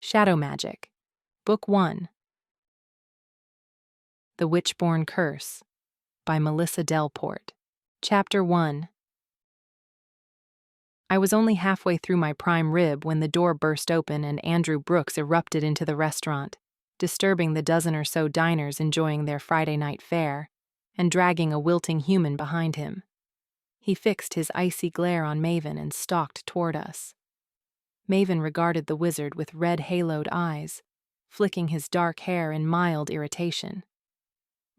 Shadow Magic. Book 1. The Witchborn Curse by Melissa Delport. Chapter 1. I was only halfway through my prime rib when the door burst open and Andrew Brooks erupted into the restaurant, disturbing the dozen or so diners enjoying their Friday night fare, and dragging a wilting human behind him. He fixed his icy glare on Maven and stalked toward us. Maven regarded the wizard with red-haloed eyes, flicking his dark hair in mild irritation.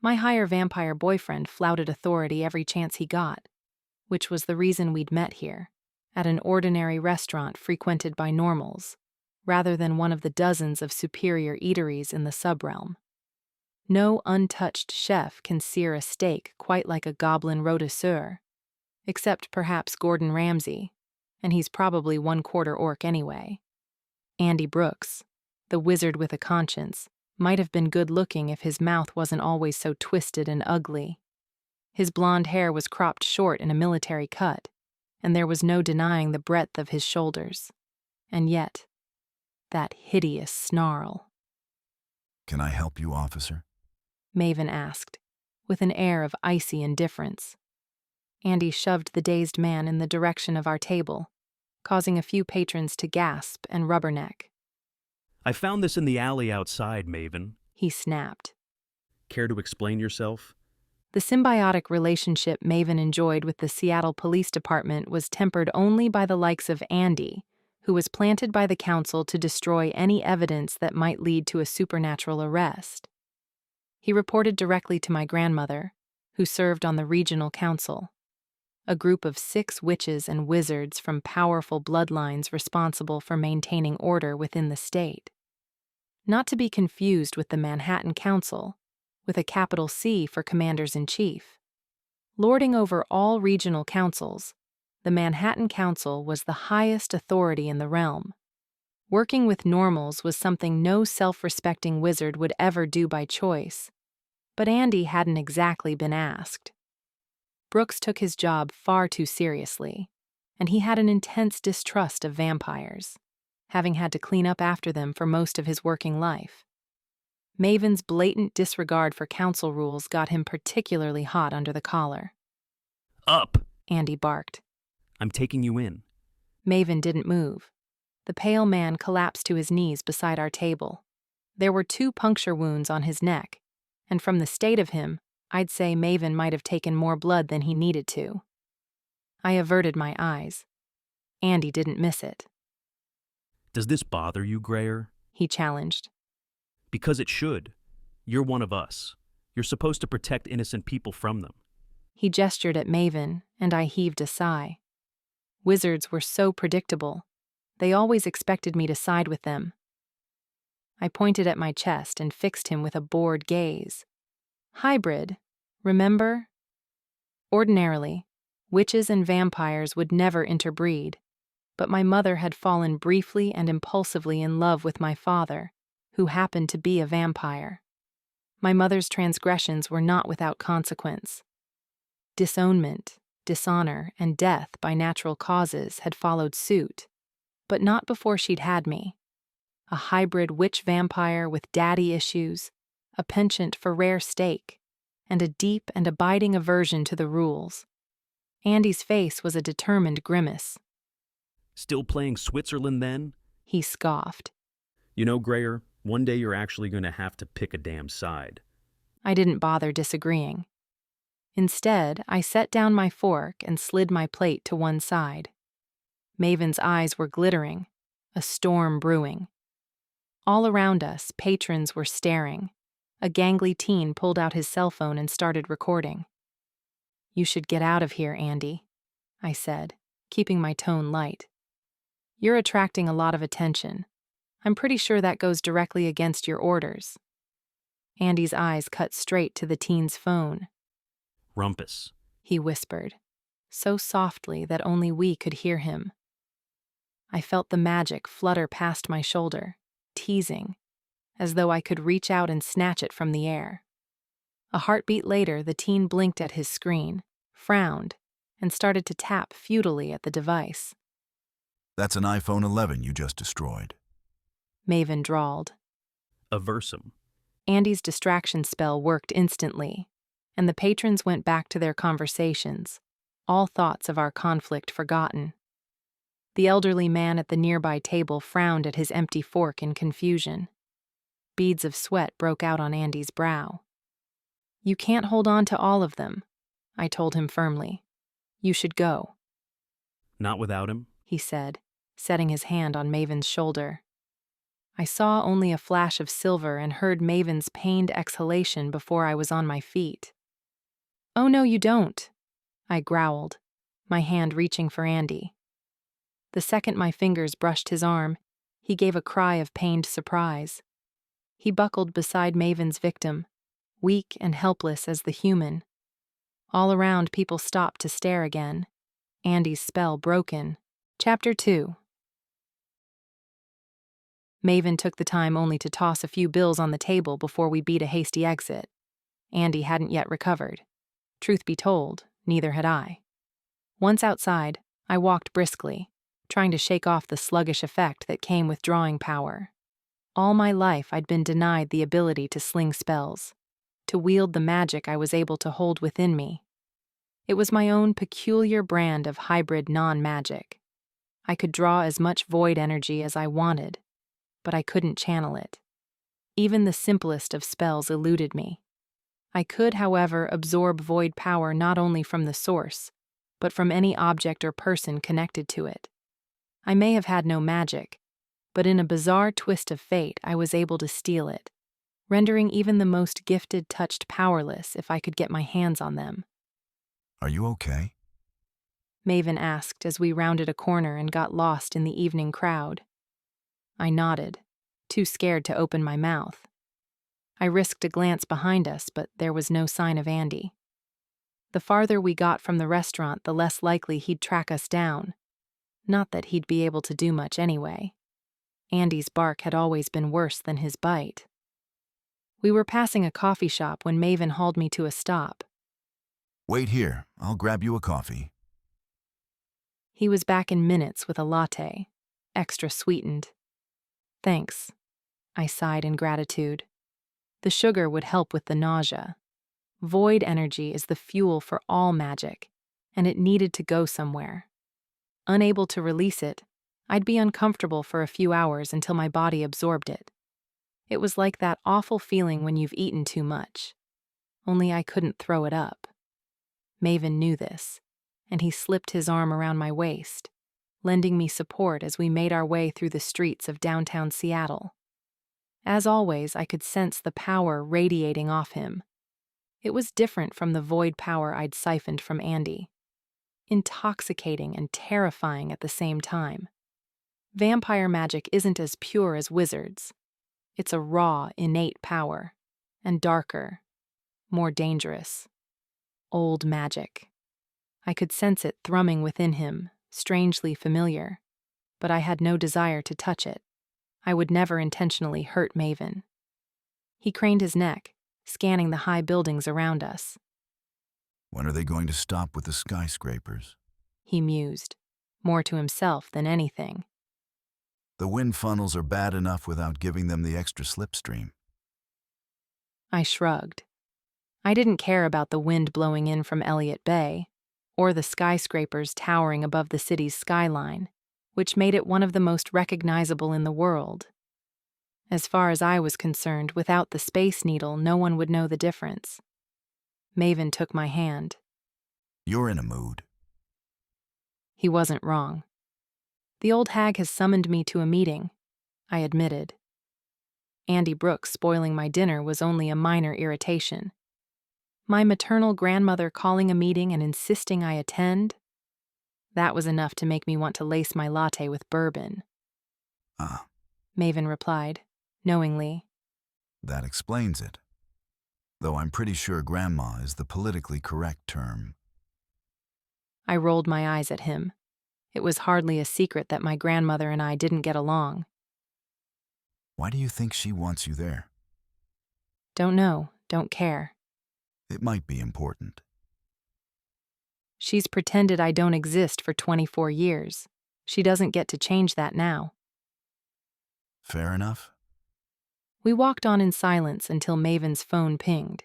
My higher vampire boyfriend flouted authority every chance he got, which was the reason we'd met here, at an ordinary restaurant frequented by normals, rather than one of the dozens of superior eateries in the subrealm. No untouched chef can sear a steak quite like a goblin rôtisseur, except perhaps Gordon Ramsay, and he's probably 1/4 orc anyway. Andy Brooks, the wizard with a conscience, might have been good-looking if his mouth wasn't always so twisted and ugly. His blonde hair was cropped short in a military cut, and there was no denying the breadth of his shoulders. And yet, that hideous snarl. "Can I help you, officer?" Maven asked, with an air of icy indifference. Andy shoved the dazed man in the direction of our table, causing a few patrons to gasp and rubberneck. "I found this in the alley outside, Maven," he snapped. "Care to explain yourself?" The symbiotic relationship Maven enjoyed with the Seattle Police Department was tempered only by the likes of Andy, who was planted by the council to destroy any evidence that might lead to a supernatural arrest. He reported directly to my grandmother, who served on the regional council, a group of 6 witches and wizards from powerful bloodlines responsible for maintaining order within the state. Not to be confused with the Manhattan Council, with a capital C for commanders-in-chief. Lording over all regional councils, the Manhattan Council was the highest authority in the realm. Working with normals was something no self-respecting wizard would ever do by choice, but Andy hadn't exactly been asked. Brooks took his job far too seriously, and he had an intense distrust of vampires, having had to clean up after them for most of his working life. Maven's blatant disregard for council rules got him particularly hot under the collar. "Up!" Andy barked. "I'm taking you in." Maven didn't move. The pale man collapsed to his knees beside our table. There were 2 puncture wounds on his neck, and from the state of him, I'd say Maven might have taken more blood than he needed to. I averted my eyes. Andy didn't miss it. "Does this bother you, Grayer?" he challenged. "Because it should. You're one of us. You're supposed to protect innocent people from them." He gestured at Maven, and I heaved a sigh. Wizards were so predictable. They always expected me to side with them. I pointed at my chest and fixed him with a bored gaze. "Hybrid, remember?" Ordinarily, witches and vampires would never interbreed, but my mother had fallen briefly and impulsively in love with my father, who happened to be a vampire. My mother's transgressions were not without consequence. Disownment, dishonor, and death by natural causes had followed suit, but not before she'd had me. A hybrid witch-vampire with daddy issues, a penchant for rare steak, and a deep and abiding aversion to the rules. Andy's face was a determined grimace. "Still playing Switzerland, then?" He scoffed. "You know, Grayer, one day you're actually going to have to pick a damn side." I didn't bother disagreeing. Instead, I set down my fork and slid my plate to one side. Maven's eyes were glittering, a storm brewing. All around us, patrons were staring. A gangly teen pulled out his cell phone and started recording. "You should get out of here, Andy," I said, keeping my tone light. "You're attracting a lot of attention. I'm pretty sure that goes directly against your orders." Andy's eyes cut straight to the teen's phone. "Rumpus," he whispered, so softly that only we could hear him. I felt the magic flutter past my shoulder, teasing, as though I could reach out and snatch it from the air. A heartbeat later, the teen blinked at his screen, frowned, and started to tap futilely at the device. "That's an iPhone 11 you just destroyed." Maven drawled. Aversum. Andy's distraction spell worked instantly, and the patrons went back to their conversations, all thoughts of our conflict forgotten. The elderly man at the nearby table frowned at his empty fork in confusion. Beads of sweat broke out on Andy's brow. "You can't hold on to all of them," I told him firmly. "You should go," Not without him? he said, setting his hand on Maven's shoulder. I saw only a flash of silver and heard Maven's pained exhalation before I was on my feet. "Oh no, you don't," I growled, my hand reaching for Andy. The second my fingers brushed his arm, he gave a cry of pained surprise. He buckled beside Maven's victim, weak and helpless as the human. All around, people stopped to stare again. Andy's spell broken. Chapter 2. Maven took the time only to toss a few bills on the table before we beat a hasty exit. Andy hadn't yet recovered. Truth be told, neither had I. Once outside, I walked briskly, trying to shake off the sluggish effect that came with drawing power. All my life I'd been denied the ability to sling spells, to wield the magic I was able to hold within me. It was my own peculiar brand of hybrid non-magic. I could draw as much void energy as I wanted, but I couldn't channel it. Even the simplest of spells eluded me. I could, however, absorb void power not only from the source, but from any object or person connected to it. I may have had no magic, but in a bizarre twist of fate I was able to steal it, rendering even the most gifted touched powerless if I could get my hands on them. Are you okay? Maven asked as we rounded a corner and got lost in the evening crowd. I nodded, too scared to open my mouth. I risked a glance behind us, but there was no sign of Andy. The farther we got from the restaurant, the less likely he'd track us down. Not that he'd be able to do much anyway. Andy's bark had always been worse than his bite. We were passing a coffee shop when Maven hauled me to a stop. Wait here. I'll grab you a coffee. He was back in minutes with a latte, extra sweetened. "Thanks," I sighed in gratitude. The sugar would help with the nausea. Void energy is the fuel for all magic, and it needed to go somewhere. Unable to release it, I'd be uncomfortable for a few hours until my body absorbed it. It was like that awful feeling when you've eaten too much. Only I couldn't throw it up. Maven knew this, and he slipped his arm around my waist, lending me support as we made our way through the streets of downtown Seattle. As always, I could sense the power radiating off him. It was different from the void power I'd siphoned from Andy. Intoxicating and terrifying at the same time. Vampire magic isn't as pure as wizards. It's a raw, innate power, and darker, more dangerous. Old magic. I could sense it thrumming within him, strangely familiar, but I had no desire to touch it. I would never intentionally hurt Maven. He craned his neck, scanning the high buildings around us. When are they going to stop with the skyscrapers? He mused, more to himself than anything. The wind funnels are bad enough without giving them the extra slipstream. I shrugged. I didn't care about the wind blowing in from Elliott Bay, or the skyscrapers towering above the city's skyline, which made it one of the most recognizable in the world. As far as I was concerned, without the Space Needle, no one would know the difference. Maven took my hand. You're in a mood. He wasn't wrong. The old hag has summoned me to a meeting, I admitted. Andy Brooks spoiling my dinner was only a minor irritation. My maternal grandmother calling a meeting and insisting I attend? That was enough to make me want to lace my latte with bourbon. Ah, Maven replied, knowingly. that explains it. Though I'm pretty sure grandma is the politically correct term. I rolled my eyes at him. It was hardly a secret that my grandmother and I didn't get along. Why do you think she wants you there? Don't know, don't care. It might be important. She's pretended I don't exist for 24 years. She doesn't get to change that now. Fair enough? We walked on in silence until Maven's phone pinged.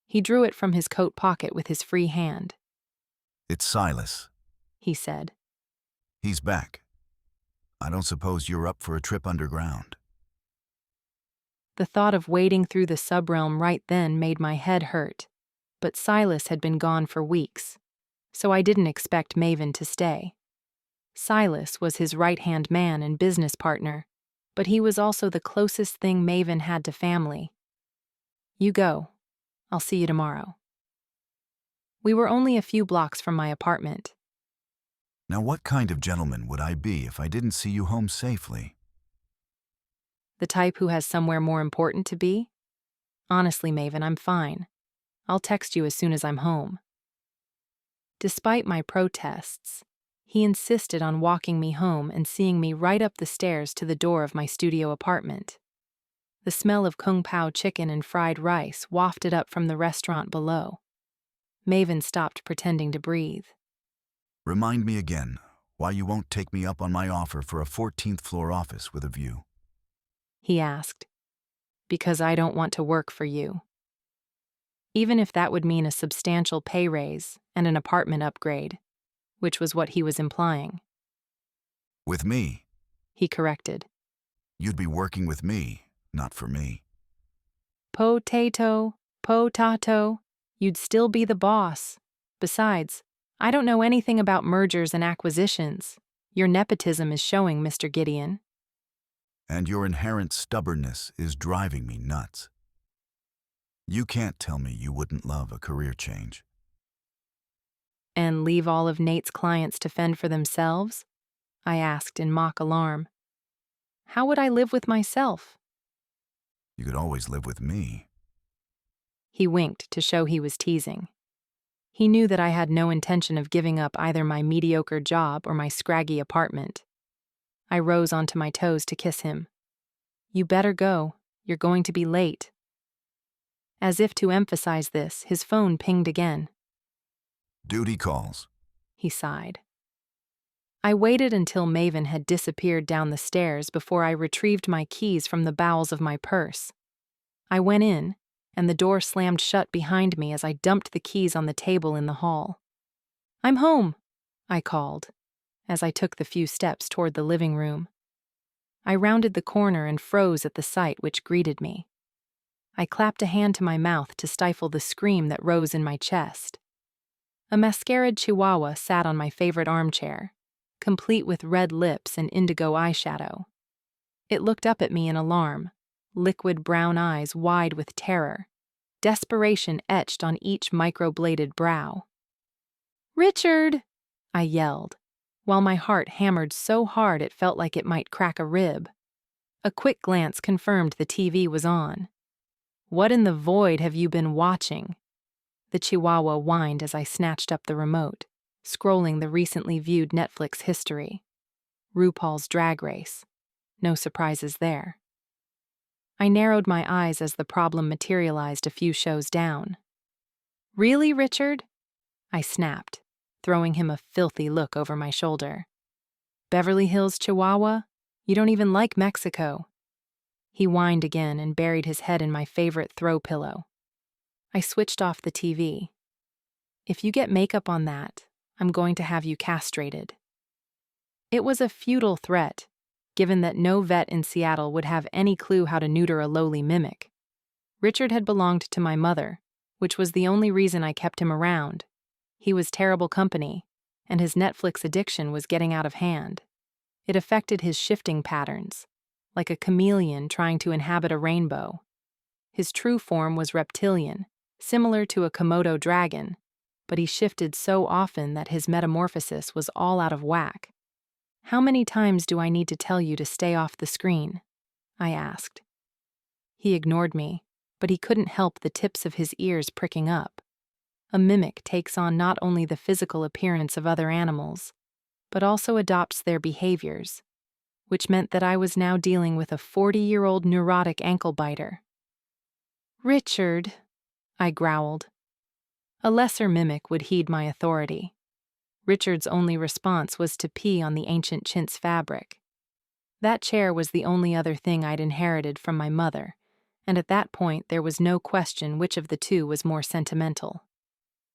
He drew it from his coat pocket with his free hand. It's Silas. He said. He's back. I don't suppose you're up for a trip underground. The thought of wading through the subrealm right then made my head hurt, but Silas had been gone for weeks, so I didn't expect Maven to stay. Silas was his right-hand man and business partner, but he was also the closest thing Maven had to family. You go. I'll see you tomorrow. We were only a few blocks from my apartment. Now what kind of gentleman would I be if I didn't see you home safely? The type who has somewhere more important to be? Honestly, Maven, I'm fine. I'll text you as soon as I'm home. Despite my protests, he insisted on walking me home and seeing me right up the stairs to the door of my studio apartment. The smell of kung pao chicken and fried rice wafted up from the restaurant below. Maven stopped pretending to breathe. Remind me again why you won't take me up on my offer for a 14th floor office with a view. He asked. Because I don't want to work for you. Even if that would mean a substantial pay raise and an apartment upgrade, which was what he was implying. With me, He corrected. you'd be working with me, not for me. Potato, potato, you'd still be the boss. Besides, I don't know anything about mergers and acquisitions. Your nepotism is showing, Mr. Gideon. And your inherent stubbornness is driving me nuts. You can't tell me you wouldn't love a career change. And leave all of Nate's clients to fend for themselves? I asked in mock alarm. How would I live with myself? You could always live with me. He winked to show he was teasing. He knew that I had no intention of giving up either my mediocre job or my scraggy apartment. I rose onto my toes to kiss him. You better go. You're going to be late. As if to emphasize this, his phone pinged again. Duty calls. He sighed. I waited until Maven had disappeared down the stairs before I retrieved my keys from the bowels of my purse. I went in, and the door slammed shut behind me as I dumped the keys on the table in the hall. I'm home, I called, as I took the few steps toward the living room. I rounded the corner and froze at the sight which greeted me. I clapped a hand to my mouth to stifle the scream that rose in my chest. A mascaraed chihuahua sat on my favorite armchair, complete with red lips and indigo eyeshadow. It looked up at me in alarm, liquid brown eyes wide with terror, desperation etched on each microbladed brow. Richard! I yelled, while my heart hammered so hard it felt like it might crack a rib. A quick glance confirmed the TV was on. What in the void have you been watching? The chihuahua whined as I snatched up the remote, scrolling the recently viewed Netflix history. RuPaul's Drag Race. No surprises there. I narrowed my eyes as the problem materialized a few shows down. Really, Richard? I snapped, throwing him a filthy look over my shoulder. Beverly Hills Chihuahua? You don't even like Mexico. He whined again and buried his head in my favorite throw pillow. I switched off the TV. If you get makeup on that, I'm going to have you castrated. It was a futile threat, given that no vet in Seattle would have any clue how to neuter a lowly mimic. Richard had belonged to my mother, which was the only reason I kept him around. He was terrible company, and his Netflix addiction was getting out of hand. It affected his shifting patterns, like a chameleon trying to inhabit a rainbow. His true form was reptilian, similar to a Komodo dragon, but he shifted so often that his metamorphosis was all out of whack. How many times do I need to tell you to stay off the screen? I asked. He ignored me, but he couldn't help the tips of his ears pricking up. A mimic takes on not only the physical appearance of other animals, but also adopts their behaviors, which meant that I was now dealing with a 40-year-old neurotic ankle-biter. Richard, I growled. A lesser mimic would heed my authority. Richard's only response was to pee on the ancient chintz fabric. That chair was the only other thing I'd inherited from my mother, and at that point there was no question which of the two was more sentimental.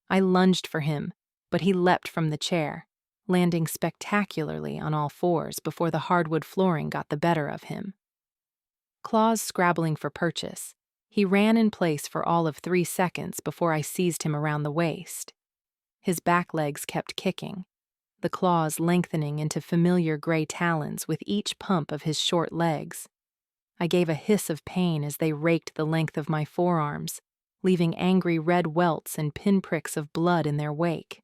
I lunged for him, but he leapt from the chair, landing spectacularly on all fours before the hardwood flooring got the better of him. Claws scrabbling for purchase, he ran in place for all of 3 seconds before I seized him around the waist. His back legs kept kicking, the claws lengthening into familiar gray talons with each pump of his short legs. I gave a hiss of pain as they raked the length of my forearms, leaving angry red welts and pinpricks of blood in their wake.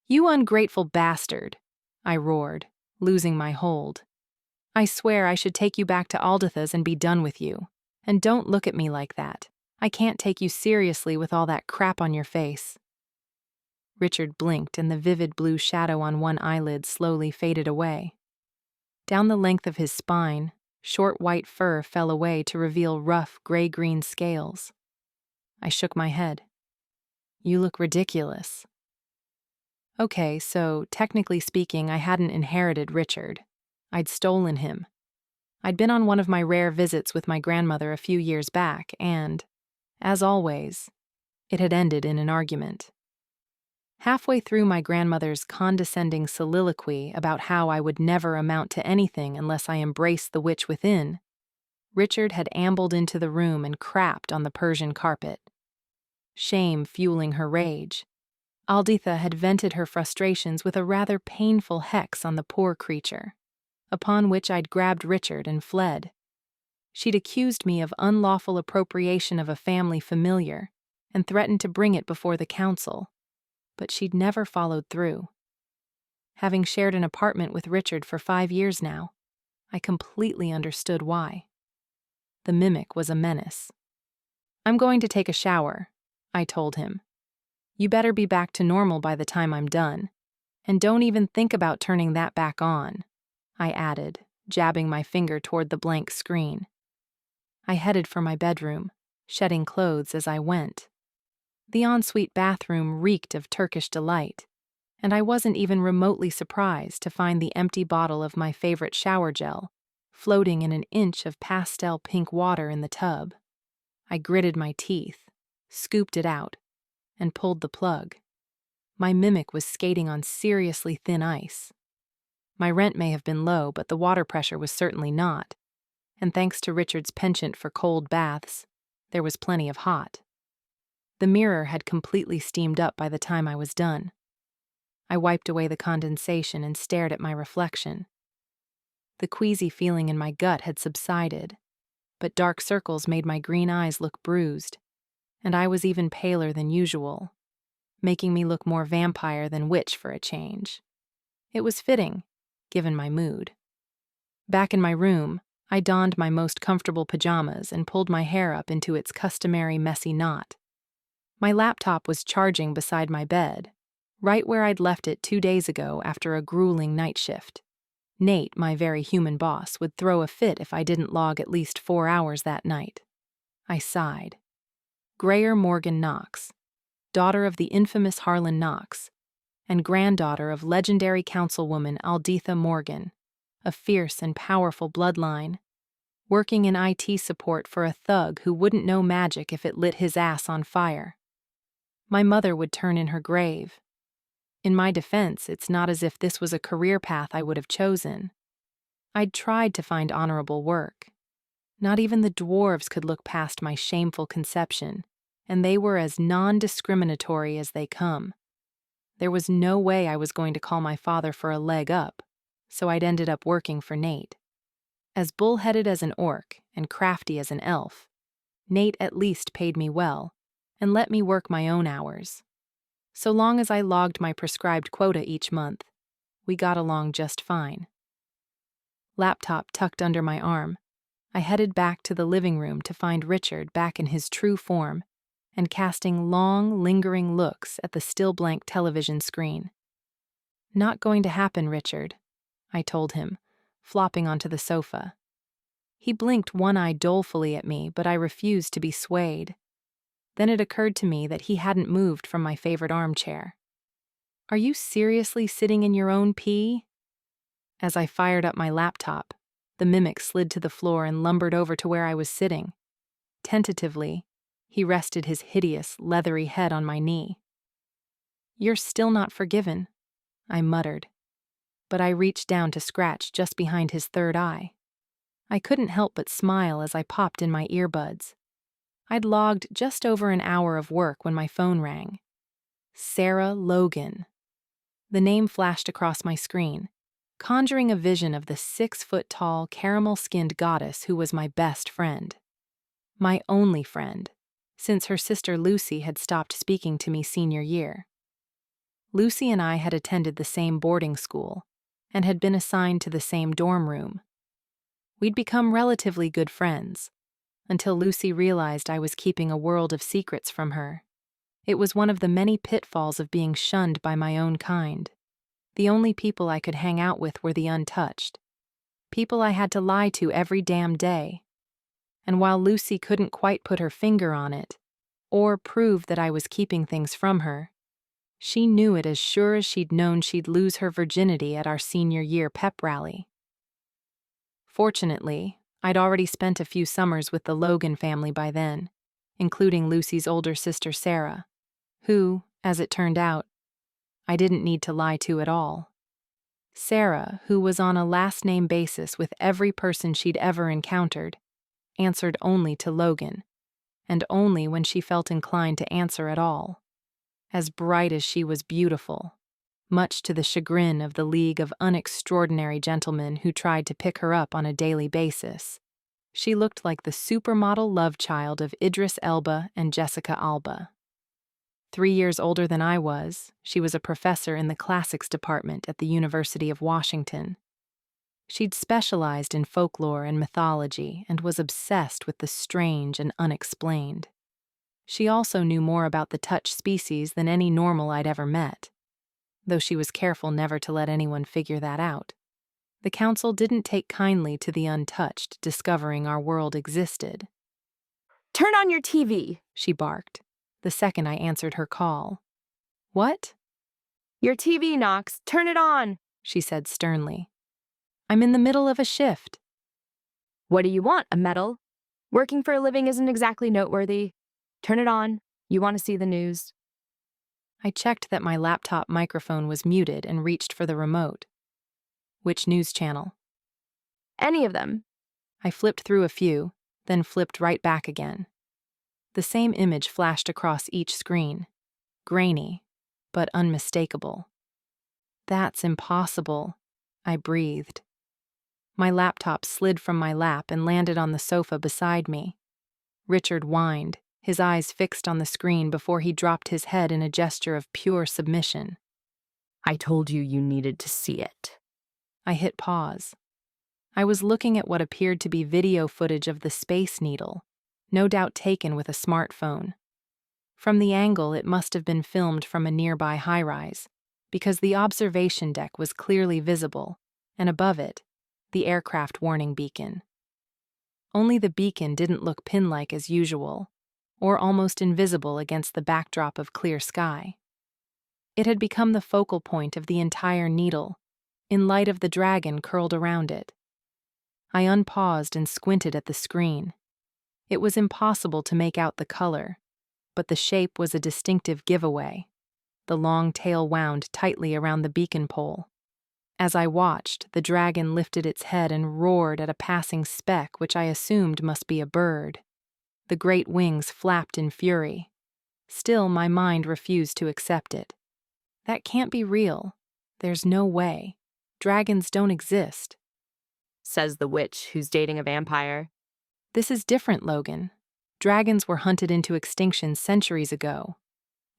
"You ungrateful bastard," I roared, losing my hold. "I swear I should take you back to Alditha's and be done with you. And don't look at me like that. I can't take you seriously with all that crap on your face." Richard blinked and the vivid blue shadow on one eyelid slowly faded away. Down the length of his spine, short white fur fell away to reveal rough gray-green scales. I shook my head. "You look ridiculous." Okay, so technically speaking, I hadn't inherited Richard. I'd stolen him. I'd been on one of my rare visits with my grandmother a few years back, and, as always, it had ended in an argument. Halfway through my grandmother's condescending soliloquy about how I would never amount to anything unless I embraced the witch within, Richard had ambled into the room and crapped on the Persian carpet. Shame fueling her rage, Alditha had vented her frustrations with a rather painful hex on the poor creature, upon which I'd grabbed Richard and fled. She'd accused me of unlawful appropriation of a family familiar and threatened to bring it before the council, but she'd never followed through. Having shared an apartment with Richard for 5 years now, I completely understood why. The mimic was a menace. "I'm going to take a shower," I told him. "You better be back to normal by the time I'm done. And don't even think about turning that back on," I added, jabbing my finger toward the blank screen. I headed for my bedroom, shedding clothes as I went. The ensuite bathroom reeked of Turkish delight, and I wasn't even remotely surprised to find the empty bottle of my favorite shower gel floating in an inch of pastel pink water in the tub. I gritted my teeth, scooped it out, and pulled the plug. My mimic was skating on seriously thin ice. My rent may have been low, but the water pressure was certainly not, and thanks to Richard's penchant for cold baths, there was plenty of hot. The mirror had completely steamed up by the time I was done. I wiped away the condensation and stared at my reflection. The queasy feeling in my gut had subsided, but dark circles made my green eyes look bruised, and I was even paler than usual, making me look more vampire than witch for a change. It was fitting, given my mood. Back in my room, I donned my most comfortable pajamas and pulled my hair up into its customary messy knot. My laptop was charging beside my bed, right where I'd left it 2 days ago after a grueling night shift. Nate, my very human boss, would throw a fit if I didn't log at least 4 hours that night. I sighed. Greyer Morgan Knox, daughter of the infamous Harlan Knox, and granddaughter of legendary councilwoman Alditha Morgan, a fierce and powerful bloodline, working in IT support for a thug who wouldn't know magic if it lit his ass on fire. My mother would turn in her grave. In my defense, it's not as if this was a career path I would have chosen. I'd tried to find honorable work. Not even the dwarves could look past my shameful conception, and they were as non-discriminatory as they come. There was no way I was going to call my father for a leg up, so I'd ended up working for Nate. As bullheaded as an orc and crafty as an elf, Nate at least paid me well and let me work my own hours. So long as I logged my prescribed quota each month, we got along just fine. Laptop tucked under my arm, I headed back to the living room to find Richard back in his true form and casting long, lingering looks at the still blank television screen. "Not going to happen, Richard," I told him, flopping onto the sofa. He blinked one eye dolefully at me, but I refused to be swayed. Then it occurred to me that he hadn't moved from my favorite armchair. "Are you seriously sitting in your own pee?" As I fired up my laptop, The mimic slid to the floor and lumbered over to where I was sitting. Tentatively, he rested his hideous, leathery head on my knee. "You're still not forgiven," I muttered, but I reached down to scratch just behind his third eye. I couldn't help but smile as I popped in my earbuds. I'd logged just over an hour of work when my phone rang. Sarah Logan. The name flashed across my screen, conjuring a vision of the 6-foot-tall, caramel-skinned goddess who was my best friend. My only friend, since her sister Lucy had stopped speaking to me senior year. Lucy and I had attended the same boarding school and had been assigned to the same dorm room. We'd become relatively good friends, until Lucy realized I was keeping a world of secrets from her. It was one of the many pitfalls of being shunned by my own kind. The only people I could hang out with were the untouched. People I had to lie to every damn day. And while Lucy couldn't quite put her finger on it, or prove that I was keeping things from her, she knew it as sure as she'd known she'd lose her virginity at our senior year pep rally. Fortunately, I'd already spent a few summers with the Logan family by then, including Lucy's older sister Sarah, who, as it turned out, I didn't need to lie to at all. Sarah, who was on a last-name basis with every person she'd ever encountered, answered only to Logan, and only when she felt inclined to answer at all. As bright as she was beautiful, much to the chagrin of the league of unextraordinary gentlemen who tried to pick her up on a daily basis. She looked like the supermodel love child of Idris Elba and Jessica Alba. 3 years older than I was, she was a professor in the classics department at the University of Washington. She'd specialized in folklore and mythology and was obsessed with the strange and unexplained. She also knew more about the touch species than any normal I'd ever met, though she was careful never to let anyone figure that out. The council didn't take kindly to the untouched discovering our world existed. "Turn on your TV," she barked, the second I answered her call. "What?" "Your TV knocks. Turn it on," she said sternly. "I'm in the middle of a shift." "What do you want, a medal? Working for a living isn't exactly noteworthy. Turn it on. You want to see the news." I checked that my laptop microphone was muted and reached for the remote. "Which news channel?" "Any of them." I flipped through a few, then flipped right back again. The same image flashed across each screen, grainy, but unmistakable. "That's impossible," I breathed. My laptop slid from my lap and landed on the sofa beside me. Richard whined, his eyes fixed on the screen before he dropped his head in a gesture of pure submission. "I told you you needed to see it." I hit pause. I was looking at what appeared to be video footage of the Space Needle, no doubt taken with a smartphone. From the angle, it must have been filmed from a nearby high-rise, because the observation deck was clearly visible, and above it, the aircraft warning beacon. Only the beacon didn't look pin-like as usual, or almost invisible against the backdrop of clear sky. It had become the focal point of the entire needle, in light of the dragon curled around it. I unpaused and squinted at the screen. It was impossible to make out the color, but the shape was a distinctive giveaway. The long tail wound tightly around the beacon pole. As I watched, the dragon lifted its head and roared at a passing speck which I assumed must be a bird. The great wings flapped in fury. Still, my mind refused to accept it. That can't be real. There's no way. Dragons don't exist. Says the witch who's dating a vampire. This is different, Logan. Dragons were hunted into extinction centuries ago.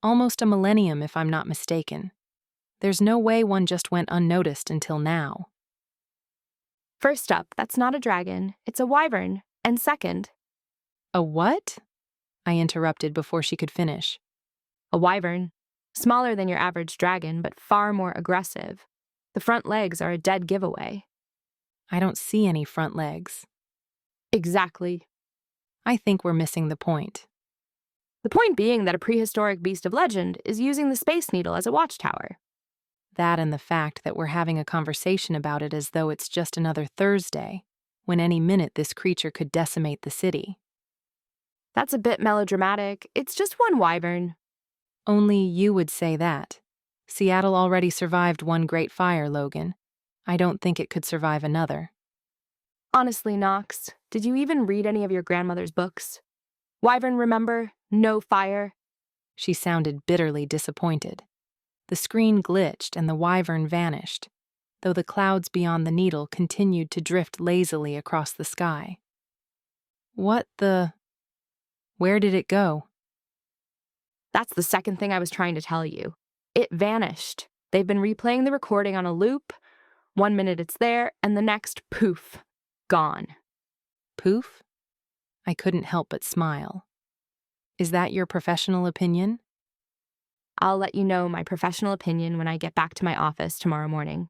Almost a millennium, if I'm not mistaken. There's no way one just went unnoticed until now. First up, that's not a dragon. It's a wyvern. And second... A what? I interrupted before she could finish. A wyvern. Smaller than your average dragon, but far more aggressive. The front legs are a dead giveaway. I don't see any front legs. Exactly. I think we're missing the point. The point being that a prehistoric beast of legend is using the Space Needle as a watchtower. That and the fact that we're having a conversation about it as though it's just another Thursday. when any minute this creature could decimate the city. That's a bit melodramatic. It's just one wyvern. Only you would say that. Seattle already survived one great fire, Logan. I don't think it could survive another. Honestly, Knox, did you even read any of your grandmother's books? Wyvern, remember? No fire. She sounded bitterly disappointed. The screen glitched and the wyvern vanished, though the clouds beyond the needle continued to drift lazily across the sky. What the... Where did it go? That's the second thing I was trying to tell you. It vanished. They've been replaying the recording on a loop. 1 minute it's there, and the next, poof, gone. Poof? I couldn't help but smile. Is that your professional opinion? I'll let you know my professional opinion when I get back to my office tomorrow morning.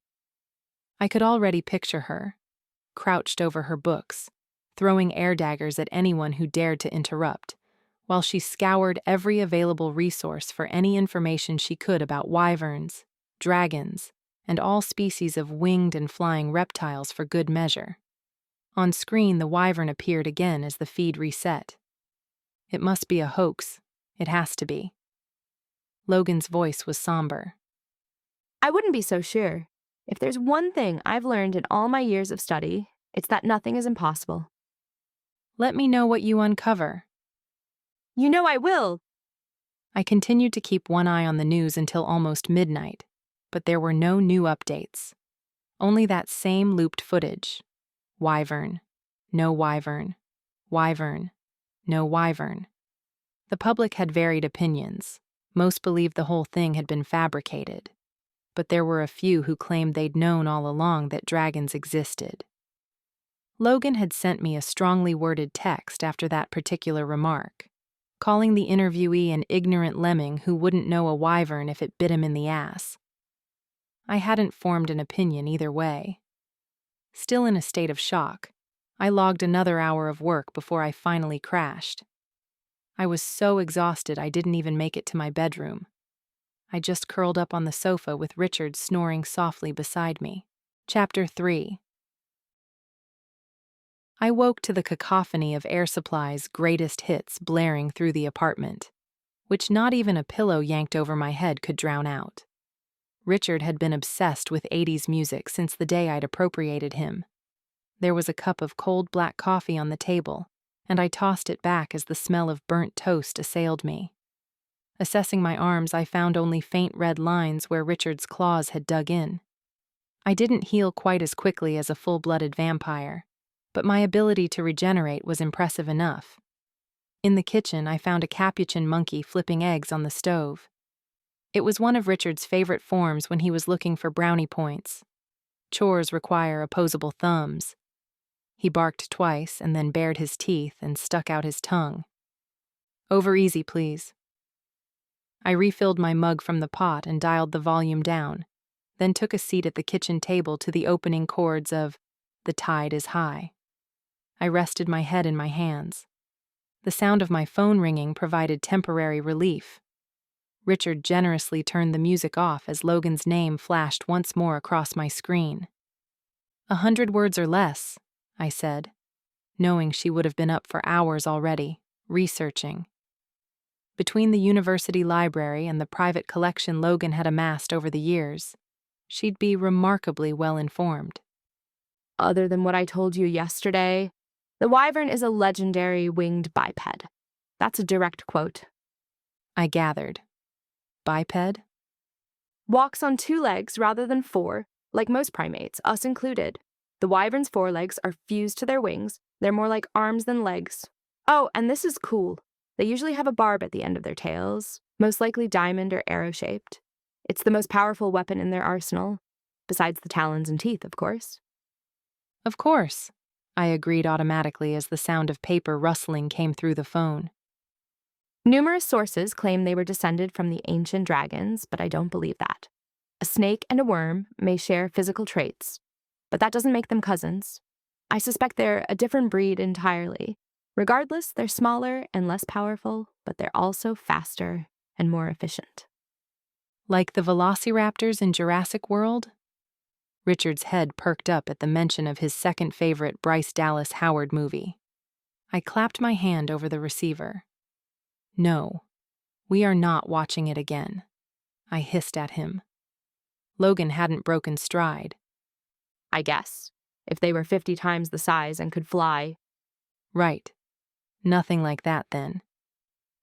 I could already picture her, crouched over her books, throwing air daggers at anyone who dared to interrupt, while she scoured every available resource for any information she could about wyverns, dragons, and all species of winged and flying reptiles for good measure. On screen, the wyvern appeared again as the feed reset. It must be a hoax. It has to be. Logan's voice was somber. I wouldn't be so sure. If there's one thing I've learned in all my years of study, it's that nothing is impossible. Let me know what you uncover. You know I will. I continued to keep one eye on the news until almost midnight, but there were no new updates. Only that same looped footage. Wyvern, no wyvern, wyvern, no wyvern. The public had varied opinions. Most believed the whole thing had been fabricated, but there were a few who claimed they'd known all along that dragons existed. Logan had sent me a strongly worded text after that particular remark, calling the interviewee an ignorant lemming who wouldn't know a wyvern if it bit him in the ass. I hadn't formed an opinion either way. Still in a state of shock, I logged another hour of work before I finally crashed. I was so exhausted I didn't even make it to my bedroom. I just curled up on the sofa with Richard snoring softly beside me. Chapter 3. I woke to the cacophony of Air Supply's greatest hits blaring through the apartment, which not even a pillow yanked over my head could drown out. Richard had been obsessed with 80s music since the day I'd appropriated him. There was a cup of cold black coffee on the table, and I tossed it back as the smell of burnt toast assailed me. Assessing my arms, I found only faint red lines where Richard's claws had dug in. I didn't heal quite as quickly as a full-blooded vampire, but my ability to regenerate was impressive enough. In the kitchen, I found a capuchin monkey flipping eggs on the stove. It was one of Richard's favorite forms when he was looking for brownie points. Chores require opposable thumbs. He barked twice and then bared his teeth and stuck out his tongue. Over easy, please. I refilled my mug from the pot and dialed the volume down, then took a seat at the kitchen table to the opening chords of The Tide is High. I rested my head in my hands. The sound of my phone ringing provided temporary relief. Richard generously turned the music off as Logan's name flashed once more across my screen. 100 words or less, I said, knowing she would have been up for hours already, researching. Between the university library and the private collection Logan had amassed over the years, she'd be remarkably well informed. Other than what I told you yesterday, the wyvern is a legendary winged biped. That's a direct quote. I gathered. Biped? Walks on 2 legs rather than 4, like most primates, us included. The wyvern's forelegs are fused to their wings. They're more like arms than legs. Oh, and this is cool. They usually have a barb at the end of their tails, most likely diamond or arrow-shaped. It's the most powerful weapon in their arsenal, besides the talons and teeth, of course. Of course, I agreed automatically as the sound of paper rustling came through the phone. Numerous sources claim they were descended from the ancient dragons, but I don't believe that. A snake and a worm may share physical traits, but that doesn't make them cousins. I suspect they're a different breed entirely. Regardless, they're smaller and less powerful, but they're also faster and more efficient. Like the velociraptors in Jurassic World? Richard's head perked up at the mention of his second favorite Bryce Dallas Howard movie. I clapped my hand over the receiver. No, we are not watching it again, I hissed at him. Logan hadn't broken stride. I guess, if they were 50 times the size and could fly. Right. Nothing like that then.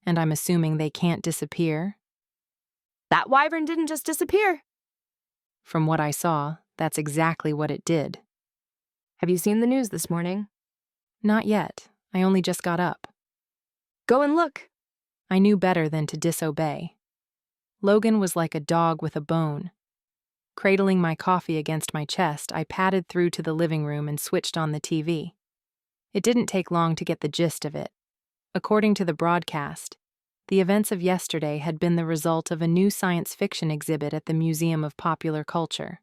And I'm assuming they can't disappear? That wyvern didn't just disappear. From what I saw, that's exactly what it did. Have you seen the news this morning? Not yet. I only just got up. Go and look. I knew better than to disobey. Logan was like a dog with a bone. Cradling my coffee against my chest, I padded through to the living room and switched on the TV. It didn't take long to get the gist of it. According to the broadcast, the events of yesterday had been the result of a new science fiction exhibit at the Museum of Popular Culture.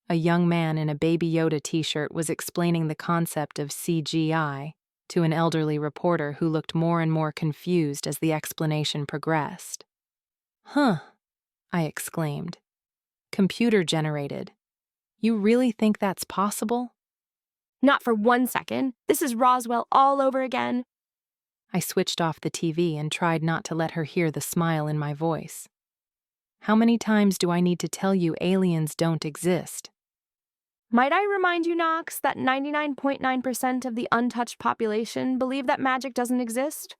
A young man in a Baby Yoda t-shirt was explaining the concept of CGI to an elderly reporter who looked more and more confused as the explanation progressed. Huh, I exclaimed. Computer-generated. You really think that's possible? Not for 1 second. This is Roswell all over again. I switched off the TV and tried not to let her hear the smile in my voice. How many times do I need to tell you aliens don't exist? Might I remind you, Knox, that 99.9% of the untouched population believe that magic doesn't exist?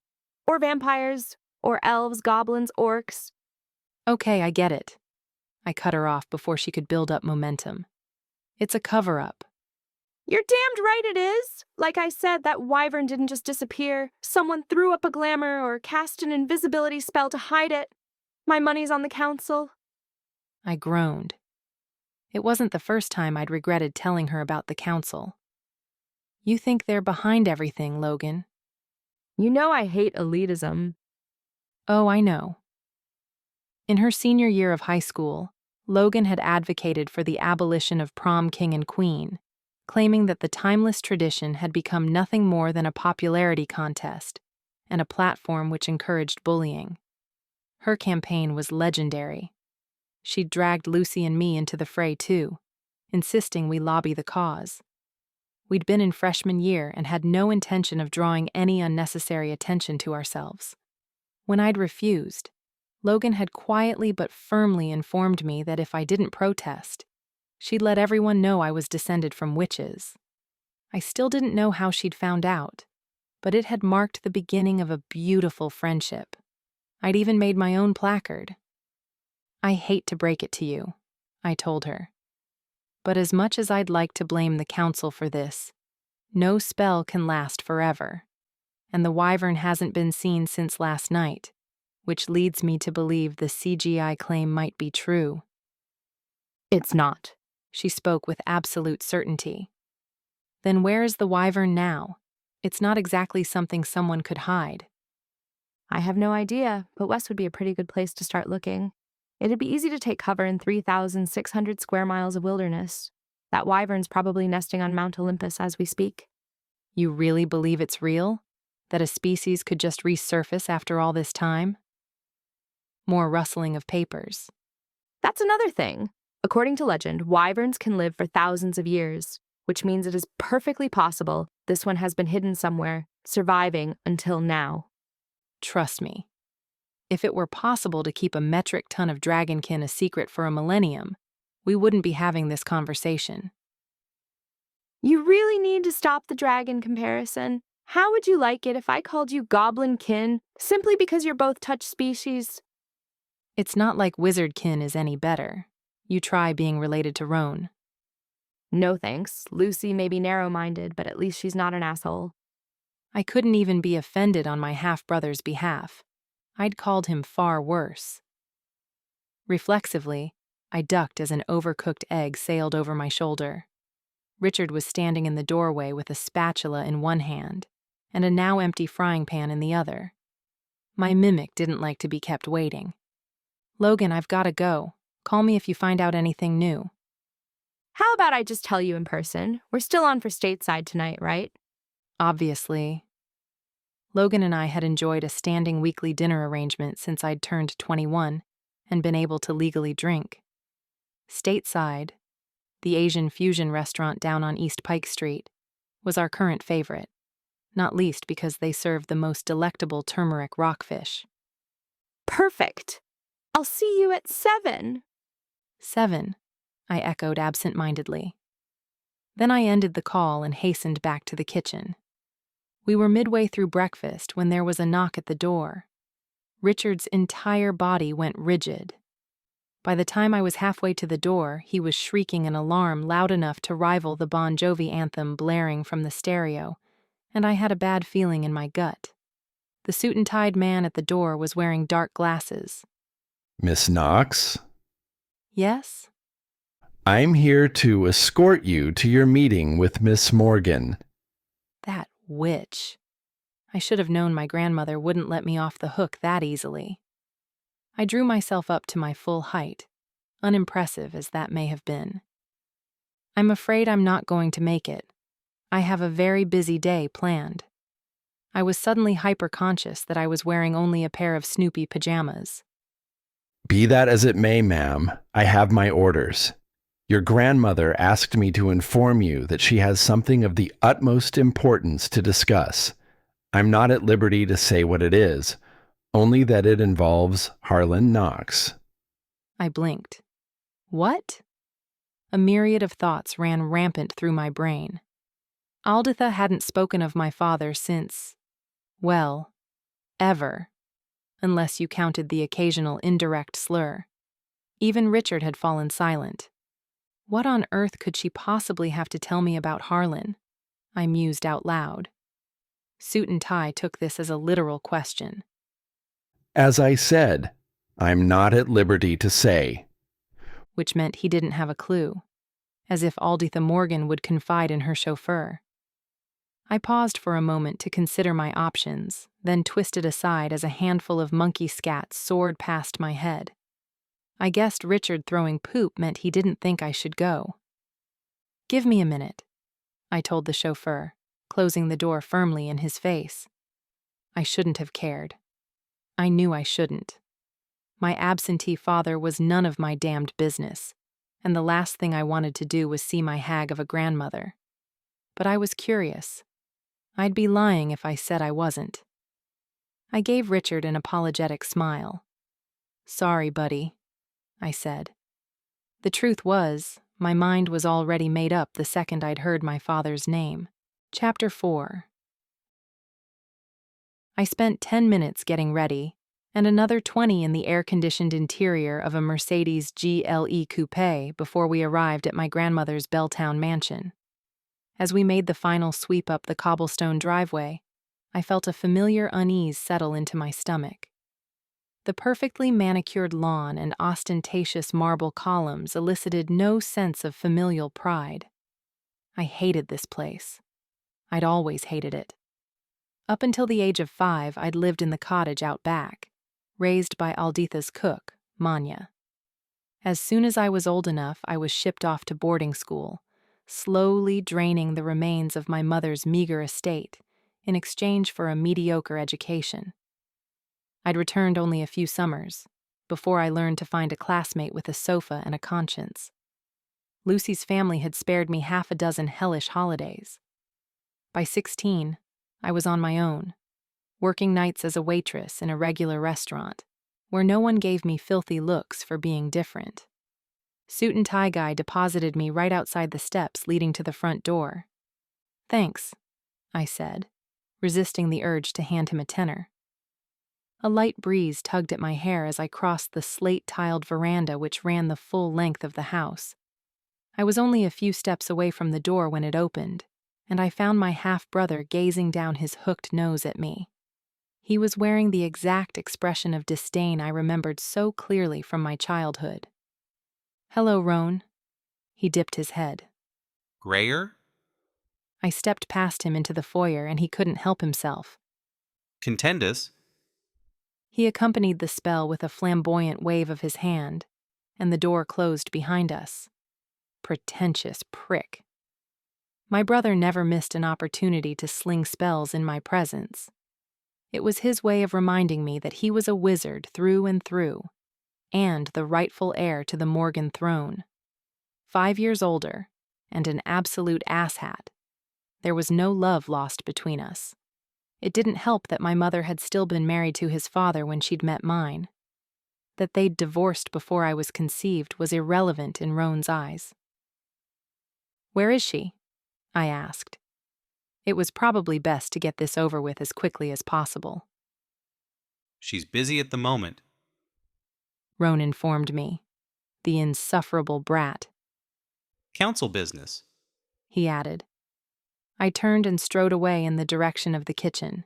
Or vampires, or elves, goblins, orcs? Okay, I get it. I cut her off before she could build up momentum. It's a cover-up. You're damned right it is. Like I said, that wyvern didn't just disappear. Someone threw up a glamour or cast an invisibility spell to hide it. My money's on the council. I groaned. It wasn't the first time I'd regretted telling her about the council. You think they're behind everything, Logan? You know I hate elitism. Oh, I know. In her senior year of high school, Logan had advocated for the abolition of prom king and queen, claiming that the timeless tradition had become nothing more than a popularity contest and a platform which encouraged bullying. Her campaign was legendary. She dragged Lucy and me into the fray too, insisting we lobby the cause. We'd been in freshman year and had no intention of drawing any unnecessary attention to ourselves. When I'd refused, Logan had quietly but firmly informed me that if I didn't protest, she'd let everyone know I was descended from witches. I still didn't know how she'd found out, but it had marked the beginning of a beautiful friendship. I'd even made my own placard. I hate to break it to you, I told her. But as much as I'd like to blame the council for this, no spell can last forever, and the wyvern hasn't been seen since last night, which leads me to believe the CGI claim might be true. It's not. She spoke with absolute certainty. Then where is the wyvern now? It's not exactly something someone could hide. I have no idea, but West would be a pretty good place to start looking. It'd be easy to take cover in 3,600 square miles of wilderness. That wyvern's probably nesting on Mount Olympus as we speak. You really believe it's real? That a species could just resurface after all this time? More rustling of papers. That's another thing. According to legend, wyverns can live for thousands of years, which means it is perfectly possible this one has been hidden somewhere, surviving until now. Trust me. If it were possible to keep a metric ton of dragonkin a secret for a millennium, we wouldn't be having this conversation. You really need to stop the dragon comparison. How would you like it if I called you goblinkin simply because you're both touch species? It's not like wizardkin is any better. You try being related to Roan. No thanks. Lucy may be narrow-minded, but at least she's not an asshole. I couldn't even be offended on my half-brother's behalf. I'd called him far worse. Reflexively, I ducked as an overcooked egg sailed over my shoulder. Richard was standing in the doorway with a spatula in one hand and a now empty frying pan in the other. My mimic didn't like to be kept waiting. Logan, I've got to go. Call me if you find out anything new. How about I just tell you in person? We're still on for stateside tonight, right? Obviously. Logan and I had enjoyed a standing weekly dinner arrangement since I'd turned 21 and been able to legally drink. Stateside, the Asian fusion restaurant down on East Pike Street, was our current favorite, not least because they served the most delectable turmeric rockfish. Perfect. I'll see you at 7. 7, I echoed absent-mindedly. Then I ended the call and hastened back to the kitchen. We were midway through breakfast when there was a knock at the door. Richard's entire body went rigid. By the time I was halfway to the door, he was shrieking an alarm loud enough to rival the Bon Jovi anthem blaring from the stereo, and I had a bad feeling in my gut. The suit-and-tied man at the door was wearing dark glasses. Miss Knox? Yes? I'm here to escort you to your meeting with Miss Morgan. That witch. I should have known my grandmother wouldn't let me off the hook that easily. I drew myself up to my full height, unimpressive as that may have been. I'm afraid I'm not going to make it. I have a very busy day planned. I was suddenly hyper-conscious that I was wearing only a pair of Snoopy pajamas. Be that as it may, ma'am, I have my orders. Your grandmother asked me to inform you that she has something of the utmost importance to discuss. I'm not at liberty to say what it is, only that it involves Harlan Knox. I blinked. What? A myriad of thoughts ran rampant through my brain. Alditha hadn't spoken of my father since, well, ever, unless you counted the occasional indirect slur. Even Richard had fallen silent. What on earth could she possibly have to tell me about Harlan? I mused out loud. Suit and Tie took this as a literal question. As I said, I'm not at liberty to say. Which meant he didn't have a clue, as if Alditha Morgan would confide in her chauffeur. I paused for a moment to consider my options, then twisted aside as a handful of monkey scats soared past my head. I guessed Richard throwing poop meant he didn't think I should go. Give me a minute, I told the chauffeur, closing the door firmly in his face. I shouldn't have cared. I knew I shouldn't. My absentee father was none of my damned business, and the last thing I wanted to do was see my hag of a grandmother. But I was curious. I'd be lying if I said I wasn't. I gave Richard an apologetic smile. Sorry, buddy, I said. The truth was, my mind was already made up the second I'd heard my father's name. Chapter 4. I spent 10 minutes getting ready, and another 20 in the air-conditioned interior of a Mercedes GLE coupe before we arrived at my grandmother's Belltown mansion. As we made the final sweep up the cobblestone driveway, I felt a familiar unease settle into my stomach. The perfectly manicured lawn and ostentatious marble columns elicited no sense of familial pride. I hated this place. I'd always hated it. Up until the age of 5, I'd lived in the cottage out back, raised by Alditha's cook, Manya. As soon as I was old enough, I was shipped off to boarding school, slowly draining the remains of my mother's meager estate in exchange for a mediocre education. I'd returned only a few summers, before I learned to find a classmate with a sofa and a conscience. Lucy's family had spared me half a dozen hellish holidays. By 16, I was on my own, working nights as a waitress in a regular restaurant, where no one gave me filthy looks for being different. Suit and Tie Guy deposited me right outside the steps leading to the front door. Thanks, I said, resisting the urge to hand him a tenner. A light breeze tugged at my hair as I crossed the slate-tiled veranda which ran the full length of the house. I was only a few steps away from the door when it opened, and I found my half-brother gazing down his hooked nose at me. He was wearing the exact expression of disdain I remembered so clearly from my childhood. Hello, Roan. He dipped his head. Grayer? I stepped past him into the foyer, and he couldn't help himself. Contendus? He accompanied the spell with a flamboyant wave of his hand, and the door closed behind us. Pretentious prick. My brother never missed an opportunity to sling spells in my presence. It was his way of reminding me that he was a wizard through and through, and the rightful heir to the Morgan throne. 5 years older, and an absolute asshat. There was no love lost between us. It didn't help that my mother had still been married to his father when she'd met mine. That they'd divorced before I was conceived was irrelevant in Roan's eyes. "Where is she?" I asked. It was probably best to get this over with as quickly as possible. She's busy at the moment. Roan informed me. The insufferable brat, Council business. he added. I turned and strode away in the direction of the kitchen.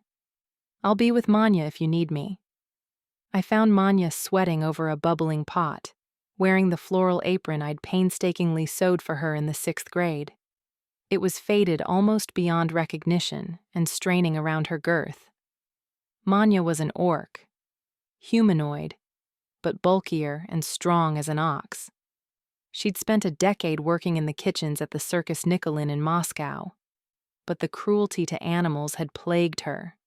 "I'll be with Manya if you need me." I found Manya sweating over a bubbling pot, wearing the floral apron I'd painstakingly sewed for her in the 6th grade. It was faded almost beyond recognition and straining around her girth. Manya was an orc, humanoid, but bulkier and strong as an ox. She'd spent a decade working in the kitchens at the Circus Nikolin in Moscow, but the cruelty to animals had plagued her.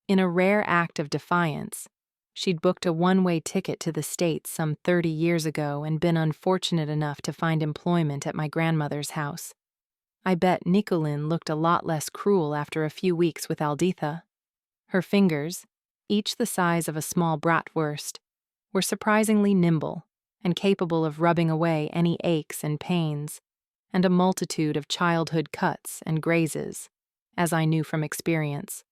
In a rare act of defiance, she'd booked a one-way ticket to the States some 30 years ago and been unfortunate enough to find employment at my grandmother's house. I bet Nikolin looked a lot less cruel after a few weeks with Alditha. Her fingers, each the size of a small bratwurst, were surprisingly nimble and capable of rubbing away any aches and pains, and a multitude of childhood cuts and grazes, as I knew from experience.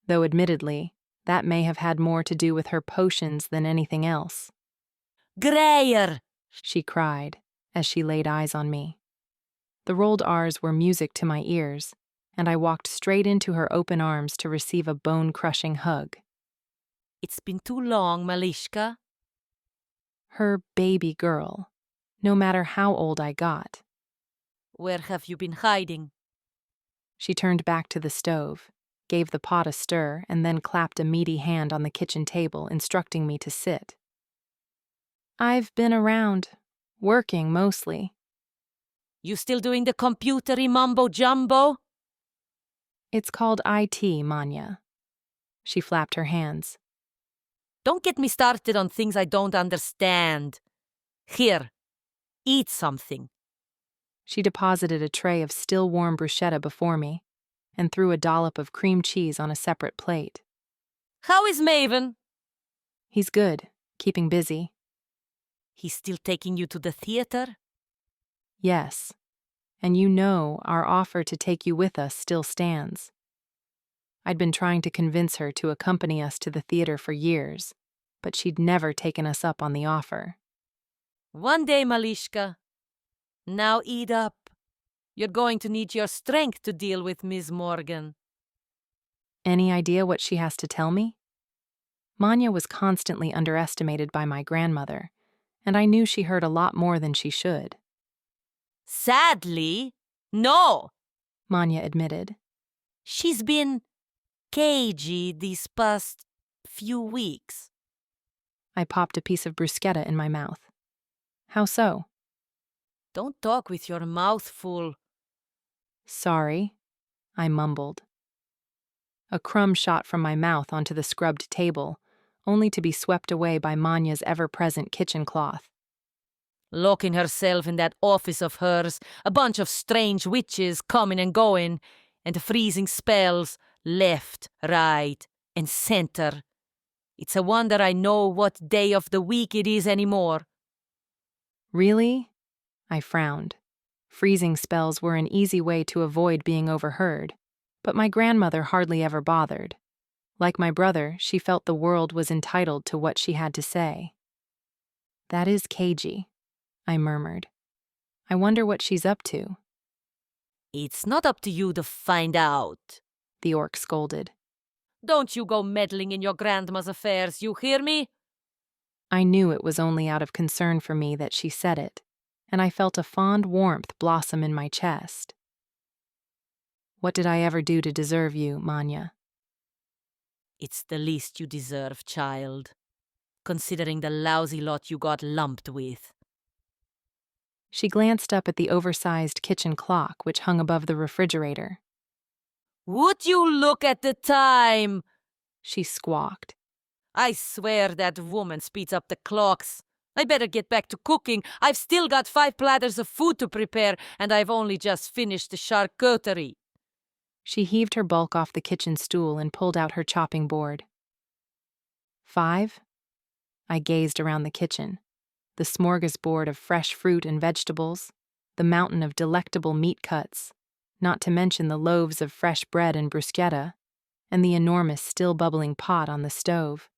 Though admittedly, that may have had more to do with her potions than anything else. "Greyer!" She cried as she laid eyes on me. The rolled R's were music to my ears, and I walked straight into her open arms to receive a bone-crushing hug. "It's been too long, Malishka." Her baby girl, no matter how old I got. "Where have you been hiding?" She turned back to the stove, gave the pot a stir, and then clapped a meaty hand on the kitchen table, instructing me to sit. "I've been around, working mostly." "You still doing the computery mumbo-jumbo?" "It's called IT, Manya." She flapped her hands. "Don't get me started on things I don't understand. Here, eat something." She deposited a tray of still warm bruschetta before me and threw a dollop of cream cheese on a separate plate. "How is Maven?" "He's good, keeping busy." "He's still taking you to the theater?" "Yes, and you know our offer to take you with us still stands." I'd been trying to convince her to accompany us to the theater for years, but she'd never taken us up on the offer. "One day, Malishka. Now eat up. You're going to need your strength to deal with Miss Morgan." Any idea what she has to tell me? Manya was constantly underestimated by my grandmother, and I knew she heard a lot more than she should. "Sadly, no. Manya admitted. She's been cagey these past few weeks." I popped a piece of bruschetta in my mouth. "How so?" "Don't talk with your mouth full." "Sorry," I mumbled. A crumb shot from my mouth onto the scrubbed table, only to be swept away by Manya's ever-present kitchen cloth. Locking herself in that office of hers, a bunch of strange witches coming and going, and freezing spells left, right, and center. It's a wonder I know what day of the week it is anymore. "Really?" I frowned. Freezing spells were an easy way to avoid being overheard, but my grandmother hardly ever bothered. Like my brother, she felt the world was entitled to what she had to say. "That is cagey," I murmured. "I wonder what she's up to." It's not up to you to find out, the orc scolded. "Don't you go meddling in your grandma's affairs, you hear me?" I knew it was only out of concern for me that she said it, and I felt a fond warmth blossom in my chest. "What did I ever do to deserve you, Manya?" It's the least you deserve, child, considering the lousy lot you got lumped with. She glanced up at the oversized kitchen clock which hung above the refrigerator. "Would you look at the time?" She squawked. "I swear that woman speeds up the clocks. I better get back to cooking. I've still got 5 platters of food to prepare, and I've only just finished the charcuterie. She heaved her bulk off the kitchen stool and pulled out her chopping board. 5? I gazed around the kitchen. The smorgasbord of fresh fruit and vegetables, the mountain of delectable meat cuts, not to mention the loaves of fresh bread and bruschetta, and the enormous still-bubbling pot on the stove.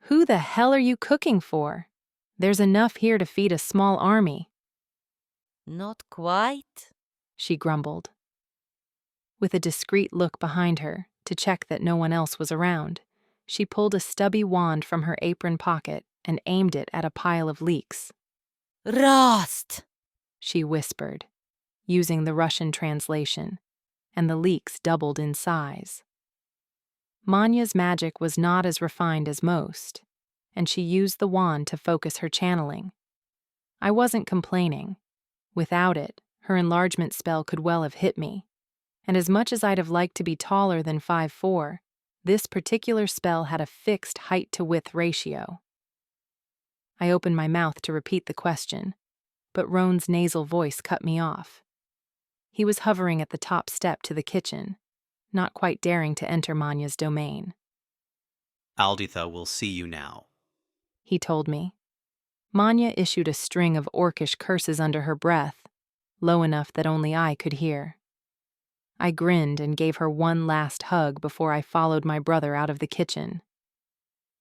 Who the hell are you cooking for? There's enough here to feed a small army. Not quite, She grumbled. With a discreet look behind her, to check that no one else was around, she pulled a stubby wand from her apron pocket and aimed it at a pile of leeks. Rost! She whispered, using the Russian translation, and the leeks doubled in size. Manya's magic was not as refined as most, and she used the wand to focus her channeling. I wasn't complaining. Without it, her enlargement spell could well have hit me, and as much as I'd have liked to be taller than 5'4", this particular spell had a fixed height-to-width ratio. I opened my mouth to repeat the question, but Roan's nasal voice cut me off. He was hovering at the top step to the kitchen, not quite daring to enter Manya's domain. Alditha will see you now. He told me. Manya issued a string of orcish curses under her breath, low enough that only I could hear. I grinned and gave her one last hug before I followed my brother out of the kitchen.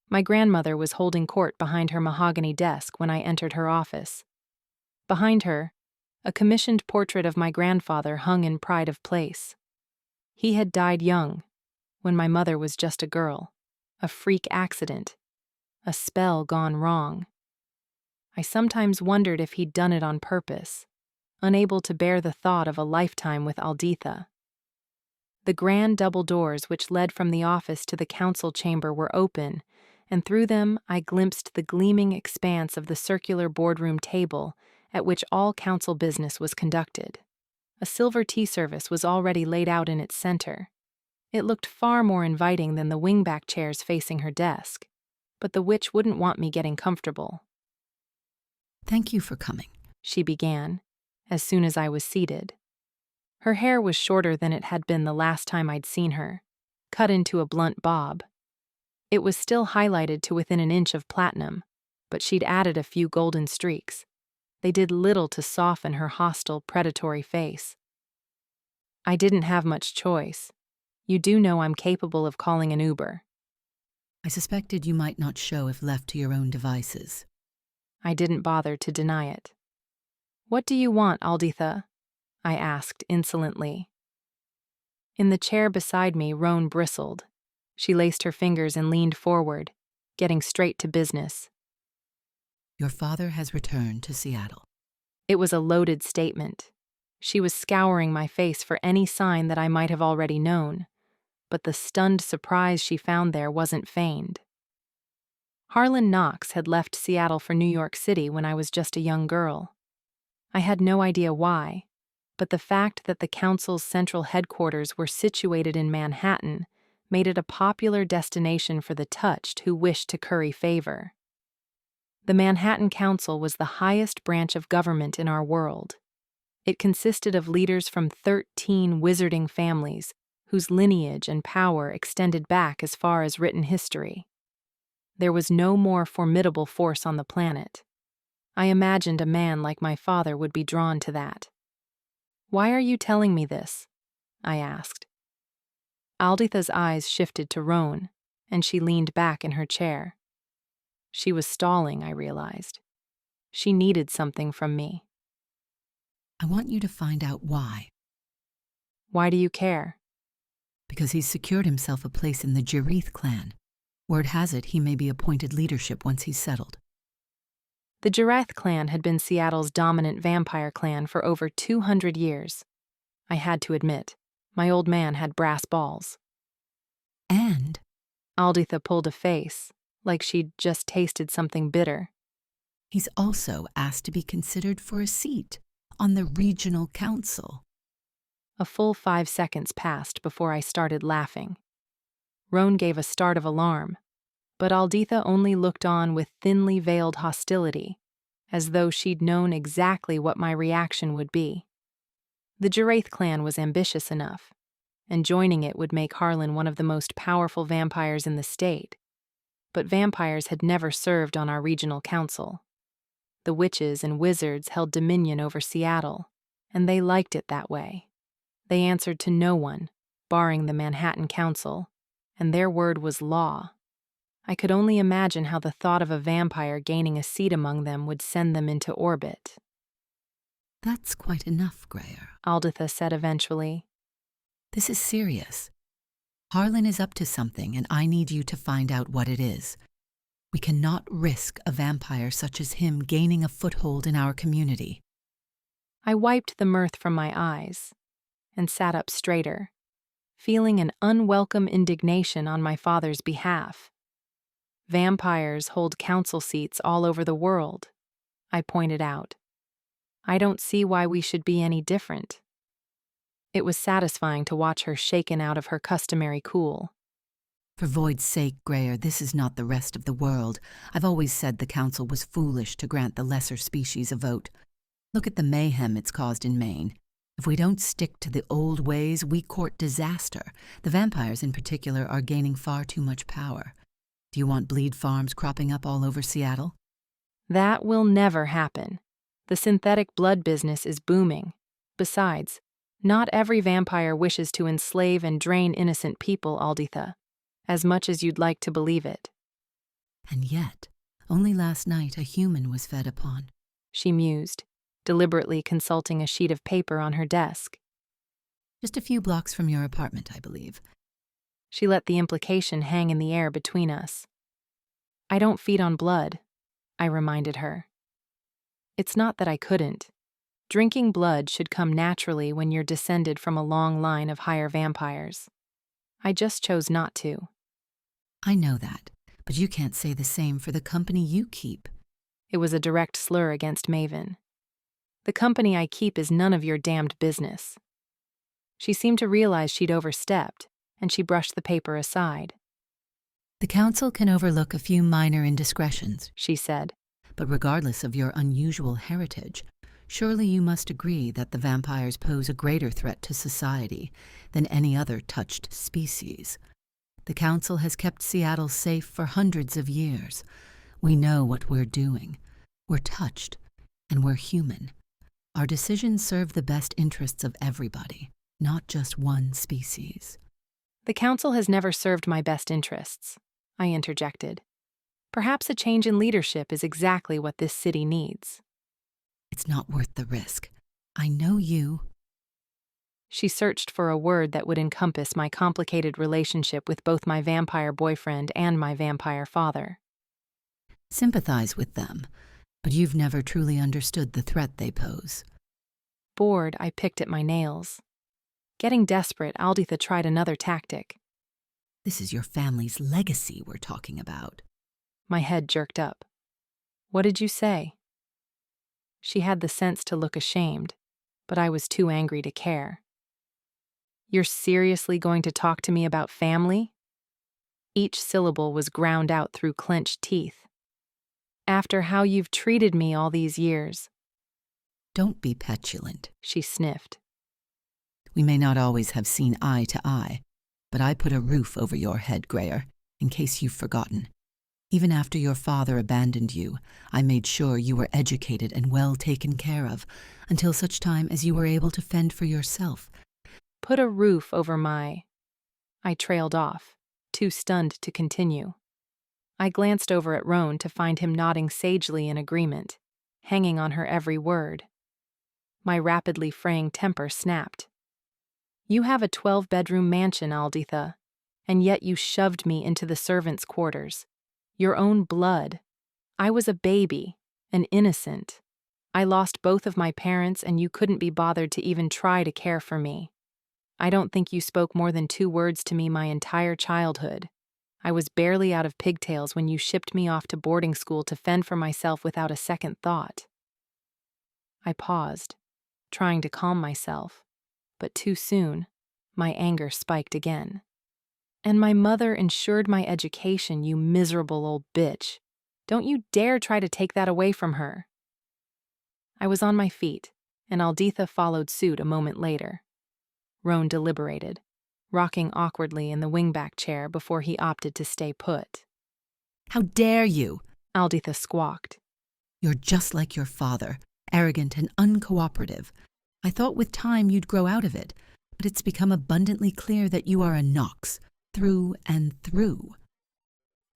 My grandmother was holding court behind her mahogany desk when I entered her office. Behind her, a commissioned portrait of my grandfather hung in pride of place. He had died young, when my mother was just a girl, a freak accident, a spell gone wrong. I sometimes wondered if he'd done it on purpose, unable to bear the thought of a lifetime with Alditha. The grand double doors which led from the office to the council chamber were open, and through them I glimpsed the gleaming expanse of the circular boardroom table at which all council business was conducted. A silver tea service was already laid out in its center. It looked far more inviting than the wingback chairs facing her desk, but the witch wouldn't want me getting comfortable. "Thank you for coming," she began, as soon as I was seated. Her hair was shorter than it had been the last time I'd seen her, cut into a blunt bob. It was still highlighted to within an inch of platinum, but she'd added a few golden streaks. They did little to soften her hostile, predatory face. I didn't have much choice. You do know I'm capable of calling an Uber. "I suspected you might not show if left to your own devices." I didn't bother to deny it. What do you want, Alditha? I asked insolently. In the chair beside me, Roan bristled. She laced her fingers and leaned forward, getting straight to business. "Your father has returned to Seattle." It was a loaded statement. She was scouring my face for any sign that I might have already known, but the stunned surprise she found there wasn't feigned. Harlan Knox had left Seattle for New York City when I was just a young girl. I had no idea why, but the fact that the council's central headquarters were situated in Manhattan made it a popular destination for the touched who wished to curry favor. The Manhattan Council was the highest branch of government in our world. It consisted of leaders from 13 wizarding families whose lineage and power extended back as far as written history. There was no more formidable force on the planet. I imagined a man like my father would be drawn to that. Why are you telling me this? I asked. Alditha's eyes shifted to Roan, and she leaned back in her chair. She was stalling, I realized. She needed something from me. "I want you to find out why." Why do you care? "Because he's secured himself a place in the Jareth clan. Word has it he may be appointed leadership once he's settled." The Jareth clan had been Seattle's dominant vampire clan for over 200 years. I had to admit, my old man had brass balls. "And," Alditha pulled a face, like she'd just tasted something bitter. "he's also asked to be considered for a seat on the regional council." A full 5 seconds passed before I started laughing. Roan gave a start of alarm, But Alditha only looked on with thinly veiled hostility, as though she'd known exactly what my reaction would be. The Jaraith clan was ambitious enough, and joining it would make Harlan one of the most powerful vampires in the state. But vampires had never served on our regional council. The witches and wizards held dominion over Seattle, and they liked it that way. They answered to no one, barring the Manhattan Council, and their word was law. I could only imagine how the thought of a vampire gaining a seat among them would send them into orbit. That's quite enough, Grayer, Alditha said eventually. This is serious. Harlan is up to something, and I need you to find out what it is. We cannot risk a vampire such as him gaining a foothold in our community. I wiped the mirth from my eyes and sat up straighter, feeling an unwelcome indignation on my father's behalf. Vampires hold council seats all over the world, I pointed out. I don't see why we should be any different. It was satisfying to watch her shaken out of her customary cool. For Void's sake, Grayer, this is not the rest of the world. I've always said the council was foolish to grant the lesser species a vote. Look at the mayhem it's caused in Maine. If we don't stick to the old ways, we court disaster. The vampires in particular are gaining far too much power. Do you want bleed farms cropping up all over Seattle? That will never happen. The synthetic blood business is booming. Besides, not every vampire wishes to enslave and drain innocent people, Alditha, as much as you'd like to believe it. And yet, only last night a human was fed upon, she mused, deliberately consulting a sheet of paper on her desk. Just a few blocks from your apartment, I believe. She let the implication hang in the air between us. I don't feed on blood, I reminded her. It's not that I couldn't. Drinking blood should come naturally when you're descended from a long line of higher vampires. I just chose not to. I know that, but you can't say the same for the company you keep. It was a direct slur against Maven. The company I keep is none of your damned business. She seemed to realize she'd overstepped, and she brushed the paper aside. The council can overlook a few minor indiscretions, she said. But regardless of your unusual heritage, surely you must agree that the vampires pose a greater threat to society than any other touched species. The council has kept Seattle safe for hundreds of years. We know what we're doing. We're touched, and we're human. Our decisions serve the best interests of everybody, not just one species. The council has never served my best interests, I interjected. Perhaps a change in leadership is exactly what this city needs. It's not worth the risk. I know you. She searched for a word that would encompass my complicated relationship with both my vampire boyfriend and my vampire father. Sympathize with them, but you've never truly understood the threat they pose. Bored, I picked at my nails. Getting desperate, Alditha tried another tactic. This is your family's legacy we're talking about. My head jerked up. What did you say? She had the sense to look ashamed, but I was too angry to care. You're seriously going to talk to me about family? Each syllable was ground out through clenched teeth. After how you've treated me all these years. Don't be petulant, she sniffed. We may not always have seen eye to eye, but I put a roof over your head, Grayer, in case you've forgotten. Even after your father abandoned you, I made sure you were educated and well taken care of, until such time as you were able to fend for yourself. Put a roof over my... I trailed off, too stunned to continue. I glanced over at Roan to find him nodding sagely in agreement, hanging on her every word. My rapidly fraying temper snapped. You have a 12-bedroom mansion, Alditha, and yet you shoved me into the servants' quarters. Your own blood. I was a baby, an innocent. I lost both of my parents, and you couldn't be bothered to even try to care for me. I don't think you spoke more than 2 words to me my entire childhood. I was barely out of pigtails when you shipped me off to boarding school to fend for myself without a second thought. I paused, trying to calm myself, but too soon, my anger spiked again. And my mother insured my education, you miserable old bitch. Don't you dare try to take that away from her. I was on my feet, and Alditha followed suit a moment later. Roan deliberated, rocking awkwardly in the wingback chair before he opted to stay put. How dare you? Alditha squawked. You're just like your father, arrogant and uncooperative. I thought with time you'd grow out of it, but it's become abundantly clear that you are a Nox, through and through.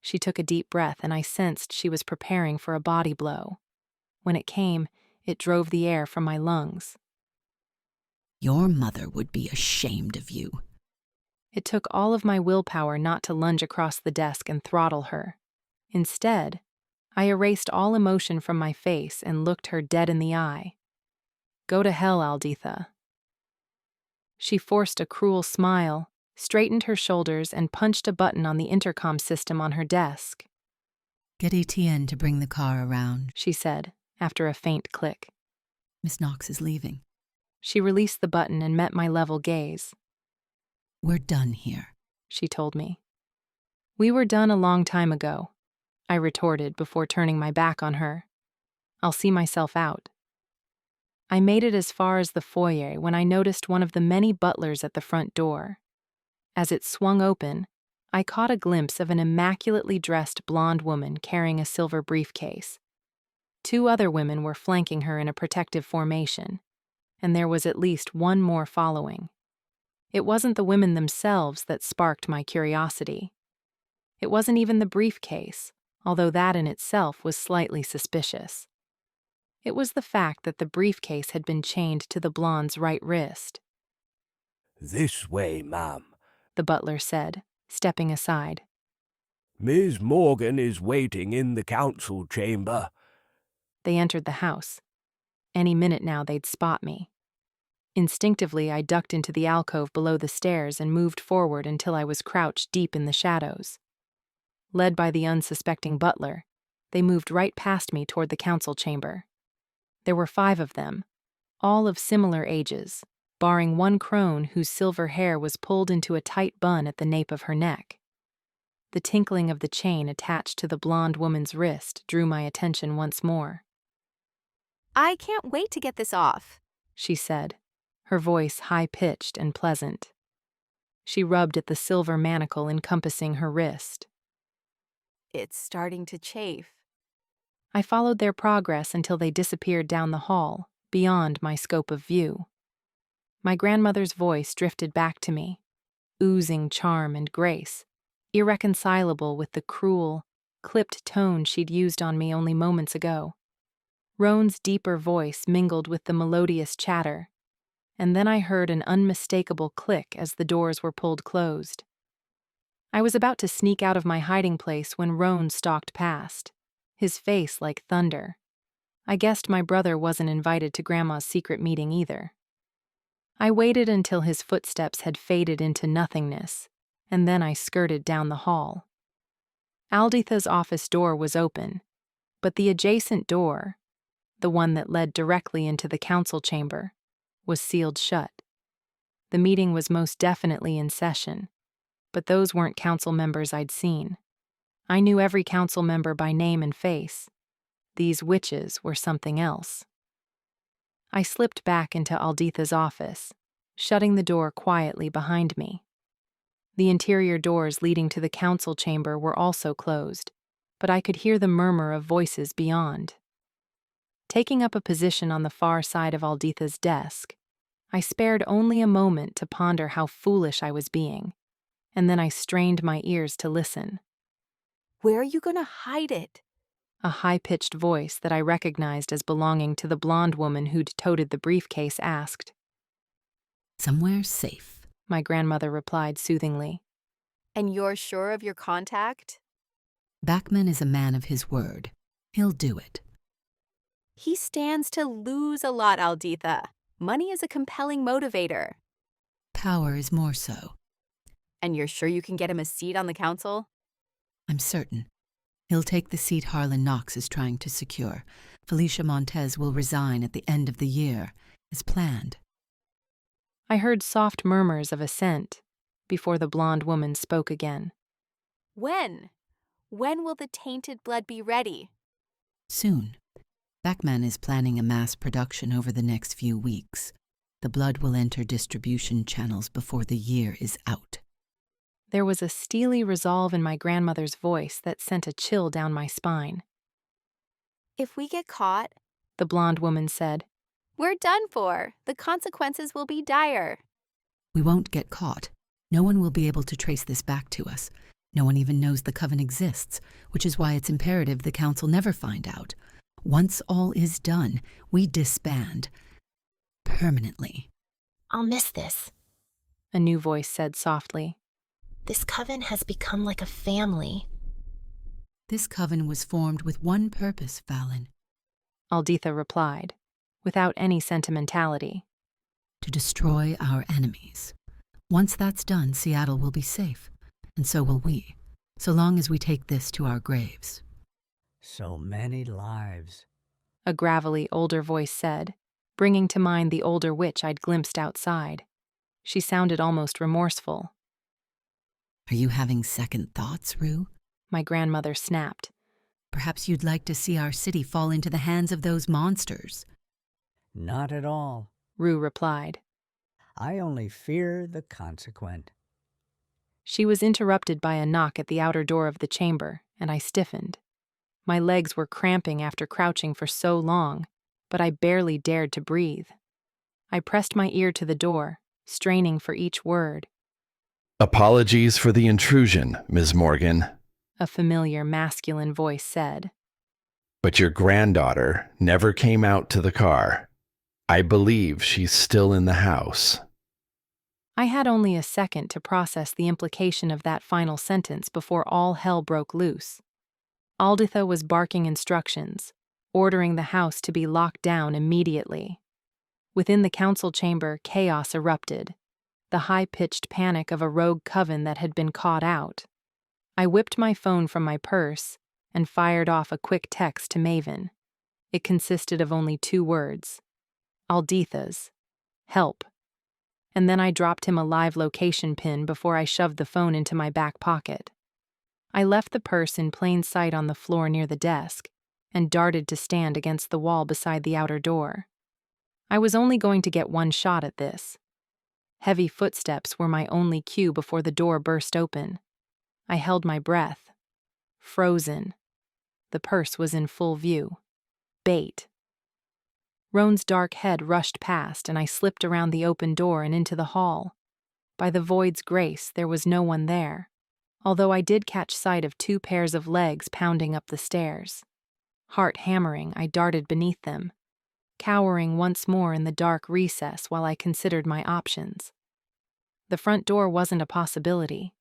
She took a deep breath, and I sensed she was preparing for a body blow. When it came, it drove the air from my lungs. Your mother would be ashamed of you. It took all of my willpower not to lunge across the desk and throttle her. Instead, I erased all emotion from my face and looked her dead in the eye. Go to hell, Alditha. She forced a cruel smile, straightened her shoulders, and punched a button on the intercom system on her desk. Get Etienne to bring the car around, she said, after a faint click. Miss Knox is leaving. She released the button and met my level gaze. We're done here, she told me. We were done a long time ago, I retorted before turning my back on her. I'll see myself out. I made it as far as the foyer when I noticed one of the many butlers at the front door. As it swung open, I caught a glimpse of an immaculately dressed blonde woman carrying a silver briefcase. 2 other women were flanking her in a protective formation, and there was at least one more following. It wasn't the women themselves that sparked my curiosity. It wasn't even the briefcase, although that in itself was slightly suspicious. It was the fact that the briefcase had been chained to the blonde's right wrist. This way, ma'am, the butler said, stepping aside. Miss Morgan is waiting in the council chamber. They entered the house. Any minute now they'd spot me. Instinctively, I ducked into the alcove below the stairs and moved forward until I was crouched deep in the shadows. Led by the unsuspecting butler, they moved right past me toward the council chamber. There were 5 of them, all of similar ages, barring one crone whose silver hair was pulled into a tight bun at the nape of her neck. The tinkling of the chain attached to the blonde woman's wrist drew my attention once more. I can't wait to get this off, she said, her voice high-pitched and pleasant. She rubbed at the silver manacle encompassing her wrist. It's starting to chafe. I followed their progress until they disappeared down the hall, beyond my scope of view. My grandmother's voice drifted back to me, oozing charm and grace, irreconcilable with the cruel, clipped tone she'd used on me only moments ago. Roan's deeper voice mingled with the melodious chatter, and then I heard an unmistakable click as the doors were pulled closed. I was about to sneak out of my hiding place when Roan stalked past, his face like thunder. I guessed my brother wasn't invited to Grandma's secret meeting either. I waited until his footsteps had faded into nothingness, and then I skirted down the hall. Alditha's office door was open, but the adjacent door, the one that led directly into the council chamber, was sealed shut. The meeting was most definitely in session, but those weren't council members I'd seen. I knew every council member by name and face. These witches were something else. I slipped back into Alditha's office, shutting the door quietly behind me. The interior doors leading to the council chamber were also closed, but I could hear the murmur of voices beyond. Taking up a position on the far side of Alditha's desk, I spared only a moment to ponder how foolish I was being, and then I strained my ears to listen. Where are you going to hide it? A high-pitched voice that I recognized as belonging to the blonde woman who'd toted the briefcase asked. Somewhere safe, my grandmother replied soothingly. And you're sure of your contact? Bachman is a man of his word. He'll do it. He stands to lose a lot, Alditha. Money is a compelling motivator. Power is more so. And you're sure you can get him a seat on the council? I'm certain. He'll take the seat Harlan Knox is trying to secure. Felicia Montez will resign at the end of the year, as planned. I heard soft murmurs of assent, before the blonde woman spoke again. When? When will the tainted blood be ready? Soon. Beckman is planning a mass production over the next few weeks. The blood will enter distribution channels before the year is out. There was a steely resolve in my grandmother's voice that sent a chill down my spine. If we get caught, The blonde woman said. we're done for. The consequences will be dire. We won't get caught. No one will be able to trace this back to us. No one even knows the coven exists, which is why it's imperative the council never find out. Once all is done, we disband. Permanently. I'll miss this. A new voice said softly. This coven has become like a family. This coven was formed with one purpose, Fallon. Alditha replied, without any sentimentality. To destroy our enemies. Once that's done, Seattle will be safe, and so will we, so long as we take this to our graves. So many lives. A gravelly older voice said, bringing to mind the older witch I'd glimpsed outside. She sounded almost remorseful. Are you having second thoughts, Rue? My grandmother snapped. Perhaps you'd like to see our city fall into the hands of those monsters. Not at all. Rue replied. I only fear the consequent. She was interrupted by a knock at the outer door of the chamber, and I stiffened. My legs were cramping after crouching for so long, but I barely dared to breathe. I pressed my ear to the door, straining for each word. Apologies for the intrusion, Ms. Morgan. A familiar masculine voice said. But your granddaughter never came out to the car. I believe she's still in the house. I had only a second to process the implication of that final sentence before all hell broke loose. Alditha was barking instructions, ordering the house to be locked down immediately. Within the council chamber, chaos erupted, the high-pitched panic of a rogue coven that had been caught out. I whipped my phone from my purse and fired off a quick text to Maven. It consisted of only 2 words. Alditha's. Help. And then I dropped him a live location pin before I shoved the phone into my back pocket. I left the purse in plain sight on the floor near the desk and darted to stand against the wall beside the outer door. I was only going to get one shot at this. Heavy footsteps were my only cue before the door burst open. I held my breath. Frozen. The purse was in full view. Bait. Roan's dark head rushed past, and I slipped around the open door and into the hall. By the void's grace, there was no one there, although I did catch sight of 2 pairs of legs pounding up the stairs. Heart hammering, I darted beneath them, cowering once more in the dark recess while I considered my options. The front door wasn't a possibility.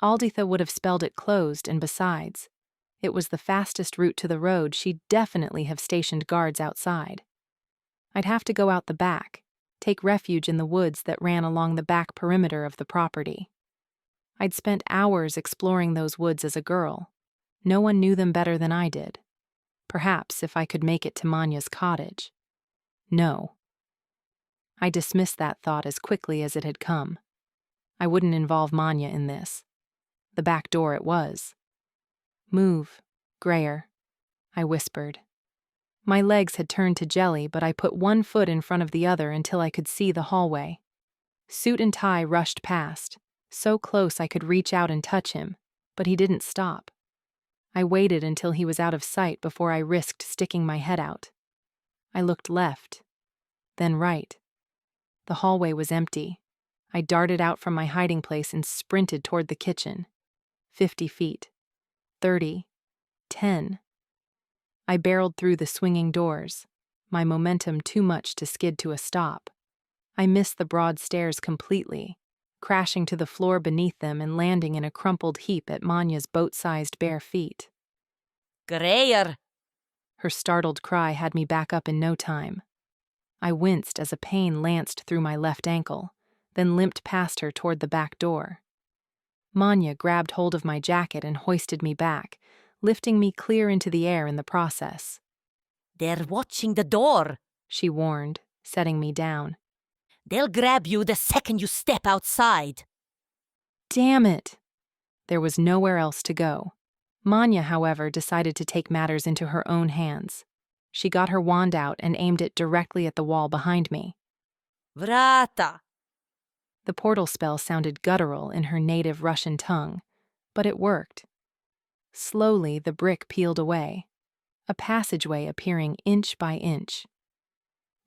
Alditha would have spelled it closed, and besides, it was the fastest route to the road. She'd definitely have stationed guards outside. I'd have to go out the back, take refuge in the woods that ran along the back perimeter of the property. I'd spent hours exploring those woods as a girl. No one knew them better than I did. Perhaps if I could make it to Manya's cottage. No. I dismissed that thought as quickly as it had come. I wouldn't involve Manya in this. The back door it was. Move, Grayer, I whispered. My legs had turned to jelly, but I put one foot in front of the other until I could see the hallway. Suit and tie rushed past, so close I could reach out and touch him, but he didn't stop. I waited until he was out of sight before I risked sticking my head out. I looked left, then right. The hallway was empty. I darted out from my hiding place and sprinted toward the kitchen. 50 feet. 30. 10. I barreled through the swinging doors, my momentum too much to skid to a stop. I missed the broad stairs completely, crashing to the floor beneath them and landing in a crumpled heap at Manya's boat-sized bare feet. Grayer! Her startled cry had me back up in no time. I winced as a pain lanced through my left ankle, then limped past her toward the back door. Manya grabbed hold of my jacket and hoisted me back, lifting me clear into the air in the process. They're watching the door, she warned, setting me down. They'll grab you the second you step outside. Damn it! There was nowhere else to go. Manya, however, decided to take matters into her own hands. She got her wand out and aimed it directly at the wall behind me. Vrata! The portal spell sounded guttural in her native Russian tongue, but it worked. Slowly, the brick peeled away, a passageway appearing inch by inch.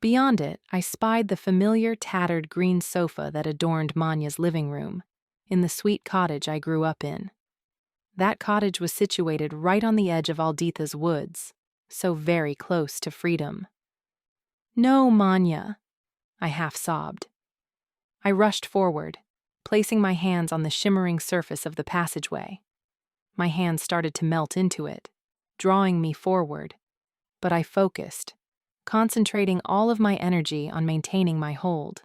Beyond it, I spied the familiar tattered green sofa that adorned Manya's living room, in the sweet cottage I grew up in. That cottage was situated right on the edge of Alditha's woods, so very close to freedom. "No, Manya," I half sobbed. I rushed forward, placing my hands on the shimmering surface of the passageway. My hands started to melt into it, drawing me forward, but I focused, concentrating all of my energy on maintaining my hold.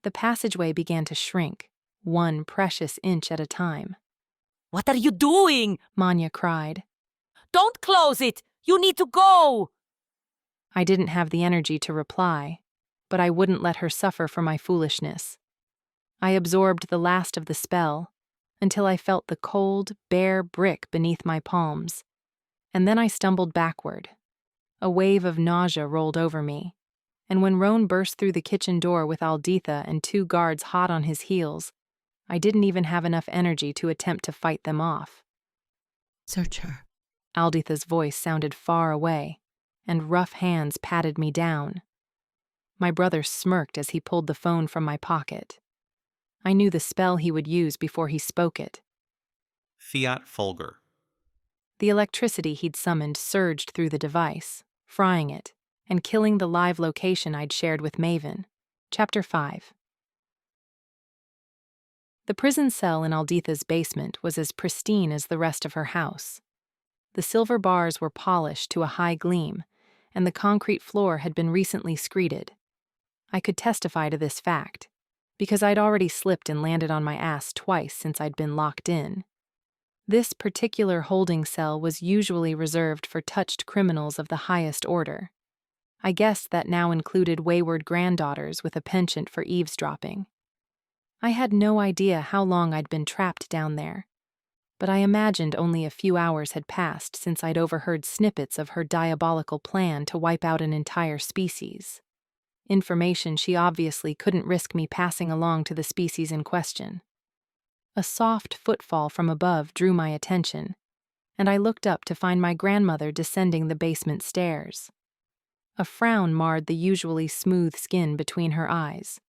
The passageway began to shrink, one precious inch at a time. What are you doing? Manya cried. Don't close it! You need to go! I didn't have the energy to reply, but I wouldn't let her suffer for my foolishness. I absorbed the last of the spell until I felt the cold, bare brick beneath my palms, and then I stumbled backward. A wave of nausea rolled over me, and when Roan burst through the kitchen door with Alditha and 2 guards hot on his heels, I didn't even have enough energy to attempt to fight them off. Search her. Alditha's voice sounded far away, and rough hands patted me down. My brother smirked as he pulled the phone from my pocket. I knew the spell he would use before he spoke it. Fiat Fulgur. The electricity he'd summoned surged through the device, frying it, and killing the live location I'd shared with Maven. Chapter 5. The prison cell in Alditha's basement was as pristine as the rest of her house. The silver bars were polished to a high gleam, and the concrete floor had been recently screeded. I could testify to this fact, because I'd already slipped and landed on my ass twice since I'd been locked in. This particular holding cell was usually reserved for touched criminals of the highest order. I guessed that now included wayward granddaughters with a penchant for eavesdropping. I had no idea how long I'd been trapped down there, but I imagined only a few hours had passed since I'd overheard snippets of her diabolical plan to wipe out an entire species. Information she obviously couldn't risk me passing along to the species in question. A soft footfall from above drew my attention, and I looked up to find my grandmother descending the basement stairs. A frown marred the usually smooth skin between her eyes,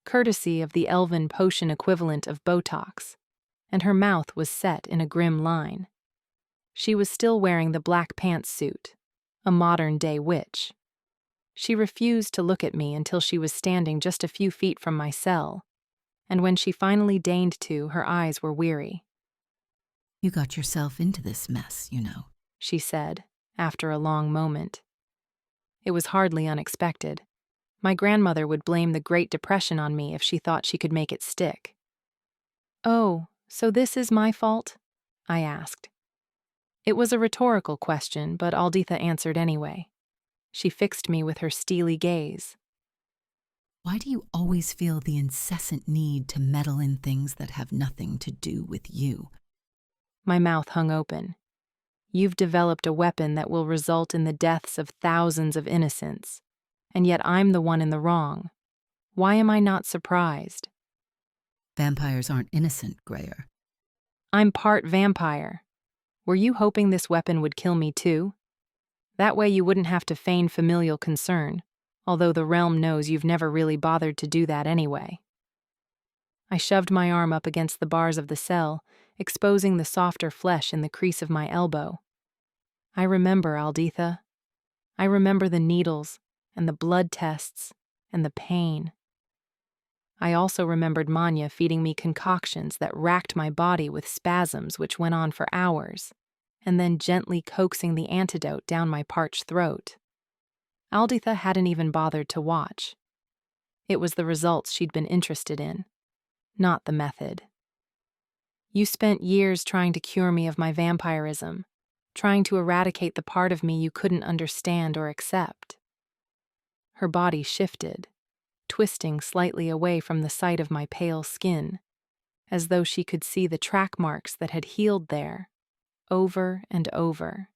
courtesy of the elven potion equivalent of Botox, and her mouth was set in a grim line. She was still wearing the black pantsuit, a modern-day witch. She refused to look at me until she was standing just a few feet from my cell, and when she finally deigned to, her eyes were weary. You got yourself into this mess, you know, she said, after a long moment. It was hardly unexpected. My grandmother would blame the Great Depression on me if she thought she could make it stick. "Oh, so this is my fault?" I asked. It was a rhetorical question, but Alditha answered anyway. She fixed me with her steely gaze. Why do you always feel the incessant need to meddle in things that have nothing to do with you? My mouth hung open. You've developed a weapon that will result in the deaths of thousands of innocents, and yet I'm the one in the wrong. Why am I not surprised? Vampires aren't innocent, Grayer. I'm part vampire. Were you hoping this weapon would kill me too? That way you wouldn't have to feign familial concern, although the realm knows you've never really bothered to do that anyway. I shoved my arm up against the bars of the cell, exposing the softer flesh in the crease of my elbow. I remember, Alditha. I remember the needles, and the blood tests, and the pain. I also remembered Manya feeding me concoctions that racked my body with spasms which went on for hours, and then gently coaxing the antidote down my parched throat. Alditha hadn't even bothered to watch. It was the results she'd been interested in, not the method. You spent years trying to cure me of my vampirism, trying to eradicate the part of me you couldn't understand or accept. Her body shifted, twisting slightly away from the sight of my pale skin, as though she could see the track marks that had healed there, over and over,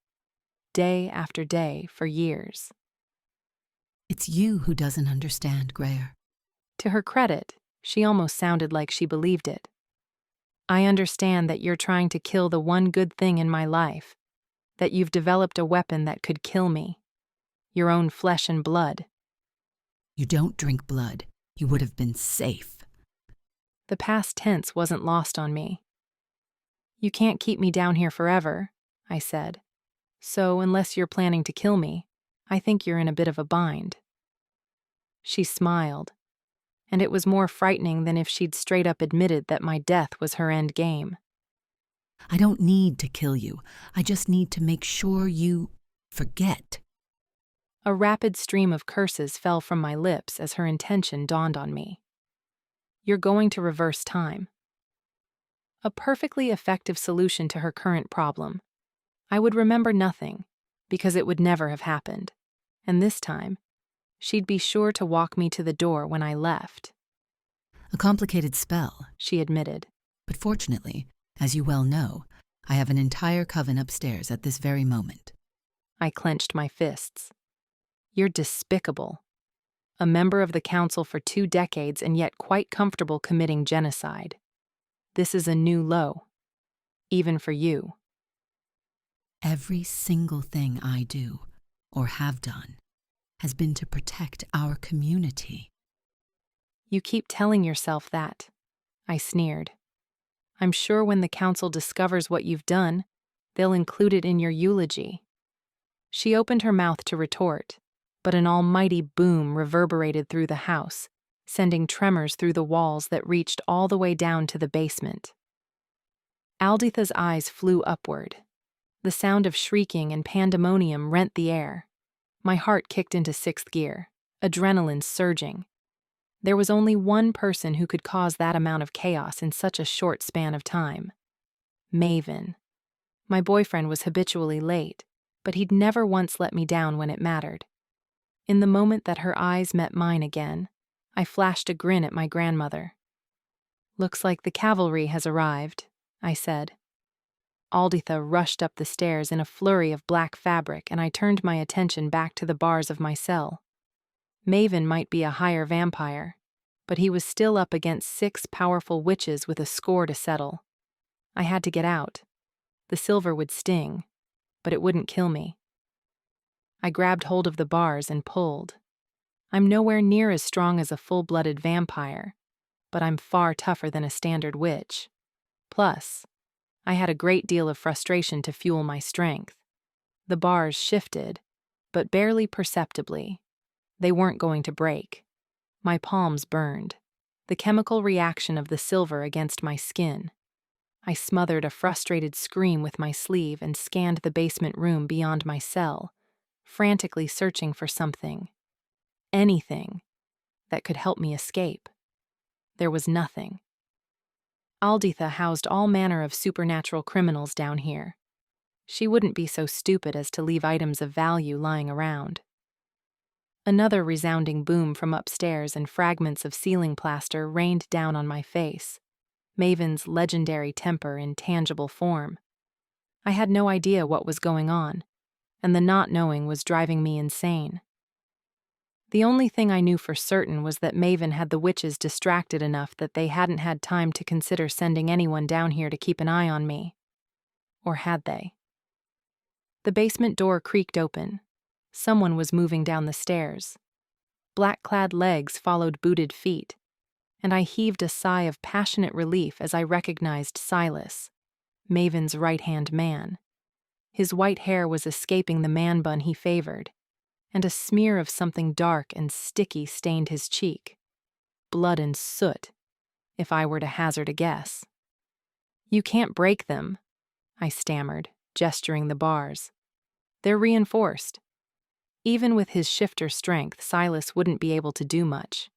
day after day for years. It's you who doesn't understand, Greer. To her credit, she almost sounded like she believed it. I understand that you're trying to kill the one good thing in my life, that you've developed a weapon that could kill me, your own flesh and blood. You don't drink blood. You would have been safe. The past tense wasn't lost on me. You can't keep me down here forever, I said. So unless you're planning to kill me, I think you're in a bit of a bind. She smiled, and it was more frightening than if she'd straight up admitted that my death was her end game. I don't need to kill you. I just need to make sure you forget. A rapid stream of curses fell from my lips as her intention dawned on me. You're going to reverse time. A perfectly effective solution to her current problem. I would remember nothing, because it would never have happened. And this time, she'd be sure to walk me to the door when I left. A complicated spell, she admitted. But fortunately, as you well know, I have an entire coven upstairs at this very moment. I clenched my fists. You're despicable. A member of the council for 2 decades and yet quite comfortable committing genocide. This is a new low, even for you. Every single thing I do, or have done, has been to protect our community. You keep telling yourself that, I sneered. I'm sure when the council discovers what you've done, they'll include it in your eulogy. She opened her mouth to retort, but an almighty boom reverberated through the house, sending tremors through the walls that reached all the way down to the basement. Alditha's eyes flew upward. The sound of shrieking and pandemonium rent the air. My heart kicked into 6th gear, adrenaline surging. There was only one person who could cause that amount of chaos in such a short span of time. Maven. My boyfriend was habitually late, but he'd never once let me down when it mattered. In the moment that her eyes met mine again, I flashed a grin at my grandmother. Looks like the cavalry has arrived, I said. Alditha rushed up the stairs in a flurry of black fabric, and I turned my attention back to the bars of my cell. Maven might be a higher vampire, but he was still up against 6 powerful witches with a score to settle. I had to get out. The silver would sting, but it wouldn't kill me. I grabbed hold of the bars and pulled. I'm nowhere near as strong as a full-blooded vampire, but I'm far tougher than a standard witch. Plus, I had a great deal of frustration to fuel my strength. The bars shifted, but barely perceptibly. They weren't going to break. My palms burned, the chemical reaction of the silver against my skin. I smothered a frustrated scream with my sleeve and scanned the basement room beyond my cell, frantically searching for something, anything, that could help me escape. There was nothing. Alditha housed all manner of supernatural criminals down here. She wouldn't be so stupid as to leave items of value lying around. Another resounding boom from upstairs and fragments of ceiling plaster rained down on my face, Maven's legendary temper in tangible form. I had no idea what was going on, and the not knowing was driving me insane. The only thing I knew for certain was that Maven had the witches distracted enough that they hadn't had time to consider sending anyone down here to keep an eye on me. Or had they? The basement door creaked open. Someone was moving down the stairs. Black-clad legs followed booted feet, and I heaved a sigh of passionate relief as I recognized Silas, Maven's right-hand man. His white hair was escaping the man bun he favored, and a smear of something dark and sticky stained his cheek. Blood and soot, if I were to hazard a guess. You can't break them, I stammered, gesturing the bars. They're reinforced. Even with his shifter strength, Silas wouldn't be able to do much.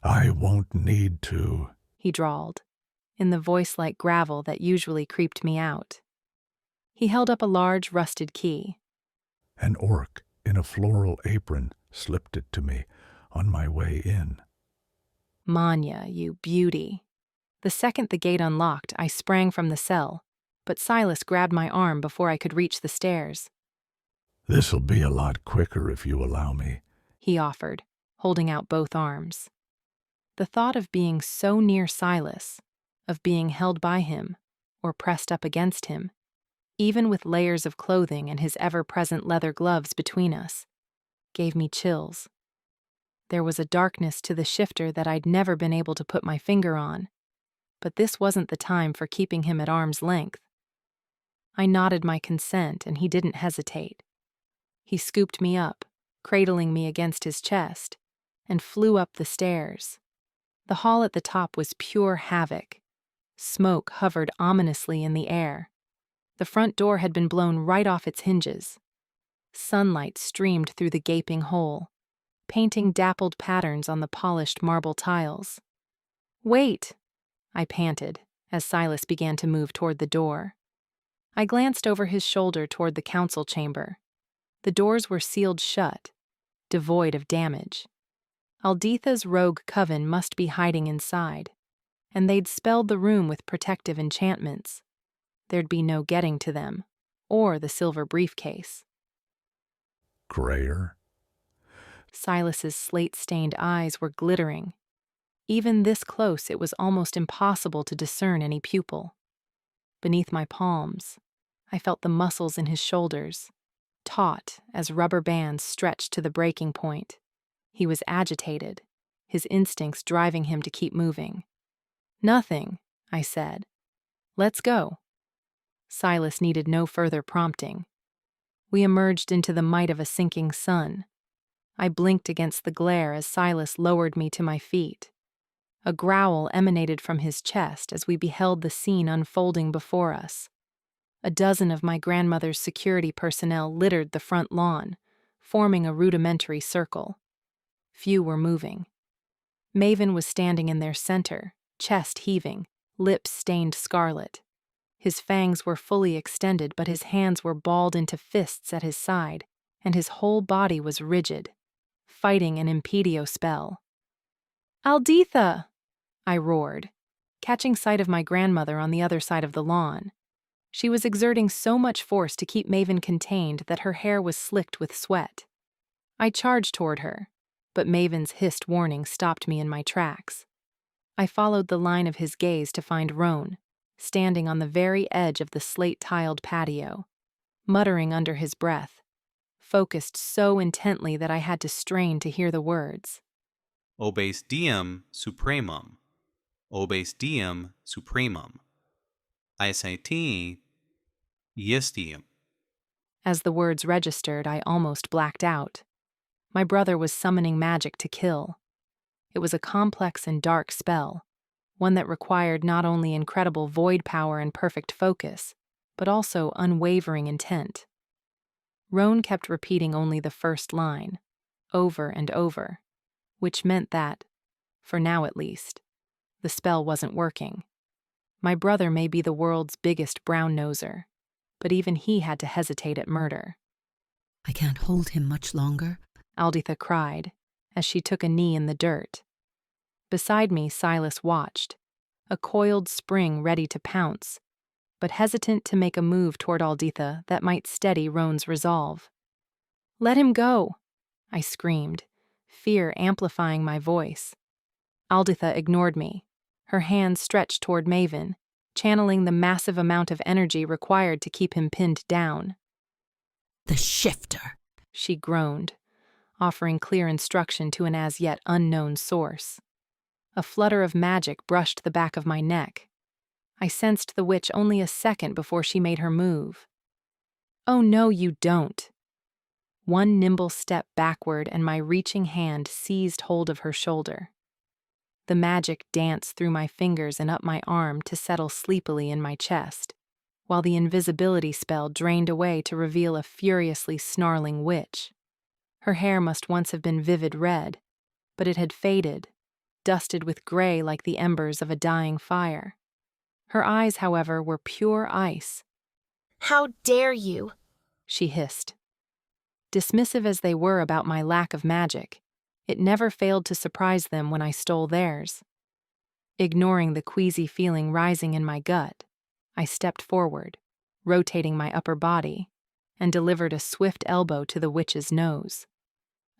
I won't need to, he drawled, in the voice like gravel that usually creeped me out. He held up a large rusted key. An orc in a floral apron slipped it to me on my way in. Manya, you beauty. The second the gate unlocked, I sprang from the cell, but Silas grabbed my arm before I could reach the stairs. "This'll be a lot quicker if you allow me," he offered, holding out both arms. The thought of being so near Silas, of being held by him, or pressed up against him, even with layers of clothing and his ever-present leather gloves between us, gave me chills. There was a darkness to the shifter that I'd never been able to put my finger on, but this wasn't the time for keeping him at arm's length. I nodded my consent, and he didn't hesitate. He scooped me up, cradling me against his chest, and flew up the stairs. The hall at the top was pure havoc. Smoke hovered ominously in the air. The front door had been blown right off its hinges. Sunlight streamed through the gaping hole, painting dappled patterns on the polished marble tiles. "Wait!" I panted, as Silas began to move toward the door. I glanced over his shoulder toward the council chamber. The doors were sealed shut, devoid of damage. Alditha's rogue coven must be hiding inside, and they'd spelled the room with protective enchantments. There'd be no getting to them, or the silver briefcase. "Grayer?" Silas's slate-stained eyes were glittering. Even this close, it was almost impossible to discern any pupil. Beneath my palms, I felt the muscles in his shoulders, taut as rubber bands stretched to the breaking point. He was agitated, his instincts driving him to keep moving. "Nothing," I said. "Let's go." Silas needed no further prompting. We emerged into the might of a sinking sun. I blinked against the glare as Silas lowered me to my feet. A growl emanated from his chest as we beheld the scene unfolding before us. A dozen of my grandmother's security personnel littered the front lawn, forming a rudimentary circle. Few were moving. Maven was standing in their center, chest heaving, lips stained scarlet. His fangs were fully extended, but his hands were balled into fists at his side, and his whole body was rigid, fighting an impedio spell. "Alditha!" I roared, catching sight of my grandmother on the other side of the lawn. She was exerting so much force to keep Maven contained that her hair was slicked with sweat. I charged toward her, but Maven's hissed warning stopped me in my tracks. I followed the line of his gaze to find Roan, standing on the very edge of the slate-tiled patio, muttering under his breath, focused so intently that I had to strain to hear the words. Obes diem supremum. Obes diem supremum. Aesati iestium. As the words registered, I almost blacked out. My brother was summoning magic to kill. It was a complex and dark spell, one that required not only incredible void power and perfect focus, but also unwavering intent. Roan kept repeating only the first line, over and over, which meant that, for now at least, the spell wasn't working. My brother may be the world's biggest brown-noser, but even he had to hesitate at murder. "I can't hold him much longer," Alditha cried, as she took a knee in the dirt. Beside me, Silas watched, a coiled spring ready to pounce, but hesitant to make a move toward Alditha that might steady Roan's resolve. "Let him go!" I screamed, fear amplifying my voice. Alditha ignored me, her hands stretched toward Maven, channeling the massive amount of energy required to keep him pinned down. "The shifter!" she groaned, offering clear instruction to an as yet unknown source. A flutter of magic brushed the back of my neck. I sensed the witch only a second before she made her move. "Oh no, you don't." One nimble step backward and my reaching hand seized hold of her shoulder. The magic danced through my fingers and up my arm to settle sleepily in my chest, while the invisibility spell drained away to reveal a furiously snarling witch. Her hair must once have been vivid red, but it had faded, dusted with gray like the embers of a dying fire. Her eyes, however, were pure ice. "How dare you?" she hissed. Dismissive as they were about my lack of magic, it never failed to surprise them when I stole theirs. Ignoring the queasy feeling rising in my gut, I stepped forward, rotating my upper body, and delivered a swift elbow to the witch's nose.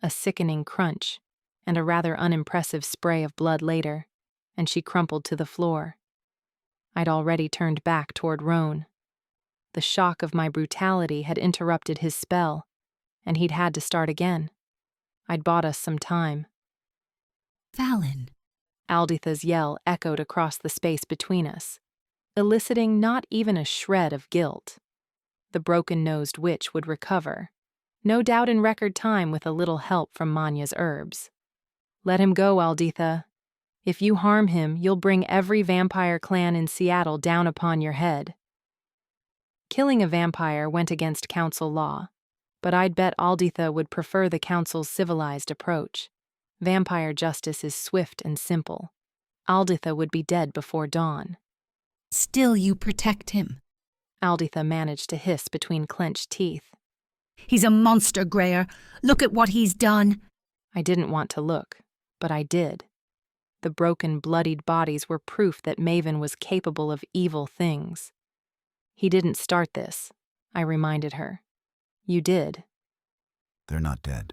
A sickening crunch, and a rather unimpressive spray of blood later, and she crumpled to the floor. I'd already turned back toward Roan. The shock of my brutality had interrupted his spell, and he'd had to start again. I'd bought us some time. Valen. Alditha's yell echoed across the space between us, eliciting not even a shred of guilt. The broken-nosed witch would recover, no doubt in record time with a little help from Manya's herbs. Let him go, Alditha. If you harm him, you'll bring every vampire clan in Seattle down upon your head. Killing a vampire went against council law, but I'd bet Alditha would prefer the council's civilized approach. Vampire justice is swift and simple. Alditha would be dead before dawn. Still you protect him. Alditha managed to hiss between clenched teeth. He's a monster, Greyer. Look at what he's done. I didn't want to look, but I did. The broken, bloodied bodies were proof that Maven was capable of evil things. He didn't start this, I reminded her. You did. They're not dead.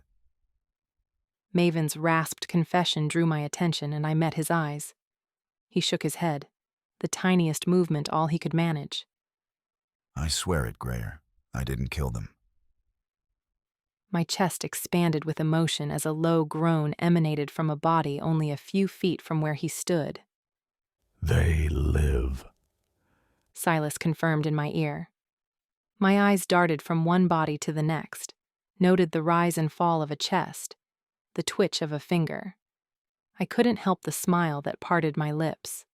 Maven's rasped confession drew my attention, and I met his eyes. He shook his head, the tiniest movement all he could manage. I swear it, Greyer. I didn't kill them. My chest expanded with emotion as a low groan emanated from a body only a few feet from where he stood. They live, Silas confirmed in my ear. My eyes darted from one body to the next, noted the rise and fall of a chest, the twitch of a finger. I couldn't help the smile that parted my lips.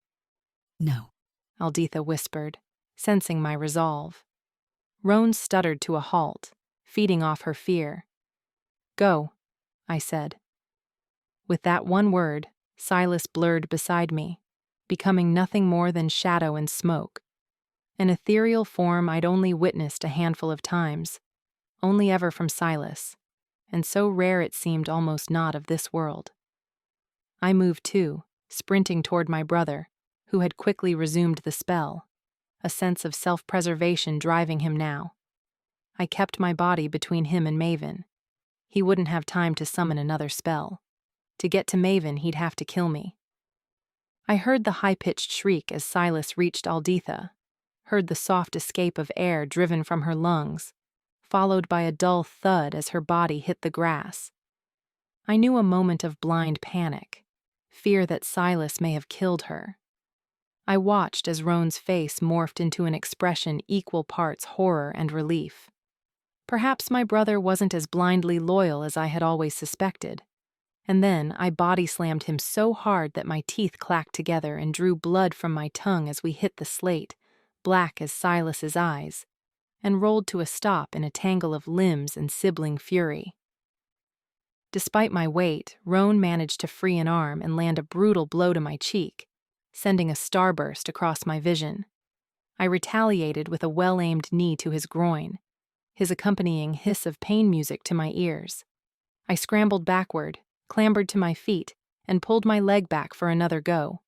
No, Alditha whispered, sensing my resolve. Roan stuttered to a halt, feeding off her fear. Go, I said. With that one word, Silas blurred beside me, becoming nothing more than shadow and smoke. An ethereal form I'd only witnessed a handful of times, only ever from Silas, and so rare it seemed almost not of this world. I moved too, sprinting toward my brother, who had quickly resumed the spell, a sense of self-preservation driving him now. I kept my body between him and Maven. He wouldn't have time to summon another spell. To get to Maven, he'd have to kill me. I heard the high-pitched shriek as Silas reached Alditha, heard the soft escape of air driven from her lungs, followed by a dull thud as her body hit the grass. I knew a moment of blind panic, fear that Silas may have killed her. I watched as Roan's face morphed into an expression equal parts horror and relief. Perhaps my brother wasn't as blindly loyal as I had always suspected. And then I body-slammed him so hard that my teeth clacked together and drew blood from my tongue as we hit the slate, black as Silas's eyes, and rolled to a stop in a tangle of limbs and sibling fury. Despite my weight, Roan managed to free an arm and land a brutal blow to my cheek, sending a starburst across my vision. I retaliated with a well-aimed knee to his groin, his accompanying hiss of pain music to my ears. I scrambled backward, clambered to my feet, and pulled my leg back for another go.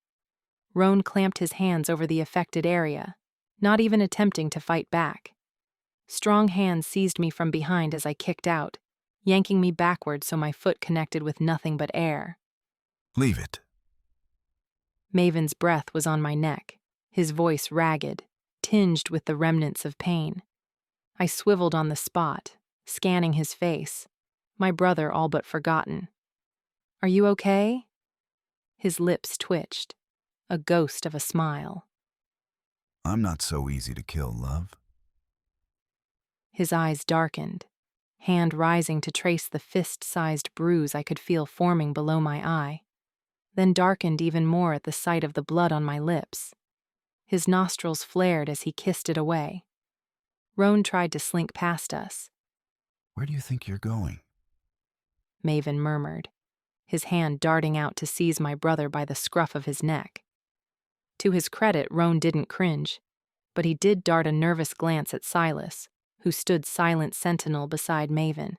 Roan clamped his hands over the affected area, not even attempting to fight back. Strong hands seized me from behind as I kicked out, yanking me backward so my foot connected with nothing but air. Leave it. Maven's breath was on my neck, his voice ragged, tinged with the remnants of pain. I swiveled on the spot, scanning his face, my brother all but forgotten. Are you okay? His lips twitched, a ghost of a smile. I'm not so easy to kill, love. His eyes darkened, hand rising to trace the fist-sized bruise I could feel forming below my eye, then darkened even more at the sight of the blood on my lips. His nostrils flared as he kissed it away. Roan tried to slink past us. Where do you think you're going? Maven murmured, his hand darting out to seize my brother by the scruff of his neck. To his credit, Roan didn't cringe, but he did dart a nervous glance at Silas, who stood silent sentinel beside Maven.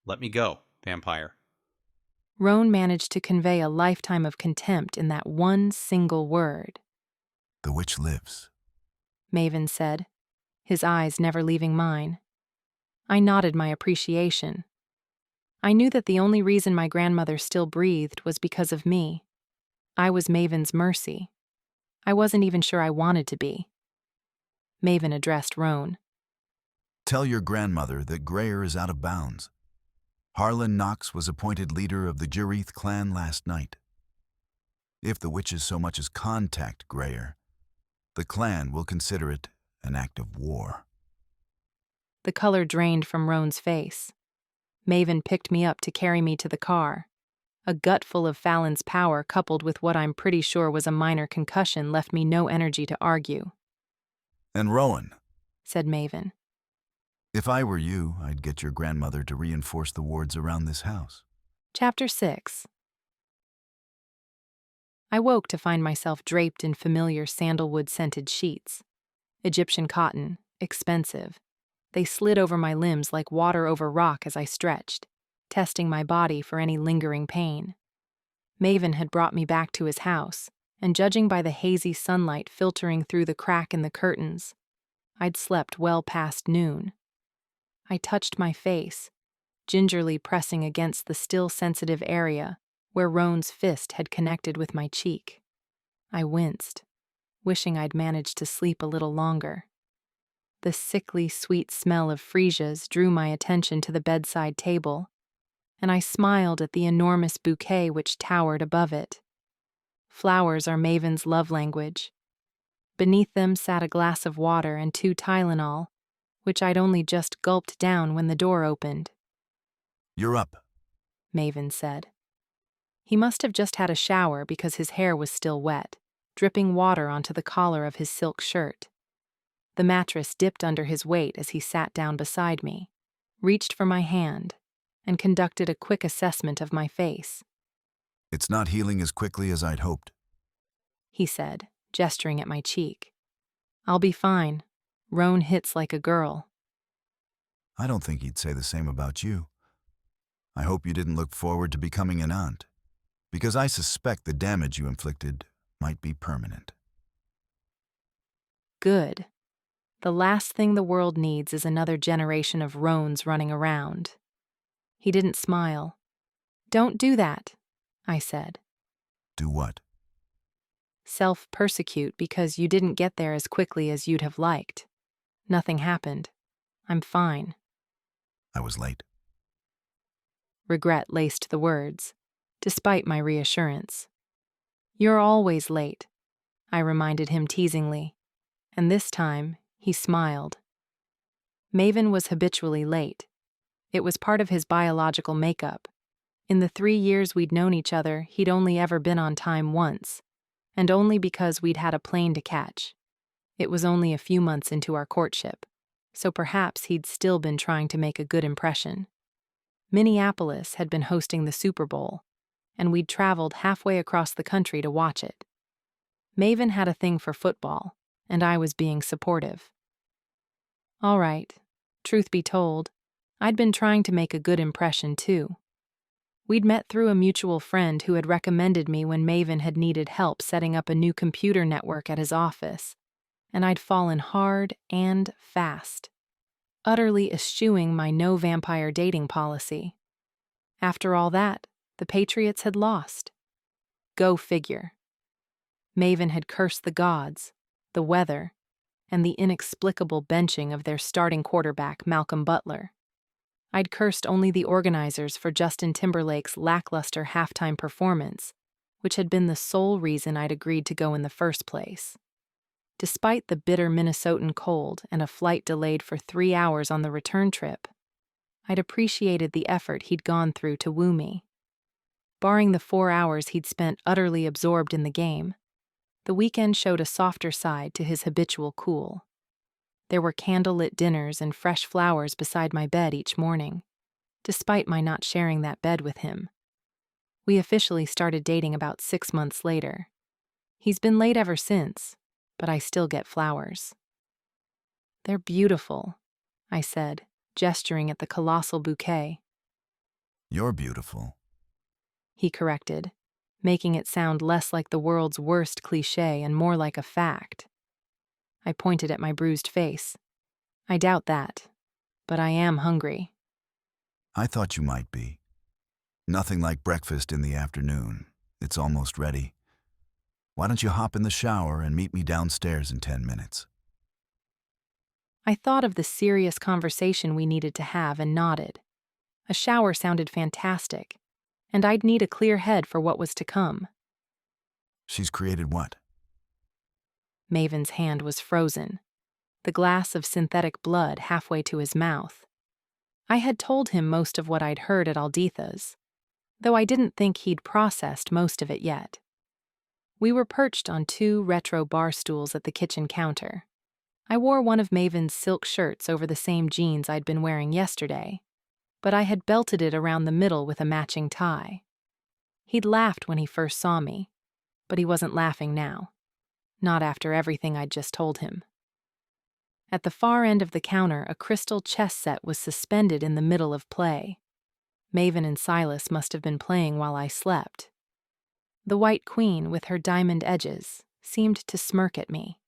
Let me go, vampire. Roan managed to convey a lifetime of contempt in that one single word. The witch lives. Maven said, his eyes never leaving mine. I nodded my appreciation. I knew that the only reason my grandmother still breathed was because of me. I was Maven's mercy. I wasn't even sure I wanted to be. Maven addressed Roan. Tell your grandmother that Greyer is out of bounds. Harlan Knox was appointed leader of the Girith clan last night. If the witches so much as contact Greyer, the clan will consider it an act of war. The color drained from Roan's face. Maven picked me up to carry me to the car. A gut full of Fallon's power coupled with what I'm pretty sure was a minor concussion left me no energy to argue. And Rowan, said Maven. If I were you, I'd get your grandmother to reinforce the wards around this house. Chapter 6. I woke to find myself draped in familiar sandalwood-scented sheets. Egyptian cotton, expensive. They slid over my limbs like water over rock as I stretched, testing my body for any lingering pain. Maven had brought me back to his house, and judging by the hazy sunlight filtering through the crack in the curtains, I'd slept well past noon. I touched my face, gingerly pressing against the still sensitive area where Roan's fist had connected with my cheek. I winced, wishing I'd managed to sleep a little longer. The sickly sweet smell of freesias drew my attention to the bedside table, and I smiled at the enormous bouquet which towered above it. Flowers are Maven's love language. Beneath them sat a glass of water and 2 Tylenol, which I'd only just gulped down when the door opened. You're up, Maven said. He must have just had a shower because his hair was still wet, dripping water onto the collar of his silk shirt. The mattress dipped under his weight as he sat down beside me, reached for my hand, and conducted a quick assessment of my face. It's not healing as quickly as I'd hoped, he said, gesturing at my cheek. I'll be fine. Roan hits like a girl. I don't think he'd say the same about you. I hope you didn't look forward to becoming an aunt, because I suspect the damage you inflicted might be permanent. Good. The last thing the world needs is another generation of Roans running around. He didn't smile. Don't do that, I said. Do what? Self-persecute because you didn't get there as quickly as you'd have liked. Nothing happened. I'm fine. I was late. Regret laced the words, despite my reassurance. You're always late, I reminded him teasingly, and this time he smiled. Maven was habitually late. It was part of his biological makeup. In the 3 years we'd known each other, he'd only ever been on time once, and only because we'd had a plane to catch. It was only a few months into our courtship, so perhaps he'd still been trying to make a good impression. Minneapolis had been hosting the Super Bowl, and we'd traveled halfway across the country to watch it. Maven had a thing for football, and I was being supportive. All right, truth be told, I'd been trying to make a good impression too. We'd met through a mutual friend who had recommended me when Maven had needed help setting up a new computer network at his office, and I'd fallen hard and fast, utterly eschewing my no vampire dating policy. After all that, the Patriots had lost. Go figure. Maven had cursed the gods, the weather, and the inexplicable benching of their starting quarterback, Malcolm Butler. I'd cursed only the organizers for Justin Timberlake's lackluster halftime performance, which had been the sole reason I'd agreed to go in the first place. Despite the bitter Minnesotan cold and a flight delayed for 3 hours on the return trip, I'd appreciated the effort he'd gone through to woo me. Barring the 4 hours he'd spent utterly absorbed in the game, the weekend showed a softer side to his habitual cool. There were candlelit dinners and fresh flowers beside my bed each morning, despite my not sharing that bed with him. We officially started dating about 6 months later. He's been late ever since, but I still get flowers. They're beautiful, I said, gesturing at the colossal bouquet. You're beautiful. he corrected, making it sound less like the world's worst cliché and more like a fact. I pointed at my bruised face. I doubt that, but I am hungry. I thought you might be. Nothing like breakfast in the afternoon. It's almost ready. Why don't you hop in the shower and meet me downstairs in 10 minutes? I thought of the serious conversation we needed to have and nodded. A shower sounded fantastic, and I'd need a clear head for what was to come. She's created what? Maven's hand was frozen, the glass of synthetic blood halfway to his mouth. I had told him most of what I'd heard at Alditha's, though I didn't think he'd processed most of it yet. We were perched on 2 retro bar stools at the kitchen counter. I wore one of Maven's silk shirts over the same jeans I'd been wearing yesterday, but I had belted it around the middle with a matching tie. He'd laughed when he first saw me, but he wasn't laughing now. Not after everything I'd just told him. At the far end of the counter, a crystal chess set was suspended in the middle of play. Maven and Silas must have been playing while I slept. The white queen, with her diamond edges, seemed to smirk at me.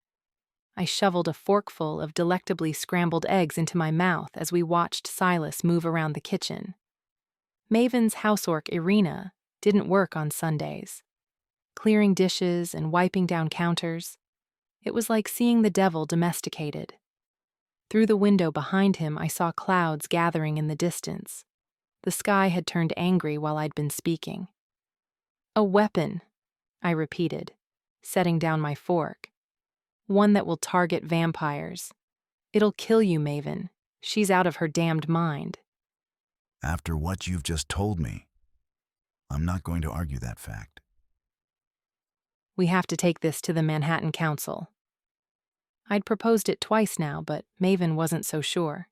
I shoveled a forkful of delectably scrambled eggs into my mouth as we watched Silas move around the kitchen. Maven's housework, Irina, didn't work on Sundays. Clearing dishes and wiping down counters. It was like seeing the devil domesticated. Through the window behind him, I saw clouds gathering in the distance. The sky had turned angry while I'd been speaking. "A weapon," I repeated, setting down my fork. "One that will target vampires. It'll kill you, Maven. She's out of her damned mind." After what you've just told me, I'm not going to argue that fact. "We have to take this to the Manhattan Council." I'd proposed it twice now, but Maven wasn't so sure.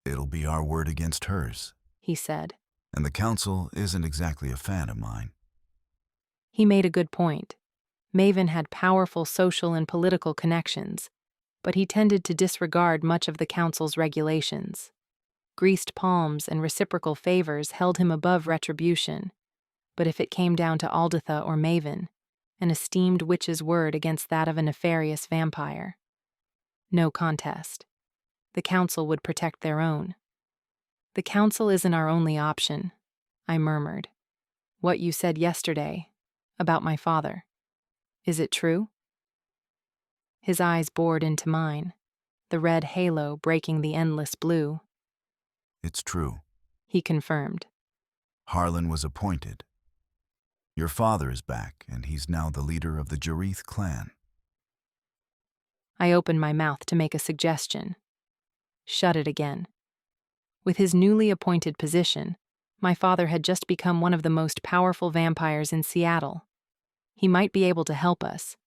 "It'll be our word against hers," he said. "And the council isn't exactly a fan of mine." He made a good point. Maven had powerful social and political connections, but he tended to disregard much of the council's regulations. Greased palms and reciprocal favors held him above retribution, but if it came down to Alditha or Maven, an esteemed witch's word against that of a nefarious vampire. No contest. The council would protect their own. "The council isn't our only option," I murmured. "What you said yesterday, about my father. Is it true?" His eyes bored into mine, the red halo breaking the endless blue. "It's true," he confirmed. "Harlan was appointed. Your father is back, and he's now the leader of the Jareth clan." I opened my mouth to make a suggestion. Shut it again. With his newly appointed position, my father had just become one of the most powerful vampires in Seattle. He might be able to help us,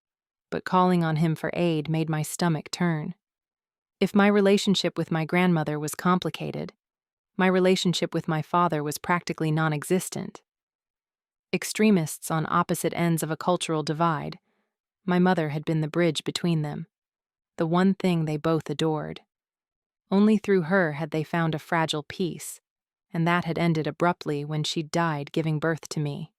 but calling on him for aid made my stomach turn. If my relationship with my grandmother was complicated, my relationship with my father was practically non-existent. Extremists on opposite ends of a cultural divide, my mother had been the bridge between them, the one thing they both adored. Only through her had they found a fragile peace, and that had ended abruptly when she died giving birth to me.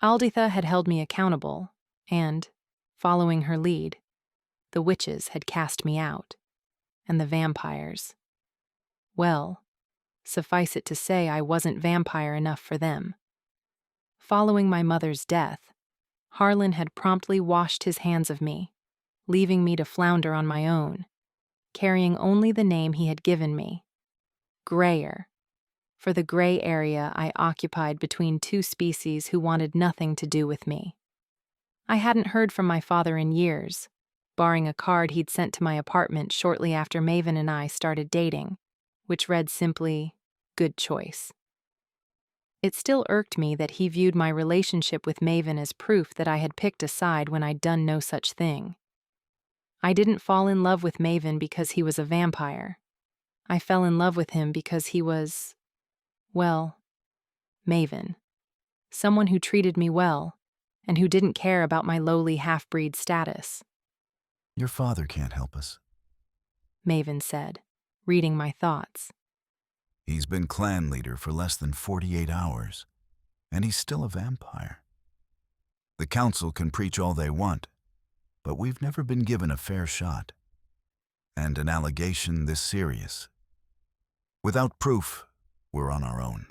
Alditha had held me accountable, and, following her lead, the witches had cast me out, and the vampires. Well, suffice it to say I wasn't vampire enough for them. Following my mother's death, Harlan had promptly washed his hands of me, leaving me to flounder on my own, carrying only the name he had given me, Grayer, for the gray area I occupied between 2 species who wanted nothing to do with me. I hadn't heard from my father in years, barring a card he'd sent to my apartment shortly after Maven and I started dating, which read simply, "Good choice." It still irked me that he viewed my relationship with Maven as proof that I had picked a side when I'd done no such thing. I didn't fall in love with Maven because he was a vampire. I fell in love with him because he was, well, Maven. Someone who treated me well, and who didn't care about my lowly half-breed status. "Your father can't help us," Maven said, reading my thoughts. "He's been clan leader for less than 48 hours. and he's still a vampire. The council can preach all they want, but we've never been given a fair shot. And an allegation this serious. Without proof, we're on our own.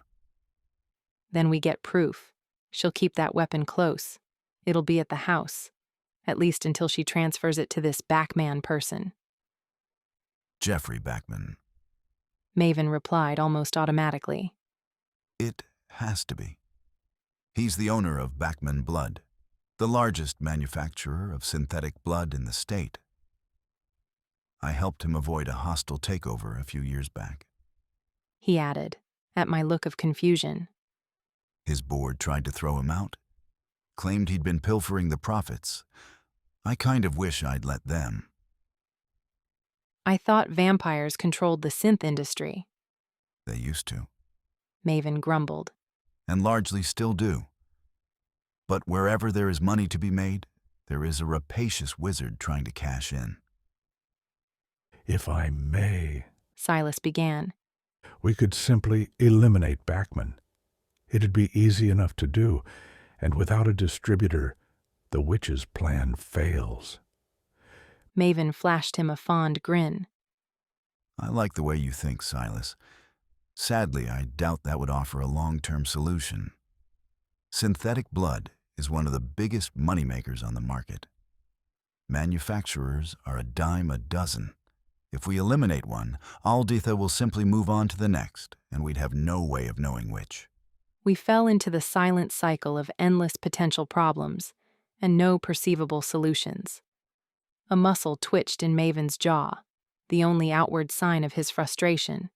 Then we get proof. She'll keep that weapon close. It'll be at the house, at least until she transfers it to this Backman person. Jeffrey Backman. Maven replied almost automatically. It has to be. He's the owner of Backman Blood, the largest manufacturer of synthetic blood in the state. I helped him avoid a hostile takeover a few years back. He added, at my look of confusion. His board tried to throw him out, claimed he'd been pilfering the profits. I kind of wish I'd let them. I thought vampires controlled the synth industry. They used to. Maven grumbled. And largely still do. But wherever there is money to be made, there is a rapacious wizard trying to cash in. If I may, Silas began. We could simply eliminate Backman. It'd be easy enough to do, and without a distributor, the witch's plan fails. Maven flashed him a fond grin. I like the way you think, Silas. Sadly, I doubt that would offer a long-term solution. Synthetic blood is one of the biggest moneymakers on the market. Manufacturers are a dime a dozen. If we eliminate one, Alditha will simply move on to the next, and we'd have no way of knowing which. We fell into the silent cycle of endless potential problems and no perceivable solutions. A muscle twitched in Maven's jaw, the only outward sign of his frustration.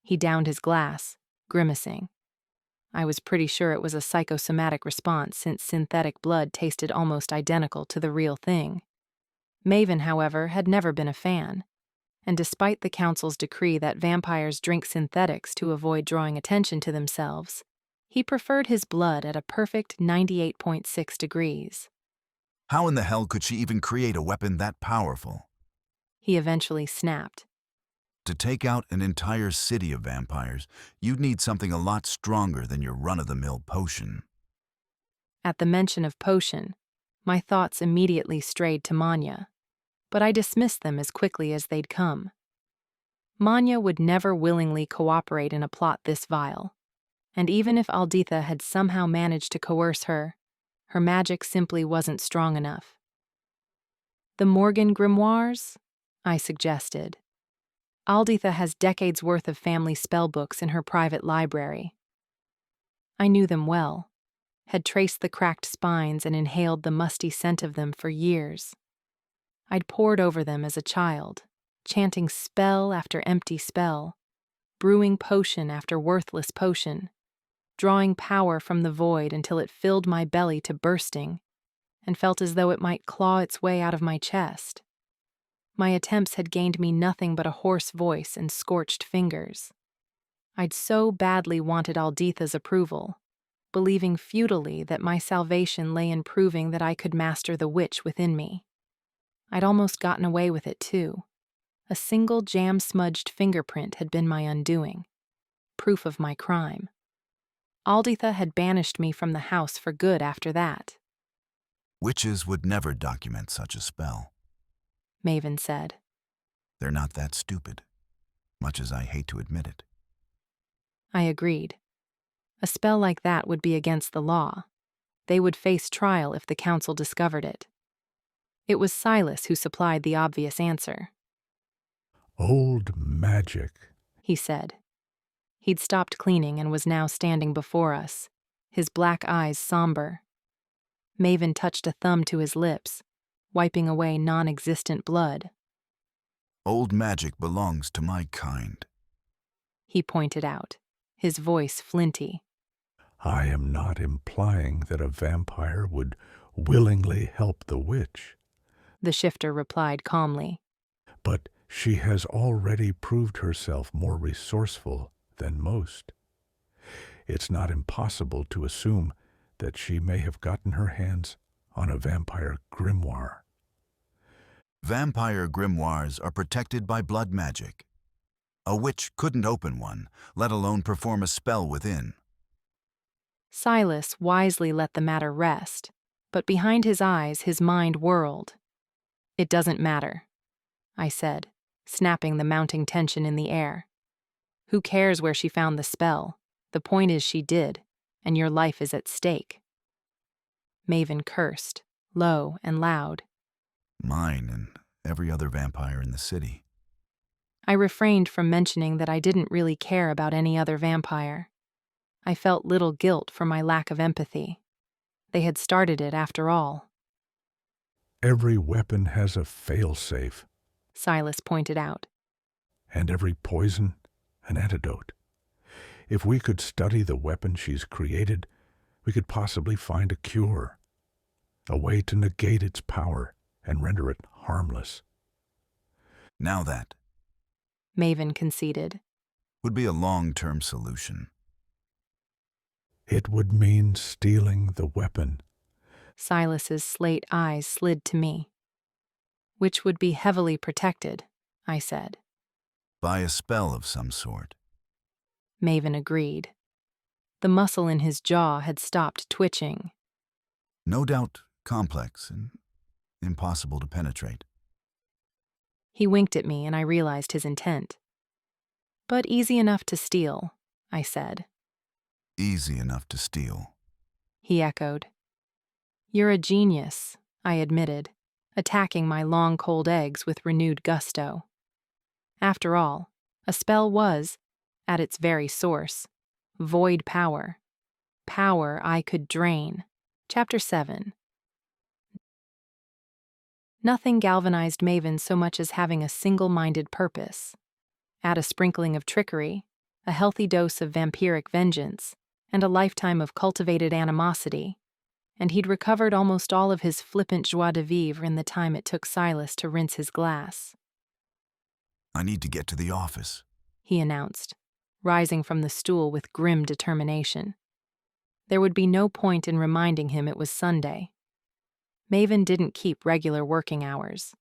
He downed his glass, grimacing. I was pretty sure it was a psychosomatic response since synthetic blood tasted almost identical to the real thing. Maven, however, had never been a fan, and despite the council's decree that vampires drink synthetics to avoid drawing attention to themselves, he preferred his blood at a perfect 98.6 degrees. How in the hell could she even create a weapon that powerful? He eventually snapped. To take out an entire city of vampires, you'd need something a lot stronger than your run-of-the-mill potion. At the mention of potion, my thoughts immediately strayed to Manya, but I dismissed them as quickly as they'd come. Manya would never willingly cooperate in a plot this vile, and even if Alditha had somehow managed to coerce her, her magic simply wasn't strong enough. The Morgan grimoires? I suggested. Alditha has decades' worth of family spellbooks in her private library. I knew them well, had traced the cracked spines and inhaled the musty scent of them for years. I'd pored over them as a child, chanting spell after empty spell, brewing potion after worthless potion, drawing power from the void until it filled my belly to bursting and felt as though it might claw its way out of my chest. My attempts had gained me nothing but a hoarse voice and scorched fingers. I'd so badly wanted Alditha's approval, believing futilely that my salvation lay in proving that I could master the witch within me. I'd almost gotten away with it, too. A single jam-smudged fingerprint had been my undoing, proof of my crime. Alditha had banished me from the house for good after that. Witches would never document such a spell, Maven said. They're not that stupid, much as I hate to admit it. I agreed. A spell like that would be against the law. They would face trial if the council discovered it. It was Silas who supplied the obvious answer. Old magic, he said. He'd stopped cleaning and was now standing before us, his black eyes somber. Maven touched a thumb to his lips, wiping away non-existent blood. Old magic belongs to my kind, he pointed out, his voice flinty. I am not implying that a vampire would willingly help the witch, the shifter replied calmly. But she has already proved herself more resourceful than most. It's not impossible to assume that she may have gotten her hands on a vampire grimoire. Vampire grimoires are protected by blood magic. A witch couldn't open one, let alone perform a spell within. Silas wisely let the matter rest, but behind his eyes his mind whirled. "It doesn't matter," I said, snapping the mounting tension in the air. "Who cares where she found the spell? The point is she did, and your life is at stake." Maven cursed, low and loud. Mine and every other vampire in the city. I refrained from mentioning that I didn't really care about any other vampire. I felt little guilt for my lack of empathy. They had started it after all. Every weapon has a fail-safe, Silas pointed out. and every poison an antidote. If we could study the weapon she's created, we could possibly find a cure, a way to negate its power and render it harmless. Now that Maven conceded. would be a long-term solution. It would mean stealing the weapon. Silas's slate eyes slid to me. Which would be heavily protected, I said. By a spell of some sort. Maven agreed. The muscle in his jaw had stopped twitching. No doubt complex and impossible to penetrate. He winked at me and I realized his intent. But easy enough to steal, I said. Easy enough to steal. He echoed. You're a genius, I admitted, attacking my long cold eggs with renewed gusto. After all, a spell was, at its very source, void power. Power I could drain. Chapter 7. Nothing galvanized Maven so much as having a single-minded purpose. Add a sprinkling of trickery, a healthy dose of vampiric vengeance, and a lifetime of cultivated animosity, and he'd recovered almost all of his flippant joie de vivre in the time it took Silas to rinse his glass. I need to get to the office, he announced, rising from the stool with grim determination. There would be no point in reminding him it was Sunday. Maven didn't keep regular working hours.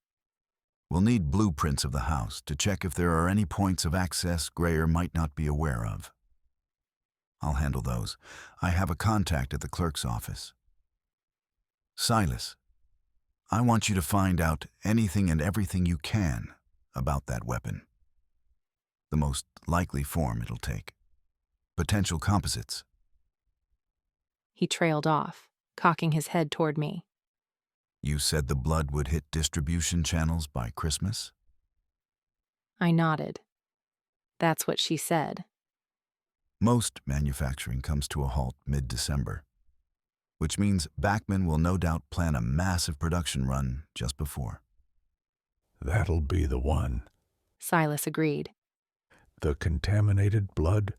We'll need blueprints of the house to check if there are any points of access Grayer might not be aware of. I'll handle those. I have a contact at the clerk's office. Silas, I want you to find out anything and everything you can about that weapon. The most likely form it'll take. Potential composites. He trailed off, cocking his head toward me. You said the blood would hit distribution channels by Christmas? I nodded. That's what she said. Most manufacturing comes to a halt mid-December, which means Backman will no doubt plan a massive production run just before. That'll be the one. Silas agreed. The contaminated blood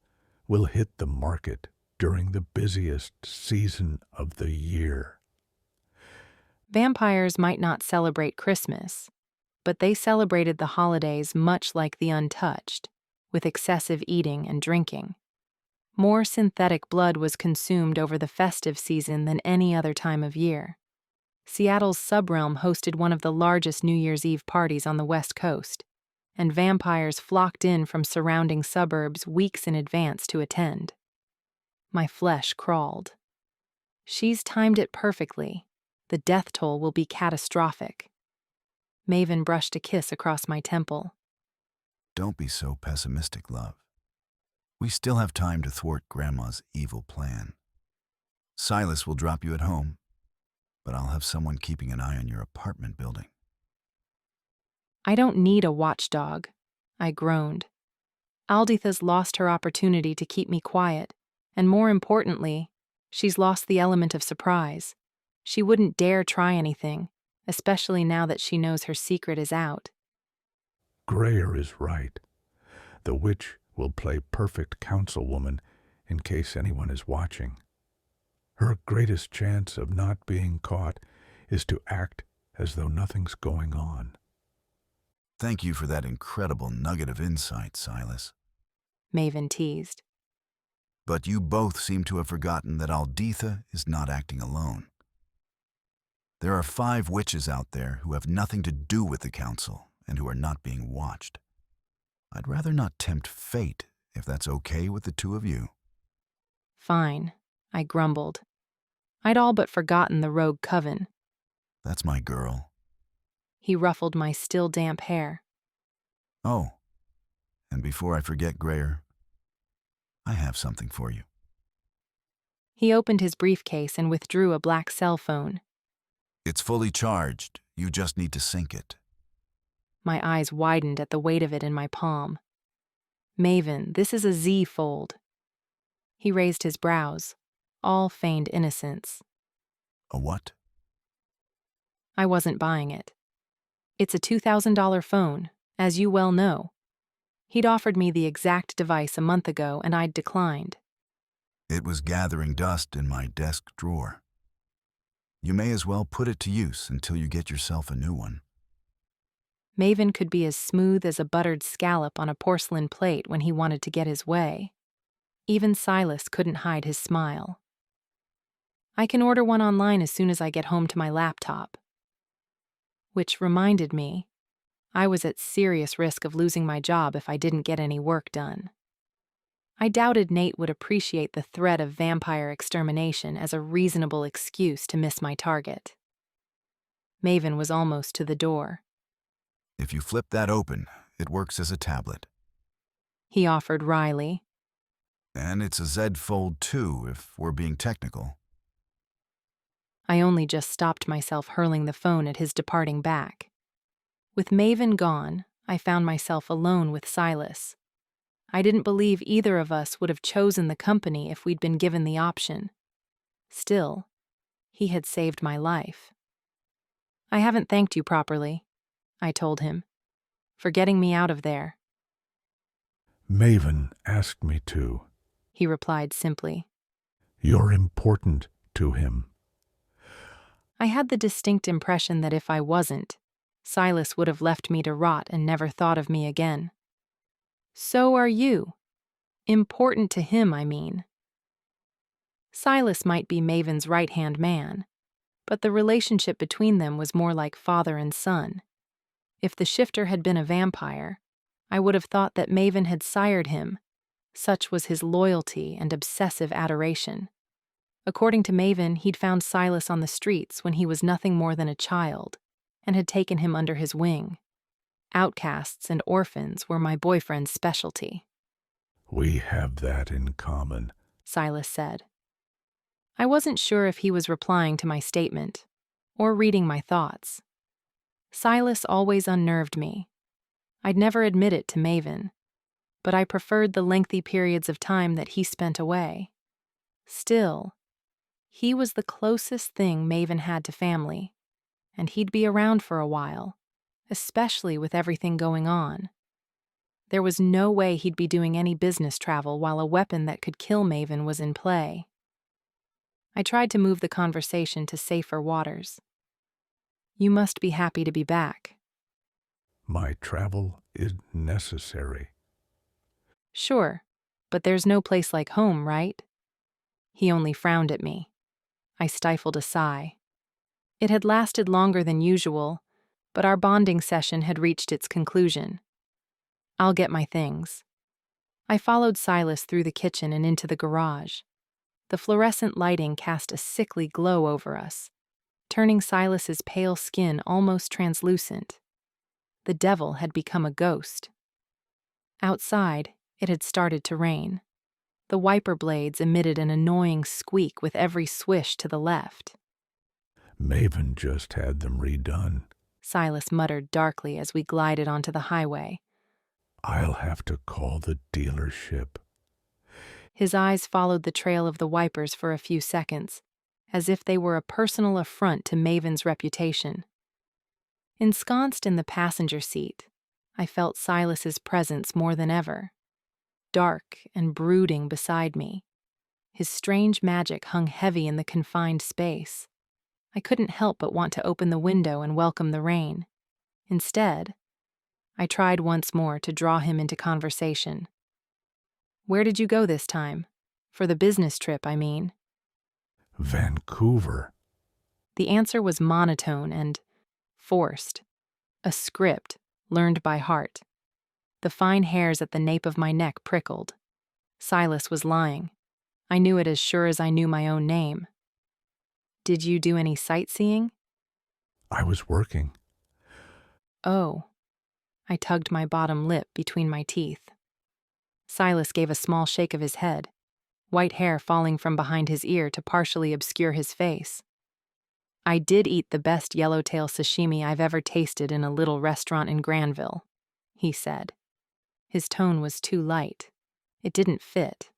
will hit the market during the busiest season of the year. Vampires might not celebrate Christmas, but they celebrated the holidays much like the untouched, with excessive eating and drinking. More synthetic blood was consumed over the festive season than any other time of year. Seattle's subrealm hosted one of the largest New Year's Eve parties on the West Coast, and vampires flocked in from surrounding suburbs weeks in advance to attend. My flesh crawled. She's timed it perfectly. The death toll will be catastrophic. Maven brushed a kiss across my temple. Don't be so pessimistic, love. We still have time to thwart Grandma's evil plan. Silas will drop you at home, but I'll have someone keeping an eye on your apartment building. I don't need a watchdog, I groaned. Alditha's lost her opportunity to keep me quiet, and more importantly, she's lost the element of surprise. She wouldn't dare try anything, especially now that she knows her secret is out. Grayer is right. The witch will play perfect councilwoman in case anyone is watching. Her greatest chance of not being caught is to act as though nothing's going on. Thank you for that incredible nugget of insight, Silas. Maven teased. But you both seem to have forgotten that Alditha is not acting alone. There are 5 witches out there who have nothing to do with the council and who are not being watched. I'd rather not tempt fate, if that's okay with the 2 of you. Fine, I grumbled. I'd all but forgotten the rogue coven. That's my girl. He ruffled my still damp hair. Oh, and before I forget, Grayer, I have something for you. He opened his briefcase and withdrew a black cell phone. It's fully charged. You just need to sync it. My eyes widened at the weight of it in my palm. Maven, this is a Z fold. He raised his brows, all feigned innocence. A what? I wasn't buying it. It's a $2,000 phone, as you well know. He'd offered me the exact device a month ago, and I'd declined. It was gathering dust in my desk drawer. You may as well put it to use until you get yourself a new one. Maven could be as smooth as a buttered scallop on a porcelain plate when he wanted to get his way. Even Silas couldn't hide his smile. I can order one online as soon as I get home to my laptop. Which reminded me, I was at serious risk of losing my job if I didn't get any work done. I doubted Nate would appreciate the threat of vampire extermination as a reasonable excuse to miss my target. Maven was almost to the door. If you flip that open, it works as a tablet. He offered wryly. And it's a Z Fold 2, if we're being technical. I only just stopped myself hurling the phone at his departing back. With Maven gone, I found myself alone with Silas. I didn't believe either of us would have chosen the company if we'd been given the option. Still, he had saved my life. I haven't thanked you properly, I told him, for getting me out of there. Maven asked me to. He replied simply. You're important to him. I had the distinct impression that if I wasn't, Silas would have left me to rot and never thought of me again. So are you. Important to him, I mean. Silas might be Maven's right-hand man, but the relationship between them was more like father and son. If the shifter had been a vampire, I would have thought that Maven had sired him. Such was his loyalty and obsessive adoration. According to Maven, he'd found Silas on the streets when he was nothing more than a child, and had taken him under his wing. Outcasts and orphans were my boyfriend's specialty. We have that in common, Silas said. I wasn't sure if he was replying to my statement, or reading my thoughts. Silas always unnerved me. I'd never admit it to Maven, but I preferred the lengthy periods of time that he spent away. Still, he was the closest thing Maven had to family, and he'd be around for a while, especially with everything going on. There was no way he'd be doing any business travel while a weapon that could kill Maven was in play. I tried to move the conversation to safer waters. You must be happy to be back. My travel is necessary. Sure, but there's no place like home, right? He only frowned at me. I stifled a sigh. It had lasted longer than usual, but our bonding session had reached its conclusion. I'll get my things. I followed Silas through the kitchen and into the garage. The fluorescent lighting cast a sickly glow over us, turning Silas's pale skin almost translucent. The devil had become a ghost. Outside, it had started to rain. The wiper blades emitted an annoying squeak with every swish to the left. Maven just had them redone, Silas muttered darkly as we glided onto the highway. I'll have to call the dealership. His eyes followed the trail of the wipers for a few seconds, as if they were a personal affront to Maven's reputation. Ensconced in the passenger seat, I felt Silas's presence more than ever, dark and brooding beside me. His strange magic hung heavy in the confined space. I couldn't help but want to open the window and welcome the rain. Instead, I tried once more to draw him into conversation. Where did you go this time? For the business trip, I mean. Vancouver. The answer was monotone and forced, a script learned by heart. The fine hairs at the nape of my neck prickled. Silas was lying. I knew it as sure as I knew my own name. Did you do any sightseeing? I was working. Oh. I tugged my bottom lip between my teeth. Silas gave a small shake of his head, white hair falling from behind his ear to partially obscure his face. I did eat the best yellowtail sashimi I've ever tasted in a little restaurant in Granville, he said. His tone was too light. It didn't fit.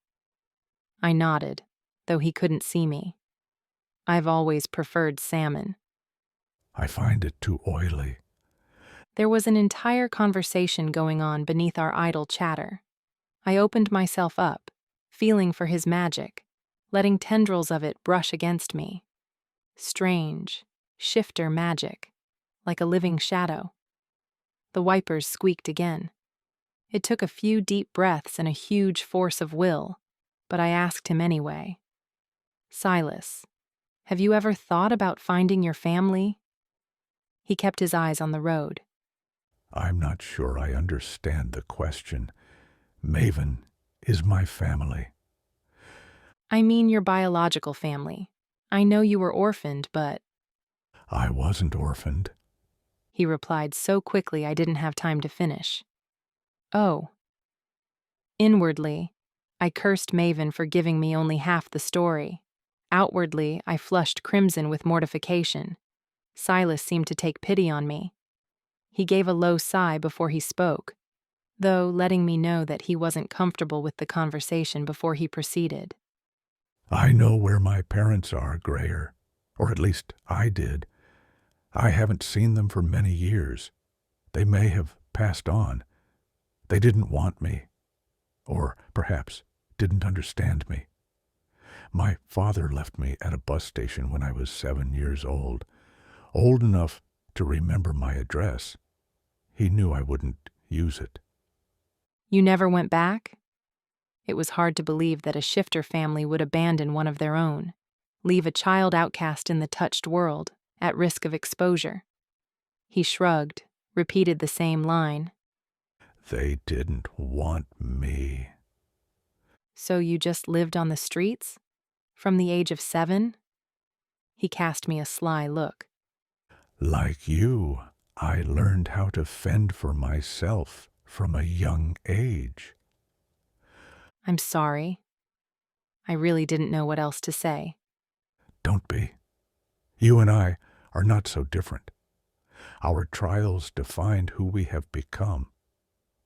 I nodded, though he couldn't see me. I've always preferred salmon. I find it too oily. There was an entire conversation going on beneath our idle chatter. I opened myself up, feeling for his magic, letting tendrils of it brush against me. Strange, shifter magic, like a living shadow. The wipers squeaked again. It took a few deep breaths and a huge force of will, but I asked him anyway. Silas, have you ever thought about finding your family? He kept his eyes on the road. I'm not sure I understand the question. Maven is my family. I mean your biological family. I know you were orphaned, but... I wasn't orphaned, he replied so quickly I didn't have time to finish. Oh. Inwardly, I cursed Maven for giving me only half the story. Outwardly, I flushed crimson with mortification. Silas seemed to take pity on me. He gave a low sigh before he spoke, though letting me know that he wasn't comfortable with the conversation before he proceeded. I know where my parents are, Grayer, or at least I did. I haven't seen them for many years. They may have passed on. They didn't want me, or perhaps didn't understand me. My father left me at a bus station when I was 7 years old enough to remember my address. He knew I wouldn't use it. You never went back? It was hard to believe that a shifter family would abandon one of their own, leave a child outcast in the touched world, at risk of exposure. He shrugged, repeated the same line. They didn't want me. So you just lived on the streets? From the age of 7? He cast me a sly look. Like you, I learned how to fend for myself from a young age. I'm sorry. I really didn't know what else to say. Don't be. You and I are not so different. Our trials defined who we have become.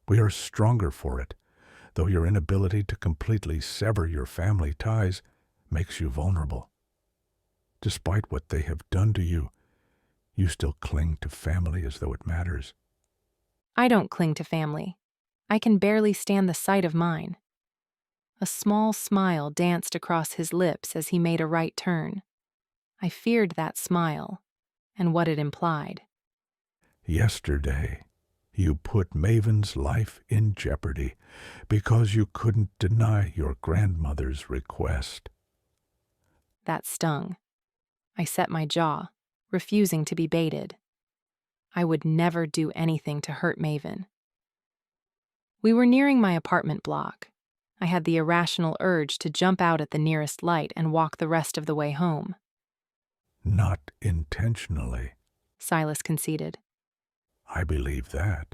We are stronger for it, though your inability to completely sever your family ties makes you vulnerable. Despite what they have done to you, you still cling to family as though it matters. I don't cling to family. I can barely stand the sight of mine. A small smile danced across his lips as he made a right turn. I feared that smile and what it implied. Yesterday, you put Maven's life in jeopardy because you couldn't deny your grandmother's request. That stung. I set my jaw, refusing to be baited. I would never do anything to hurt Maven. We were nearing my apartment block. I had the irrational urge to jump out at the nearest light and walk the rest of the way home. Not intentionally, Silas conceded. I believe that.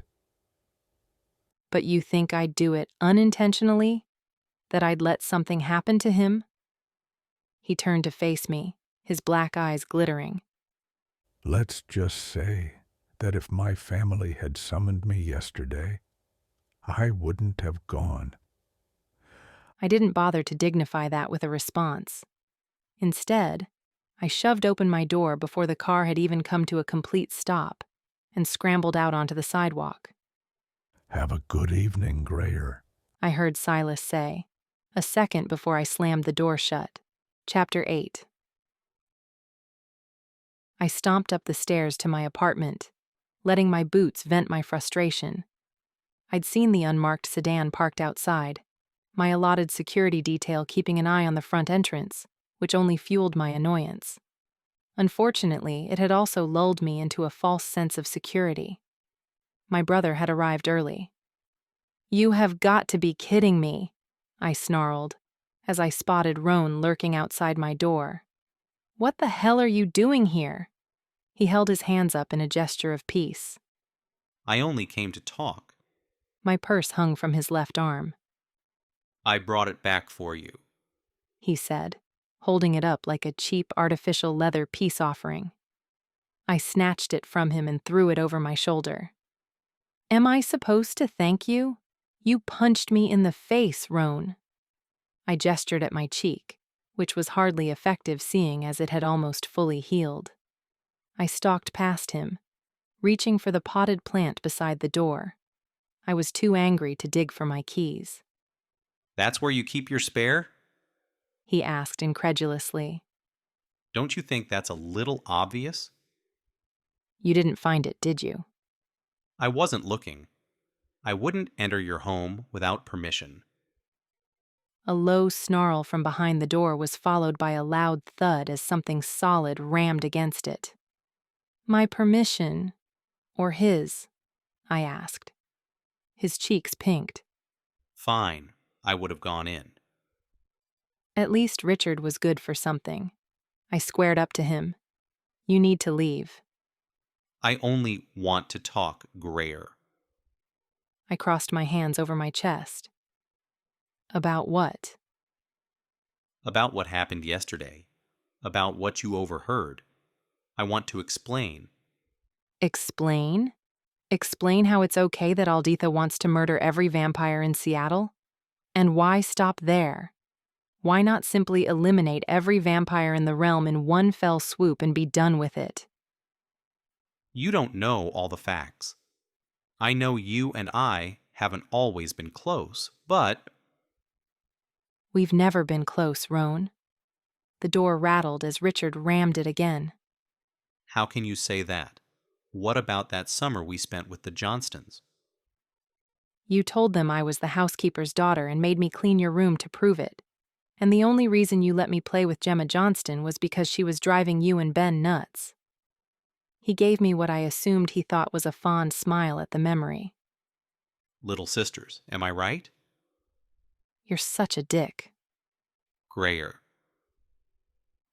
But you think I'd do it unintentionally? That I'd let something happen to him? He turned to face me, his black eyes glittering. Let's just say that if my family had summoned me yesterday, I wouldn't have gone. I didn't bother to dignify that with a response. Instead, I shoved open my door before the car had even come to a complete stop and scrambled out onto the sidewalk. Have a good evening, Grayer, I heard Silas say, a second before I slammed the door shut. Chapter 8. I stomped up the stairs to my apartment, letting my boots vent my frustration. I'd seen the unmarked sedan parked outside, my allotted security detail keeping an eye on the front entrance, which only fueled my annoyance. Unfortunately, it had also lulled me into a false sense of security. My brother had arrived early. You have got to be kidding me, I snarled, as I spotted Roan lurking outside my door. "What the hell are you doing here?" He held his hands up in a gesture of peace. I only came to talk. My purse hung from his left arm. I brought it back for you, he said, holding it up like a cheap artificial leather peace offering. I snatched it from him and threw it over my shoulder. "Am I supposed to thank you? You punched me in the face, Roan." I gestured at my cheek, which was hardly effective seeing as it had almost fully healed. I stalked past him, reaching for the potted plant beside the door. I was too angry to dig for my keys. That's where you keep your spare? He asked incredulously. Don't you think that's a little obvious? You didn't find it, did you? I wasn't looking. I wouldn't enter your home without permission. A low snarl from behind the door was followed by a loud thud as something solid rammed against it. My permission, or his? I asked. His cheeks pinked. Fine, I would have gone in. At least Richard was good for something. I squared up to him. You need to leave. I only want to talk, Grayer. I crossed my hands over my chest. About what? About what happened yesterday. About what you overheard. I want to explain. Explain? Explain how it's okay that Alditha wants to murder every vampire in Seattle? And why stop there? Why not simply eliminate every vampire in the realm in one fell swoop and be done with it? You don't know all the facts. I know you and I haven't always been close, but... We've never been close, Roan. The door rattled as Richard rammed it again. How can you say that? What about that summer we spent with the Johnstons? You told them I was the housekeeper's daughter and made me clean your room to prove it. And the only reason you let me play with Gemma Johnston was because she was driving you and Ben nuts. He gave me what I assumed he thought was a fond smile at the memory. Little sisters, am I right? You're such a dick. Grayer.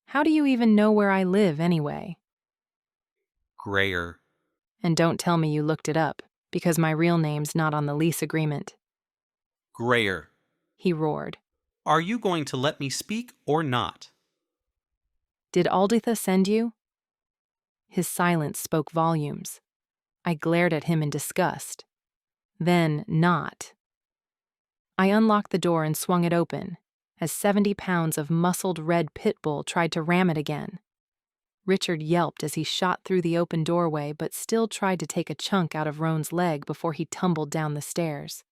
How do you even know where I live, anyway? Grayer. And don't tell me you looked it up, because my real name's not on the lease agreement. Grayer. He roared. Are you going to let me speak or not? Did Alditha send you? His silence spoke volumes. I glared at him in disgust. Then not. I unlocked the door and swung it open, as 70 pounds of muscled red pit bull tried to ram it again. Richard yelped as he shot through the open doorway but still tried to take a chunk out of Roan's leg before he tumbled down the stairs.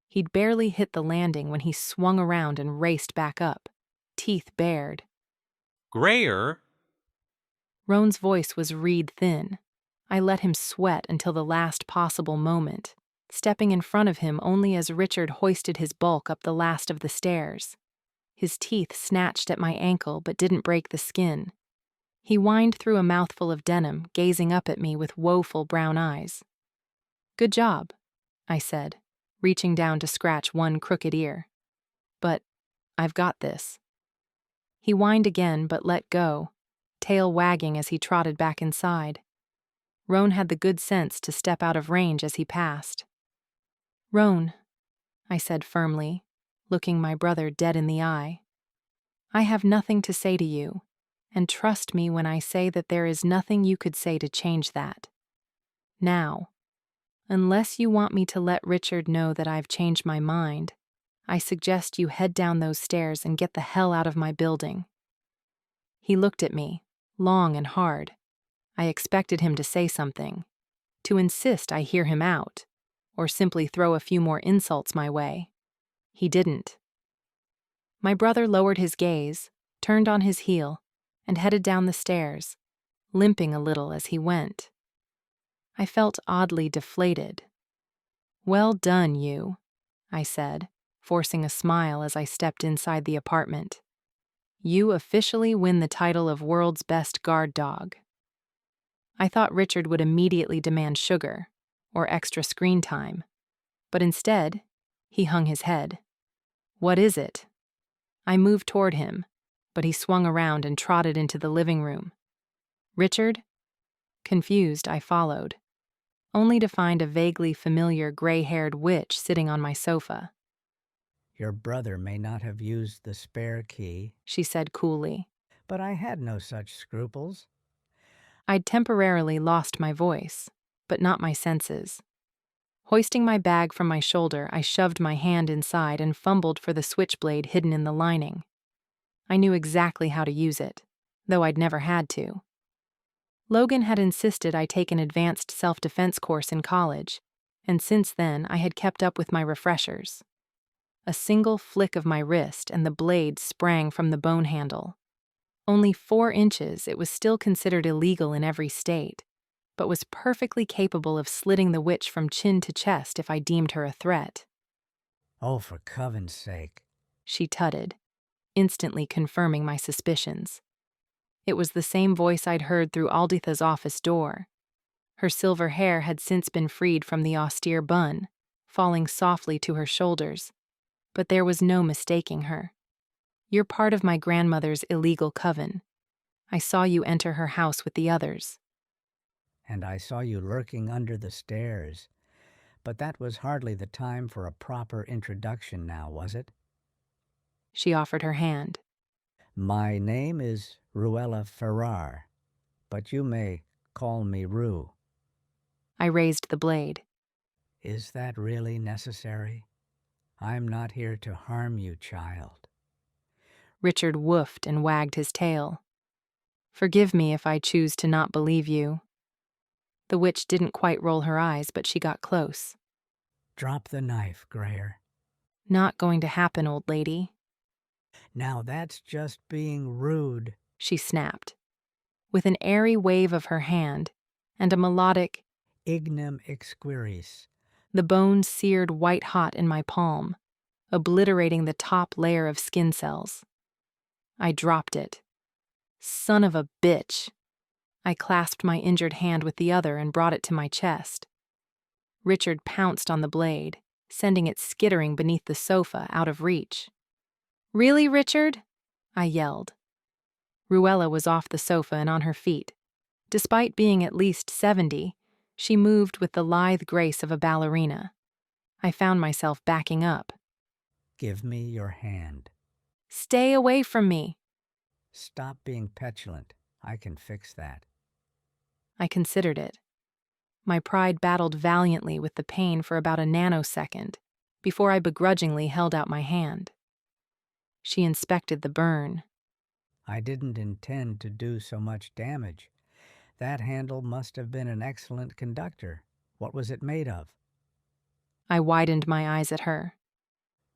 He'd barely hit the landing when he swung around and raced back up, teeth bared. Grayer! Roan's voice was reed thin. I let him sweat until the last possible moment, stepping in front of him only as Richard hoisted his bulk up the last of the stairs. His teeth snatched at my ankle but didn't break the skin. He whined through a mouthful of denim, gazing up at me with woeful brown eyes. Good job, I said, reaching down to scratch one crooked ear. But I've got this. He whined again but let go, tail wagging as he trotted back inside. Roan had the good sense to step out of range as he passed. Roan, I said firmly, looking my brother dead in the eye. I have nothing to say to you, and trust me when I say that there is nothing you could say to change that. Now, unless you want me to let Richard know that I've changed my mind, I suggest you head down those stairs and get the hell out of my building. He looked at me, long and hard. I expected him to say something, to insist I hear him out, or simply throw a few more insults my way. He didn't. My brother lowered his gaze, turned on his heel, and headed down the stairs, limping a little as he went. I felt oddly deflated. Well done, you, I said, forcing a smile as I stepped inside the apartment. You officially win the title of world's best guard dog. I thought Richard would immediately demand sugar, or extra screen time, but instead, he hung his head. What is it? I moved toward him, but he swung around and trotted into the living room. Richard? Confused, I followed, only to find a vaguely familiar gray-haired witch sitting on my sofa. Your brother may not have used the spare key, she said coolly. But I had no such scruples. I'd temporarily lost my voice, but not my senses. Hoisting my bag from my shoulder, I shoved my hand inside and fumbled for the switchblade hidden in the lining. I knew exactly how to use it, though I'd never had to. Logan had insisted I take an advanced self-defense course in college, and since then I had kept up with my refreshers. A single flick of my wrist and the blade sprang from the bone handle. Only 4 inches, it was still considered illegal in every state, but was perfectly capable of slitting the witch from chin to chest if I deemed her a threat. Oh, for Coven's sake, she tutted, instantly confirming my suspicions. It was the same voice I'd heard through Alditha's office door. Her silver hair had since been freed from the austere bun, falling softly to her shoulders, but there was no mistaking her. You're part of my grandmother's illegal coven. I saw you enter her house with the others. And I saw you lurking under the stairs. But that was hardly the time for a proper introduction now, was it? She offered her hand. My name is Ruella Ferrar, but you may call me Rue. I raised the blade. Is that really necessary? I'm not here to harm you, child. Richard woofed and wagged his tail. Forgive me if I choose to not believe you. The witch didn't quite roll her eyes, but she got close. Drop the knife, Grayer. Not going to happen, old lady. Now that's just being rude, she snapped. With an airy wave of her hand and a melodic ignem exquiris, the bone seared white-hot in my palm, obliterating the top layer of skin cells. I dropped it. Son of a bitch. I clasped my injured hand with the other and brought it to my chest. Richard pounced on the blade, sending it skittering beneath the sofa out of reach. Really, Richard? I yelled. Ruella was off the sofa and on her feet. Despite being at least 70, she moved with the lithe grace of a ballerina. I found myself backing up. Give me your hand. Stay away from me. Stop being petulant. I can fix that. I considered it. My pride battled valiantly with the pain for about a nanosecond before I begrudgingly held out my hand. She inspected the burn. I didn't intend to do so much damage. That handle must have been an excellent conductor. What was it made of? I widened my eyes at her.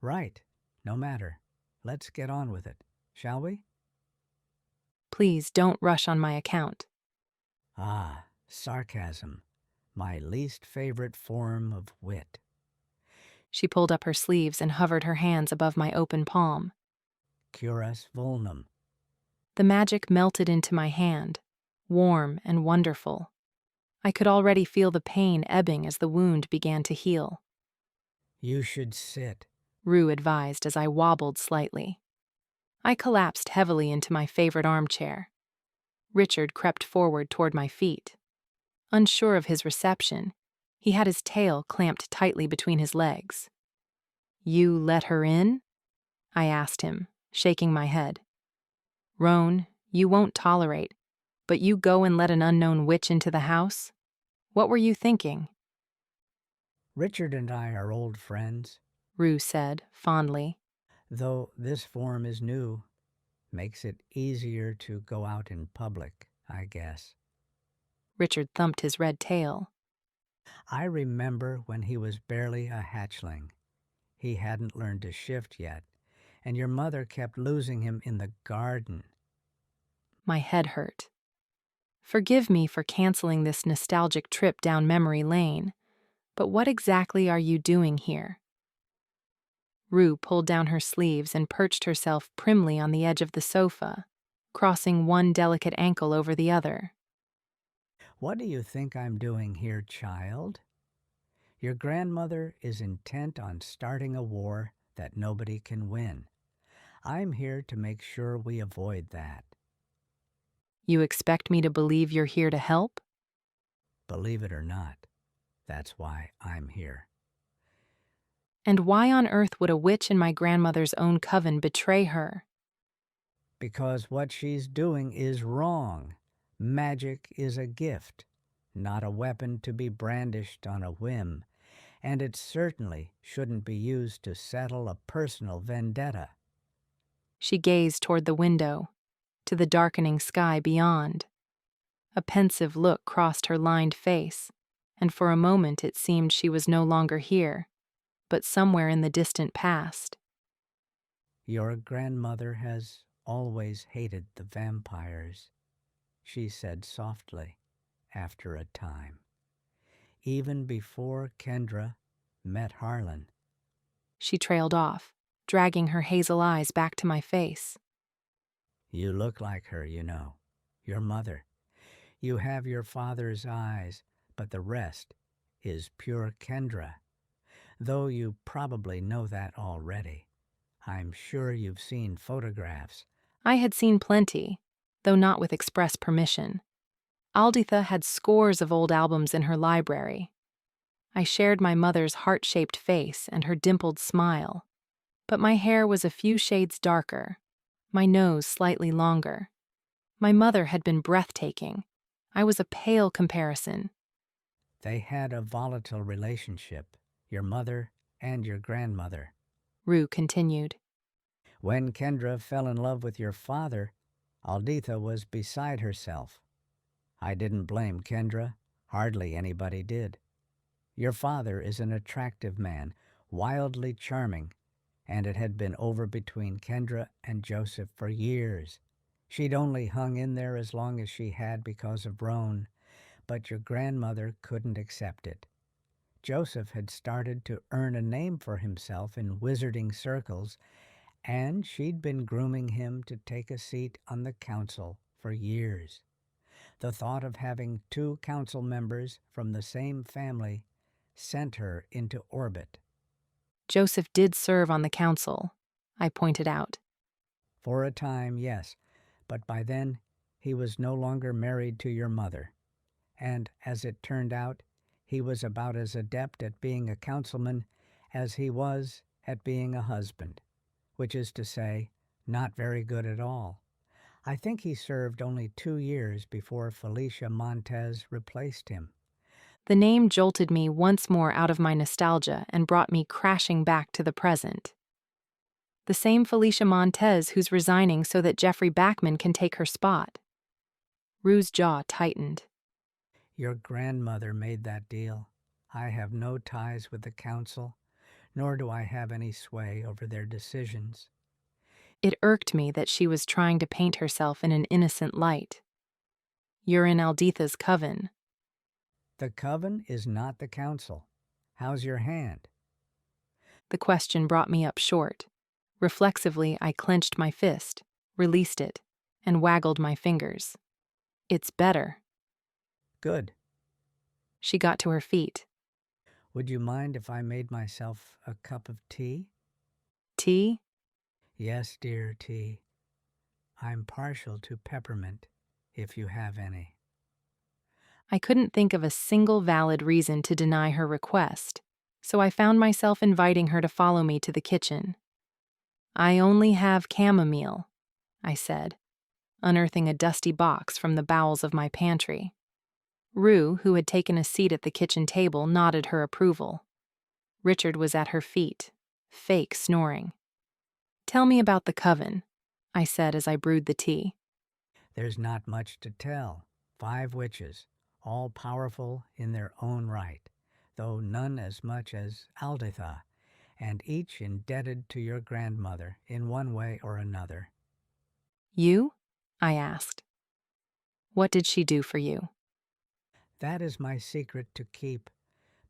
Right. No matter. Let's get on with it, shall we? Please don't rush on my account. Ah, sarcasm. My least favorite form of wit. She pulled up her sleeves and hovered her hands above my open palm. Curas vulnum. The magic melted into my hand, warm and wonderful. I could already feel the pain ebbing as the wound began to heal. You should sit, Rue advised as I wobbled slightly. I collapsed heavily into my favorite armchair. Richard crept forward toward my feet. Unsure of his reception, he had his tail clamped tightly between his legs. You let her in? I asked him, shaking my head. Roan, you won't tolerate, but you go and let an unknown witch into the house? What were you thinking? Richard and I are old friends, Rue said, fondly. Though this form is new, makes it easier to go out in public, I guess. Richard thumped his red tail. I remember when he was barely a hatchling. He hadn't learned to shift yet, and your mother kept losing him in the garden. My head hurt. Forgive me for canceling this nostalgic trip down memory lane, but what exactly are you doing here? Rue pulled down her sleeves and perched herself primly on the edge of the sofa, crossing one delicate ankle over the other. What do you think I'm doing here, child? Your grandmother is intent on starting a war that nobody can win. I'm here to make sure we avoid that. You expect me to believe you're here to help? Believe it or not, that's why I'm here. And why on earth would a witch in my grandmother's own coven betray her? Because what she's doing is wrong. Magic is a gift, not a weapon to be brandished on a whim, and it certainly shouldn't be used to settle a personal vendetta. She gazed toward the window, to the darkening sky beyond. A pensive look crossed her lined face, and for a moment it seemed she was no longer here, but somewhere in the distant past. Your grandmother has always hated the vampires, she said softly after a time. Even before Kendra met Harlan. She trailed off, dragging her hazel eyes back to my face. You look like her, you know, your mother. You have your father's eyes, but the rest is pure Kendra. Though you probably know that already. I'm sure you've seen photographs. I had seen plenty, though not with express permission. Alditha had scores of old albums in her library. I shared my mother's heart-shaped face and her dimpled smile, but my hair was a few shades darker, my nose slightly longer. My mother had been breathtaking. I was a pale comparison. They had a volatile relationship, your mother and your grandmother. Rue continued. When Kendra fell in love with your father, Alditha was beside herself. I didn't blame Kendra. Hardly anybody did. Your father is an attractive man, wildly charming, and it had been over between Kendra and Joseph for years. She'd only hung in there as long as she had because of Roan, but your grandmother couldn't accept it. Joseph had started to earn a name for himself in wizarding circles, and she'd been grooming him to take a seat on the council for years. The thought of having two council members from the same family sent her into orbit. Joseph did serve on the council, I pointed out. For a time, yes, but by then he was no longer married to your mother. And as it turned out, he was about as adept at being a councilman as he was at being a husband, which is to say, not very good at all. I think he served only 2 years before Felicia Montez replaced him. The name jolted me once more out of my nostalgia and brought me crashing back to the present. The same Felicia Montez who's resigning so that Jeffrey Backman can take her spot. Rue's jaw tightened. Your grandmother made that deal. I have no ties with the council, nor do I have any sway over their decisions. It irked me that she was trying to paint herself in an innocent light. You're in Alditha's coven. The coven is not the council. How's your hand? The question brought me up short. Reflexively, I clenched my fist, released it, and waggled my fingers. It's better. Good. She got to her feet. Would you mind if I made myself a cup of tea? Tea? Yes, dear, tea. I'm partial to peppermint, if you have any. I couldn't think of a single valid reason to deny her request, so I found myself inviting her to follow me to the kitchen. I only have chamomile, I said, unearthing a dusty box from the bowels of my pantry. Rue, who had taken a seat at the kitchen table, nodded her approval. Richard was at her feet, fake snoring. Tell me about the coven, I said as I brewed the tea. There's not much to tell. 5 witches, all powerful in their own right, though none as much as Alditha, and each indebted to your grandmother in one way or another. You? I asked. What did she do for you? That is my secret to keep,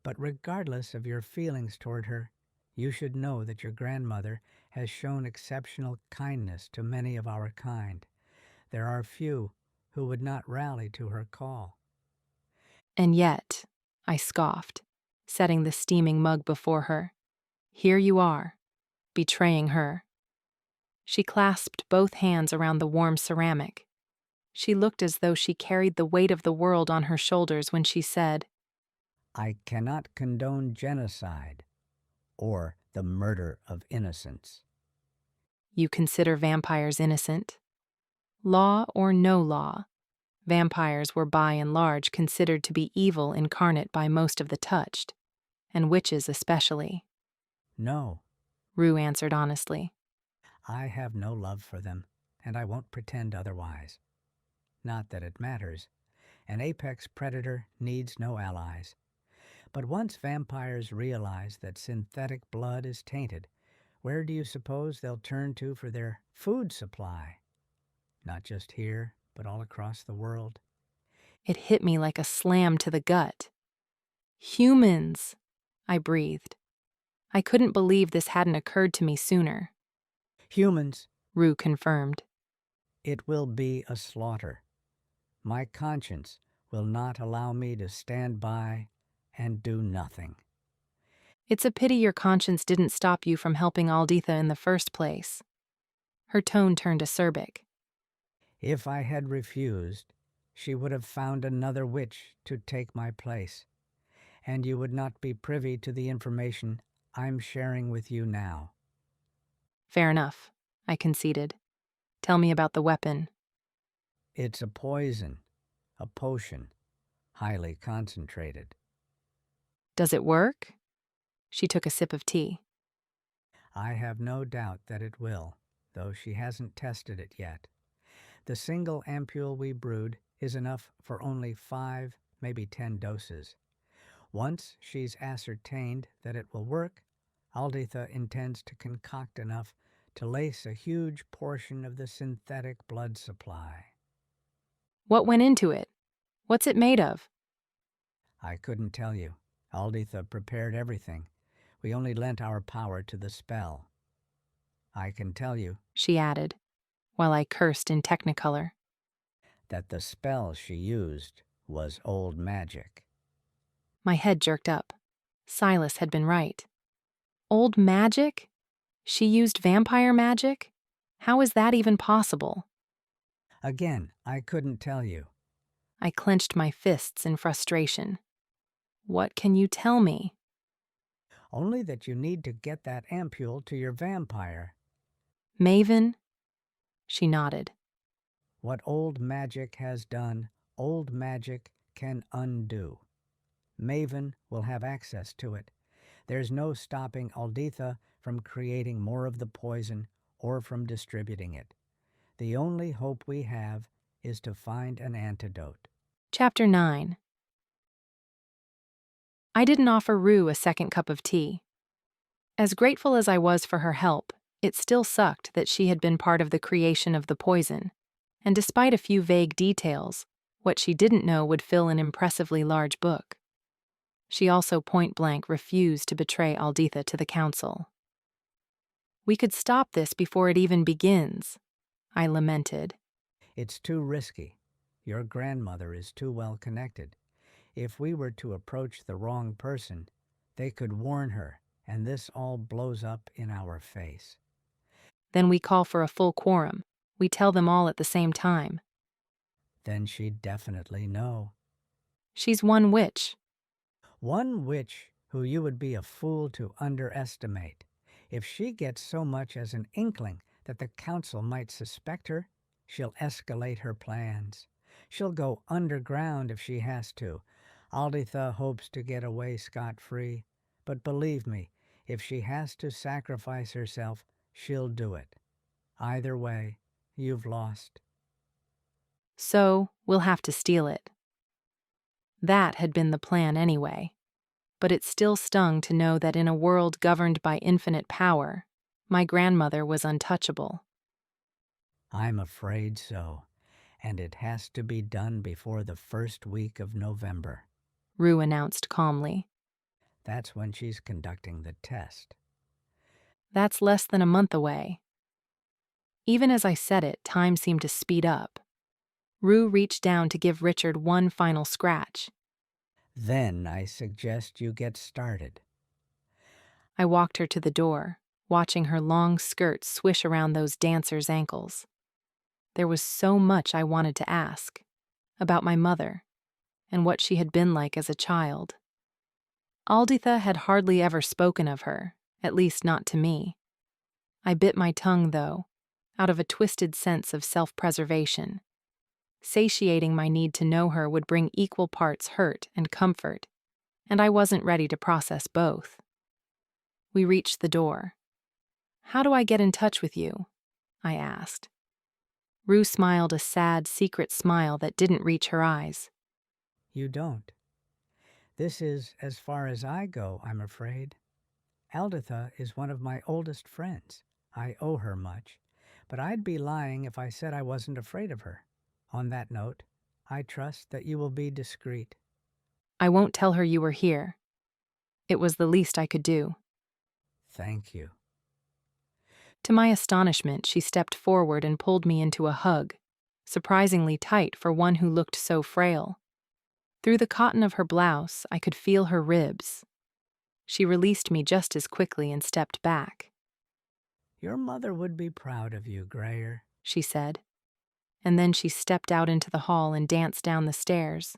but regardless of your feelings toward her, you should know that your grandmother has shown exceptional kindness to many of our kind. There are few who would not rally to her call. And yet, I scoffed, setting the steaming mug before her. Here you are, betraying her. She clasped both hands around the warm ceramic. She looked as though she carried the weight of the world on her shoulders when she said, I cannot condone genocide or the murder of innocents. You consider vampires innocent? Law or no law, vampires were by and large considered to be evil incarnate by most of the touched, and witches especially. No, Rue answered honestly. I have no love for them, and I won't pretend otherwise. Not that it matters. An apex predator needs no allies. But once vampires realize that synthetic blood is tainted, where do you suppose they'll turn to for their food supply? Not just here, but all across the world. It hit me like a slam to the gut. Humans, I breathed. I couldn't believe this hadn't occurred to me sooner. Humans, Rue confirmed. It will be a slaughter. My conscience will not allow me to stand by and do nothing. It's a pity your conscience didn't stop you from helping Alditha in the first place. Her tone turned acerbic. If I had refused, she would have found another witch to take my place, and you would not be privy to the information I'm sharing with you now. Fair enough, I conceded. Tell me about the weapon. It's a poison, a potion, highly concentrated. Does it work? She took a sip of tea. I have no doubt that it will, though she hasn't tested it yet. The single ampule we brewed is enough for only 5, maybe 10 doses. Once she's ascertained that it will work, Alditha intends to concoct enough to lace a huge portion of the synthetic blood supply. What went into it? What's it made of? I couldn't tell you. Alditha prepared everything. We only lent our power to the spell. I can tell you, she added, while I cursed in technicolor, that the spell she used was old magic. My head jerked up. Silas had been right. Old magic? She used vampire magic? How is that even possible? Again, I couldn't tell you. I clenched my fists in frustration. What can you tell me? Only that you need to get that ampule to your vampire. Maven? She nodded. What old magic has done, old magic can undo. Maven will have access to it. There's no stopping Alditha from creating more of the poison or from distributing it. The only hope we have is to find an antidote. Chapter 9. I didn't offer Rue a second cup of tea. As grateful as I was for her help, it still sucked that she had been part of the creation of the poison, and despite a few vague details, what she didn't know would fill an impressively large book. She also point-blank refused to betray Alditha to the council. We could stop this before it even begins, I lamented. It's too risky. Your grandmother is too well connected. If we were to approach the wrong person, they could warn her, and this all blows up in our face. Then we call for a full quorum. We tell them all at the same time. Then she'd definitely know. She's one witch. One witch who you would be a fool to underestimate. If she gets so much as an inkling that the council might suspect her, she'll escalate her plans. She'll go underground if she has to. Alditha hopes to get away scot-free, but believe me, if she has to sacrifice herself, she'll do it. Either way, you've lost. So, we'll have to steal it. That had been the plan anyway, but it still stung to know that in a world governed by infinite power, my grandmother was untouchable. I'm afraid so, and it has to be done before the first week of November, Rue announced calmly. That's when she's conducting the test. That's less than a month away. Even as I said it, time seemed to speed up. Rue reached down to give Richard one final scratch. Then I suggest you get started. I walked her to the door, watching her long skirt swish around those dancers' ankles. There was so much I wanted to ask about my mother and what she had been like as a child. Alditha had hardly ever spoken of her, at least not to me. I bit my tongue, though, out of a twisted sense of self-preservation. Satiating my need to know her would bring equal parts hurt and comfort, and I wasn't ready to process both. We reached the door. "How do I get in touch with you?" I asked. Rue smiled a sad, secret smile that didn't reach her eyes. You don't. This is as far as I go, I'm afraid. Alditha is one of my oldest friends. I owe her much, but I'd be lying if I said I wasn't afraid of her. On that note, I trust that you will be discreet. I won't tell her you were here. It was the least I could do. Thank you. To my astonishment, she stepped forward and pulled me into a hug, surprisingly tight for one who looked so frail. Through the cotton of her blouse, I could feel her ribs. She released me just as quickly and stepped back. Your mother would be proud of you, Grayer, she said, and then she stepped out into the hall and danced down the stairs.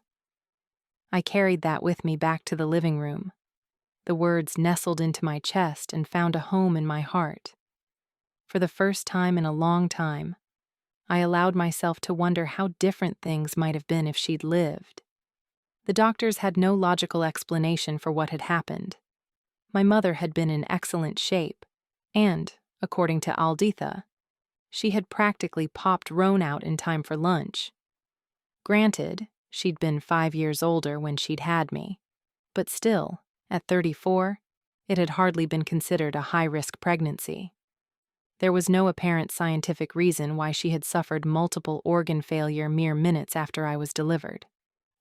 I carried that with me back to the living room. The words nestled into my chest and found a home in my heart. For the first time in a long time, I allowed myself to wonder how different things might have been if she'd lived. The doctors had no logical explanation for what had happened. My mother had been in excellent shape, and, according to Alditha, she had practically popped Roan out in time for lunch. Granted, she'd been 5 years older when she'd had me, but still, at 34, it had hardly been considered a high-risk pregnancy. There was no apparent scientific reason why she had suffered multiple organ failure mere minutes after I was delivered.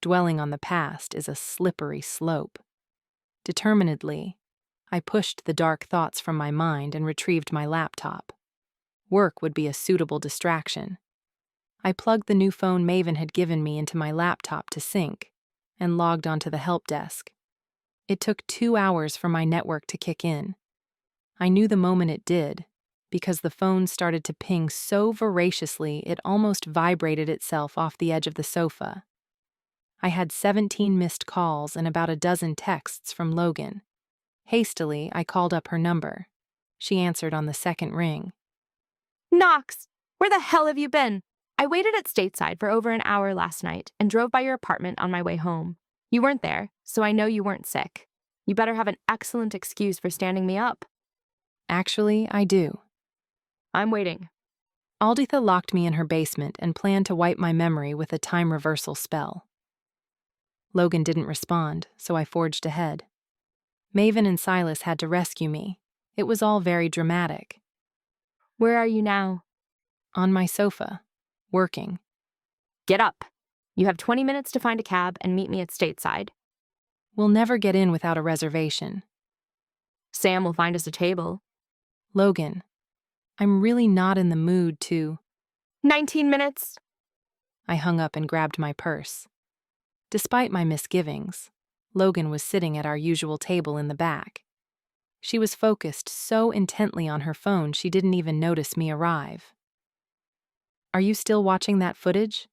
Dwelling on the past is a slippery slope. Determinedly, I pushed the dark thoughts from my mind and retrieved my laptop. Work would be a suitable distraction. I plugged the new phone Maven had given me into my laptop to sync and logged onto the help desk. It took 2 hours for my network to kick in. I knew the moment it did, because the phone started to ping so voraciously it almost vibrated itself off the edge of the sofa. I had 17 missed calls and about a dozen texts from Logan. Hastily, I called up her number. She answered on the second ring. Knox, where the hell have you been? I waited at Stateside for over an hour last night and drove by your apartment on my way home. You weren't there, so I know you weren't sick. You better have an excellent excuse for standing me up. Actually, I do. I'm waiting. Alditha locked me in her basement and planned to wipe my memory with a time reversal spell. Logan didn't respond, so I forged ahead. Maven and Silas had to rescue me. It was all very dramatic. Where are you now? On my sofa, working. Get up. You have 20 minutes to find a cab and meet me at Stateside. We'll never get in without a reservation. Sam will find us a table. Logan, I'm really not in the mood to... 19 minutes. I hung up and grabbed my purse. Despite my misgivings, Logan was sitting at our usual table in the back. She was focused so intently on her phone she didn't even notice me arrive. Are you still watching that footage?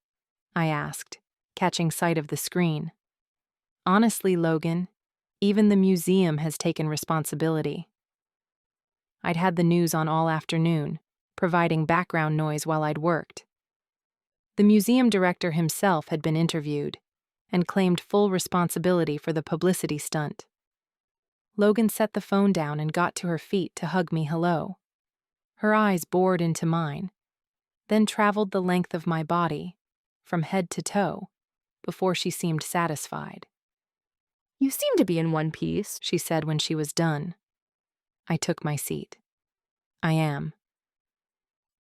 I asked, catching sight of the screen. Honestly, Logan, even the museum has taken responsibility. I'd had the news on all afternoon, providing background noise while I'd worked. The museum director himself had been interviewed and claimed full responsibility for the publicity stunt. Logan set the phone down and got to her feet to hug me hello. Her eyes bored into mine, then traveled the length of my body, from head to toe, before she seemed satisfied. You seem to be in one piece, she said when she was done. I took my seat. I am.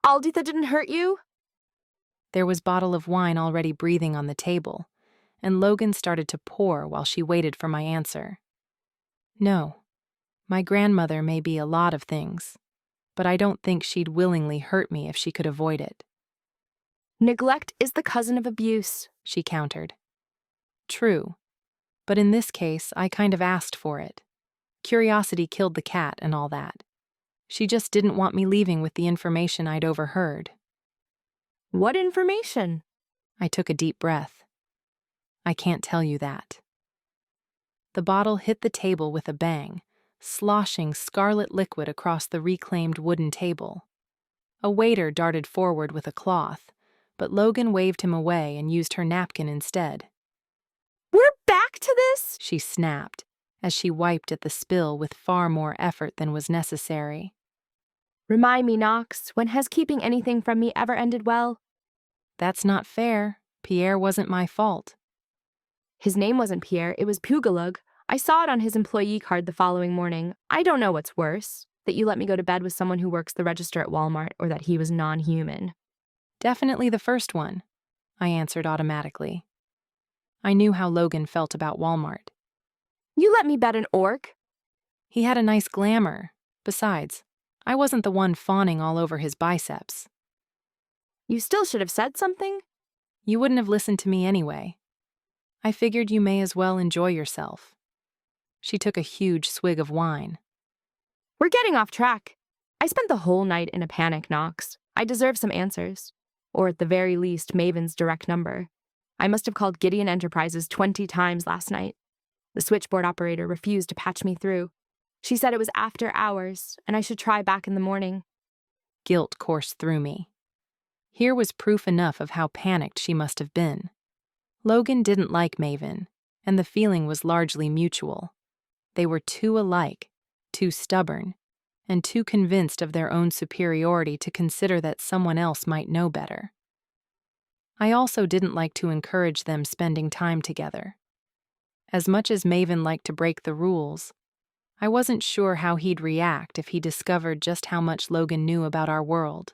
Alditha didn't hurt you? There was a bottle of wine already breathing on the table, and Logan started to pour while she waited for my answer. No, my grandmother may be a lot of things, but I don't think she'd willingly hurt me if she could avoid it. Neglect is the cousin of abuse, she countered. True, but in this case, I kind of asked for it. Curiosity killed the cat and all that. She just didn't want me leaving with the information I'd overheard. What information? I took a deep breath. I can't tell you that. The bottle hit the table with a bang, sloshing scarlet liquid across the reclaimed wooden table. A waiter darted forward with a cloth, but Logan waved him away and used her napkin instead. We're back to this? She snapped, as she wiped at the spill with far more effort than was necessary. Remind me, Knox, when has keeping anything from me ever ended well? That's not fair. Pierre wasn't my fault. His name wasn't Pierre, it was Pugalug. I saw it on his employee card the following morning. I don't know what's worse, that you let me go to bed with someone who works the register at Walmart, or that he was non-human. Definitely the first one, I answered automatically. I knew how Logan felt about Walmart. You let me bet an orc? He had a nice glamour. Besides, I wasn't the one fawning all over his biceps. You still should have said something? You wouldn't have listened to me anyway. I figured you may as well enjoy yourself. She took a huge swig of wine. We're getting off track. I spent the whole night in a panic, Knox. I deserve some answers. Or at the very least, Maven's direct number. I must have called Gideon Enterprises 20 times last night. The switchboard operator refused to patch me through. She said it was after hours, and I should try back in the morning. Guilt coursed through me. Here was proof enough of how panicked she must have been. Logan didn't like Maven, and the feeling was largely mutual. They were too alike, too stubborn, and too convinced of their own superiority to consider that someone else might know better. I also didn't like to encourage them spending time together. As much as Maven liked to break the rules, I wasn't sure how he'd react if he discovered just how much Logan knew about our world,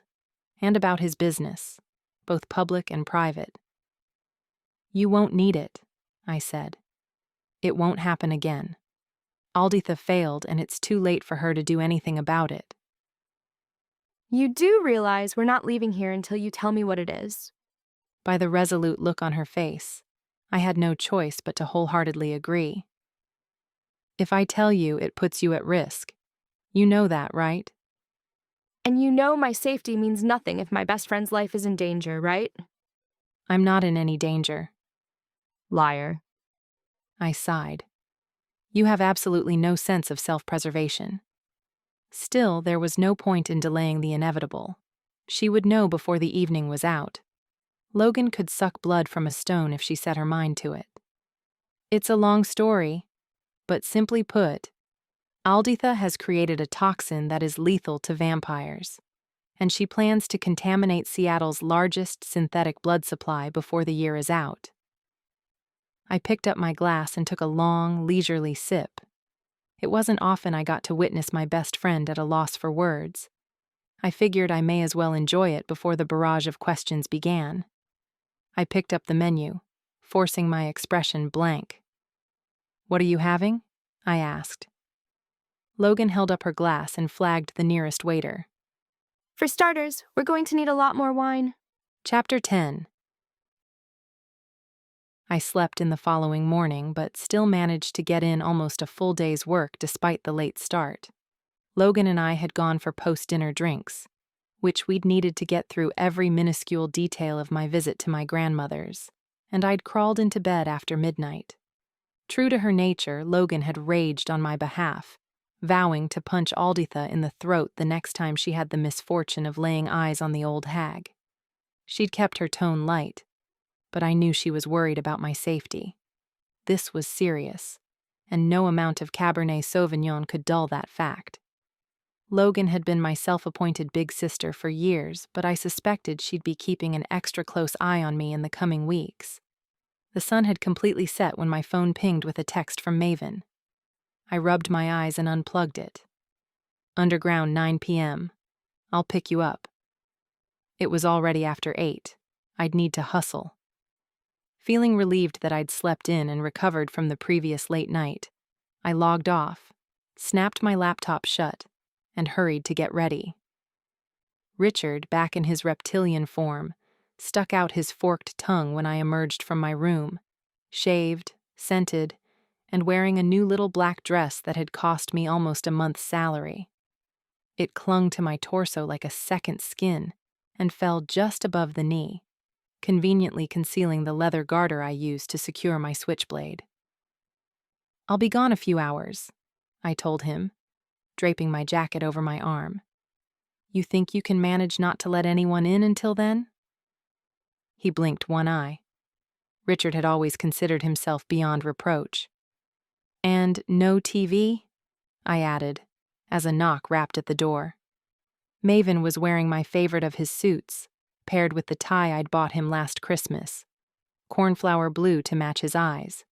and about his business, both public and private. You won't need it, I said. It won't happen again. Alditha failed, and it's too late for her to do anything about it. You do realize we're not leaving here until you tell me what it is. By the resolute look on her face, I had no choice but to wholeheartedly agree. If I tell you, it puts you at risk. You know that, right? And you know my safety means nothing if my best friend's life is in danger, right? I'm not in any danger. Liar. I sighed. You have absolutely no sense of self-preservation. Still, there was no point in delaying the inevitable. She would know before the evening was out. Logan could suck blood from a stone if she set her mind to it. It's a long story, but simply put, Alditha has created a toxin that is lethal to vampires, and she plans to contaminate Seattle's largest synthetic blood supply before the year is out. I picked up my glass and took a long, leisurely sip. It wasn't often I got to witness my best friend at a loss for words. I figured I may as well enjoy it before the barrage of questions began. I picked up the menu, forcing my expression blank. What are you having? I asked. Logan held up her glass and flagged the nearest waiter. For starters, we're going to need a lot more wine. Chapter 10. I slept in the following morning, but still managed to get in almost a full day's work despite the late start. Logan and I had gone for post-dinner drinks, which we'd needed to get through every minuscule detail of my visit to my grandmother's, and I'd crawled into bed after midnight. True to her nature, Logan had raged on my behalf, vowing to punch Alditha in the throat the next time she had the misfortune of laying eyes on the old hag. She'd kept her tone light, but I knew she was worried about my safety. This was serious, and no amount of Cabernet Sauvignon could dull that fact. Logan had been my self-appointed big sister for years, but I suspected she'd be keeping an extra close eye on me in the coming weeks. The sun had completely set when my phone pinged with a text from Maven. I rubbed my eyes and unplugged it. Underground, 9 p.m. I'll pick you up. It was already after 8. I'd need to hustle. Feeling relieved that I'd slept in and recovered from the previous late night, I logged off, snapped my laptop shut, and hurried to get ready. Richard, back in his reptilian form, stuck out his forked tongue when I emerged from my room, shaved, scented, and wearing a new little black dress that had cost me almost a month's salary. It clung to my torso like a second skin and fell just above the knee, conveniently concealing the leather garter I used to secure my switchblade. "I'll be gone a few hours," I told him, draping my jacket over my arm. "You think you can manage not to let anyone in until then?" He blinked one eye. Richard had always considered himself beyond reproach. "And no TV?" I added, as a knock rapped at the door. Maven was wearing my favorite of his suits, paired with the tie I'd bought him last Christmas, cornflower blue to match his eyes.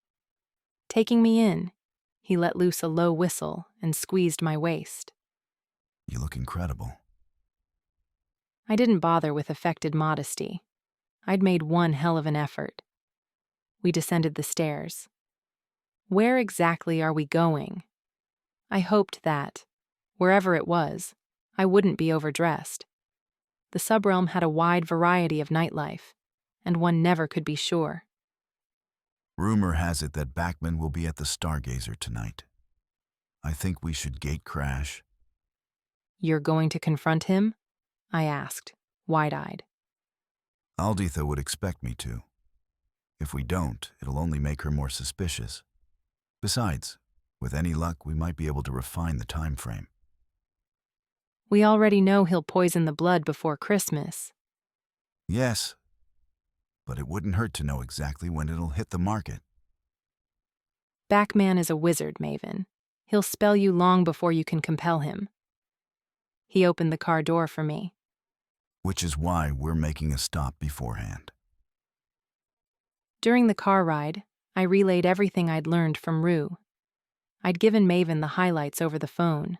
Taking me in, he let loose a low whistle and squeezed my waist. "You look incredible." I didn't bother with affected modesty. I'd made one hell of an effort. We descended the stairs. Where exactly are we going? I hoped that, wherever it was, I wouldn't be overdressed. The subrealm had a wide variety of nightlife, and one never could be sure. "Rumor has it that Backman will be at the Stargazer tonight. I think we should gate crash." "You're going to confront him?" I asked, wide-eyed. Alditha would expect me to. If we don't, it'll only make her more suspicious. Besides, with any luck, we might be able to refine the time frame. "We already know he'll poison the blood before Christmas." "Yes, but it wouldn't hurt to know exactly when it'll hit the market." "Backman is a wizard, Maven. He'll spell you long before you can compel him." He opened the car door for me. "Which is why we're making a stop beforehand." During the car ride, I relayed everything I'd learned from Rue. I'd given Maven the highlights over the phone,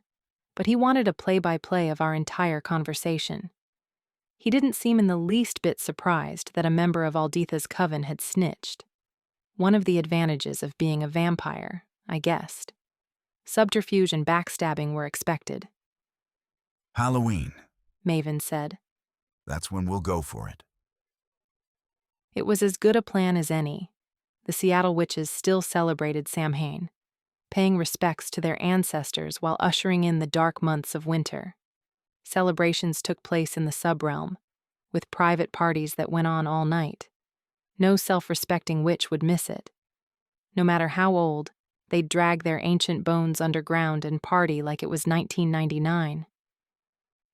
but he wanted a play-by-play of our entire conversation. He didn't seem in the least bit surprised that a member of Alditha's coven had snitched. One of the advantages of being a vampire, I guessed. Subterfuge and backstabbing were expected. "Halloween," Maven said. "That's when we'll go for it." It was as good a plan as any. The Seattle witches still celebrated Samhain, paying respects to their ancestors while ushering in the dark months of winter. Celebrations took place in the subrealm, with private parties that went on all night. No self-respecting witch would miss it. No matter how old, they'd drag their ancient bones underground and party like it was 1999.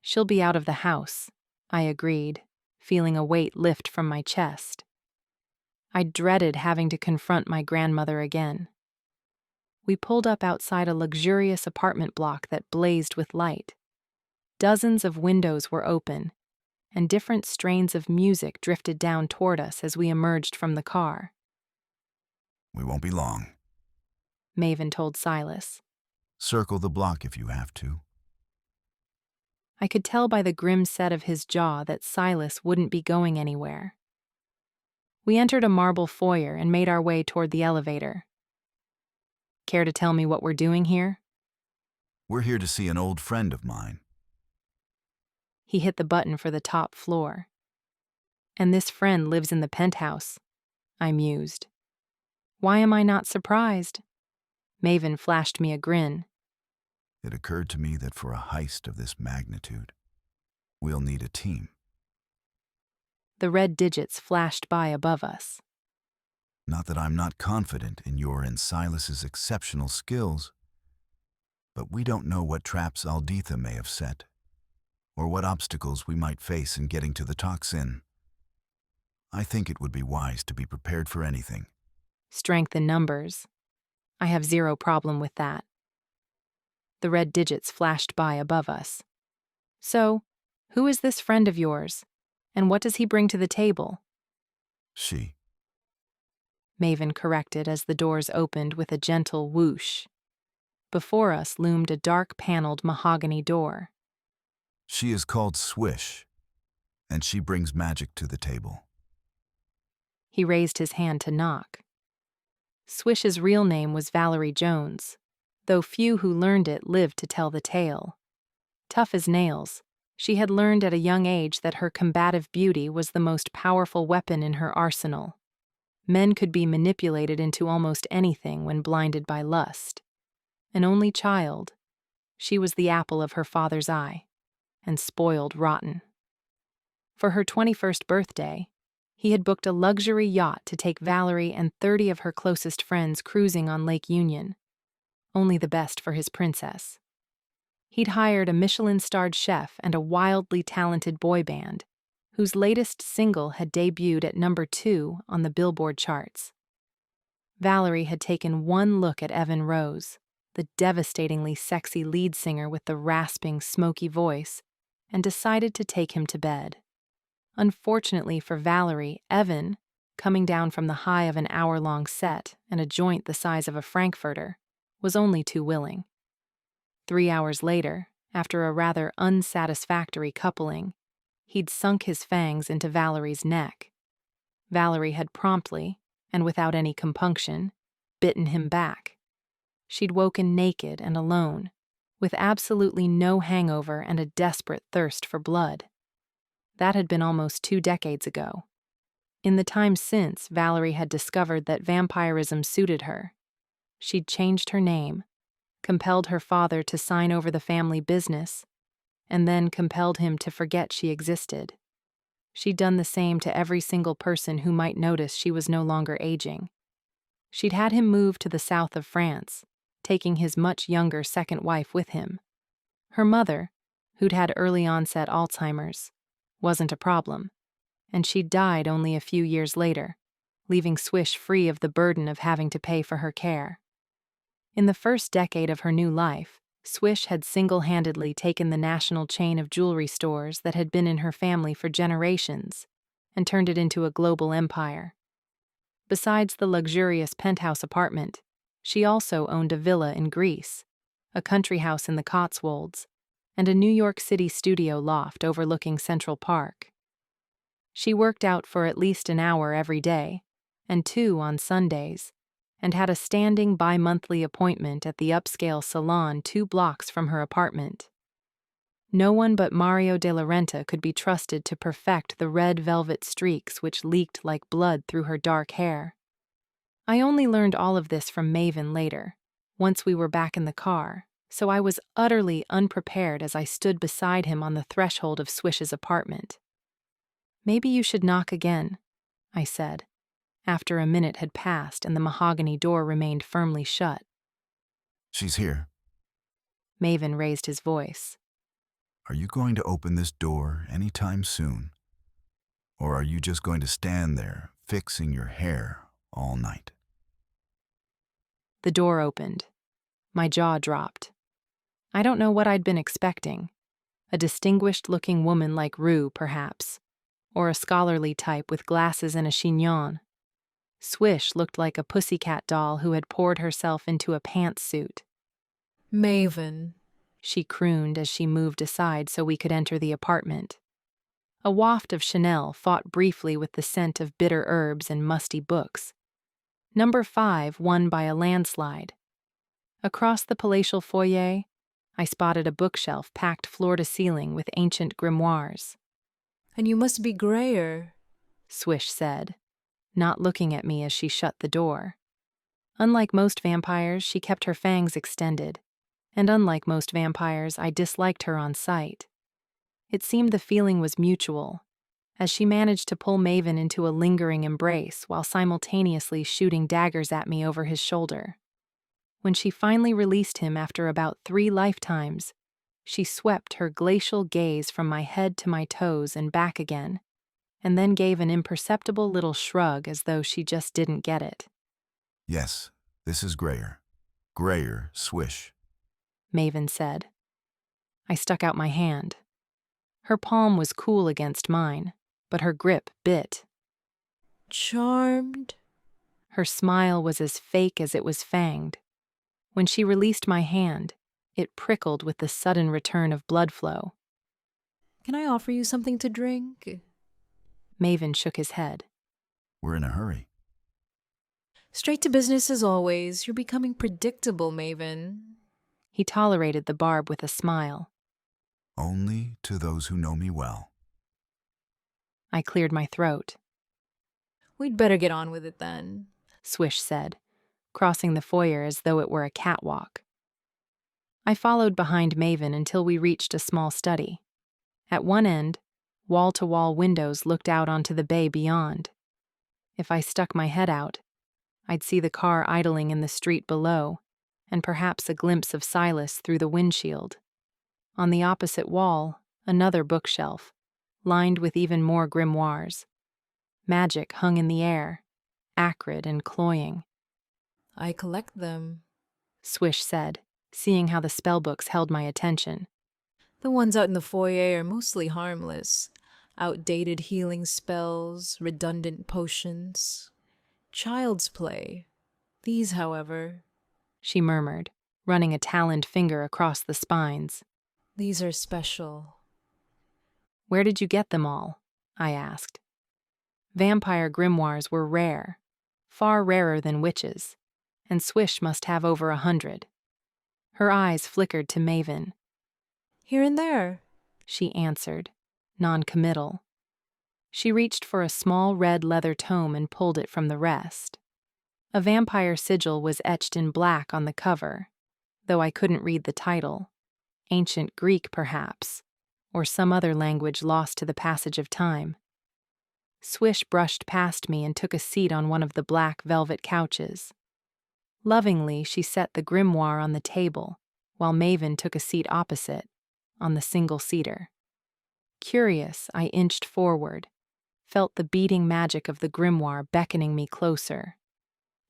"She'll be out of the house," I agreed, feeling a weight lift from my chest. I dreaded having to confront my grandmother again. We pulled up outside a luxurious apartment block that blazed with light. Dozens of windows were open, and different strains of music drifted down toward us as we emerged from the car. "We won't be long," Maven told Silas. "Circle the block if you have to." I could tell by the grim set of his jaw that Silas wouldn't be going anywhere. We entered a marble foyer and made our way toward the elevator. "Care to tell me what we're doing here?" "We're here to see an old friend of mine." He hit the button for the top floor. "And this friend lives in the penthouse," I mused. "Why am I not surprised?" Maven flashed me a grin. "It occurred to me that for a heist of this magnitude, we'll need a team." The red digits flashed by above us. "Not that I'm not confident in your and Silas's exceptional skills, but we don't know what traps Alditha may have set, or what obstacles we might face in getting to the toxin. I think it would be wise to be prepared for anything." Strength in numbers. I have zero problem with that. The red digits flashed by above us. "So, who is this friend of yours, and what does he bring to the table?" "She," Maven corrected as the doors opened with a gentle whoosh. Before us loomed a dark-paneled mahogany door. "She is called Swish, and she brings magic to the table." He raised his hand to knock. Swish's real name was Valerie Jones, though few who learned it lived to tell the tale. Tough as nails, she had learned at a young age that her combative beauty was the most powerful weapon in her arsenal. Men could be manipulated into almost anything when blinded by lust. An only child, She was the apple of her father's eye, and spoiled rotten. For her 21st birthday, he had booked a luxury yacht to take Valerie and 30 of her closest friends cruising on Lake Union, only the best for his princess. He'd hired a Michelin-starred chef and a wildly talented boy band, whose latest single had debuted at number 2 on the Billboard charts. Valerie had taken one look at Evan Rose, the devastatingly sexy lead singer with the rasping, smoky voice, and decided to take him to bed. Unfortunately for Valerie, Evan, coming down from the high of an hour-long set and a joint the size of a frankfurter, was only too willing. 3 hours later, after a rather unsatisfactory coupling, he'd sunk his fangs into Valerie's neck. Valerie had promptly, and without any compunction, bitten him back. She'd woken naked and alone, with absolutely no hangover and a desperate thirst for blood. That had been almost 2 decades ago. In the time since, Valerie had discovered that vampirism suited her. She'd changed her name, compelled her father to sign over the family business, and then compelled him to forget she existed. She'd done the same to every single person who might notice she was no longer aging. She'd had him move to the south of France, taking his much younger second wife with him. Her mother, who'd had early-onset Alzheimer's, wasn't a problem, and she'd died only a few years later, leaving Swish free of the burden of having to pay for her care. In the first decade of her new life, Swish had single-handedly taken the national chain of jewelry stores that had been in her family for generations and turned it into a global empire. Besides the luxurious penthouse apartment, she also owned a villa in Greece, a country house in the Cotswolds, and a New York City studio loft overlooking Central Park. She worked out for at least an hour every day, and 2 on Sundays, and had a standing bi-monthly appointment at the upscale salon 2 blocks from her apartment. No one but Mario de la Renta could be trusted to perfect the red velvet streaks which leaked like blood through her dark hair. I only learned all of this from Maven later, once we were back in the car, so I was utterly unprepared as I stood beside him on the threshold of Swish's apartment. "Maybe you should knock again," I said, after a minute had passed and the mahogany door remained firmly shut. She's here. Maven raised his voice. Are you going to open this door anytime soon? Or are you just going to stand there, fixing your hair all night? The door opened. My jaw dropped. I don't know what I'd been expecting. A distinguished-looking woman like Rue, perhaps, or a scholarly type with glasses and a chignon. Swish looked like a pussycat doll who had poured herself into a pantsuit. "Maven," she crooned as she moved aside so we could enter the apartment. A waft of Chanel fought briefly with the scent of bitter herbs and musty books. Number 5 won by a landslide. Across the palatial foyer, I spotted a bookshelf packed floor to ceiling with ancient grimoires. "And you must be grayer," Swish said, not looking at me as she shut the door. Unlike most vampires, she kept her fangs extended, and unlike most vampires, I disliked her on sight. It seemed the feeling was mutual, as she managed to pull Maven into a lingering embrace while simultaneously shooting daggers at me over his shoulder. When she finally released him after about 3 lifetimes, she swept her glacial gaze from my head to my toes and back again, and then gave an imperceptible little shrug as though she just didn't get it. Yes, this is Grayer. Grayer, Swish, Maven said. I stuck out my hand. Her palm was cool against mine, but her grip bit. "Charmed?" Her smile was as fake as it was fanged. When she released my hand, it prickled with the sudden return of blood flow. "Can I offer you something to drink?" Maven shook his head. We're in a hurry. "Straight to business as always. You're becoming predictable, Maven." He tolerated the barb with a smile. Only to those who know me well. I cleared my throat. "We'd better get on with it then," Swish said, crossing the foyer as though it were a catwalk. I followed behind Maven until we reached a small study. At one end, wall-to-wall windows looked out onto the bay beyond. If I stuck my head out, I'd see the car idling in the street below, and perhaps a glimpse of Silas through the windshield. On the opposite wall, another bookshelf, lined with even more grimoires. Magic hung in the air, acrid and cloying. I collect them. Swish said, seeing how the spellbooks held my attention. The ones out in the foyer are mostly harmless. Outdated healing spells, redundant potions. Child's play. These, however, she murmured, running a taloned finger across the spines. These are special. Where did you get them all? I asked. Vampire grimoires were rare, far rarer than witches, and Swish must have over 100. Her eyes flickered to Maven. Here and there, she answered, non-committal. She reached for a small red leather tome and pulled it from the rest. A vampire sigil was etched in black on the cover, though I couldn't read the title. Ancient Greek, perhaps, or some other language lost to the passage of time. Swish brushed past me and took a seat on one of the black velvet couches. Lovingly, she set the grimoire on the table, while Maven took a seat opposite, on the single-seater. Curious, I inched forward, felt the beating magic of the grimoire beckoning me closer.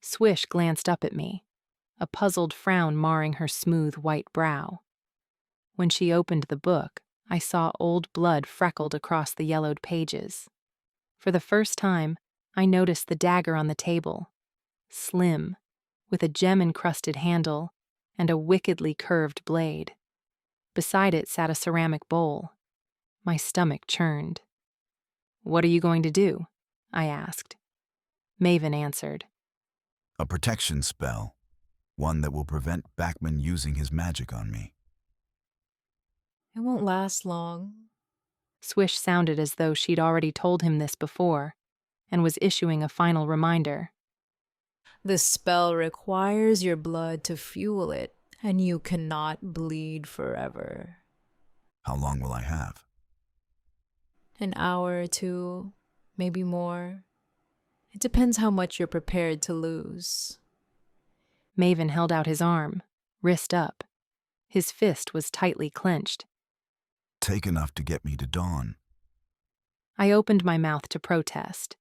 Swish glanced up at me, a puzzled frown marring her smooth white brow. When she opened the book, I saw old blood freckled across the yellowed pages. For the first time, I noticed the dagger on the table, slim, with a gem-encrusted handle and a wickedly curved blade. Beside it sat a ceramic bowl. My stomach churned. "What are you going to do?" I asked. Maven answered. "A protection spell, one that will prevent Backman using his magic on me." It won't last long. Swish sounded as though she'd already told him this before, and was issuing a final reminder. The spell requires your blood to fuel it, and you cannot bleed forever. How long will I have? An hour or two, maybe more. It depends how much you're prepared to lose. Maven held out his arm, wrist up. His fist was tightly clenched. Take enough to get me to dawn. I opened my mouth to protest,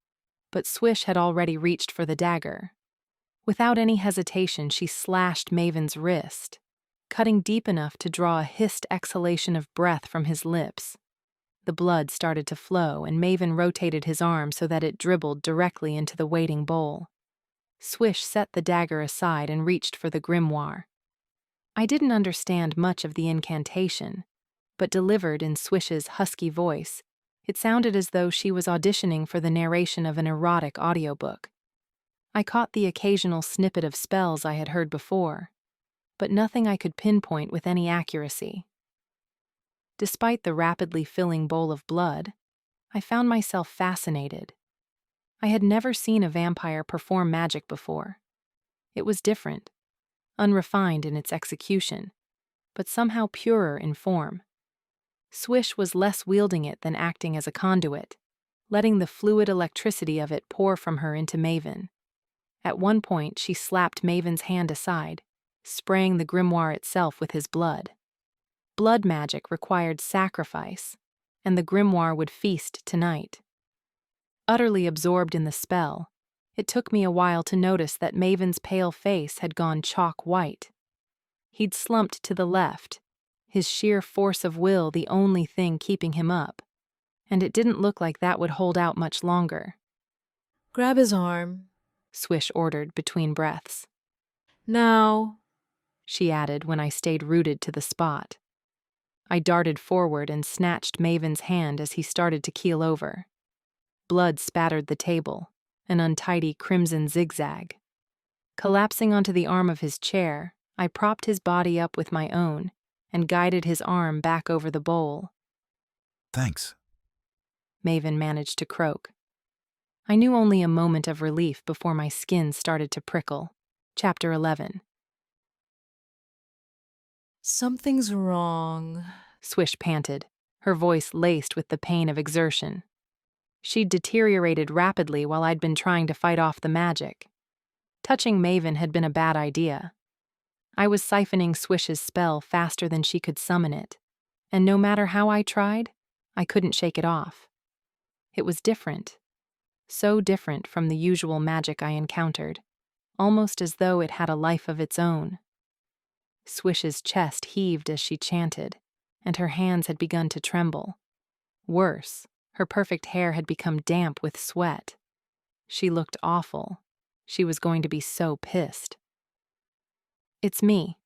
but Swish had already reached for the dagger. Without any hesitation, she slashed Maven's wrist, cutting deep enough to draw a hissed exhalation of breath from his lips. The blood started to flow, and Maven rotated his arm so that it dribbled directly into the waiting bowl. Swish set the dagger aside and reached for the grimoire. I didn't understand much of the incantation, but delivered in Swish's husky voice, it sounded as though she was auditioning for the narration of an erotic audiobook. I caught the occasional snippet of spells I had heard before, but nothing I could pinpoint with any accuracy. Despite the rapidly filling bowl of blood, I found myself fascinated. I had never seen a vampire perform magic before. It was different, unrefined in its execution, but somehow purer in form. Swish was less wielding it than acting as a conduit, letting the fluid electricity of it pour from her into Maven. At one point, she slapped Maven's hand aside, spraying the grimoire itself with his blood. Blood magic required sacrifice, and the grimoire would feast tonight. Utterly absorbed in the spell, it took me a while to notice that Maven's pale face had gone chalk white. He'd slumped to the left, his sheer force of will the only thing keeping him up, and it didn't look like that would hold out much longer. Grab his arm, Swish ordered between breaths. Now, she added when I stayed rooted to the spot. I darted forward and snatched Maven's hand as he started to keel over. Blood spattered the table, an untidy crimson zigzag. Collapsing onto the arm of his chair, I propped his body up with my own and guided his arm back over the bowl. Thanks, Maven managed to croak. I knew only a moment of relief before my skin started to prickle. Chapter 11. Something's wrong. Swish panted, her voice laced with the pain of exertion. She'd deteriorated rapidly while I'd been trying to fight off the magic. Touching Maven had been a bad idea. I was siphoning Swish's spell faster than she could summon it, and no matter how I tried, I couldn't shake it off. It was different. So different from the usual magic I encountered, almost as though it had a life of its own. Swish's chest heaved as she chanted, and her hands had begun to tremble. Worse, her perfect hair had become damp with sweat. She looked awful. She was going to be so pissed. "It's me,"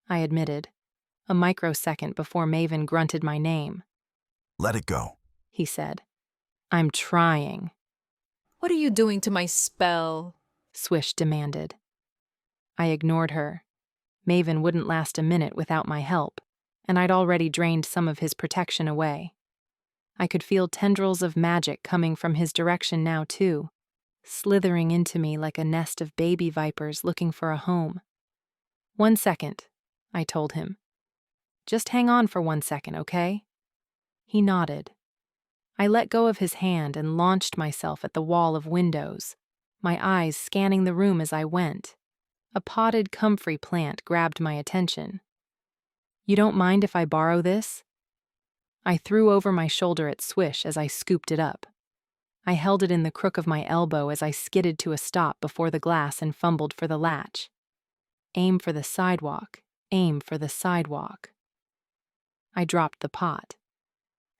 I admitted, a microsecond before Maven grunted my name. "Let it go," he said. "I'm trying." What are you doing to my spell? Swish demanded. I ignored her. Maven wouldn't last a minute without my help, and I'd already drained some of his protection away. I could feel tendrils of magic coming from his direction now, too, slithering into me like a nest of baby vipers looking for a home. "1 second," I told him. "Just hang on for 1 second, okay?" He nodded. I let go of his hand and launched myself at the wall of windows, my eyes scanning the room as I went. A potted comfrey plant grabbed my attention. "You don't mind if I borrow this?" I threw over my shoulder at Swish as I scooped it up. I held it in the crook of my elbow as I skidded to a stop before the glass and fumbled for the latch. Aim for the sidewalk, aim for the sidewalk. I dropped the pot.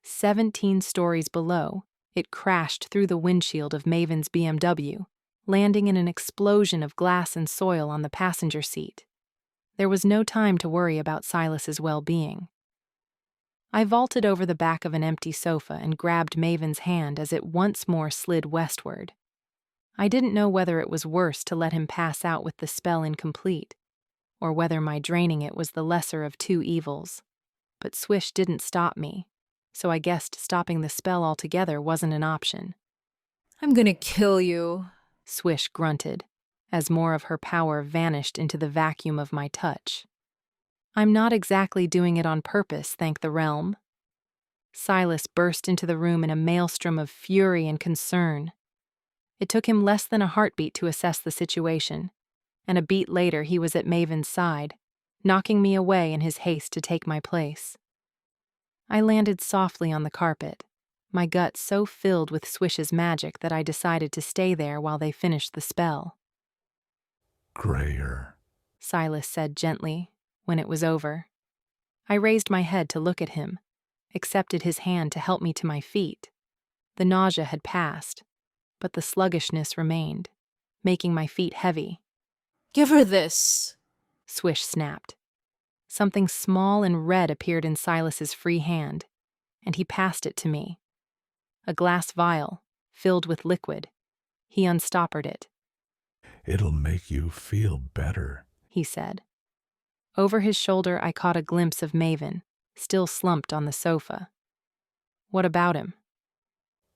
17 stories below, it crashed through the windshield of Maven's BMW, landing in an explosion of glass and soil on the passenger seat. There was no time to worry about Silas's well-being. I vaulted over the back of an empty sofa and grabbed Maven's hand as it once more slid westward. I didn't know whether it was worse to let him pass out with the spell incomplete, or whether my draining it was the lesser of two evils. But Swish didn't stop me, so I guessed stopping the spell altogether wasn't an option. I'm gonna kill you, Swish grunted, as more of her power vanished into the vacuum of my touch. I'm not exactly doing it on purpose, thank the realm. Silas burst into the room in a maelstrom of fury and concern. It took him less than a heartbeat to assess the situation, and a beat later he was at Maven's side, knocking me away in his haste to take my place. I landed softly on the carpet, my gut so filled with Swish's magic that I decided to stay there while they finished the spell. "Grayer," Silas said gently when it was over. I raised my head to look at him, accepted his hand to help me to my feet. The nausea had passed, but the sluggishness remained, making my feet heavy. Give her this, Swish snapped. Something small and red appeared in Silas's free hand, and he passed it to me. A glass vial, filled with liquid. He unstoppered it. "It'll make you feel better," he said. Over his shoulder I caught a glimpse of Maven, still slumped on the sofa. What about him?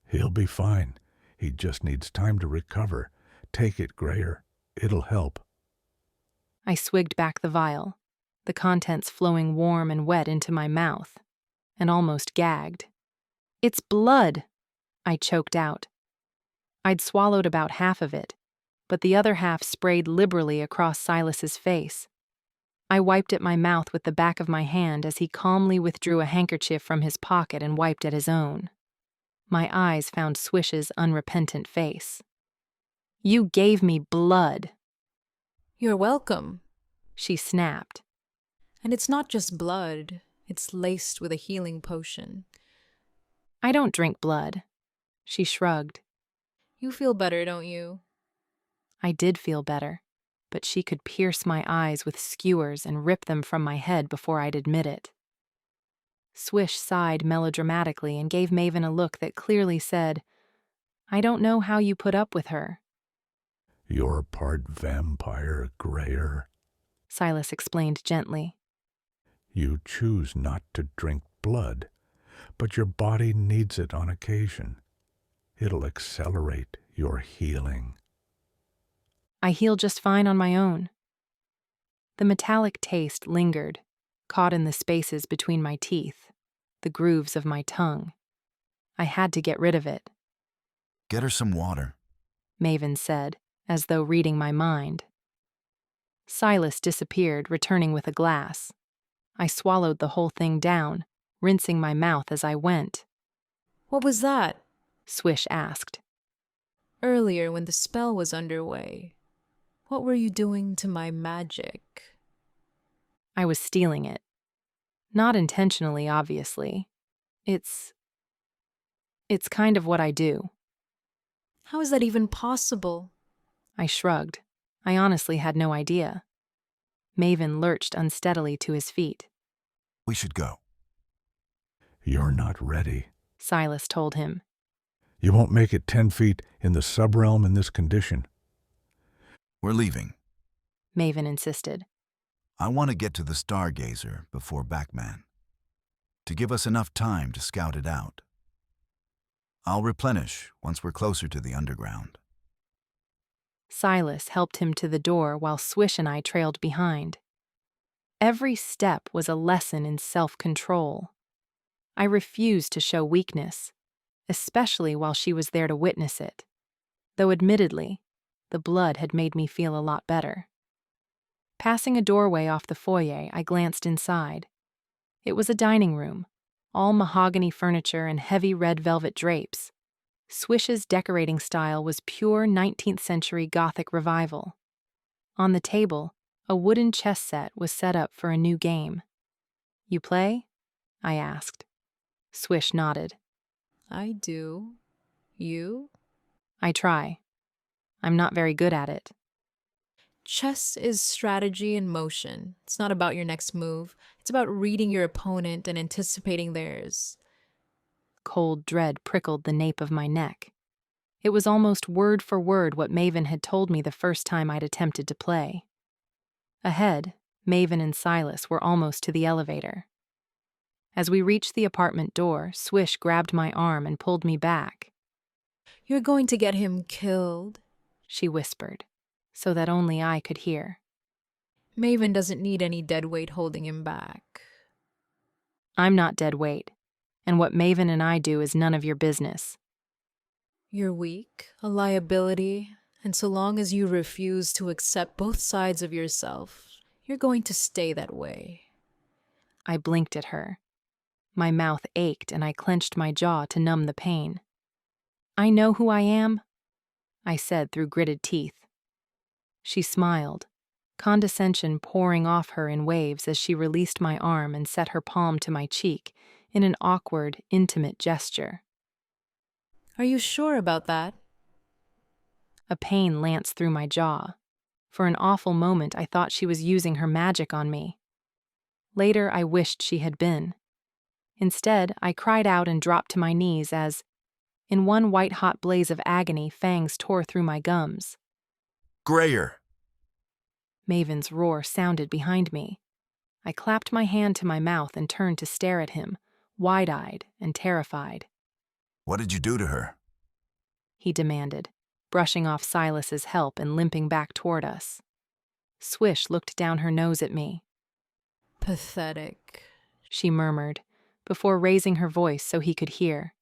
"He'll be fine. He just needs time to recover. Take it, Grayer. It'll help." I swigged back the vial, the contents flowing warm and wet into my mouth, and almost gagged. "It's blood!" I choked out. I'd swallowed about half of it, but the other half sprayed liberally across Silas's face. I wiped at my mouth with the back of my hand as he calmly withdrew a handkerchief from his pocket and wiped at his own. My eyes found Swish's unrepentant face. "You gave me blood." You're welcome, she snapped. And it's not just blood, it's laced with a healing potion. I don't drink blood, she shrugged. You feel better, don't you? I did feel better, but she could pierce my eyes with skewers and rip them from my head before I'd admit it. Swish sighed melodramatically and gave Maven a look that clearly said, "I don't know how you put up with her." "You're part vampire, Grayer," Silas explained gently. "You choose not to drink blood, but your body needs it on occasion. It'll accelerate your healing." I heal just fine on my own. The metallic taste lingered, caught in the spaces between my teeth, the grooves of my tongue. I had to get rid of it. Get her some water, Maven said, as though reading my mind. Silas disappeared, returning with a glass. I swallowed the whole thing down, rinsing my mouth as I went. What was that? Swish asked. Earlier, when the spell was underway, what were you doing to my magic? I was stealing it. Not intentionally, obviously. It's kind of what I do. How is that even possible? I shrugged. I honestly had no idea. Maven lurched unsteadily to his feet. We should go. You're not ready, Silas told him. You won't make it 10 feet in the subrealm in this condition. We're leaving. Maven insisted. I want to get to the Stargazer before Backman, to give us enough time to scout it out. I'll replenish once we're closer to the underground. Silas helped him to the door while Swish and I trailed behind. Every step was a lesson in self-control. I refused to show weakness, especially while she was there to witness it, though admittedly, the blood had made me feel a lot better. Passing a doorway off the foyer, I glanced inside. It was a dining room, all mahogany furniture and heavy red velvet drapes. Swish's decorating style was pure 19th century Gothic revival. On the table, a wooden chess set was set up for a new game. You play? I asked. Swish nodded. I do. You? I try. I'm not very good at it. Chess is strategy in motion. It's not about your next move. It's about reading your opponent and anticipating theirs. Cold dread prickled the nape of my neck. It was almost word for word what Maven had told me the first time I'd attempted to play. Ahead, Maven and Silas were almost to the elevator. As we reached the apartment door, Swish grabbed my arm and pulled me back. You're going to get him killed, she whispered, so that only I could hear. Maven doesn't need any dead weight holding him back. I'm not dead weight, and what Maven and I do is none of your business. You're weak, a liability, and so long as you refuse to accept both sides of yourself, you're going to stay that way. I blinked at her. My mouth ached and I clenched my jaw to numb the pain. I know who I am, I said through gritted teeth. She smiled, condescension pouring off her in waves as she released my arm and set her palm to my cheek in an awkward, intimate gesture. Are you sure about that? A pain lanced through my jaw. For an awful moment, I thought she was using her magic on me. Later, I wished she had been. Instead, I cried out and dropped to my knees as, in one white-hot blaze of agony, fangs tore through my gums. Grayer! Maven's roar sounded behind me. I clapped my hand to my mouth and turned to stare at him, wide-eyed and terrified. What did you do to her? He demanded, brushing off Silas's help and limping back toward us. Swish looked down her nose at me. Pathetic, she murmured, before raising her voice so he could hear.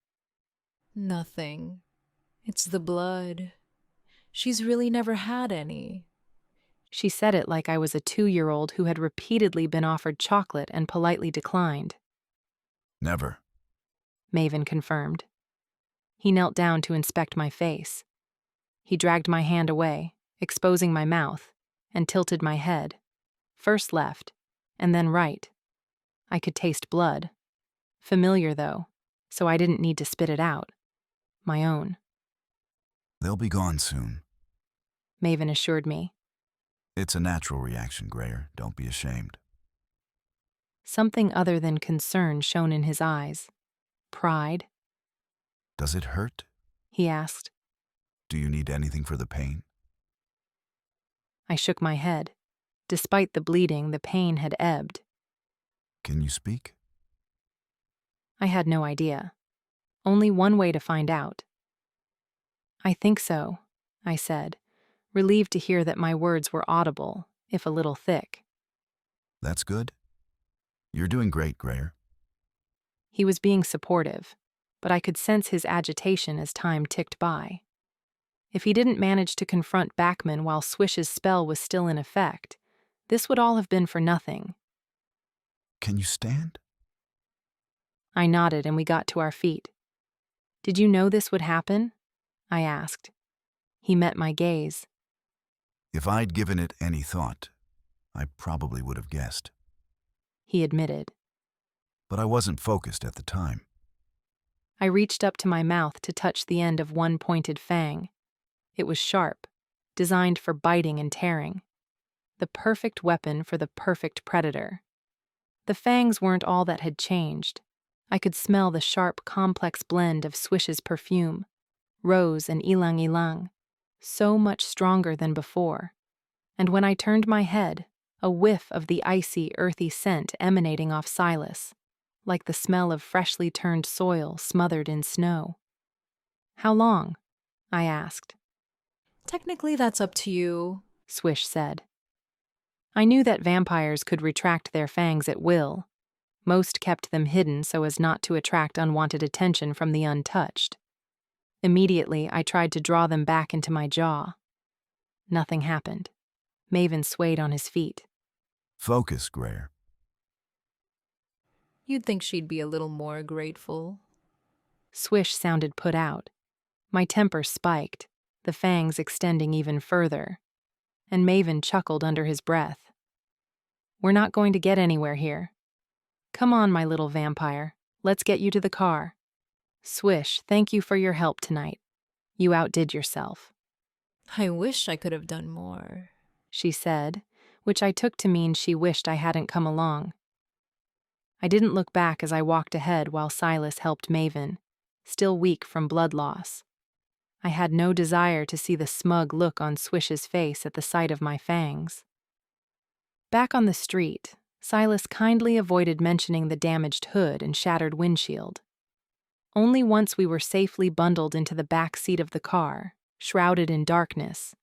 Nothing. It's the blood. She's really never had any. She said it like I was a 2-year-old who had repeatedly been offered chocolate and politely declined. Never, Maven confirmed. He knelt down to inspect my face. He dragged my hand away, exposing my mouth, and tilted my head, first left, and then right. I could taste blood. Familiar, though, so I didn't need to spit it out. My own. They'll be gone soon, Maven assured me. It's a natural reaction, Grayer. Don't be ashamed. Something other than concern shone in his eyes. Pride. Does it hurt? He asked. Do you need anything for the pain? I shook my head. Despite the bleeding, the pain had ebbed. Can you speak? I had no idea. Only one way to find out. I think so, I said, relieved to hear that my words were audible, if a little thick. That's good. You're doing great, Grayer. He was being supportive, but I could sense his agitation as time ticked by. If he didn't manage to confront Backman while Swish's spell was still in effect, this would all have been for nothing. Can you stand? I nodded and we got to our feet. Did you know this would happen? I asked. He met my gaze. If I'd given it any thought, I probably would have guessed. He admitted. But I wasn't focused at the time. I reached up to my mouth to touch the end of one pointed fang. It was sharp, designed for biting and tearing. The perfect weapon for the perfect predator. The fangs weren't all that had changed. I could smell the sharp, complex blend of Swish's perfume, rose and ylang ylang, so much stronger than before. And when I turned my head, a whiff of the icy, earthy scent emanating off Silas, like the smell of freshly turned soil smothered in snow. How long? I asked. Technically, that's up to you, Swish said. I knew that vampires could retract their fangs at will. Most kept them hidden so as not to attract unwanted attention from the untouched. Immediately, I tried to draw them back into my jaw. Nothing happened. Maven swayed on his feet. Focus, Grayer. You'd think she'd be a little more grateful. Swish sounded put out. My temper spiked, the fangs extending even further, and Maven chuckled under his breath. We're not going to get anywhere here. Come on, my little vampire. Let's get you to the car. Swish, thank you for your help tonight. You outdid yourself. I wish I could have done more, she said, which I took to mean she wished I hadn't come along. I didn't look back as I walked ahead while Silas helped Maven, still weak from blood loss. I had no desire to see the smug look on Swish's face at the sight of my fangs. Back on the street, Silas kindly avoided mentioning the damaged hood and shattered windshield. Only once we were safely bundled into the back seat of the car, shrouded in darkness,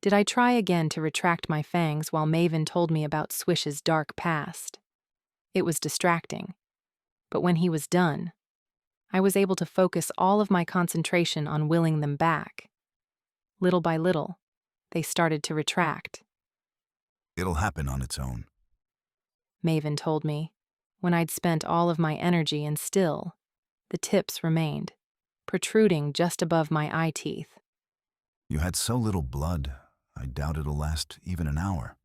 did I try again to retract my fangs while Maven told me about Swish's dark past. It was distracting, but when he was done, I was able to focus all of my concentration on willing them back. Little by little, they started to retract. It'll happen on its own, Maven told me, when I'd spent all of my energy and still, the tips remained, protruding just above my eye teeth. You had so little blood, I doubt it'll last even an hour.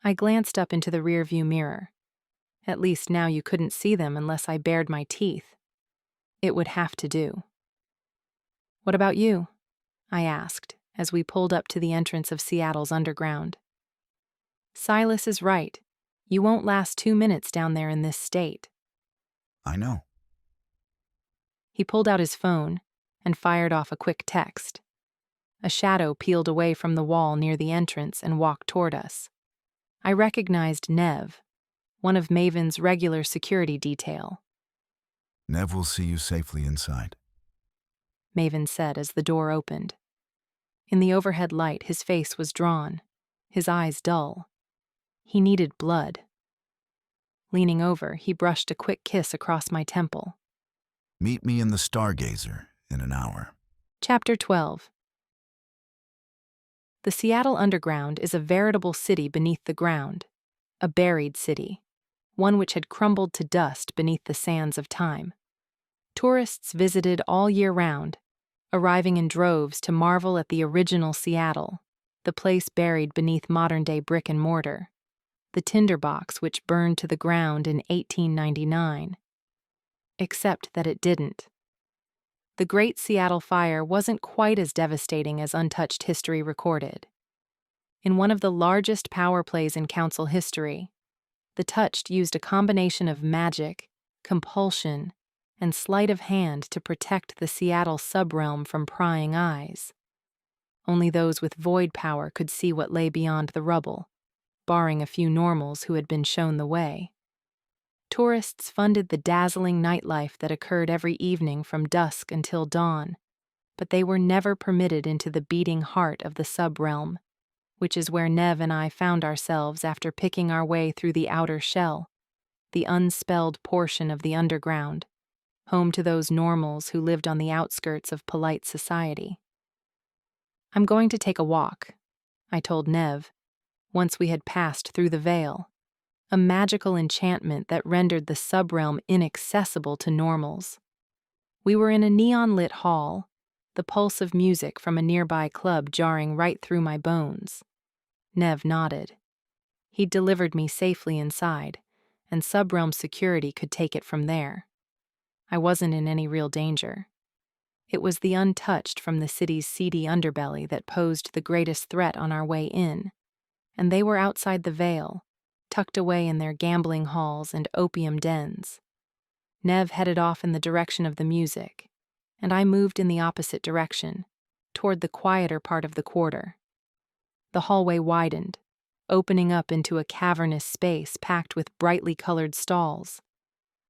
I glanced up into the rearview mirror. At least now you couldn't see them unless I bared my teeth. It would have to do. What about you? I asked, as we pulled up to the entrance of Seattle's underground. Silas is right. You won't last 2 minutes down there in this state. I know. He pulled out his phone and fired off a quick text. A shadow peeled away from the wall near the entrance and walked toward us. I recognized Nev, one of Maven's regular security detail. Nev will see you safely inside, Maven said as the door opened. In the overhead light, his face was drawn, his eyes dull. He needed blood. Leaning over, he brushed a quick kiss across my temple. Meet me in the Stargazer in an hour. Chapter 12. The Seattle Underground is a veritable city beneath the ground, a buried city, one which had crumbled to dust beneath the sands of time. Tourists visited all year round, arriving in droves to marvel at the original Seattle, the place buried beneath modern-day brick and mortar, the tinderbox which burned to the ground in 1899. Except that it didn't. The Great Seattle Fire wasn't quite as devastating as untouched history recorded. In one of the largest power plays in council history, the Touched used a combination of magic, compulsion, and sleight of hand to protect the Seattle subrealm from prying eyes. Only those with void power could see what lay beyond the rubble, barring a few normals who had been shown the way. Tourists funded the dazzling nightlife that occurred every evening from dusk until dawn, but they were never permitted into the beating heart of the subrealm, which is where Nev and I found ourselves after picking our way through the outer shell, the unspelled portion of the underground, home to those normals who lived on the outskirts of polite society. "I'm going to take a walk," I told Nev, once we had passed through the veil, a magical enchantment that rendered the subrealm inaccessible to normals. We were in a neon-lit hall, the pulse of music from a nearby club jarring right through my bones. Nev nodded. He'd delivered me safely inside, and subrealm security could take it from there. I wasn't in any real danger. It was the untouched from the city's seedy underbelly that posed the greatest threat on our way in, and they were outside the veil, tucked away in their gambling halls and opium dens. Nev headed off in the direction of the music, and I moved in the opposite direction, toward the quieter part of the quarter. The hallway widened, opening up into a cavernous space packed with brightly colored stalls.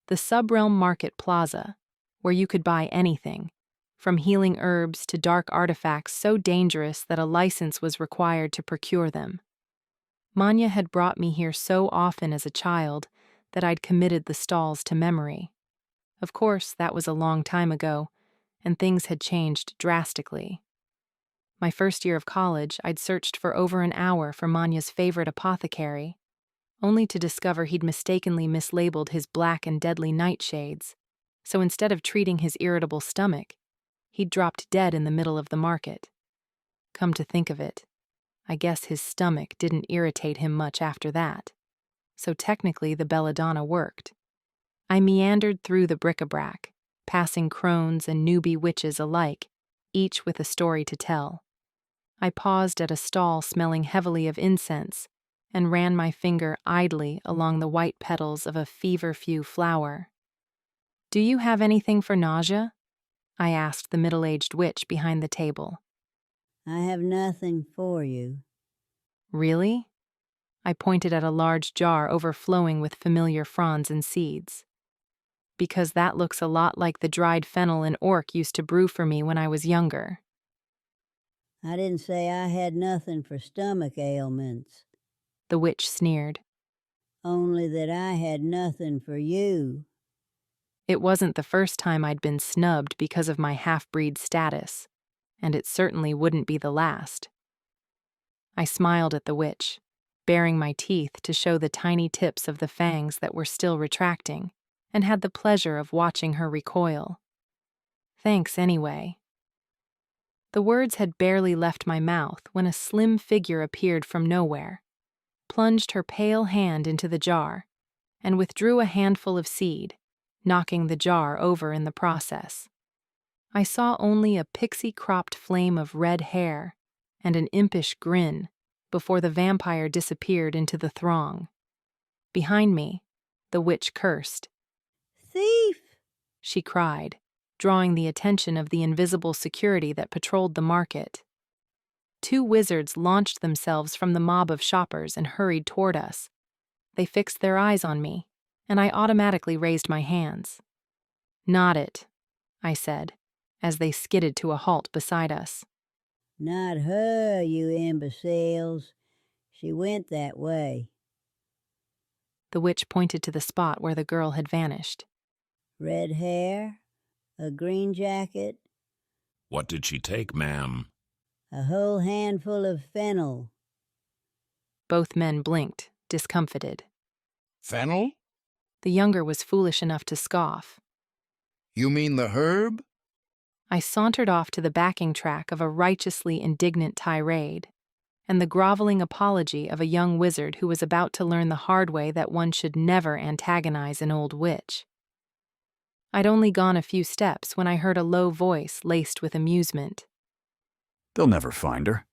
The subrealm market plaza, where you could buy anything, from healing herbs to dark artifacts so dangerous that a license was required to procure them. Manya had brought me here so often as a child that I'd committed the stalls to memory. Of course, that was a long time ago, and things had changed drastically. My first year of college, I'd searched for over an hour for Manya's favorite apothecary, only to discover he'd mistakenly mislabeled his black and deadly nightshades, so instead of treating his irritable stomach, he'd dropped dead in the middle of the market. Come to think of it, I guess his stomach didn't irritate him much after that, so technically the belladonna worked. I meandered through the bric-a-brac, passing crones and newbie witches alike, each with a story to tell. I paused at a stall smelling heavily of incense and ran my finger idly along the white petals of a feverfew flower. "Do you have anything for nausea?" I asked the middle-aged witch behind the table. "I have nothing for you." "Really?" I pointed at a large jar overflowing with familiar fronds and seeds. "Because that looks a lot like the dried fennel an orc used to brew for me when I was younger." "I didn't say I had nothing for stomach ailments." The witch sneered. "Only that I had nothing for you." It wasn't the first time I'd been snubbed because of my half-breed status, and it certainly wouldn't be the last. I smiled at the witch, baring my teeth to show the tiny tips of the fangs that were still retracting, and had the pleasure of watching her recoil. "Thanks anyway." The words had barely left my mouth when a slim figure appeared from nowhere, plunged her pale hand into the jar, and withdrew a handful of seed, knocking the jar over in the process. I saw only a pixie-cropped flame of red hair and an impish grin before the vampire disappeared into the throng. Behind me, the witch cursed. "Thief!" she cried, drawing the attention of the invisible security that patrolled the market. Two wizards launched themselves from the mob of shoppers and hurried toward us. They fixed their eyes on me, and I automatically raised my hands. "Not it," I said, as they skidded to a halt beside us. "Not her, you imbeciles. She went that way." The witch pointed to the spot where the girl had vanished. "Red hair, a green jacket." "What did she take, ma'am?" "A whole handful of fennel." Both men blinked, discomfited. "Fennel?" The younger was foolish enough to scoff. "You mean the herb?" I sauntered off to the backing track of a righteously indignant tirade, and the groveling apology of a young wizard who was about to learn the hard way that one should never antagonize an old witch. I'd only gone a few steps when I heard a low voice laced with amusement. "They'll never find her."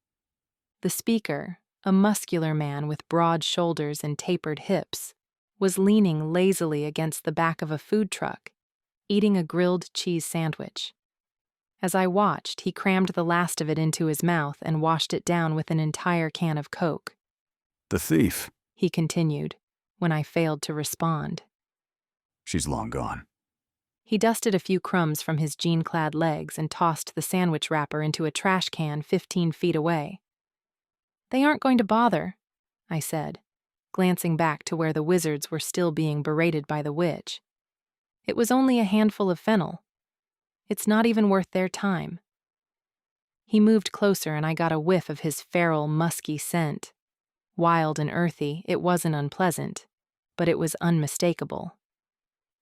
The speaker, a muscular man with broad shoulders and tapered hips, was leaning lazily against the back of a food truck, eating a grilled cheese sandwich. As I watched, he crammed the last of it into his mouth and washed it down with an entire can of Coke. "The thief," he continued, when I failed to respond. "She's long gone." He dusted a few crumbs from his jean-clad legs and tossed the sandwich wrapper into a trash can 15 feet away. "They aren't going to bother," I said, glancing back to where the wizards were still being berated by the witch. It was only a handful of fennel. It's not even worth their time. He moved closer and I got a whiff of his feral, musky scent. Wild and earthy, it wasn't unpleasant, but it was unmistakable.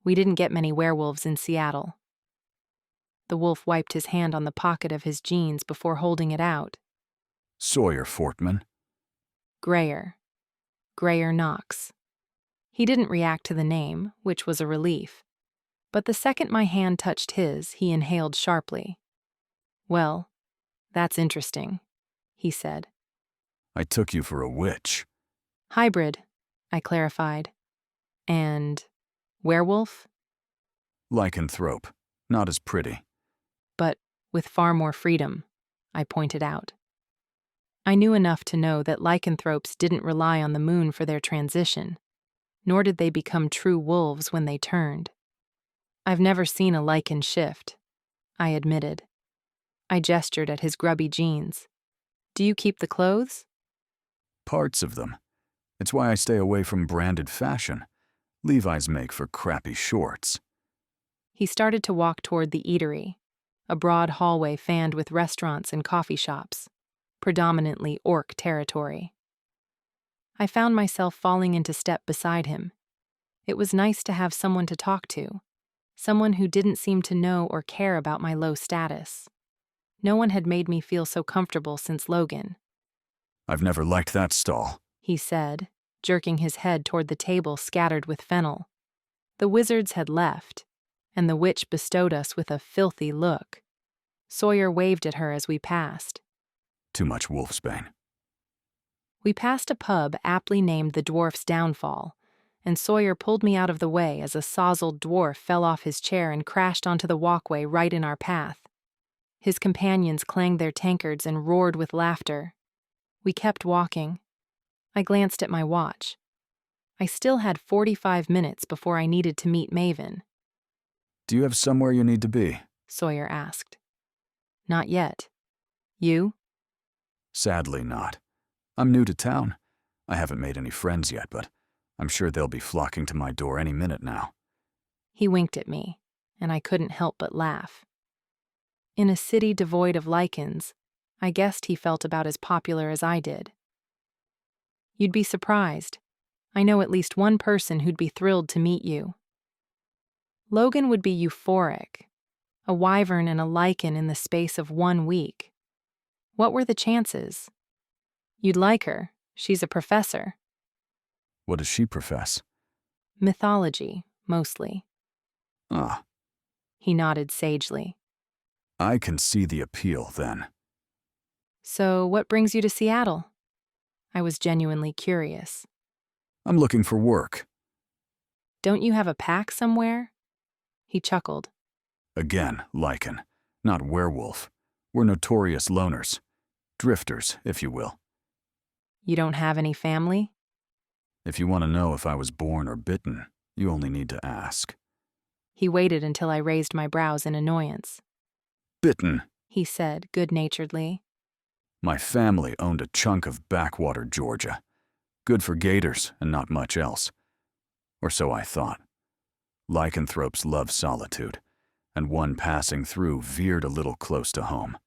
We didn't get many werewolves in Seattle. The wolf wiped his hand on the pocket of his jeans before holding it out. Sawyer Fortman. Grayer. Grayer Knox. He didn't react to the name, which was a relief. But the second my hand touched his, he inhaled sharply. Well, that's interesting, he said. I took you for a witch. Hybrid, I clarified. And werewolf? Lycanthrope. Not as pretty. But with far more freedom, I pointed out. I knew enough to know that lycanthropes didn't rely on the moon for their transition, nor did they become true wolves when they turned. I've never seen a lycan shift, I admitted. I gestured at his grubby jeans. Do you keep the clothes? Parts of them. It's why I stay away from branded fashion. Levi's make for crappy shorts. He started to walk toward the eatery, a broad hallway fanned with restaurants and coffee shops, predominantly orc territory. I found myself falling into step beside him. It was nice to have someone to talk to, someone who didn't seem to know or care about my low status. No one had made me feel so comfortable since Logan. I've never liked that stall, he said, jerking his head toward the table scattered with fennel. The wizards had left, and the witch bestowed us with a filthy look. Sawyer waved at her as we passed. Too much wolfsbane. We passed a pub aptly named the Dwarf's Downfall, and Sawyer pulled me out of the way as a sozzled dwarf fell off his chair and crashed onto the walkway right in our path. His companions clanged their tankards and roared with laughter. We kept walking. I glanced at my watch. I still had 45 minutes before I needed to meet Maven. Do you have somewhere you need to be? Sawyer asked. Not yet. You? Sadly not. I'm new to town. I haven't made any friends yet, but I'm sure they'll be flocking to my door any minute now. He winked at me, and I couldn't help but laugh. In a city devoid of lichens, I guessed he felt about as popular as I did. You'd be surprised. I know at least one person who'd be thrilled to meet you. Logan would be euphoric. A wyvern and a lichen in the space of 1 week. What were the chances? You'd like her. She's a professor. What does she profess? Mythology, mostly. Ah. He nodded sagely. I can see the appeal, then. So what brings you to Seattle? I was genuinely curious. I'm looking for work. Don't you have a pack somewhere? He chuckled. Again, lichen, not werewolf. We're notorious loners. Drifters, if you will. You don't have any family? If you want to know if I was born or bitten, you only need to ask. He waited until I raised my brows in annoyance. Bitten, he said good-naturedly. My family owned a chunk of backwater Georgia. Good for gators and not much else. Or so I thought. Lycanthropes love solitude, and one passing through veered a little close to home.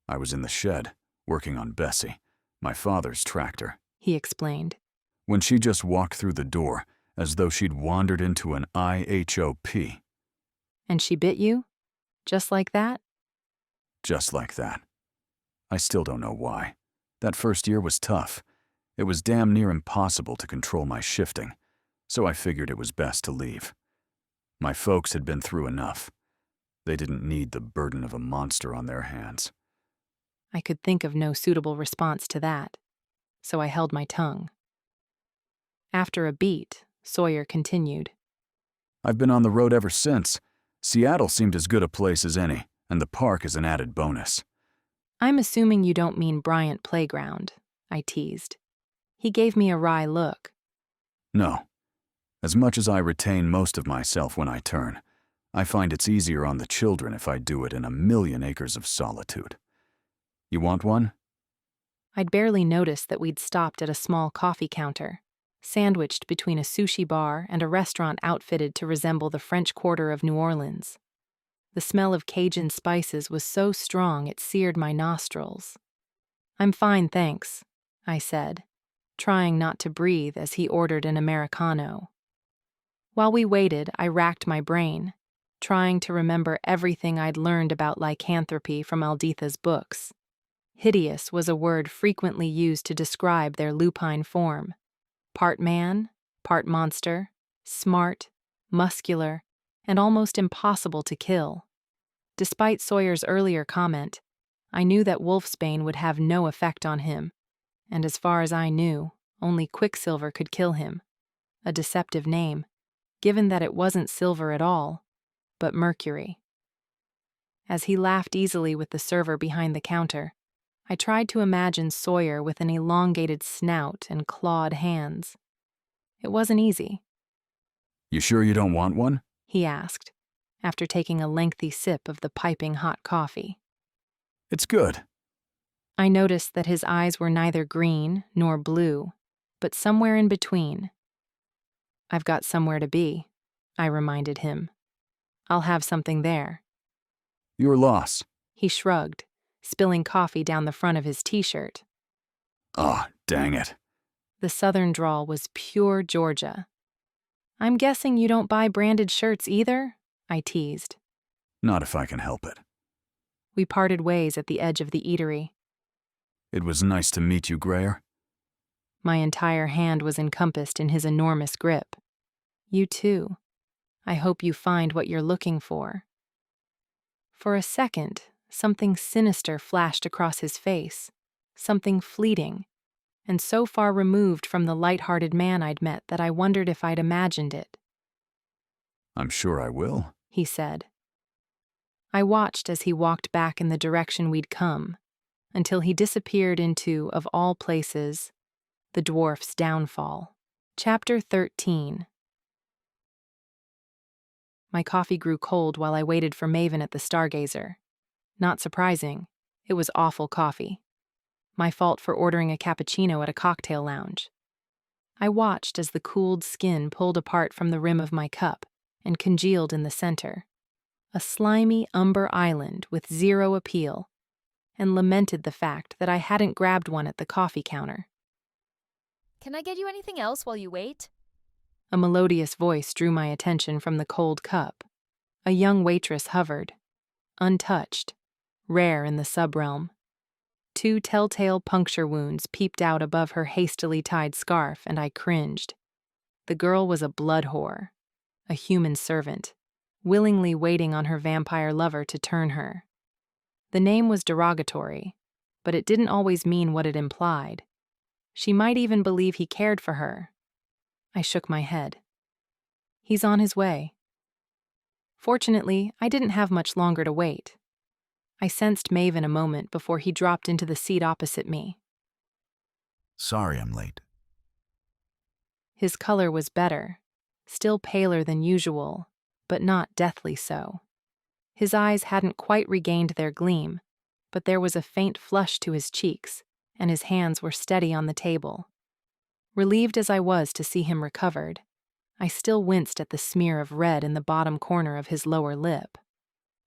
I was in the shed, working on Bessie, my father's tractor, he explained. When she just walked through the door, as though she'd wandered into an IHOP. And she bit you? Just like that? Just like that. I still don't know why. That first year was tough. It was damn near impossible to control my shifting, so I figured it was best to leave. My folks had been through enough. They didn't need the burden of a monster on their hands. I could think of no suitable response to that, so I held my tongue. After a beat, Sawyer continued. I've been on the road ever since. Seattle seemed as good a place as any, and the park is an added bonus. I'm assuming you don't mean Bryant Playground, I teased. He gave me a wry look. No. As much as I retain most of myself when I turn, I find it's easier on the children if I do it in a million acres of solitude. You want one? I'd barely noticed that we'd stopped at a small coffee counter. sandwiched between a sushi bar and a restaurant outfitted to resemble the French Quarter of New Orleans. The smell of Cajun spices was so strong it seared my nostrils. "I'm fine, thanks," I said, trying not to breathe as he ordered an Americano. While we waited, I racked my brain, trying to remember everything I'd learned about lycanthropy from Alditha's books. Hideous was a word frequently used to describe their lupine form. Part man, part monster, smart, muscular, and almost impossible to kill. Despite Sawyer's earlier comment, I knew that wolfsbane would have no effect on him, and as far as I knew, only Quicksilver could kill him. A deceptive name, given that it wasn't silver at all, but mercury. As he laughed easily with the server behind the counter, I tried to imagine Sawyer with an elongated snout and clawed hands. It wasn't easy. "You sure you don't want one?" he asked, after taking a lengthy sip of the piping hot coffee. "It's good." I noticed that his eyes were neither green nor blue, but somewhere in between. "I've got somewhere to be," I reminded him. "I'll have something there." "Your loss." He shrugged, spilling coffee down the front of his t-shirt. "Ah, dang it." The southern drawl was pure Georgia. "I'm guessing you don't buy branded shirts either?" I teased. "Not if I can help it." We parted ways at the edge of the eatery. "It was nice to meet you, Grayer." My entire hand was encompassed in his enormous grip. "You too. I hope you find what you're looking for." For a second, something sinister flashed across his face, something fleeting, and so far removed from the light-hearted man I'd met that I wondered if I'd imagined it. "I'm sure I will," he said. I watched as he walked back in the direction we'd come, until he disappeared into, of all places, the dwarf's downfall. Chapter 13. My coffee grew cold while I waited for Maven at the Stargazer. Not surprising, it was awful coffee. My fault for ordering a cappuccino at a cocktail lounge. I watched as the cooled skin pulled apart from the rim of my cup and congealed in the center, a slimy umber island with zero appeal, and lamented the fact that I hadn't grabbed one at the coffee counter. "Can I get you anything else while you wait?" A melodious voice drew my attention from the cold cup. A young waitress hovered, untouched, rare in the subrealm. 2 telltale puncture wounds peeped out above her hastily tied scarf, and I cringed. The girl was a blood whore, a human servant, willingly waiting on her vampire lover to turn her. The name was derogatory, but it didn't always mean what it implied. She might even believe he cared for her. I shook my head. He's on his way. Fortunately, I didn't have much longer to wait. I sensed Maven a moment before he dropped into the seat opposite me. "Sorry I'm late." His color was better, still paler than usual, but not deathly so. His eyes hadn't quite regained their gleam, but there was a faint flush to his cheeks, and his hands were steady on the table. Relieved as I was to see him recovered, I still winced at the smear of red in the bottom corner of his lower lip.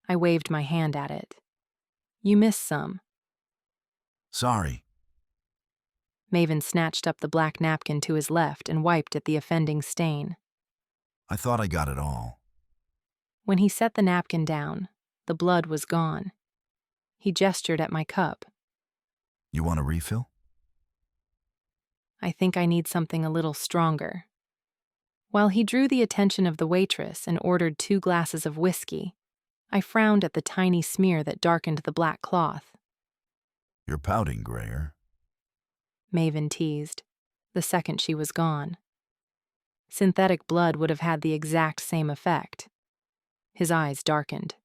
I waved my hand at it. "You missed some." "Sorry." Maven snatched up the black napkin to his left and wiped at the offending stain. "I thought I got it all." When he set the napkin down, the blood was gone. He gestured at my cup. "You want a refill?" "I think I need something a little stronger." While he drew the attention of the waitress and ordered 2 glasses of whiskey, I frowned at the tiny smear that darkened the black cloth. "You're pouting, Grayer." Maven teased, the second she was gone. Synthetic blood would have had the exact same effect. His eyes darkened.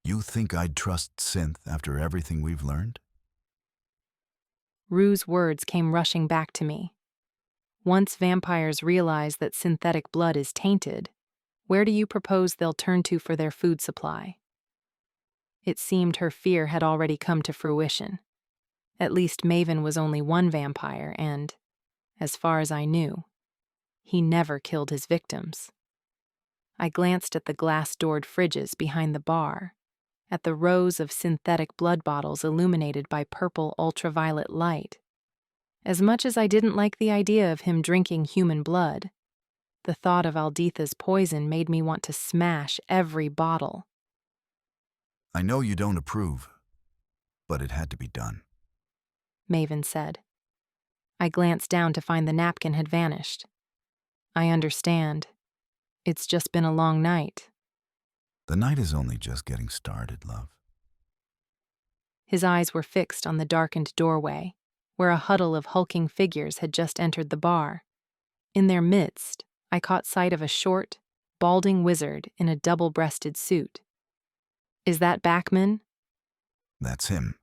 "You think I'd trust Synth after everything we've learned?" Rue's words came rushing back to me. Once vampires realize that synthetic blood is tainted, where do you propose they'll turn to for their food supply? It seemed her fear had already come to fruition. At least Maven was only one vampire and, As far as I knew, he never killed his victims. I glanced at the glass-doored fridges behind the bar, at the rows of synthetic blood bottles illuminated by purple ultraviolet light. As much as I didn't like the idea of him drinking human blood, the thought of Alditha's poison made me want to smash every bottle. I know you don't approve, but it had to be done, Maven said. I glanced down to find the napkin had vanished. I understand. It's just been a long night. The night is only just getting started, love. His eyes were fixed on the darkened doorway, where a huddle of hulking figures had just entered the bar. In their midst, I caught sight of a short, balding wizard in a double-breasted suit. Is that Backman? That's him.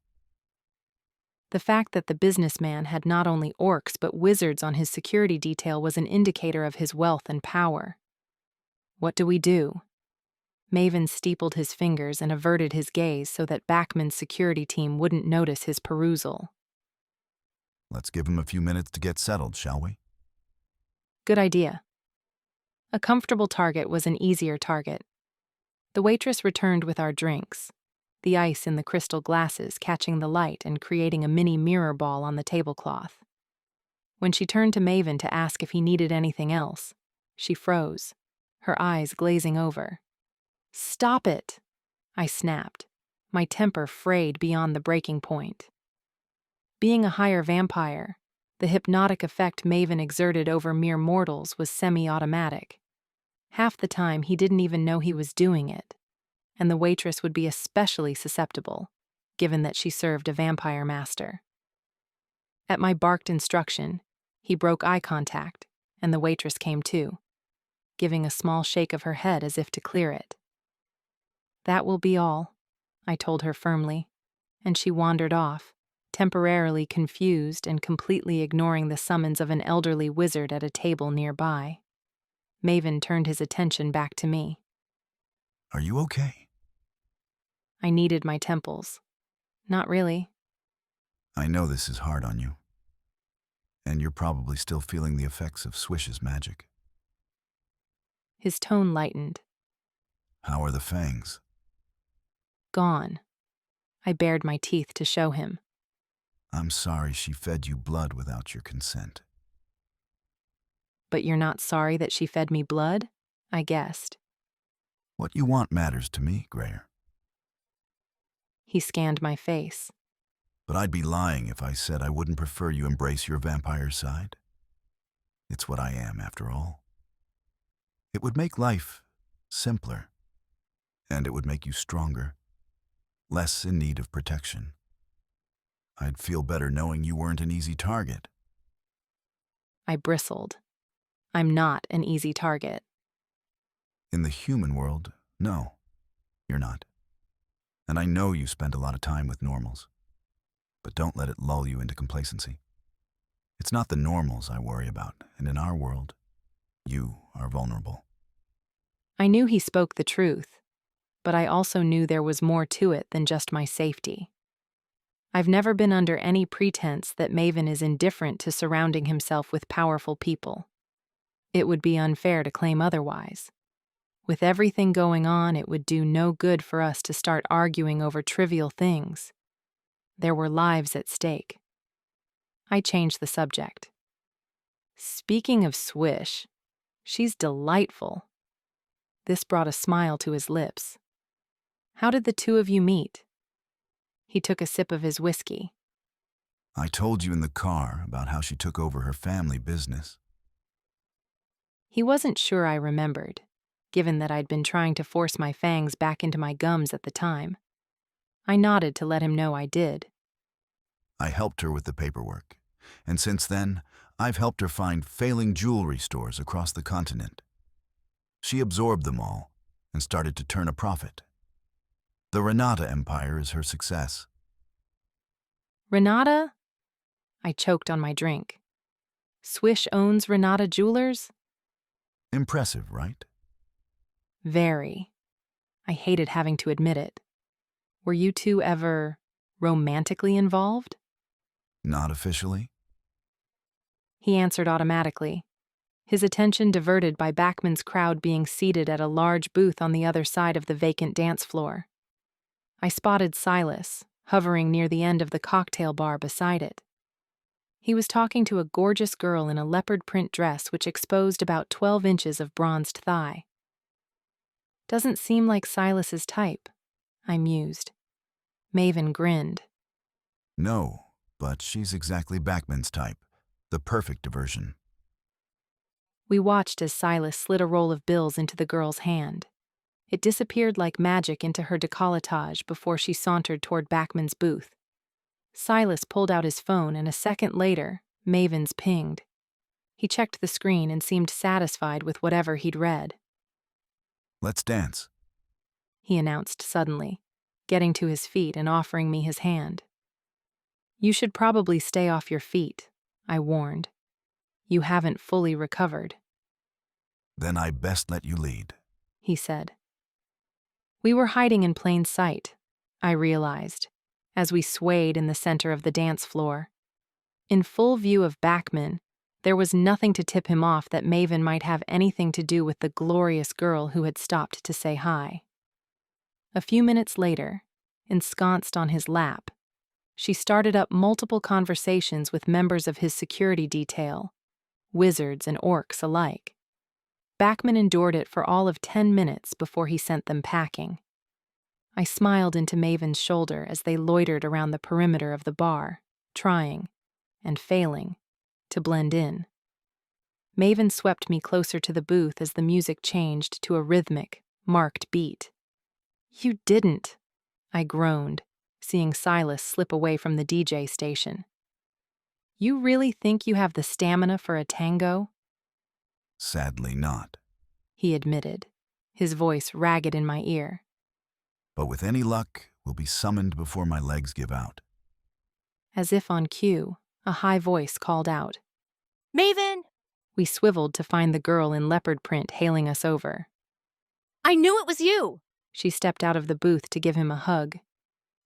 The fact that the businessman had not only orcs but wizards on his security detail was an indicator of his wealth and power. What do we do? Maven steepled his fingers and averted his gaze so that Backman's security team wouldn't notice his perusal. Let's give him a few minutes to get settled, shall we? Good idea. A comfortable target was an easier target. The waitress returned with our drinks, the ice in the crystal glasses catching the light and creating a mini mirror ball on the tablecloth. When she turned to Maven to ask if he needed anything else, she froze, her eyes glazing over. "Stop it!" I snapped, my temper frayed beyond the breaking point. Being a higher vampire, the hypnotic effect Maven exerted over mere mortals was semi-automatic. Half the time he didn't even know he was doing it, and the waitress would be especially susceptible, given that she served a vampire master. At my barked instruction, he broke eye contact, and the waitress came too, giving a small shake of her head as if to clear it. "That will be all," I told her firmly, and she wandered off, temporarily confused and completely ignoring the summons of an elderly wizard at a table nearby. Maven turned his attention back to me. Are you okay? I kneaded my temples. Not really. I know this is hard on you. And you're probably still feeling the effects of Swish's magic. His tone lightened. How are the fangs? Gone. I bared my teeth to show him. I'm sorry she fed you blood without your consent. But you're not sorry that she fed me blood? I guessed. What you want matters to me, Grayer. He scanned my face. But I'd be lying if I said I wouldn't prefer you embrace your vampire side. It's what I am, after all. It would make life simpler, and it would make you stronger, less in need of protection. I'd feel better knowing you weren't an easy target. I bristled. I'm not an easy target. In the human world, no, you're not. And I know you spend a lot of time with normals. But don't let it lull you into complacency. It's not the normals I worry about, and in our world, you are vulnerable. I knew he spoke the truth, but I also knew there was more to it than just my safety. I've never been under any pretense that Maven is indifferent to surrounding himself with powerful people. It would be unfair to claim otherwise. With everything going on, it would do no good for us to start arguing over trivial things. There were lives at stake. I changed the subject. Speaking of Swish, she's delightful. This brought a smile to his lips. How did the two of you meet? He took a sip of his whiskey. I told you in the car about how she took over her family business. He wasn't sure I remembered, given that I'd been trying to force my fangs back into my gums at the time. I nodded to let him know I did. I helped her with the paperwork, and since then, I've helped her find failing jewelry stores across the continent. She absorbed them all and started to turn a profit. The Renata Empire is her success. Renata? I choked on my drink. Swish owns Renata Jewelers? Impressive, right? Very. I hated having to admit it. Were you two ever romantically involved? Not officially. he answered automatically, his attention diverted by Backman's crowd being seated at a large booth on the other side of the vacant dance floor. I spotted Silas, hovering near the end of the cocktail bar beside it. He was talking to a gorgeous girl in a leopard print dress which exposed about 12 inches of bronzed thigh. Doesn't seem like Silas's type, I mused. Maven grinned. No, but she's exactly Backman's type, the perfect diversion. We watched as Silas slid a roll of bills into the girl's hand. It disappeared like magic into her décolletage before she sauntered toward Backman's booth. Silas pulled out his phone, and a second later, Maven's pinged. He checked the screen and seemed satisfied with whatever he'd read. Let's dance, he announced suddenly, getting to his feet and offering me his hand. You should probably stay off your feet, I warned. You haven't fully recovered. Then I best let you lead, he said. We were hiding in plain sight, I realized, as we swayed in the center of the dance floor. In full view of Backman, there was nothing to tip him off that Maven might have anything to do with the glorious girl who had stopped to say hi. A few minutes later, ensconced on his lap, she started up multiple conversations with members of his security detail, wizards and orcs alike. Backman endured it for all of 10 minutes before he sent them packing. I smiled into Maven's shoulder as they loitered around the perimeter of the bar, trying, and failing, to blend in. Maven swept me closer to the booth as the music changed to a rhythmic, marked beat. You didn't, I groaned, seeing Silas slip away from the DJ station. You really think you have the stamina for a tango? Sadly not, he admitted, his voice ragged in my ear. But with any luck, we'll be summoned before my legs give out. As if on cue, a high voice called out. Maven! We swiveled to find the girl in leopard print hailing us over. I knew it was you! She stepped out of the booth to give him a hug.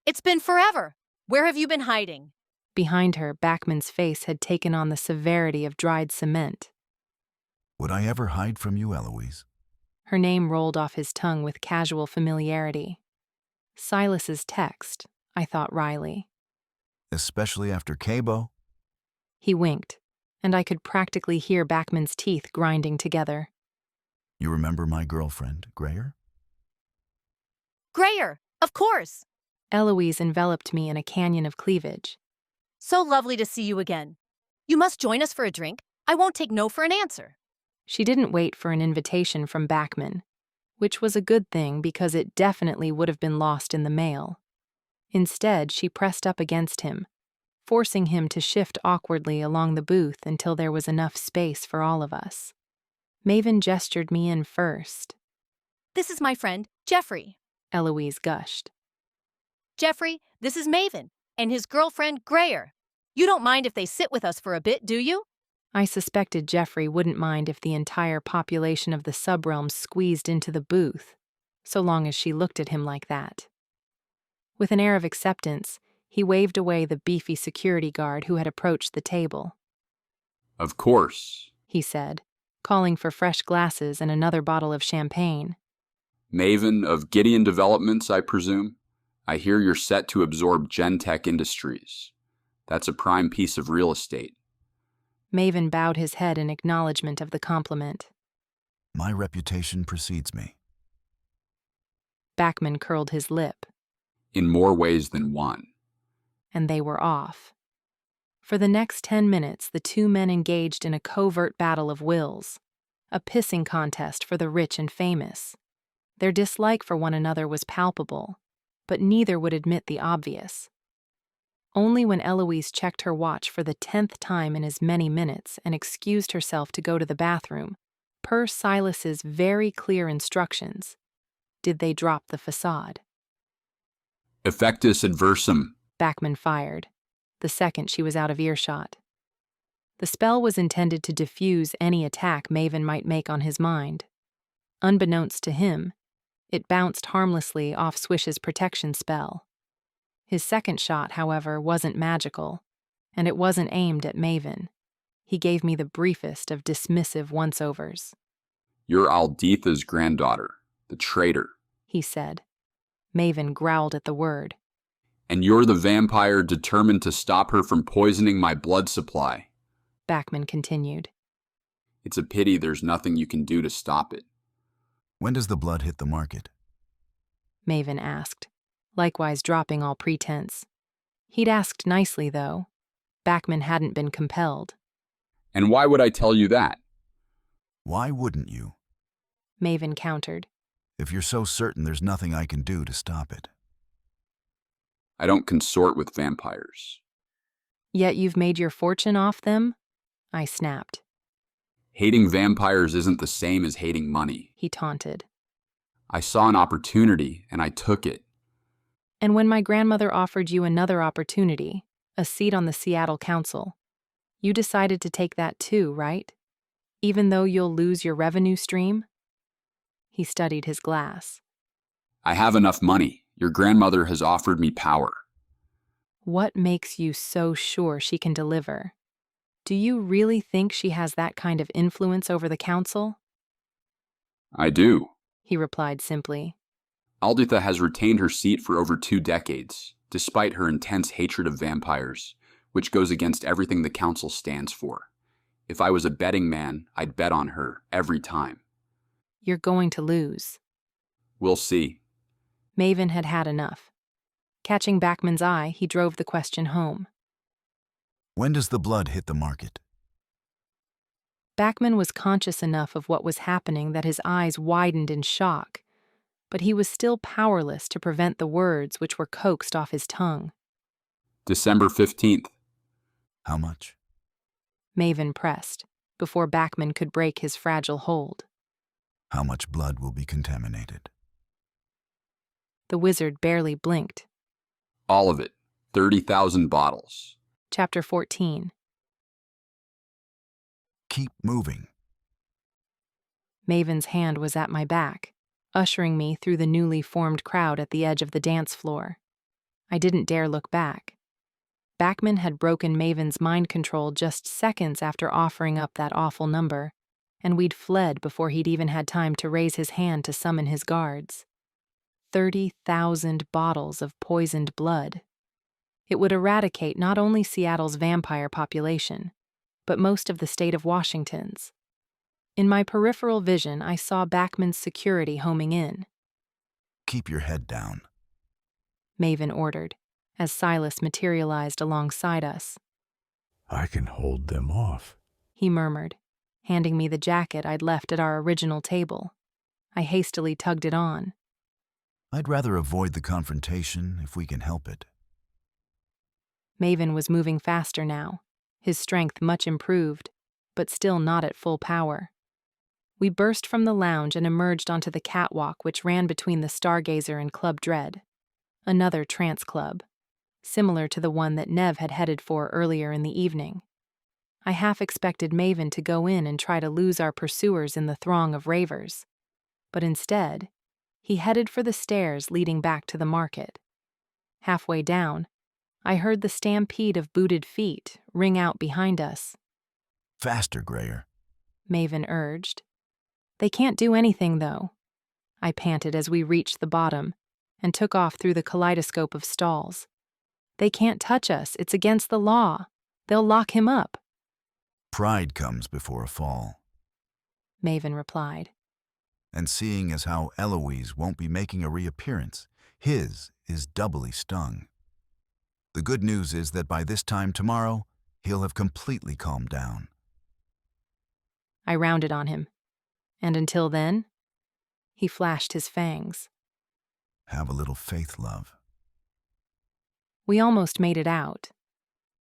It's been forever. Where have you been hiding? Behind her, Backman's face had taken on the severity of dried cement. Would I ever hide from you, Eloise? Her name rolled off his tongue with casual familiarity. Silas's text, I thought wryly. Especially after Cabo? He winked, and I could practically hear Backman's teeth grinding together. You remember my girlfriend, Grayer? Grayer, of course! Eloise enveloped me in a canyon of cleavage. So lovely to see you again. You must join us for a drink. I won't take no for an answer. She didn't wait for an invitation from Backman, which was a good thing because it definitely would have been lost in the mail. Instead, she pressed up against him, forcing him to shift awkwardly along the booth until there was enough space for all of us. Maven gestured me in first. This is my friend, Jeffrey, Eloise gushed. Jeffrey, this is Maven, and his girlfriend, Grayer. You don't mind if they sit with us for a bit, do you? I suspected Jeffrey wouldn't mind if the entire population of the subrealm squeezed into the booth, so long as she looked at him like that. With an air of acceptance, he waved away the beefy security guard who had approached the table. Of course, he said, calling for fresh glasses and another bottle of champagne. Maven of Gideon Developments, I presume? I hear you're set to absorb Gentech Industries. That's a prime piece of real estate. Maven bowed his head in acknowledgement of the compliment. My reputation precedes me. Backman curled his lip. In more ways than one. And they were off. For the next 10 minutes, the two men engaged in a covert battle of wills, a pissing contest for the rich and famous. Their dislike for one another was palpable, but neither would admit the obvious. Only when Eloise checked her watch for the 10th time in as many minutes and excused herself to go to the bathroom, per Silas's very clear instructions, did they drop the facade. Effectus adversum, Backman fired, the second she was out of earshot. The spell was intended to diffuse any attack Maven might make on his mind. Unbeknownst to him, it bounced harmlessly off Swish's protection spell. His second shot, however, wasn't magical, and it wasn't aimed at Maven. He gave me the briefest of dismissive once-overs. You're Alditha's granddaughter, the traitor, he said. Maven growled at the word. And you're the vampire determined to stop her from poisoning my blood supply, Backman continued. It's a pity there's nothing you can do to stop it. When does the blood hit the market? Maven asked, likewise dropping all pretense. He'd asked nicely, though. Backman hadn't been compelled. And why would I tell you that? Why wouldn't you? Maven countered. If you're so certain there's nothing I can do to stop it. I don't consort with vampires. Yet you've made your fortune off them? I snapped. Hating vampires isn't the same as hating money, he taunted. I saw an opportunity, and I took it. And when my grandmother offered you another opportunity, a seat on the Seattle Council, you decided to take that too, right? Even though you'll lose your revenue stream? He studied his glass. I have enough money. Your grandmother has offered me power. What makes you so sure she can deliver? Do you really think she has that kind of influence over the council? I do, he replied simply. Alditha has retained her seat for over 2 decades, despite her intense hatred of vampires, which goes against everything the council stands for. If I was a betting man, I'd bet on her every time. You're going to lose. We'll see. Maven had had enough. Catching Backman's eye, he drove the question home. When does the blood hit the market? Backman was conscious enough of what was happening that his eyes widened in shock, but he was still powerless to prevent the words which were coaxed off his tongue. December 15th. How much? Maven pressed, before Backman could break his fragile hold. How much blood will be contaminated? The wizard barely blinked. All of it. 30,000 bottles. Chapter 14. Keep moving. Maven's hand was at my back, ushering me through the newly formed crowd at the edge of the dance floor. I didn't dare look back. Backman had broken Maven's mind control just seconds after offering up that awful number, and we'd fled before he'd even had time to raise his hand to summon his guards. 30,000 bottles of poisoned blood. It would eradicate not only Seattle's vampire population, but most of the state of Washington's. In my peripheral vision, I saw Backman's security homing in. Keep your head down, Maven ordered, as Silas materialized alongside us. I can hold them off, he murmured, handing me the jacket I'd left at our original table. I hastily tugged it on. I'd rather avoid the confrontation if we can help it. Maven was moving faster now, his strength much improved, but still not at full power. We burst from the lounge and emerged onto the catwalk which ran between the Stargazer and Club Dread, another trance club, similar to the one that Nev had headed for earlier in the evening. I half expected Maven to go in and try to lose our pursuers in the throng of ravers, but instead, he headed for the stairs leading back to the market. Halfway down, I heard the stampede of booted feet ring out behind us. Faster, Grayer, Maven urged. They can't do anything, though, I panted as we reached the bottom and took off through the kaleidoscope of stalls. They can't touch us. It's against the law. They'll lock him up. Pride comes before a fall, Maven replied. And seeing as how Eloise won't be making a reappearance, his is doubly stung. The good news is that by this time tomorrow, he'll have completely calmed down. I rounded on him. And until then, he flashed his fangs. Have a little faith, love. We almost made it out.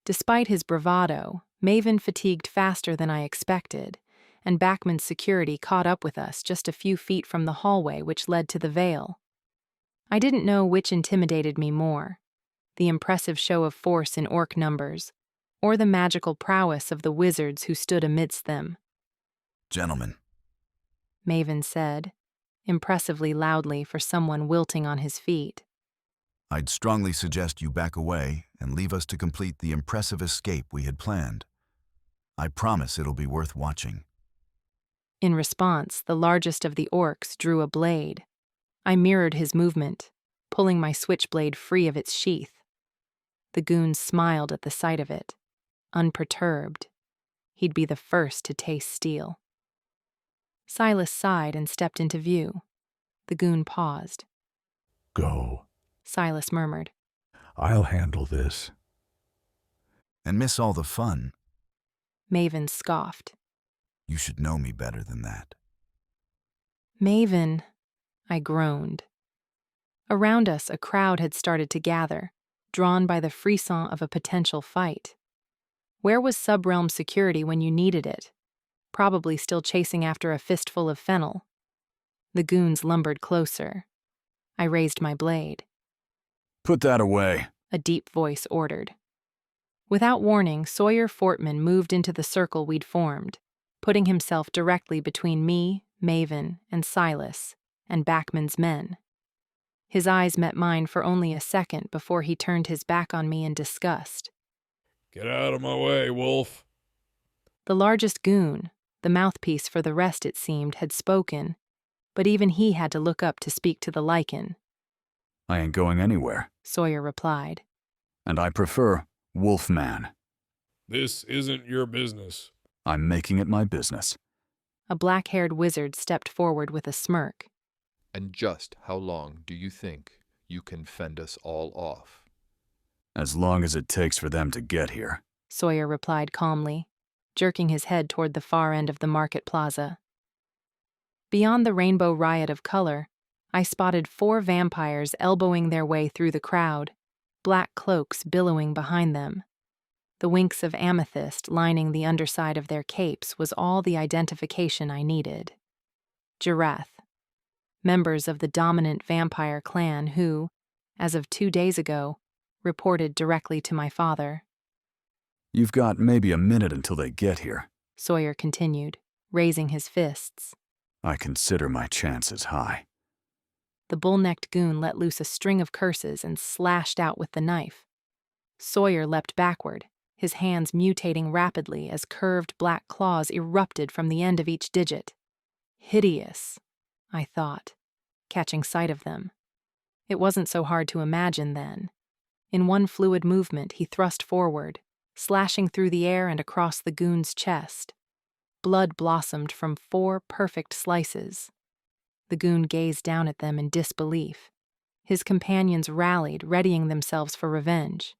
Despite his bravado, Maven fatigued faster than I expected, and Backman's security caught up with us just a few feet from the hallway which led to the Vale. I didn't know which intimidated me more, the impressive show of force in orc numbers, or the magical prowess of the wizards who stood amidst them. Gentlemen, Maven said, impressively loudly for someone wilting on his feet. I'd strongly suggest you back away and leave us to complete the impressive escape we had planned. I promise it'll be worth watching. In response, the largest of the orcs drew a blade. I mirrored his movement, pulling my switchblade free of its sheath. The goon smiled at the sight of it, unperturbed. He'd be the first to taste steel. Silas sighed and stepped into view. The goon paused. Go. Silas murmured. I'll handle this. And miss all the fun. Maven scoffed. You should know me better than that. Maven, I groaned. Around us, a crowd had started to gather, drawn by the frisson of a potential fight. Where was Subrealm security when you needed it? Probably still chasing after a fistful of fennel. The goons lumbered closer. I raised my blade. Put that away, A deep voice ordered. Without warning, Sawyer Fortman moved into the circle we'd formed, putting himself directly between me, Maven, and Silas, and Backman's men. His eyes met mine for only a second before he turned his back on me in disgust. Get out of my way, Wolf. The largest goon, the mouthpiece for the rest it seemed, had spoken, but even he had to look up to speak to the lichen. I ain't going anywhere, Sawyer replied. And I prefer Wolfman. This isn't your business. I'm making it my business. A black-haired wizard stepped forward with a smirk. And just how long do you think you can fend us all off? As long as it takes for them to get here, Sawyer replied calmly, jerking his head toward the far end of the market plaza. Beyond the rainbow riot of color, I spotted 4 vampires elbowing their way through the crowd, black cloaks billowing behind them. The winks of amethyst lining the underside of their capes was all the identification I needed. Jareth, members of the dominant vampire clan who, as of 2 days ago, reported directly to my father. You've got maybe a minute until they get here, Sawyer continued, raising his fists. I consider my chances high. The bull-necked goon let loose a string of curses and slashed out with the knife. Sawyer leapt backward, his hands mutating rapidly as curved black claws erupted from the end of each digit. Hideous, I thought, catching sight of them. It wasn't so hard to imagine then. In one fluid movement, he thrust forward, slashing through the air and across the goon's chest. Blood blossomed from 4 perfect slices. The goon gazed down at them in disbelief. His companions rallied, readying themselves for revenge.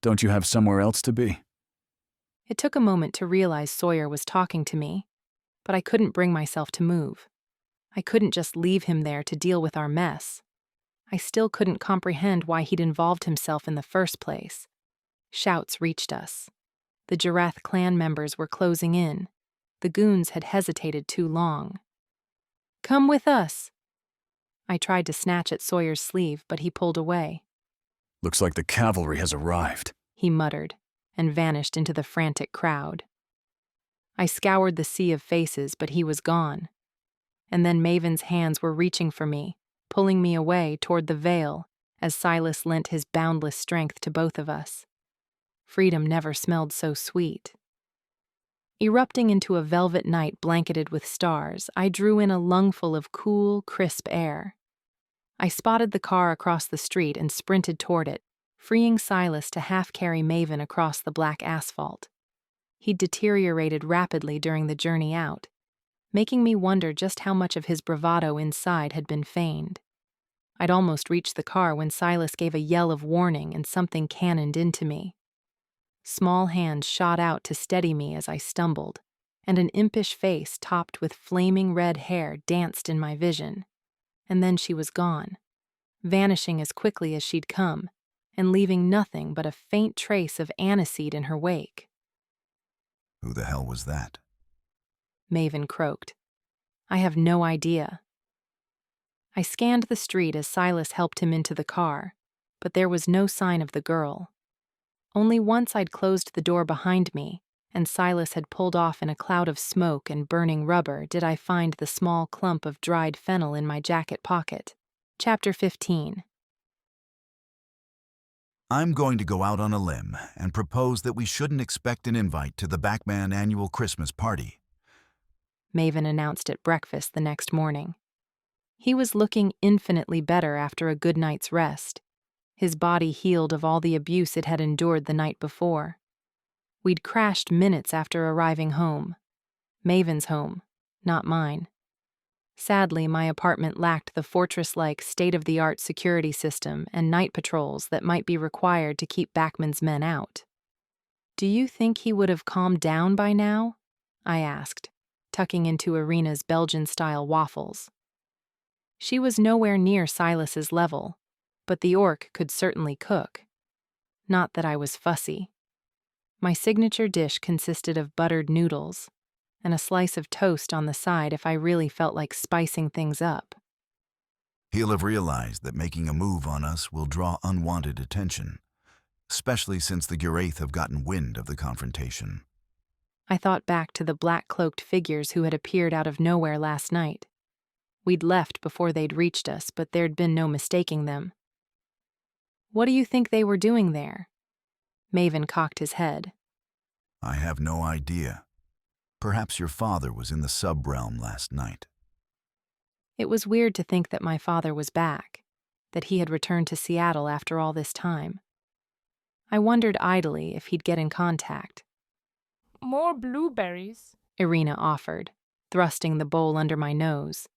Don't you have somewhere else to be? It took a moment to realize Sawyer was talking to me, but I couldn't bring myself to move. I couldn't just leave him there to deal with our mess. I still couldn't comprehend why he'd involved himself in the first place. Shouts reached us. The Jareth clan members were closing in. The goons had hesitated too long. Come with us. I tried to snatch at Sawyer's sleeve, but he pulled away. Looks like the cavalry has arrived, He muttered, and vanished into the frantic crowd. I scoured the sea of faces, but he was gone. And then Maven's hands were reaching for me, pulling me away toward the veil as Silas lent his boundless strength to both of us. Freedom never smelled so sweet. Erupting into a velvet night blanketed with stars, I drew in a lungful of cool, crisp air. I spotted the car across the street and sprinted toward it, freeing Silas to half-carry Maven across the black asphalt. He'd deteriorated rapidly during the journey out, making me wonder just how much of his bravado inside had been feigned. I'd almost reached the car when Silas gave a yell of warning and something cannoned into me. Small hands shot out to steady me as I stumbled, and an impish face topped with flaming red hair danced in my vision. And then she was gone, vanishing as quickly as she'd come, and leaving nothing but a faint trace of aniseed in her wake. Who the hell was that? Maven croaked. I have no idea. I scanned the street as Silas helped him into the car, but there was no sign of the girl. Only once I'd closed the door behind me, and Silas had pulled off in a cloud of smoke and burning rubber, did I find the small clump of dried fennel in my jacket pocket. Chapter 15. I'm going to go out on a limb and propose that we shouldn't expect an invite to the Backman annual Christmas party, Maven announced at breakfast the next morning. He was looking infinitely better after a good night's rest. His body healed of all the abuse it had endured the night before. We'd crashed minutes after arriving home. Maven's home, not mine. Sadly, my apartment lacked the fortress-like, state-of-the-art security system and night patrols that might be required to keep Backman's men out. "Do you think he would have calmed down by now?" I asked, tucking into Irina's Belgian-style waffles. She was nowhere near Silas's level, but the orc could certainly cook. Not that I was fussy. My signature dish consisted of buttered noodles, and a slice of toast on the side if I really felt like spicing things up. He'll have realized that making a move on us will draw unwanted attention, especially since the Guraith have gotten wind of the confrontation. I thought back to the black-cloaked figures who had appeared out of nowhere last night. We'd left before they'd reached us, but there'd been no mistaking them. "What do you think they were doing there?" Maven cocked his head. I have no idea. Perhaps your father was in the sub-realm last night. It was weird to think that my father was back, that he had returned to Seattle after all this time. I wondered idly if he'd get in contact. "More blueberries," Irina offered, thrusting the bowl under my nose.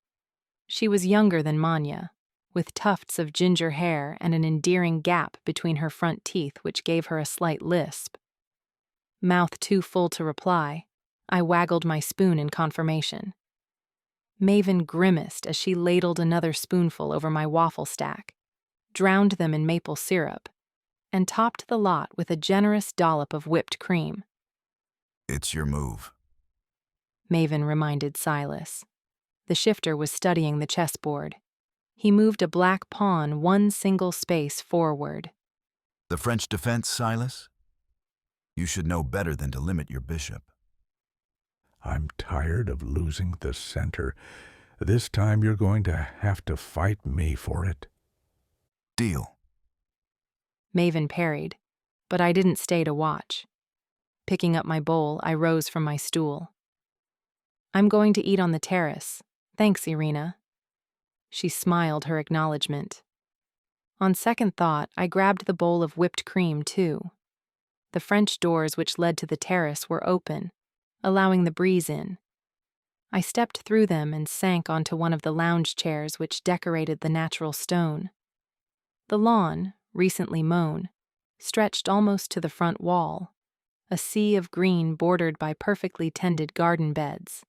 She was younger than Manya, with tufts of ginger hair and an endearing gap between her front teeth which gave her a slight lisp. Mouth too full to reply, I waggled my spoon in confirmation. Maven grimaced as she ladled another spoonful over my waffle stack, drowned them in maple syrup, and topped the lot with a generous dollop of whipped cream. It's your move, Maven reminded Silas. The shifter was studying the chessboard. He moved a black pawn one single space forward. The French defense, Silas? You should know better than to limit your bishop. I'm tired of losing the center. This time you're going to have to fight me for it. Deal. Maven parried, but I didn't stay to watch. Picking up my bowl, I rose from my stool. "I'm going to eat on the terrace. Thanks, Irina." She smiled her acknowledgement. On second thought, I grabbed the bowl of whipped cream, too. The French doors which led to the terrace were open, allowing the breeze in. I stepped through them and sank onto one of the lounge chairs which decorated the natural stone. The lawn, recently mown, stretched almost to the front wall, a sea of green bordered by perfectly tended garden beds,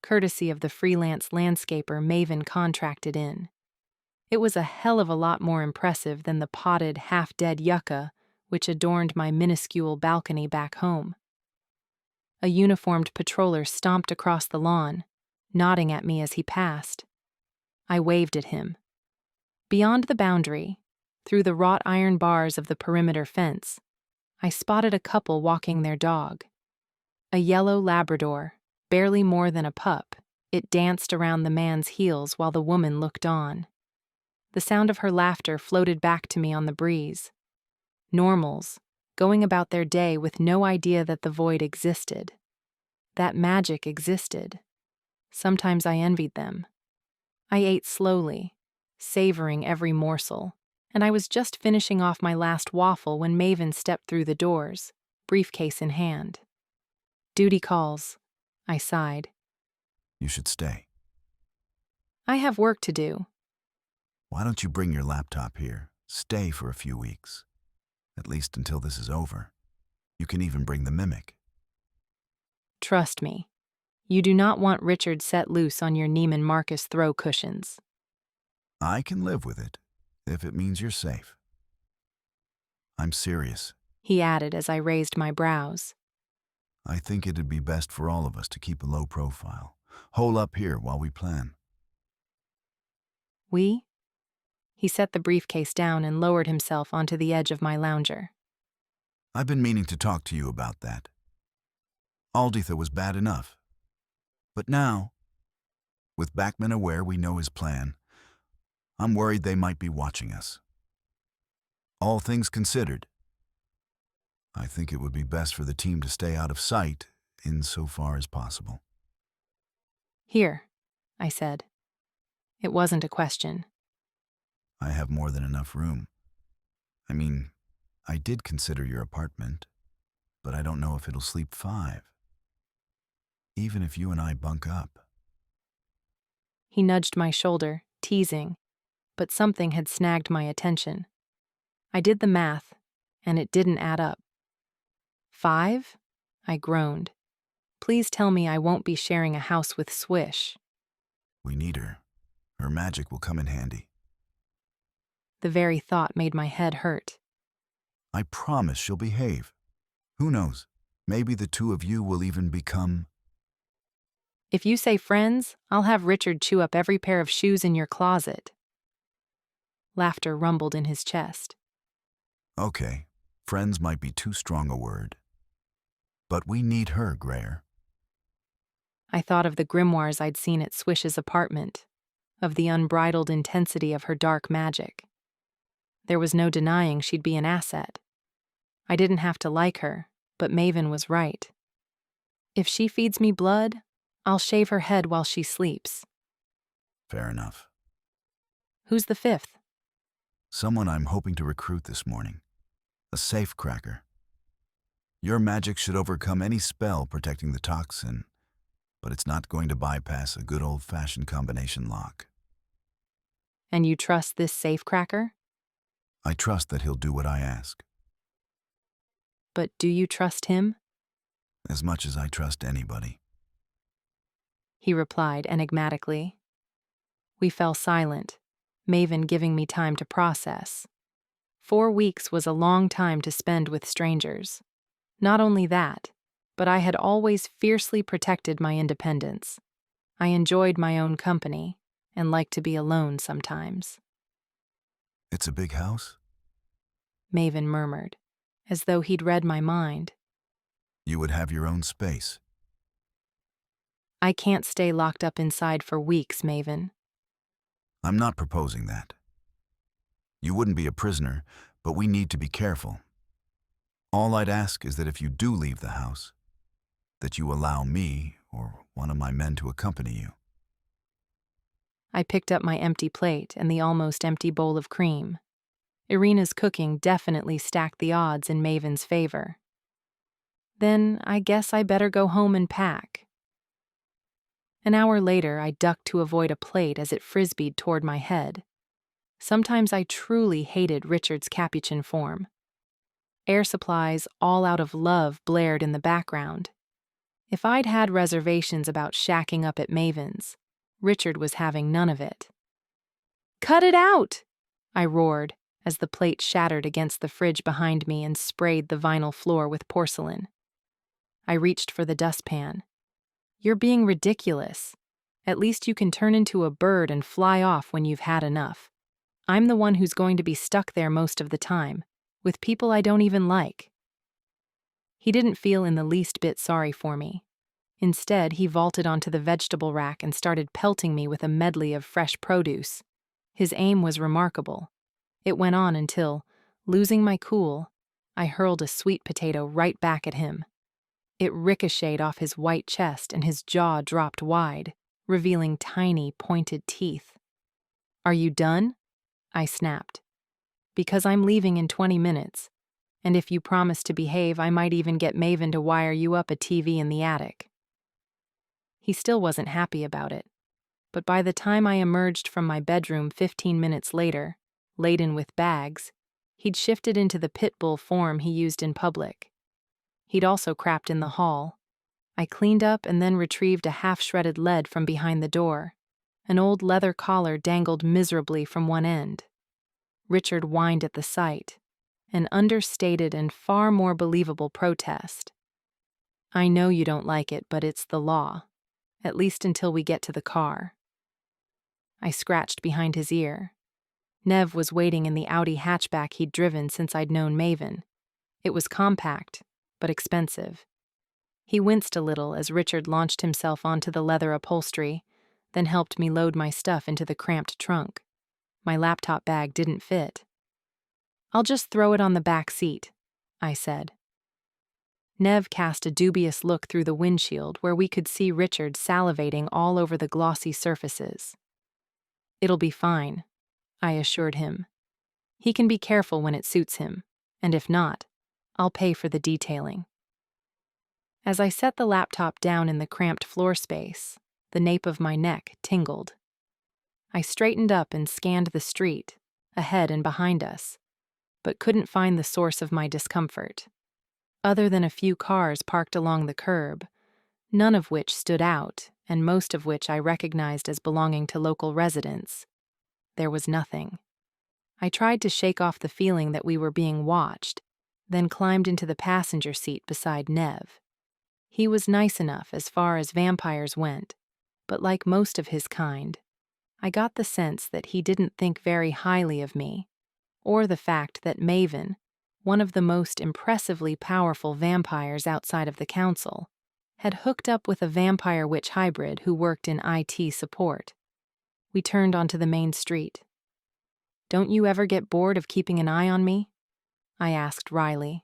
courtesy of the freelance landscaper Maven contracted in. It was a hell of a lot more impressive than the potted, half-dead yucca which adorned my minuscule balcony back home. A uniformed patroller stomped across the lawn, nodding at me as he passed. I waved at him. Beyond the boundary, through the wrought iron bars of the perimeter fence, I spotted a couple walking their dog. A yellow Labrador, barely more than a pup, it danced around the man's heels while the woman looked on. The sound of her laughter floated back to me on the breeze. Normals, going about their day with no idea that the void existed. That magic existed. Sometimes I envied them. I ate slowly, savoring every morsel, and I was just finishing off my last waffle when Maven stepped through the doors, briefcase in hand. "Duty calls," I sighed. You should stay. "I have work to do." Why don't you bring your laptop here? Stay for a few weeks. At least until this is over. You can even bring the mimic. "Trust me, you do not want Richard set loose on your Neiman Marcus throw cushions." I can live with it, if it means you're safe. I'm serious, he added as I raised my brows. I think it'd be best for all of us to keep a low profile. Hole up here while we plan. "We?" He set the briefcase down and lowered himself onto the edge of my lounger. I've been meaning to talk to you about that. Alditha was bad enough. But now, with Backman aware we know his plan, I'm worried they might be watching us. All things considered, I think it would be best for the team to stay out of sight insofar as possible. Here, I said. It wasn't a question. I have more than enough room. I mean, I did consider your apartment, but I don't know if it'll sleep 5. Even if you and I bunk up. He nudged my shoulder, teasing, but something had snagged my attention. I did the math, and it didn't add up. 5? I groaned. Please tell me I won't be sharing a house with Swish. We need her. Her magic will come in handy. The very thought made my head hurt. I promise she'll behave. Who knows? Maybe the two of you will even become... If you say friends, I'll have Richard chew up every pair of shoes in your closet. Laughter rumbled in his chest. Okay, friends might be too strong a word. But we need her, Grayer. I thought of the grimoires I'd seen at Swish's apartment, of the unbridled intensity of her dark magic. There was no denying she'd be an asset. I didn't have to like her, but Maven was right. If she feeds me blood, I'll shave her head while she sleeps. Fair enough. Who's the 5th? Someone I'm hoping to recruit this morning. A safe cracker. Your magic should overcome any spell protecting the toxin, but it's not going to bypass a good old-fashioned combination lock. And you trust this safecracker? I trust that he'll do what I ask. But do you trust him? As much as I trust anybody. He replied enigmatically. We fell silent, Maven giving me time to process. 4 weeks was a long time to spend with strangers. Not only that, but I had always fiercely protected my independence. I enjoyed my own company and liked to be alone sometimes. It's a big house? Maven murmured, as though he'd read my mind. You would have your own space. I can't stay locked up inside for weeks, Maven. I'm not proposing that. You wouldn't be a prisoner, but we need to be careful. All I'd ask is that if you do leave the house, that you allow me or one of my men to accompany you. I picked up my empty plate and the almost empty bowl of cream. Irina's cooking definitely stacked the odds in Maven's favor. Then I guess I better go home and pack. An hour later, I ducked to avoid a plate as it frisbeed toward my head. Sometimes I truly hated Richard's Capuchin form. Air supplies, all out of love, blared in the background. If I'd had reservations about shacking up at Maven's, Richard was having none of it. "Cut it out!" I roared as the plate shattered against the fridge behind me and sprayed the vinyl floor with porcelain. I reached for the dustpan. You're being ridiculous. At least you can turn into a bird and fly off when you've had enough. I'm the one who's going to be stuck there most of the time, with people I don't even like. He didn't feel in the least bit sorry for me. Instead, he vaulted onto the vegetable rack and started pelting me with a medley of fresh produce. His aim was remarkable. It went on until, losing my cool, I hurled a sweet potato right back at him. It ricocheted off his white chest and his jaw dropped wide, revealing tiny, pointed teeth. "Are you done?" I snapped. "Because I'm leaving in 20 minutes, and if you promise to behave, I might even get Maven to wire you up a TV in the attic." He still wasn't happy about it, but by the time I emerged from my bedroom 15 minutes later, laden with bags, he'd shifted into the pit bull form he used in public. He'd also crapped in the hall. I cleaned up and then retrieved a half-shredded lead from behind the door. An old leather collar dangled miserably from one end. Richard whined at the sight, an understated and far more believable protest. "I know you don't like it, but it's the law, at least until we get to the car." I scratched behind his ear. Nev was waiting in the Audi hatchback he'd driven since I'd known Maven. It was compact, but expensive. He winced a little as Richard launched himself onto the leather upholstery, then helped me load my stuff into the cramped trunk. My laptop bag didn't fit. I'll just throw it on the back seat, I said. Nev cast a dubious look through the windshield where we could see Richard salivating all over the glossy surfaces. It'll be fine, I assured him. He can be careful when it suits him, and if not, I'll pay for the detailing. As I set the laptop down in the cramped floor space, the nape of my neck tingled. I straightened up and scanned the street, ahead and behind us, but couldn't find the source of my discomfort. Other than a few cars parked along the curb, none of which stood out, and most of which I recognized as belonging to local residents, there was nothing. I tried to shake off the feeling that we were being watched, then climbed into the passenger seat beside Nev. He was nice enough as far as vampires went, but like most of his kind, I got the sense that he didn't think very highly of me, or the fact that Maven, one of the most impressively powerful vampires outside of the council, had hooked up with a vampire-witch hybrid who worked in IT support. We turned onto the main street. "Don't you ever get bored of keeping an eye on me?" I asked wryly.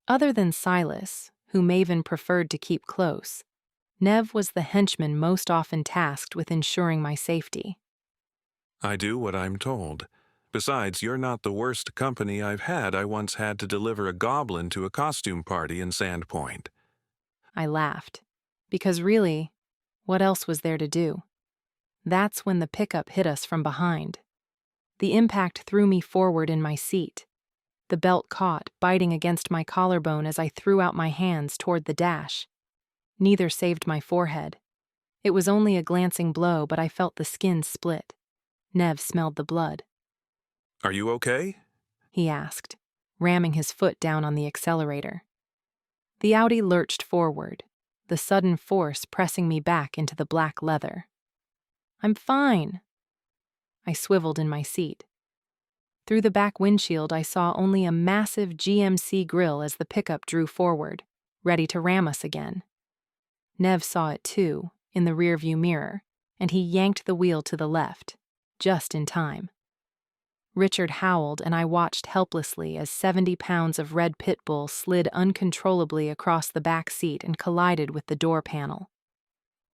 Other than Silas, who Maven preferred to keep close, Nev was the henchman most often tasked with ensuring my safety. I do what I'm told. Besides, you're not the worst company I've had. I once had to deliver a goblin to a costume party in Sandpoint. I laughed, because really, what else was there to do? That's when the pickup hit us from behind. The impact threw me forward in my seat. The belt caught, biting against my collarbone as I threw out my hands toward the dash. Neither saved my forehead. It was only a glancing blow, but I felt the skin split. Nev smelled the blood. Are you okay? He asked, ramming his foot down on the accelerator. The Audi lurched forward, the sudden force pressing me back into the black leather. I'm fine. I swiveled in my seat. Through the back windshield, I saw only a massive GMC grille as the pickup drew forward, ready to ram us again. Nev saw it too, in the rearview mirror, and he yanked the wheel to the left, just in time. Richard howled, and I watched helplessly as 70 pounds of red pit bull slid uncontrollably across the back seat and collided with the door panel.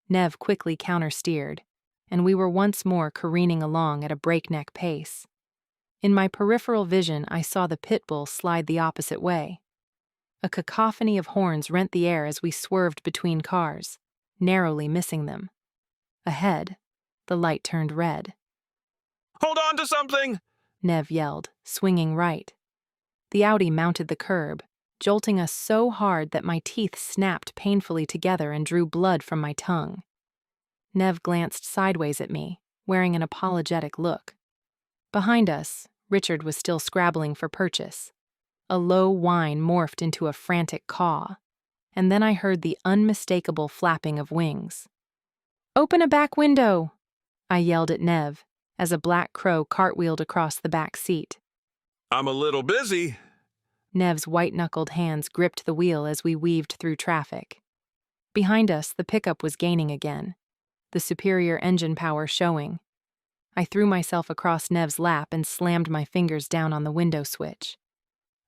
Nev quickly countersteered, and we were once more careening along at a breakneck pace. In my peripheral vision, I saw the pit bull slide the opposite way. A cacophony of horns rent the air as we swerved between cars, narrowly missing them. Ahead, the light turned red. Hold on to something! Nev yelled, swinging right. The Audi mounted the curb, jolting us so hard that my teeth snapped painfully together and drew blood from my tongue. Nev glanced sideways at me, wearing an apologetic look. Behind us, Richard was still scrabbling for purchase. A low whine morphed into a frantic caw, and then I heard the unmistakable flapping of wings. "Open a back window!" I yelled at Nev, as a black crow cartwheeled across the back seat. I'm a little busy. Nev's white-knuckled hands gripped the wheel as we weaved through traffic. Behind us, the pickup was gaining again, the superior engine power showing. I threw myself across Nev's lap and slammed my fingers down on the window switch.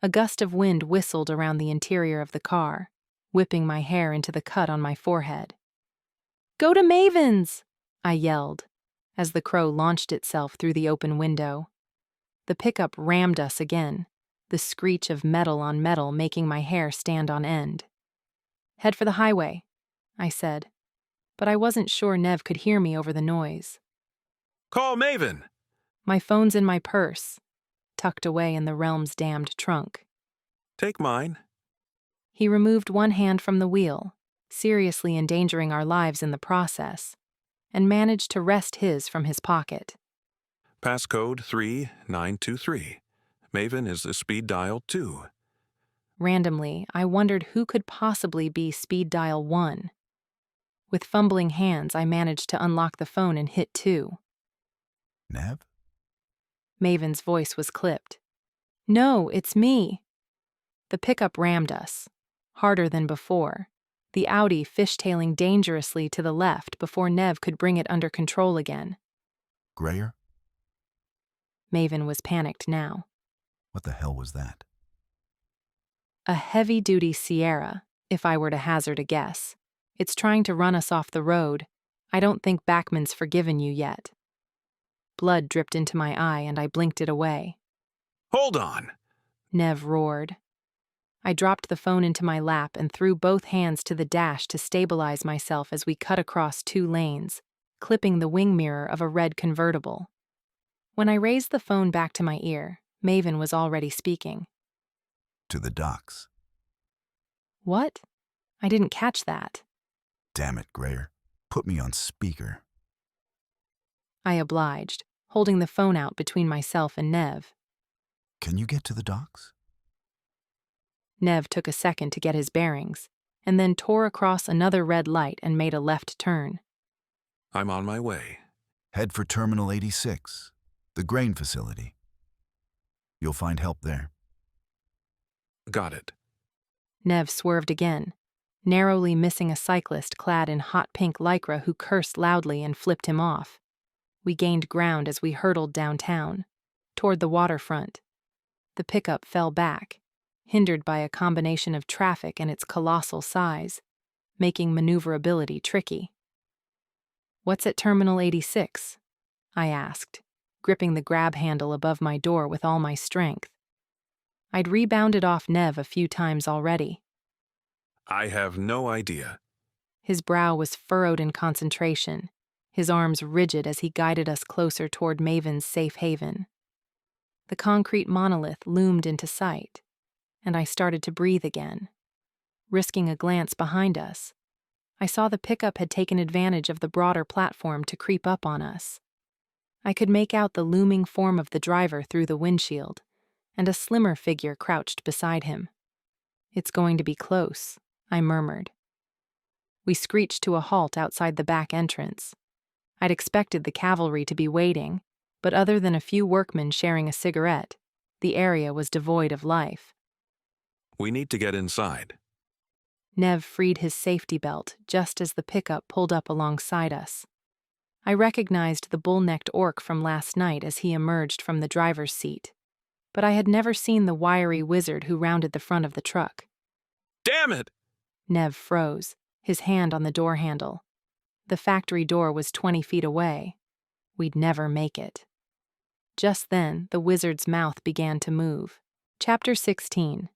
A gust of wind whistled around the interior of the car, whipping my hair into the cut on my forehead. "Go to Maven's!" I yelled, as the crow launched itself through the open window. The pickup rammed us again, the screech of metal on metal making my hair stand on end. "Head for the highway," I said, but I wasn't sure Nev could hear me over the noise. Call Maven! My phone's in my purse, tucked away in the realm's damned trunk. Take mine. He removed one hand from the wheel, seriously endangering our lives in the process, and managed to wrest his from his pocket. Passcode 3923. Maven is the speed dial 2. Randomly, I wondered who could possibly be speed dial 1. With fumbling hands, I managed to unlock the phone and hit 2. Nev? Maven's voice was clipped. "No, it's me." The pickup rammed us, harder than before, the Audi fishtailing dangerously to the left before Nev could bring it under control again. Grayer? Maven was panicked now. What the hell was that? A heavy-duty Sierra, if I were to hazard a guess. It's trying to run us off the road. I don't think Backman's forgiven you yet. Blood dripped into my eye and I blinked it away. Hold on! Nev roared. I dropped the phone into my lap and threw both hands to the dash to stabilize myself as we cut across 2 lanes, clipping the wing mirror of a red convertible. When I raised the phone back to my ear, Maven was already speaking. To the docks. What? I didn't catch that. Damn it, Grayer. Put me on speaker. I obliged, holding the phone out between myself and Nev. Can you get to the docks? Nev took a second to get his bearings, and then tore across another red light and made a left turn. I'm on my way. Head for Terminal 86, the grain facility. You'll find help there. Got it. Nev swerved again, narrowly missing a cyclist clad in hot pink lycra who cursed loudly and flipped him off. We gained ground as we hurtled downtown, toward the waterfront. The pickup fell back, hindered by a combination of traffic and its colossal size, making maneuverability tricky. "What's at Terminal 86? I asked, gripping the grab handle above my door with all my strength. I'd rebounded off Nev a few times already. I have no idea. His brow was furrowed in concentration, his arms rigid as he guided us closer toward Maven's safe haven. The concrete monolith loomed into sight, and I started to breathe again. Risking a glance behind us, I saw the pickup had taken advantage of the broader platform to creep up on us. I could make out the looming form of the driver through the windshield, and a slimmer figure crouched beside him. "It's going to be close," I murmured. We screeched to a halt outside the back entrance. I'd expected the cavalry to be waiting, but other than a few workmen sharing a cigarette, the area was devoid of life. We need to get inside. Nev freed his safety belt just as the pickup pulled up alongside us. I recognized the bull-necked orc from last night as he emerged from the driver's seat, but I had never seen the wiry wizard who rounded the front of the truck. Damn it! Nev froze, his hand on the door handle. The factory door was 20 feet away. We'd never make it. Just then, the wizard's mouth began to move. Chapter 16.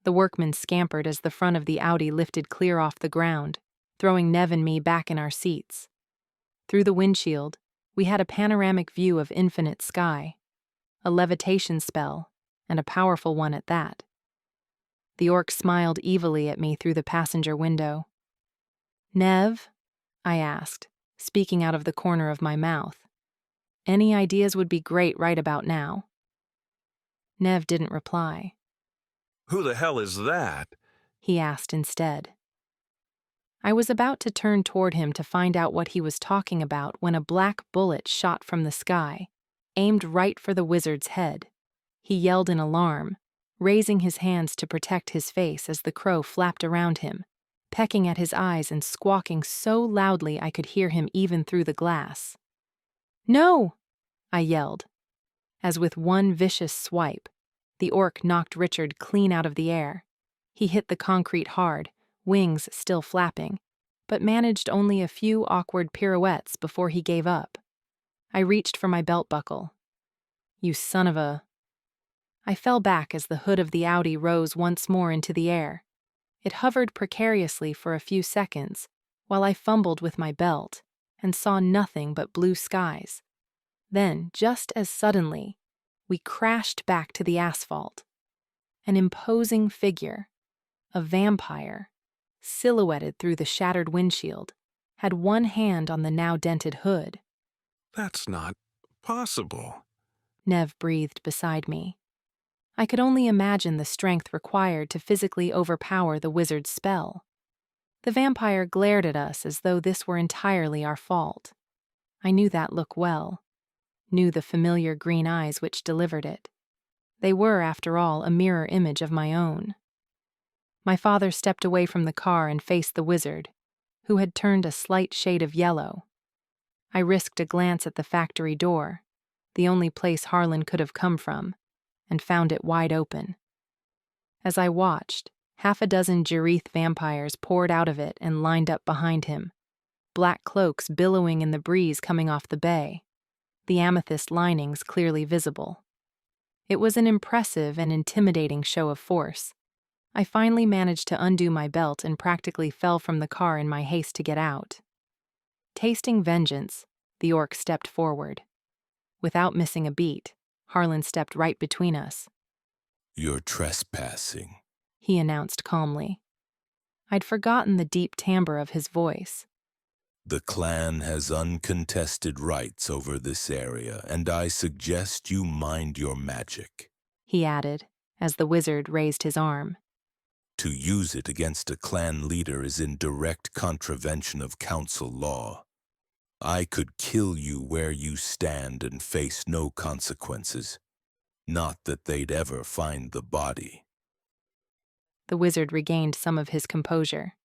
The workmen scampered as the front of the Audi lifted clear off the ground, throwing Nev and me back in our seats. Through the windshield, we had a panoramic view of infinite sky, a levitation spell, and a powerful one at that. The orc smiled evilly at me through the passenger window. "Nev?" I asked, speaking out of the corner of my mouth. "Any ideas would be great right about now." Nev didn't reply. Who the hell is that? He asked instead. I was about to turn toward him to find out what he was talking about when a black bullet shot from the sky, aimed right for the wizard's head. He yelled in alarm, raising his hands to protect his face as the crow flapped around him, pecking at his eyes and squawking so loudly I could hear him even through the glass. "No!" I yelled, as with one vicious swipe, the orc knocked Richard clean out of the air. He hit the concrete hard, wings still flapping, but managed only a few awkward pirouettes before he gave up. I reached for my belt buckle. "You son of a..." I fell back as the hood of the Audi rose once more into the air. It hovered precariously for a few seconds, while I fumbled with my belt and saw nothing but blue skies. Then, just as suddenly, we crashed back to the asphalt. An imposing figure, a vampire, silhouetted through the shattered windshield, had one hand on the now dented hood. That's not possible. Nev breathed beside me. I could only imagine the strength required to physically overpower the wizard's spell. The vampire glared at us as though this were entirely our fault. I knew that look well, knew the familiar green eyes which delivered it. They were, after all, a mirror image of my own. My father stepped away from the car and faced the wizard, who had turned a slight shade of yellow. I risked a glance at the factory door. the only place Harlan could have come from, and found it wide open. As I watched, 6 Jareth vampires poured out of it and lined up behind him, black cloaks billowing in the breeze coming off the bay, the amethyst linings clearly visible. It was an impressive and intimidating show of force. I finally managed to undo my belt and practically fell from the car in my haste to get out. Tasting vengeance, the orc stepped forward. Without missing a beat, Harlan stepped right between us. "You're trespassing," he announced calmly. I'd forgotten the deep timbre of his voice. "The clan has uncontested rights over this area, and I suggest you mind your magic," he added, as the wizard raised his arm. "To use it against a clan leader is in direct contravention of council law. I could kill you where you stand and face no consequences. Not that they'd ever find the body." The wizard regained some of his composure.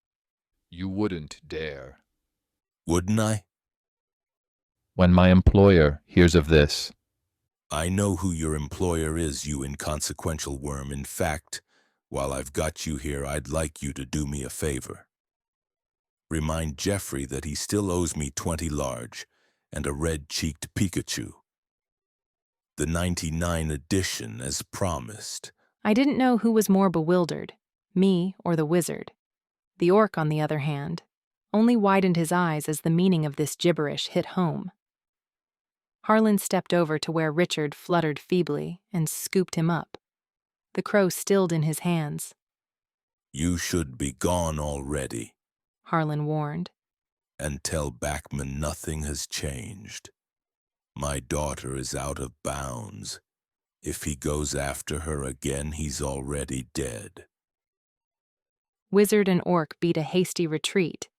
You wouldn't dare. "Wouldn't I?" When my employer hears of this. "I know who your employer is, you inconsequential worm. In fact, while I've got you here, I'd like you to do me a favor. Remind Jeffrey that he still owes me 20 large and a red-cheeked Pikachu. The 99 edition, as promised." I didn't know who was more bewildered, me or the wizard. The orc, on the other hand, only widened his eyes as the meaning of this gibberish hit home. Harlan stepped over to where Richard fluttered feebly and scooped him up. The crow stilled in his hands. "You should be gone already," Harlan warned. "and tell Backman nothing has changed. My daughter is out of bounds. If he goes after her again, he's already dead." Wizard and orc beat a hasty retreat,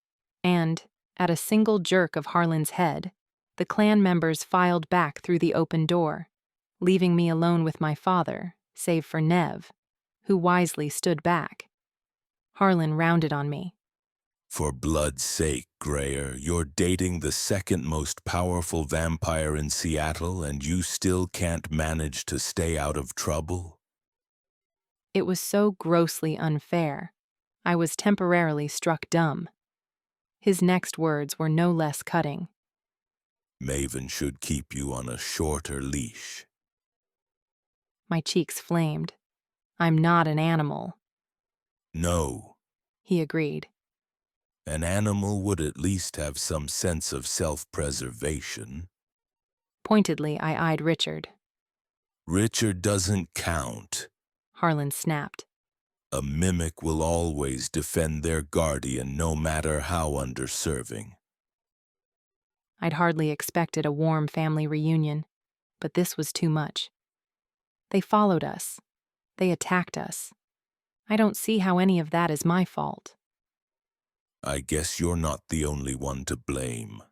and, at a single jerk of Harlan's head, the clan members filed back through the open door, leaving me alone with my father, save for Nev, who wisely stood back. Harlan rounded on me. "For blood's sake, Grayer, you're dating the second most powerful vampire in Seattle and you still can't manage to stay out of trouble?" It was so grossly unfair. I was temporarily struck dumb. His next words were no less cutting. "Maven should keep you on a shorter leash." My cheeks flamed. I'm not an animal. "No," he agreed. "An animal would at least have some sense of self-preservation." Pointedly, I eyed Richard. "Richard doesn't count," Harlan snapped. "A mimic will always defend their guardian, no matter how underserving." I'd hardly expected a warm family reunion, but this was too much. They followed us. They attacked us. I don't see how any of that is my fault. "I guess you're not the only one to blame."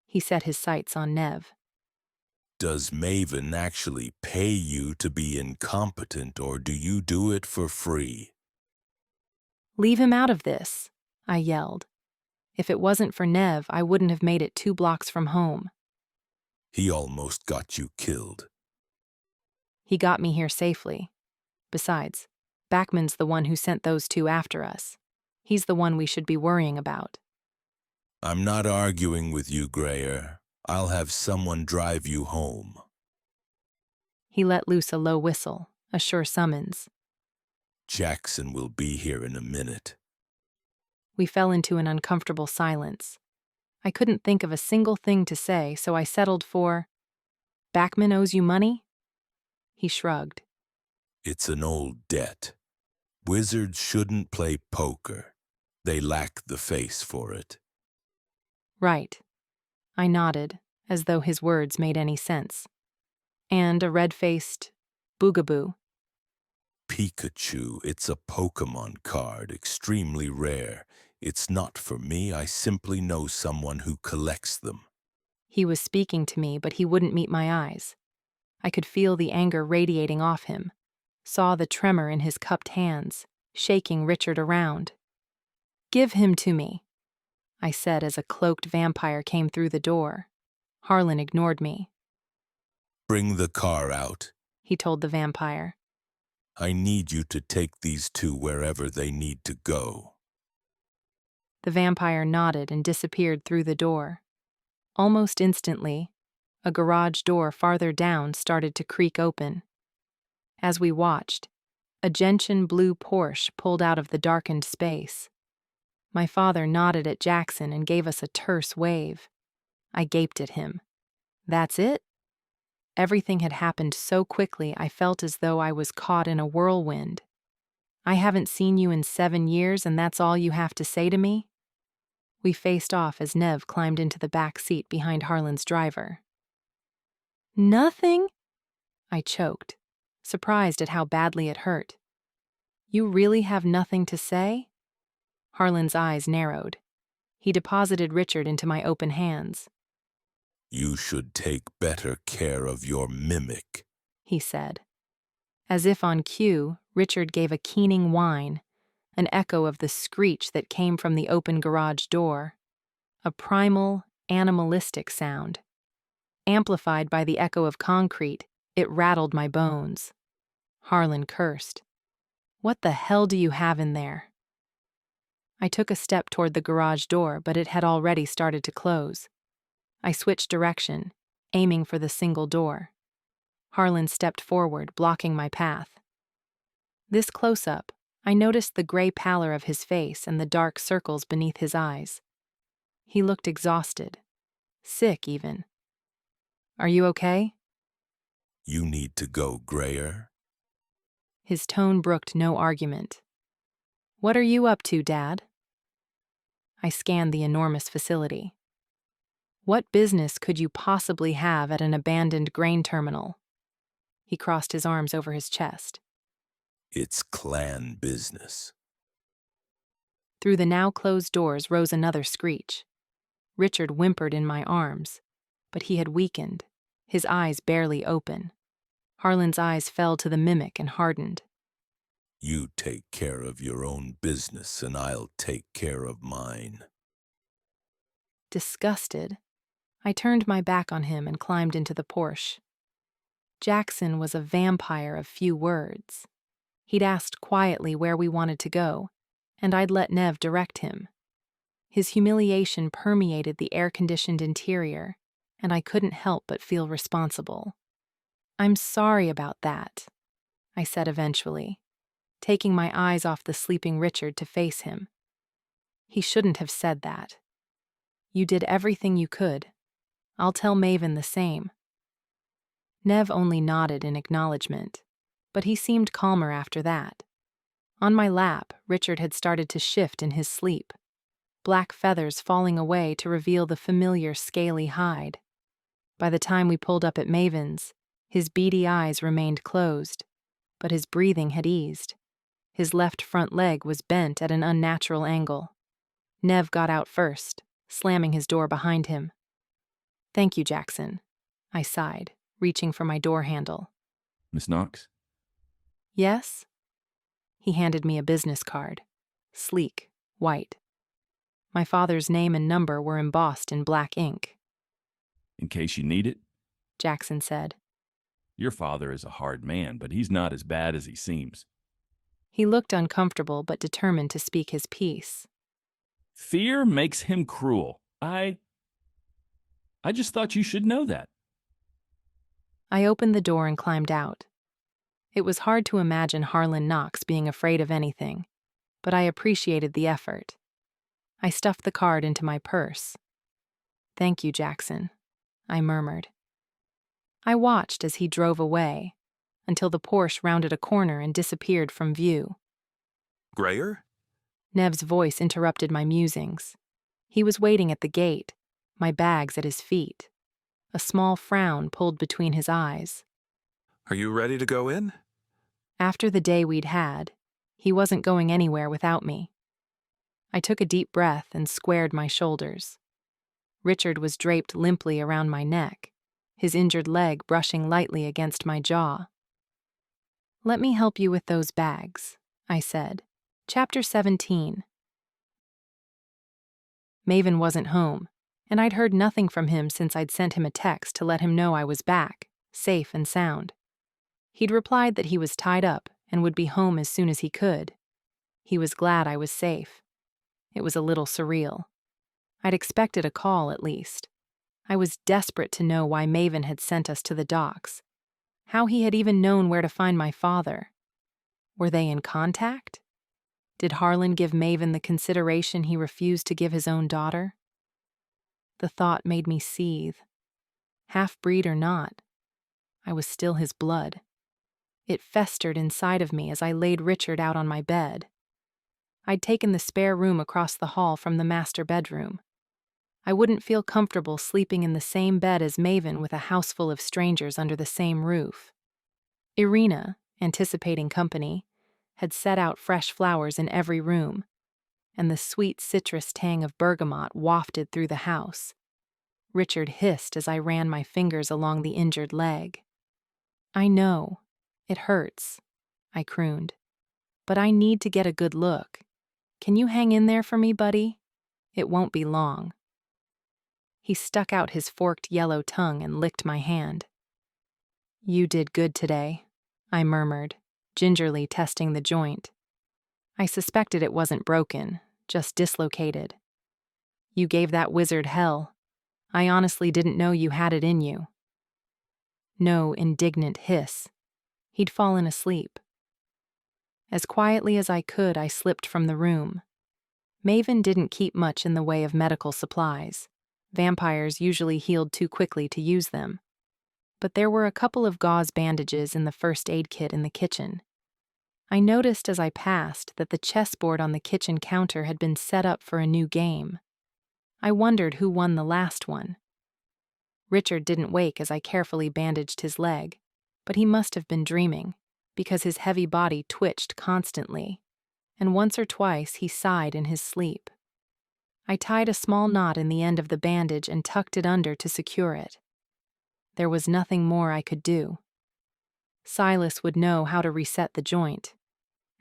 He set his sights on Nev. "Does Maven actually pay you to be incompetent, or do you do it for free?" Leave him out of this, I yelled. If it wasn't for Nev, I wouldn't have made it 2 blocks from home. "He almost got you killed." He got me here safely. Besides, Backman's the one who sent those 2 after us. He's the one we should be worrying about. "I'm not arguing with you, Grayer. I'll have someone drive you home." He let loose a low whistle, a sure summons. "Jackson will be here in a minute." We fell into an uncomfortable silence. I couldn't think of a single thing to say, so I settled for, "Backman owes you money?" He shrugged. "It's an old debt. Wizards shouldn't play poker. They lack the face for it." Right. I nodded, as though his words made any sense. And a red-faced boogaboo. "Pikachu, it's a Pokemon card, extremely rare. It's not for me, I simply know someone who collects them." He was speaking to me, but he wouldn't meet my eyes. I could feel the anger radiating off him, saw the tremor in his cupped hands, shaking Richard around. "Give him to me," I said as a cloaked vampire came through the door. Harlan ignored me. Bring the car out. he told the vampire. I need you to take these two wherever they need to go. The vampire nodded and disappeared through the door. Almost instantly, a garage door farther down started to creak open. As we watched, a gentian blue Porsche pulled out of the darkened space. My father nodded at Jackson and gave us a terse wave. I gaped at him. That's it? Everything had happened so quickly I felt as though I was caught in a whirlwind. I haven't seen you in 7 years and that's all you have to say to me? We faced off as Nev climbed into the back seat behind Harlan's driver. Nothing? I choked, surprised at how badly it hurt. You really have nothing to say? Harlan's eyes narrowed. He deposited Richard into my open hands. You should take better care of your mimic, he said. As if on cue, Richard gave a keening whine, an echo of the screech that came from the open garage door, a primal, animalistic sound. Amplified by the echo of concrete, it rattled my bones. Harlan cursed. What the hell do you have in there? I took a step toward the garage door, but it had already started to close. I switched direction, aiming for the single door. Harlan stepped forward, blocking my path. This close-up, I noticed the gray pallor of his face and the dark circles beneath his eyes. He looked exhausted, sick even. Are you okay? You need to go, Grayer. His tone brooked no argument. What are you up to, Dad? I scanned the enormous facility. What business could you possibly have at an abandoned grain terminal? He crossed his arms over his chest. It's clan business. Through the now closed doors rose another screech. Richard whimpered in my arms, but he had weakened, his eyes barely open. Harlan's eyes fell to the mimic and hardened. You take care of your own business and I'll take care of mine. Disgusted, I turned my back on him and climbed into the Porsche. Jackson was a vampire of few words. He'd asked quietly where we wanted to go, and I'd let Nev direct him. His humiliation permeated the air-conditioned interior, and I couldn't help but feel responsible. I'm sorry about that, I said eventually, taking my eyes off the sleeping Richard to face him. He shouldn't have said that. You did everything you could. I'll tell Maven the same. Nev only nodded in acknowledgement, but he seemed calmer after that. On my lap, Richard had started to shift in his sleep, black feathers falling away to reveal the familiar scaly hide. By the time we pulled up at Maven's, his beady eyes remained closed, but his breathing had eased. His left front leg was bent at an unnatural angle. Nev got out first, slamming his door behind him. Thank you, Jackson, I sighed, reaching for my door handle. Miss Knox? Yes? He handed me a business card, sleek, white. My father's name and number were embossed in black ink. In case you need it? Jackson said. Your father is a hard man, but he's not as bad as he seems. He looked uncomfortable but determined to speak his piece. Fear makes him cruel. I just thought you should know that. I opened the door and climbed out. It was hard to imagine Harlan Knox being afraid of anything, but I appreciated the effort. I stuffed the card into my purse. Thank you, Jackson, I murmured. I watched as he drove away, until the Porsche rounded a corner and disappeared from view. Grayer? Nev's voice interrupted my musings. He was waiting at the gate, my bags at his feet. A small frown pulled between his eyes. Are you ready to go in? After the day we'd had, he wasn't going anywhere without me. I took a deep breath and squared my shoulders. Richard was draped limply around my neck, his injured leg brushing lightly against my jaw. Let me help you with those bags, I said. Chapter 17. Maven wasn't home, and I'd heard nothing from him since I'd sent him a text to let him know I was back, safe and sound. He'd replied that he was tied up and would be home as soon as he could. He was glad I was safe. It was a little surreal. I'd expected a call, at least. I was desperate to know why Maven had sent us to the docks, how he had even known where to find my father. Were they in contact? Did Harlan give Maven the consideration he refused to give his own daughter? The thought made me seethe. Half-breed or not, I was still his blood. It festered inside of me as I laid Richard out on my bed. I'd taken the spare room across the hall from the master bedroom. I wouldn't feel comfortable sleeping in the same bed as Maven with a house full of strangers under the same roof. Irina, anticipating company, had set out fresh flowers in every room, and the sweet citrus tang of bergamot wafted through the house. Richard hissed as I ran my fingers along the injured leg. "I know. It hurts," I crooned. "But I need to get a good look. Can you hang in there for me, buddy? It won't be long." He stuck out his forked yellow tongue and licked my hand. "You did good today," I murmured, gingerly testing the joint. I suspected it wasn't broken, just dislocated. "You gave that wizard hell. I honestly didn't know you had it in you." No indignant hiss. He'd fallen asleep. As quietly as I could, I slipped from the room. Maven didn't keep much in the way of medical supplies. Vampires usually healed too quickly to use them. But there were a couple of gauze bandages in the first aid kit in the kitchen. I noticed as I passed that the chessboard on the kitchen counter had been set up for a new game. I wondered who won the last one. Richard didn't wake as I carefully bandaged his leg, but he must have been dreaming, because his heavy body twitched constantly, and once or twice he sighed in his sleep. I tied a small knot in the end of the bandage and tucked it under to secure it. There was nothing more I could do. Silas would know how to reset the joint,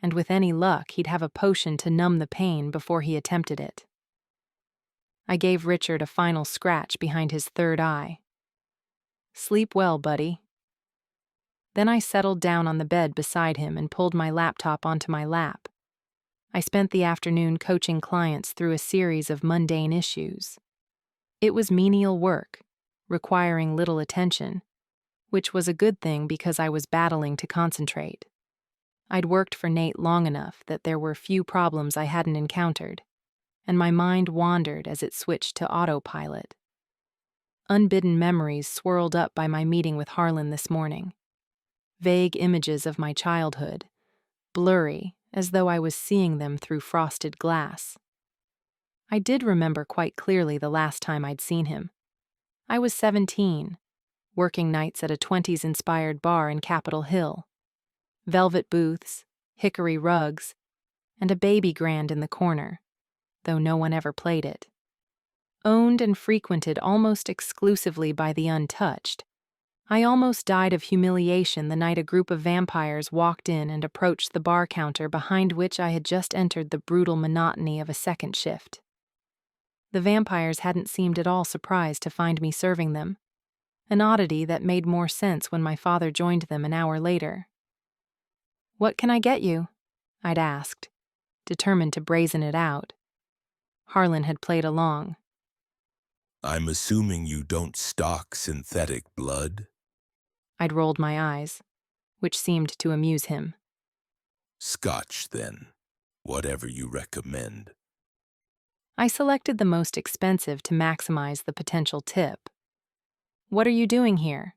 and with any luck he'd have a potion to numb the pain before he attempted it. I gave Richard a final scratch behind his third eye. "Sleep well, buddy." Then I settled down on the bed beside him and pulled my laptop onto my lap. I spent the afternoon coaching clients through a series of mundane issues. It was menial work, requiring little attention, which was a good thing because I was battling to concentrate. I'd worked for Nate long enough that there were few problems I hadn't encountered, and my mind wandered as it switched to autopilot. Unbidden memories swirled up by my meeting with Harlan this morning. Vague images of my childhood, blurry, as though I was seeing them through frosted glass. I did remember quite clearly the last time I'd seen him. I was 17, working nights at a 20s-inspired bar in Capitol Hill. Velvet booths, hickory rugs, and a baby grand in the corner, though no one ever played it. Owned and frequented almost exclusively by the untouched, I almost died of humiliation the night a group of vampires walked in and approached the bar counter behind which I had just entered the brutal monotony of a second shift. The vampires hadn't seemed at all surprised to find me serving them, an oddity that made more sense when my father joined them an hour later. "What can I get you?" I'd asked, determined to brazen it out. Harlan had played along. "I'm assuming you don't stock synthetic blood?" I'd rolled my eyes, which seemed to amuse him. "Scotch, then. Whatever you recommend." I selected the most expensive to maximize the potential tip. "What are you doing here?"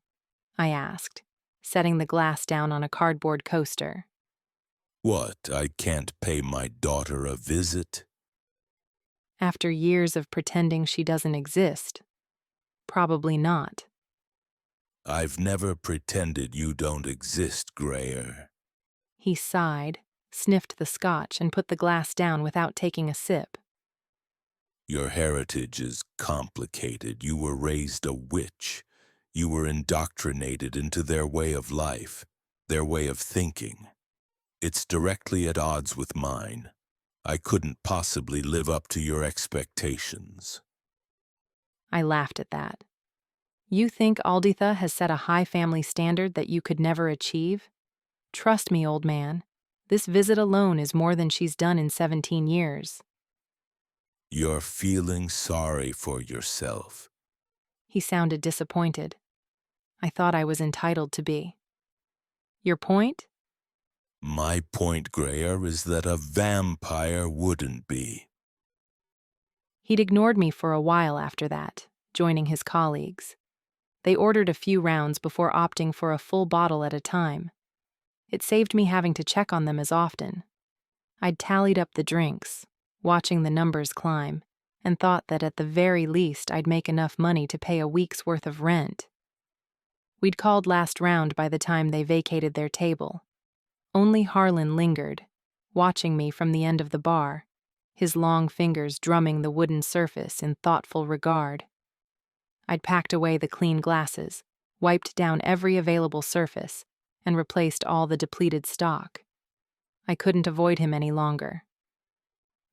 I asked, setting the glass down on a cardboard coaster. "What, I can't pay my daughter a visit?" After years of pretending she doesn't exist, probably not. "I've never pretended you don't exist, Grayer." He sighed, sniffed the scotch, and put the glass down without taking a sip. "Your heritage is complicated. You were raised a witch. You were indoctrinated into their way of life, their way of thinking. It's directly at odds with mine. I couldn't possibly live up to your expectations." I laughed at that. You think Alditha has set a high family standard that you could never achieve? Trust me, old man. This visit alone is more than she's done in 17 years. You're feeling sorry for yourself. He sounded disappointed. I thought I was entitled to be. Your point? My point, Grayer, is that a vampire wouldn't be. He'd ignored me for a while after that, joining his colleagues. They ordered a few rounds before opting for a full bottle at a time. It saved me having to check on them as often. I'd tallied up the drinks, watching the numbers climb, and thought that at the very least I'd make enough money to pay a week's worth of rent. We'd called last round by the time they vacated their table. Only Harlan lingered, watching me from the end of the bar, his long fingers drumming the wooden surface in thoughtful regard. I'd packed away the clean glasses, wiped down every available surface, and replaced all the depleted stock. I couldn't avoid him any longer.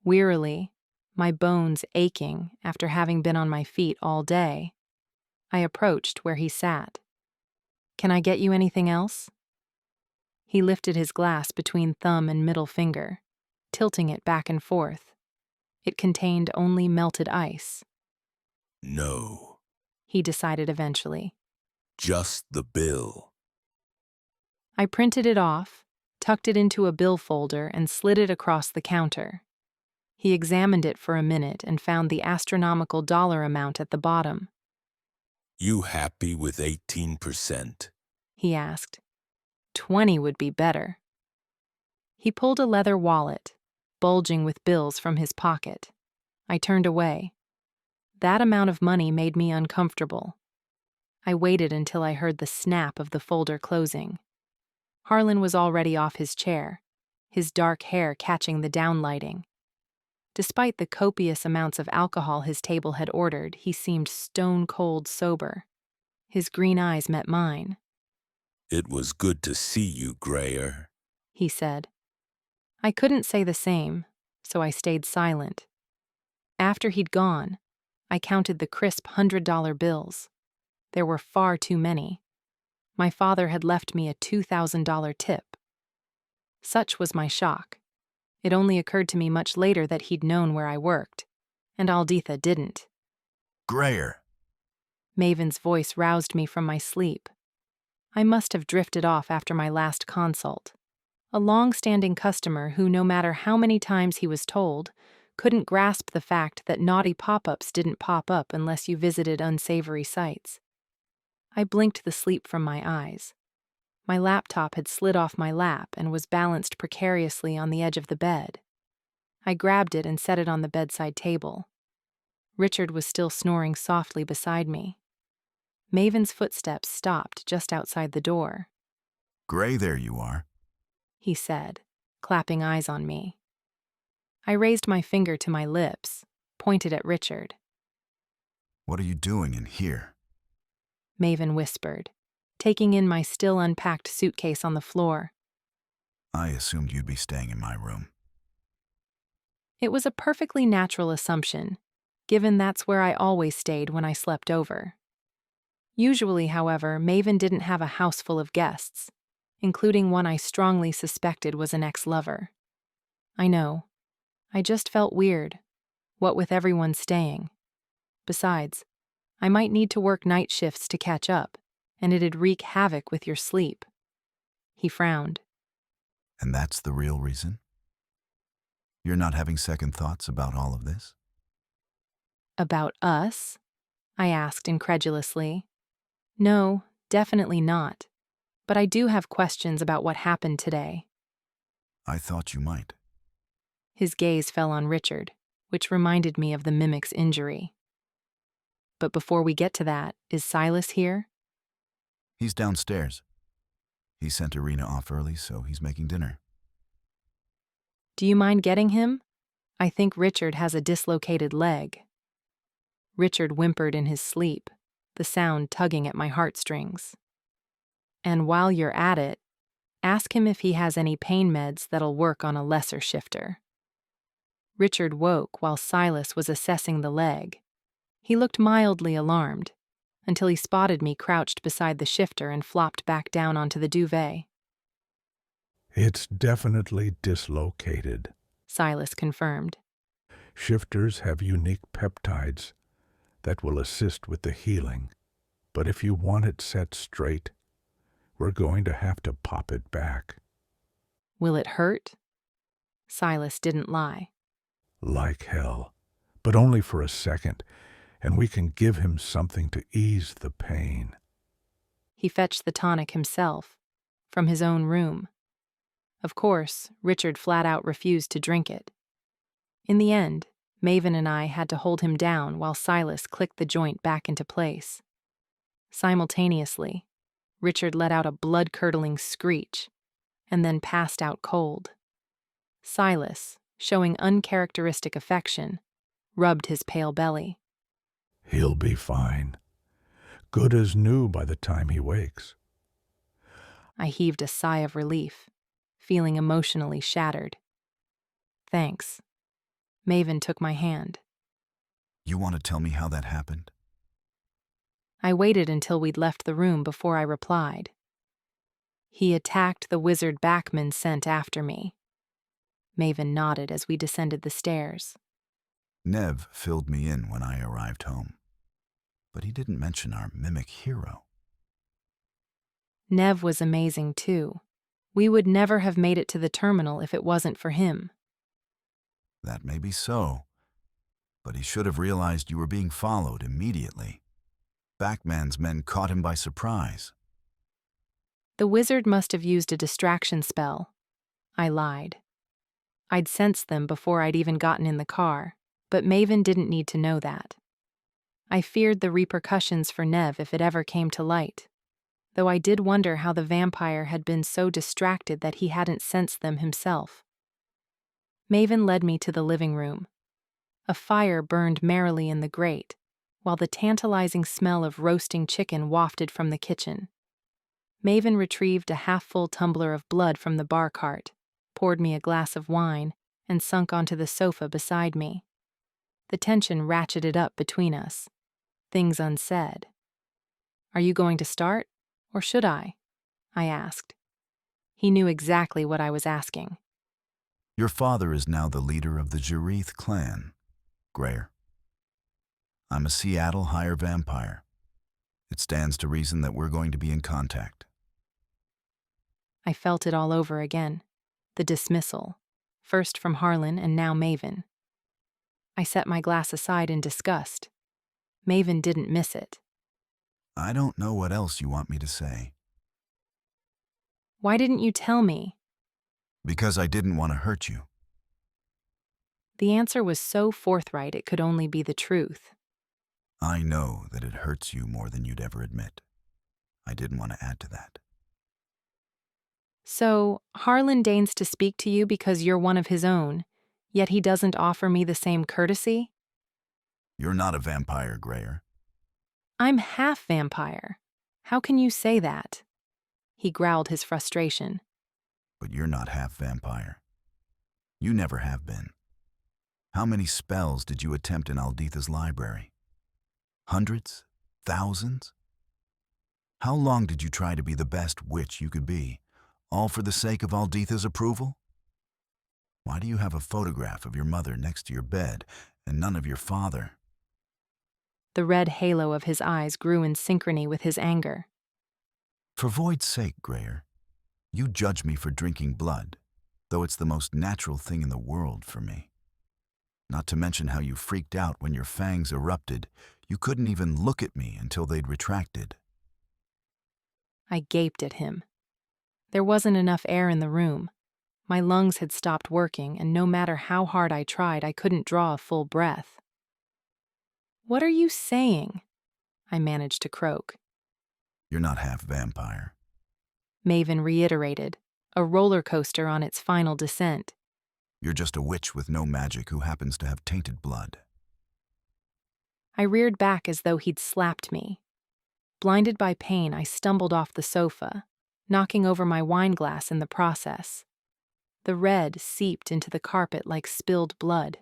Wearily, my bones aching after having been on my feet all day, I approached where he sat. "Can I get you anything else?" He lifted his glass between thumb and middle finger, tilting it back and forth. It contained only melted ice. No. He decided eventually. Just the bill. I printed it off, tucked it into a bill folder, and slid it across the counter. He examined it for a minute and found the astronomical dollar amount at the bottom. You happy with 18%? He asked. 20 would be better. He pulled a leather wallet, bulging with bills, from his pocket. I turned away. That amount of money made me uncomfortable. I waited until I heard the snap of the folder closing. Harlan was already off his chair, his dark hair catching the downlighting. Despite the copious amounts of alcohol his table had ordered, he seemed stone-cold sober. His green eyes met mine. It was good to see you, Grayer, he said. I couldn't say the same, so I stayed silent. After he'd gone, I counted the crisp $100 bills. There were far too many. My father had left me a $2,000 tip. Such was my shock. It only occurred to me much later that he'd known where I worked, and Alditha didn't. Grayer! Maven's voice roused me from my sleep. I must have drifted off after my last consult. A long-standing customer who, no matter how many times he was told, couldn't grasp the fact that naughty pop-ups didn't pop up unless you visited unsavory sites. I blinked the sleep from my eyes. My laptop had slid off my lap and was balanced precariously on the edge of the bed. I grabbed it and set it on the bedside table. Richard was still snoring softly beside me. Maven's footsteps stopped just outside the door. Gray, there you are, he said, clapping eyes on me. I raised my finger to my lips, pointed at Richard. What are you doing in here? Maven whispered, taking in my still unpacked suitcase on the floor. I assumed you'd be staying in my room. It was a perfectly natural assumption, given that's where I always stayed when I slept over. Usually, however, Maven didn't have a house full of guests, including one I strongly suspected was an ex-lover. I know. I just felt weird, what with everyone staying. Besides, I might need to work night shifts to catch up, and it'd wreak havoc with your sleep. He frowned. And that's the real reason? You're not having second thoughts about all of this? About us? I asked incredulously. No, definitely not. But I do have questions about what happened today. I thought you might. His gaze fell on Richard, which reminded me of the mimic's injury. But before we get to that, is Silas here? He's downstairs. He sent Irina off early, so he's making dinner. Do you mind getting him? I think Richard has a dislocated leg. Richard whimpered in his sleep, the sound tugging at my heartstrings. And while you're at it, ask him if he has any pain meds that'll work on a lesser shifter. Richard woke while Silas was assessing the leg. He looked mildly alarmed, until he spotted me crouched beside the shifter and flopped back down onto the duvet. It's definitely dislocated, Silas confirmed. Shifters have unique peptides that will assist with the healing, but if you want it set straight, we're going to have to pop it back. Will it hurt? Silas didn't lie. Like hell, but only for a second, and we can give him something to ease the pain. He fetched the tonic himself, from his own room. Of course, Richard flat out refused to drink it. In the end, Maven and I had to hold him down while Silas clicked the joint back into place. Simultaneously, Richard let out a blood-curdling screech, and then passed out cold. Silas, showing uncharacteristic affection, rubbed his pale belly. He'll be fine. Good as new by the time he wakes. I heaved a sigh of relief, feeling emotionally shattered. Thanks. Maven took my hand. You want to tell me how that happened? I waited until we'd left the room before I replied. He attacked the wizard Backman sent after me. Maven nodded as we descended the stairs. Nev filled me in when I arrived home, but he didn't mention our mimic hero. Nev was amazing too. We would never have made it to the terminal if it wasn't for him. That may be so, but he should have realized you were being followed immediately. Backman's men caught him by surprise. The wizard must have used a distraction spell. I lied. I'd sensed them before I'd even gotten in the car, but Maven didn't need to know that. I feared the repercussions for Nev if it ever came to light, though I did wonder how the vampire had been so distracted that he hadn't sensed them himself. Maven led me to the living room. A fire burned merrily in the grate, while the tantalizing smell of roasting chicken wafted from the kitchen. Maven retrieved a half-full tumbler of blood from the bar cart, poured me a glass of wine, and sunk onto the sofa beside me. The tension ratcheted up between us. Things unsaid. "Are you going to start, or should I?" I asked. He knew exactly what I was asking. Your father is now the leader of the Jareth clan, Grayer. I'm a Seattle higher vampire. It stands to reason that we're going to be in contact. I felt it all over again. The dismissal, first from Harlan and now Maven. I set my glass aside in disgust. Maven didn't miss it. I don't know what else you want me to say. Why didn't you tell me? Because I didn't want to hurt you. The answer was so forthright it could only be the truth. I know that it hurts you more than you'd ever admit. I didn't want to add to that. So, Harlan deigns to speak to you because you're one of his own, yet he doesn't offer me the same courtesy? You're not a vampire, Grayer. I'm half vampire. How can you say that? He growled his frustration. But you're not half vampire. You never have been. How many spells did you attempt in Alditha's library? Hundreds? Thousands? How long did you try to be the best witch you could be, all for the sake of Alditha's approval? Why do you have a photograph of your mother next to your bed and none of your father? The red halo of his eyes grew in synchrony with his anger. For Void's sake, Grayer, you judge me for drinking blood, though it's the most natural thing in the world for me. Not to mention how you freaked out when your fangs erupted. You couldn't even look at me until they'd retracted. I gaped at him. There wasn't enough air in the room. My lungs had stopped working, and no matter how hard I tried, I couldn't draw a full breath. "What are you saying?" I managed to croak. You're not half vampire. Maven reiterated, a roller coaster on its final descent. You're just a witch with no magic who happens to have tainted blood. I reared back as though he'd slapped me. Blinded by pain, I stumbled off the sofa, knocking over my wine glass in the process. The red seeped into the carpet like spilled blood.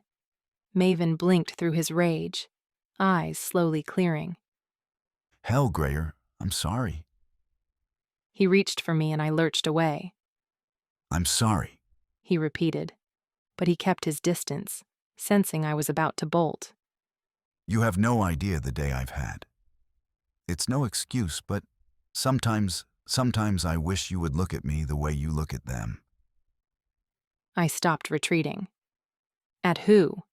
Maven blinked through his rage, eyes slowly clearing. Hell, Grayer, I'm sorry. He reached for me and I lurched away. I'm sorry, he repeated, but he kept his distance, sensing I was about to bolt. You have no idea the day I've had. It's no excuse, but sometimes I wish you would look at me the way you look at them. I stopped retreating. At who?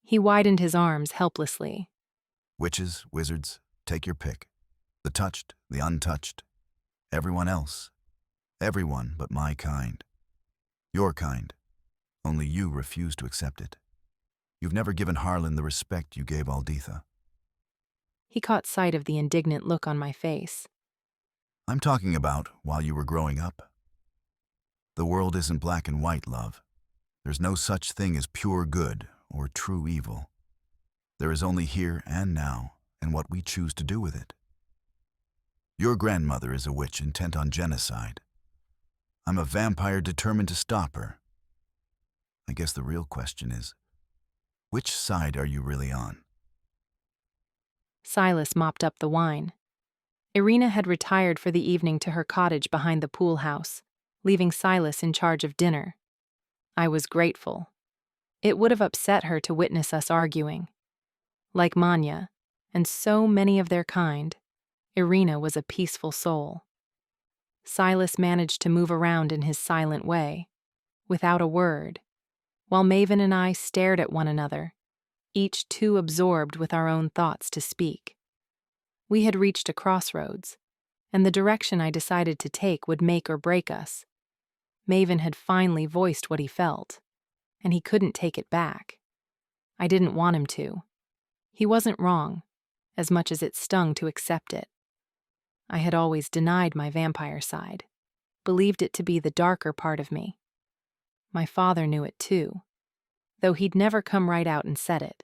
He widened his arms helplessly. Witches, wizards, take your pick. The touched, the untouched. Everyone else. Everyone but my kind. Your kind. Only you refuse to accept it. You've never given Harlan the respect you gave Alditha. He caught sight of the indignant look on my face. I'm talking about while you were growing up. The world isn't black and white, love. There's no such thing as pure good or true evil. There is only here and now and what we choose to do with it. Your grandmother is a witch intent on genocide. I'm a vampire determined to stop her. I guess the real question is, which side are you really on? Silas mopped up the wine. Irina had retired for the evening to her cottage behind the pool house, leaving Silas in charge of dinner. I was grateful. It would have upset her to witness us arguing. Like Manya, and so many of their kind, Irina was a peaceful soul. Silas managed to move around in his silent way, without a word, while Maven and I stared at one another, each too absorbed with our own thoughts to speak. We had reached a crossroads, and the direction I decided to take would make or break us. Maven had finally voiced what he felt, and he couldn't take it back. I didn't want him to. He wasn't wrong, as much as it stung to accept it. I had always denied my vampire side, believed it to be the darker part of me. My father knew it too, though he'd never come right out and said it.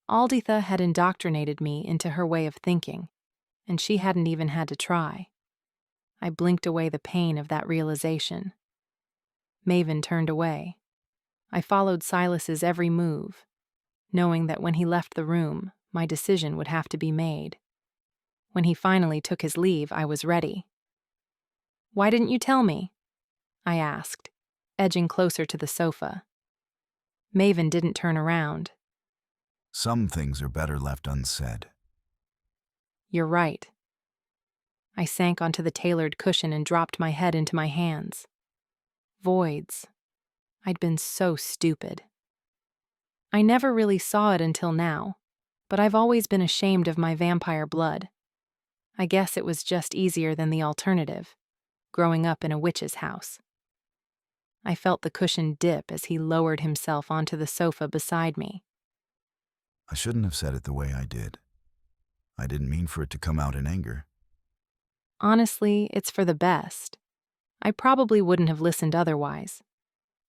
Alditha had indoctrinated me into her way of thinking, and she hadn't even had to try. I blinked away the pain of that realization. Maven turned away. I followed Silas's every move, knowing that when he left the room, my decision would have to be made. When he finally took his leave, I was ready. "Why didn't you tell me?" I asked, edging closer to the sofa. Maven didn't turn around. Some things are better left unsaid. You're right. I sank onto the tailored cushion and dropped my head into my hands. Voids. I'd been so stupid. I never really saw it until now, but I've always been ashamed of my vampire blood. I guess it was just easier than the alternative, growing up in a witch's house. I felt the cushion dip as he lowered himself onto the sofa beside me. I shouldn't have said it the way I did. I didn't mean for it to come out in anger. Honestly, it's for the best. I probably wouldn't have listened otherwise.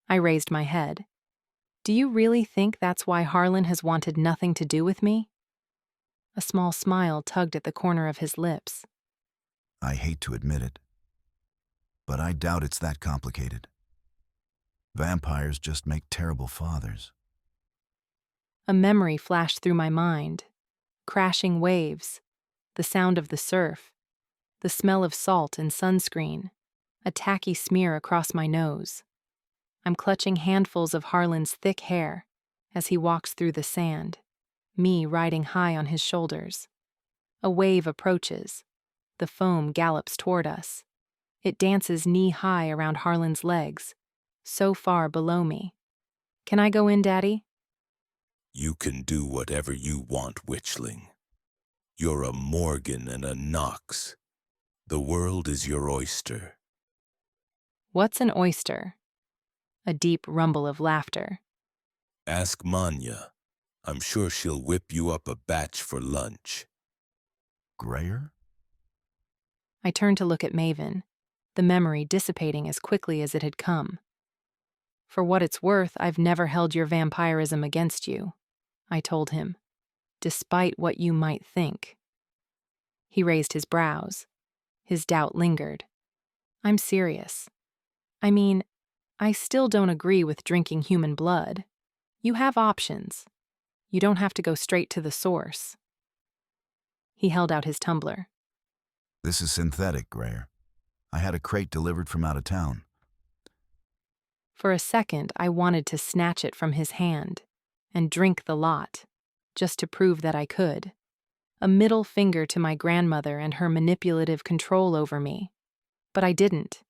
I raised my head. Do you really think that's why Harlan has wanted nothing to do with me? A small smile tugged at the corner of his lips. I hate to admit it, but I doubt it's that complicated. Vampires just make terrible fathers. A memory flashed through my mind. Crashing waves, the sound of the surf, the smell of salt and sunscreen, a tacky smear across my nose. I'm clutching handfuls of Harlan's thick hair as he walks through the sand, me riding high on his shoulders. A wave approaches. The foam gallops toward us. It dances knee-high around Harlan's legs, so far below me. Can I go in, Daddy? You can do whatever you want, witchling. You're a Morgan and a Knox. The world is your oyster. What's an oyster? A deep rumble of laughter. Ask Manya. I'm sure she'll whip you up a batch for lunch. Grayer? I turned to look at Maven, the memory dissipating as quickly as it had come. For what it's worth, I've never held your vampirism against you, I told him, despite what you might think. He raised his brows. His doubt lingered. I'm serious. I mean, I still don't agree with drinking human blood. You have options. You don't have to go straight to the source. He held out his tumbler. This is synthetic, Grayer. I had a crate delivered from out of town. For a second, I wanted to snatch it from his hand and drink the lot, just to prove that I could. A middle finger to my grandmother and her manipulative control over me. But I didn't.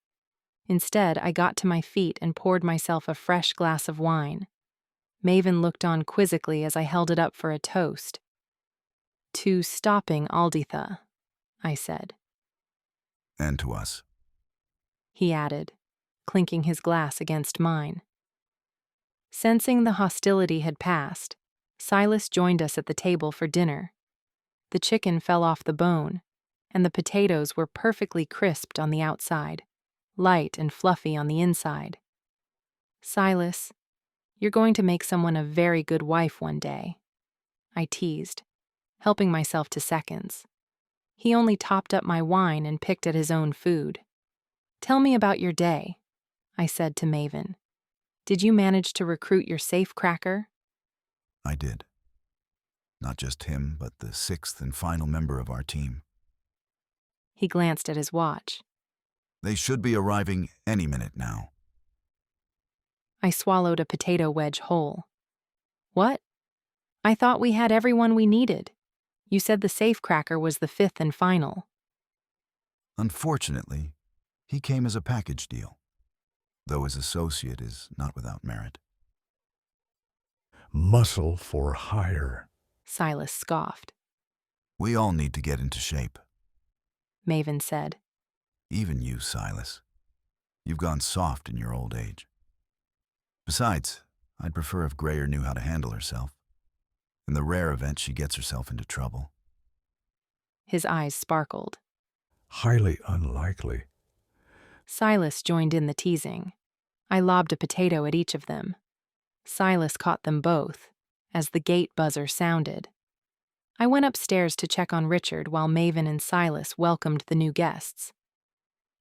Instead, I got to my feet and poured myself a fresh glass of wine. Maven looked on quizzically as I held it up for a toast. To stopping Alditha, I said. And to us, he added, clinking his glass against mine. Sensing the hostility had passed, Silas joined us at the table for dinner. The chicken fell off the bone, and the potatoes were perfectly crisped on the outside, light and fluffy on the inside. Silas, you're going to make someone a very good wife one day, I teased, helping myself to seconds. He only topped up my wine and picked at his own food. Tell me about your day, I said to Maven. Did you manage to recruit your safecracker? I did. Not just him, but the sixth and final member of our team. He glanced at his watch. They should be arriving any minute now. I swallowed a potato wedge whole. What? I thought we had everyone we needed. You said the safecracker was the fifth and final. Unfortunately, he came as a package deal, though his associate is not without merit. Muscle for hire, Silas scoffed. We all need to get into shape, Maven said. Even you, Silas. You've gone soft in your old age. Besides, I'd prefer if Grayer knew how to handle herself. In the rare event she gets herself into trouble. His eyes sparkled. Highly unlikely. Silas joined in the teasing. I lobbed a potato at each of them. Silas caught them both, as the gate buzzer sounded. I went upstairs to check on Richard while Maven and Silas welcomed the new guests.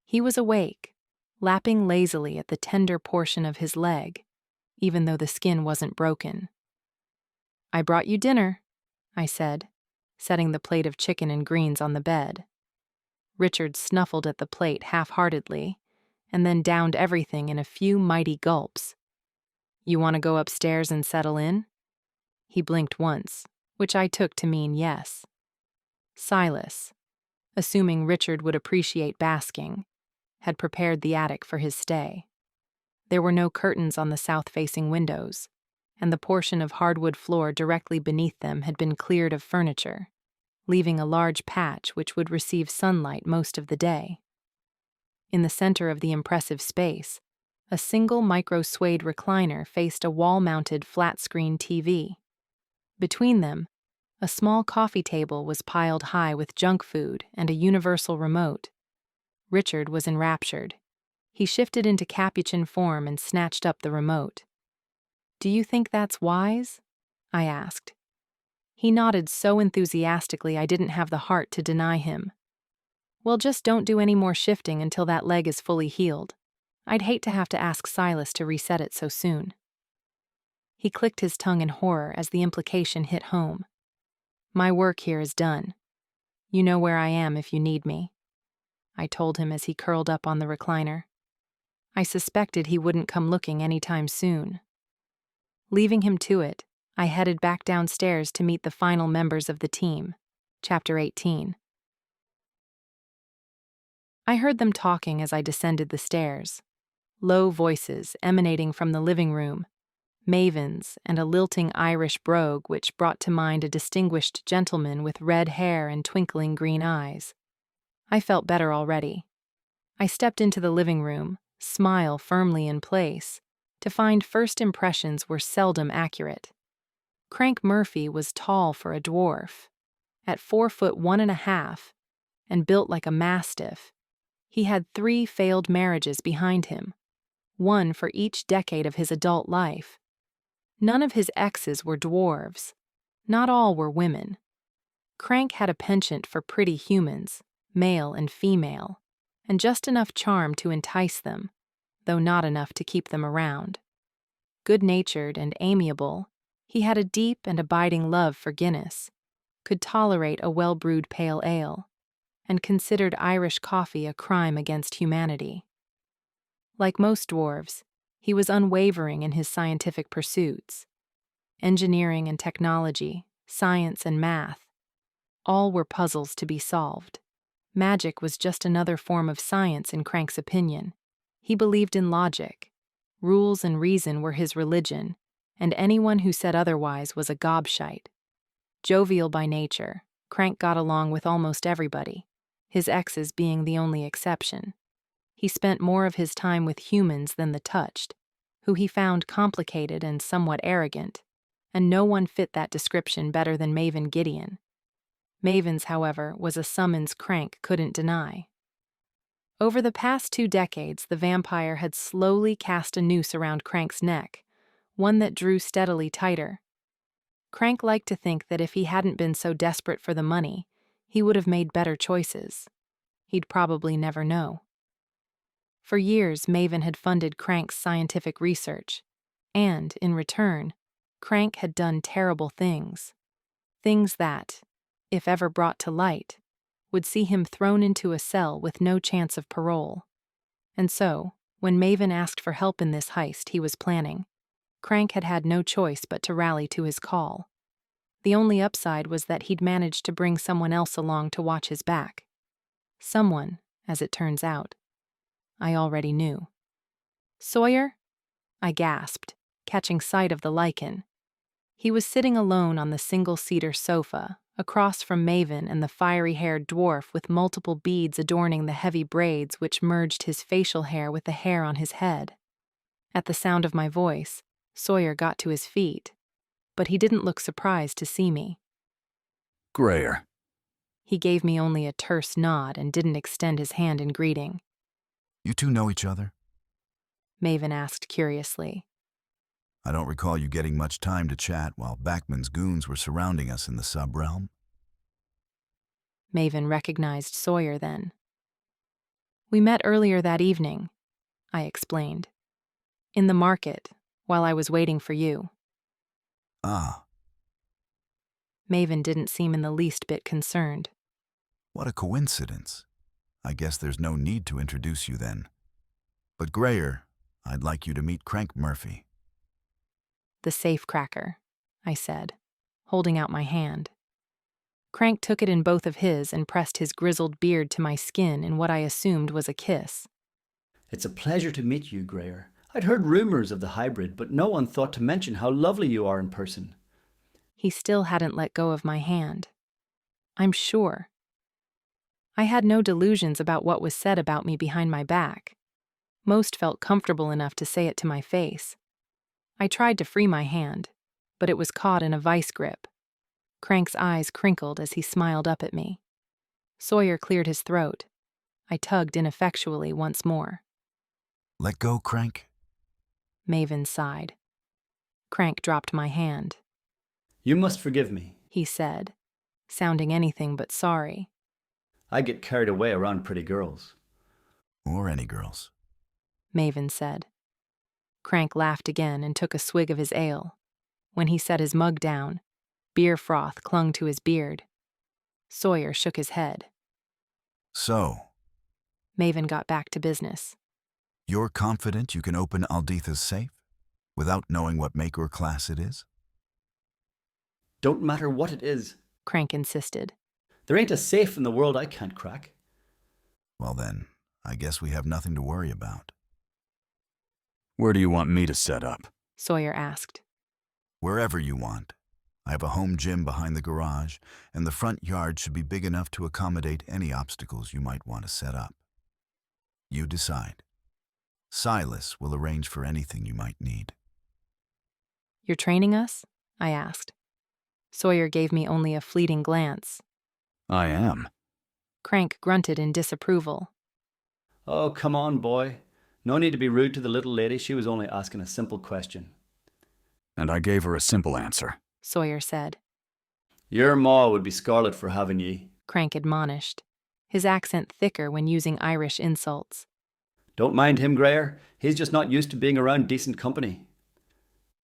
He was awake, lapping lazily at the tender portion of his leg, even though the skin wasn't broken. I brought you dinner, I said, setting the plate of chicken and greens on the bed. Richard snuffled at the plate half-heartedly, and then downed everything in a few mighty gulps. You want to go upstairs and settle in? He blinked once, which I took to mean yes. Silas, assuming Richard would appreciate basking, had prepared the attic for his stay. There were no curtains on the south-facing windows, and the portion of hardwood floor directly beneath them had been cleared of furniture, leaving a large patch which would receive sunlight most of the day. In the center of the impressive space, a single micro-suede recliner faced a wall-mounted flat-screen TV. Between them, a small coffee table was piled high with junk food and a universal remote. Richard was enraptured. He shifted into capuchin form and snatched up the remote. Do you think that's wise? I asked. He nodded so enthusiastically I didn't have the heart to deny him. Well, just don't do any more shifting until that leg is fully healed. I'd hate to have to ask Silas to reset it so soon. He clicked his tongue in horror as the implication hit home. My work here is done. You know where I am if you need me, I told him as he curled up on the recliner. I suspected he wouldn't come looking anytime soon. Leaving him to it, I headed back downstairs to meet the final members of the team. Chapter 18. I heard them talking as I descended the stairs. Low voices emanating from the living room, Maven's and a lilting Irish brogue which brought to mind a distinguished gentleman with red hair and twinkling green eyes. I felt better already. I stepped into the living room, smile firmly in place, to find first impressions were seldom accurate. Crank Murphy was tall for a dwarf. At 4'1.5", and built like a mastiff, he had 3 failed marriages behind him, one for each decade of his adult life. None of his exes were dwarves. Not all were women. Crank had a penchant for pretty humans, male and female, and just enough charm to entice them, though not enough to keep them around. Good-natured and amiable, he had a deep and abiding love for Guinness. could tolerate a well-brewed pale ale, and considered Irish coffee a crime against humanity. Like most dwarves, he was unwavering in his scientific pursuits. Engineering and technology, science and math, all were puzzles to be solved. Magic was just another form of science in Crank's opinion. He believed in logic. Rules and reason were his religion, and anyone who said otherwise was a gobshite. Jovial by nature, Crank got along with almost everybody, his exes being the only exception. He spent more of his time with humans than the touched, who he found complicated and somewhat arrogant, and no one fit that description better than Maven Gideon. Maven's, however, was a summons Crank couldn't deny. Over the past 2 decades, the vampire had slowly cast a noose around Crank's neck, one that drew steadily tighter. Crank liked to think that if he hadn't been so desperate for the money, he would have made better choices. He'd probably never know. For years, Maven had funded Crank's scientific research, and, in return, Crank had done terrible things. Things that, if ever brought to light, would see him thrown into a cell with no chance of parole. And so, when Maven asked for help in this heist he was planning, Crank had had no choice but to rally to his call. The only upside was that he'd managed to bring someone else along to watch his back. Someone, as it turns out, I already knew. "Sawyer?" I gasped, catching sight of the lichen. He was sitting alone on the single-seater sofa, across from Maven and the fiery-haired dwarf with multiple beads adorning the heavy braids which merged his facial hair with the hair on his head. At the sound of my voice, Sawyer got to his feet, but he didn't look surprised to see me. Grayer. He gave me only a terse nod and didn't extend his hand in greeting. You two know each other? Maven asked curiously. I don't recall you getting much time to chat while Backman's goons were surrounding us in the sub-realm. Maven recognized Sawyer then. We met earlier that evening, I explained. In the market, while I was waiting for you. Ah. Maven didn't seem in the least bit concerned. What a coincidence. I guess there's no need to introduce you then. But Grayer, I'd like you to meet Crank Murphy. The safecracker, I said, holding out my hand. Crank took it in both of his and pressed his grizzled beard to my skin in what I assumed was a kiss. It's a pleasure to meet you, Grayer. I'd heard rumors of the hybrid, but no one thought to mention how lovely you are in person. He still hadn't let go of my hand. I'm sure. I had no delusions about what was said about me behind my back. Most felt comfortable enough to say it to my face. I tried to free my hand, but it was caught in a vice grip. Crank's eyes crinkled as he smiled up at me. Sawyer cleared his throat. I tugged ineffectually once more. Let go, Crank. Maven sighed. Crank dropped my hand. You must forgive me, he said, sounding anything but sorry. I get carried away around pretty girls. Or any girls, Maven said. Crank laughed again and took a swig of his ale. When he set his mug down, beer froth clung to his beard. Sawyer shook his head. So, Maven got back to business. You're confident you can open Alditha's safe without knowing what make or class it is? Don't matter what it is, Crank insisted. There ain't a safe in the world I can't crack. Well then, I guess we have nothing to worry about. Where do you want me to set up? Sawyer asked. Wherever you want. I have a home gym behind the garage, and the front yard should be big enough to accommodate any obstacles you might want to set up. You decide. Silas will arrange for anything you might need. You're training us? I asked. Sawyer gave me only a fleeting glance. I am. Crank grunted in disapproval. Oh, come on, boy. No need to be rude to the little lady. She was only asking a simple question. And I gave her a simple answer, Sawyer said. Your ma would be scarlet for having ye, Crank admonished, his accent thicker when using Irish insults. Don't mind him, Grayer. He's just not used to being around decent company.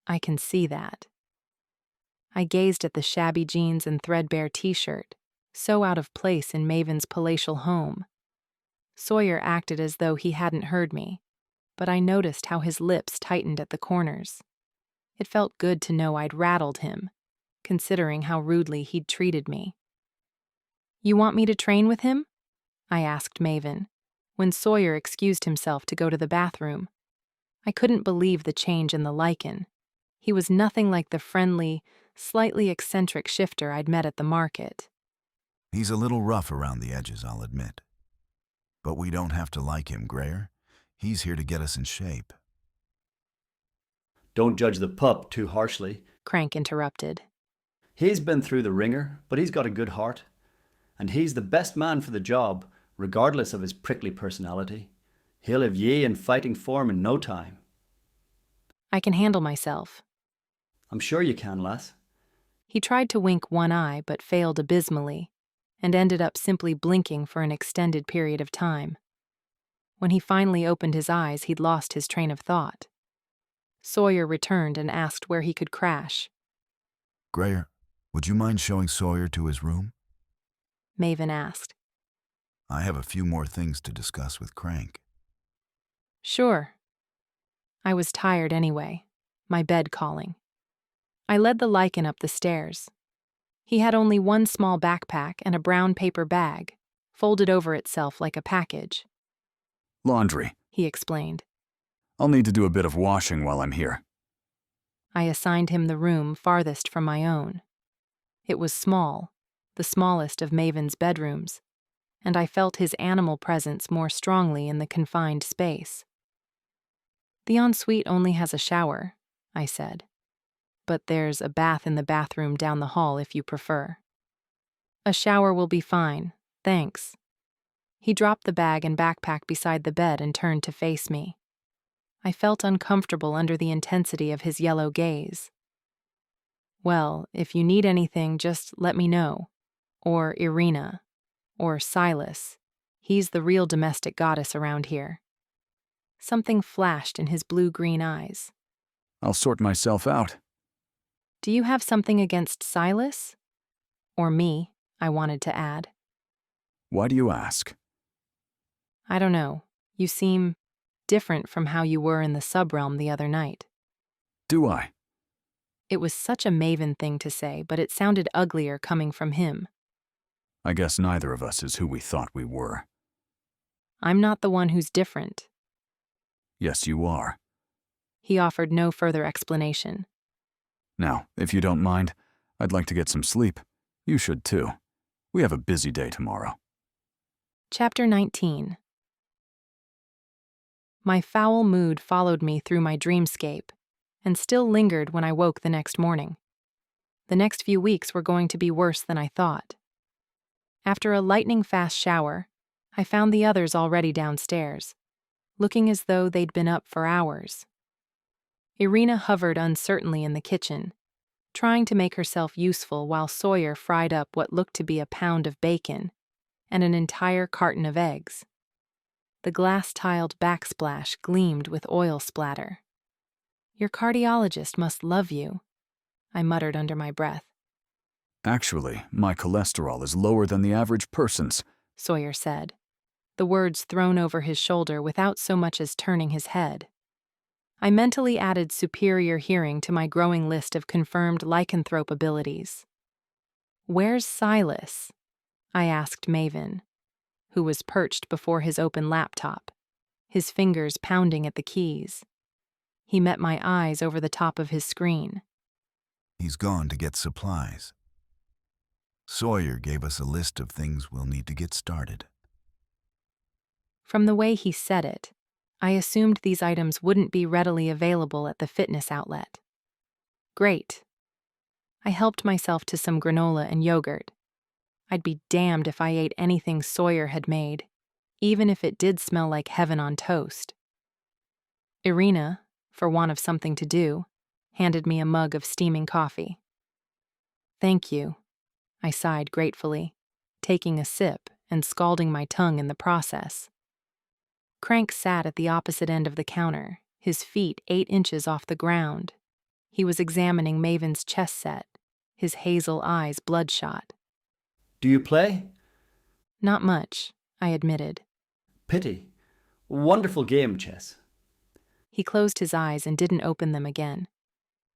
I can see that. I gazed at the shabby jeans and threadbare t-shirt, so out of place in Maven's palatial home. Sawyer acted as though he hadn't heard me, but I noticed how his lips tightened at the corners. It felt good to know I'd rattled him, considering how rudely he'd treated me. "You want me to train with him?" I asked Maven, when Sawyer excused himself to go to the bathroom. I couldn't believe the change in the lichen. He was nothing like the friendly, slightly eccentric shifter I'd met at the market. He's a little rough around the edges, I'll admit. But we don't have to like him, Grayer. He's here to get us in shape. Don't judge the pup too harshly, Crank interrupted. He's been through the ringer, but he's got a good heart. And he's the best man for the job, regardless of his prickly personality. He'll have ye in fighting form in no time. I can handle myself. I'm sure you can, lass. He tried to wink one eye, but failed abysmally, and ended up simply blinking for an extended period of time. When he finally opened his eyes, he'd lost his train of thought. Sawyer returned and asked where he could crash. Grayer, would you mind showing Sawyer to his room? Maven asked. I have a few more things to discuss with Crank. Sure. I was tired anyway, my bed calling. I led the lichen up the stairs. He had only one small backpack and a brown paper bag, folded over itself like a package. Laundry, he explained. I'll need to do a bit of washing while I'm here. I assigned him the room farthest from my own. It was small, the smallest of Maven's bedrooms, and I felt his animal presence more strongly in the confined space. The ensuite only has a shower, I said, but there's a bath in the bathroom down the hall if you prefer. A shower will be fine, thanks. He dropped the bag and backpack beside the bed and turned to face me. I felt uncomfortable under the intensity of his yellow gaze. Well, if you need anything, just let me know. Or Irina. Or Silas. He's the real domestic goddess around here. Something flashed in his blue-green eyes. I'll sort myself out. Do you have something against Silas? Or me, I wanted to add. Why do you ask? I don't know. You seem different from how you were in the subrealm the other night. Do I? It was such a Maven thing to say, but it sounded uglier coming from him. I guess neither of us is who we thought we were. I'm not the one who's different. Yes, you are. He offered no further explanation. Now, if you don't mind, I'd like to get some sleep. You should too. We have a busy day tomorrow. Chapter 19. My foul mood followed me through my dreamscape, and still lingered when I woke the next morning. The next few weeks were going to be worse than I thought. After a lightning-fast shower, I found the others already downstairs, looking as though they'd been up for hours. Irina hovered uncertainly in the kitchen, trying to make herself useful while Sawyer fried up what looked to be a pound of bacon and an entire carton of eggs. The glass-tiled backsplash gleamed with oil splatter. Your cardiologist must love you, I muttered under my breath. Actually, my cholesterol is lower than the average person's, Sawyer said, the words thrown over his shoulder without so much as turning his head. I mentally added superior hearing to my growing list of confirmed lycanthrope abilities. Where's Silas? I asked Maven, who was perched before his open laptop, his fingers pounding at the keys. He met my eyes over the top of his screen. He's gone to get supplies. Sawyer gave us a list of things we'll need to get started. From the way he said it, I assumed these items wouldn't be readily available at the fitness outlet. Great. I helped myself to some granola and yogurt. I'd be damned if I ate anything Sawyer had made, even if it did smell like heaven on toast. Irina, for want of something to do, handed me a mug of steaming coffee. Thank you, I sighed gratefully, taking a sip and scalding my tongue in the process. Crank sat at the opposite end of the counter, his feet 8 inches off the ground. He was examining Maven's chess set, his hazel eyes bloodshot. Do you play? Not much, I admitted. Pity. Wonderful game, chess. He closed his eyes and didn't open them again.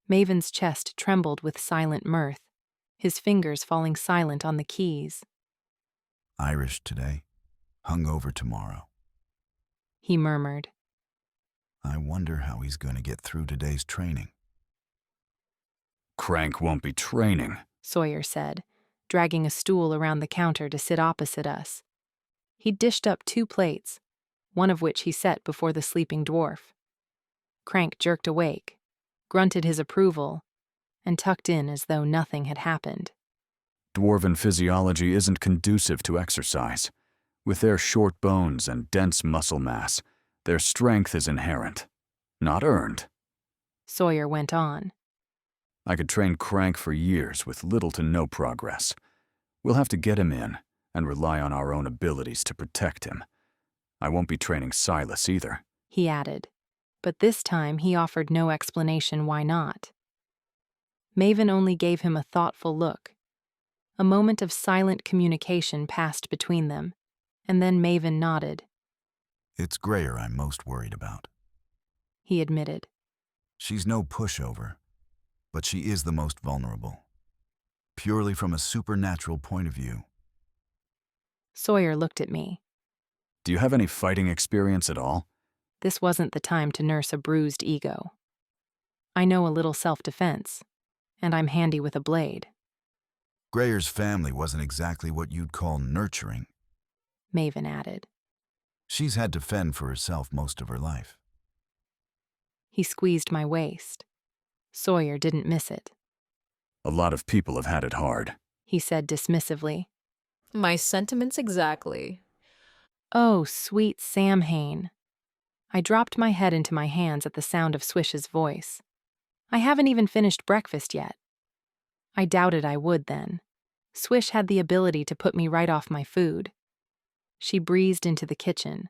Maven's chest trembled with silent mirth, his fingers falling silent on the keys. Irish today, hungover tomorrow. He murmured. I wonder how he's going to get through today's training. Crank won't be training, Sawyer said, dragging a stool around the counter to sit opposite us. He dished up 2 plates, one of which he set before the sleeping dwarf. Crank jerked awake, grunted his approval, and tucked in as though nothing had happened. Dwarven physiology isn't conducive to exercise. With their short bones and dense muscle mass, their strength is inherent, not earned. Sawyer went on. I could train Crank for years with little to no progress. We'll have to get him in and rely on our own abilities to protect him. I won't be training Silas either, He added, but this time he offered no explanation why not. Maven only gave him a thoughtful look. A moment of silent communication passed between them, and then Maven nodded. It's Grayer I'm most worried about. He admitted. She's no pushover, but she is the most vulnerable. Purely from a supernatural point of view. Sawyer looked at me. Do you have any fighting experience at all? This wasn't the time to nurse a bruised ego. I know a little self-defense, and I'm handy with a blade. Grayer's family wasn't exactly what you'd call nurturing, Maven added. She's had to fend for herself most of her life. He squeezed my waist. Sawyer didn't miss it. A lot of people have had it hard, He said dismissively. My sentiments exactly. Oh, sweet Samhain. I dropped my head into my hands at the sound of Swish's voice. I haven't even finished breakfast yet. I doubted I would then. Swish had the ability to put me right off my food. She breezed into the kitchen,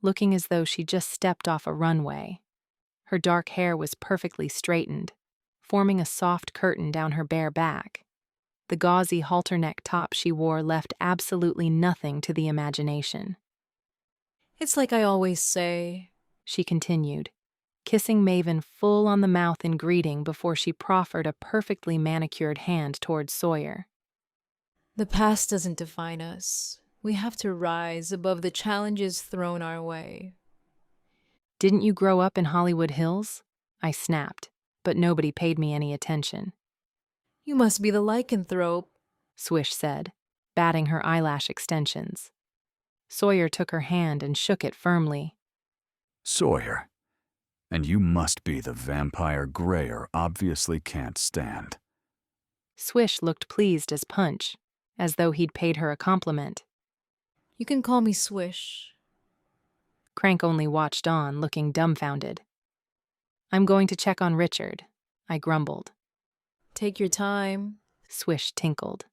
looking as though she just stepped off a runway. Her dark hair was perfectly straightened, forming a soft curtain down her bare back. The gauzy halter-neck top she wore left absolutely nothing to the imagination. It's like I always say, she continued, kissing Maven full on the mouth in greeting before she proffered a perfectly manicured hand towards Sawyer. The past doesn't define us. We have to rise above the challenges thrown our way. Didn't you grow up in Hollywood Hills? I snapped, but nobody paid me any attention. You must be the lycanthrope, Swish said, batting her eyelash extensions. Sawyer took her hand and shook it firmly. Sawyer, and you must be the vampire Grayer obviously can't stand. Swish looked pleased as punch, as though he'd paid her a compliment. You can call me Swish. Crank only watched on, looking dumbfounded. I'm going to check on Richard, I grumbled. Take your time, Swish tinkled.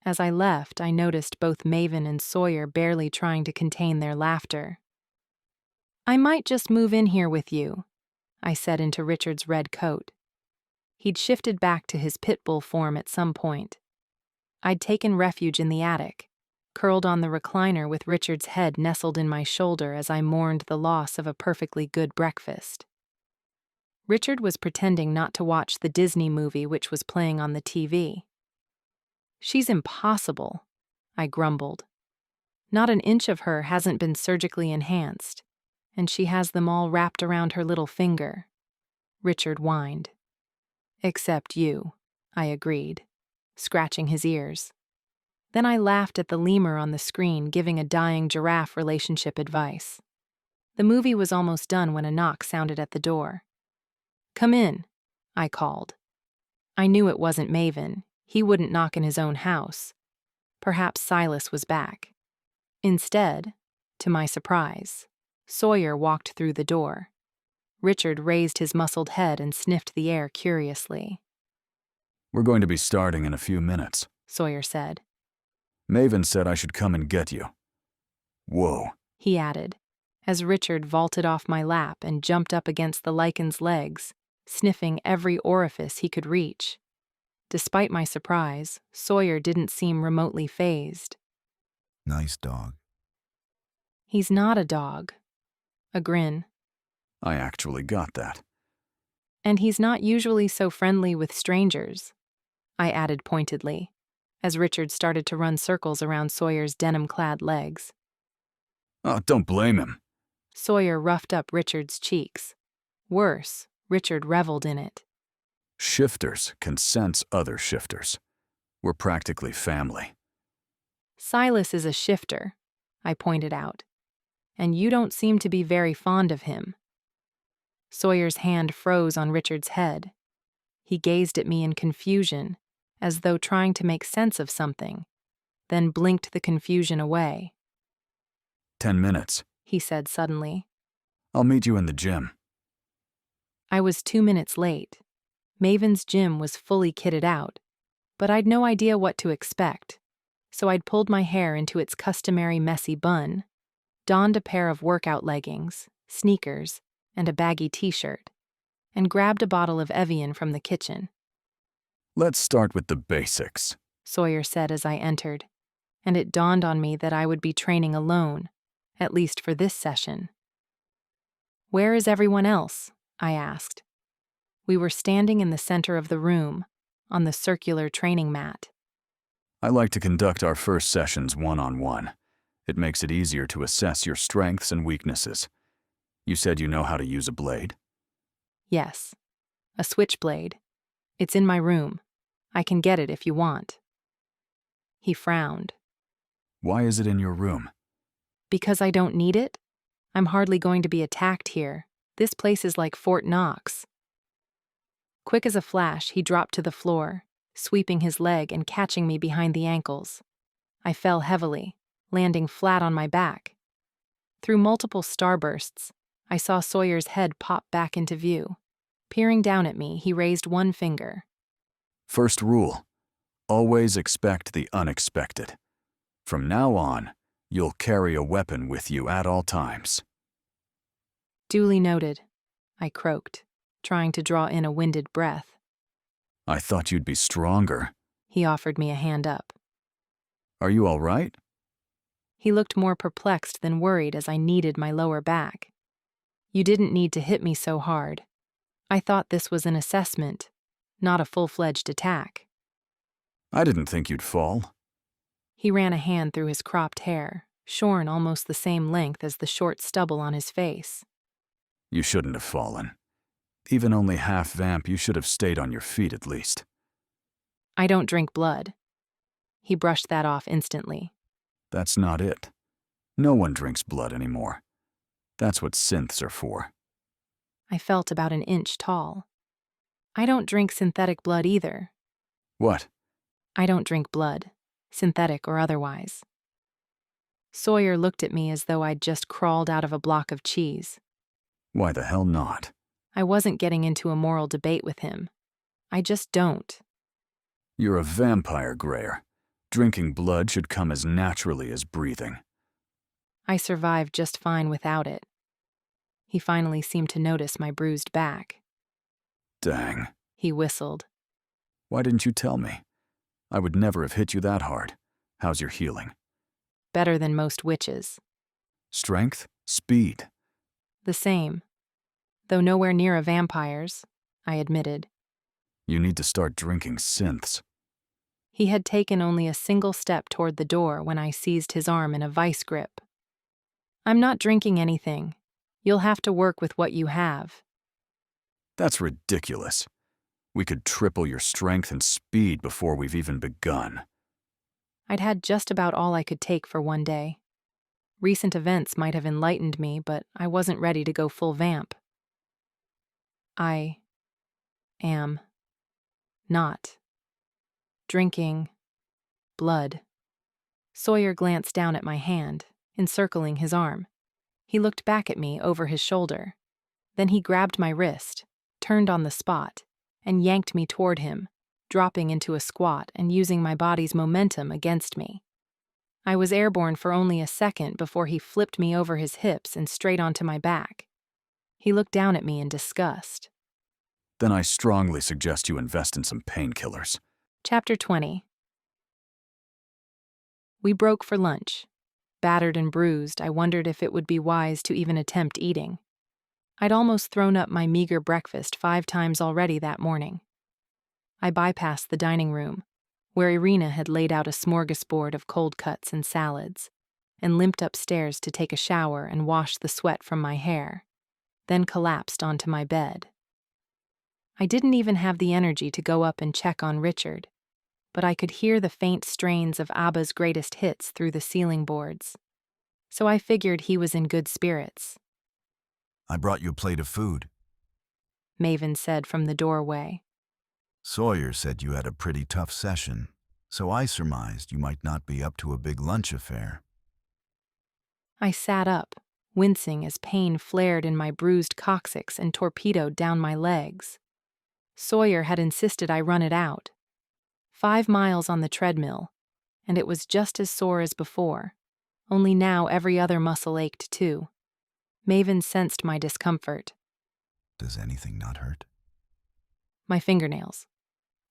As I left, I noticed both Maven and Sawyer barely trying to contain their laughter. I might just move in here with you, I said into Richard's red coat. He'd shifted back to his pit bull form at some point. I'd taken refuge in the attic, curled on the recliner with Richard's head nestled in my shoulder as I mourned the loss of a perfectly good breakfast. Richard was pretending not to watch the Disney movie which was playing on the TV. She's impossible, I grumbled. Not an inch of her hasn't been surgically enhanced, and she has them all wrapped around her little finger. Richard whined. Except you, I agreed, scratching his ears. Then I laughed at the lemur on the screen giving a dying giraffe relationship advice. The movie was almost done when a knock sounded at the door. Come in, I called. I knew it wasn't Maven. He wouldn't knock in his own house. Perhaps Silas was back. Instead, to my surprise, Sawyer walked through the door. Richard raised his muscled head and sniffed the air curiously. We're going to be starting in a few minutes, Sawyer said. Maven said I should come and get you. Whoa, he added, as Richard vaulted off my lap and jumped up against the lichen's legs, sniffing every orifice he could reach. Despite my surprise, Sawyer didn't seem remotely fazed. Nice dog. He's not a dog. A grin. I actually got that. And he's not usually so friendly with strangers, I added pointedly, as Richard started to run circles around Sawyer's denim-clad legs. Oh, don't blame him. Sawyer roughed up Richard's cheeks. Worse, Richard reveled in it. Shifters can sense other shifters. We're practically family. Silas is a shifter, I pointed out, and you don't seem to be very fond of him. Sawyer's hand froze on Richard's head. He gazed at me in confusion, as though trying to make sense of something, then blinked the confusion away. 10 minutes, he said suddenly. I'll meet you in the gym. I was 2 minutes late. Maven's gym was fully kitted out, but I'd no idea what to expect, so I'd pulled my hair into its customary messy bun, donned a pair of workout leggings, sneakers, and a baggy t-shirt, and grabbed a bottle of Evian from the kitchen. Let's start with the basics, Sawyer said as I entered, and it dawned on me that I would be training alone, at least for this session. Where is everyone else? I asked. We were standing in the center of the room, on the circular training mat. I like to conduct our first sessions one-on-one. It makes it easier to assess your strengths and weaknesses. You said you know how to use a blade? Yes. A switchblade. It's in my room. I can get it if you want. He frowned. Why is it in your room? Because I don't need it? I'm hardly going to be attacked here. This place is like Fort Knox. Quick as a flash, he dropped to the floor, sweeping his leg and catching me behind the ankles. I fell heavily, landing flat on my back. Through multiple starbursts, I saw Sawyer's head pop back into view. Peering down at me, he raised one finger. First rule, always expect the unexpected. From now on, you'll carry a weapon with you at all times. Duly noted, I croaked, trying to draw in a winded breath. I thought you'd be stronger. He offered me a hand up. Are you all right? He looked more perplexed than worried as I kneaded my lower back. You didn't need to hit me so hard. I thought this was an assessment, not a full-fledged attack. I didn't think you'd fall. He ran a hand through his cropped hair, shorn almost the same length as the short stubble on his face. You shouldn't have fallen. Even only half vamp, you should have stayed on your feet at least. I don't drink blood. He brushed that off instantly. That's not it. No one drinks blood anymore. That's what synths are for. I felt about an inch tall. I don't drink synthetic blood either. What? I don't drink blood, synthetic or otherwise. Sawyer looked at me as though I'd just crawled out of a block of cheese. Why the hell not? I wasn't getting into a moral debate with him. I just don't. You're a vampire, Grayer. Drinking blood should come as naturally as breathing. I survived just fine without it. He finally seemed to notice my bruised back. Dang. He whistled. Why didn't you tell me? I would never have hit you that hard. How's your healing? Better than most witches. Strength? Speed? The same. Though nowhere near a vampire's, I admitted. You need to start drinking synths. He had taken only a single step toward the door when I seized his arm in a vice grip. I'm not drinking anything. You'll have to work with what you have. That's ridiculous. We could triple your strength and speed before we've even begun. I'd had just about all I could take for one day. Recent events might have enlightened me, but I wasn't ready to go full vamp. I am not drinking blood. Sawyer glanced down at my hand, encircling his arm. He looked back at me over his shoulder. Then he grabbed my wrist, turned on the spot, and yanked me toward him, dropping into a squat and using my body's momentum against me. I was airborne for only a second before he flipped me over his hips and straight onto my back. He looked down at me in disgust. Then I strongly suggest you invest in some painkillers. Chapter 20. We broke for lunch. Battered and bruised, I wondered if it would be wise to even attempt eating. I'd almost thrown up my meager breakfast 5 times already that morning. I bypassed the dining room, where Irina had laid out a smorgasbord of cold cuts and salads, and limped upstairs to take a shower and wash the sweat from my hair, then collapsed onto my bed. I didn't even have the energy to go up and check on Richard, but I could hear the faint strains of ABBA's greatest hits through the ceiling boards, so I figured he was in good spirits. I brought you a plate of food, Maven said from the doorway. Sawyer said you had a pretty tough session, so I surmised you might not be up to a big lunch affair. I sat up, wincing as pain flared in my bruised coccyx and torpedoed down my legs. Sawyer had insisted I run it out. 5 miles on the treadmill, and it was just as sore as before, only now every other muscle ached too. Maven sensed my discomfort. Does anything not hurt? My fingernails.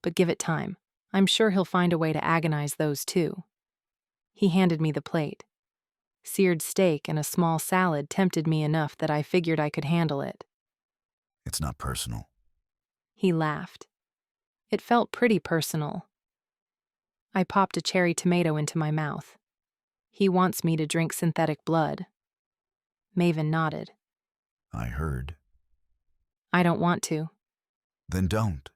But give it time. I'm sure he'll find a way to agonize those too. He handed me the plate. Seared steak and a small salad tempted me enough that I figured I could handle it. It's not personal. He laughed. It felt pretty personal. I popped a cherry tomato into my mouth. He wants me to drink synthetic blood. Maven nodded. I heard. I don't want to. Then don't.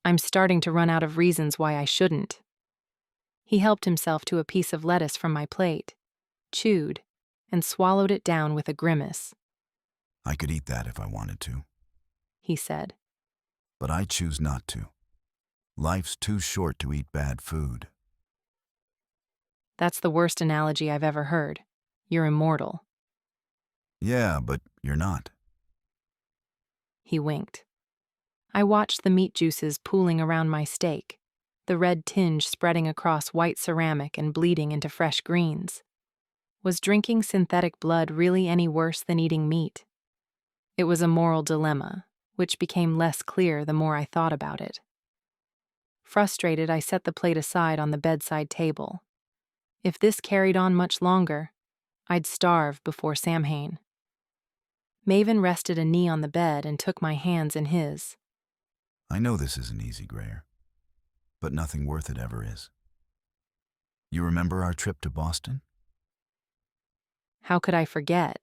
I'm starting to run out of reasons why I shouldn't. He helped himself to a piece of lettuce from my plate, chewed, and swallowed it down with a grimace. I could eat that if I wanted to, he said. But I choose not to. Life's too short to eat bad food. That's the worst analogy I've ever heard. You're immortal. Yeah, but you're not. He winked. I watched the meat juices pooling around my steak, the red tinge spreading across white ceramic and bleeding into fresh greens. Was drinking synthetic blood really any worse than eating meat? It was a moral dilemma, which became less clear the more I thought about it. Frustrated, I set the plate aside on the bedside table. If this carried on much longer, I'd starve before Samhain. Maven rested a knee on the bed and took my hands in his. I know this isn't easy, Greyer, but nothing worth it ever is. You remember our trip to Boston? How could I forget?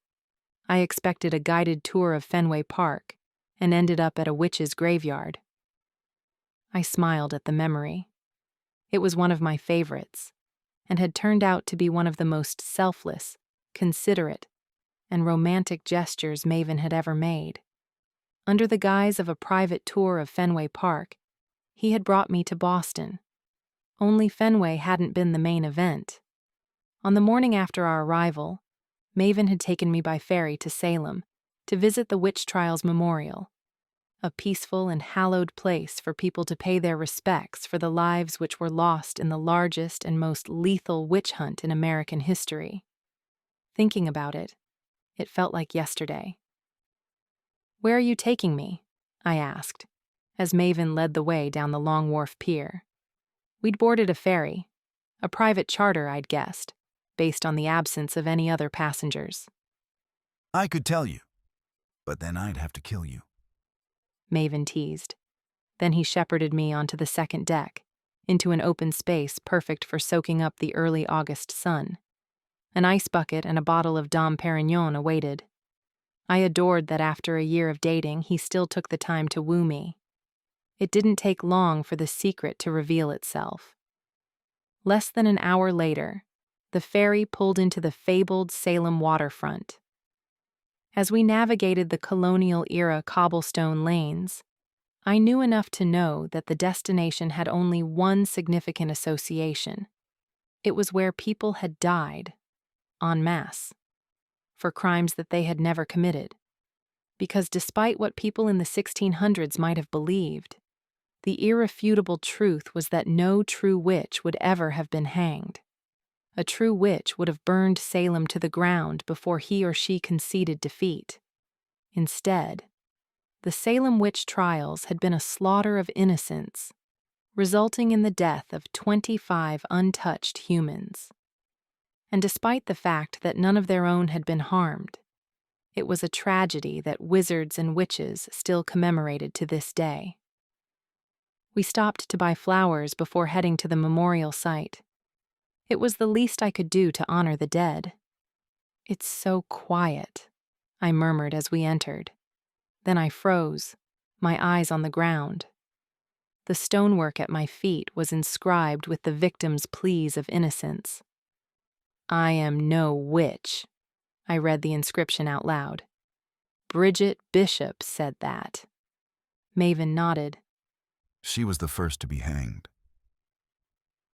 I expected a guided tour of Fenway Park and ended up at a witch's graveyard. I smiled at the memory. It was one of my favorites, and had turned out to be one of the most selfless, considerate, and romantic gestures Maven had ever made. Under the guise of a private tour of Fenway Park, he had brought me to Boston. Only Fenway hadn't been the main event. On the morning after our arrival, Maven had taken me by ferry to Salem to visit the Witch Trials Memorial, a peaceful and hallowed place for people to pay their respects for the lives which were lost in the largest and most lethal witch hunt in American history. Thinking about it, it felt like yesterday. "Where are you taking me?" I asked, as Maven led the way down the Long Wharf Pier. We'd boarded a ferry, a private charter, I'd guessed, based on the absence of any other passengers. I could tell you, but then I'd have to kill you, Maven teased. Then he shepherded me onto the second deck, into an open space perfect for soaking up the early August sun. An ice bucket and a bottle of Dom Perignon awaited. I adored that after a year of dating, he still took the time to woo me. It didn't take long for the secret to reveal itself. Less than an hour later, the ferry pulled into the fabled Salem waterfront. As we navigated the colonial-era cobblestone lanes, I knew enough to know that the destination had only one significant association. It was where people had died, en masse, for crimes that they had never committed. Because despite what people in the 1600s might have believed, the irrefutable truth was that no true witch would ever have been hanged. A true witch would have burned Salem to the ground before he or she conceded defeat. Instead, the Salem witch trials had been a slaughter of innocents, resulting in the death of 25 untouched humans. And despite the fact that none of their own had been harmed, it was a tragedy that wizards and witches still commemorated to this day. We stopped to buy flowers before heading to the memorial site. It was the least I could do to honor the dead. "It's so quiet," I murmured as we entered. Then I froze, my eyes on the ground. The stonework at my feet was inscribed with the victim's pleas of innocence. "I am no witch," I read the inscription out loud. "Bridget Bishop said that." Maven nodded. She was the first to be hanged.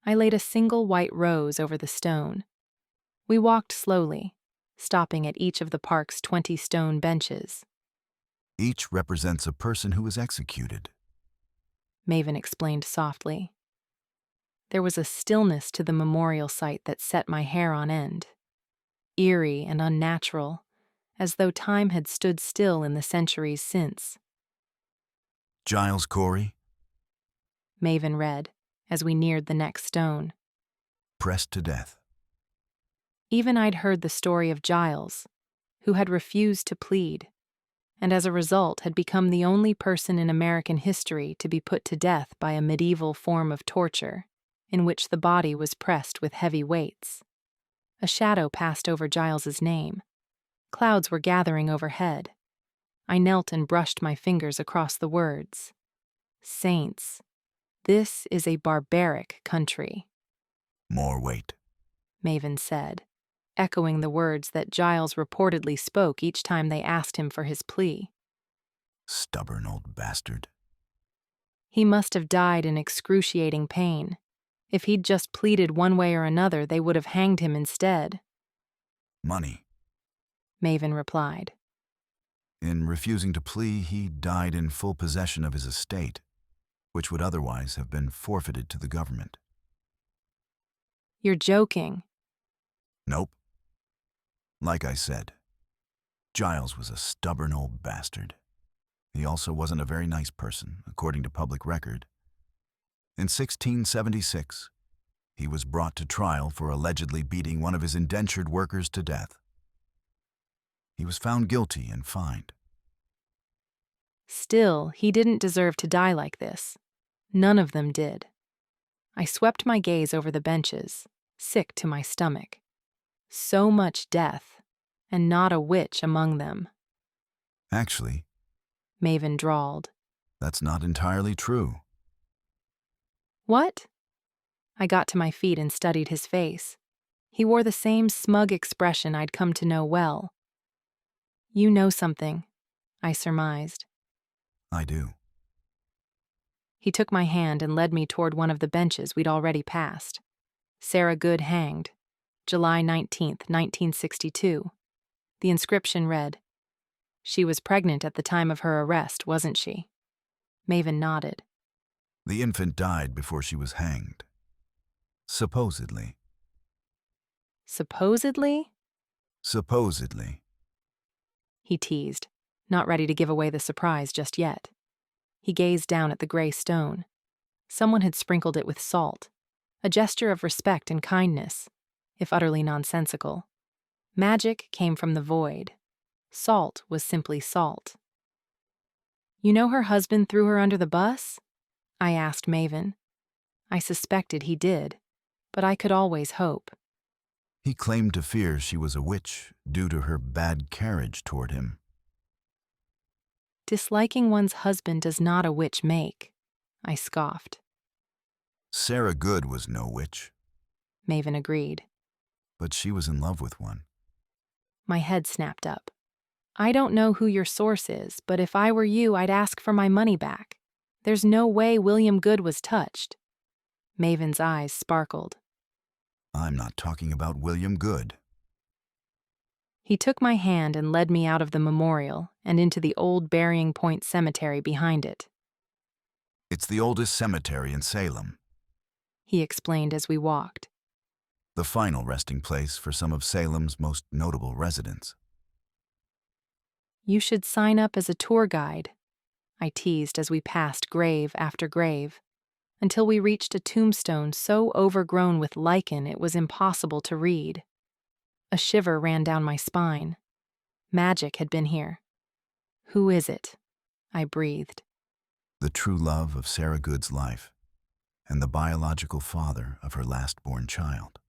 I laid a single white rose over the stone. We walked slowly, stopping at each of the park's 20 stone benches. Each represents a person who was executed, Maven explained softly. There was a stillness to the memorial site that set my hair on end, eerie and unnatural, as though time had stood still in the centuries since. Giles Corey, Maven read, as we neared the next stone. pressed to death. Even I'd heard the story of Giles, who had refused to plead, and as a result had become the only person in American history to be put to death by a medieval form of torture, in which the body was pressed with heavy weights. A shadow passed over Giles's name. Clouds were gathering overhead. I knelt and brushed my fingers across the words. Saints, this is a barbaric country. More weight, Maven said, echoing the words that Giles reportedly spoke each time they asked him for his plea. Stubborn old bastard. He must have died in excruciating pain. If he'd just pleaded one way or another, they would have hanged him instead. Money, Maven replied. In refusing to plea, he died in full possession of his estate, which would otherwise have been forfeited to the government. You're joking. Nope. Like I said, Giles was a stubborn old bastard. He also wasn't a very nice person, according to public record. In 1676, he was brought to trial for allegedly beating one of his indentured workers to death. He was found guilty and fined. Still, he didn't deserve to die like this. None of them did. I swept my gaze over the benches, sick to my stomach. So much death, and not a witch among them. Actually, Maven drawled. That's not entirely true. What? I got to my feet and studied his face. He wore the same smug expression I'd come to know well. You know something, I surmised. I do. He took my hand and led me toward one of the benches we'd already passed. Sarah Good hanged, July 19th, 1962. The inscription read, "She was pregnant at the time of her arrest, wasn't she?" Maven nodded. The infant died before she was hanged. Supposedly. Supposedly? Supposedly. He teased, not ready to give away the surprise just yet. He gazed down at the gray stone. Someone had sprinkled it with salt, a gesture of respect and kindness, if utterly nonsensical. Magic came from the void. Salt was simply salt. You know her husband threw her under the bus? I asked Maven. I suspected he did, but I could always hope. He claimed to fear she was a witch due to her bad carriage toward him. Disliking one's husband does not a witch make, I scoffed. Sarah Good was no witch. Maven agreed. But she was in love with one. My head snapped up. I don't know who your source is, but if I were you, I'd ask for my money back. There's no way William Good was touched. Maven's eyes sparkled. I'm not talking about William Good. He took my hand and led me out of the memorial and into the old Burying Point Cemetery behind it. It's the oldest cemetery in Salem, he explained as we walked. The final resting place for some of Salem's most notable residents. You should sign up as a tour guide, I teased as we passed grave after grave. until we reached a tombstone so overgrown with lichen it was impossible to read. A shiver ran down my spine. Magic had been here. Who is it? I breathed. The true love of Sarah Good's life, and the biological father of her last-born child.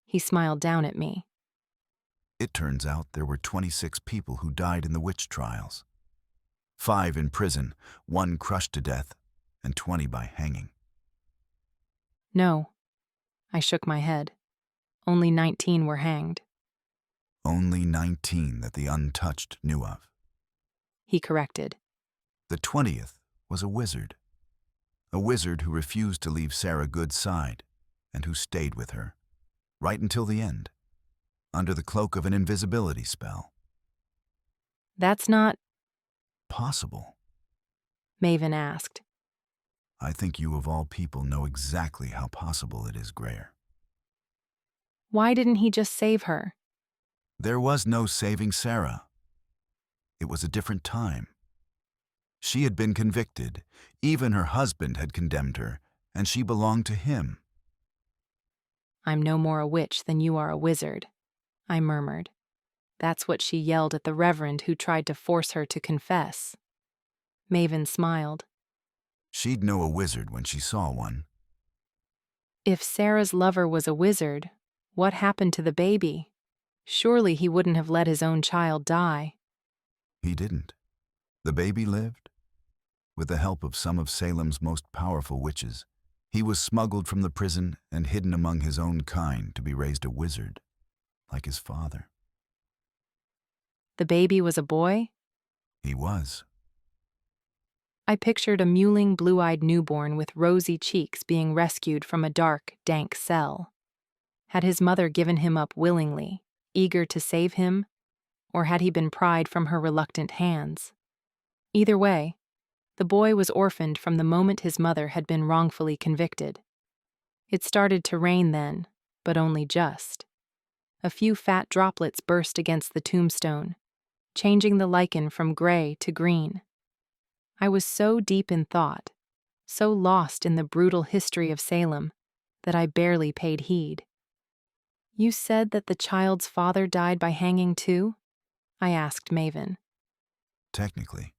He smiled down at me. It turns out there were 26 people who died in the witch trials. 5 in prison, 1 crushed to death, and 20 by hanging. No. I shook my head. Only 19 were hanged. Only 19 that the untouched knew of. He corrected. The 20th was a wizard. A wizard who refused to leave Sarah Good's side, and who stayed with her, right until the end, under the cloak of an invisibility spell. That's not possible, Maven asked. I think you of all people know exactly how possible it is, Grayer. Why didn't he just save her? There was no saving Sarah. It was a different time. She had been convicted, even her husband had condemned her, and she belonged to him. I'm no more a witch than you are a wizard, I murmured. That's what she yelled at the reverend who tried to force her to confess. Maven smiled. She'd know a wizard when she saw one. If Sarah's lover was a wizard, what happened to the baby? Surely he wouldn't have let his own child die. He didn't. The baby lived. With the help of some of Salem's most powerful witches, he was smuggled from the prison and hidden among his own kind to be raised a wizard, like his father. The baby was a boy? He was. I pictured a mewling, blue-eyed newborn with rosy cheeks being rescued from a dark, dank cell. Had his mother given him up willingly, eager to save him, or had he been pried from her reluctant hands? Either way, the boy was orphaned from the moment his mother had been wrongfully convicted. It started to rain then, but only just. A few fat droplets burst against the tombstone, changing the lichen from gray to green. I was so deep in thought, so lost in the brutal history of Salem, that I barely paid heed. You said that the child's father died by hanging too? I asked Maven. Technically.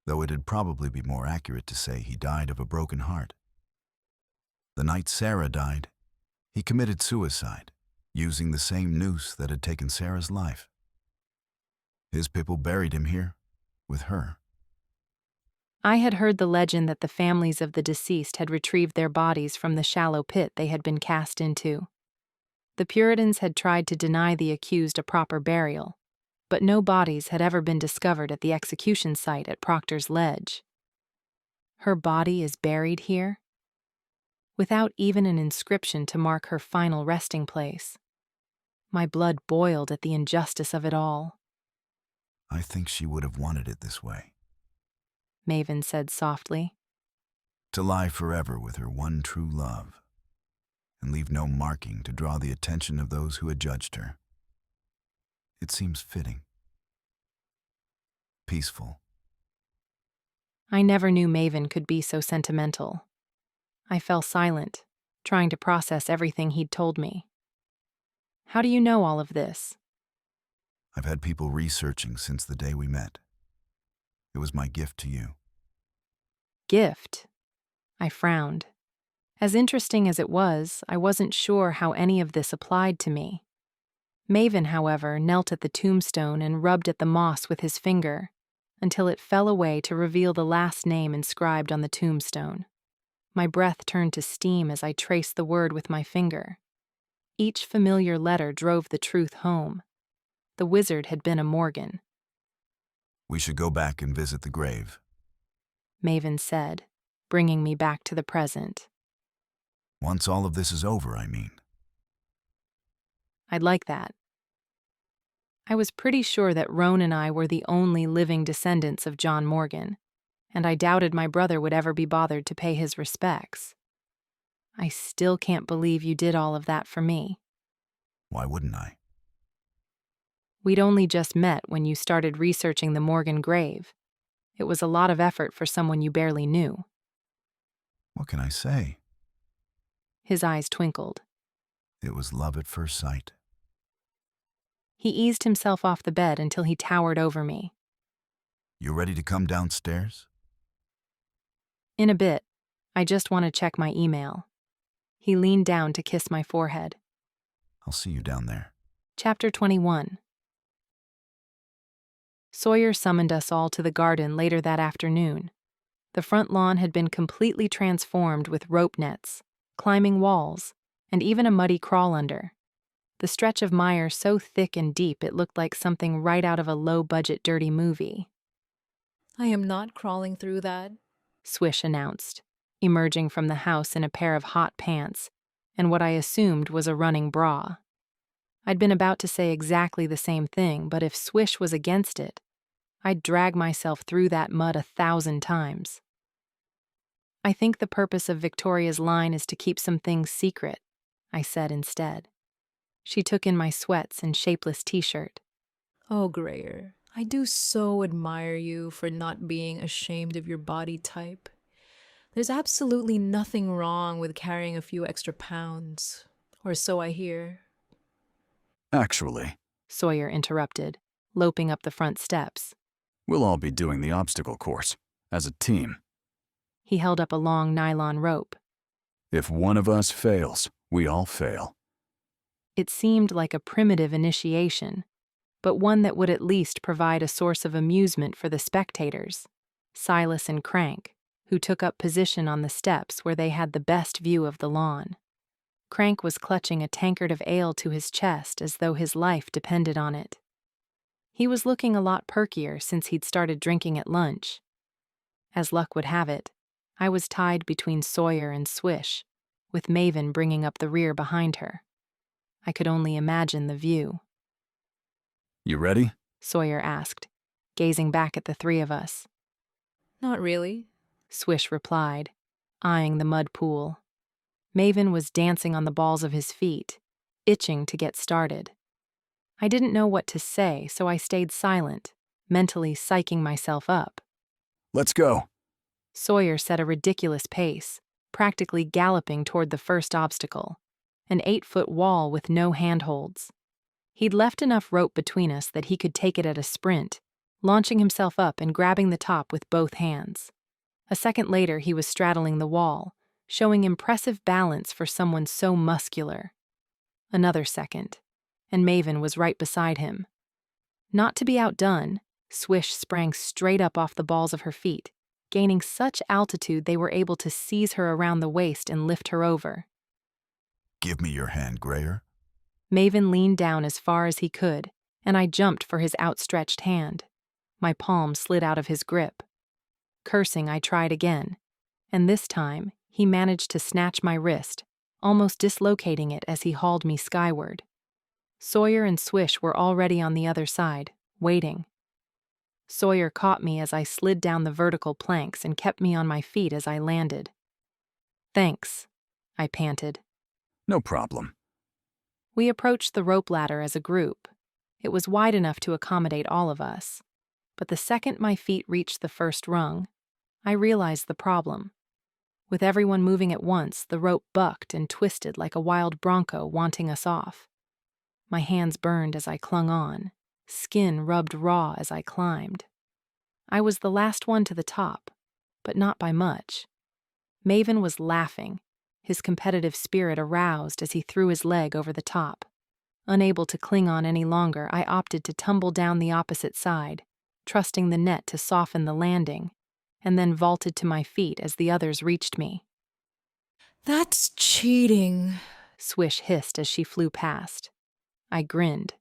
Though it'd probably be more accurate to say he died of a broken heart. The night Sarah died, he committed suicide, using the same noose that had taken Sarah's life. His people buried him here, with her. I had heard the legend that the families of the deceased had retrieved their bodies from the shallow pit they had been cast into. The Puritans had tried to deny the accused a proper burial, but no bodies had ever been discovered at the execution site at Proctor's Ledge. Her body is buried here, without even an inscription to mark her final resting place. My blood boiled at the injustice of it all. I think she would have wanted it this way, Maven said softly. To lie forever with her one true love, and leave no marking to draw the attention of those who had judged her. It seems fitting. Peaceful. I never knew Maven could be so sentimental. I fell silent, trying to process everything he'd told me. How do you know all of this? I've had people researching since the day we met. It was my gift to you. Gift? I frowned. As interesting as it was, I wasn't sure how any of this applied to me. Maven, however, knelt at the tombstone and rubbed at the moss with his finger, until it fell away to reveal the last name inscribed on the tombstone. My breath turned to steam as I traced the word with my finger. Each familiar letter drove the truth home. The wizard had been a Morgan. We should go back and visit the grave, Maven said, bringing me back to the present. Once all of this is over, I mean. I'd like that. I was pretty sure that Roan and I were the only living descendants of John Morgan, and I doubted my brother would ever be bothered to pay his respects. I still can't believe you did all of that for me. Why wouldn't I? We'd only just met when you started researching the Morgan grave. It was a lot of effort for someone you barely knew. What can I say? His eyes twinkled. It was love at first sight. He eased himself off the bed until he towered over me. You ready to come downstairs? In a bit. I just want to check my email. He leaned down to kiss my forehead. I'll see you down there. Chapter 21. Sawyer summoned us all to the garden later that afternoon. The front lawn had been completely transformed with rope nets, climbing walls, and even a muddy crawl-under. The stretch of mire so thick and deep it looked like something right out of a low-budget dirty movie. I am not crawling through that, Swish announced, emerging from the house in a pair of hot pants and what I assumed was a running bra. I'd been about to say exactly the same thing, but if Swish was against it, I'd drag myself through that mud 1,000 times. I think the purpose of Victoria's line is to keep some things secret, I said instead. She took in my sweats and shapeless t-shirt. Oh, Grayer, I do so admire you for not being ashamed of your body type. There's absolutely nothing wrong with carrying a few extra pounds, or so I hear. Actually, Sawyer interrupted, loping up the front steps. We'll all be doing the obstacle course, as a team. He held up a long nylon rope. If one of us fails, we all fail. It seemed like a primitive initiation, but one that would at least provide a source of amusement for the spectators, Silas and Crank, who took up position on the steps where they had the best view of the lawn. Crank was clutching a tankard of ale to his chest as though his life depended on it. He was looking a lot perkier since he'd started drinking at lunch. As luck would have it, I was tied between Sawyer and Swish, with Maven bringing up the rear behind her. I could only imagine the view. You ready? Sawyer asked, gazing back at the three of us. Not really, Swish replied, eyeing the mud pool. Maven was dancing on the balls of his feet, itching to get started. I didn't know what to say, so I stayed silent, mentally psyching myself up. Let's go. Sawyer set a ridiculous pace, practically galloping toward the first obstacle, an 8-foot wall with no handholds. He'd left enough rope between us that he could take it at a sprint, launching himself up and grabbing the top with both hands. A second later, he was straddling the wall, showing impressive balance for someone so muscular. Another second, and Maven was right beside him. Not to be outdone, Swish sprang straight up off the balls of her feet, gaining such altitude they were able to seize her around the waist and lift her over. Give me your hand, Grayer. Maven leaned down as far as he could, and I jumped for his outstretched hand. My palm slid out of his grip. Cursing, I tried again, and this time he managed to snatch my wrist, almost dislocating it as he hauled me skyward. Sawyer and Swish were already on the other side, waiting. Sawyer caught me as I slid down the vertical planks and kept me on my feet as I landed. Thanks, I panted. No problem. We approached the rope ladder as a group. It was wide enough to accommodate all of us. But the second my feet reached the first rung, I realized the problem. With everyone moving at once, the rope bucked and twisted like a wild bronco wanting us off. My hands burned as I clung on, skin rubbed raw as I climbed. I was the last one to the top, but not by much. Maven was laughing, his competitive spirit aroused as he threw his leg over the top. Unable to cling on any longer, I opted to tumble down the opposite side, trusting the net to soften the landing, and then vaulted to my feet as the others reached me. That's cheating, Swish hissed as she flew past. I grinned.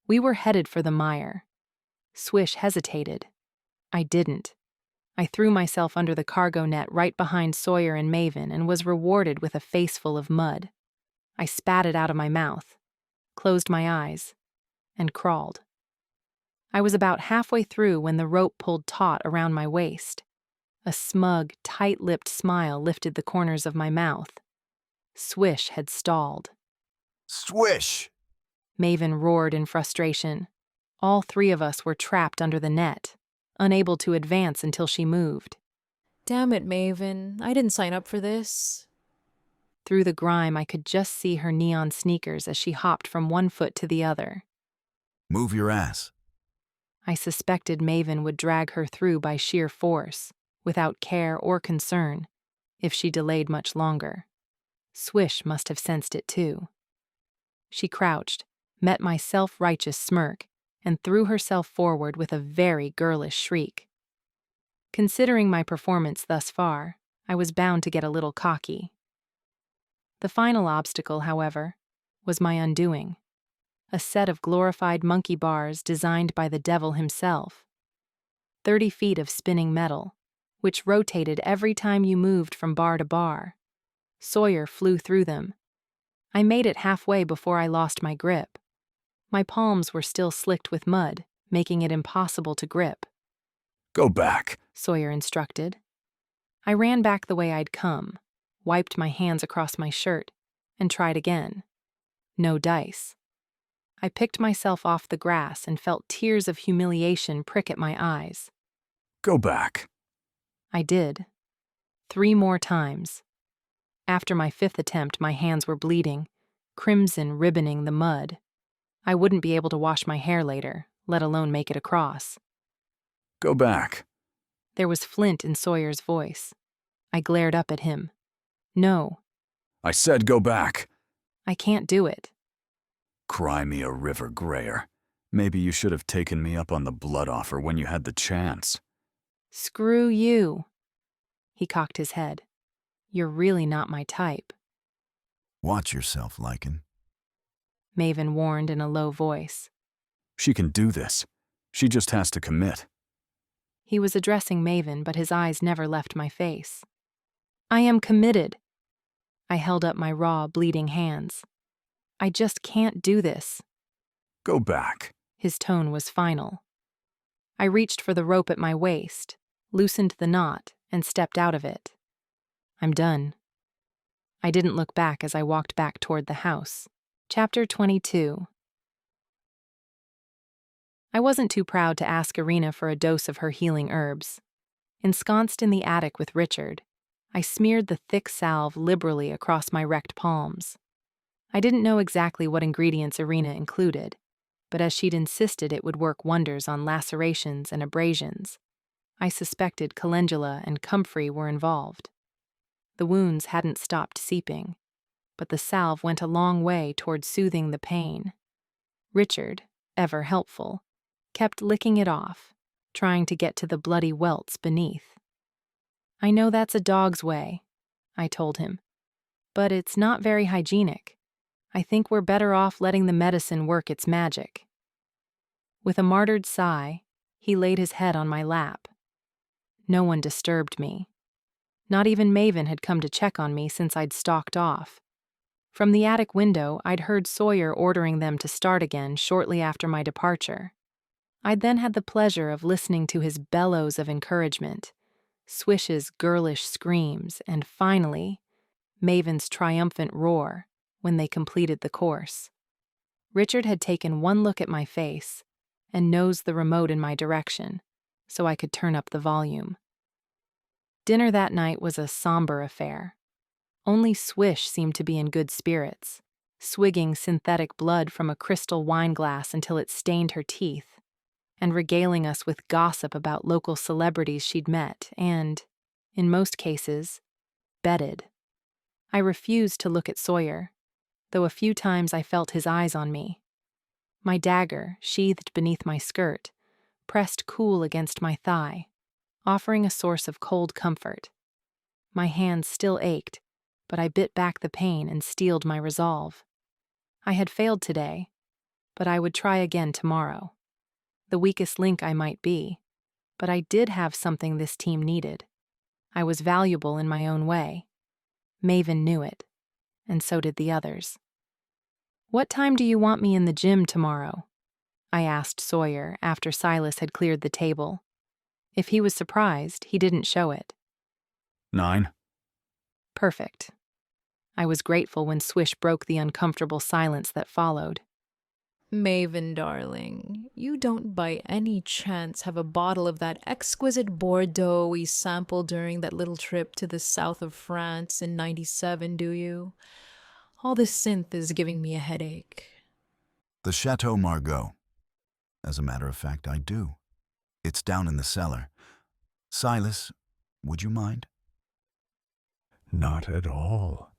We were headed for the mire. Swish hesitated. I didn't. I threw myself under the cargo net right behind Sawyer and Maven and was rewarded with a face full of mud. I spat it out of my mouth, closed my eyes, and crawled. I was about halfway through when the rope pulled taut around my waist. A smug, tight-lipped smile lifted the corners of my mouth. Swish had stalled. Swish! Maven roared in frustration. All three of us were trapped under the net, unable to advance until she moved. Damn it, Maven. I didn't sign up for this. Through the grime, I could just see her neon sneakers as she hopped from one foot to the other. Move your ass. I suspected Maven would drag her through by sheer force, without care or concern, if she delayed much longer. Swish must have sensed it too. She crouched, met my self-righteous smirk, and threw herself forward with a very girlish shriek. Considering my performance thus far, I was bound to get a little cocky. The final obstacle, however, was my undoing. A set of glorified monkey bars designed by the devil himself. 30 feet of spinning metal, which rotated every time you moved from bar to bar. Sawyer flew through them. I made it halfway before I lost my grip. My palms were still slicked with mud, making it impossible to grip. Go back, Sawyer instructed. I ran back the way I'd come, wiped my hands across my shirt, and tried again. No dice. I picked myself off the grass and felt tears of humiliation prick at my eyes. Go back. I did. 3 more times. After my 5th attempt, my hands were bleeding, crimson ribboning the mud. I wouldn't be able to wash my hair later, let alone make it across. Go back. There was flint in Sawyer's voice. I glared up at him. No. I said go back. I can't do it. Cry me a river, Grayer. Maybe you should have taken me up on the blood offer when you had the chance. Screw you. He cocked his head. You're really not my type. Watch yourself, Lycan. Maven warned in a low voice. She can do this. She just has to commit. He was addressing Maven, but his eyes never left my face. I am committed. I held up my raw, bleeding hands. I just can't do this. Go back. His tone was final. I reached for the rope at my waist, loosened the knot, and stepped out of it. I'm done. I didn't look back as I walked back toward the house. Chapter 22. I wasn't too proud to ask Irina for a dose of her healing herbs. Ensconced in the attic with Richard, I smeared the thick salve liberally across my wrecked palms. I didn't know exactly what ingredients Irina included, but as she'd insisted it would work wonders on lacerations and abrasions, I suspected calendula and comfrey were involved. The wounds hadn't stopped seeping, but the salve went a long way toward soothing the pain. Richard, ever helpful, kept licking it off, trying to get to the bloody welts beneath. I know that's a dog's way, I told him, but it's not very hygienic. I think we're better off letting the medicine work its magic. With a martyred sigh, he laid his head on my lap. No one disturbed me. Not even Maven had come to check on me since I'd stalked off. From the attic window, I'd heard Sawyer ordering them to start again shortly after my departure. I'd then had the pleasure of listening to his bellows of encouragement, Swish's girlish screams, and finally, Maven's triumphant roar when they completed the course. Richard had taken one look at my face and nosed the remote in my direction, so I could turn up the volume. Dinner that night was a somber affair. Only Swish seemed to be in good spirits, swigging synthetic blood from a crystal wine glass until it stained her teeth, and regaling us with gossip about local celebrities she'd met and, in most cases, bedded. I refused to look at Sawyer, though a few times I felt his eyes on me. My dagger, sheathed beneath my skirt, pressed cool against my thigh, offering a source of cold comfort. My hands still ached, but I bit back the pain and steeled my resolve. I had failed today, but I would try again tomorrow. The weakest link I might be, but I did have something this team needed. I was valuable in my own way. Maven knew it, and so did the others. What time do you want me in the gym tomorrow? I asked Sawyer after Silas had cleared the table. If he was surprised, he didn't show it. 9. Perfect. I was grateful when Swish broke the uncomfortable silence that followed. Maven, darling, you don't by any chance have a bottle of that exquisite Bordeaux we sampled during that little trip to the south of France in '97, do you? All this synth is giving me a headache. The Chateau Margaux. As a matter of fact, I do. It's down in the cellar. Silas, would you mind? Not at all.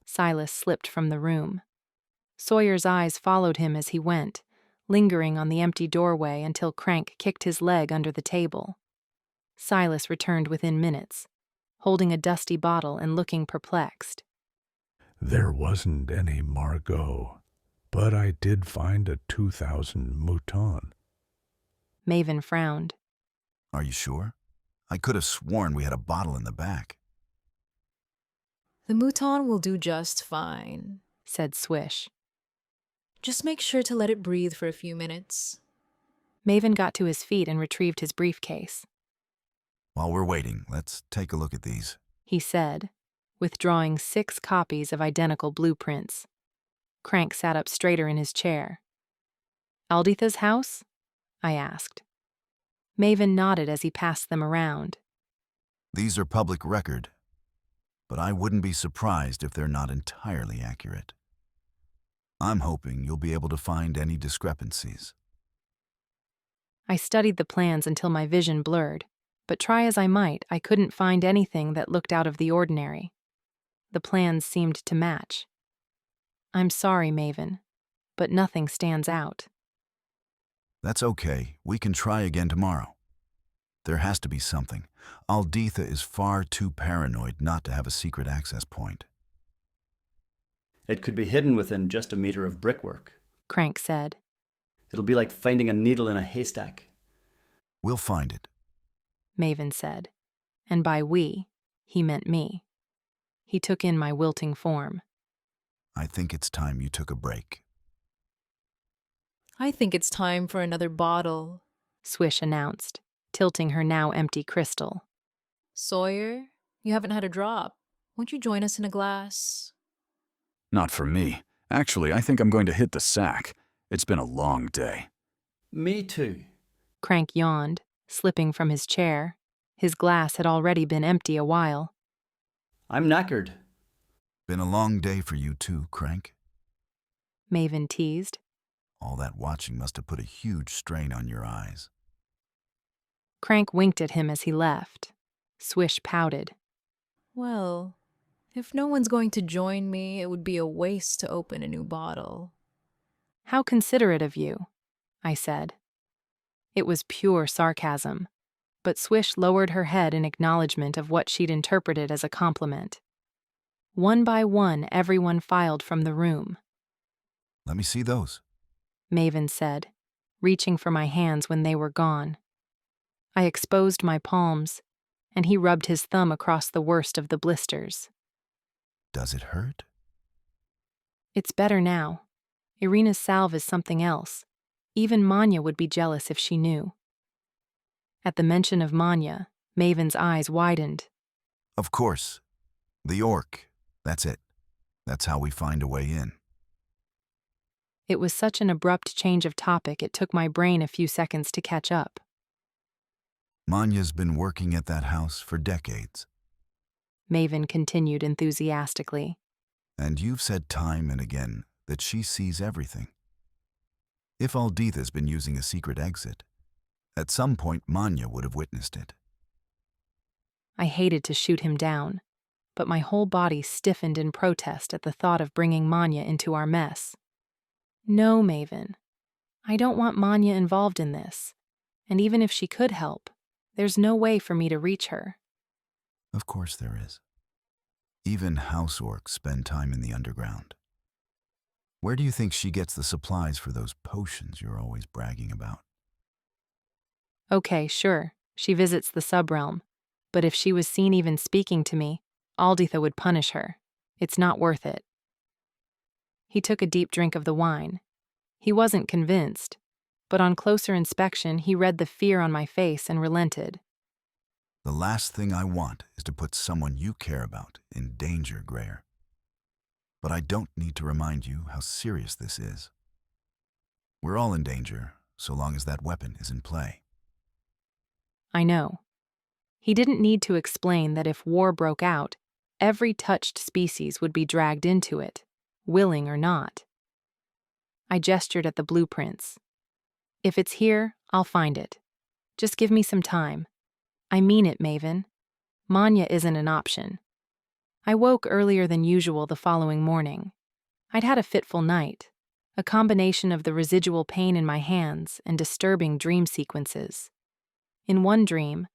Silas slipped from the room. Sawyer's eyes followed him as he went, lingering on the empty doorway until Crank kicked his leg under the table. Silas returned within minutes, holding a dusty bottle and looking perplexed. There wasn't any Margaux, but I did find a 2000 Mouton. Maven frowned. Are you sure? I could have sworn we had a bottle in the back. The Mouton will do just fine, said Swish. Just make sure to let it breathe for a few minutes. Maven got to his feet and retrieved his briefcase. While we're waiting, let's take a look at these, he said, withdrawing 6 copies of identical blueprints. Crank sat up straighter in his chair. Alditha's house? I asked. Maven nodded as he passed them around. These are public record, but I wouldn't be surprised if they're not entirely accurate. I'm hoping you'll be able to find any discrepancies. I studied the plans until my vision blurred, but try as I might, I couldn't find anything that looked out of the ordinary. The plans seemed to match. I'm sorry, Maven, but nothing stands out. That's okay. We can try again tomorrow. There has to be something. Alditha is far too paranoid not to have a secret access point. It could be hidden within just a meter of brickwork, Crank said. It'll be like finding a needle in a haystack. We'll find it, Maven said, and by we, he meant me. He took in my wilting form. I think it's time you took a break. I think it's time for another bottle, Swish announced, tilting her now empty crystal. Sawyer, you haven't had a drop. Won't you join us in a glass? Not for me. Actually, I think I'm going to hit the sack. It's been a long day. Me too. Crank yawned, slipping from his chair. His glass had already been empty a while. I'm knackered. Been a long day for you too, Crank. Maven teased. All that watching must have put a huge strain on your eyes. Crank winked at him as he left. Swish pouted. Well, if no one's going to join me, it would be a waste to open a new bottle. How considerate of you, I said. It was pure sarcasm, but Swish lowered her head in acknowledgement of what she'd interpreted as a compliment. One by one, everyone filed from the room. Let me see those, Maven said, reaching for my hands when they were gone. I exposed my palms, and he rubbed his thumb across the worst of the blisters. Does it hurt? It's better now. Irina's salve is something else. Even Manya would be jealous if she knew. At the mention of Manya, Maven's eyes widened. Of course. The orc. That's it. That's how we find a way in. It was such an abrupt change of topic it took my brain a few seconds to catch up. Manya's been working at that house for decades. Maven continued enthusiastically. And you've said time and again that she sees everything. If Alditha's been using a secret exit, at some point Manya would have witnessed it. I hated to shoot him down, but my whole body stiffened in protest at the thought of bringing Manya into our mess. No, Maven. I don't want Manya involved in this, and even if she could help, there's no way for me to reach her. Of course there is. Even house orcs spend time in the underground. Where do you think she gets the supplies for those potions you're always bragging about? Okay, sure, she visits the subrealm, but if she was seen even speaking to me, Alditha would punish her. It's not worth it. He took a deep drink of the wine. He wasn't convinced, but on closer inspection he read the fear on my face and relented. The last thing I want is to put someone you care about in danger, Greyer. But I don't need to remind you how serious this is. We're all in danger, so long as that weapon is in play. I know. He didn't need to explain that if war broke out, every touched species would be dragged into it, willing or not. I gestured at the blueprints. If it's here, I'll find it. Just give me some time. I mean it, Maven. Manya isn't an option. I woke earlier than usual the following morning. I'd had a fitful night, a combination of the residual pain in my hands and disturbing dream sequences. In one dream,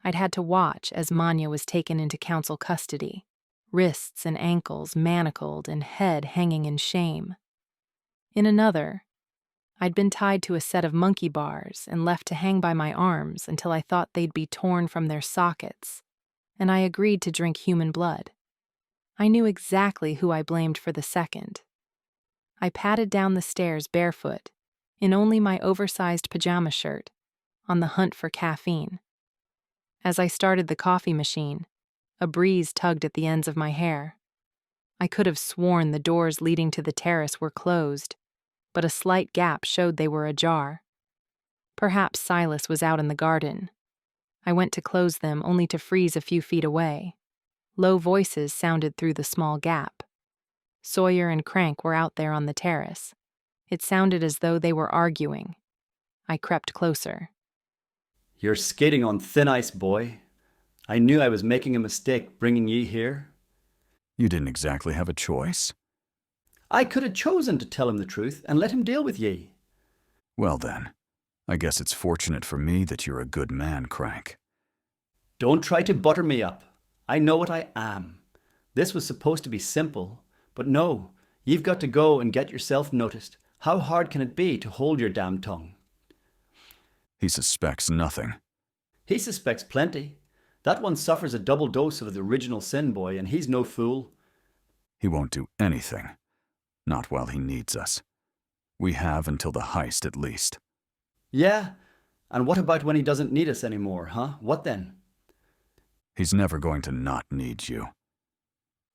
I'd had to watch as Manya was taken into council custody, wrists and ankles manacled and head hanging in shame. In another, I'd been tied to a set of monkey bars and left to hang by my arms until I thought they'd be torn from their sockets, and I agreed to drink human blood. I knew exactly who I blamed for the second. I padded down the stairs barefoot, in only my oversized pajama shirt, on the hunt for caffeine. As I started the coffee machine, a breeze tugged at the ends of my hair. I could have sworn the doors leading to the terrace were closed, but a slight gap showed they were ajar. Perhaps Silas was out in the garden. I went to close them only to freeze a few feet away. Low voices sounded through the small gap. Sawyer and Crank were out there on the terrace. It sounded as though they were arguing. I crept closer. You're skating on thin ice, boy. I knew I was making a mistake bringing ye here. You didn't exactly have a choice. I could have chosen to tell him the truth and let him deal with ye. Well then, I guess it's fortunate for me that you're a good man, Crank. Don't try to butter me up. I know what I am. This was supposed to be simple, but no, you've got to go and get yourself noticed. How hard can it be to hold your damn tongue? He suspects nothing. He suspects plenty. That one suffers a double dose of the original sin, boy, and he's no fool. He won't do anything. Not while he needs us. We have until the heist, at least. Yeah, and what about when he doesn't need us anymore, huh? What then? He's never going to not need you.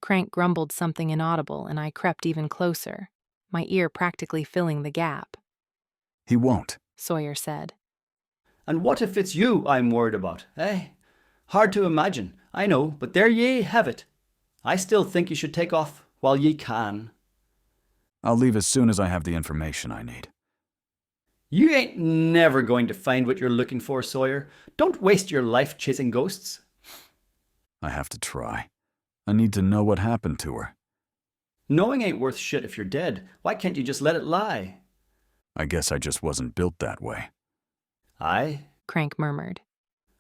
Crank grumbled something inaudible, and I crept even closer, my ear practically filling the gap. He won't, Sawyer said. And what if it's you I'm worried about, eh? Hard to imagine, I know, but there ye have it. I still think you should take off while ye can. I'll leave as soon as I have the information I need. You ain't never going to find what you're looking for, Sawyer. Don't waste your life chasing ghosts. I have to try. I need to know what happened to her. Knowing ain't worth shit if you're dead. Why can't you just let it lie? I guess I just wasn't built that way. Aye, Crank murmured.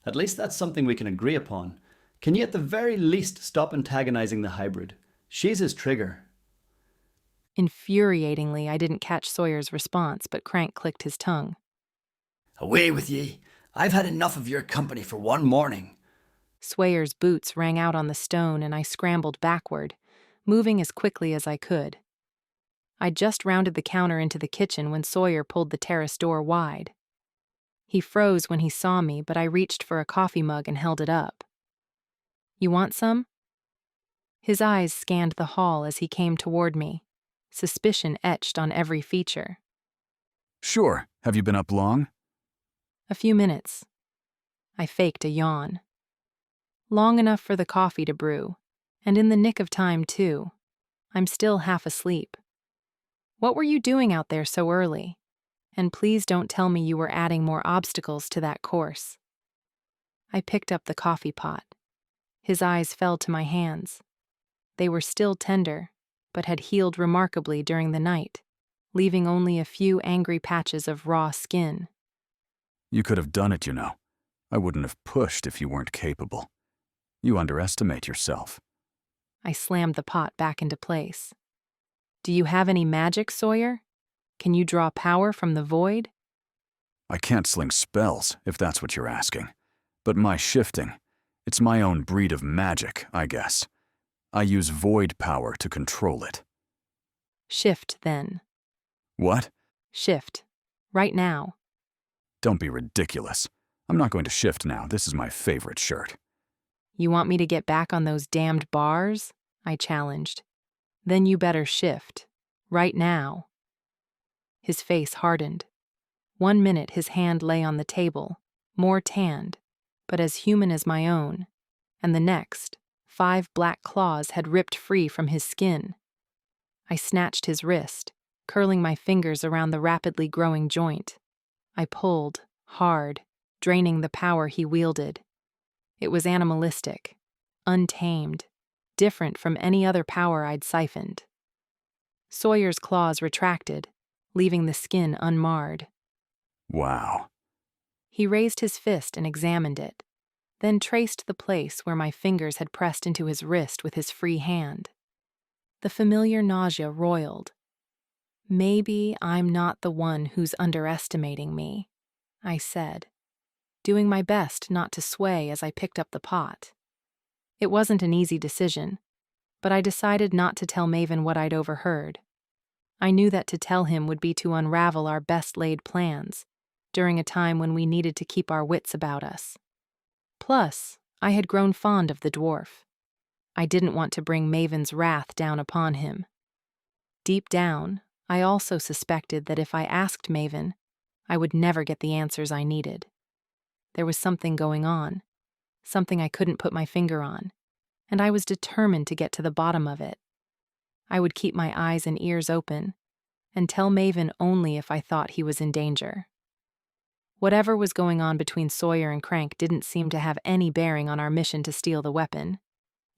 At least that's something we can agree upon. Can you at the very least stop antagonizing the hybrid? She's his trigger. Infuriatingly, I didn't catch Sawyer's response, but Crank clicked his tongue. Away with ye. I've had enough of your company for one morning. Sawyer's boots rang out on the stone, and I scrambled backward, moving as quickly as I could. I'd just rounded the counter into the kitchen when Sawyer pulled the terrace door wide. He froze when he saw me, but I reached for a coffee mug and held it up. You want some? His eyes scanned the hall as he came toward me, suspicion etched on every feature. Sure. Have you been up long? A few minutes. I faked a yawn. Long enough for the coffee to brew, and in the nick of time, too. I'm still half asleep. What were you doing out there so early? And please don't tell me you were adding more obstacles to that course. I picked up the coffee pot. His eyes fell to my hands. They were still tender, but had healed remarkably during the night, leaving only a few angry patches of raw skin. You could have done it, you know. I wouldn't have pushed if you weren't capable. You underestimate yourself. I slammed the pot back into place. Do you have any magic, Sawyer? Can you draw power from the void? I can't sling spells, if that's what you're asking. But my shifting, it's my own breed of magic, I guess. I use void power to control it. Shift, then. What? Shift. Right now. Don't be ridiculous. I'm not going to shift now. This is my favorite shirt. You want me to get back on those damned bars? I challenged. Then you better shift. Right now. His face hardened. 1 minute his hand lay on the table, more tanned, but as human as my own, and the next, 5 black claws had ripped free from his skin. I snatched his wrist, curling my fingers around the rapidly growing joint. I pulled, hard, draining the power he wielded. It was animalistic, untamed, different from any other power I'd siphoned. Sawyer's claws retracted, leaving the skin unmarred. Wow. He raised his fist and examined it, then traced the place where my fingers had pressed into his wrist with his free hand. The familiar nausea roiled. Maybe I'm not the one who's underestimating me, I said, doing my best not to sway as I picked up the pot. It wasn't an easy decision, but I decided not to tell Maven what I'd overheard. I knew that to tell him would be to unravel our best-laid plans, during a time when we needed to keep our wits about us. Plus, I had grown fond of the dwarf. I didn't want to bring Maven's wrath down upon him. Deep down, I also suspected that if I asked Maven, I would never get the answers I needed. There was something going on, something I couldn't put my finger on, and I was determined to get to the bottom of it. I would keep my eyes and ears open, and tell Maven only if I thought he was in danger. Whatever was going on between Sawyer and Crank didn't seem to have any bearing on our mission to steal the weapon.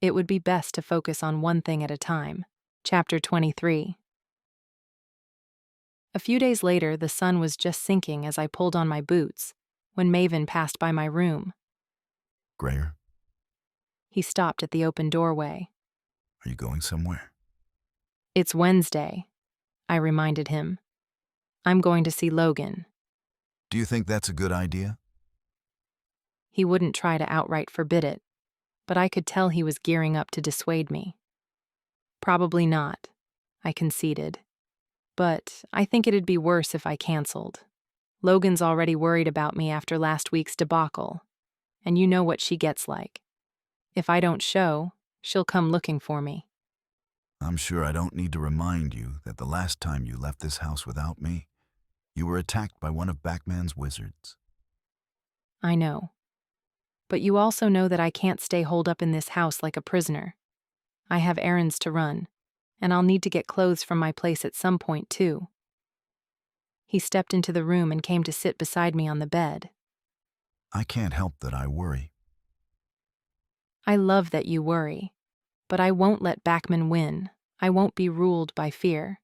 It would be best to focus on one thing at a time. Chapter 23. A few days later, the sun was just sinking as I pulled on my boots, when Maven passed by my room. Grayer, He stopped at the open doorway. are you going somewhere? It's Wednesday, I reminded him. I'm going to see Logan. Do you think that's a good idea? He wouldn't try to outright forbid it, but I could tell he was gearing up to dissuade me. Probably not, I conceded. But I think it'd be worse if I canceled. Logan's already worried about me after last week's debacle, and you know what she gets like. If I don't show, she'll come looking for me. I'm sure I don't need to remind you that the last time you left this house without me, you were attacked by one of Backman's wizards. I know. But you also know that I can't stay holed up in this house like a prisoner. I have errands to run, and I'll need to get clothes from my place at some point, too. He stepped into the room and came to sit beside me on the bed. I can't help that I worry. I love that you worry, but I won't let Backman win. I won't be ruled by fear.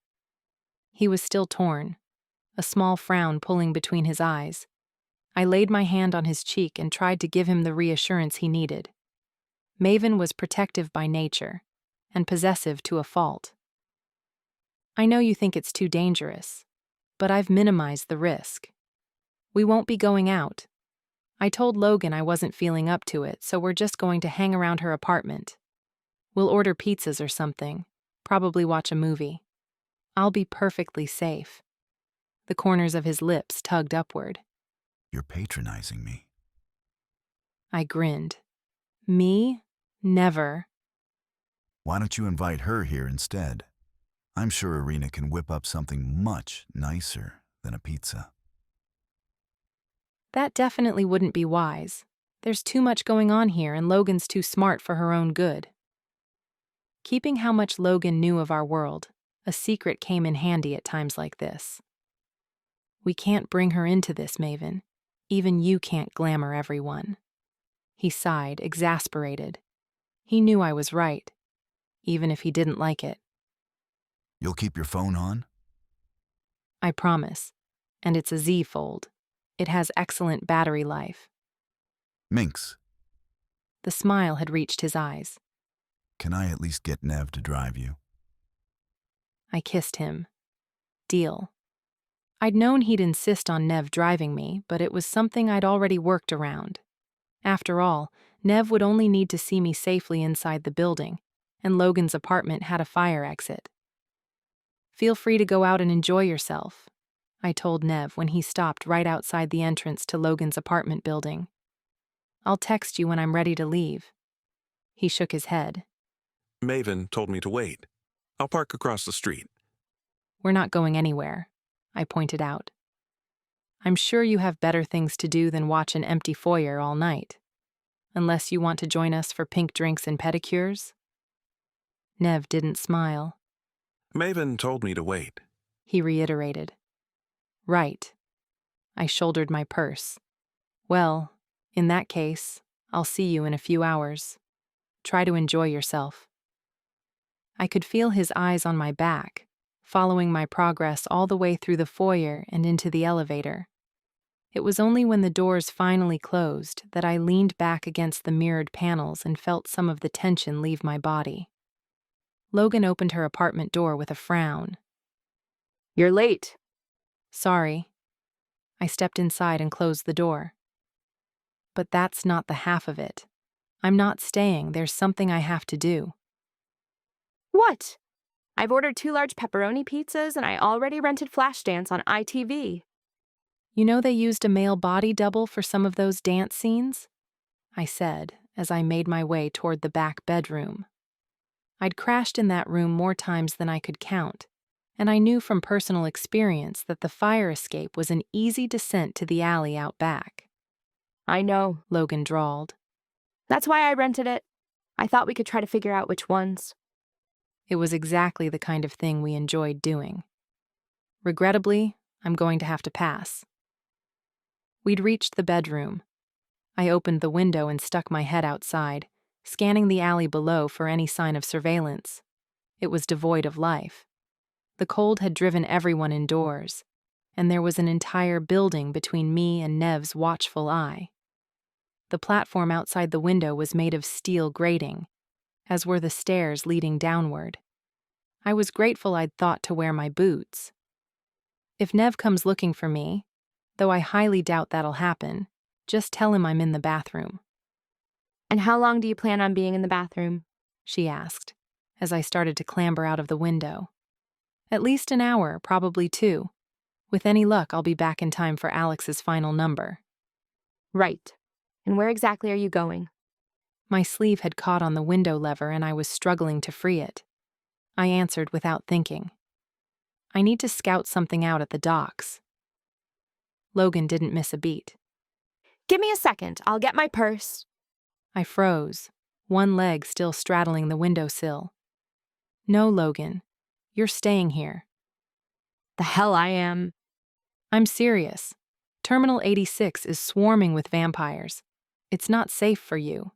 He was still torn, a small frown pulling between his eyes. I laid my hand on his cheek and tried to give him the reassurance he needed. Maven was protective by nature, and possessive to a fault. I know you think it's too dangerous, but I've minimized the risk. We won't be going out. I told Logan I wasn't feeling up to it, so we're just going to hang around her apartment. We'll order pizzas or something, probably watch a movie. I'll be perfectly safe. The corners of his lips tugged upward. You're patronizing me. I grinned. Me? Never. Why don't you invite her here instead? I'm sure Irina can whip up something much nicer than a pizza. That definitely wouldn't be wise. There's too much going on here, and Logan's too smart for her own good. Keeping how much Logan knew of our world, a secret came in handy at times like this. We can't bring her into this, Maven. Even you can't glamour everyone. He sighed, exasperated. He knew I was right, even if he didn't like it. You'll keep your phone on? I promise. And it's a Z Fold. It has excellent battery life. Minx. The smile had reached his eyes. Can I at least get Nev to drive you? I kissed him. Deal. I'd known he'd insist on Nev driving me, but it was something I'd already worked around. After all, Nev would only need to see me safely inside the building, and Logan's apartment had a fire exit. Feel free to go out and enjoy yourself, I told Nev when he stopped right outside the entrance to Logan's apartment building. I'll text you when I'm ready to leave. He shook his head. Maven told me to wait. I'll park across the street. We're not going anywhere. I pointed out. I'm sure you have better things to do than watch an empty foyer all night. Unless you want to join us for pink drinks and pedicures? Nev didn't smile. Maven told me to wait. He reiterated. Right. I shouldered my purse. Well, in that case, I'll see you in a few hours. Try to enjoy yourself. I could feel his eyes on my back, following my progress all the way through the foyer and into the elevator. It was only when the doors finally closed that I leaned back against the mirrored panels and felt some of the tension leave my body. Logan opened her apartment door with a frown. You're late. Sorry. I stepped inside and closed the door. But that's not the half of it. I'm not staying. There's something I have to do. What? I've ordered 2 large pepperoni pizzas and I already rented Flashdance on ITV. You know they used a male body double for some of those dance scenes? I said as I made my way toward the back bedroom. I'd crashed in that room more times than I could count, and I knew from personal experience that the fire escape was an easy descent to the alley out back. I know, Logan drawled. That's why I rented it. I thought we could try to figure out which ones. It was exactly the kind of thing we enjoyed doing. Regrettably, I'm going to have to pass. We'd reached the bedroom. I opened the window and stuck my head outside, scanning the alley below for any sign of surveillance. It was devoid of life. The cold had driven everyone indoors, and there was an entire building between me and Nev's watchful eye. The platform outside the window was made of steel grating, as were the stairs leading downward. I was grateful I'd thought to wear my boots. If Nev comes looking for me, though I highly doubt that'll happen, just tell him I'm in the bathroom. And how long do you plan on being in the bathroom? She asked, as I started to clamber out of the window. At least an hour, probably 2. With any luck, I'll be back in time for Alex's final number. Right. And where exactly are you going? My sleeve had caught on the window lever and I was struggling to free it. I answered without thinking. I need to scout something out at the docks. Logan didn't miss a beat. Give me a second, I'll get my purse. I froze, one leg still straddling the windowsill. No, Logan, you're staying here. The hell I am. I'm serious. Terminal 86 is swarming with vampires. It's not safe for you.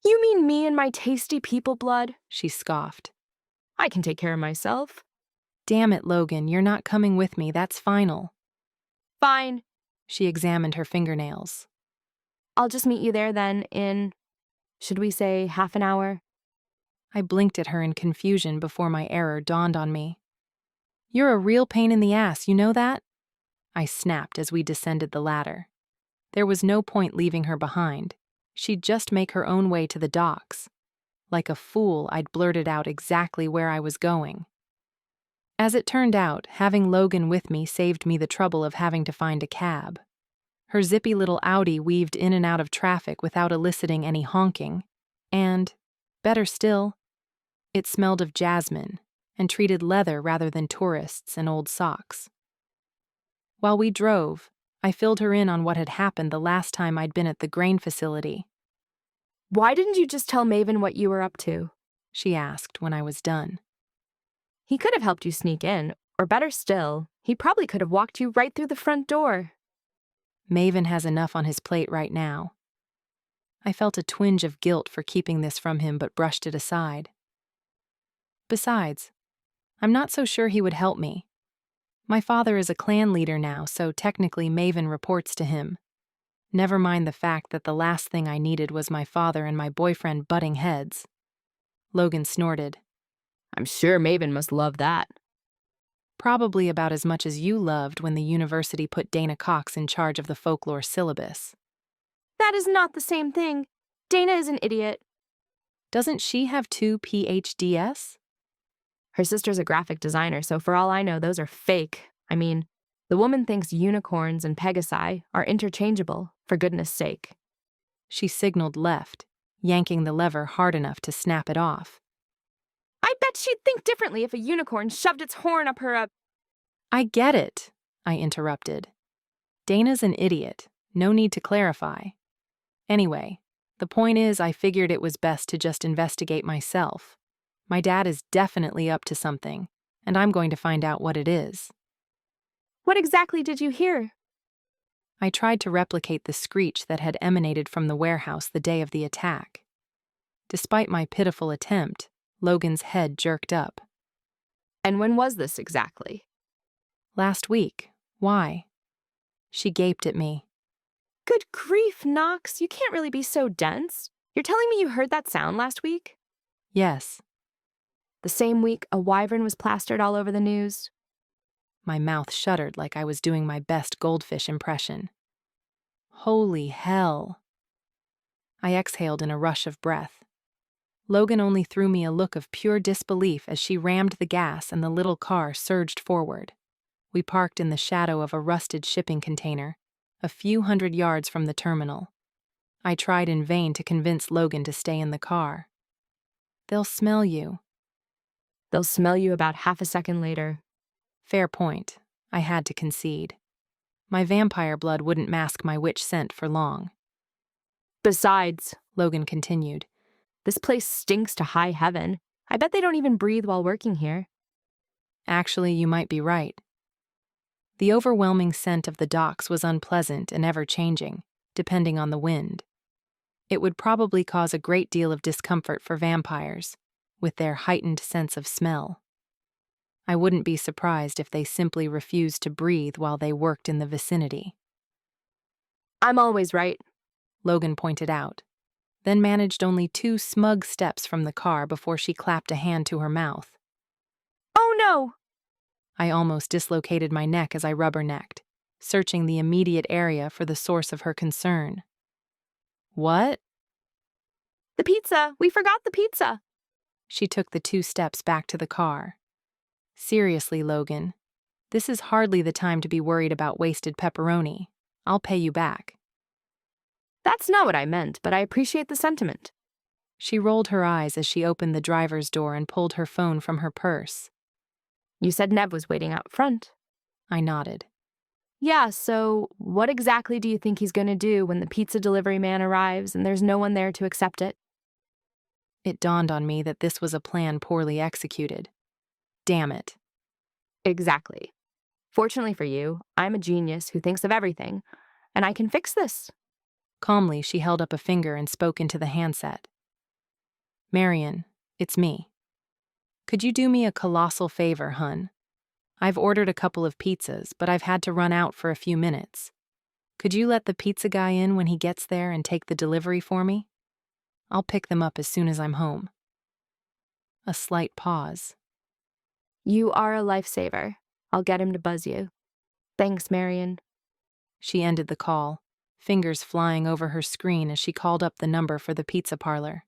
You mean me and my tasty people blood? She scoffed. I can take care of myself. Damn it, Logan, you're not coming with me, that's final. Fine. She examined her fingernails. I'll just meet you there then in, should we say, half an hour? I blinked at her in confusion before my error dawned on me. You're a real pain in the ass, you know that? I snapped as we descended the ladder. There was no point leaving her behind. She'd just make her own way to the docks. Like a fool, I'd blurted out exactly where I was going. As it turned out, having Logan with me saved me the trouble of having to find a cab. Her zippy little Audi weaved in and out of traffic without eliciting any honking, and, better still, it smelled of jasmine and treated leather rather than tourists and old socks. While we drove, I filled her in on what had happened the last time I'd been at the grain facility. Why didn't you just tell Maven what you were up to? She asked when I was done. He could have helped you sneak in, or better still, he probably could have walked you right through the front door. Maven has enough on his plate right now. I felt a twinge of guilt for keeping this from him but brushed it aside. Besides, I'm not so sure he would help me. My father is a clan leader now, so technically Maven reports to him. Never mind the fact that the last thing I needed was my father and my boyfriend butting heads. Logan snorted. I'm sure Maven must love that. Probably about as much as you loved when the university put Dana Cox in charge of the folklore syllabus. That is not the same thing. Dana is an idiot. Doesn't she have 2 PhDs? Her sister's a graphic designer, so for all I know, those are fake. I mean, the woman thinks unicorns and pegasi are interchangeable, for goodness sake. She signaled left, yanking the lever hard enough to snap it off. I bet she'd think differently if a unicorn shoved its horn up her I get it, I interrupted. Dana's an idiot. No need to clarify. Anyway, the point is I figured it was best to just investigate myself. My dad is definitely up to something, and I'm going to find out what it is. What exactly did you hear? I tried to replicate the screech that had emanated from the warehouse the day of the attack. Despite my pitiful attempt, Logan's head jerked up. And when was this exactly? Last week. Why? She gaped at me. Good grief, Knox, you can't really be so dense. You're telling me you heard that sound last week? Yes. The same week a wyvern was plastered all over the news? My mouth shuddered like I was doing my best goldfish impression. Holy hell. I exhaled in a rush of breath. Logan only threw me a look of pure disbelief as she rammed the gas and the little car surged forward. We parked in the shadow of a rusted shipping container, a few hundred yards from the terminal. I tried in vain to convince Logan to stay in the car. They'll smell you. They'll smell you about half a second later. Fair point. I had to concede. My vampire blood wouldn't mask my witch scent for long. Besides, Logan continued, this place stinks to high heaven. I bet they don't even breathe while working here. Actually, you might be right. The overwhelming scent of the docks was unpleasant and ever-changing, depending on the wind. It would probably cause a great deal of discomfort for vampires, with their heightened sense of smell. I wouldn't be surprised if they simply refused to breathe while they worked in the vicinity. I'm always right, Logan pointed out, then managed only 2 smug steps from the car before she clapped a hand to her mouth. Oh no! I almost dislocated my neck as I rubbernecked, searching the immediate area for the source of her concern. What? The pizza! We forgot the pizza! She took the 2 steps back to the car. Seriously, Logan, this is hardly the time to be worried about wasted pepperoni. I'll pay you back. That's not what I meant, but I appreciate the sentiment. She rolled her eyes as she opened the driver's door and pulled her phone from her purse. You said Nev was waiting out front. I nodded. Yeah, so what exactly do you think he's going to do when the pizza delivery man arrives and there's no one there to accept it? It dawned on me that this was a plan poorly executed. Damn it. Exactly. Fortunately for you, I'm a genius who thinks of everything, and I can fix this. Calmly, she held up a finger and spoke into the handset. Marion, it's me. Could you do me a colossal favor, hun? I've ordered a couple of pizzas, but I've had to run out for a few minutes. Could you let the pizza guy in when he gets there and take the delivery for me? I'll pick them up as soon as I'm home. A slight pause. You are a lifesaver. I'll get him to buzz you. Thanks, Marion. She ended the call, fingers flying over her screen as she called up the number for the pizza parlor.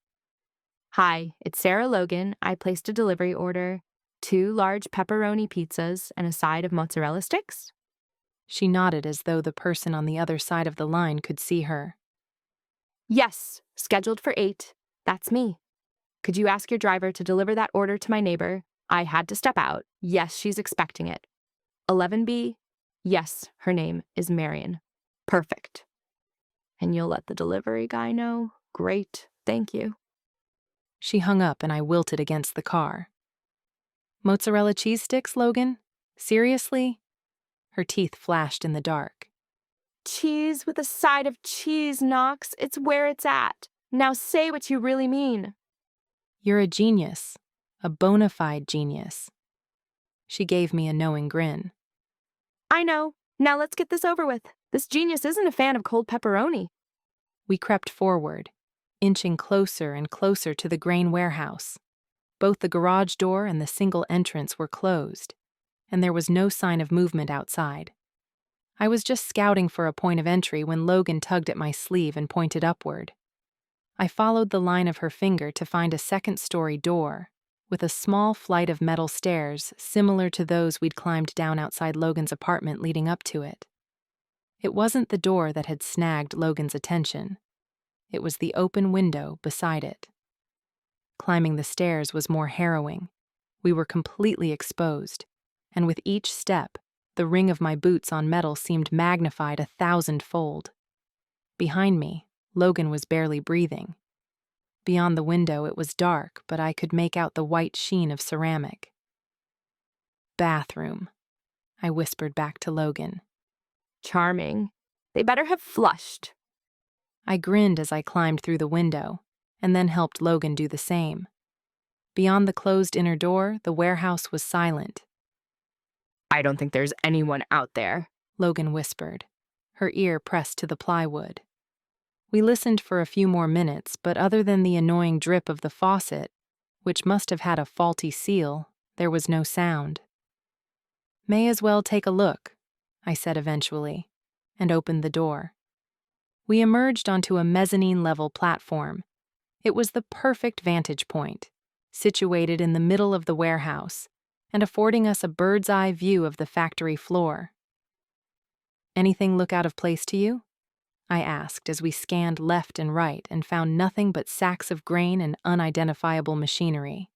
Hi, it's Sarah Logan. I placed a delivery order. 2 large pepperoni pizzas and a side of mozzarella sticks? She nodded as though the person on the other side of the line could see her. Yes, scheduled for 8. That's me. Could you ask your driver to deliver that order to my neighbor? I had to step out. Yes, she's expecting it. 11B? Yes, her name is Marion. Perfect. And you'll let the delivery guy know? Great, thank you. She hung up and I wilted against the car. Mozzarella cheese sticks, Logan? Seriously? Her teeth flashed in the dark. Cheese with a side of cheese, Knox. It's where it's at. Now say what you really mean. You're a genius. A bona fide genius. She gave me a knowing grin. I know. Now let's get this over with. This genius isn't a fan of cold pepperoni. We crept forward, inching closer and closer to the grain warehouse. Both the garage door and the single entrance were closed, and there was no sign of movement outside. I was just scouting for a point of entry when Logan tugged at my sleeve and pointed upward. I followed the line of her finger to find a second-story door, with a small flight of metal stairs similar to those we'd climbed down outside Logan's apartment leading up to it. It wasn't the door that had snagged Logan's attention. It was the open window beside it. Climbing the stairs was more harrowing. We were completely exposed, and with each step, The ring of my boots on metal seemed magnified 1,000-fold. Behind me, Logan was barely breathing. Beyond the window it was dark, but I could make out the white sheen of ceramic. Bathroom, I whispered back to Logan. Charming. They better have flushed. I grinned as I climbed through the window, and then helped Logan do the same. Beyond the closed inner door, the warehouse was silent. I don't think there's anyone out there, Logan whispered, her ear pressed to the plywood. We listened for a few more minutes, but other than the annoying drip of the faucet, which must have had a faulty seal, there was no sound. May as well take a look, I said eventually, and opened the door. We emerged onto a mezzanine-level platform. It was the perfect vantage point, situated in the middle of the warehouse, and affording us a bird's-eye view of the factory floor. Anything look out of place to you? I asked as we scanned left and right and found nothing but sacks of grain and unidentifiable machinery.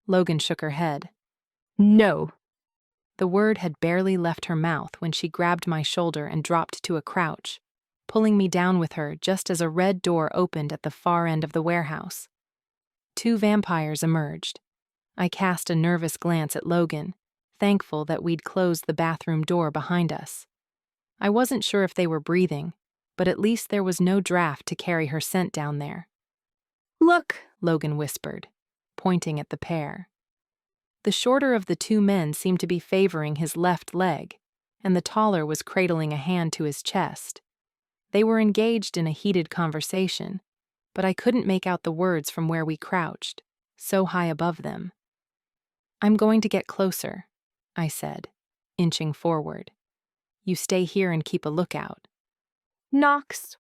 Logan shook her head. No. The word had barely left her mouth when she grabbed my shoulder and dropped to a crouch, pulling me down with her just as a red door opened at the far end of the warehouse. 2 vampires emerged. I cast a nervous glance at Logan, thankful that we'd closed the bathroom door behind us. I wasn't sure if they were breathing, but at least there was no draft to carry her scent down there. Look, Logan whispered, pointing at the pair. The shorter of the 2 men seemed to be favoring his left leg, and the taller was cradling a hand to his chest. They were engaged in a heated conversation, but I couldn't make out the words from where we crouched, so high above them. I'm going to get closer, I said, inching forward. You stay here and keep a lookout. Knox.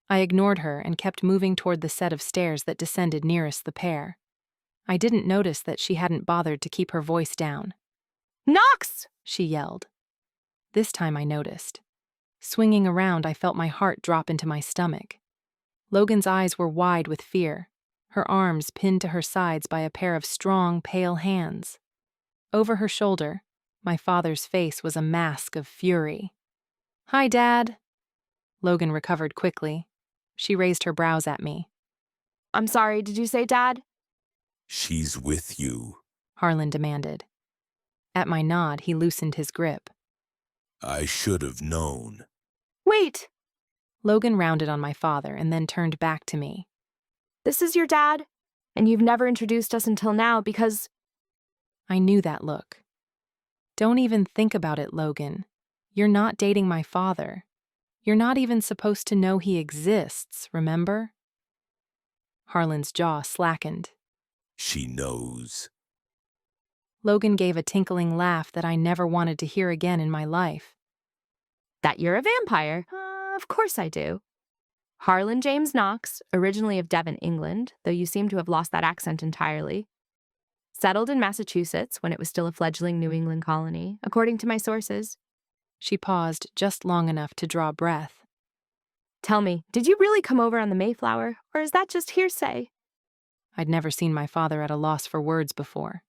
I ignored her and kept moving toward the set of stairs that descended nearest the pair. I didn't notice that she hadn't bothered to keep her voice down. Knox! She yelled. This time I noticed. Swinging around, I felt my heart drop into my stomach. Logan's eyes were wide with fear, her arms pinned to her sides by a pair of strong, pale hands. Over her shoulder, my father's face was a mask of fury. Hi, Dad. Logan recovered quickly. She raised her brows at me. I'm sorry, did you say Dad? She's with you, Harlan demanded. At my nod, he loosened his grip. I should have known. Wait! Logan rounded on my father and then turned back to me. This is your dad, and you've never introduced us until now because... I knew that look. Don't even think about it, Logan. You're not dating my father. You're not even supposed to know he exists, remember? Harlan's jaw slackened. She knows. Logan gave a tinkling laugh that I never wanted to hear again in my life. That you're a vampire? Of course I do. Harlan James Knox, originally of Devon, England, though you seem to have lost that accent entirely. Settled in Massachusetts when it was still a fledgling New England colony, according to my sources. She paused just long enough to draw breath. Tell me, did you really come over on the Mayflower, or is that just hearsay? I'd never seen my father at a loss for words before.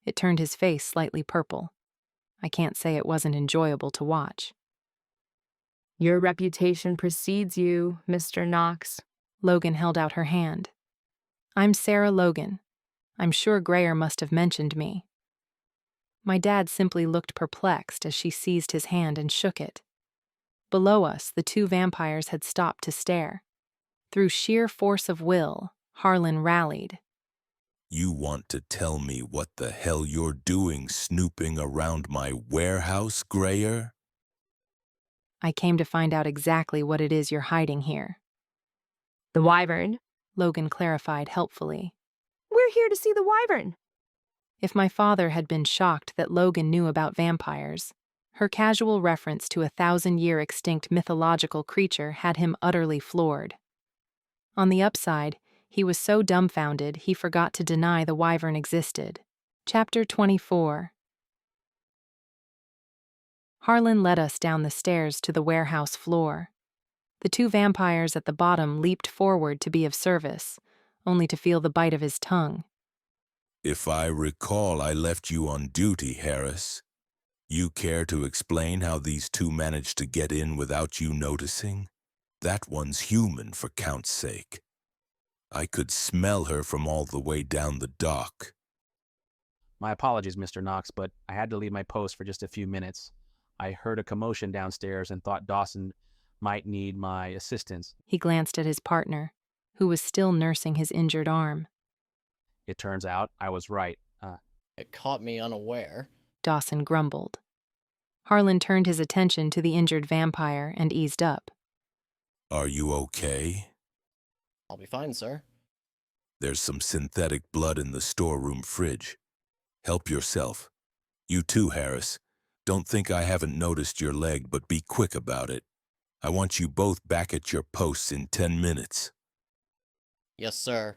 It turned his face slightly purple. I can't say it wasn't enjoyable to watch. Your reputation precedes you, Mr. Knox. Logan held out her hand. I'm Sarah Logan. I'm sure Grayer must have mentioned me. My dad simply looked perplexed as she seized his hand and shook it. Below us, the 2 vampires had stopped to stare. Through sheer force of will, Harlan rallied. You want to tell me what the hell you're doing snooping around my warehouse, Grayer? I came to find out exactly what it is you're hiding here. The wyvern, Logan clarified helpfully. We're here to see the wyvern. If my father had been shocked that Logan knew about vampires, her casual reference to a 1,000-year extinct mythological creature had him utterly floored. On the upside, he was so dumbfounded he forgot to deny the wyvern existed. Chapter 24. Harlan led us down the stairs to the warehouse floor. The 2 vampires at the bottom leaped forward to be of service, only to feel the bite of his tongue. If I recall, I left you on duty, Harris. You care to explain how these two managed to get in without you noticing? That one's human, for Count's sake. I could smell her from all the way down the dock. My apologies, Mr. Knox, but I had to leave my post for just a few minutes. I heard a commotion downstairs and thought Dawson might need my assistance. He glanced at his partner, who was still nursing his injured arm. It turns out I was right. It caught me unaware. Dawson grumbled. Harlan turned his attention to the injured vampire and eased up. Are you okay? I'll be fine, sir. There's some synthetic blood in the storeroom fridge. Help yourself. You too, Harris. Don't think I haven't noticed your leg, but be quick about it. I want you both back at your posts in 10 minutes. Yes, sir.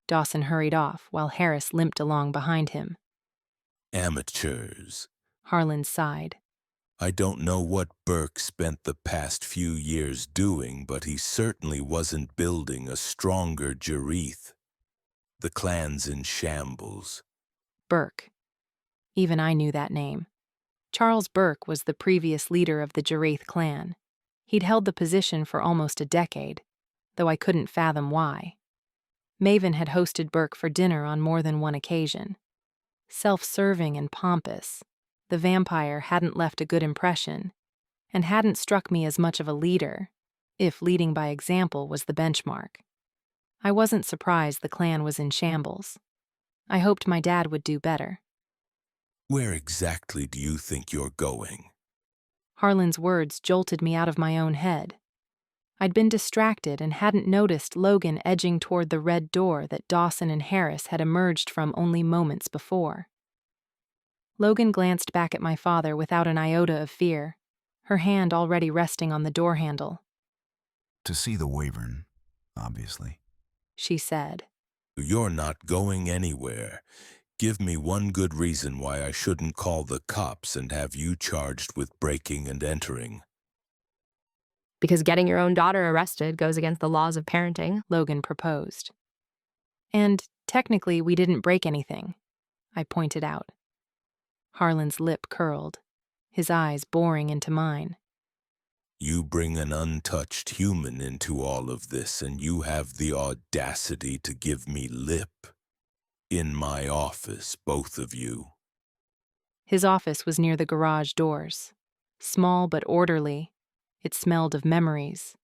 Dawson hurried off while Harris limped along behind him. Amateurs. Harlan sighed. I don't know what Burke spent the past few years doing, but he certainly wasn't building a stronger Jareth. The clan's in shambles. Burke. Even I knew that name. Charles Burke was the previous leader of the Jareth clan. He'd held the position for almost a decade, though I couldn't fathom why. Maven had hosted Burke for dinner on more than one occasion. Self-serving and pompous, the vampire hadn't left a good impression, and hadn't struck me as much of a leader, if leading by example was the benchmark. I wasn't surprised the clan was in shambles. I hoped my dad would do better. Where exactly do you think you're going? Harlan's words jolted me out of my own head. I'd been distracted and hadn't noticed Logan edging toward the red door that Dawson and Harris had emerged from only moments before. Logan glanced back at my father without an iota of fear, her hand already resting on the door handle. To see the Wyvern, obviously, she said. You're not going anywhere. Give me one good reason why I shouldn't call the cops and have you charged with breaking and entering. Because getting your own daughter arrested goes against the laws of parenting, Logan proposed. And technically we didn't break anything, I pointed out. Harlan's lip curled, his eyes boring into mine. You bring an untouched human into all of this, and you have the audacity to give me lip? In my office, both of you. His office was near the garage doors. Small but orderly, it smelled of memories,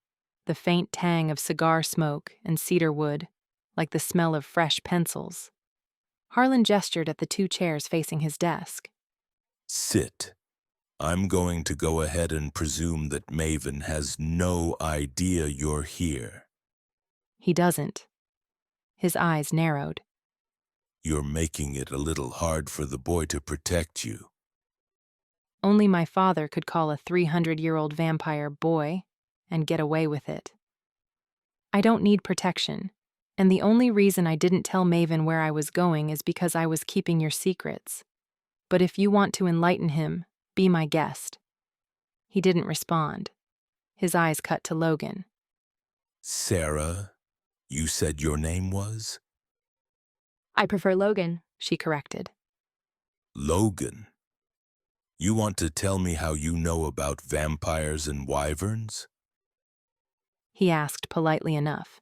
the faint tang of cigar smoke and cedar wood, like the smell of fresh pencils. Harlan gestured at the two chairs facing his desk. Sit. I'm going to go ahead and presume that Maven has no idea you're here. He doesn't. His eyes narrowed. You're making it a little hard for the boy to protect you. Only my father could call a 300-year-old vampire boy and get away with it. I don't need protection, and the only reason I didn't tell Maven where I was going is because I was keeping your secrets. But if you want to enlighten him, be my guest. He didn't respond. His eyes cut to Logan. Sarah, you said your name was? I prefer Logan, she corrected. Logan? You want to tell me how you know about vampires and wyverns? He asked politely enough,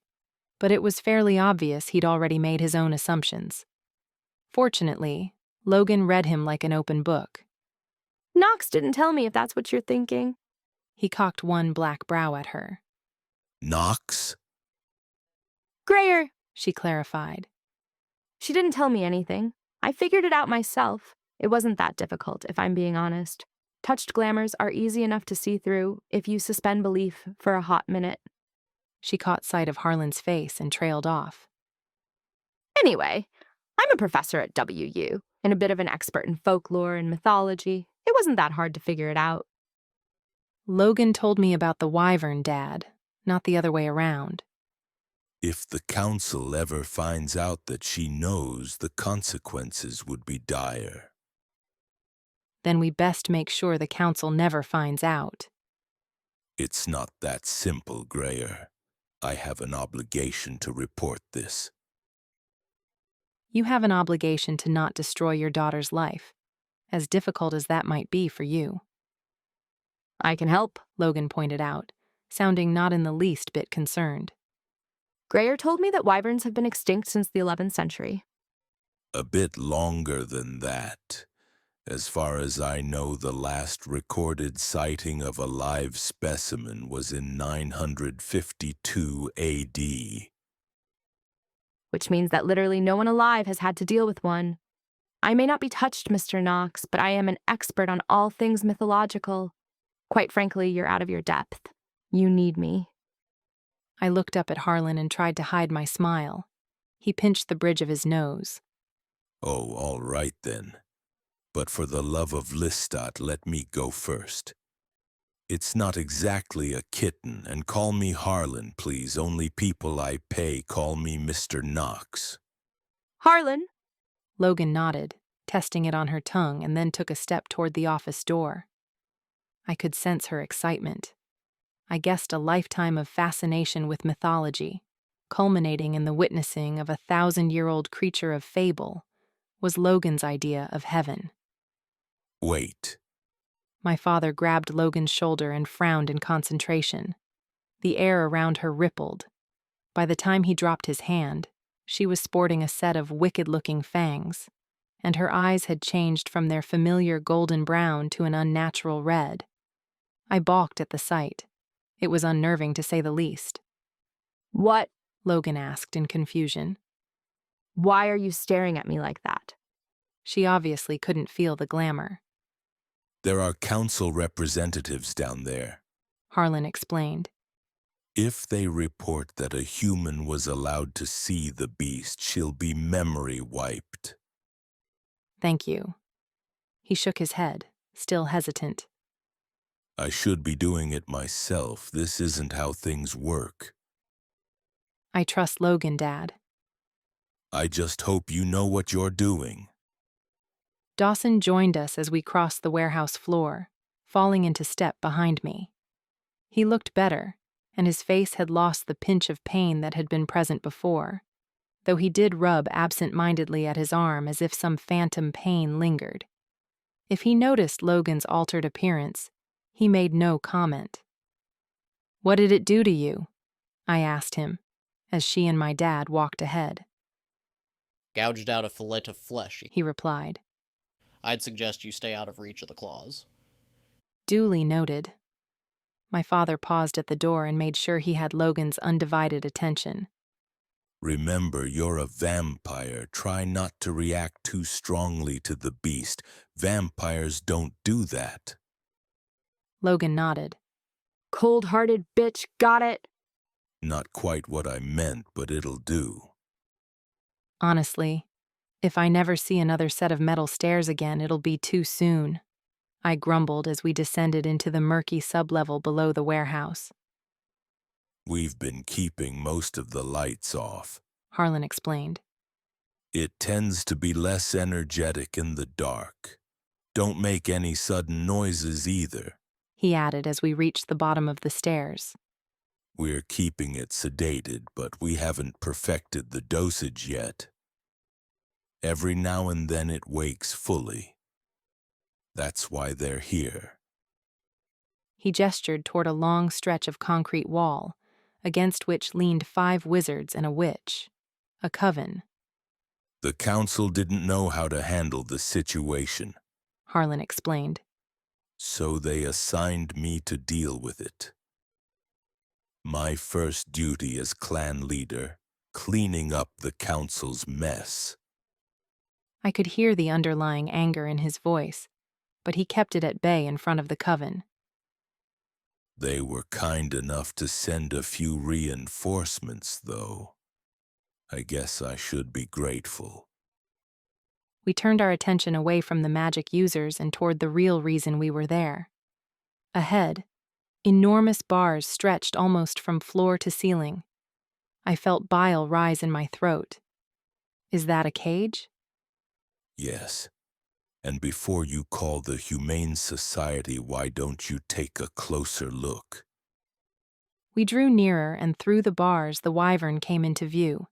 but it was fairly obvious he'd already made his own assumptions. Fortunately, Logan read him like an open book. Knox didn't tell me if that's what you're thinking. He cocked one black brow at her. Knox? Grayer, she clarified. She didn't tell me anything. I figured it out myself. It wasn't that difficult, if I'm being honest. Touched glamours are easy enough to see through if you suspend belief for a hot minute. She caught sight of Harlan's face and trailed off. Anyway, I'm a professor at WU, and a bit of an expert in folklore and mythology. It wasn't that hard to figure it out. Logan told me about the wyvern, Dad, not the other way around. If the council ever finds out that she knows, the consequences would be dire. Then we best make sure the council never finds out. It's not that simple, Grayer. I have an obligation to report this. You have an obligation to not destroy your daughter's life, as difficult as that might be for you. I can help, Logan pointed out, sounding not in the least bit concerned. Grayer told me that wyverns have been extinct since the 11th century. A bit longer than that. As far as I know, the last recorded sighting of a live specimen was in 952 AD. Which means that literally no one alive has had to deal with one. I may not be touched, Mr. Knox, but I am an expert on all things mythological. Quite frankly, you're out of your depth. You need me. I looked up at Harlan and tried to hide my smile. He pinched the bridge of his nose. Oh, all right then. But for the love of Lestat, let me go first. It's not exactly a kitten, and call me Harlan, please. Only people I pay call me Mr. Knox. Harlan! Logan nodded, testing it on her tongue, and then took a step toward the office door. I could sense her excitement. I guessed a lifetime of fascination with mythology, culminating in the witnessing of a 1,000-year-old creature of fable, was Logan's idea of heaven. Wait. My father grabbed Logan's shoulder and frowned in concentration. The air around her rippled. By the time he dropped his hand, she was sporting a set of wicked-looking fangs, and her eyes had changed from their familiar golden brown to an unnatural red. I balked at the sight. It was unnerving to say the least. What? Logan asked in confusion. Why are you staring at me like that? She obviously couldn't feel the glamour. There are council representatives down there, Harlan explained. If they report that a human was allowed to see the beast, she'll be memory wiped. Thank you. He shook his head, still hesitant. I should be doing it myself. This isn't how things work. I trust Logan, Dad. I just hope you know what you're doing. Dawson joined us as we crossed the warehouse floor, falling into step behind me. He looked better, and his face had lost the pinch of pain that had been present before, though he did rub absent-mindedly at his arm as if some phantom pain lingered. If he noticed Logan's altered appearance, he made no comment. "What did it do to you?" I asked him, as she and my dad walked ahead. Gouged out a fillet of flesh, he replied. I'd suggest you stay out of reach of the claws. Duly noted. My father paused at the door and made sure he had Logan's undivided attention. Remember, you're a vampire. Try not to react too strongly to the beast. Vampires don't do that. Logan nodded. Cold-hearted bitch, got it? Not quite what I meant, but it'll do. Honestly, if I never see another set of metal stairs again, it'll be too soon, I grumbled as we descended into the murky sublevel below the warehouse. We've been keeping most of the lights off, Harlan explained. It tends to be less energetic in the dark. Don't make any sudden noises either, he added as we reached the bottom of the stairs. We're keeping it sedated, but we haven't perfected the dosage yet. Every now and then it wakes fully. That's why they're here. He gestured toward a long stretch of concrete wall, against which leaned 5 wizards and a witch, a coven. The council didn't know how to handle the situation, Harlan explained. So they assigned me to deal with it. My first duty as clan leader, cleaning up the council's mess. I could hear the underlying anger in his voice, but he kept it at bay in front of the coven. They were kind enough to send a few reinforcements, though. I guess I should be grateful. We turned our attention away from the magic users and toward the real reason we were there. Ahead, enormous bars stretched almost from floor to ceiling. I felt bile rise in my throat. Is that a cage? Yes. And before you call the Humane Society, why don't you take a closer look? We drew nearer, and through the bars the wyvern came into view.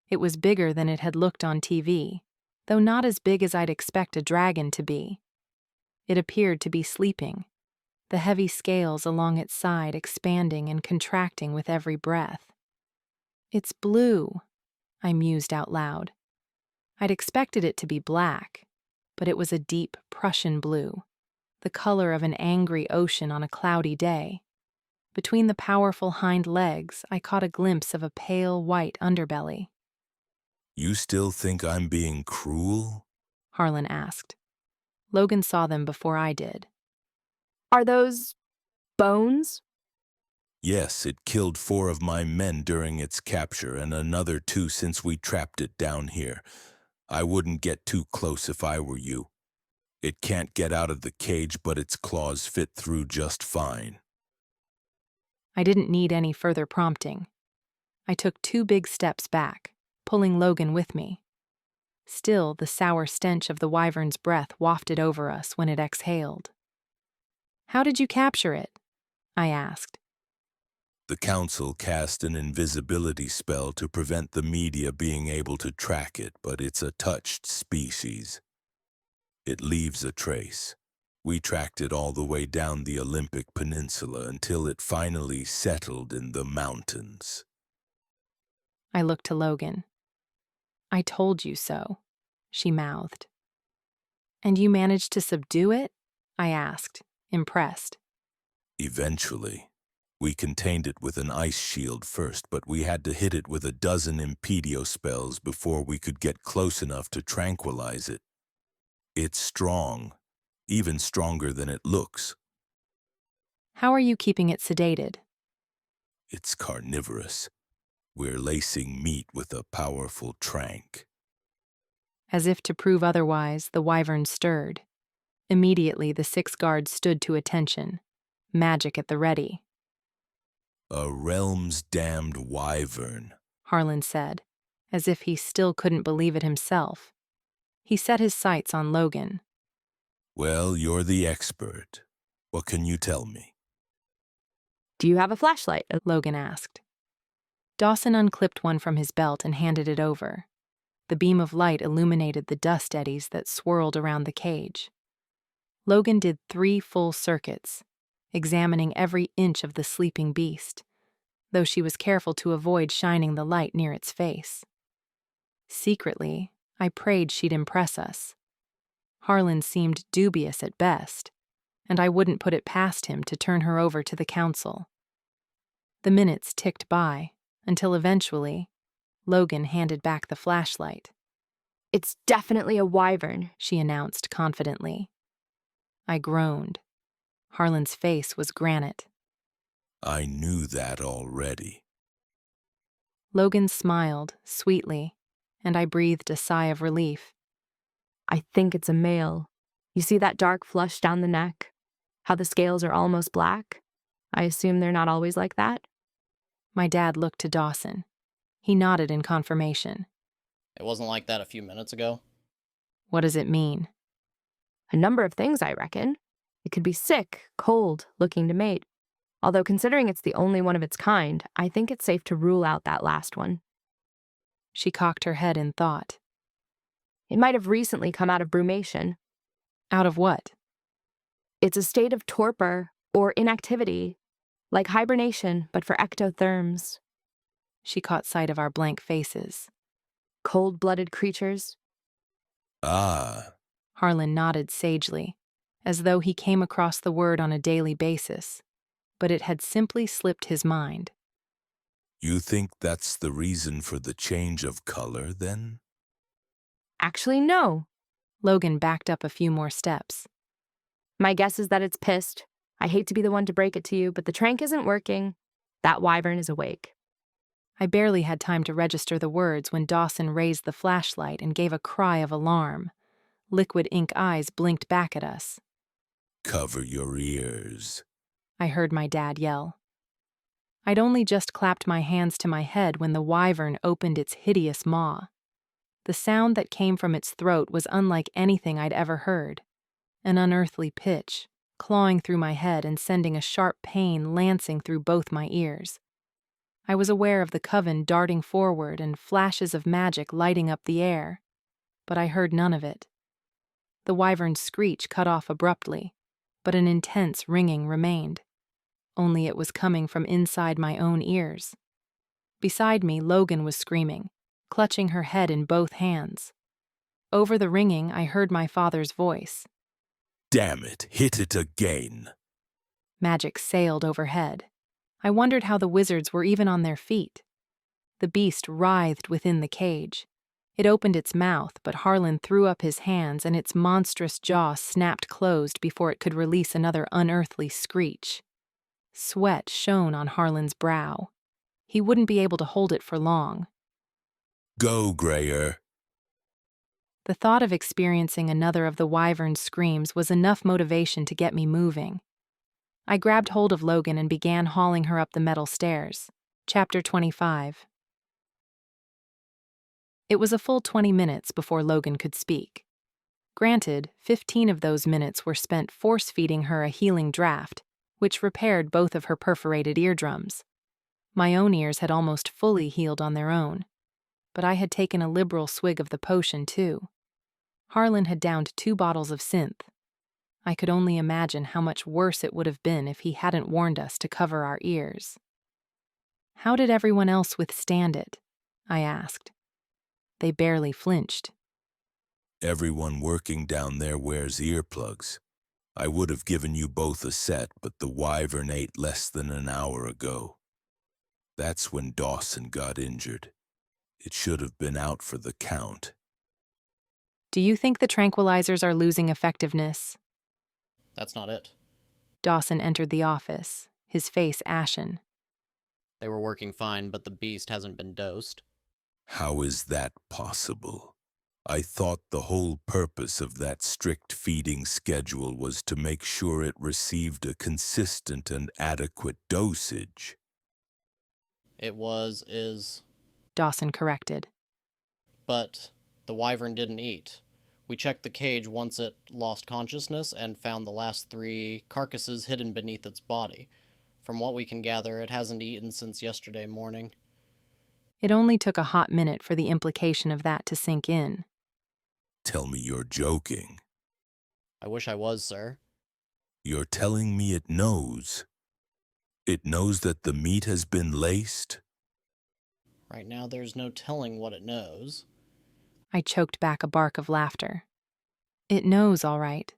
It was bigger than it had looked on TV, though not as big as I'd expect a dragon to be. It appeared to be sleeping, the heavy scales along its side expanding and contracting with every breath. "It's blue," I mused out loud. I'd expected it to be black, but it was a deep Prussian blue, the color of an angry ocean on a cloudy day. Between the powerful hind legs, I caught a glimpse of a pale white underbelly. You still think I'm being cruel? Harlan asked. Logan saw them before I did. Are those bones? Yes, it killed 4 of my men during its capture and another 2 since we trapped it down here. I wouldn't get too close if I were you. It can't get out of the cage, but its claws fit through just fine. I didn't need any further prompting. I took 2 big steps back, pulling Logan with me. Still, the sour stench of the wyvern's breath wafted over us when it exhaled. "How did you capture it?" I asked. The council cast an invisibility spell to prevent the media being able to track it, but it's a touched species. It leaves a trace. We tracked it all the way down the Olympic Peninsula until it finally settled in the mountains. I looked to Logan. "I told you so," she mouthed. "And you managed to subdue it?" I asked, impressed. Eventually. We contained it with an ice shield first, but we had to hit it with a dozen impedio spells before we could get close enough to tranquilize it. It's strong, even stronger than it looks. "How are you keeping it sedated?" It's carnivorous. We're lacing meat with a powerful trank. As if to prove otherwise, the wyvern stirred. Immediately, the 6 guards stood to attention, magic at the ready. A realm's damned wyvern, Harlan said, as if he still couldn't believe it himself. He set his sights on Logan. Well, you're the expert. What can you tell me? Do you have a flashlight? Logan asked. Dawson unclipped one from his belt and handed it over. The beam of light illuminated the dust eddies that swirled around the cage. Logan did 3 full circuits, examining every inch of the sleeping beast, though she was careful to avoid shining the light near its face. Secretly, I prayed she'd impress us. Harlan seemed dubious at best, and I wouldn't put it past him to turn her over to the council. The minutes ticked by, until eventually, Logan handed back the flashlight. "It's definitely a wyvern," she announced confidently. I groaned. Harlan's face was granite. I knew that already. Logan smiled, sweetly, and I breathed a sigh of relief. "I think it's a male. You see that dark flush down the neck? How the scales are almost black? I assume they're not always like that?" My dad looked to Dawson. He nodded in confirmation. It wasn't like that a few minutes ago. "What does it mean?" "A number of things, I reckon. It could be sick, cold, looking to mate. Although considering it's the only one of its kind, I think it's safe to rule out that last one." She cocked her head in thought. "It might have recently come out of brumation." "Out of what?" "It's a state of torpor or inactivity, like hibernation, but for ectotherms." She caught sight of our blank faces. "Cold-blooded creatures." Ah. Harlan nodded sagely, as though he came across the word on a daily basis, but it had simply slipped his mind. You think that's the reason for the change of color, then? "Actually, no." Logan backed up a few more steps. "My guess is that it's pissed. I hate to be the one to break it to you, but the trank isn't working. That wyvern is awake." I barely had time to register the words when Dawson raised the flashlight and gave a cry of alarm. Liquid ink eyes blinked back at us. Cover your ears, I heard my dad yell. I'd only just clapped my hands to my head when the wyvern opened its hideous maw. The sound that came from its throat was unlike anything I'd ever heard. An unearthly pitch, clawing through my head and sending a sharp pain lancing through both my ears. I was aware of the coven darting forward and flashes of magic lighting up the air, but I heard none of it. The wyvern's screech cut off abruptly, but an intense ringing remained. Only it was coming from inside my own ears. Beside me, Logan was screaming, clutching her head in both hands. Over the ringing, I heard my father's voice. Damn it, hit it again. Magic sailed overhead. I wondered how the wizards were even on their feet. The beast writhed within the cage. It opened its mouth, but Harlan threw up his hands and its monstrous jaw snapped closed before it could release another unearthly screech. Sweat shone on Harlan's brow. He wouldn't be able to hold it for long. Go, Grayer. The thought of experiencing another of the wyvern's screams was enough motivation to get me moving. I grabbed hold of Logan and began hauling her up the metal stairs. Chapter 25. It was a full 20 minutes before Logan could speak. Granted, 15 of those minutes were spent force-feeding her a healing draft, which repaired both of her perforated eardrums. My own ears had almost fully healed on their own, but I had taken a liberal swig of the potion, too. Harlan had downed 2 bottles of synth. I could only imagine how much worse it would have been if he hadn't warned us to cover our ears. How did everyone else withstand it? I asked. They barely flinched. Everyone working down there wears earplugs. I would have given you both a set, but the wyvern ate less than an hour ago. That's when Dawson got injured. It should have been out for the count. Do you think the tranquilizers are losing effectiveness? That's not it. Dawson entered the office, his face ashen. They were working fine, but the beast hasn't been dosed. How is that possible? I thought the whole purpose of that strict feeding schedule was to make sure it received a consistent and adequate dosage. It is. Dawson corrected. But the wyvern didn't eat. We checked the cage once it lost consciousness and found the last 3 carcasses hidden beneath its body. From what we can gather, it hasn't eaten since yesterday morning. It only took a hot minute for the implication of that to sink in. Tell me you're joking. I wish I was, sir. You're telling me it knows? It knows that the meat has been laced? Right now, there's no telling what it knows. I choked back a bark of laughter. It knows, all right.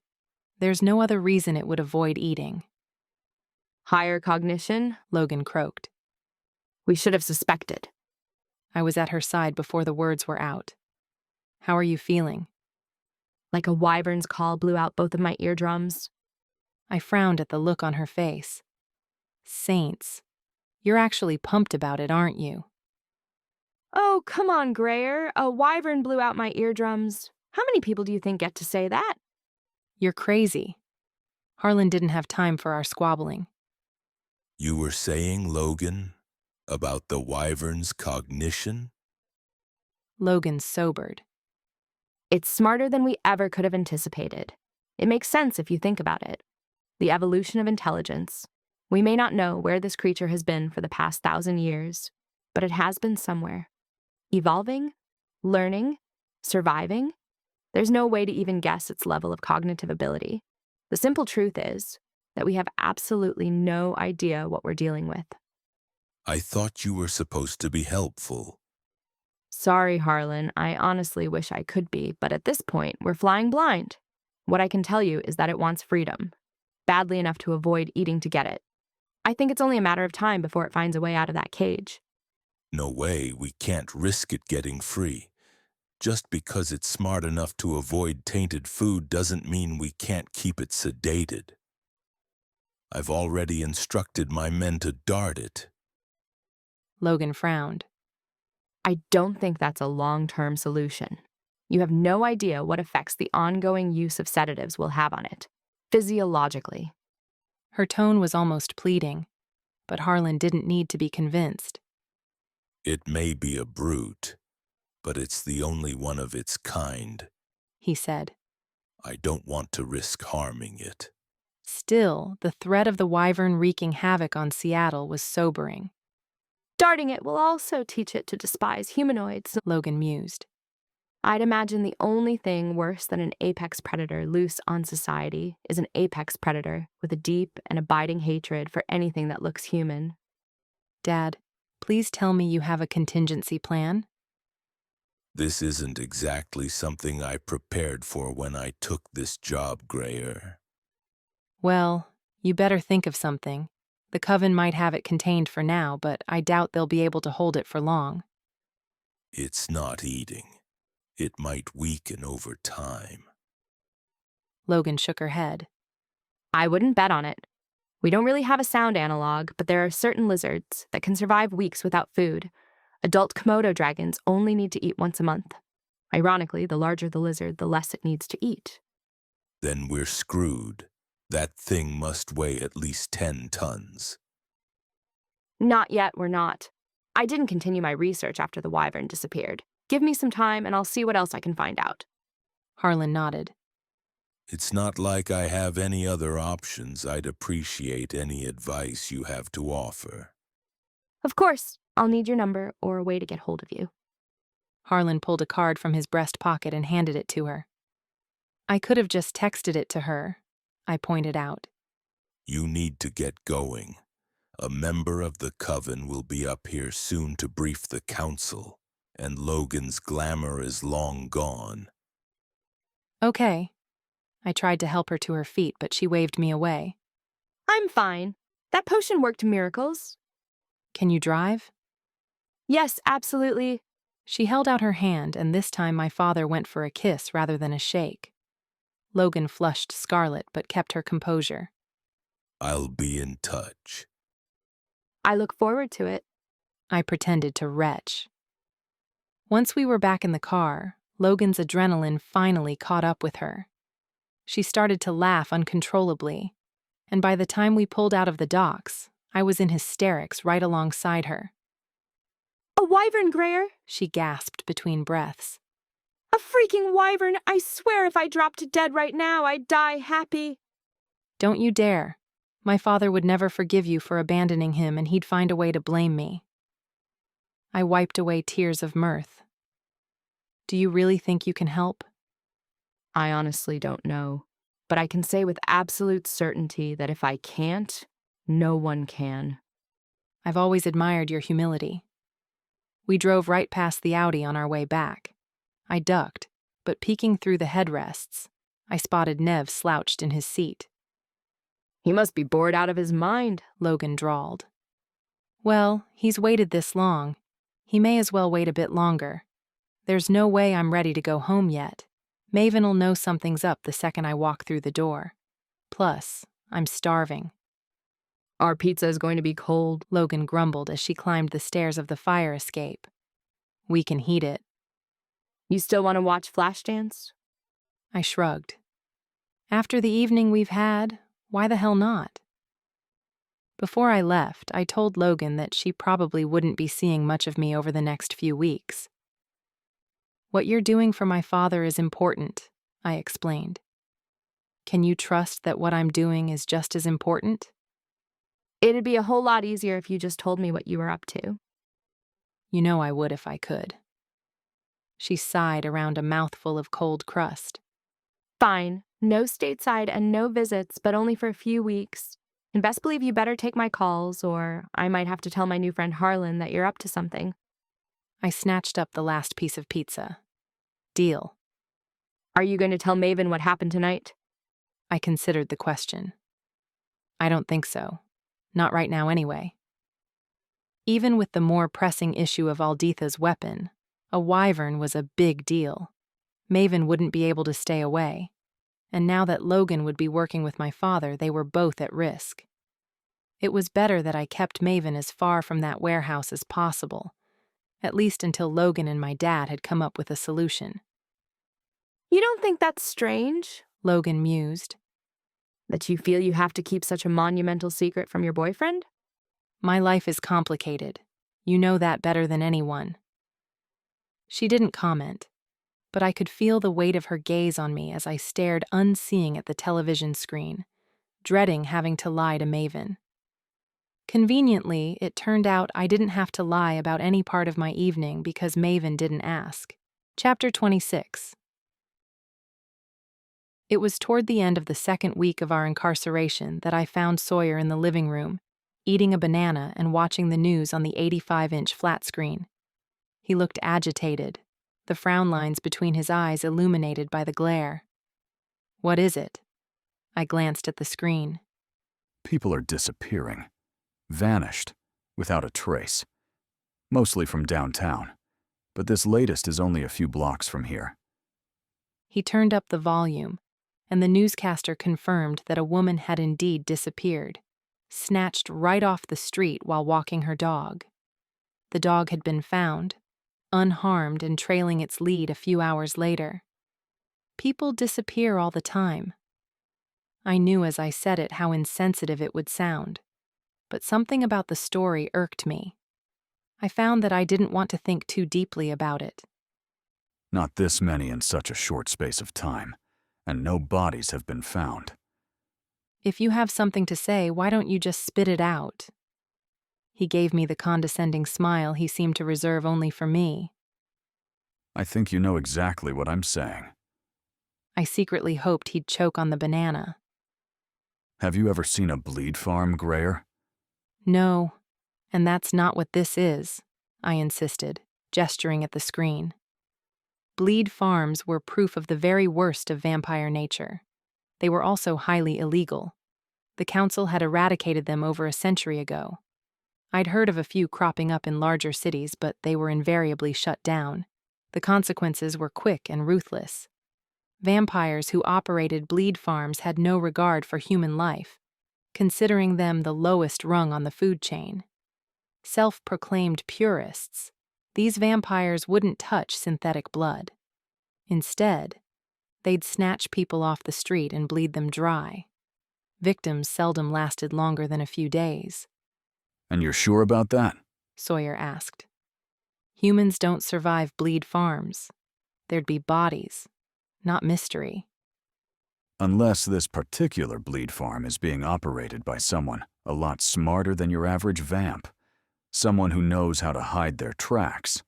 There's no other reason it would avoid eating. Higher cognition, Logan croaked. We should have suspected. I was at her side before the words were out. How are you feeling? Like a wyvern's call blew out both of my eardrums. I frowned at the look on her face. Saints, you're actually pumped about it, aren't you? Oh, come on, Grayer. A wyvern blew out my eardrums. How many people do you think get to say that? You're crazy. Harlan didn't have time for our squabbling. You were saying, Logan, about the wyvern's cognition? Logan sobered. It's smarter than we ever could have anticipated. It makes sense if you think about it. The evolution of intelligence. We may not know where this creature has been for the past 1,000 years, but it has been somewhere. Evolving, learning, surviving. There's no way to even guess its level of cognitive ability. The simple truth is that we have absolutely no idea what we're dealing with. I thought you were supposed to be helpful. Sorry, Harlan. I honestly wish I could be, but at this point, we're flying blind. What I can tell you is that it wants freedom, badly enough to avoid eating to get it. I think it's only a matter of time before it finds a way out of that cage. No way, we can't risk it getting free. Just because it's smart enough to avoid tainted food doesn't mean we can't keep it sedated. I've already instructed my men to dart it. Logan frowned. I don't think that's a long-term solution. You have no idea what effects the ongoing use of sedatives will have on it, physiologically. Her tone was almost pleading, but Harlan didn't need to be convinced. It may be a brute, but it's the only one of its kind, he said. I don't want to risk harming it. Still, the threat of the wyvern wreaking havoc on Seattle was sobering. Darting it will also teach it to despise humanoids, Logan mused. I'd imagine the only thing worse than an apex predator loose on society is an apex predator with a deep and abiding hatred for anything that looks human. Dad, please tell me you have a contingency plan. This isn't exactly something I prepared for when I took this job, Grayer. Well, you better think of something. The Coven might have it contained for now, but I doubt they'll be able to hold it for long. It's not eating. It might weaken over time. Logan shook her head. I wouldn't bet on it. We don't really have a sound analog, but there are certain lizards that can survive weeks without food. Adult Komodo dragons only need to eat once a month. Ironically, the larger the lizard, the less it needs to eat. Then we're screwed. That thing must weigh at least 10 tons. Not yet, we're not. I didn't continue my research after the wyvern disappeared. Give me some time and I'll see what else I can find out. Harlan nodded. It's not like I have any other options. I'd appreciate any advice you have to offer. Of course, I'll need your number or a way to get hold of you. Harlan pulled a card from his breast pocket and handed it to her. I could have just texted it to her, I pointed out. You need to get going. A member of the Coven will be up here soon to brief the council, and Logan's glamour is long gone. Okay. I tried to help her to her feet, but she waved me away. I'm fine. That potion worked miracles. Can you drive? Yes, absolutely. She held out her hand, and this time my father went for a kiss rather than a shake. Logan flushed scarlet but kept her composure. I'll be in touch. I look forward to it. I pretended to retch. Once we were back in the car, Logan's adrenaline finally caught up with her. She started to laugh uncontrollably, and by the time we pulled out of the docks, I was in hysterics right alongside her. A wyvern, Grayer, she gasped between breaths. A freaking wyvern! I swear if I dropped dead right now, I'd die happy. Don't you dare. My father would never forgive you for abandoning him, and he'd find a way to blame me. I wiped away tears of mirth. Do you really think you can help? I honestly don't know, but I can say with absolute certainty that if I can't, no one can. I've always admired your humility. We drove right past the Audi on our way back. I ducked, but peeking through the headrests, I spotted Nev slouched in his seat. He must be bored out of his mind, Logan drawled. Well, he's waited this long. He may as well wait a bit longer. There's no way I'm ready to go home yet. Maven'll know something's up the second I walk through the door. Plus, I'm starving. Our pizza is going to be cold, Logan grumbled as she climbed the stairs of the fire escape. We can heat it. You still want to watch Flashdance? I shrugged. After the evening we've had, why the hell not? Before I left, I told Logan that she probably wouldn't be seeing much of me over the next few weeks. What you're doing for my father is important, I explained. Can you trust that what I'm doing is just as important? It'd be a whole lot easier if you just told me what you were up to. You know I would if I could. She sighed around a mouthful of cold crust. Fine. No stateside and no visits, but only for a few weeks. And best believe you better take my calls, or I might have to tell my new friend Harlan that you're up to something. I snatched up the last piece of pizza. Deal. Are you going to tell Maven what happened tonight? I considered the question. I don't think so. Not right now anyway. Even with the more pressing issue of Alditha's weapon, a wyvern was a big deal. Maven wouldn't be able to stay away. And now that Logan would be working with my father, they were both at risk. It was better that I kept Maven as far from that warehouse as possible, at least until Logan and my dad had come up with a solution. You don't think that's strange? Logan mused. That you feel you have to keep such a monumental secret from your boyfriend? My life is complicated. You know that better than anyone. She didn't comment, but I could feel the weight of her gaze on me as I stared unseeing at the television screen, dreading having to lie to Maven. Conveniently, it turned out I didn't have to lie about any part of my evening because Maven didn't ask. Chapter 26. It was toward the end of the second week of our incarceration that I found Sawyer in the living room, eating a banana and watching the news on the 85-inch flat screen. He looked agitated, the frown lines between his eyes illuminated by the glare. "What is it?" I glanced at the screen. People are disappearing. Vanished, without a trace. Mostly from downtown, but this latest is only a few blocks from here. He turned up the volume, and the newscaster confirmed that a woman had indeed disappeared, snatched right off the street while walking her dog. The dog had been found, unharmed and trailing its lead a few hours later. People disappear all the time. I knew as I said it how insensitive it would sound, but something about the story irked me. I found that I didn't want to think too deeply about it. Not this many in such a short space of time, and no bodies have been found. If you have something to say, why don't you just spit it out? He gave me the condescending smile he seemed to reserve only for me. I think you know exactly what I'm saying. I secretly hoped he'd choke on the banana. Have you ever seen a bleed farm, Grayer? No, and that's not what this is, I insisted, gesturing at the screen. Bleed farms were proof of the very worst of vampire nature. They were also highly illegal. The council had eradicated them over a century ago. I'd heard of a few cropping up in larger cities, but they were invariably shut down. The consequences were quick and ruthless. Vampires who operated bleed farms had no regard for human life, considering them the lowest rung on the food chain. Self-proclaimed purists, these vampires wouldn't touch synthetic blood. Instead, they'd snatch people off the street and bleed them dry. Victims seldom lasted longer than a few days. And you're sure about that? Sawyer asked. Humans don't survive bleed farms. There'd be bodies, not mystery. Unless this particular bleed farm is being operated by someone a lot smarter than your average vamp. Someone who knows how to hide their tracks.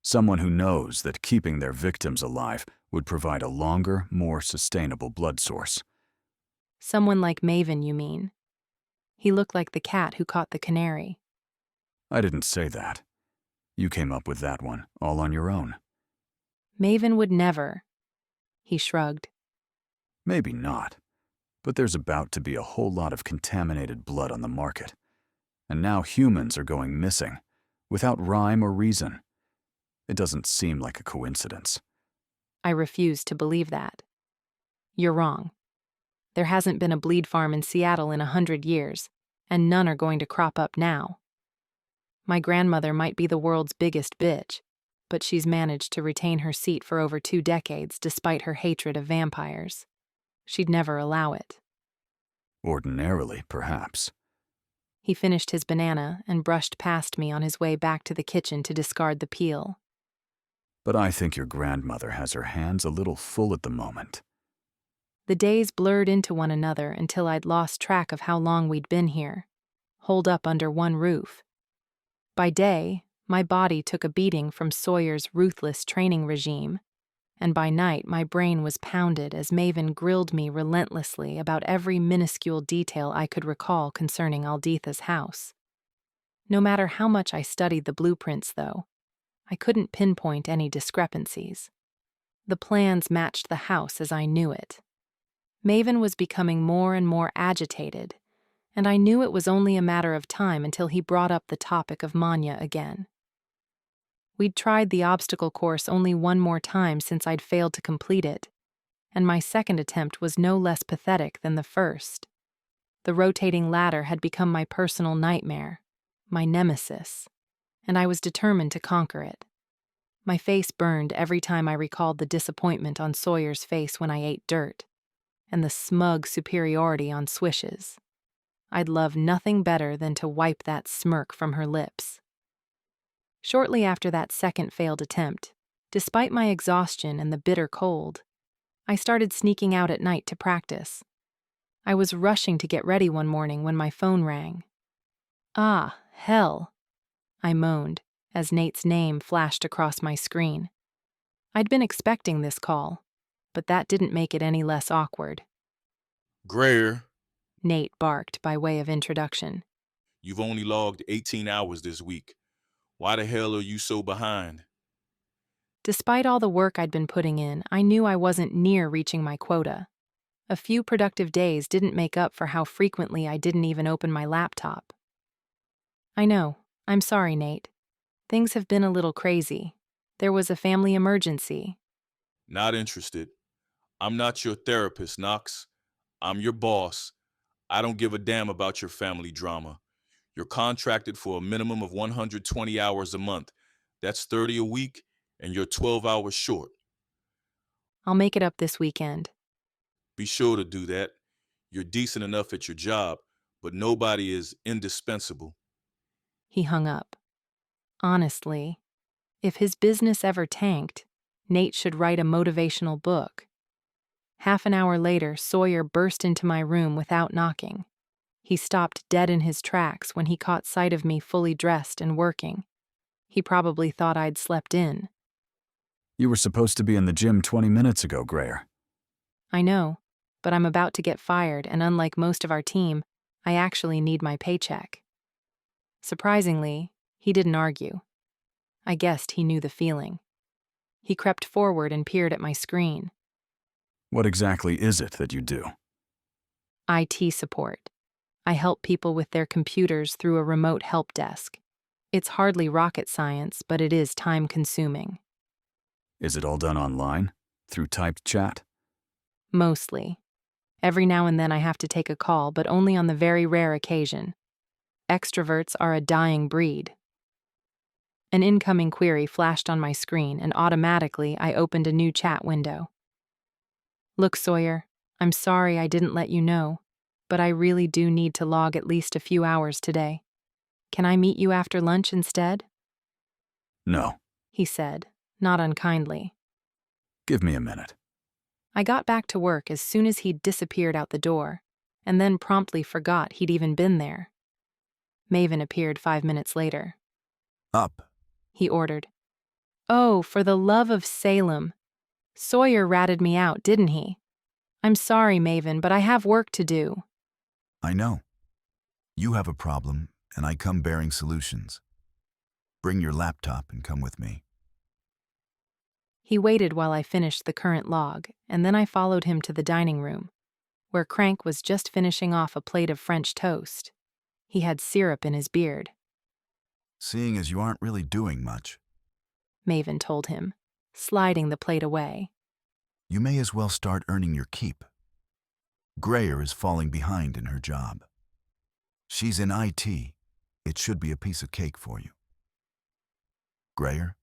Someone who knows that keeping their victims alive would provide a longer, more sustainable blood source. Someone like Maven, you mean? He looked like the cat who caught the canary. I didn't say that. You came up with that one, all on your own. Maven would never. He shrugged. Maybe not, but there's about to be a whole lot of contaminated blood on the market. And now humans are going missing, without rhyme or reason. It doesn't seem like a coincidence. I refuse to believe that. You're wrong. There hasn't been a bleed farm in Seattle in 100 years, and none are going to crop up now. My grandmother might be the world's biggest bitch, but she's managed to retain her seat for over 2 decades despite her hatred of vampires. She'd never allow it. Ordinarily, perhaps. He finished his banana and brushed past me on his way back to the kitchen to discard the peel. But I think your grandmother has her hands a little full at the moment. The days blurred into one another until I'd lost track of how long we'd been here, holed up under one roof. By day, my body took a beating from Sawyer's ruthless training regime, and by night my brain was pounded as Maven grilled me relentlessly about every minuscule detail I could recall concerning Alditha's house. No matter how much I studied the blueprints, though, I couldn't pinpoint any discrepancies. The plans matched the house as I knew it. Maven was becoming more and more agitated, and I knew it was only a matter of time until he brought up the topic of Manya again. We'd tried the obstacle course only one more time since I'd failed to complete it, and my second attempt was no less pathetic than the first. The rotating ladder had become my personal nightmare, my nemesis, and I was determined to conquer it. My face burned every time I recalled the disappointment on Sawyer's face when I ate dirt, and the smug superiority on Swish's. I'd love nothing better than to wipe that smirk from her lips. Shortly after that second failed attempt, despite my exhaustion and the bitter cold, I started sneaking out at night to practice. I was rushing to get ready one morning when my phone rang. "Ah, hell," I moaned as Nate's name flashed across my screen. I'd been expecting this call, but that didn't make it any less awkward. Grayer, Nate barked by way of introduction. you've only logged 18 hours this week. Why the hell are you so behind? Despite all the work I'd been putting in, I knew I wasn't near reaching my quota. A few productive days didn't make up for how frequently I didn't even open my laptop. I know. I'm sorry, Nate. Things have been a little crazy. There was a family emergency. Not interested. I'm not your therapist, Knox. I'm your boss. I don't give a damn about your family drama. You're contracted for a minimum of 120 hours a month. That's 30 a week, and you're 12 hours short. I'll make it up this weekend. Be sure to do that. You're decent enough at your job, but nobody is indispensable. He hung up. Honestly, if his business ever tanked, Nate should write a motivational book. Half an hour later, Sawyer burst into my room without knocking. He stopped dead in his tracks when he caught sight of me fully dressed and working. He probably thought I'd slept in. You were supposed to be in the gym 20 minutes ago, Grayer. I know, but I'm about to get fired, and unlike most of our team, I actually need my paycheck. Surprisingly, he didn't argue. I guessed he knew the feeling. He crept forward and peered at my screen. What exactly is it that you do? IT support. I help people with their computers through a remote help desk. It's hardly rocket science, but it is time-consuming. Is it all done online? Through typed chat? Mostly. Every now and then I have to take a call, but only on the very rare occasion. Extroverts are a dying breed. An incoming query flashed on my screen, and automatically I opened a new chat window. Look, Sawyer, I'm sorry I didn't let you know, but I really do need to log at least a few hours today. Can I meet you after lunch instead? No. He said, not unkindly. Give me a minute. I got back to work as soon as he'd disappeared out the door, and then promptly forgot he'd even been there. Maven appeared 5 minutes later. Up, he ordered. Oh, for the love of Salem. Sawyer ratted me out, didn't he? I'm sorry, Maven, but I have work to do. I know. You have a problem, and I come bearing solutions. Bring your laptop and come with me. He waited while I finished the current log, and then I followed him to the dining room, where Crank was just finishing off a plate of French toast. He had syrup in his beard. Seeing as you aren't really doing much, Maven told him, sliding the plate away. You may as well start earning your keep. Grayer is falling behind in her job. She's in IT. It should be a piece of cake for you. Grayer?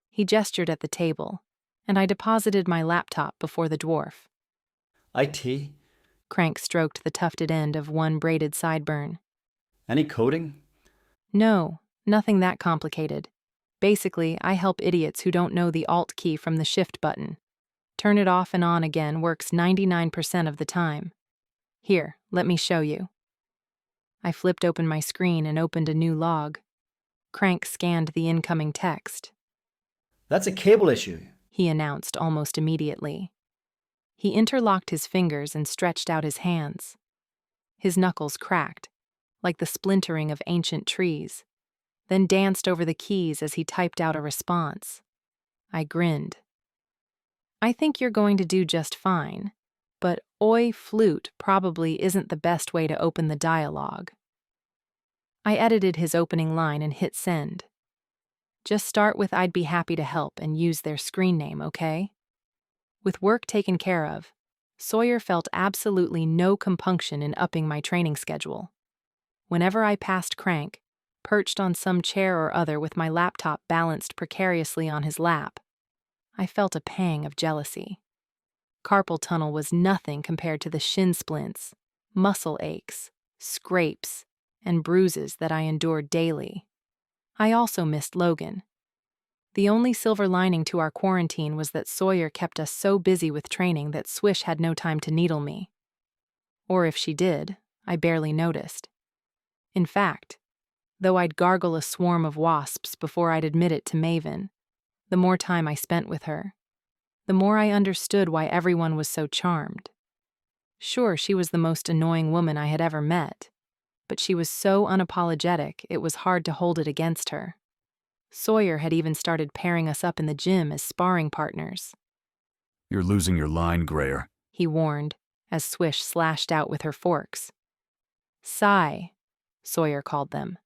He gestured at the table, and I deposited my laptop before the dwarf. IT? Crank stroked the tufted end of one braided sideburn. Any coding? No, nothing that complicated. Basically, I help idiots who don't know the Alt key from the Shift button. Turn it off and on again works 99% of the time. Here, let me show you. I flipped open my screen and opened a new log. Crank scanned the incoming text. That's a cable issue, he announced almost immediately. He interlocked his fingers and stretched out his hands. His knuckles cracked, like the splintering of ancient trees, then danced over the keys as he typed out a response. I grinned. I think you're going to do just fine, but oi flute probably isn't the best way to open the dialogue. I edited his opening line and hit send. Just start with I'd be happy to help and use their screen name, okay? With work taken care of, Sawyer felt absolutely no compunction in upping my training schedule. Whenever I passed Crank, perched on some chair or other with my laptop balanced precariously on his lap, I felt a pang of jealousy. Carpal tunnel was nothing compared to the shin splints, muscle aches, scrapes, and bruises that I endured daily. I also missed Logan. The only silver lining to our quarantine was that Sawyer kept us so busy with training that Swish had no time to needle me. Or if she did, I barely noticed. In fact, though I'd gargle a swarm of wasps before I'd admit it to Maven, The more time I spent with her, the more I understood why everyone was so charmed. Sure, she was the most annoying woman I had ever met, but she was so unapologetic it was hard to hold it against her. Sawyer had even started pairing us up in the gym as sparring partners. You're losing your line, Grayer, he warned, as Swish slashed out with her forks. Sigh, Sawyer called them.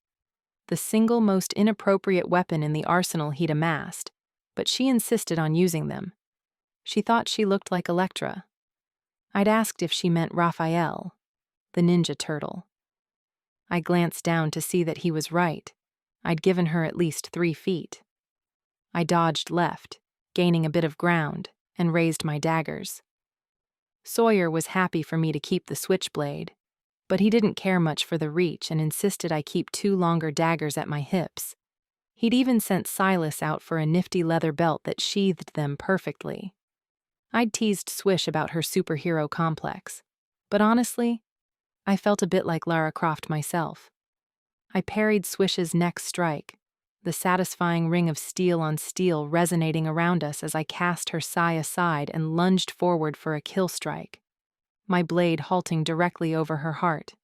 The single most inappropriate weapon in the arsenal he'd amassed, but she insisted on using them. She thought she looked like Electra. I'd asked if she meant Raphael, the Ninja Turtle. I glanced down to see that he was right. I'd given her at least 3 feet. I dodged left, gaining a bit of ground, and raised my daggers. Sawyer was happy for me to keep the switchblade, but he didn't care much for the reach and insisted I keep 2 longer daggers at my hips. He'd even sent Silas out for a nifty leather belt that sheathed them perfectly. I'd teased Swish about her superhero complex, but honestly, I felt a bit like Lara Croft myself. I parried Swish's next strike, the satisfying ring of steel on steel resonating around us as I cast her sai aside and lunged forward for a kill strike, my blade halting directly over her heart.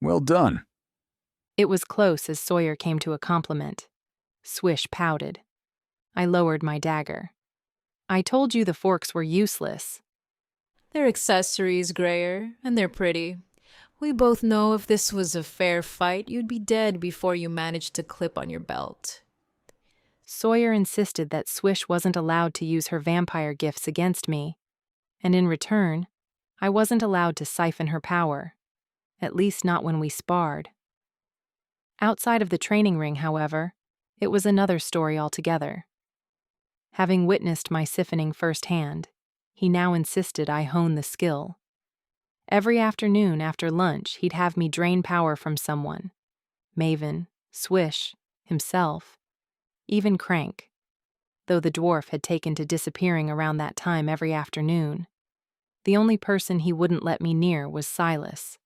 Well done. It was close as Sawyer came to a compliment. Swish pouted. I lowered my dagger. I told you the forks were useless. They're accessories, Grayer, and they're pretty. We both know if this was a fair fight, you'd be dead before you managed to clip on your belt. Sawyer insisted that Swish wasn't allowed to use her vampire gifts against me, and in return, I wasn't allowed to siphon her power, at least not when we sparred. Outside of the training ring, however, it was another story altogether. Having witnessed my siphoning firsthand, he now insisted I hone the skill. Every afternoon after lunch, he'd have me drain power from someone. Maven, Swish, himself, even Crank, though the dwarf had taken to disappearing around that time every afternoon. The only person he wouldn't let me near was Silas.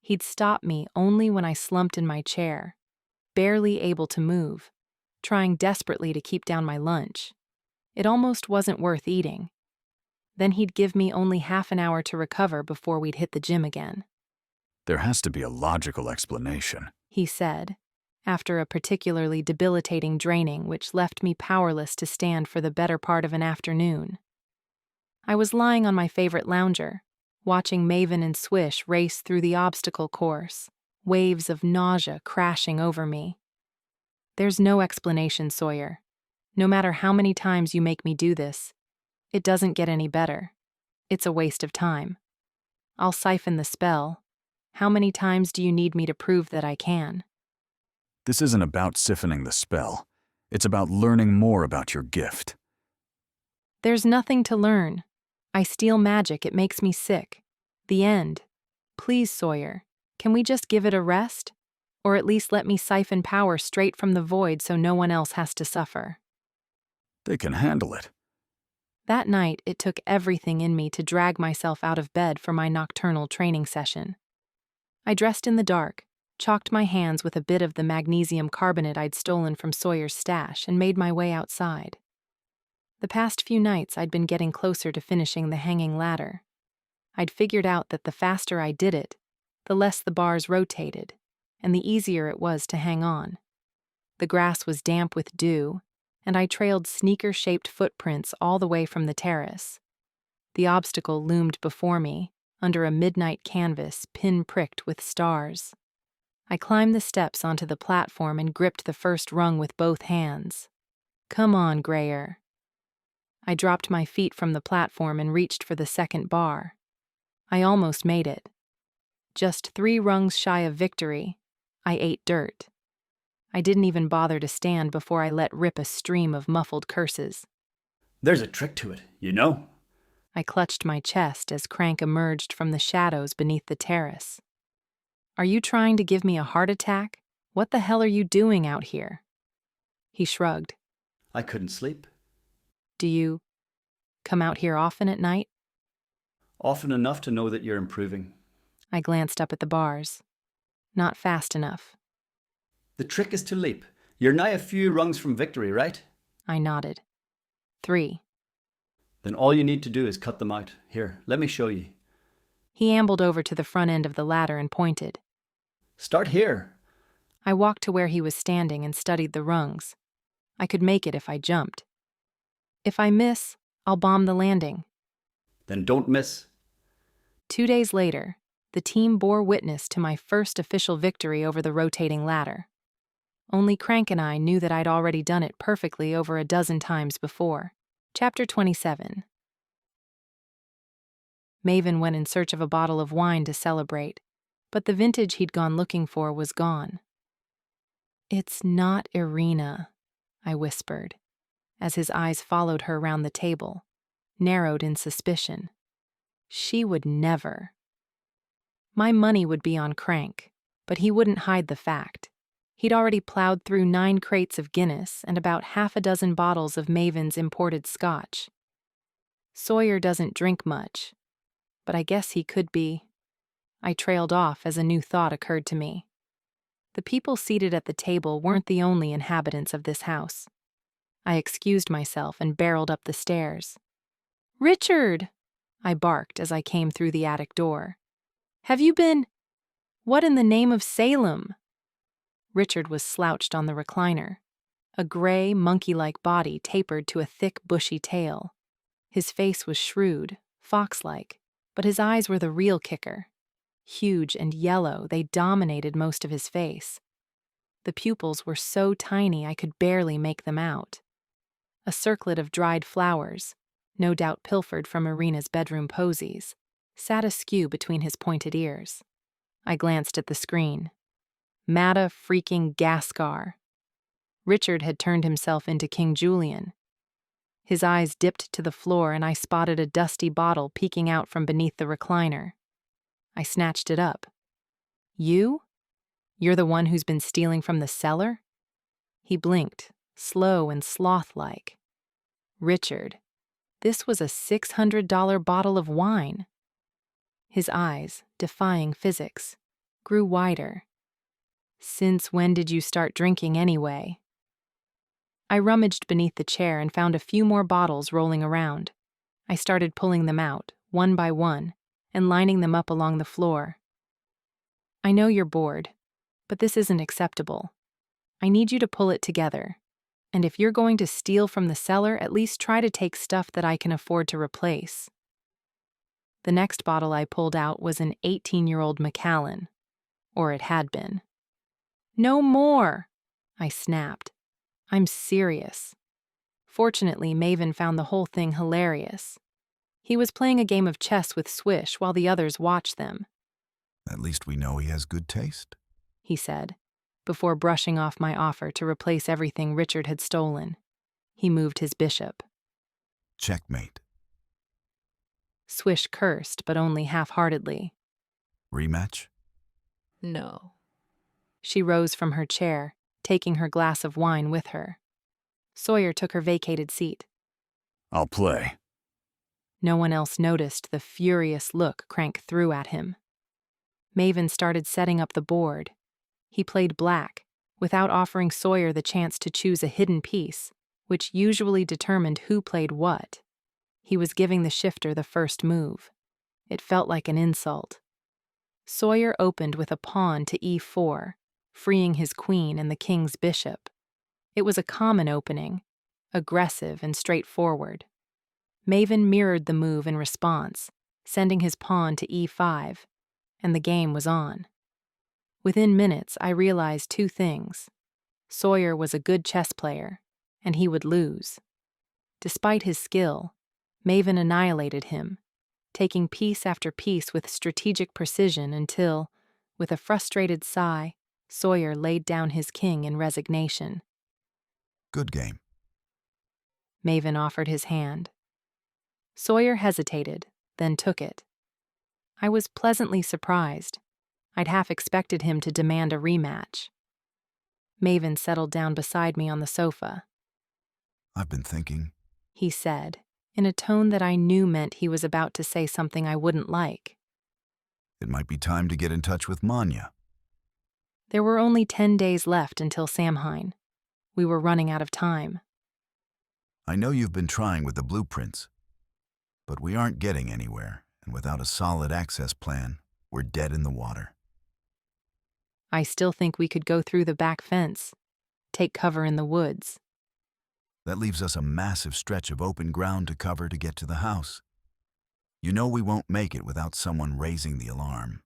He'd stop me only when I slumped in my chair, barely able to move, trying desperately to keep down my lunch. It almost wasn't worth eating. Then he'd give me only half an hour to recover before we'd hit the gym again. There has to be a logical explanation, he said, after a particularly debilitating draining which left me powerless to stand for the better part of an afternoon. I was lying on my favorite lounger, watching Maven and Swish race through the obstacle course, waves of nausea crashing over me. There's no explanation, Sawyer. No matter how many times you make me do this, it doesn't get any better. It's a waste of time. I'll siphon the spell. How many times do you need me to prove that I can? This isn't about siphoning the spell. It's about learning more about your gift. There's nothing to learn. I steal magic, it makes me sick. The end. Please, Sawyer, can we just give it a rest? Or at least let me siphon power straight from the void so no one else has to suffer. They can handle it. That night, it took everything in me to drag myself out of bed for my nocturnal training session. I dressed in the dark, chalked my hands with a bit of the magnesium carbonate I'd stolen from Sawyer's stash, and made my way outside. The past few nights, I'd been getting closer to finishing the hanging ladder. I'd figured out that the faster I did it, the less the bars rotated, and the easier it was to hang on. The grass was damp with dew, and I trailed sneaker-shaped footprints all the way from the terrace. The obstacle loomed before me, under a midnight canvas pin-pricked with stars. I climbed the steps onto the platform and gripped the first rung with both hands. Come on, Grayer. I dropped my feet from the platform and reached for the second bar. I almost made it. Just 3 rungs shy of victory, I ate dirt. I didn't even bother to stand before I let rip a stream of muffled curses. There's a trick to it, you know. I clutched my chest as Crank emerged from the shadows beneath the terrace. Are you trying to give me a heart attack? What the hell are you doing out here? He shrugged. I couldn't sleep. Do you come out here often at night? Often enough to know that you're improving. I glanced up at the bars. Not fast enough. The trick is to leap. You're nigh a few rungs from victory, right? I nodded. 3. Then all you need to do is cut them out. Here, let me show you. He ambled over to the front end of the ladder and pointed. Start here. I walked to where he was standing and studied the rungs. I could make it if I jumped. If I miss, I'll bomb the landing. Then don't miss. 2 days later, the team bore witness to my first official victory over the rotating ladder. Only Crank and I knew that I'd already done it perfectly over a dozen times before. Chapter 27. Maven went in search of a bottle of wine to celebrate, but the vintage he'd gone looking for was gone. "It's not Irina," I whispered, as his eyes followed her round the table, narrowed in suspicion. She would never. My money would be on Crank, but he wouldn't hide the fact. He'd already plowed through 9 crates of Guinness and about half a dozen bottles of Maven's imported scotch. Sawyer doesn't drink much, but I guess he could be. I trailed off as a new thought occurred to me. The people seated at the table weren't the only inhabitants of this house. I excused myself and barreled up the stairs. "Richard!" I barked as I came through the attic door. "Have you been— What in the name of Salem?" Richard was slouched on the recliner. A gray, monkey-like body tapered to a thick, bushy tail. His face was shrewd, fox-like, but his eyes were the real kicker. Huge and yellow, they dominated most of his face. The pupils were so tiny I could barely make them out. A circlet of dried flowers, no doubt pilfered from Irina's bedroom posies, sat askew between his pointed ears. I glanced at the screen. Mata freaking Gascar. Richard had turned himself into King Julian. His eyes dipped to the floor and I spotted a dusty bottle peeking out from beneath the recliner. I snatched it up. "You? You're the one who's been stealing from the cellar?" He blinked, slow and sloth-like. "Richard, this was a $600 bottle of wine." His eyes, defying physics, grew wider. "Since when did you start drinking anyway?" I rummaged beneath the chair and found a few more bottles rolling around. I started pulling them out, one by one, and lining them up along the floor. "I know you're bored, but this isn't acceptable. I need you to pull it together. And if you're going to steal from the cellar, at least try to take stuff that I can afford to replace." The next bottle I pulled out was an 18-year-old Macallan. Or it had been. "No more!" I snapped. "I'm serious." Fortunately, Maven found the whole thing hilarious. He was playing a game of chess with Swish while the others watched them. "At least we know he has good taste," he said, before brushing off my offer to replace everything Richard had stolen. He moved his bishop. "Checkmate." Swish cursed, but only half-heartedly. "Rematch?" No. She rose from her chair, taking her glass of wine with her. Sawyer took her vacated seat. "I'll play." No one else noticed the furious look Crank threw at him. Maven started setting up the board. He played black, without offering Sawyer the chance to choose a hidden piece, which usually determined who played what. He was giving the shifter the first move. It felt like an insult. Sawyer opened with a pawn to e4, freeing his queen and the king's bishop. It was a common opening, aggressive and straightforward. Maven mirrored the move in response, sending his pawn to e5, and the game was on. Within minutes, I realized 2 things. Sawyer was a good chess player, and he would lose. Despite his skill, Maven annihilated him, taking piece after piece with strategic precision until, with a frustrated sigh, Sawyer laid down his king in resignation. "Good game." Maven offered his hand. Sawyer hesitated, then took it. I was pleasantly surprised. I'd half expected him to demand a rematch. Maven settled down beside me on the sofa. "I've been thinking," he said, in a tone that I knew meant he was about to say something I wouldn't like. "It might be time to get in touch with Manya." There were only 10 days left until Samhain. We were running out of time. I know you've been trying with the blueprints, but we aren't getting anywhere, and without a solid access plan, we're dead in the water. I still think we could go through the back fence, take cover in the woods. That leaves us a massive stretch of open ground to cover to get to the house. You know we won't make it without someone raising the alarm.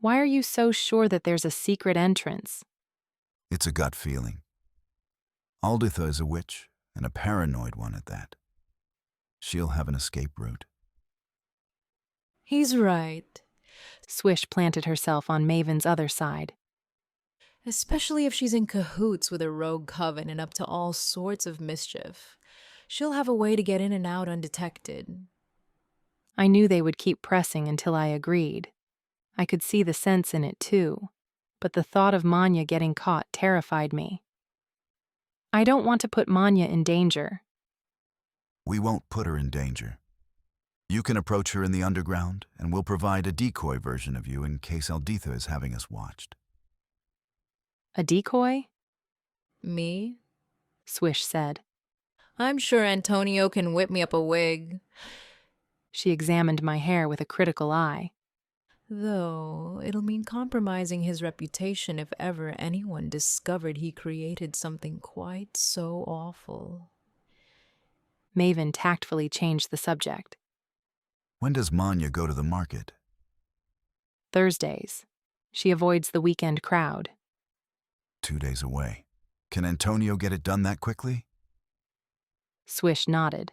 Why are you so sure that there's a secret entrance? It's a gut feeling. Alditha is a witch, and a paranoid one at that. She'll have an escape route. He's right. Swish planted herself on Maven's other side. Especially if she's in cahoots with a rogue coven and up to all sorts of mischief. She'll have a way to get in and out undetected. I knew they would keep pressing until I agreed. I could see the sense in it too, but the thought of Manya getting caught terrified me. I don't want to put Manya in danger. We won't put her in danger. You can approach her in the underground, and we'll provide a decoy version of you in case Alditha is having us watched. A decoy? Me? Swish said. I'm sure Antonio can whip me up a wig. She examined my hair with a critical eye. Though, it'll mean compromising his reputation if ever anyone discovered he created something quite so awful. Maven tactfully changed the subject. When does Manya go to the market? Thursdays. She avoids the weekend crowd. 2 days away. Can Antonio get it done that quickly? Swish nodded.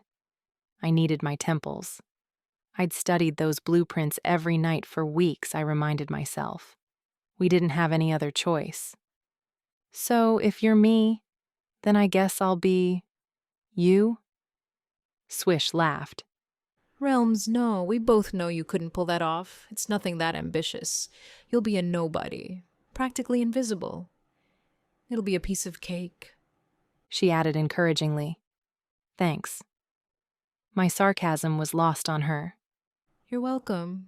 I needed my temples. I'd studied those blueprints every night for weeks, I reminded myself. We didn't have any other choice. So if you're me, then I guess I'll be... you? Swish laughed. Realms, no. We both know you couldn't pull that off. It's nothing that ambitious. You'll be a nobody. Practically invisible. It'll be a piece of cake. She added encouragingly. Thanks. My sarcasm was lost on her. You're welcome.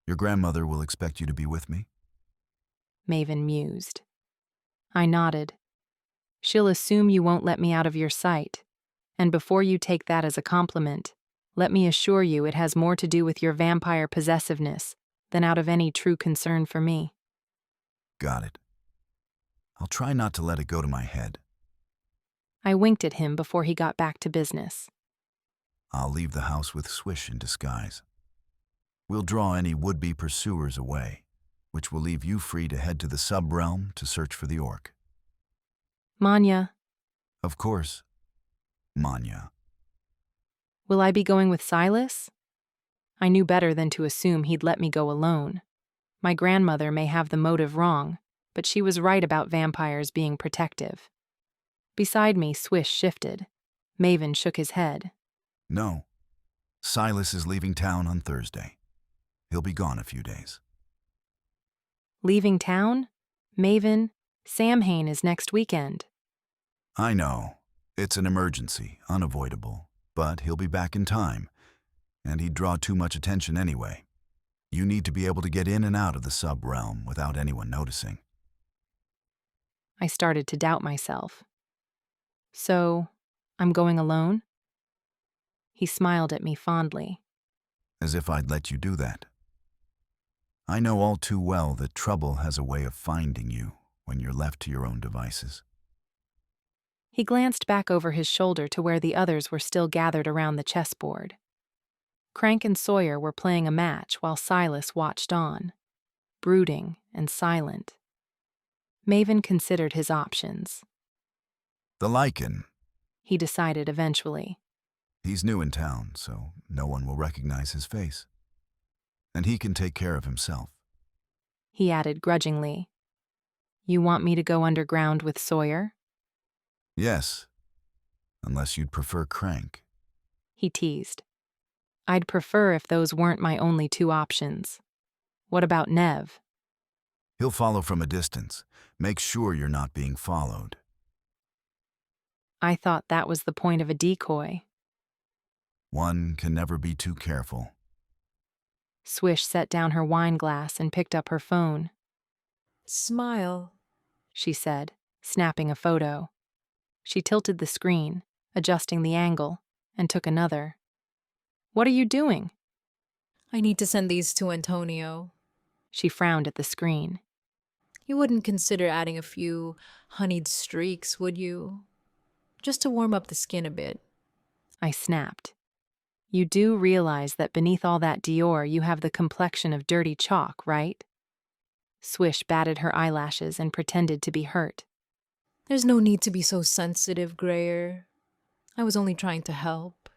Your grandmother will expect you to be with me? Maven mused. I nodded. She'll assume you won't let me out of your sight. And before you take that as a compliment, let me assure you it has more to do with your vampire possessiveness than out of any true concern for me. Got it. I'll try not to let it go to my head. I winked at him before he got back to business. I'll leave the house with Swish in disguise. We'll draw any would-be pursuers away, which will leave you free to head to the sub-realm to search for the orc. Manya. Of course, Manya. Will I be going with Silas? I knew better than to assume he'd let me go alone. My grandmother may have the motive wrong, but she was right about vampires being protective. Beside me, Swish shifted. Maven shook his head. No. Silas is leaving town on Thursday. He'll be gone a few days. Leaving town? Maven, Samhain is next weekend. I know. It's an emergency, unavoidable, but he'll be back in time, and he'd draw too much attention anyway. You need to be able to get in and out of the sub-realm without anyone noticing. I started to doubt myself. So, I'm going alone? He smiled at me fondly. As if I'd let you do that. I know all too well that trouble has a way of finding you when you're left to your own devices. He glanced back over his shoulder to where the others were still gathered around the chessboard. Crank and Sawyer were playing a match while Silas watched on, brooding and silent. Maven considered his options. The Lycan. He decided eventually. He's new in town, so no one will recognize his face. And he can take care of himself. He added grudgingly. You want me to go underground with Sawyer? Yes, unless you'd prefer Crank. He teased. I'd prefer if those weren't my only two options. What about Nev? He'll follow from a distance. Make sure you're not being followed. I thought that was the point of a decoy. One can never be too careful. Swish set down her wine glass and picked up her phone. Smile, she said, snapping a photo. She tilted the screen, adjusting the angle, and took another. What are you doing? I need to send these to Antonio. She frowned at the screen. You wouldn't consider adding a few honeyed streaks, would you? Just to warm up the skin a bit. I snapped. You do realize that beneath all that Dior you have the complexion of dirty chalk, right? Swish batted her eyelashes and pretended to be hurt. There's no need to be so sensitive, Grayer. I was only trying to help.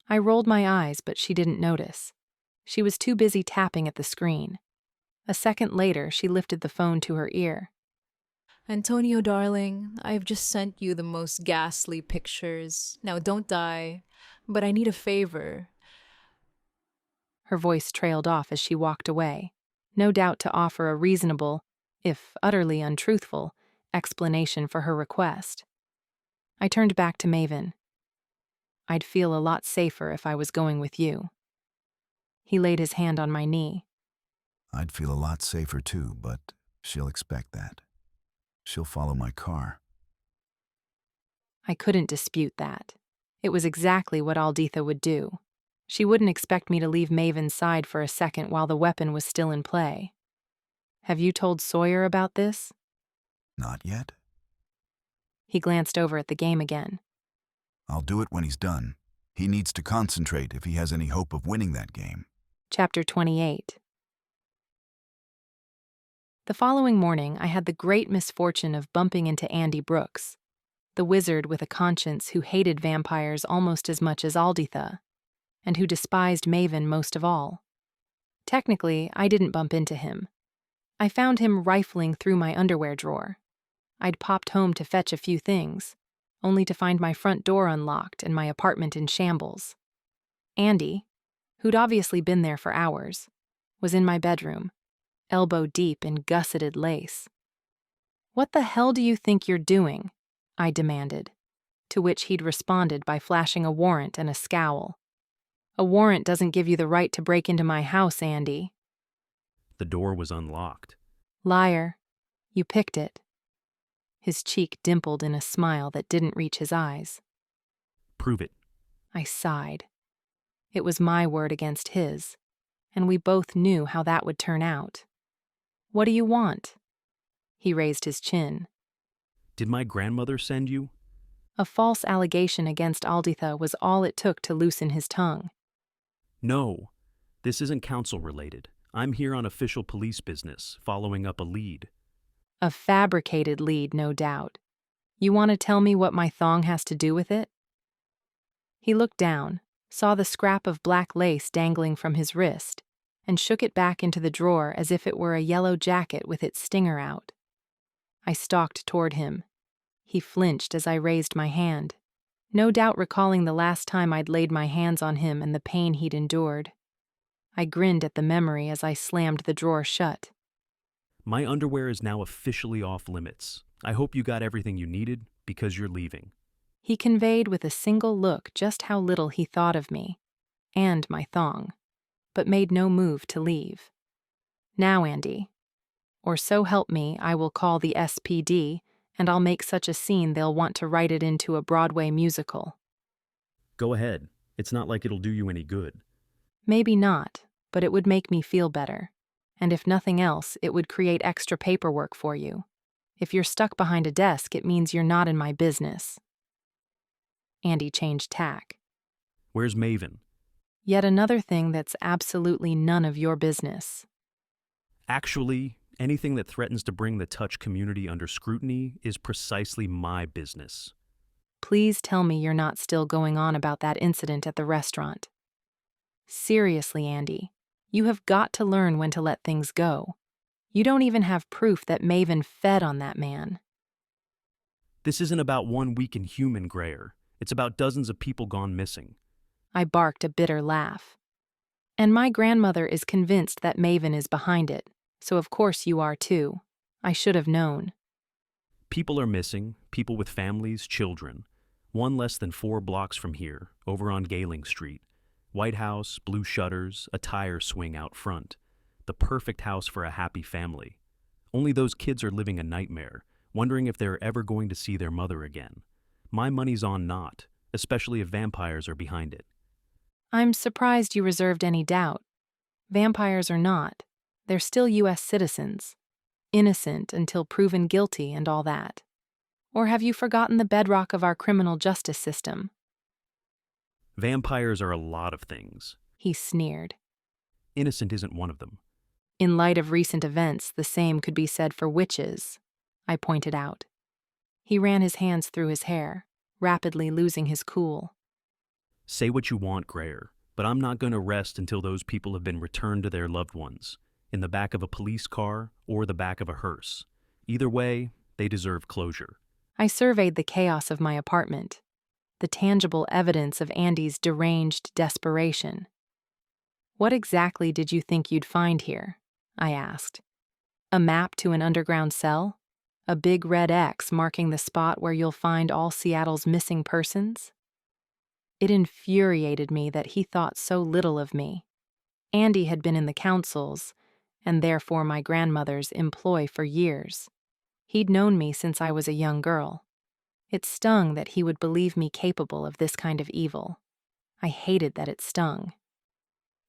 I rolled my eyes, but she didn't notice. She was too busy tapping at the screen. A second later, she lifted the phone to her ear. Antonio, darling, I've just sent you the most ghastly pictures. Now don't die, but I need a favor. Her voice trailed off as she walked away, no doubt to offer a reasonable, if utterly untruthful, explanation for her request. I turned back to Maven. I'd feel a lot safer if I was going with you. He laid his hand on my knee. I'd feel a lot safer too, but she'll expect that. She'll follow my car. I couldn't dispute that. It was exactly what Alditha would do. She wouldn't expect me to leave Maven's side for a second while the weapon was still in play. Have you told Sawyer about this? Not yet. He glanced over at the game again. I'll do it when he's done. He needs to concentrate if he has any hope of winning that game. Chapter 28. The following morning, I had the great misfortune of bumping into Andy Brooks, the wizard with a conscience who hated vampires almost as much as Alditha, and who despised Maven most of all. Technically, I didn't bump into him. I found him rifling through my underwear drawer. I'd popped home to fetch a few things, only to find my front door unlocked and my apartment in shambles. Andy, who'd obviously been there for hours, was in my bedroom, elbow deep in gusseted lace. "What the hell do you think you're doing?" I demanded, to which he'd responded by flashing a warrant and a scowl. "A warrant doesn't give you the right to break into my house, Andy." The door was unlocked. "Liar. You picked it." His cheek dimpled in a smile that didn't reach his eyes. "Prove it." I sighed. It was my word against his, and we both knew how that would turn out. "What do you want?" He raised his chin. "Did my grandmother send you?" A false allegation against Alditha was all it took to loosen his tongue. "No. This isn't council-related. I'm here on official police business, following up a lead." A fabricated lead, no doubt. You want to tell me what my thong has to do with it? He looked down, saw the scrap of black lace dangling from his wrist, and shook it back into the drawer as if it were a yellow jacket with its stinger out. I stalked toward him. He flinched as I raised my hand, no doubt recalling the last time I'd laid my hands on him and the pain he'd endured. I grinned at the memory as I slammed the drawer shut. "My underwear is now officially off limits. I hope you got everything you needed, because you're leaving." He conveyed with a single look just how little he thought of me, and my thong, but made no move to leave. "Now, Andy, or so help me, I will call the SPD, and I'll make such a scene they'll want to write it into a Broadway musical." "Go ahead. It's not like it'll do you any good." "Maybe not, but it would make me feel better. And if nothing else, it would create extra paperwork for you. If you're stuck behind a desk, it means you're not in my business." Andy changed tack. "Where's Maven?" "Yet another thing that's absolutely none of your business." "Actually, anything that threatens to bring the Touch community under scrutiny is precisely my business." "Please tell me you're not still going on about that incident at the restaurant." "Seriously, Andy, you have got to learn when to let things go. You don't even have proof that Maven fed on that man." "This isn't about one weakened human, Grayer. It's about dozens of people gone missing." I barked a bitter laugh. "And my grandmother is convinced that Maven is behind it, so of course you are too. I should have known." "People are missing, people with families, children. One less than 4 blocks from here, over on Galing Street. White house, blue shutters, a tire swing out front. The perfect house for a happy family. Only those kids are living a nightmare, wondering if they're ever going to see their mother again. My money's on not, especially if vampires are behind it. I'm surprised you reserved any doubt. Vampires or not, they're still U.S. citizens, innocent until proven guilty and all that. Or have you forgotten the bedrock of our criminal justice system? Vampires are a lot of things. He sneered. Innocent isn't one of them. In light of recent events, the same could be said for witches, I pointed out. He ran his hands through his hair, rapidly losing his cool. Say what you want, Grayer, but I'm not going to rest until those people have been returned to their loved ones, in the back of a police car or the back of a hearse. Either way, they deserve closure. I surveyed the chaos of my apartment, the tangible evidence of Andy's deranged desperation. What exactly did you think you'd find here? I asked. A map to an underground cell? A big red X marking the spot where you'll find all Seattle's missing persons? It infuriated me that he thought so little of me. Andy had been in the councils, and therefore my grandmother's employ for years. He'd known me since I was a young girl. It stung that he would believe me capable of this kind of evil. I hated that it stung.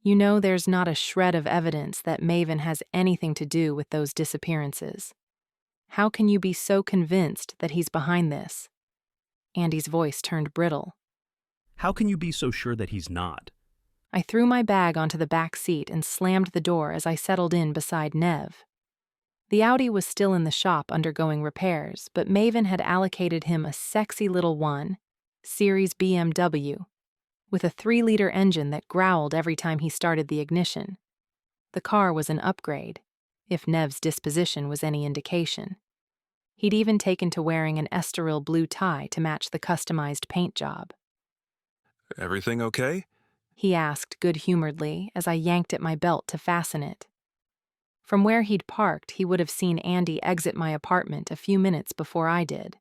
You know, there's not a shred of evidence that Maven has anything to do with those disappearances. How can you be so convinced that he's behind this? Andy's voice turned brittle. How can you be so sure that he's not? I threw my bag onto the back seat and slammed the door as I settled in beside Nev. The Audi was still in the shop undergoing repairs, but Maven had allocated him a sexy little one, Series BMW, with a 3-liter engine that growled every time he started the ignition. The car was an upgrade, if Nev's disposition was any indication. He'd even taken to wearing an estoril blue tie to match the customized paint job. Everything okay? He asked good-humoredly as I yanked at my belt to fasten it. From where he'd parked, he would have seen Andy exit my apartment a few minutes before I did.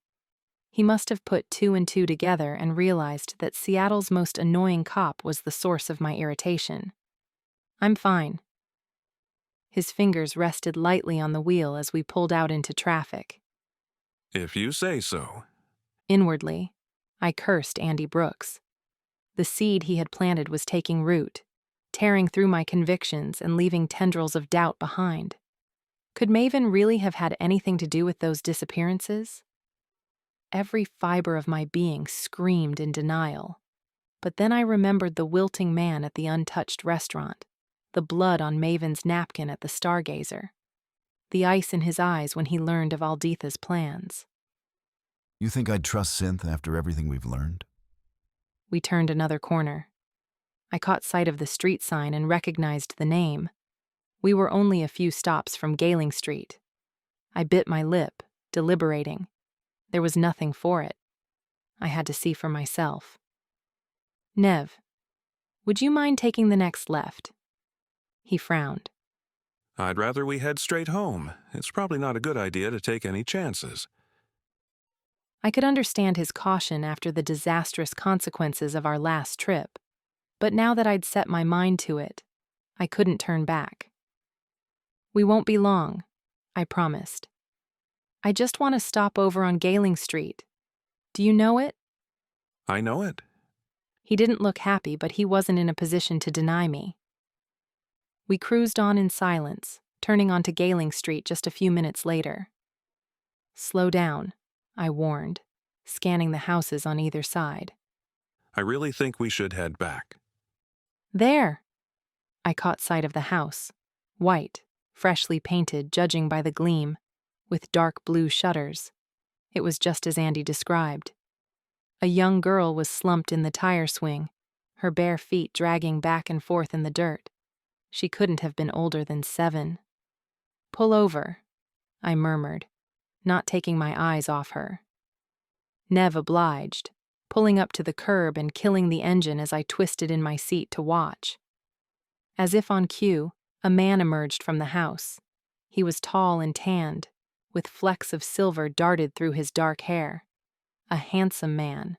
He must have put 2 and 2 together and realized that Seattle's most annoying cop was the source of my irritation. I'm fine. His fingers rested lightly on the wheel as we pulled out into traffic. If you say so. Inwardly, I cursed Andy Brooks. The seed he had planted was taking root, tearing through my convictions and leaving tendrils of doubt behind. Could Maven really have had anything to do with those disappearances? Every fiber of my being screamed in denial. But then I remembered the wilting man at the untouched restaurant, the blood on Maven's napkin at the Stargazer, the ice in his eyes when he learned of Alditha's plans. You think I'd trust Synth after everything we've learned? We turned another corner. I caught sight of the street sign and recognized the name. We were only a few stops from Galing Street. I bit my lip, deliberating. There was nothing for it. I had to see for myself. Nev, would you mind taking the next left? He frowned. I'd rather we head straight home. It's probably not a good idea to take any chances. I could understand his caution after the disastrous consequences of our last trip, but now that I'd set my mind to it, I couldn't turn back. We won't be long, I promised. I just want to stop over on Galing Street. Do you know it? I know it. He didn't look happy, but he wasn't in a position to deny me. We cruised on in silence, turning onto Galing Street just a few minutes later. Slow down, I warned, scanning the houses on either side. I really think we should head back. There! I caught sight of the house, white, freshly painted, judging by the gleam, with dark blue shutters. It was just as Andy described. A young girl was slumped in the tire swing, her bare feet dragging back and forth in the dirt. She couldn't have been older than 7. Pull over, I murmured, not taking my eyes off her. Nev obliged, pulling up to the curb and killing the engine as I twisted in my seat to watch. As if on cue, a man emerged from the house. He was tall and tanned, with flecks of silver darted through his dark hair. A handsome man,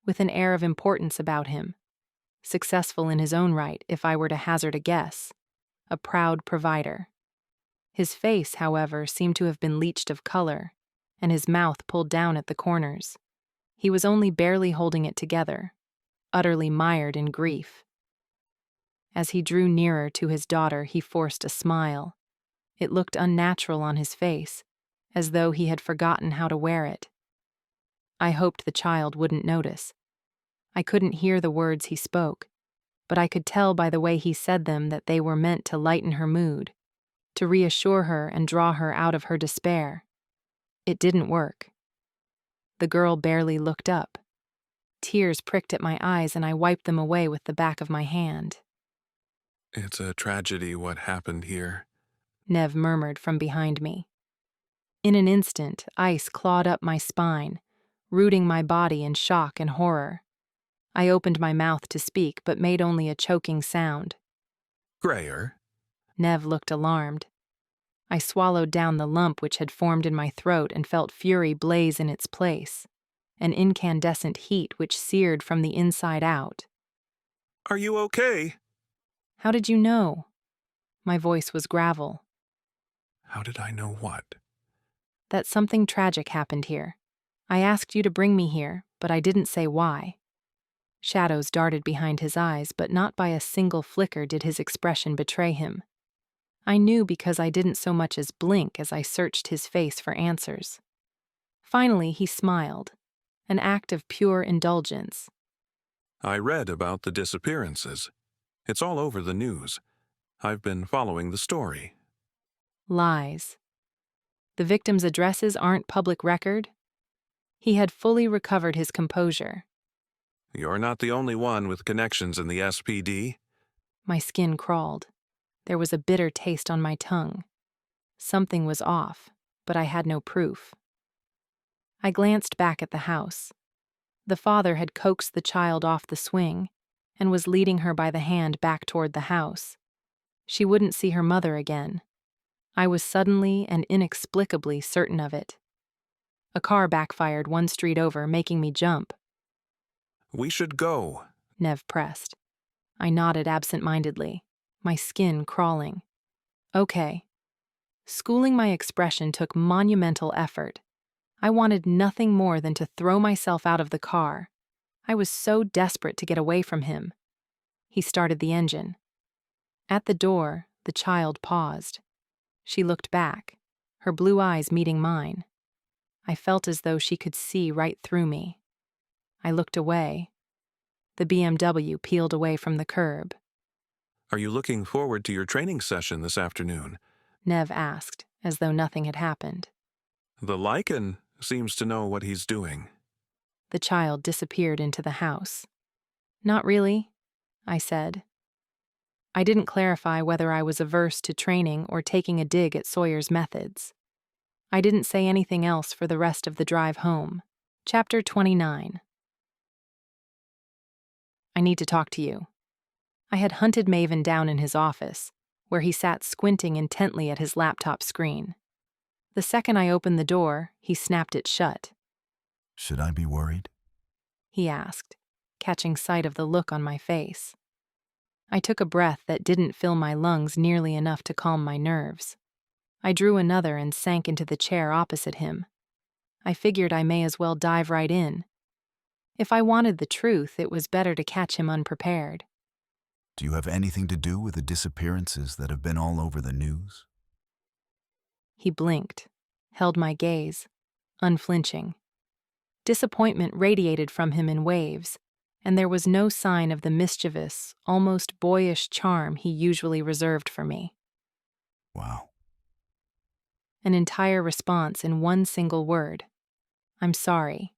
with an air of importance about him. Successful in his own right, if I were to hazard a guess. A proud provider. His face, however, seemed to have been leached of color, and his mouth pulled down at the corners. He was only barely holding it together, utterly mired in grief. As he drew nearer to his daughter, he forced a smile. It looked unnatural on his face, as though he had forgotten how to wear it. I hoped the child wouldn't notice. I couldn't hear the words he spoke, but I could tell by the way he said them that they were meant to lighten her mood, to reassure her and draw her out of her despair. It didn't work. The girl barely looked up. Tears pricked at my eyes, and I wiped them away with the back of my hand. It's a tragedy what happened here, Nev murmured from behind me. In an instant, ice clawed up my spine, rooting my body in shock and horror. I opened my mouth to speak, but made only a choking sound. Grayer. Nev looked alarmed. I swallowed down the lump which had formed in my throat and felt fury blaze in its place, an incandescent heat which seared from the inside out. Are you okay? How did you know? My voice was gravel. How did I know what? That something tragic happened here. I asked you to bring me here, but I didn't say why. Shadows darted behind his eyes, but not by a single flicker did his expression betray him. I knew because I didn't so much as blink as I searched his face for answers. Finally, he smiled, an act of pure indulgence. I read about the disappearances. It's all over the news. I've been following the story. Lies. The victims' addresses aren't public record? He had fully recovered his composure. You're not the only one with connections in the SPD. My skin crawled. There was a bitter taste on my tongue. Something was off, but I had no proof. I glanced back at the house. The father had coaxed the child off the swing and was leading her by the hand back toward the house. She wouldn't see her mother again. I was suddenly and inexplicably certain of it. A car backfired one street over, making me jump. We should go, Nev pressed. I nodded absent-mindedly, my skin crawling. Okay. Schooling my expression took monumental effort. I wanted nothing more than to throw myself out of the car. I was so desperate to get away from him. He started the engine. At the door, the child paused. She looked back, her blue eyes meeting mine. I felt as though she could see right through me. I looked away. The BMW peeled away from the curb. Are you looking forward to your training session this afternoon? Nev asked, as though nothing had happened. The lichen seems to know what he's doing. The child disappeared into the house. Not really, I said. I didn't clarify whether I was averse to training or taking a dig at Sawyer's methods. I didn't say anything else for the rest of the drive home. Chapter 29. I need to talk to you. I had hunted Maven down in his office, where he sat squinting intently at his laptop screen. The second I opened the door, he snapped it shut. Should I be worried? He asked, catching sight of the look on my face. I took a breath that didn't fill my lungs nearly enough to calm my nerves. I drew another and sank into the chair opposite him. I figured I may as well dive right in. If I wanted the truth, it was better to catch him unprepared. Do you have anything to do with the disappearances that have been all over the news? He blinked, held my gaze, unflinching. Disappointment radiated from him in waves, and there was no sign of the mischievous, almost boyish charm he usually reserved for me. Wow. An entire response in one single word. I'm sorry.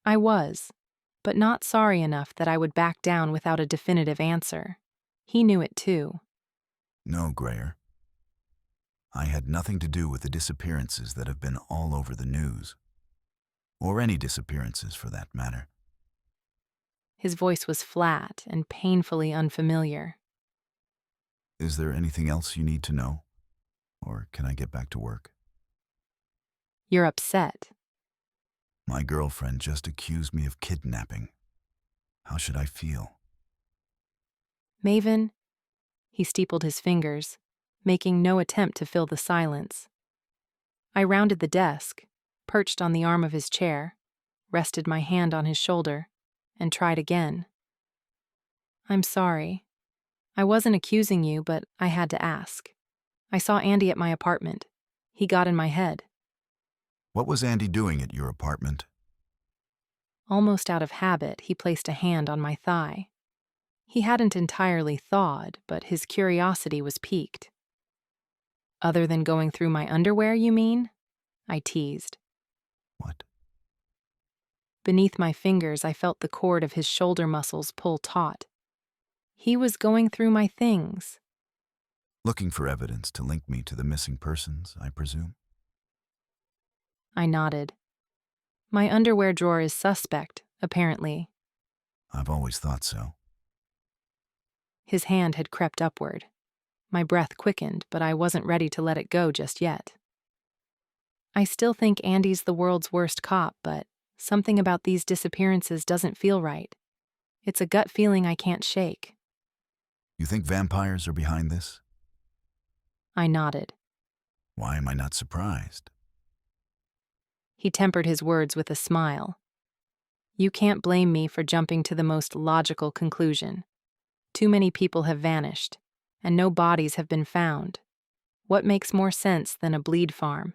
I was, but not sorry enough that I would back down without a definitive answer. He knew it too. No, Grayer. I had nothing to do with the disappearances that have been all over the news. Or any disappearances, for that matter. His voice was flat and painfully unfamiliar. Is there anything else you need to know? Or can I get back to work? You're upset. My girlfriend just accused me of kidnapping. How should I feel? Maven, he steepled his fingers, making no attempt to fill the silence. I rounded the desk, perched on the arm of his chair, rested my hand on his shoulder, and tried again. I'm sorry. I wasn't accusing you, but I had to ask. I saw Andy at my apartment. He got in my head. What was Andy doing at your apartment? Almost out of habit, he placed a hand on my thigh. He hadn't entirely thawed, but his curiosity was piqued. Other than going through my underwear, you mean? I teased. What? Beneath my fingers, I felt the cord of his shoulder muscles pull taut. He was going through my things. Looking for evidence to link me to the missing persons, I presume? I nodded. My underwear drawer is suspect, apparently. I've always thought so. His hand had crept upward. My breath quickened, but I wasn't ready to let it go just yet. I still think Andy's the world's worst cop, but something about these disappearances doesn't feel right. It's a gut feeling I can't shake. You think vampires are behind this? I nodded. Why am I not surprised? He tempered his words with a smile. You can't blame me for jumping to the most logical conclusion. Too many people have vanished, and no bodies have been found. What makes more sense than a bleed farm?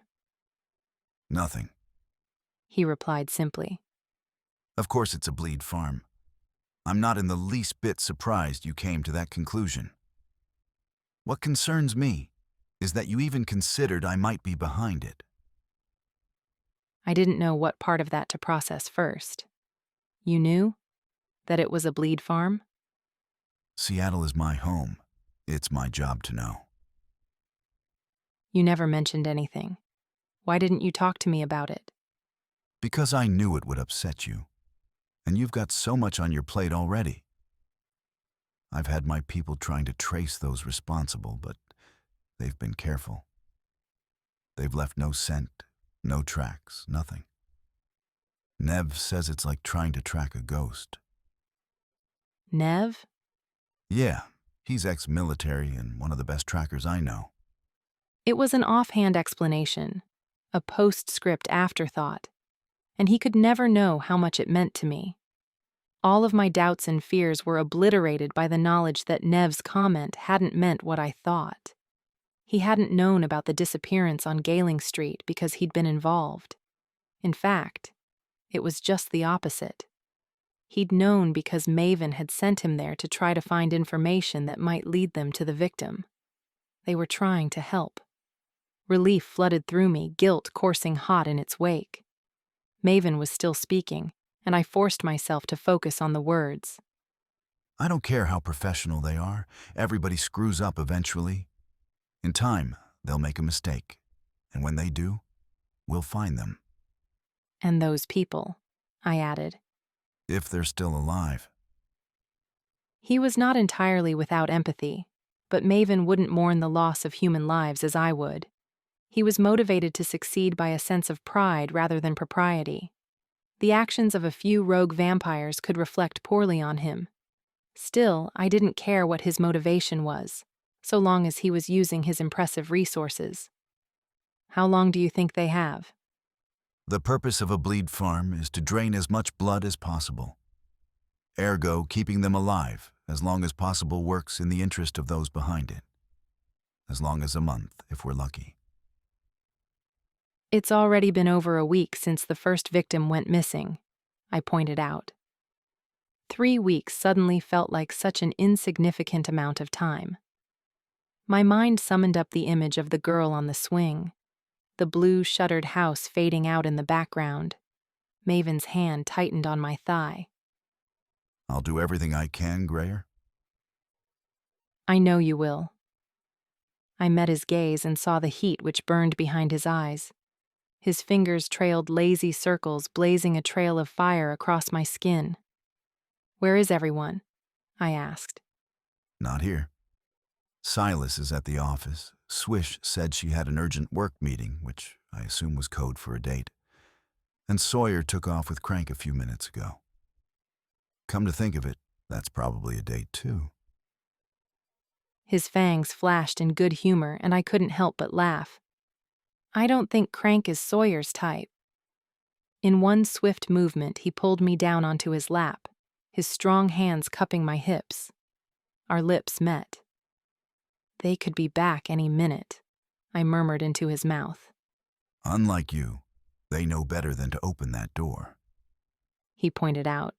Nothing, he replied simply. Of course it's a bleed farm. I'm not in the least bit surprised you came to that conclusion. What concerns me is that you even considered I might be behind it. I didn't know what part of that to process first. You knew? That it was a bleed farm? Seattle is my home. It's my job to know. You never mentioned anything. Why didn't you talk to me about it? Because I knew it would upset you. And you've got so much on your plate already. I've had my people trying to trace those responsible, but they've been careful. They've left no scent, no tracks, nothing. Nev says it's like trying to track a ghost. Nev? Yeah, he's ex-military and one of the best trackers I know. It was an offhand explanation, a postscript afterthought, and he could never know how much it meant to me. All of my doubts and fears were obliterated by the knowledge that Nev's comment hadn't meant what I thought. He hadn't known about the disappearance on Galing Street because he'd been involved. In fact, it was just the opposite. He'd known because Maven had sent him there to try to find information that might lead them to the victim. They were trying to help. Relief flooded through me, guilt coursing hot in its wake. Maven was still speaking, and I forced myself to focus on the words. I don't care how professional they are. Everybody screws up eventually. In time, they'll make a mistake. And when they do, we'll find them. And those people, I added. If they're still alive. He was not entirely without empathy, but Maven wouldn't mourn the loss of human lives as I would. He was motivated to succeed by a sense of pride rather than propriety. The actions of a few rogue vampires could reflect poorly on him. Still, I didn't care what his motivation was, so long as he was using his impressive resources. How long do you think they have? The purpose of a bleed farm is to drain as much blood as possible. Ergo, keeping them alive as long as possible works in the interest of those behind it. As long as a month, if we're lucky. It's already been over a week since the first victim went missing, I pointed out. 3 weeks suddenly felt like such an insignificant amount of time. My mind summoned up the image of the girl on the swing, the blue shuttered house fading out in the background. Maven's hand tightened on my thigh. I'll do everything I can, Grayer. I know you will. I met his gaze and saw the heat which burned behind his eyes. His fingers trailed lazy circles, blazing a trail of fire across my skin. Where is everyone? I asked. Not here. Silas is at the office. Swish said she had an urgent work meeting, which I assume was code for a date. And Sawyer took off with Crank a few minutes ago. Come to think of it, that's probably a date too. His fangs flashed in good humor, and I couldn't help but laugh. I don't think Crank is Sawyer's type. In one swift movement, he pulled me down onto his lap, his strong hands cupping my hips. Our lips met. "They could be back any minute," I murmured into his mouth. "Unlike you, they know better than to open that door," he pointed out.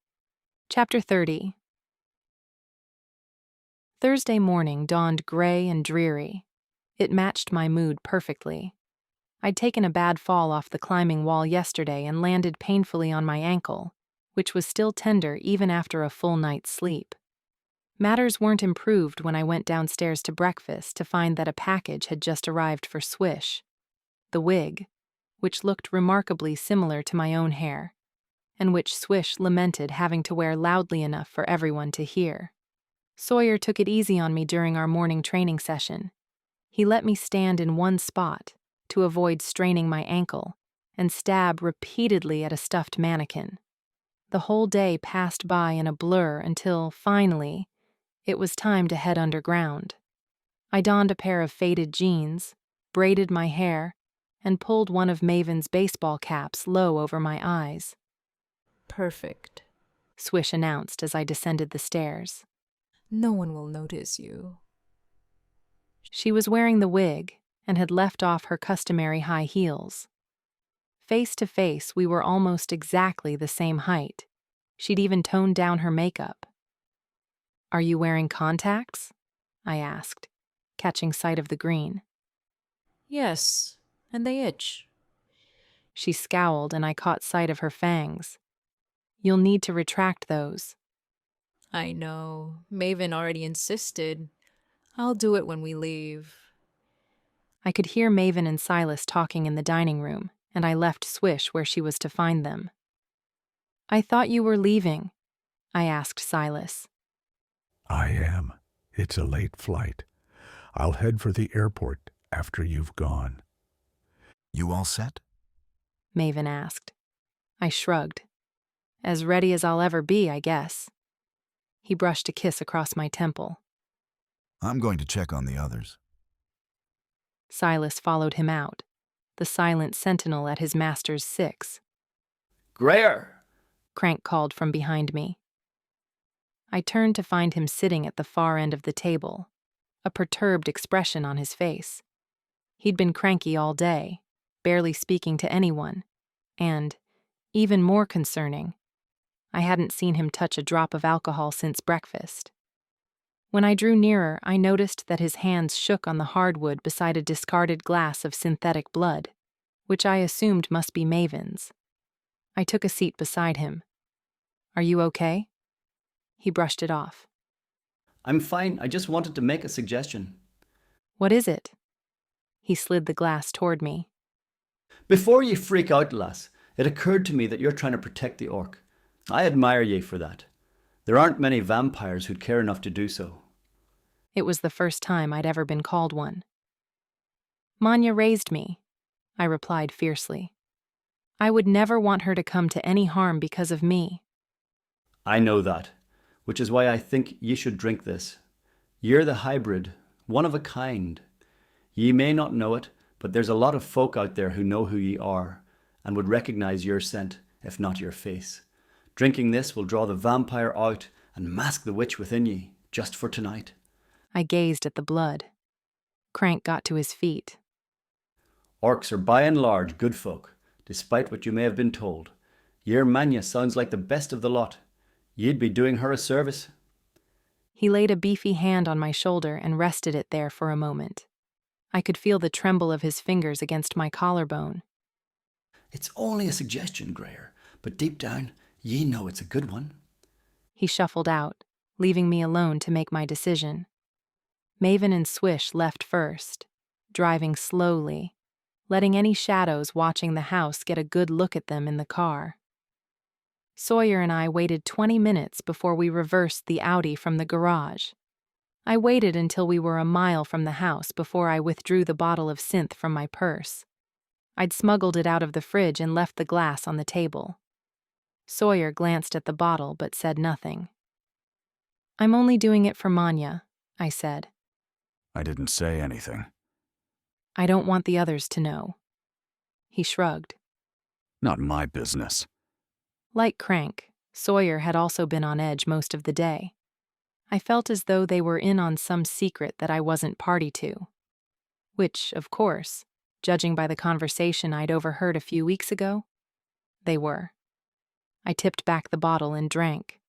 Chapter 30. Thursday morning dawned gray and dreary. It matched my mood perfectly. I'd taken a bad fall off the climbing wall yesterday and landed painfully on my ankle, which was still tender even after a full night's sleep. Matters weren't improved when I went downstairs to breakfast to find that a package had just arrived for Swish. The wig, which looked remarkably similar to my own hair, and which Swish lamented having to wear loudly enough for everyone to hear. Sawyer took it easy on me during our morning training session. He let me stand in one spot to avoid straining my ankle and stab repeatedly at a stuffed mannequin. The whole day passed by in a blur until, finally, it was time to head underground. I donned a pair of faded jeans, braided my hair, and pulled one of Maven's baseball caps low over my eyes. Perfect, Swish announced as I descended the stairs. No one will notice you. She was wearing the wig and had left off her customary high heels. Face to face, we were almost exactly the same height. She'd even toned down her makeup. "Are you wearing contacts?" I asked, catching sight of the green. Yes, and they itch. She scowled and I caught sight of her fangs. "You'll need to retract those." I know. Maven already insisted. I'll do it when we leave. I could hear Maven and Silas talking in the dining room, and I left Swish where she was to find them. "I thought you were leaving," I asked Silas. "I am. It's a late flight. I'll head for the airport after you've gone." "You all set?" Maven asked. I shrugged. "As ready as I'll ever be, I guess." He brushed a kiss across my temple. "I'm going to check on the others." Silas followed him out, the silent sentinel at his master's 6. "Greer!" Crank called from behind me. I turned to find him sitting at the far end of the table, a perturbed expression on his face. He'd been cranky all day, barely speaking to anyone, and, even more concerning, I hadn't seen him touch a drop of alcohol since breakfast. When I drew nearer, I noticed that his hands shook on the hardwood beside a discarded glass of synthetic blood, which I assumed must be Maven's. I took a seat beside him. "Are you okay?" He brushed it off. "I'm fine. I just wanted to make a suggestion." "What is it?" He slid the glass toward me. "Before ye freak out, lass, it occurred to me that you're trying to protect the orc. I admire ye for that. There aren't many vampires who'd care enough to do so." It was the first time I'd ever been called one. "Manya raised me," I replied fiercely. "I would never want her to come to any harm because of me." "I know that, which is why I think ye should drink this. Ye're the hybrid, one of a kind. Ye may not know it, but there's a lot of folk out there who know who ye are and would recognize your scent, if not your face. Drinking this will draw the vampire out and mask the witch within ye, just for tonight." I gazed at the blood. Crank got to his feet. "Orcs are by and large good folk, despite what you may have been told. Yer Manya sounds like the best of the lot. Ye'd be doing her a service." He laid a beefy hand on my shoulder and rested it there for a moment. I could feel the tremble of his fingers against my collarbone. "It's only a suggestion, Greer, but deep down, ye know it's a good one." He shuffled out, leaving me alone to make my decision. Maven and Swish left first, driving slowly, letting any shadows watching the house get a good look at them in the car. Sawyer and I waited 20 minutes before we reversed the Audi from the garage. I waited until we were a mile from the house before I withdrew the bottle of synth from my purse. I'd smuggled it out of the fridge and left the glass on the table. Sawyer glanced at the bottle but said nothing. "I'm only doing it for Manya," I said. I didn't say anything. "I don't want the others to know." He shrugged. Not my business. Like Crank, Sawyer had also been on edge most of the day. I felt as though they were in on some secret that I wasn't party to. Which, of course, judging by the conversation I'd overheard a few weeks ago, they were. I tipped back the bottle and drank.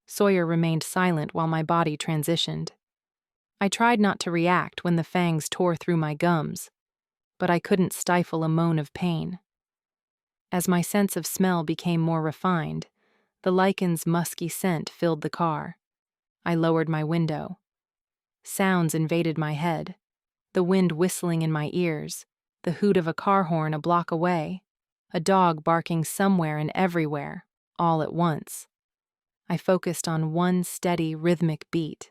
Sawyer remained silent while my body transitioned. I tried not to react when the fangs tore through my gums, but I couldn't stifle a moan of pain. As my sense of smell became more refined, the lichen's musky scent filled the car. I lowered my window. Sounds invaded my head, the wind whistling in my ears, the hoot of a car horn a block away, a dog barking somewhere and everywhere, all at once. I focused on one steady, rhythmic beat,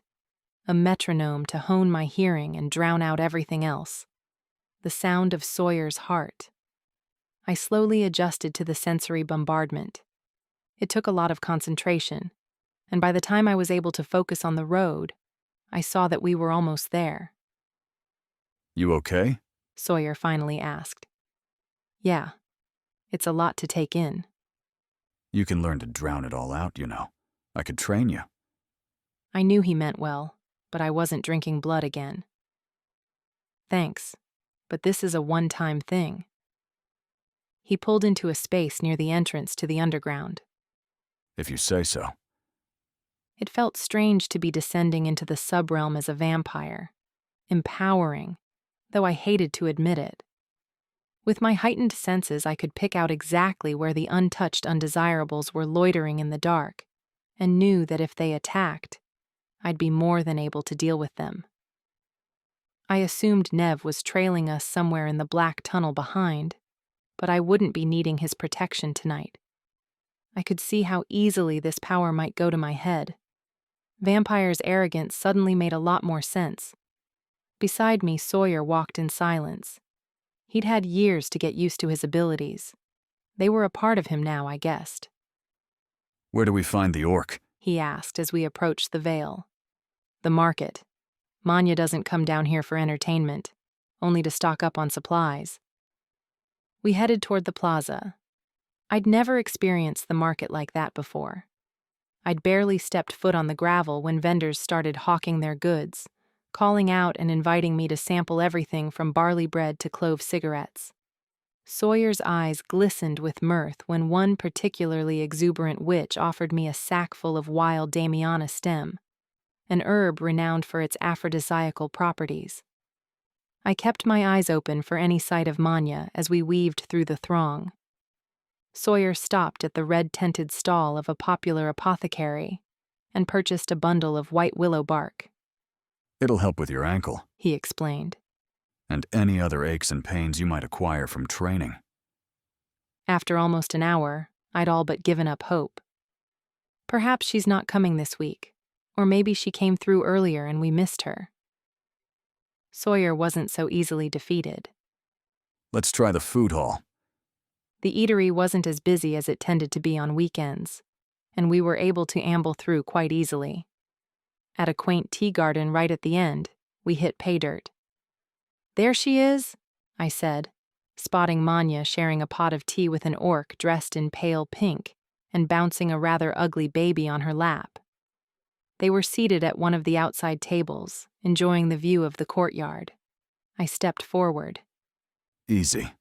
a metronome to hone my hearing and drown out everything else. The sound of Sawyer's heart. I slowly adjusted to the sensory bombardment. It took a lot of concentration, and by the time I was able to focus on the road, I saw that we were almost there. You okay? Sawyer finally asked. Yeah, it's a lot to take in. You can learn to drown it all out, you know. I could train you. I knew he meant well, but I wasn't drinking blood again. Thanks, but this is a one-time thing. He pulled into a space near the entrance to the underground. If you say so. It felt strange to be descending into the subrealm as a vampire. Empowering, though I hated to admit it. With my heightened senses, I could pick out exactly where the untouched undesirables were loitering in the dark, and knew that if they attacked, I'd be more than able to deal with them. I assumed Nev was trailing us somewhere in the black tunnel behind, but I wouldn't be needing his protection tonight. I could see how easily this power might go to my head. Vampire's arrogance suddenly made a lot more sense. Beside me, Sawyer walked in silence. He'd had years to get used to his abilities. They were a part of him now, I guessed. Where do we find the orc? He asked as we approached the Vale. The market. Manya doesn't come down here for entertainment, only to stock up on supplies. We headed toward the plaza. I'd never experienced the market like that before. I'd barely stepped foot on the gravel when vendors started hawking their goods, calling out and inviting me to sample everything from barley bread to clove cigarettes. Sawyer's eyes glistened with mirth when one particularly exuberant witch offered me a sack full of wild Damiana stem, an herb renowned for its aphrodisiacal properties. I kept my eyes open for any sight of Manya as we weaved through the throng. Sawyer stopped at the red-tented stall of a popular apothecary and purchased a bundle of white willow bark. It'll help with your ankle, he explained. And any other aches and pains you might acquire from training. After almost an hour, I'd all but given up hope. Perhaps she's not coming this week, or maybe she came through earlier and we missed her. Sawyer wasn't so easily defeated. Let's try the food hall. The eatery wasn't as busy as it tended to be on weekends, and we were able to amble through quite easily. At a quaint tea garden right at the end, we hit pay dirt. There she is, I said, spotting Manya sharing a pot of tea with an orc dressed in pale pink and bouncing a rather ugly baby on her lap. They were seated at one of the outside tables, enjoying the view of the courtyard. I stepped forward. Easy.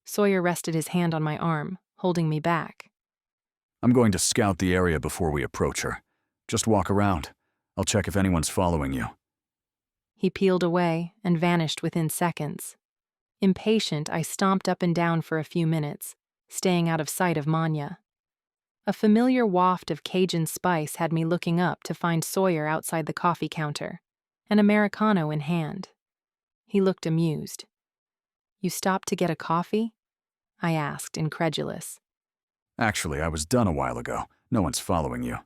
Sawyer rested his hand on my arm, holding me back. I'm going to scout the area before we approach her. Just walk around. I'll check if anyone's following you. He peeled away and vanished within seconds. Impatient, I stomped up and down for a few minutes, staying out of sight of Manya. A familiar waft of Cajun spice had me looking up to find Sawyer outside the coffee counter, an Americano in hand. He looked amused. You stopped to get a coffee? I asked, incredulous. Actually, I was done a while ago. No one's following you.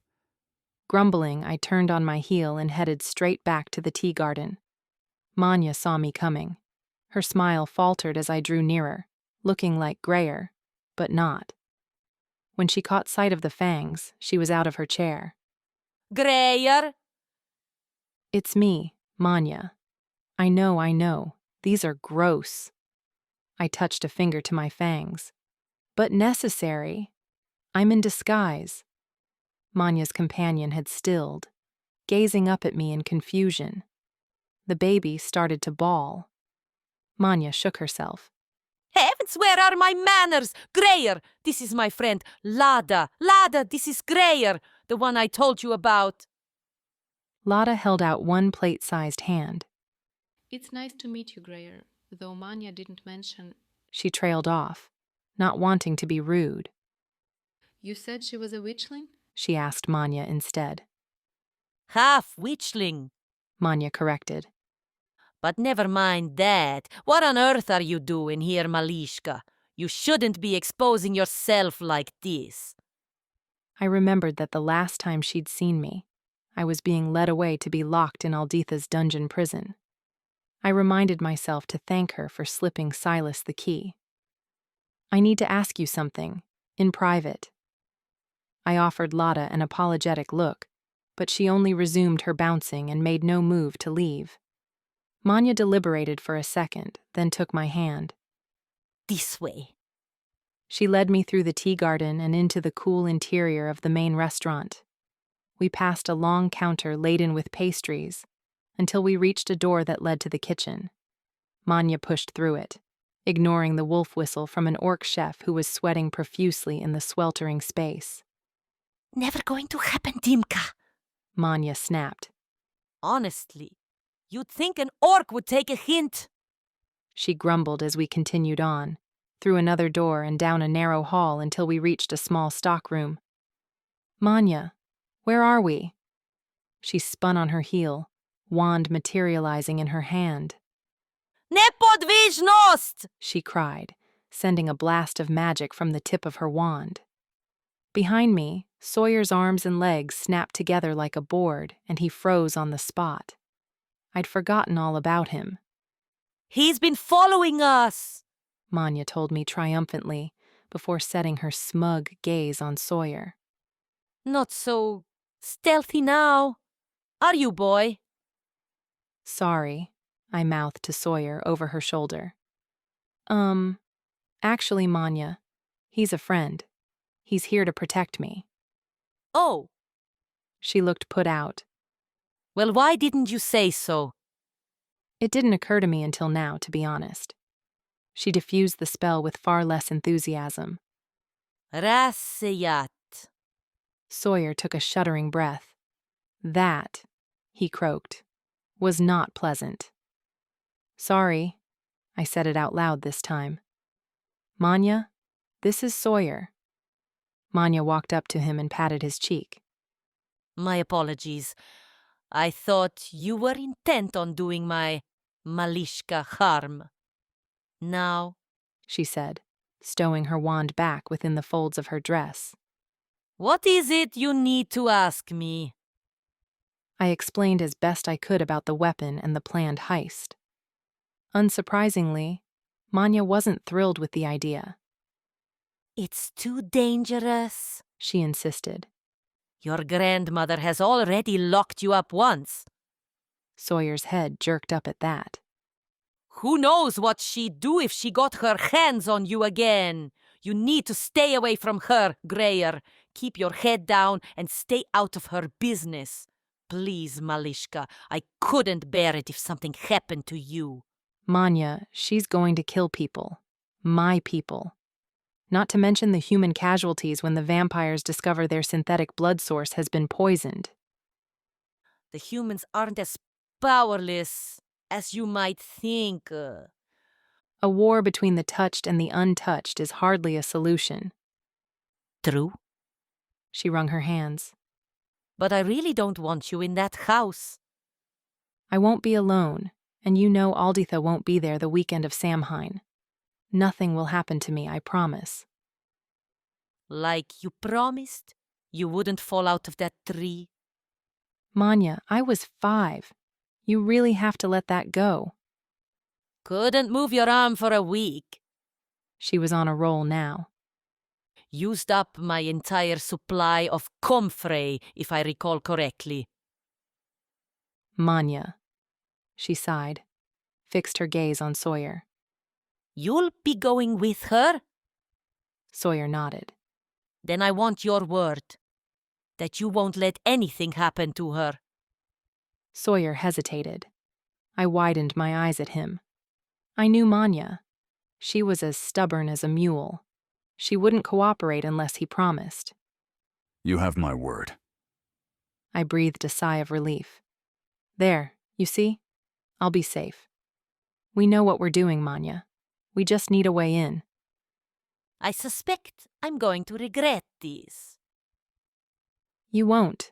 Grumbling, I turned on my heel and headed straight back to the tea garden. Manya saw me coming. Her smile faltered as I drew nearer, looking like Grayer, but not. When she caught sight of the fangs, she was out of her chair. Grayer! It's me, Manya. I know. These are gross. I touched a finger to my fangs. But necessary. I'm in disguise. Manya's companion had stilled, gazing up at me in confusion. The baby started to bawl. Manya shook herself. Heavens, where are my manners? Greyer, this is my friend. Lada, this is Greyer, the one I told you about. Lada held out one plate-sized hand. It's nice to meet you, Greyer, though Manya didn't mention... She trailed off, not wanting to be rude. You said she was a witchling? She asked Manya instead. Half witchling, Manya corrected. But never mind that. What on earth are you doing here, Malishka? You shouldn't be exposing yourself like this. I remembered that the last time she'd seen me, I was being led away to be locked in Alditha's dungeon prison. I reminded myself to thank her for slipping Silas the key. I need to ask you something, in private. I offered Lada an apologetic look, but she only resumed her bouncing and made no move to leave. Manya deliberated for a second, then took my hand. This way. She led me through the tea garden and into the cool interior of the main restaurant. We passed a long counter laden with pastries, until we reached a door that led to the kitchen. Manya pushed through it, ignoring the wolf whistle from an orc chef who was sweating profusely in the sweltering space. Never going to happen, Dimka, Manya snapped. Honestly, you'd think an orc would take a hint. She grumbled as we continued on, through another door and down a narrow hall until we reached a small stockroom. Manya, where are we? She spun on her heel, wand materializing in her hand. Nepodvizhnost! She cried, sending a blast of magic from the tip of her wand. Behind me, Sawyer's arms and legs snapped together like a board, and he froze on the spot. I'd forgotten all about him. He's been following us, Manya told me triumphantly, before setting her smug gaze on Sawyer. Not so stealthy now. Are you, boy? Sorry, I mouthed to Sawyer over her shoulder. Actually, Manya, he's a friend. He's here to protect me. Oh. She looked put out. Well, why didn't you say so? It didn't occur to me until now, to be honest. She diffused the spell with far less enthusiasm. Rasseyat. Sawyer took a shuddering breath. That, he croaked, was not pleasant. Sorry, I said it out loud this time. Manya, this is Sawyer. Manya walked up to him and patted his cheek. My apologies. I thought you were intent on doing my Malishka harm. Now, she said, stowing her wand back within the folds of her dress. What is it you need to ask me? I explained as best I could about the weapon and the planned heist. Unsurprisingly, Manya wasn't thrilled with the idea. It's too dangerous, she insisted. Your grandmother has already locked you up once. Sawyer's head jerked up at that. Who knows what she'd do if she got her hands on you again? You need to stay away from her, Greyer. Keep your head down and stay out of her business. Please, Malishka, I couldn't bear it if something happened to you. Manya, she's going to kill people. My people. Not to mention the human casualties when the vampires discover their synthetic blood source has been poisoned. The humans aren't as powerless as you might think. A war between the touched and the untouched is hardly a solution. True. She wrung her hands. But I really don't want you in that house. I won't be alone, and you know Alditha won't be there the weekend of Samhain. Nothing will happen to me, I promise. Like you promised? You wouldn't fall out of that tree? Manya, I was 5. You really have to let that go. Couldn't move your arm for a week. She was on a roll now. Used up my entire supply of comfrey, if I recall correctly. Manya. She sighed, fixed her gaze on Sawyer. You'll be going with her? Sawyer nodded. Then I want your word that you won't let anything happen to her. Sawyer hesitated. I widened my eyes at him. I knew Manya. She was as stubborn as a mule. She wouldn't cooperate unless he promised. You have my word. I breathed a sigh of relief. There, you see? I'll be safe. We know what we're doing, Manya. We just need a way in. I suspect I'm going to regret this. You won't.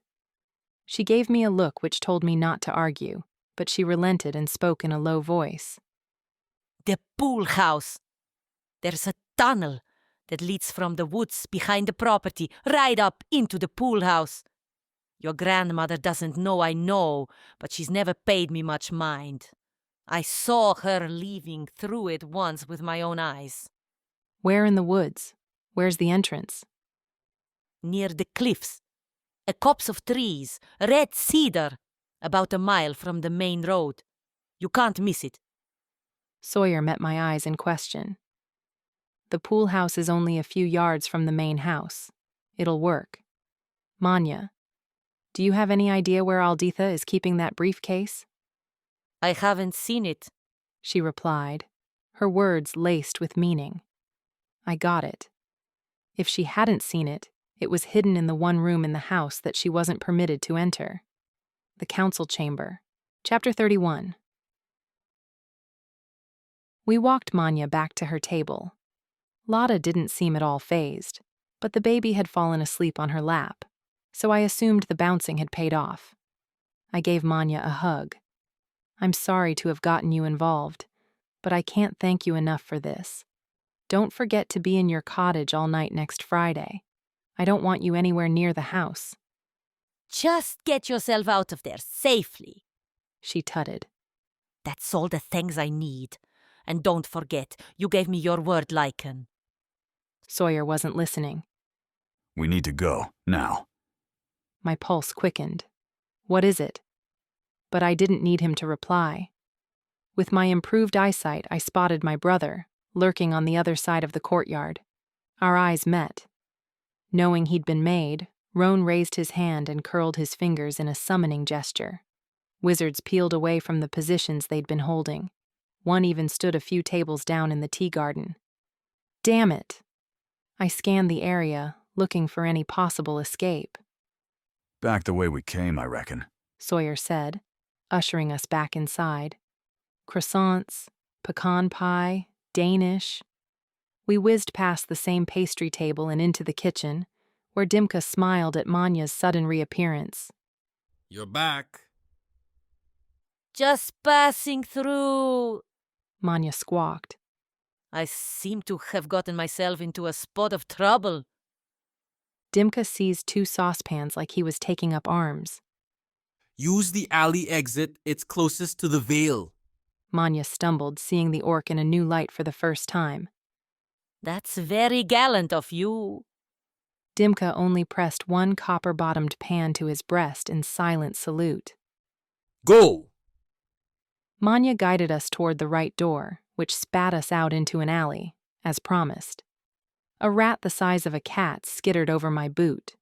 She gave me a look which told me not to argue, but she relented and spoke in a low voice. The pool house. There's a tunnel that leads from the woods behind the property right up into the pool house. Your grandmother doesn't know I know, but she's never paid me much mind. I saw her leaving through it once with my own eyes. Where in the woods? Where's the entrance? Near the cliffs. A copse of trees, red cedar, about a mile from the main road. You can't miss it. Sawyer met my eyes in question. The pool house is only a few yards from the main house. It'll work. Manya, do you have any idea where Alditha is keeping that briefcase? I haven't seen it, she replied, her words laced with meaning. I got it. If she hadn't seen it, it was hidden in the one room in the house that she wasn't permitted to enter. The council chamber. Chapter 31. We walked Manya back to her table. Lotta didn't seem at all fazed, but the baby had fallen asleep on her lap, so I assumed the bouncing had paid off. I gave Manya a hug. I'm sorry to have gotten you involved, but I can't thank you enough for this. Don't forget to be in your cottage all night next Friday. I don't want you anywhere near the house. Just get yourself out of there safely, she tutted. That's all the things I need. And don't forget, you gave me your word, Lycan. Sawyer wasn't listening. We need to go, now. My pulse quickened. What is it? But I didn't need him to reply. With my improved eyesight, I spotted my brother, lurking on the other side of the courtyard. Our eyes met. Knowing he'd been made, Roan raised his hand and curled his fingers in a summoning gesture. Wizards peeled away from the positions they'd been holding. One even stood a few tables down in the tea garden. Damn it! I scanned the area, looking for any possible escape. Back the way we came, I reckon, Sawyer said, ushering us back inside. Croissants, pecan pie, Danish. We whizzed past the same pastry table and into the kitchen, where Dimka smiled at Manya's sudden reappearance. You're back. Just passing through, Manya squawked. I seem to have gotten myself into a spot of trouble. Dimka seized 2 saucepans like he was taking up arms. Use the alley exit, it's closest to the veil. Manya stumbled, seeing the orc in a new light for the first time. That's very gallant of you. Dimka only pressed 1 copper-bottomed pan to his breast in silent salute. Go! Manya guided us toward the right door, which spat us out into an alley, as promised. A rat the size of a cat skittered over my boot.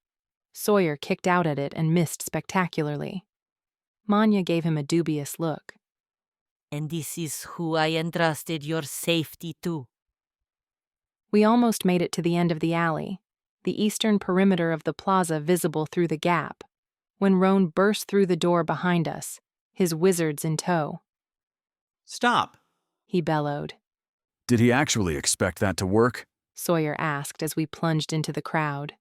Sawyer kicked out at it and missed spectacularly. Manya gave him a dubious look. And this is who I entrusted your safety to. We almost made it to the end of the alley, the eastern perimeter of the plaza visible through the gap, when Roan burst through the door behind us, his wizards in tow. Stop, he bellowed. Did he actually expect that to work? Sawyer asked as we plunged into the crowd.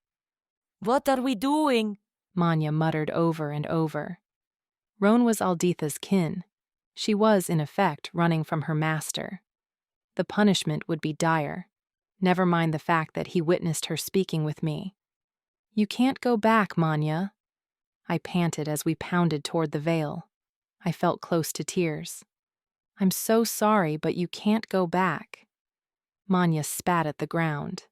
What are we doing? Manya muttered over and over. Roan was Alditha's kin. She was, in effect, running from her master. The punishment would be dire. Never mind the fact that he witnessed her speaking with me. You can't go back, Manya. I panted as we pounded toward the veil. I felt close to tears. I'm so sorry, but you can't go back. Manya spat at the ground.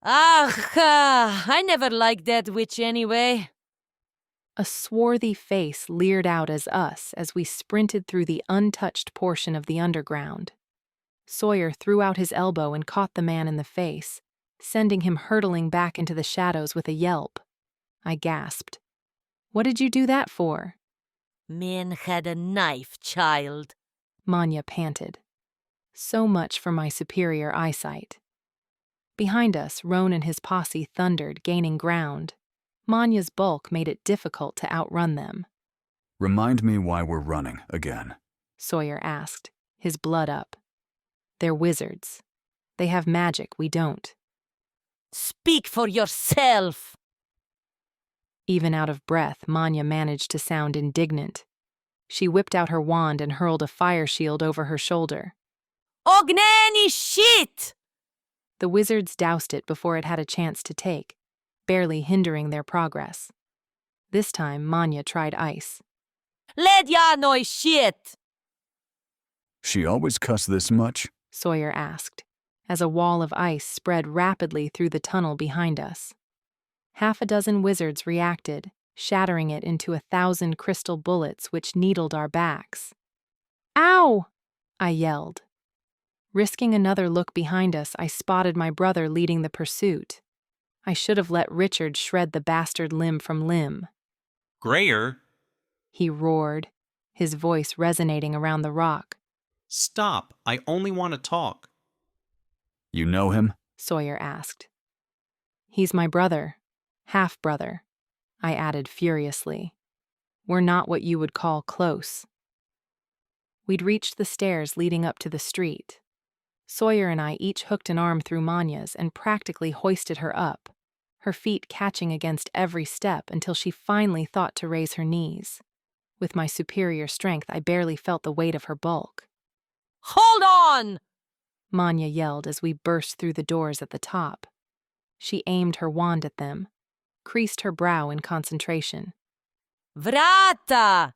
I never liked that witch anyway. A swarthy face leered out as we sprinted through the untouched portion of the underground. Sawyer threw out his elbow and caught the man in the face, sending him hurtling back into the shadows with a yelp. I gasped. What did you do that for? Men had a knife, child, Manya panted. So much for my superior eyesight. Behind us, Roan and his posse thundered, gaining ground. Manya's bulk made it difficult to outrun them. Remind me why we're running again, Sawyer asked, his blood up. They're wizards. They have magic we don't. Speak for yourself! Even out of breath, Manya managed to sound indignant. She whipped out her wand and hurled a fire shield over her shoulder. Ogneni shit! The wizards doused it before it had a chance to take, barely hindering their progress. This time, Manya tried ice. Ledjanoi shit! She always cuss this much? Sawyer asked, as a wall of ice spread rapidly through the tunnel behind us. Half a dozen wizards reacted, shattering it into 1,000 crystal bullets which needled our backs. Ow! I yelled. Risking another look behind us, I spotted my brother leading the pursuit. I should have let Richard shred the bastard limb from limb. Grayer! He roared, his voice resonating around the rock. Stop, I only want to talk. You know him? Sawyer asked. He's my brother, half-brother, I added furiously. We're not what you would call close. We'd reached the stairs leading up to the street. Sawyer and I each hooked an arm through Manya's and practically hoisted her up, her feet catching against every step until she finally thought to raise her knees. With my superior strength, I barely felt the weight of her bulk. Hold on! Manya yelled as we burst through the doors at the top. She aimed her wand at them, creased her brow in concentration. Vrata!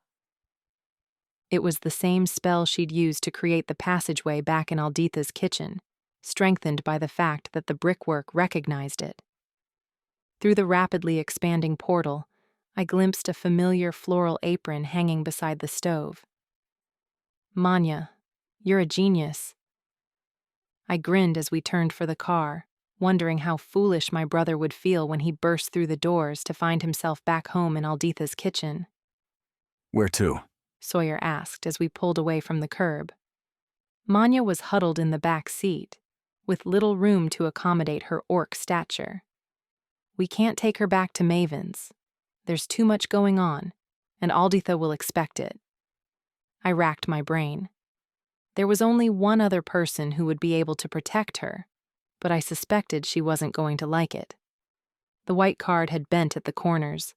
It was the same spell she'd used to create the passageway back in Alditha's kitchen, strengthened by the fact that the brickwork recognized it. Through the rapidly expanding portal, I glimpsed a familiar floral apron hanging beside the stove. Manya, you're a genius. I grinned as we turned for the car, wondering how foolish my brother would feel when he burst through the doors to find himself back home in Alditha's kitchen. Where to? Sawyer asked as we pulled away from the curb. Manya was huddled in the back seat, with little room to accommodate her orc stature. We can't take her back to Maven's. There's too much going on, and Alditha will expect it. I racked my brain. There was only one other person who would be able to protect her, but I suspected she wasn't going to like it. The white card had bent at the corners.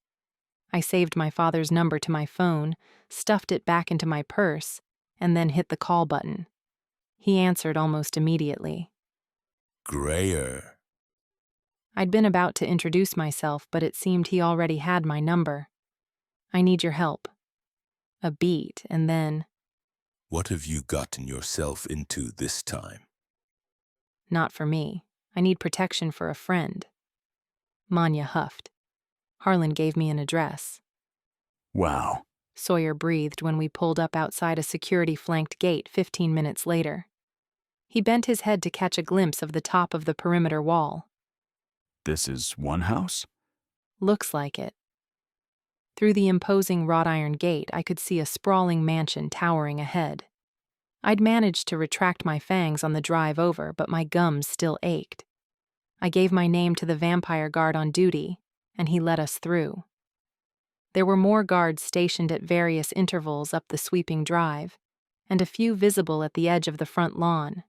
I saved my father's number to my phone, stuffed it back into my purse, and then hit the call button. He answered almost immediately. Grayer. I'd been about to introduce myself, but it seemed he already had my number. I need your help. A beat, and then... What have you gotten yourself into this time? Not for me. I need protection for a friend. Manya huffed. Harlan gave me an address. Wow. Sawyer breathed when we pulled up outside a security-flanked gate 15 minutes later. He bent his head to catch a glimpse of the top of the perimeter wall. This is one house? Looks like it. Through the imposing wrought iron gate, I could see a sprawling mansion towering ahead. I'd managed to retract my fangs on the drive over, but my gums still ached. I gave my name to the vampire guard on duty, and he let us through. There were more guards stationed at various intervals up the sweeping drive, and a few visible at the edge of the front lawn.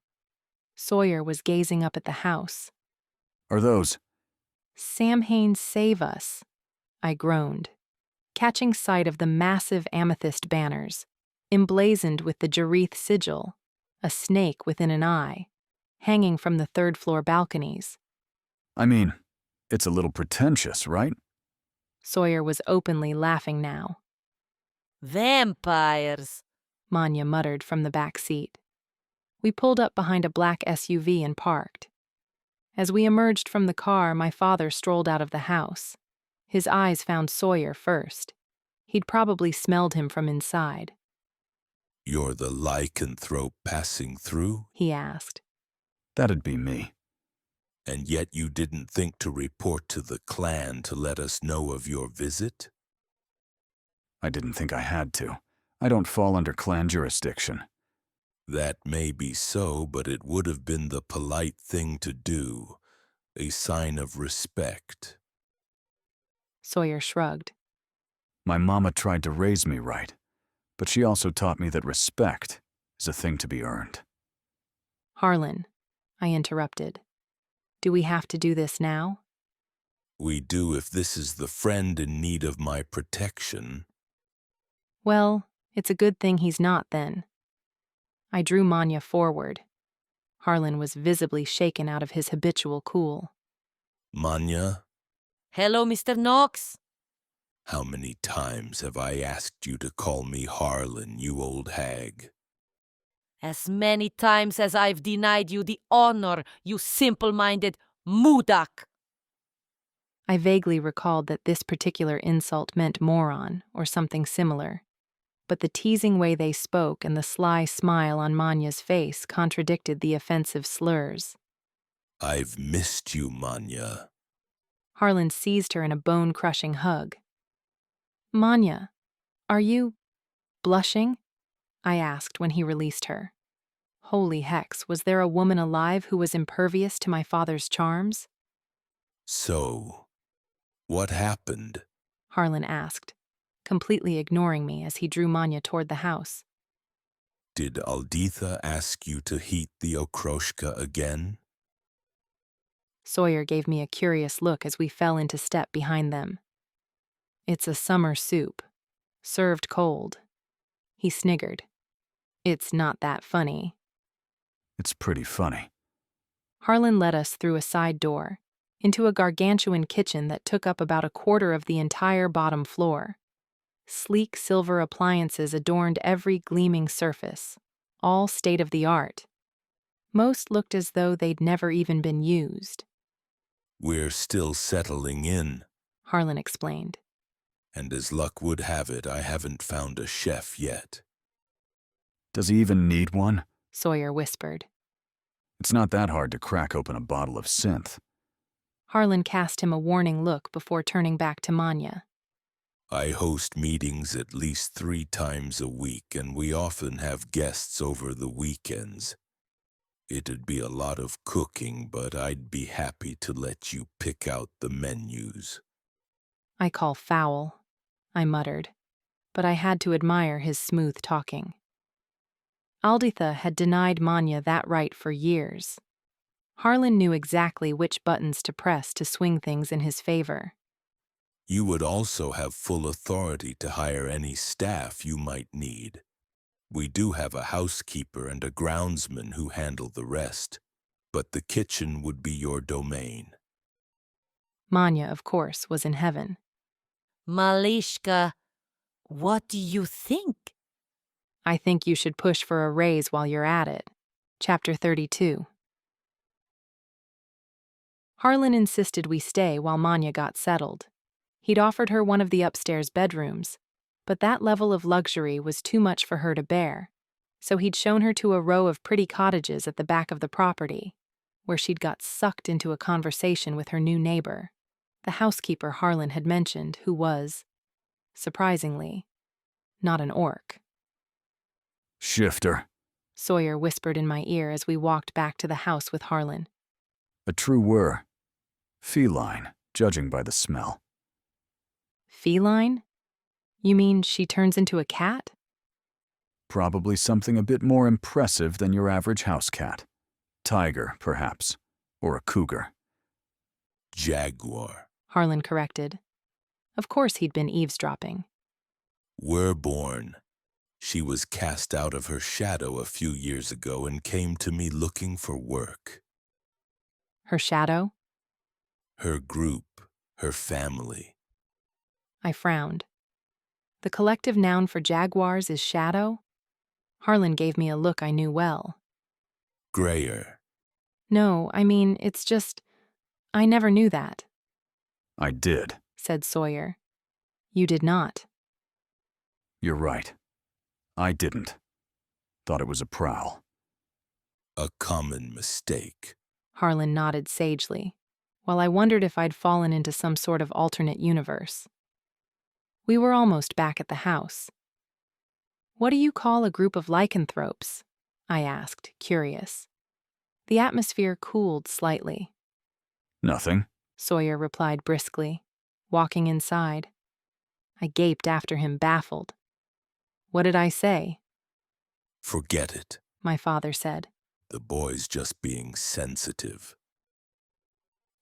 Sawyer was gazing up at the house. Are those? Samhain save us, I groaned, catching sight of the massive amethyst banners, emblazoned with the Jareth sigil, a snake within an eye, hanging from the third-floor balconies. I mean, it's a little pretentious, right? Sawyer was openly laughing now. Vampires, Manya muttered from the back seat. We pulled up behind a black SUV and parked. As we emerged from the car, my father strolled out of the house. His eyes found Sawyer first. He'd probably smelled him from inside. You're the lycanthrope passing through? He asked. That'd be me. And yet you didn't think to report to the clan to let us know of your visit? I didn't think I had to. I don't fall under clan jurisdiction. That may be so, but it would have been the polite thing to do, a sign of respect. Sawyer shrugged. My mama tried to raise me right, but she also taught me that respect is a thing to be earned. Harlan, I interrupted. Do we have to do this now? We do if this is the friend in need of my protection. Well, it's a good thing he's not then. I drew Manya forward. Harlan was visibly shaken out of his habitual cool. Manya? Hello, Mr. Knox. How many times have I asked you to call me Harlan, you old hag? As many times as I've denied you the honor, you simple-minded Mudak. I vaguely recalled that this particular insult meant moron, or something similar, but the teasing way they spoke and the sly smile on Manya's face contradicted the offensive slurs. I've missed you, Manya. Harlan seized her in a bone-crushing hug. Manya, are you blushing? I asked when he released her. Holy hex, was there a woman alive who was impervious to my father's charms? So, what happened? Harlan asked, completely ignoring me as he drew Manya toward the house. Did Alditha ask you to heat the okroshka again? Sawyer gave me a curious look as we fell into step behind them. It's a summer soup, served cold. He sniggered. It's not that funny. It's pretty funny. Harlan led us through a side door, into a gargantuan kitchen that took up about a quarter of the entire bottom floor. Sleek silver appliances adorned every gleaming surface, all state-of-the-art. Most looked as though they'd never even been used. We're still settling in, Harlan explained. And as luck would have it, I haven't found a chef yet. Does he even need one? Sawyer whispered. It's not that hard to crack open a bottle of synth. Harlan cast him a warning look before turning back to Manya. I host meetings at least 3 times a week, and we often have guests over the weekends. It'd be a lot of cooking, but I'd be happy to let you pick out the menus. I call foul, I muttered, but I had to admire his smooth talking. Alditha had denied Manya that right for years. Harlan knew exactly which buttons to press to swing things in his favor. You would also have full authority to hire any staff you might need. We do have a housekeeper and a groundsman who handle the rest, but the kitchen would be your domain. Manya, of course, was in heaven. Malishka, what do you think? I think you should push for a raise while you're at it. Chapter 32. Harlan insisted we stay while Manya got settled. He'd offered her one of the upstairs bedrooms, but that level of luxury was too much for her to bear, so he'd shown her to a row of pretty cottages at the back of the property, where she'd got sucked into a conversation with her new neighbor, the housekeeper Harlan had mentioned, who was, surprisingly, not an orc. Shifter. Sawyer whispered in my ear as we walked back to the house with Harlan. A true were. Feline, judging by the smell. Feline? You mean she turns into a cat? Probably something a bit more impressive than your average house cat. Tiger, perhaps. Or a cougar. Jaguar, Harlan corrected. Of course he'd been eavesdropping. Witchborn. She was cast out of her shadow a few years ago and came to me looking for work. Her shadow? Her group, her family. I frowned. The collective noun for jaguars is shadow? Harlan gave me a look I knew well. Grayer. No, I mean, it's just, I never knew that. I did, said Sawyer. You did not. You're right. I didn't. Thought it was a prowl. A common mistake, Harlan nodded sagely, while I wondered if I'd fallen into some sort of alternate universe. We were almost back at the house. What do you call a group of lycanthropes? I asked, curious. The atmosphere cooled slightly. Nothing. Sawyer replied briskly, walking inside. I gaped after him, baffled. What did I say? Forget it, my father said. The boy's just being sensitive.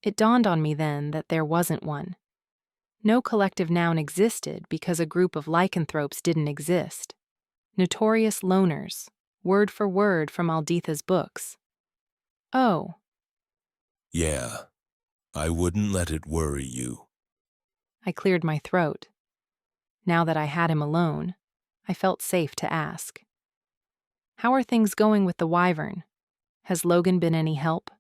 It dawned on me then that there wasn't one. No collective noun existed because a group of lycanthropes didn't exist. Notorious loners, word for word from Alditha's books. Oh. Yeah, I wouldn't let it worry you. I cleared my throat. Now that I had him alone, I felt safe to ask. How are things going with the wyvern? Has Logan been any help?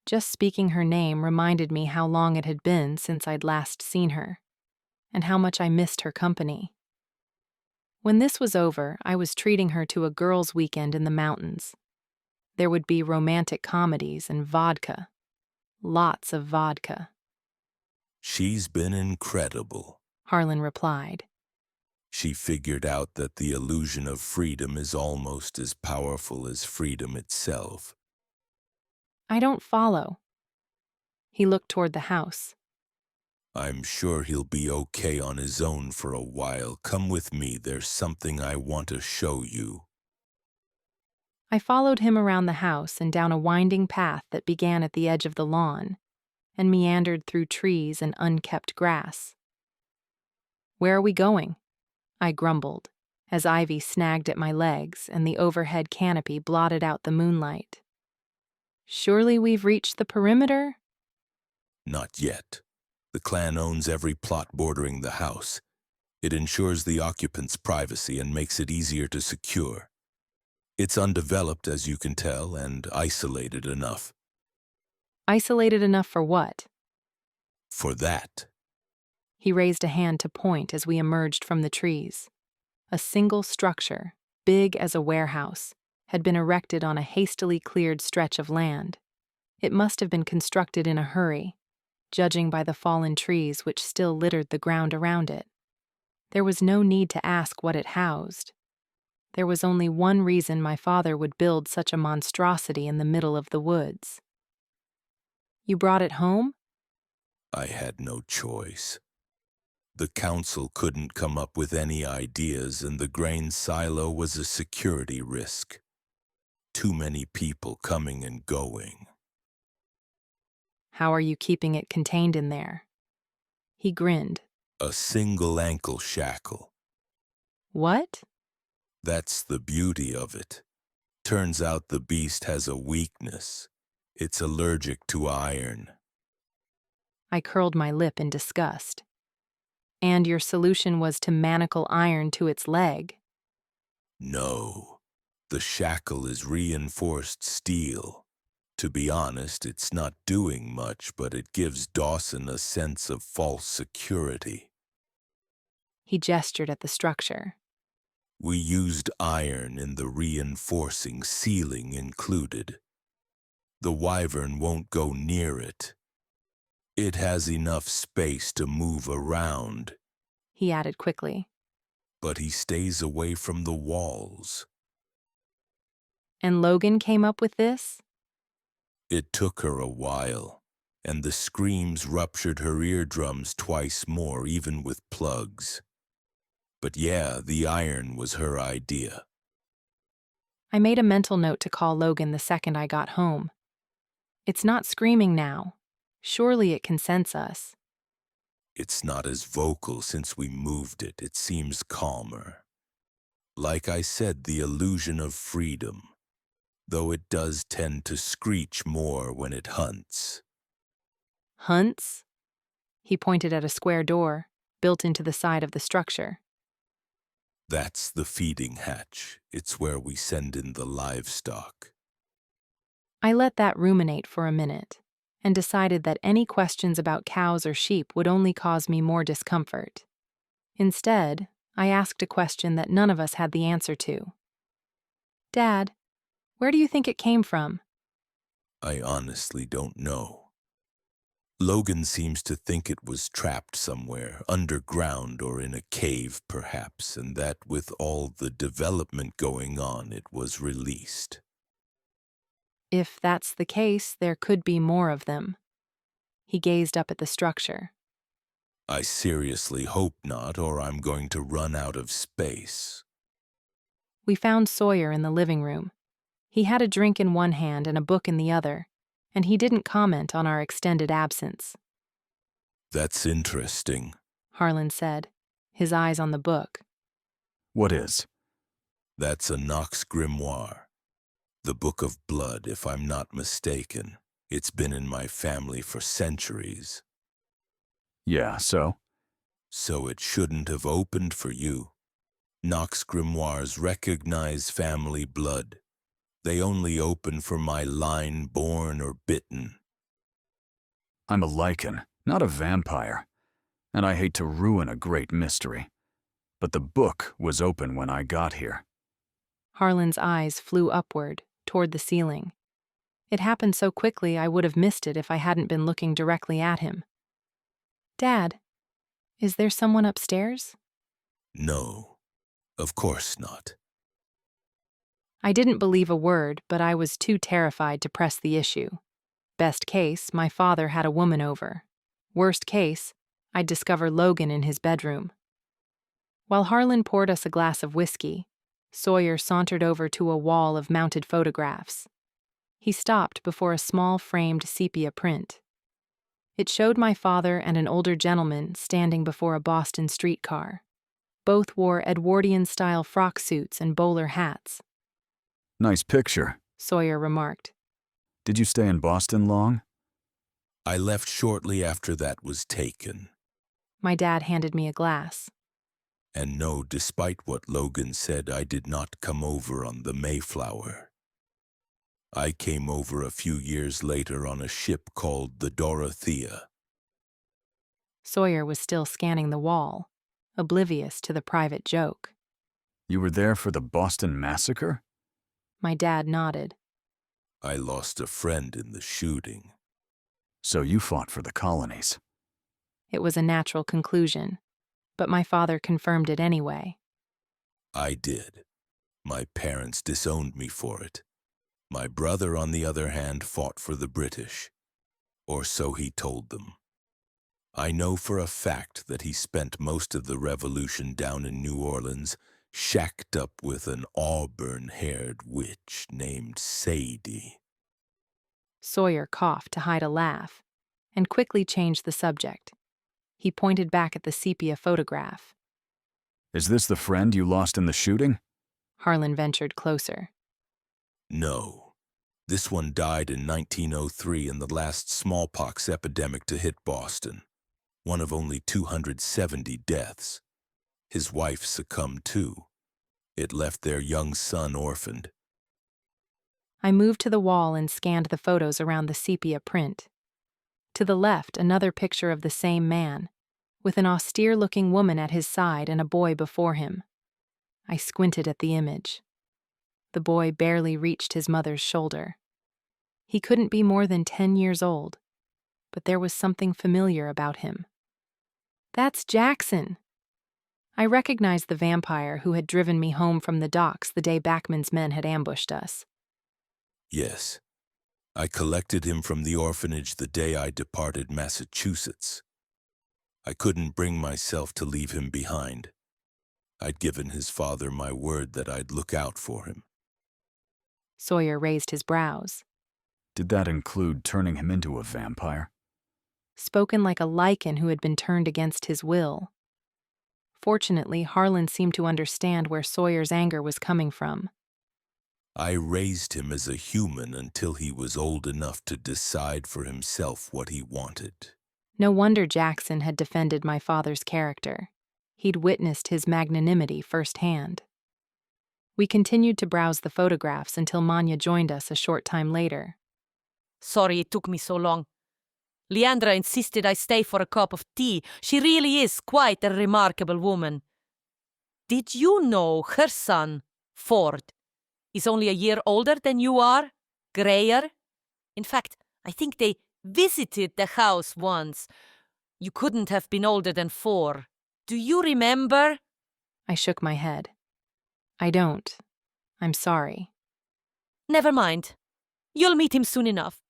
Just speaking her name reminded me how long it had been since I'd last seen her, and how much I missed her company. When this was over, I was treating her to a girls' weekend in the mountains. There would be romantic comedies and vodka. Lots of vodka. She's been incredible, Harlan replied. She figured out that the illusion of freedom is almost as powerful as freedom itself. I don't follow. He looked toward the house. I'm sure he'll be okay on his own for a while. Come with me, there's something I want to show you. I followed him around the house and down a winding path that began at the edge of the lawn and meandered through trees and unkept grass. Where are we going? I grumbled, as ivy snagged at my legs and the overhead canopy blotted out the moonlight. Surely we've reached the perimeter? Not yet. The clan owns every plot bordering the house. It ensures the occupant's privacy and makes it easier to secure. It's undeveloped, as you can tell, and isolated enough. Isolated enough for what? For that. He raised a hand to point as we emerged from the trees. A single structure, big as a warehouse, had been erected on a hastily cleared stretch of land. It must have been constructed in a hurry, judging by the fallen trees which still littered the ground around it. There was no need to ask what it housed. There was only one reason my father would build such a monstrosity in the middle of the woods. You brought it home? I had no choice. The council couldn't come up with any ideas, and the grain silo was a security risk. Too many people coming and going. How are you keeping it contained in there? He grinned. A single ankle shackle. What? That's the beauty of it. Turns out the beast has a weakness. It's allergic to iron. I curled my lip in disgust. And your solution was to manacle iron to its leg? No. The shackle is reinforced steel. To be honest, it's not doing much, but it gives Dawson a sense of false security. He gestured at the structure. We used iron in the reinforcing, ceiling included. The wyvern won't go near it. It has enough space to move around, he added quickly. But he stays away from the walls. And Logan came up with this? It took her a while, and the screams ruptured her eardrums twice more, even with plugs. But yeah, the iron was her idea. I made a mental note to call Logan the second I got home. It's not screaming now. Surely it can sense us. It's not as vocal since we moved it. It seems calmer. Like I said, the illusion of freedom, though it does tend to screech more when it hunts. Hunts? He pointed at a square door, built into the side of the structure. That's the feeding hatch. It's where we send in the livestock. I let that ruminate for a minute, and decided that any questions about cows or sheep would only cause me more discomfort. Instead, I asked a question that none of us had the answer to. Dad, where do you think it came from? I honestly don't know. Logan seems to think it was trapped somewhere, underground or in a cave perhaps, and that with all the development going on, it was released. If that's the case, there could be more of them. He gazed up at the structure. I seriously hope not, or I'm going to run out of space. We found Sawyer in the living room. He had a drink in one hand and a book in the other, and he didn't comment on our extended absence. That's interesting, Harlan said, his eyes on the book. What is? That's a Knox grimoire. The Book of Blood, if I'm not mistaken. It's been in my family for centuries. Yeah, so? So it shouldn't have opened for you. Knox grimoires recognize family blood. They only open for my line born or bitten. I'm a lichen, not a vampire, and I hate to ruin a great mystery. But the book was open when I got here. Harlan's eyes flew upward, toward the ceiling. It happened so quickly I would have missed it if I hadn't been looking directly at him. Dad, is there someone upstairs? No, of course not. I didn't believe a word, but I was too terrified to press the issue. Best case, my father had a woman over. Worst case, I'd discover Logan in his bedroom. While Harlan poured us a glass of whiskey, Sawyer sauntered over to a wall of mounted photographs. He stopped before a small framed sepia print. It showed my father and an older gentleman standing before a Boston streetcar. Both wore Edwardian-style frock suits and bowler hats. Nice picture, Sawyer remarked. Did you stay in Boston long? I left shortly after that was taken. My dad handed me a glass. And no, despite what Logan said, I did not come over on the Mayflower. I came over a few years later on a ship called the Dorothea. Sawyer was still scanning the wall, oblivious to the private joke. You were there for the Boston Massacre? My dad nodded. I lost a friend in the shooting. So you fought for the colonies. It was a natural conclusion, but my father confirmed it anyway. I did. My parents disowned me for it. My brother, on the other hand, fought for the British. Or so he told them. I know for a fact that he spent most of the Revolution down in New Orleans, shacked up with an auburn-haired witch named Sadie. Sawyer coughed to hide a laugh, and quickly changed the subject. He pointed back at the sepia photograph. Is this the friend you lost in the shooting? Harlan ventured closer. No. This one died in 1903 in the last smallpox epidemic to hit Boston. One of only 270 deaths. His wife succumbed too. It left their young son orphaned. I moved to the wall and scanned the photos around the sepia print. To the left, another picture of the same man, with an austere-looking woman at his side and a boy before him. I squinted at the image. The boy barely reached his mother's shoulder. He couldn't be more than 10 years old, but there was something familiar about him. That's Jackson! I recognized the vampire who had driven me home from the docks the day Backman's men had ambushed us. Yes. I collected him from the orphanage the day I departed Massachusetts. I couldn't bring myself to leave him behind. I'd given his father my word that I'd look out for him. Sawyer raised his brows. Did that include turning him into a vampire? Spoken like a lichen who had been turned against his will. Fortunately, Harlan seemed to understand where Sawyer's anger was coming from. I raised him as a human until he was old enough to decide for himself what he wanted. No wonder Jackson had defended my father's character. He'd witnessed his magnanimity firsthand. We continued to browse the photographs until Manya joined us a short time later. Sorry it took me so long. Leandra insisted I stay for a cup of tea. She really is quite a remarkable woman. Did you know her son, Ford, is only a year older than you are, grayer? In fact, I think they visited the house once. You couldn't have been older than 4. Do you remember? I shook my head. I don't. I'm sorry. Never mind. You'll meet him soon enough.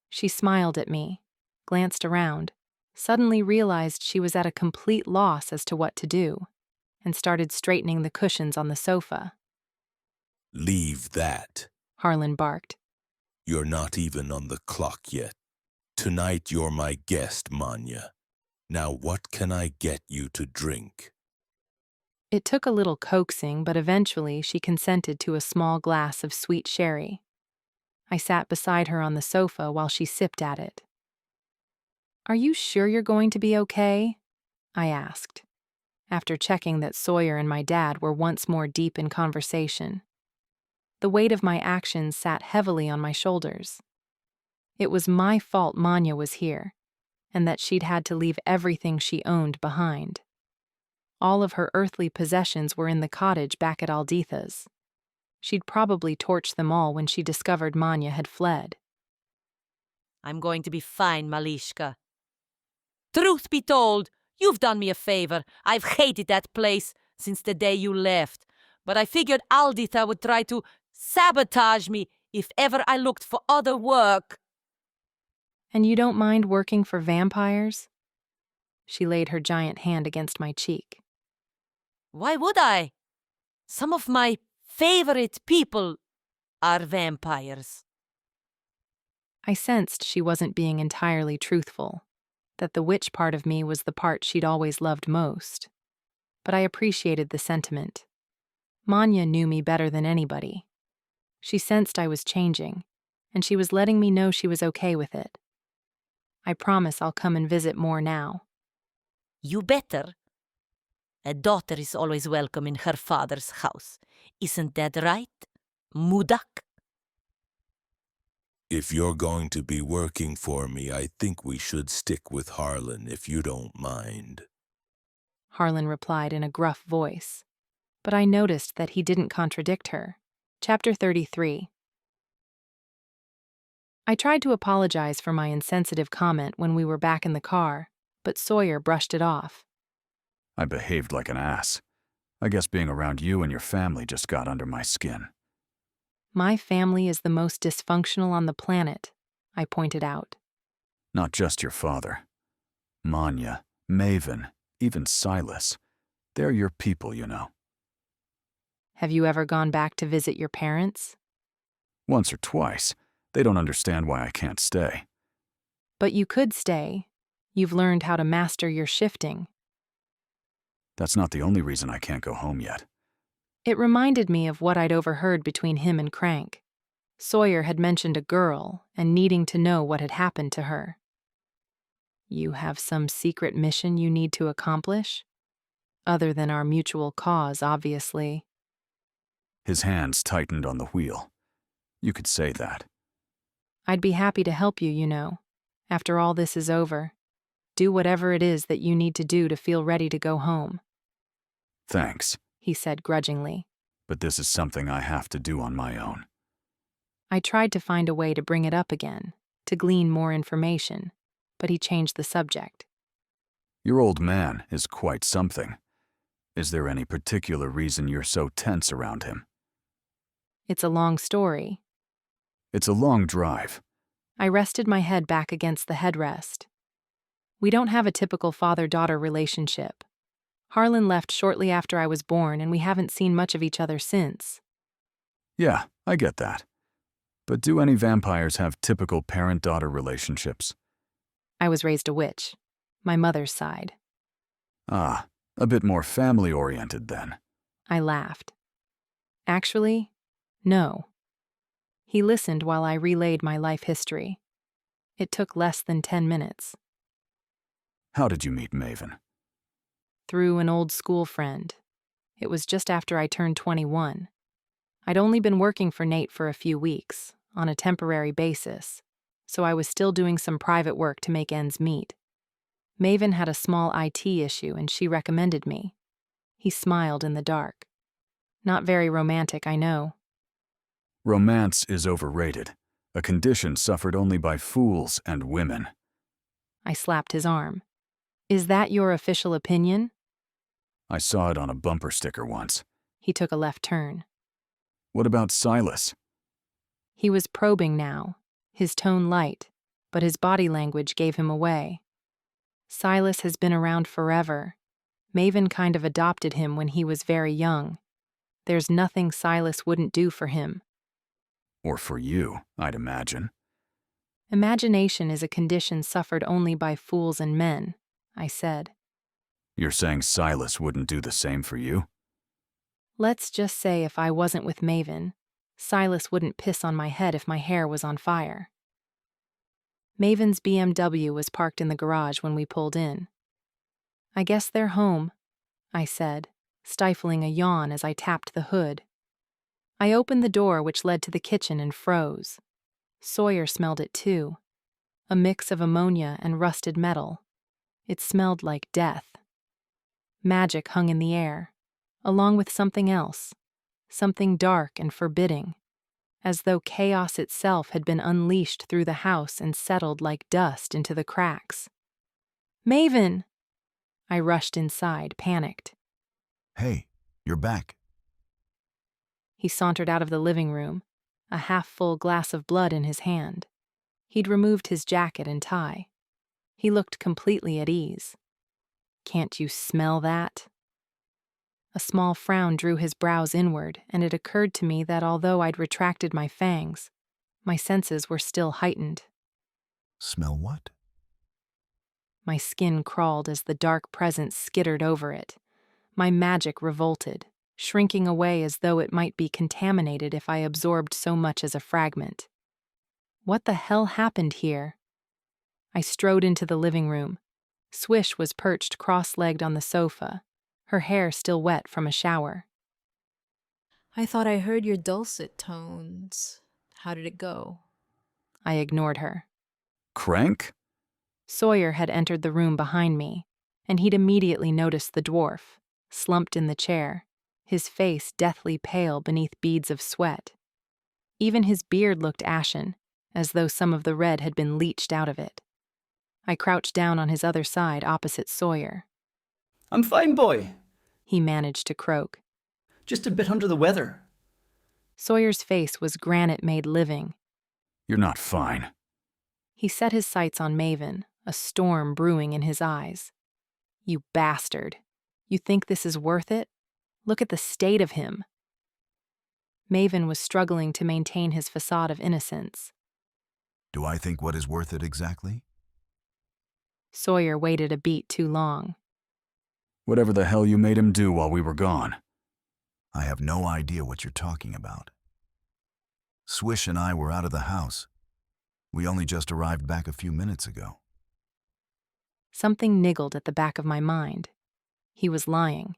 She smiled at me, glanced around, suddenly realized she was at a complete loss as to what to do, and started straightening the cushions on the sofa. Leave that. Harlan barked. You're not even on the clock yet. Tonight you're my guest, Manya. Now what can I get you to drink? It took a little coaxing, but eventually she consented to a small glass of sweet sherry. I sat beside her on the sofa while she sipped at it. Are you sure you're going to be okay? I asked, after checking that Sawyer and my dad were once more deep in conversation. The weight of my actions sat heavily on my shoulders. It was my fault Manya was here, and that she'd had to leave everything she owned behind. All of her earthly possessions were in the cottage back at Alditha's. She'd probably torched them all when she discovered Manya had fled. I'm going to be fine, Malishka. Truth be told, you've done me a favor. I've hated that place since the day you left, but I figured Alditha would try to sabotage me if ever I looked for other work. And you don't mind working for vampires? She laid her giant hand against my cheek. Why would I? Some of my favorite people are vampires. I sensed she wasn't being entirely truthful, that the witch part of me was the part she'd always loved most. But I appreciated the sentiment. Manya knew me better than anybody. She sensed I was changing, and she was letting me know she was okay with it. I promise I'll come and visit more now. You better. A daughter is always welcome in her father's house. Isn't that right, Mudak? If you're going to be working for me, I think we should stick with Harlan if you don't mind. Harlan replied in a gruff voice, but I noticed that he didn't contradict her. Chapter 33. I tried to apologize for my insensitive comment when we were back in the car, but Sawyer brushed it off. I behaved like an ass. I guess being around you and your family just got under my skin. My family is the most dysfunctional on the planet, I pointed out. Not just your father. Manya, Maven, even Silas. They're your people, you know. Have you ever gone back to visit your parents? Once or twice. They don't understand why I can't stay. But you could stay. You've learned how to master your shifting. That's not the only reason I can't go home yet. It reminded me of what I'd overheard between him and Crank. Sawyer had mentioned a girl and needing to know what had happened to her. You have some secret mission you need to accomplish? Other than our mutual cause, obviously. His hands tightened on the wheel. You could say that. I'd be happy to help you, you know. After all this is over, do whatever it is that you need to do to feel ready to go home. Thanks, he said grudgingly. But this is something I have to do on my own. I tried to find a way to bring it up again, to glean more information, but he changed the subject. Your old man is quite something. Is there any particular reason you're so tense around him? It's a long story. It's a long drive. I rested my head back against the headrest. We don't have a typical father-daughter relationship. Harlan left shortly after I was born, and we haven't seen much of each other since. Yeah, I get that. But do any vampires have typical parent-daughter relationships? I was raised a witch. My mother's side. Ah, a bit more family-oriented then. I laughed. Actually, no. He listened while I relayed my life history. It took less than 10 minutes. How did you meet Maven? Through an old school friend. It was just after I turned 21. I'd only been working for Nate for a few weeks, on a temporary basis, so I was still doing some private work to make ends meet. Maven had a small IT issue and she recommended me. He smiled in the dark. Not very romantic, I know. Romance is overrated. A condition suffered only by fools and women. I slapped his arm. Is that your official opinion? I saw it on a bumper sticker once. He took a left turn. What about Silas? He was probing now, his tone light, but his body language gave him away. Silas has been around forever. Maven kind of adopted him when he was very young. There's nothing Silas wouldn't do for him. Or for you, I'd imagine. Imagination is a condition suffered only by fools and men, I said. You're saying Silas wouldn't do the same for you? Let's just say if I wasn't with Maven, Silas wouldn't piss on my head if my hair was on fire. Maven's BMW was parked in the garage when we pulled in. I guess they're home, I said, stifling a yawn as I tapped the hood. I opened the door which led to the kitchen and froze. Sawyer smelled it too. A mix of ammonia and rusted metal. It smelled like death. Magic hung in the air, along with something else, something dark and forbidding, as though chaos itself had been unleashed through the house and settled like dust into the cracks. Maven! I rushed inside, panicked. Hey, you're back. He sauntered out of the living room, a half-full glass of blood in his hand. He'd removed his jacket and tie. He looked completely at ease. Can't you smell that? A small frown drew his brows inward, and it occurred to me that although I'd retracted my fangs, my senses were still heightened. Smell what? My skin crawled as the dark presence skittered over it. My magic revolted, shrinking away as though it might be contaminated if I absorbed so much as a fragment. What the hell happened here? I strode into the living room. Swish was perched cross-legged on the sofa, her hair still wet from a shower. I thought I heard your dulcet tones. How did it go? I ignored her. Crank? Sawyer had entered the room behind me, and he'd immediately noticed the dwarf, slumped in the chair, his face deathly pale beneath beads of sweat. Even his beard looked ashen, as though some of the red had been leached out of it. I crouched down on his other side opposite Sawyer. I'm fine, boy, he managed to croak. Just a bit under the weather. Sawyer's face was granite made living. You're not fine. He set his sights on Maven, a storm brewing in his eyes. You bastard. You think this is worth it? Look at the state of him. Maven was struggling to maintain his facade of innocence. Do I think what is worth it exactly? Sawyer waited a beat too long. Whatever the hell you made him do while we were gone. I have no idea what you're talking about. Swish and I were out of the house. We only just arrived back a few minutes ago. Something niggled at the back of my mind. He was lying.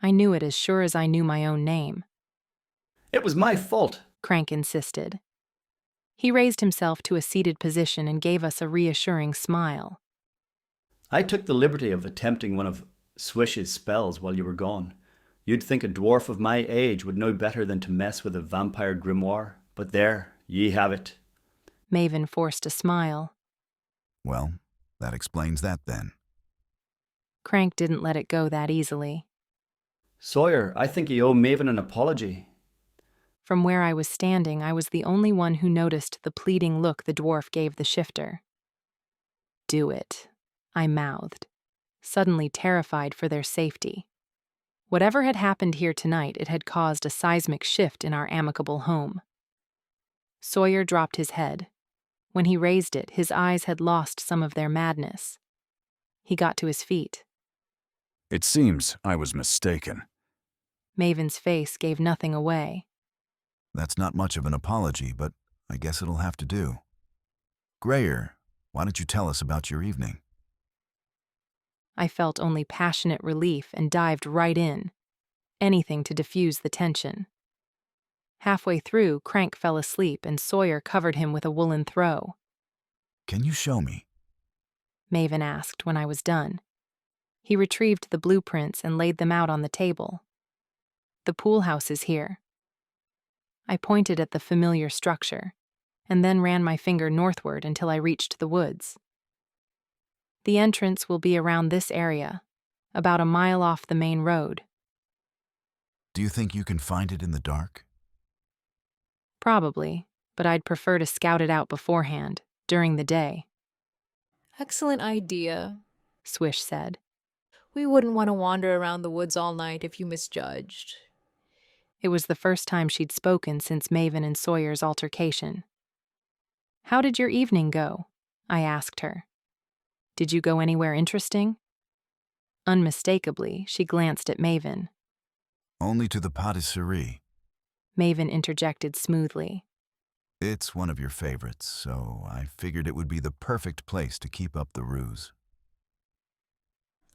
I knew it as sure as I knew my own name. It was my fault, Crank insisted. He raised himself to a seated position and gave us a reassuring smile. I took the liberty of attempting one of Swish's spells while you were gone. You'd think a dwarf of my age would know better than to mess with a vampire grimoire, but there, ye have it. Maven forced a smile. Well, that explains that then. Crank didn't let it go that easily. Sawyer, I think you owe Maven an apology. From where I was standing, I was the only one who noticed the pleading look the dwarf gave the shifter. Do it, I mouthed, suddenly terrified for their safety. Whatever had happened here tonight, it had caused a seismic shift in our amicable home. Sawyer dropped his head. When he raised it, his eyes had lost some of their madness. He got to his feet. It seems I was mistaken. Maven's face gave nothing away. That's not much of an apology, but I guess it'll have to do. Grayer, why don't you tell us about your evening? I felt only passionate relief and dived right in. Anything to diffuse the tension. Halfway through, Crank fell asleep and Sawyer covered him with a woolen throw. Can you show me? Maven asked when I was done. He retrieved the blueprints and laid them out on the table. The pool house is here. I pointed at the familiar structure. and then ran my finger northward until I reached the woods. The entrance will be around this area, about a mile off the main road. Do you think you can find it in the dark? Probably, but I'd prefer to scout it out beforehand, during the day. Excellent idea, Swish said. We wouldn't want to wander around the woods all night if you misjudged. It was the first time she'd spoken since Maven and Sawyer's altercation. How did your evening go? I asked her. Did you go anywhere interesting? Unmistakably, she glanced at Maven. Only to the patisserie. Maven interjected smoothly. It's one of your favorites, so I figured it would be the perfect place to keep up the ruse.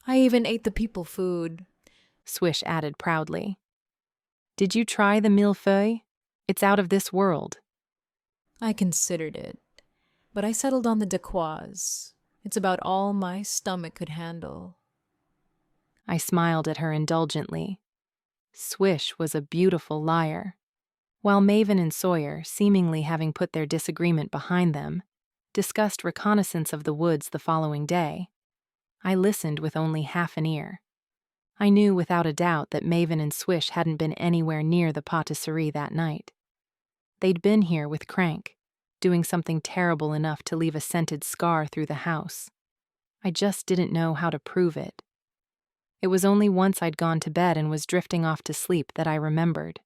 I even ate the people food, Swish added proudly. Did you try the millefeuille? It's out of this world. I considered it, but I settled on the Daquoise. It's about all my stomach could handle. I smiled at her indulgently. Swish was a beautiful liar. While Maven and Sawyer, seemingly having put their disagreement behind them, discussed reconnaissance of the woods the following day, I listened with only half an ear. I knew without a doubt that Maven and Swish hadn't been anywhere near the patisserie that night. They'd been here with Crank, doing something terrible enough to leave a scented scar through the house. I just didn't know how to prove it. It was only once I'd gone to bed and was drifting off to sleep that I remembered.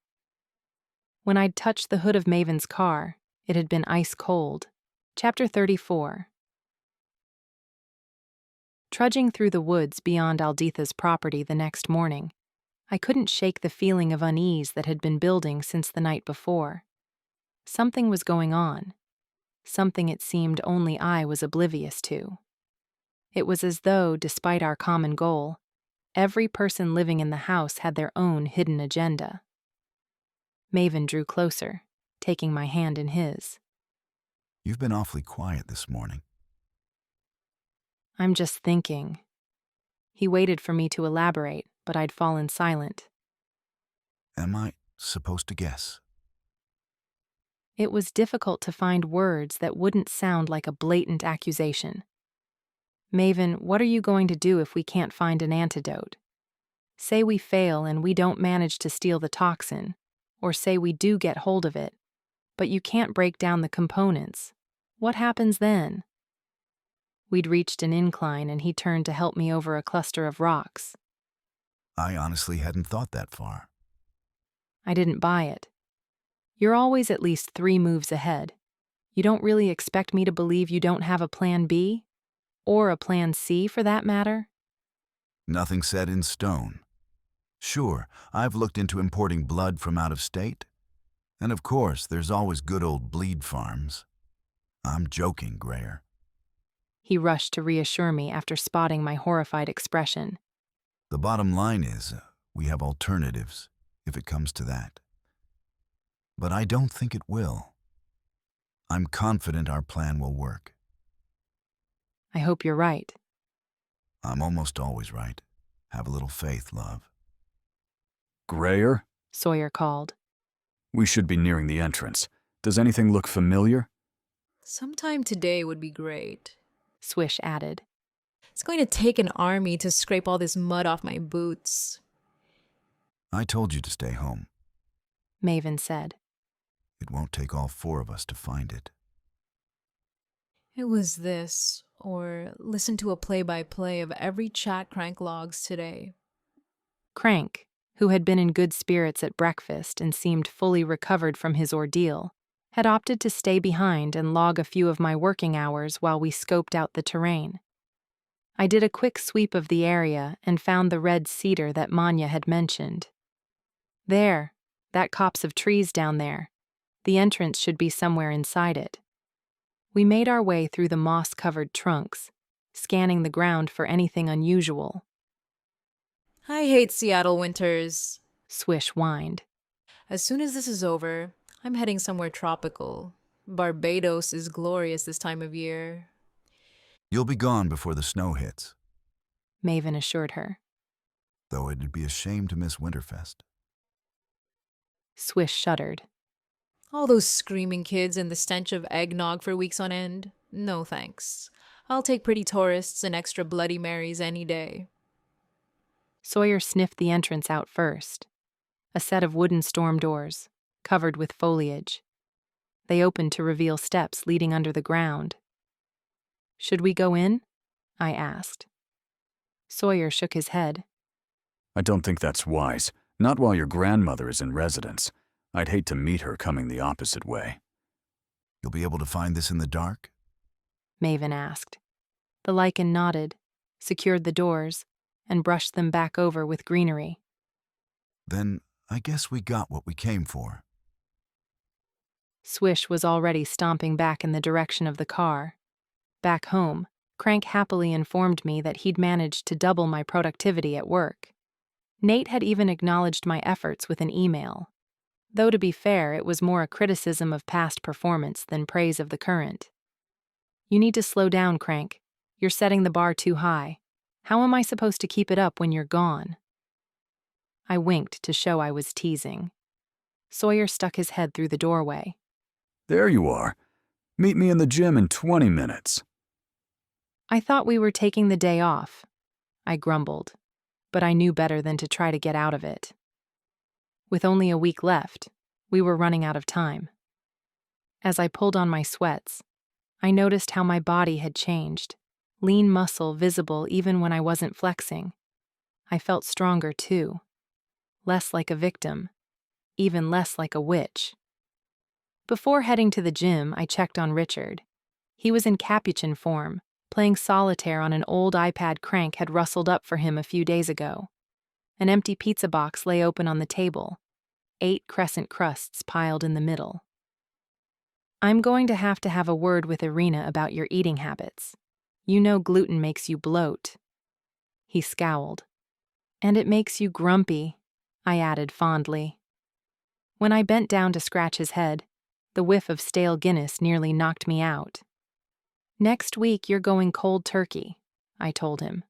When I'd touched the hood of Maven's car, it had been ice cold. Chapter 34. Trudging through the woods beyond Alditha's property the next morning, I couldn't shake the feeling of unease that had been building since the night before. Something was going on. Something it seemed only I was oblivious to. It was as though, despite our common goal, every person living in the house had their own hidden agenda. Maven drew closer, taking my hand in his. You've been awfully quiet this morning. I'm just thinking. He waited for me to elaborate, but I'd fallen silent. Am I supposed to guess? It was difficult to find words that wouldn't sound like a blatant accusation. Maven, what are you going to do if we can't find an antidote? Say we fail and we don't manage to steal the toxin, or say we do get hold of it, but you can't break down the components. What happens then? We'd reached an incline and he turned to help me over a cluster of rocks. I honestly hadn't thought that far. I didn't buy it. You're always at least 3 moves ahead. You don't really expect me to believe you don't have a plan B? Or a plan C, for that matter? Nothing set in stone. Sure, I've looked into importing blood from out of state. And of course, there's always good old bleed farms. I'm joking, Grayer. He rushed to reassure me after spotting my horrified expression. The bottom line is, we have alternatives, if it comes to that. But I don't think it will. I'm confident our plan will work. I hope you're right. I'm almost always right. Have a little faith, love. Grayer? Sawyer called. We should be nearing the entrance. Does anything look familiar? Sometime today would be great, Swish added. It's going to take an army to scrape all this mud off my boots. I told you to stay home. Maven said. It won't take all 4 of us to find it. It was this, or listen to a play-by-play of every chat Crank logs today. Crank, who had been in good spirits at breakfast and seemed fully recovered from his ordeal, had opted to stay behind and log a few of my working hours while we scoped out the terrain. I did a quick sweep of the area and found the red cedar that Manya had mentioned. There, that copse of trees down there. The entrance should be somewhere inside it. We made our way through the moss-covered trunks, scanning the ground for anything unusual. I hate Seattle winters, Swish whined. As soon as this is over, I'm heading somewhere tropical. Barbados is glorious this time of year. You'll be gone before the snow hits, Maven assured her. Though it'd be a shame to miss Winterfest. Swish shuddered. All those screaming kids and the stench of eggnog for weeks on end? No thanks. I'll take pretty tourists and extra Bloody Marys any day. Sawyer sniffed the entrance out first. A set of wooden storm doors, covered with foliage. They opened to reveal steps leading under the ground. Should we go in? I asked. Sawyer shook his head. I don't think that's wise. Not while your grandmother is in residence. I'd hate to meet her coming the opposite way. You'll be able to find this in the dark? Maven asked. The lichen nodded, secured the doors, and brushed them back over with greenery. Then I guess we got what we came for. Swish was already stomping back in the direction of the car. Back home, Crank happily informed me that he'd managed to double my productivity at work. Nate had even acknowledged my efforts with an email. Though to be fair, it was more a criticism of past performance than praise of the current. You need to slow down, Crank. You're setting the bar too high. How am I supposed to keep it up when you're gone? I winked to show I was teasing. Sawyer stuck his head through the doorway. There you are. Meet me in the gym in 20 minutes. I thought we were taking the day off. I grumbled, but I knew better than to try to get out of it. With only a week left, we were running out of time. As I pulled on my sweats, I noticed how my body had changed, lean muscle visible even when I wasn't flexing. I felt stronger too, less like a victim, even less like a witch. Before heading to the gym, I checked on Richard. He was in capuchin form, playing solitaire on an old iPad Crank had rustled up for him a few days ago. An empty pizza box lay open on the table, 8 crescent crusts piled in the middle. I'm going to have a word with Irina about your eating habits. You know gluten makes you bloat. He scowled. And it makes you grumpy, I added fondly. When I bent down to scratch his head, the whiff of stale Guinness nearly knocked me out. Next week you're going cold turkey, I told him.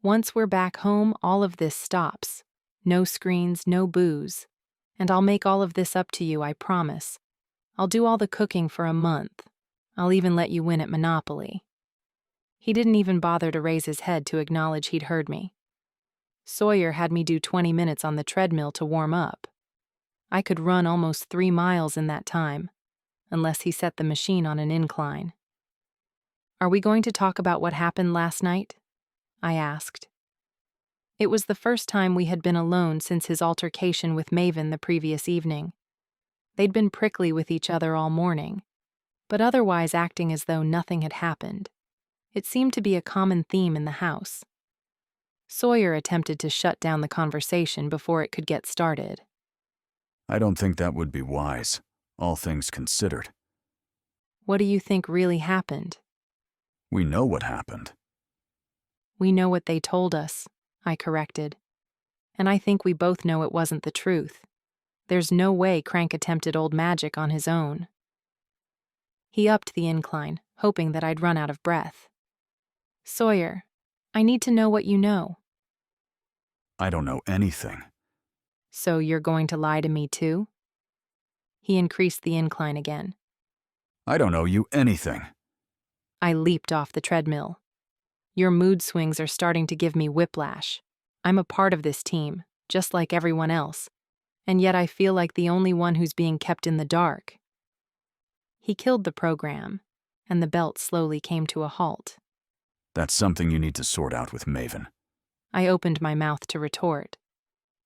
Once we're back home, all of this stops. No screens, no booze. And I'll make all of this up to you, I promise. I'll do all the cooking for a month. I'll even let you win at Monopoly. He didn't even bother to raise his head to acknowledge he'd heard me. Sawyer had me do 20 minutes on the treadmill to warm up. I could run almost 3 miles in that time, unless he set the machine on an incline. Are we going to talk about what happened last night? I asked. It was the first time we had been alone since his altercation with Maven the previous evening. They'd been prickly with each other all morning, but otherwise acting as though nothing had happened. It seemed to be a common theme in the house. Sawyer attempted to shut down the conversation before it could get started. I don't think that would be wise, all things considered. What do you think really happened? We know what happened. We know what they told us, I corrected. And I think we both know it wasn't the truth. There's no way Crank attempted old magic on his own. He upped the incline, hoping that I'd run out of breath. Sawyer, I need to know what you know. I don't know anything. So you're going to lie to me too? He increased the incline again. I don't owe you anything. I leaped off the treadmill. Your mood swings are starting to give me whiplash. I'm a part of this team, just like everyone else, and yet I feel like the only one who's being kept in the dark. He killed the program, and the belt slowly came to a halt. That's something you need to sort out with Maven. I opened my mouth to retort,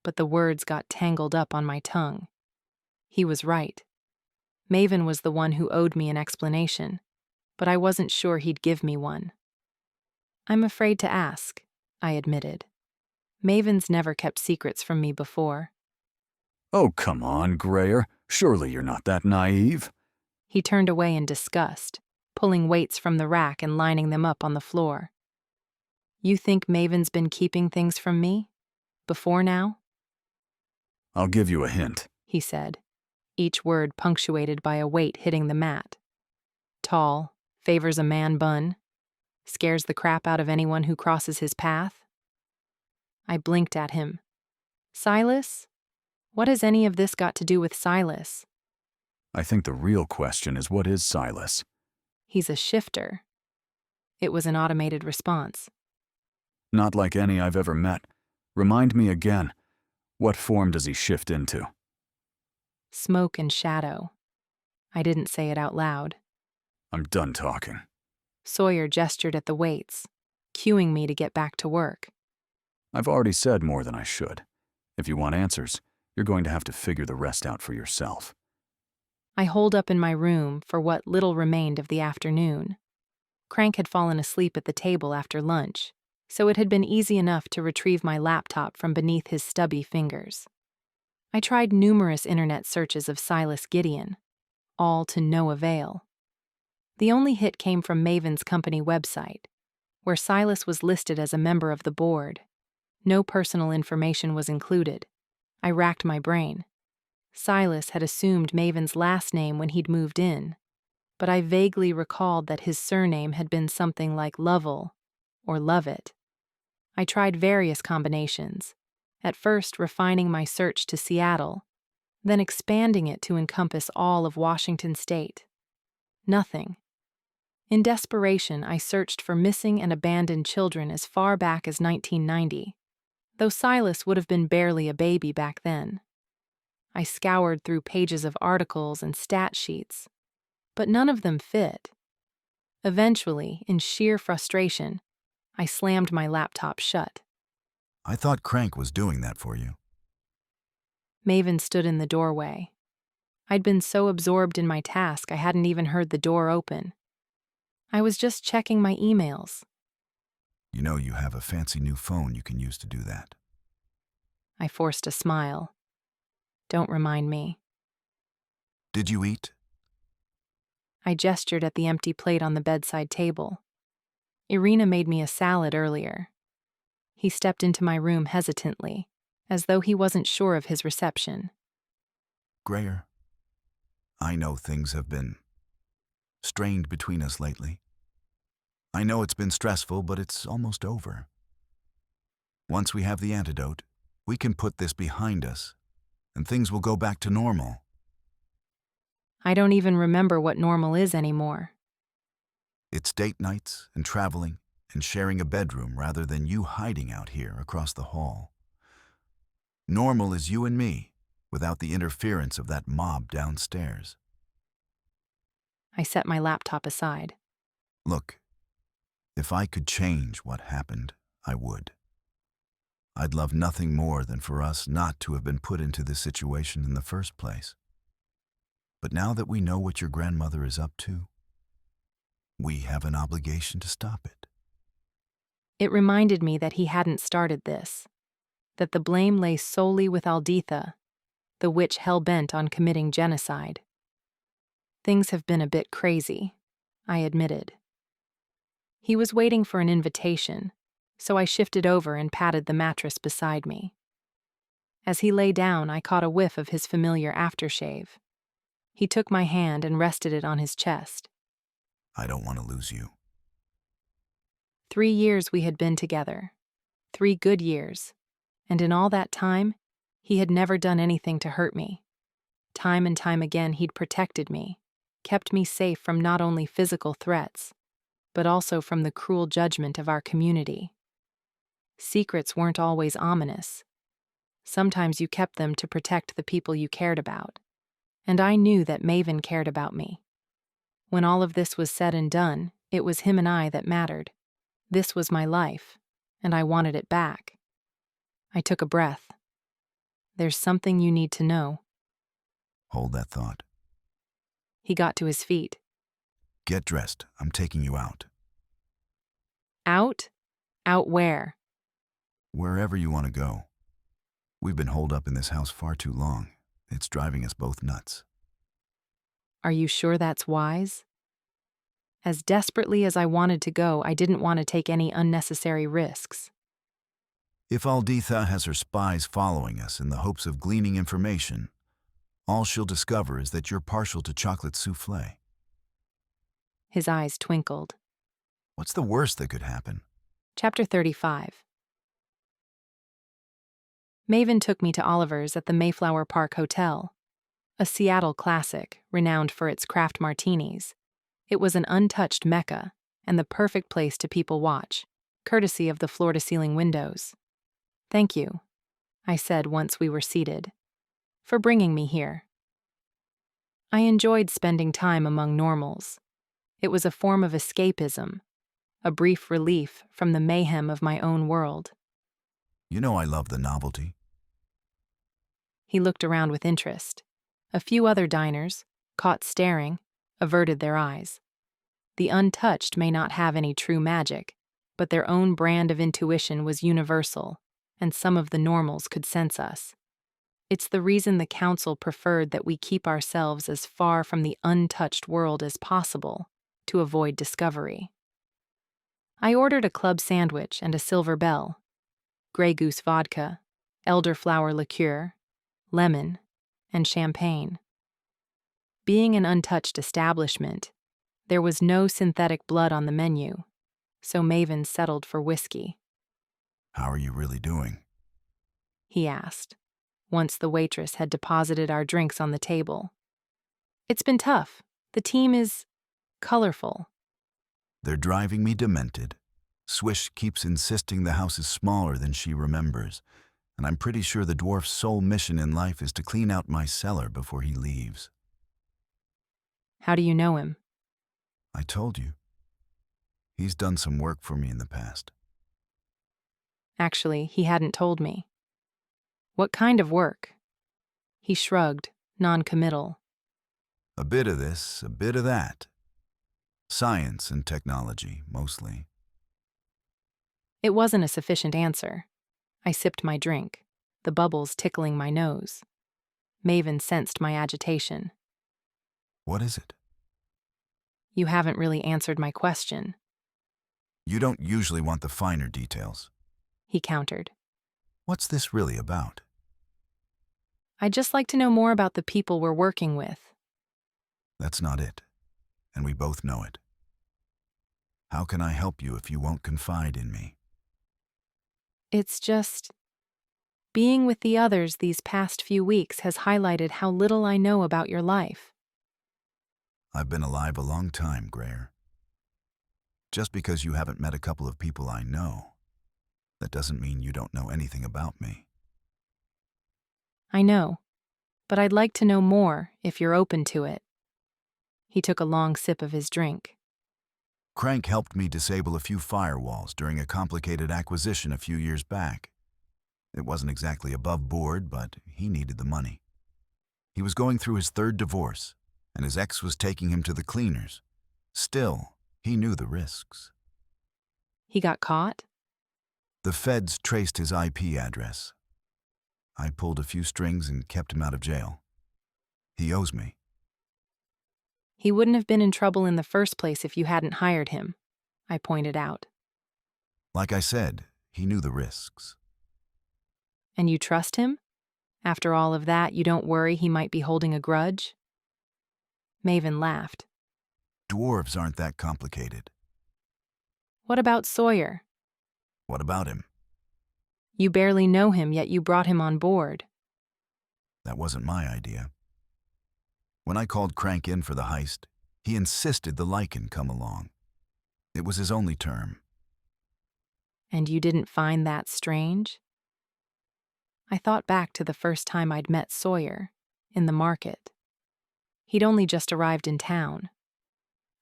but the words got tangled up on my tongue. He was right. Maven was the one who owed me an explanation, but I wasn't sure he'd give me one. I'm afraid to ask, I admitted. Maven's never kept secrets from me before. Oh, come on, Grayer. Surely you're not that naive. He turned away in disgust, pulling weights from the rack and lining them up on the floor. You think Maven's been keeping things from me? Before now? I'll give you a hint, he said, each word punctuated by a weight hitting the mat. Tall, favors a man bun, scares the crap out of anyone who crosses his path. I blinked at him. Silas? What has any of this got to do with Silas? I think the real question is, what is Silas? He's a shifter. It was an automated response. Not like any I've ever met. Remind me again, what form does he shift into? Smoke and shadow. I didn't say it out loud. I'm done talking. Sawyer gestured at the weights, cueing me to get back to work. I've already said more than I should. If you want answers, you're going to have to figure the rest out for yourself. I holed up in my room for what little remained of the afternoon. Crank had fallen asleep at the table after lunch, so it had been easy enough to retrieve my laptop from beneath his stubby fingers. I tried numerous internet searches of Silas Gideon, all to no avail. The only hit came from Maven's company website, where Silas was listed as a member of the board. No personal information was included. I racked my brain. Silas had assumed Maven's last name when he'd moved in, but I vaguely recalled that his surname had been something like Lovell or Lovett. I tried various combinations, at first refining my search to Seattle, then expanding it to encompass all of Washington state. Nothing. In desperation, I searched for missing and abandoned children as far back as 1990, though Silas would have been barely a baby back then. I scoured through pages of articles and stat sheets, but none of them fit. Eventually, in sheer frustration, I slammed my laptop shut. I thought Crank was doing that for you. Maven stood in the doorway. I'd been so absorbed in my task I hadn't even heard the door open. I was just checking my emails. You know you have a fancy new phone you can use to do that. I forced a smile. Don't remind me. Did you eat? I gestured at the empty plate on the bedside table. Irina made me a salad earlier. He stepped into my room hesitantly, as though he wasn't sure of his reception. Grayer, I know things have been strained between us lately. I know it's been stressful, but it's almost over. Once we have the antidote, we can put this behind us, and things will go back to normal. I don't even remember what normal is anymore. It's date nights and traveling and sharing a bedroom rather than you hiding out here across the hall. Normal is you and me, without the interference of that mob downstairs. I set my laptop aside. Look, if I could change what happened, I would. I'd love nothing more than for us not to have been put into this situation in the first place. But now that we know what your grandmother is up to, we have an obligation to stop it. It reminded me that he hadn't started this, that the blame lay solely with Alditha, the witch hell-bent on committing genocide. Things have been a bit crazy, I admitted. He was waiting for an invitation, so I shifted over and patted the mattress beside me. As he lay down, I caught a whiff of his familiar aftershave. He took my hand and rested it on his chest. I don't want to lose you. 3 years we had been together, 3 good years, and in all that time, he had never done anything to hurt me. Time and time again, he'd protected me, kept me safe from not only physical threats, but also from the cruel judgment of our community. Secrets weren't always ominous. Sometimes you kept them to protect the people you cared about, and I knew that Maven cared about me. When all of this was said and done, it was him and I that mattered. This was my life, and I wanted it back. I took a breath. There's something you need to know. Hold that thought. He got to his feet. Get dressed. I'm taking you out. Out? Out where? Wherever you want to go. We've been holed up in this house far too long. It's driving us both nuts. Are you sure that's wise? As desperately as I wanted to go, I didn't want to take any unnecessary risks. If Alditha has her spies following us in the hopes of gleaning information, all she'll discover is that you're partial to chocolate souffle. His eyes twinkled. What's the worst that could happen? Chapter 35. Maven took me to Oliver's at the Mayflower Park Hotel, a Seattle classic renowned for its craft martinis. It was an untouched mecca and the perfect place to people watch, courtesy of the floor-to-ceiling windows. "Thank you," I said once we were seated, "for bringing me here." I enjoyed spending time among normals. It was a form of escapism, a brief relief from the mayhem of my own world. You know I love the novelty. He looked around with interest. A few other diners, caught staring, averted their eyes. The untouched may not have any true magic, but their own brand of intuition was universal, and some of the normals could sense us. It's the reason the council preferred that we keep ourselves as far from the untouched world as possible to avoid discovery. I ordered a club sandwich and a silver bell, Grey Goose vodka, elderflower liqueur, lemon, and champagne. Being an untouched establishment, there was no synthetic blood on the menu, so Maven settled for whiskey. "How are you really doing?" he asked, once the waitress had deposited our drinks on the table. "It's been tough. The team is colorful." "They're driving me demented. Swish keeps insisting the house is smaller than she remembers, and I'm pretty sure the dwarf's sole mission in life is to clean out my cellar before he leaves." "How do you know him?" "I told you. He's done some work for me in the past." Actually, he hadn't told me. "What kind of work?" He shrugged, non-committal. "A bit of this, a bit of that. Science and technology, mostly." It wasn't a sufficient answer. I sipped my drink, the bubbles tickling my nose. Maven sensed my agitation. "What is it?" "You haven't really answered my question," "You don't usually want the finer details," he countered. "What's this really about?" "I'd just like to know more about the people we're working with." "That's not it, and we both know it. How can I help you if you won't confide in me?" "It's just, being with the others these past few weeks has highlighted how little I know about your life." "I've been alive a long time, Greer. Just because you haven't met a couple of people I know, that doesn't mean you don't know anything about me." "I know, but I'd like to know more if you're open to it." He took a long sip of his drink. Crank helped me disable a few firewalls during a complicated acquisition a few years back. It wasn't exactly above board, but he needed the money. He was going through his third divorce, and his ex was taking him to the cleaners. Still, he knew the risks. "He got caught?" "The feds traced his IP address. I pulled a few strings and kept him out of jail. He owes me." "He wouldn't have been in trouble in the first place if you hadn't hired him," I pointed out. "Like I said, he knew the risks." "And you trust him? After all of that, you don't worry he might be holding a grudge?" Maven laughed. "Dwarves aren't that complicated." "What about Sawyer?" "What about him?" "You barely know him, yet you brought him on board." "That wasn't my idea. When I called Crank in for the heist, he insisted the Lycan come along. It was his only term." "And you didn't find that strange?" I thought back to the first time I'd met Sawyer, in the market. He'd only just arrived in town.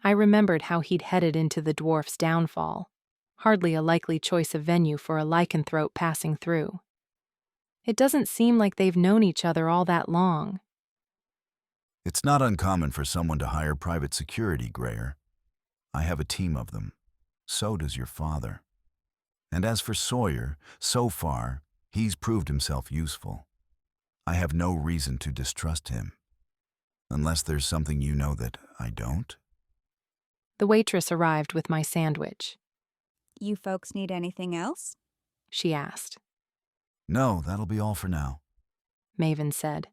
I remembered how he'd headed into the dwarf's downfall, hardly a likely choice of venue for a lycanthrope passing through. It doesn't seem like they've known each other all that long. "It's not uncommon for someone to hire private security, Greer. I have a team of them. So does your father. And as for Sawyer, so far, he's proved himself useful. I have no reason to distrust him. Unless there's something you know that I don't." The waitress arrived with my sandwich. "You folks need anything else?" she asked. "No, that'll be all for now," Maven said.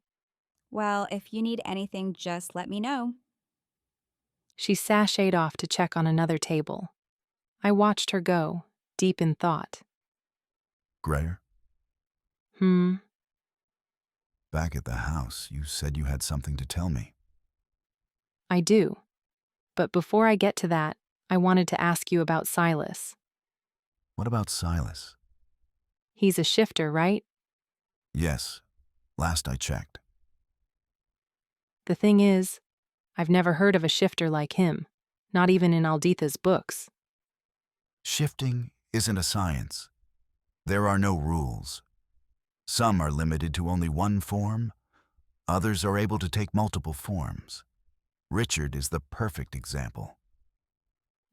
"Well, if you need anything, just let me know." She sashayed off to check on another table. I watched her go, deep in thought. "Greer?" Back at the house, you said you had something to tell me. I do. But before I get to that, I wanted to ask you about Silas. What about Silas? He's a shifter, right? Yes, last I checked. The thing is, I've never heard of a shifter like him, not even in Alditha's books. Shifting isn't a science. There are no rules. Some are limited to only one form. Others are able to take multiple forms. Richard is the perfect example.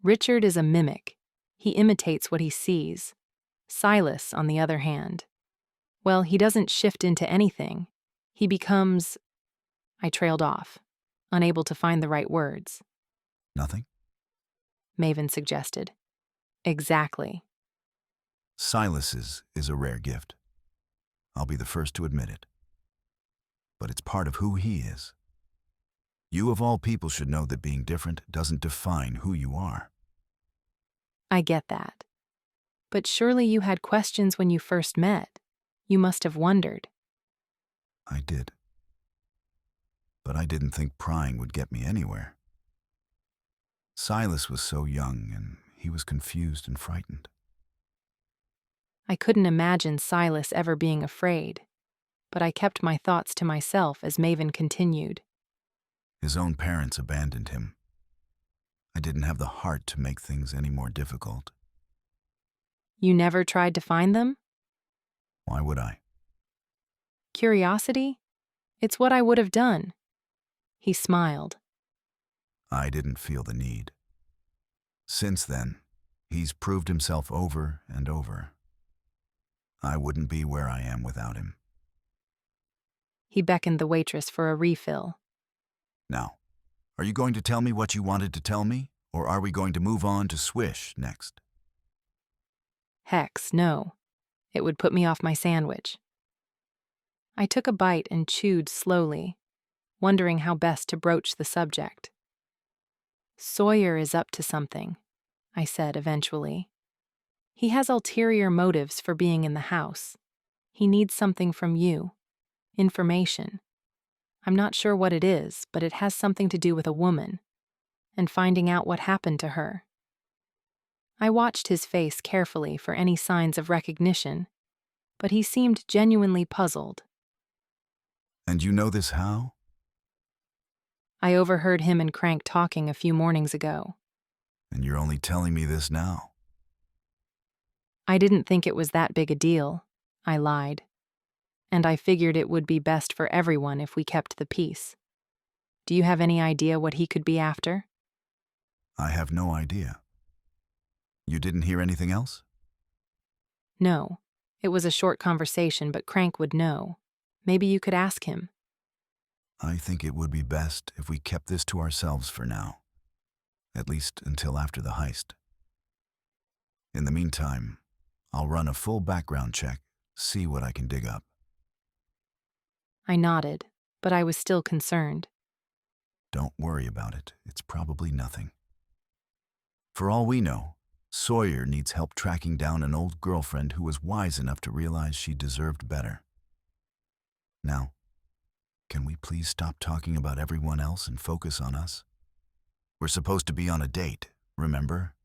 Richard is a mimic. He imitates what he sees. Silas, on the other hand, well, he doesn't shift into anything. He becomes... I trailed off, unable to find the right words. Nothing? Maven suggested. Exactly. Silas's is a rare gift. I'll be the first to admit it. But it's part of who he is. You of all people should know that being different doesn't define who you are. I get that. But surely you had questions when you first met. You must have wondered. I did. But I didn't think prying would get me anywhere. Silas was so young, and he was confused and frightened. I couldn't imagine Silas ever being afraid, but I kept my thoughts to myself as Maven continued. His own parents abandoned him. I didn't have the heart to make things any more difficult. You never tried to find them? Why would I? Curiosity? It's what I would have done. He smiled. I didn't feel the need. Since then, he's proved himself over and over. I wouldn't be where I am without him. He beckoned the waitress for a refill. Now, are you going to tell me what you wanted to tell me, or are we going to move on to Swish next? Hex, no. It would put me off my sandwich. I took a bite and chewed slowly, wondering how best to broach the subject. Sawyer is up to something, I said eventually. He has ulterior motives for being in the house. He needs something from you. Information. I'm not sure what it is, but it has something to do with a woman, and finding out what happened to her. I watched his face carefully for any signs of recognition, but he seemed genuinely puzzled. And you know this how? I overheard him and Crank talking a few mornings ago. And you're only telling me this now? I didn't think it was that big a deal, I lied. And I figured it would be best for everyone if we kept the peace. Do you have any idea what he could be after? I have no idea. You didn't hear anything else? No. It was a short conversation, but Crank would know. Maybe you could ask him. I think it would be best if we kept this to ourselves for now. At least until after the heist. In the meantime, I'll run a full background check, see what I can dig up. I nodded, but I was still concerned. Don't worry about it. It's probably nothing. For all we know, Sawyer needs help tracking down an old girlfriend who was wise enough to realize she deserved better. Now, can we please stop talking about everyone else and focus on us? We're supposed to be on a date, remember?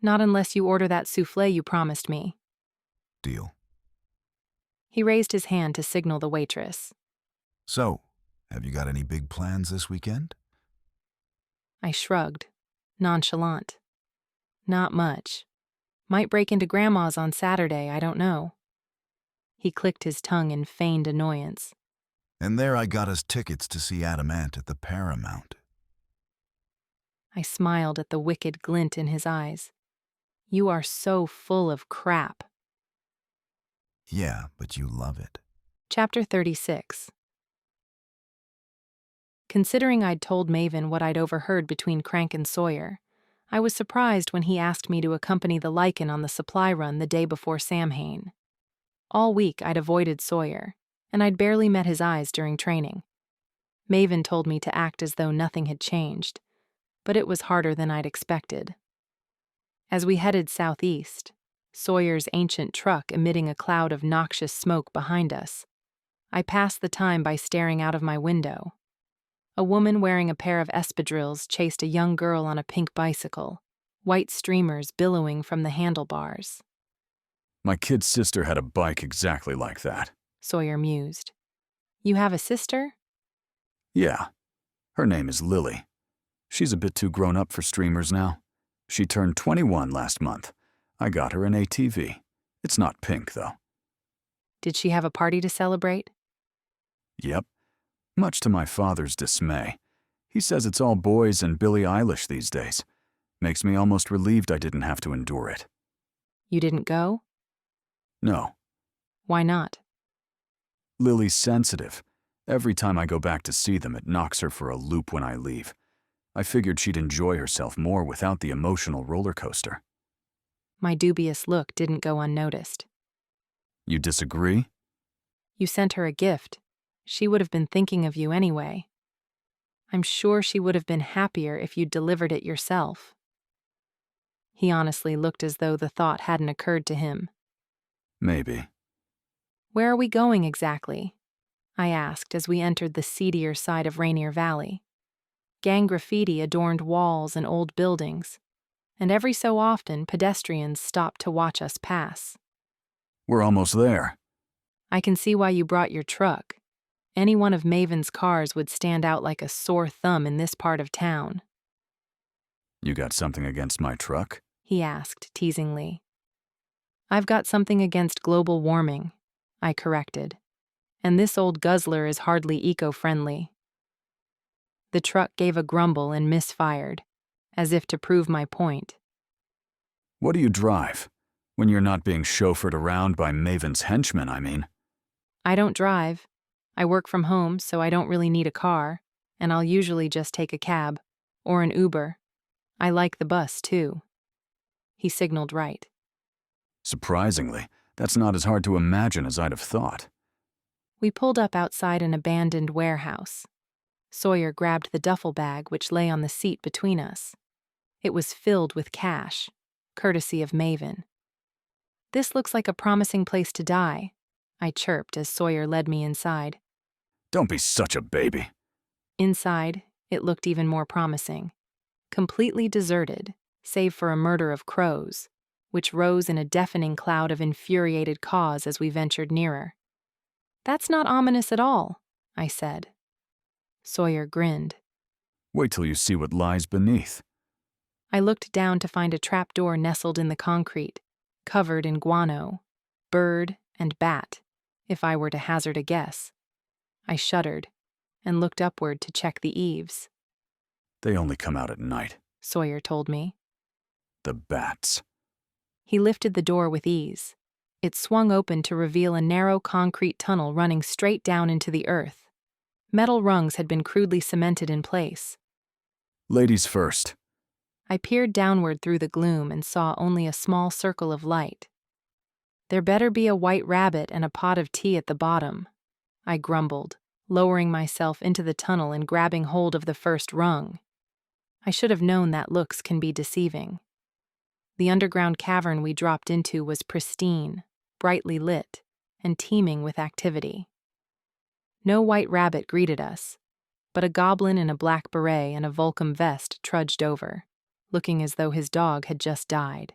Not unless you order that soufflé you promised me. Deal. He raised his hand to signal the waitress. So, have you got any big plans this weekend? I shrugged, nonchalant. Not much. Might break into Grandma's on Saturday, I don't know. He clicked his tongue in feigned annoyance. And there I got us tickets to see Adam Ant at the Paramount. I smiled at the wicked glint in his eyes. You are so full of crap. Yeah, but you love it. Chapter 36. Considering I'd told Maven what I'd overheard between Crank and Sawyer, I was surprised when he asked me to accompany the Lycan on the supply run the day before Samhain. All week I'd avoided Sawyer, and I'd barely met his eyes during training. Maven told me to act as though nothing had changed, but it was harder than I'd expected. As we headed southeast, Sawyer's ancient truck emitting a cloud of noxious smoke behind us, I passed the time by staring out of my window. A woman wearing a pair of espadrilles chased a young girl on a pink bicycle, white streamers billowing from the handlebars. My kid's sister had a bike exactly like that. Sawyer mused. You have a sister? Yeah. Her name is Lily. She's a bit too grown up for streamers now. She turned 21 last month. I got her an ATV. It's not pink, though. Did she have a party to celebrate? Yep. Much to my father's dismay. He says it's all boys and Billie Eilish these days. Makes me almost relieved I didn't have to endure it. You didn't go? No. Why not? Lily's sensitive. Every time I go back to see them, it knocks her for a loop when I leave. I figured she'd enjoy herself more without the emotional roller coaster. My dubious look didn't go unnoticed. You disagree? You sent her a gift. She would have been thinking of you anyway. I'm sure she would have been happier if you'd delivered it yourself. He honestly looked as though the thought hadn't occurred to him. Maybe. Where are we going exactly? I asked as we entered the seedier side of Rainier Valley. Gang graffiti adorned walls and old buildings, and every so often pedestrians stopped to watch us pass. We're almost there. I can see why you brought your truck. Any one of Maven's cars would stand out like a sore thumb in this part of town. You got something against my truck? He asked teasingly. I've got something against global warming, I corrected. And this old guzzler is hardly eco-friendly. The truck gave a grumble and misfired, as if to prove my point. What do you drive? When you're not being chauffeured around by Maven's henchmen, I mean. I don't drive. I work from home, so I don't really need a car, and I'll usually just take a cab, or an Uber. I like the bus, too. He signaled right. Surprisingly, that's not as hard to imagine as I'd have thought. We pulled up outside an abandoned warehouse. Sawyer grabbed the duffel bag which lay on the seat between us. It was filled with cash, courtesy of Maven. This looks like a promising place to die, I chirped as Sawyer led me inside. Don't be such a baby. Inside, it looked even more promising. Completely deserted, save for a murder of crows, which rose in a deafening cloud of infuriated caws as we ventured nearer. That's not ominous at all, I said. Sawyer grinned. Wait till you see what lies beneath. I looked down to find a trapdoor nestled in the concrete, covered in guano, bird, and bat, if I were to hazard a guess. I shuddered and looked upward to check the eaves. They only come out at night, Sawyer told me. The bats. He lifted the door with ease. It swung open to reveal a narrow concrete tunnel running straight down into the earth. Metal rungs had been crudely cemented in place. Ladies first. I peered downward through the gloom and saw only a small circle of light. There better be a white rabbit and a pot of tea at the bottom, I grumbled, lowering myself into the tunnel and grabbing hold of the first rung. I should have known that looks can be deceiving. The underground cavern we dropped into was pristine, brightly lit, and teeming with activity. No white rabbit greeted us, but a goblin in a black beret and a Volcom vest trudged over, looking as though his dog had just died.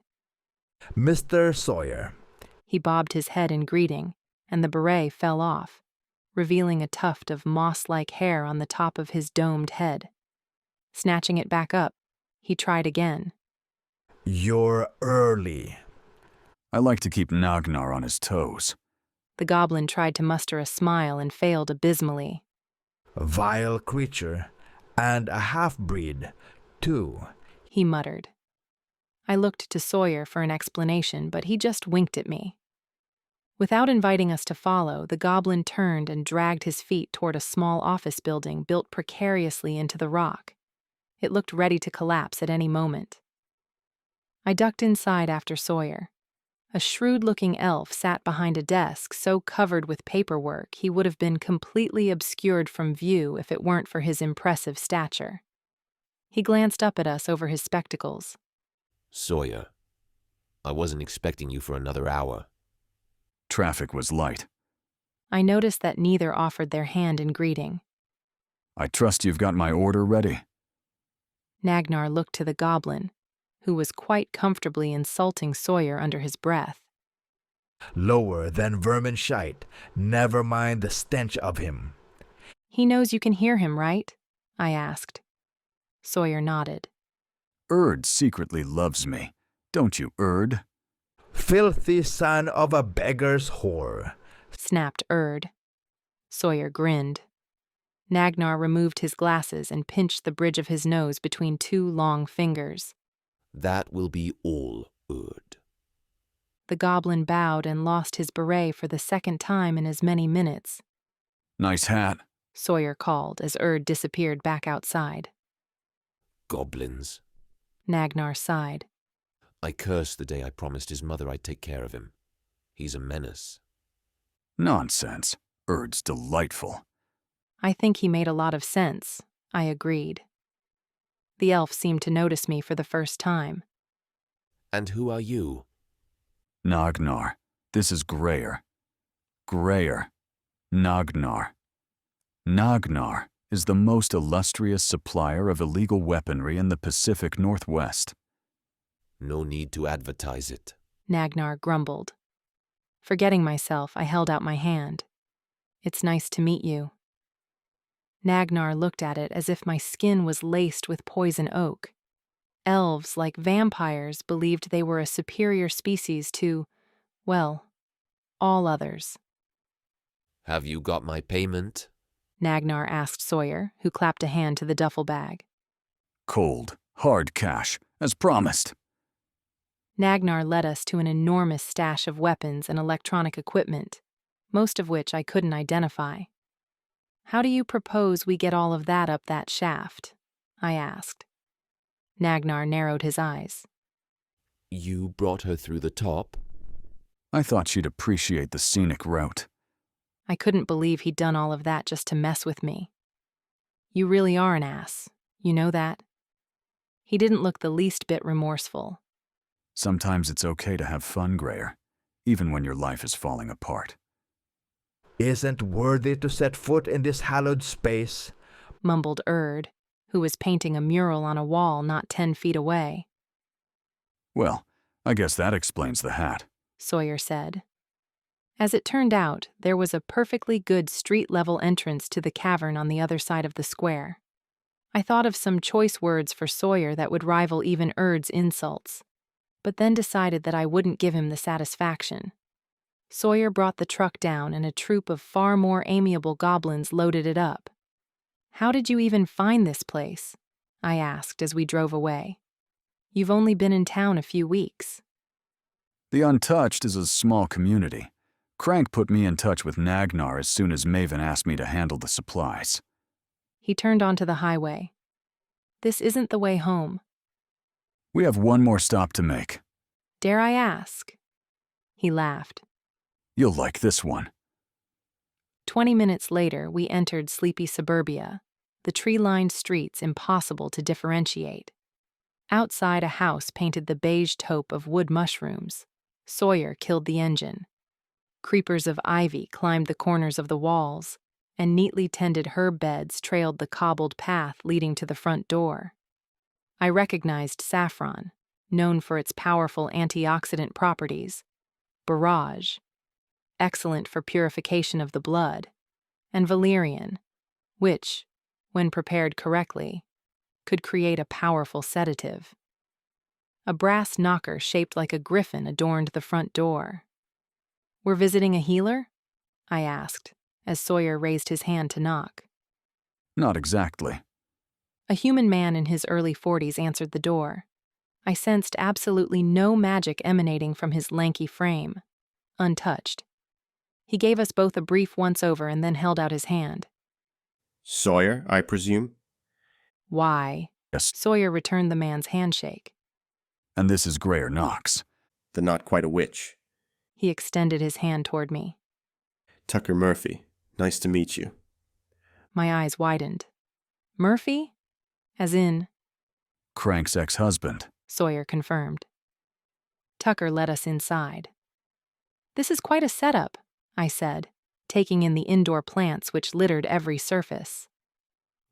Mr. Sawyer. He bobbed his head in greeting, and the beret fell off, revealing a tuft of moss-like hair on the top of his domed head. Snatching it back up, he tried again. You're early. I like to keep Nagnar on his toes. The goblin tried to muster a smile and failed abysmally. A vile creature, and a half-breed, too, he muttered. I looked to Sawyer for an explanation, but he just winked at me. Without inviting us to follow, the goblin turned and dragged his feet toward a small office building built precariously into the rock. It looked ready to collapse at any moment. I ducked inside after Sawyer. A shrewd-looking elf sat behind a desk so covered with paperwork he would have been completely obscured from view if it weren't for his impressive stature. He glanced up at us over his spectacles. Sawyer, I wasn't expecting you for another hour. Traffic was light. I noticed that neither offered their hand in greeting. I trust you've got my order ready. Nagnar looked to the goblin, who was quite comfortably insulting Sawyer under his breath. Lower than vermin shite. Never mind the stench of him. He knows you can hear him, right? I asked. Sawyer nodded. Erd secretly loves me. Don't you, Erd? Filthy son of a beggar's whore, snapped Erd. Sawyer grinned. Nagnar removed his glasses and pinched the bridge of his nose between two long fingers. That will be all, Erd. The goblin bowed and lost his beret for the second time in as many minutes. Nice hat, Sawyer called as Erd disappeared back outside. Goblins. Nagnar sighed. I cursed the day I promised his mother I'd take care of him. He's a menace. Nonsense. Erd's delightful. I think he made a lot of sense, I agreed. The elf seemed to notice me for the first time. And who are you? Nagnar. This is Grayer. Grayer. Nagnar. Nagnar is the most illustrious supplier of illegal weaponry in the Pacific Northwest. No need to advertise it, Nagnar grumbled. Forgetting myself, I held out my hand. It's nice to meet you. Nagnar looked at it as if my skin was laced with poison oak. Elves, like vampires, believed they were a superior species to, well, all others. Have you got my payment? Nagnar asked Sawyer, who clapped a hand to the duffel bag. Cold, hard cash, as promised. Nagnar led us to an enormous stash of weapons and electronic equipment, most of which I couldn't identify. How do you propose we get all of that up that shaft? I asked. Nagnar narrowed his eyes. You brought her through the top? I thought she'd appreciate the scenic route. I couldn't believe he'd done all of that just to mess with me. You really are an ass, you know that? He didn't look the least bit remorseful. Sometimes it's okay to have fun, Grayer, even when your life is falling apart. Isn't worthy to set foot in this hallowed space, mumbled Erd, who was painting a mural on a wall not 10 feet away. Well, I guess that explains the hat, Sawyer said. As it turned out, there was a perfectly good street-level entrance to the cavern on the other side of the square. I thought of some choice words for Sawyer that would rival even Erd's insults, but then decided that I wouldn't give him the satisfaction. Sawyer brought the truck down and a troop of far more amiable goblins loaded it up. How did you even find this place? I asked as we drove away. You've only been in town a few weeks. The Untouched is a small community. Crank put me in touch with Nagnar as soon as Maven asked me to handle the supplies. He turned onto the highway. This isn't the way home. We have one more stop to make. Dare I ask? He laughed. You'll like this one. 20 minutes later, we entered sleepy suburbia, the tree-lined streets impossible to differentiate. Outside, a house painted the beige taupe of wood mushrooms. Sawyer killed the engine. Creepers of ivy climbed the corners of the walls, and neatly tended herb beds trailed the cobbled path leading to the front door. I recognized saffron, known for its powerful antioxidant properties, borage, excellent for purification of the blood, and valerian, which, when prepared correctly, could create a powerful sedative. A brass knocker shaped like a griffin adorned the front door. We're visiting a healer? I asked, as Sawyer raised his hand to knock. Not exactly. A human man in his early 40s answered the door. I sensed absolutely no magic emanating from his lanky frame, untouched. He gave us both a brief once-over and then held out his hand. Sawyer, I presume? Why? Yes. Sawyer returned the man's handshake. And this is Grayer Knox. The not quite a witch. He extended his hand toward me. Tucker Murphy, nice to meet you. My eyes widened. Murphy? As in? Crank's ex-husband, Sawyer confirmed. Tucker led us inside. This is quite a setup, I said, taking in the indoor plants which littered every surface.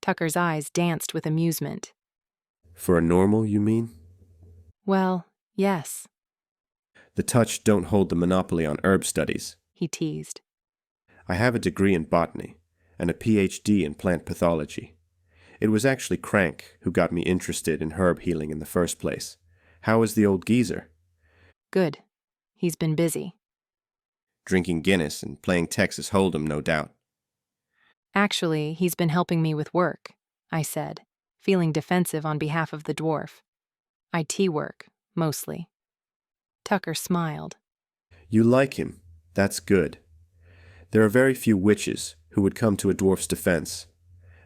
Tucker's eyes danced with amusement. For a normal, you mean? Well, yes, The Touch don't hold the monopoly on herb studies. he teased. I have a degree in botany and a PhD in plant pathology. It was actually Crank who got me interested in herb healing in the first place. How is the old geezer? Good. He's been busy. Drinking Guinness and playing Texas Hold'em, no doubt. Actually, he's been helping me with work, I said, feeling defensive on behalf of the dwarf. IT work, mostly. Tucker smiled. You like him. That's good. There are very few witches who would come to a dwarf's defense.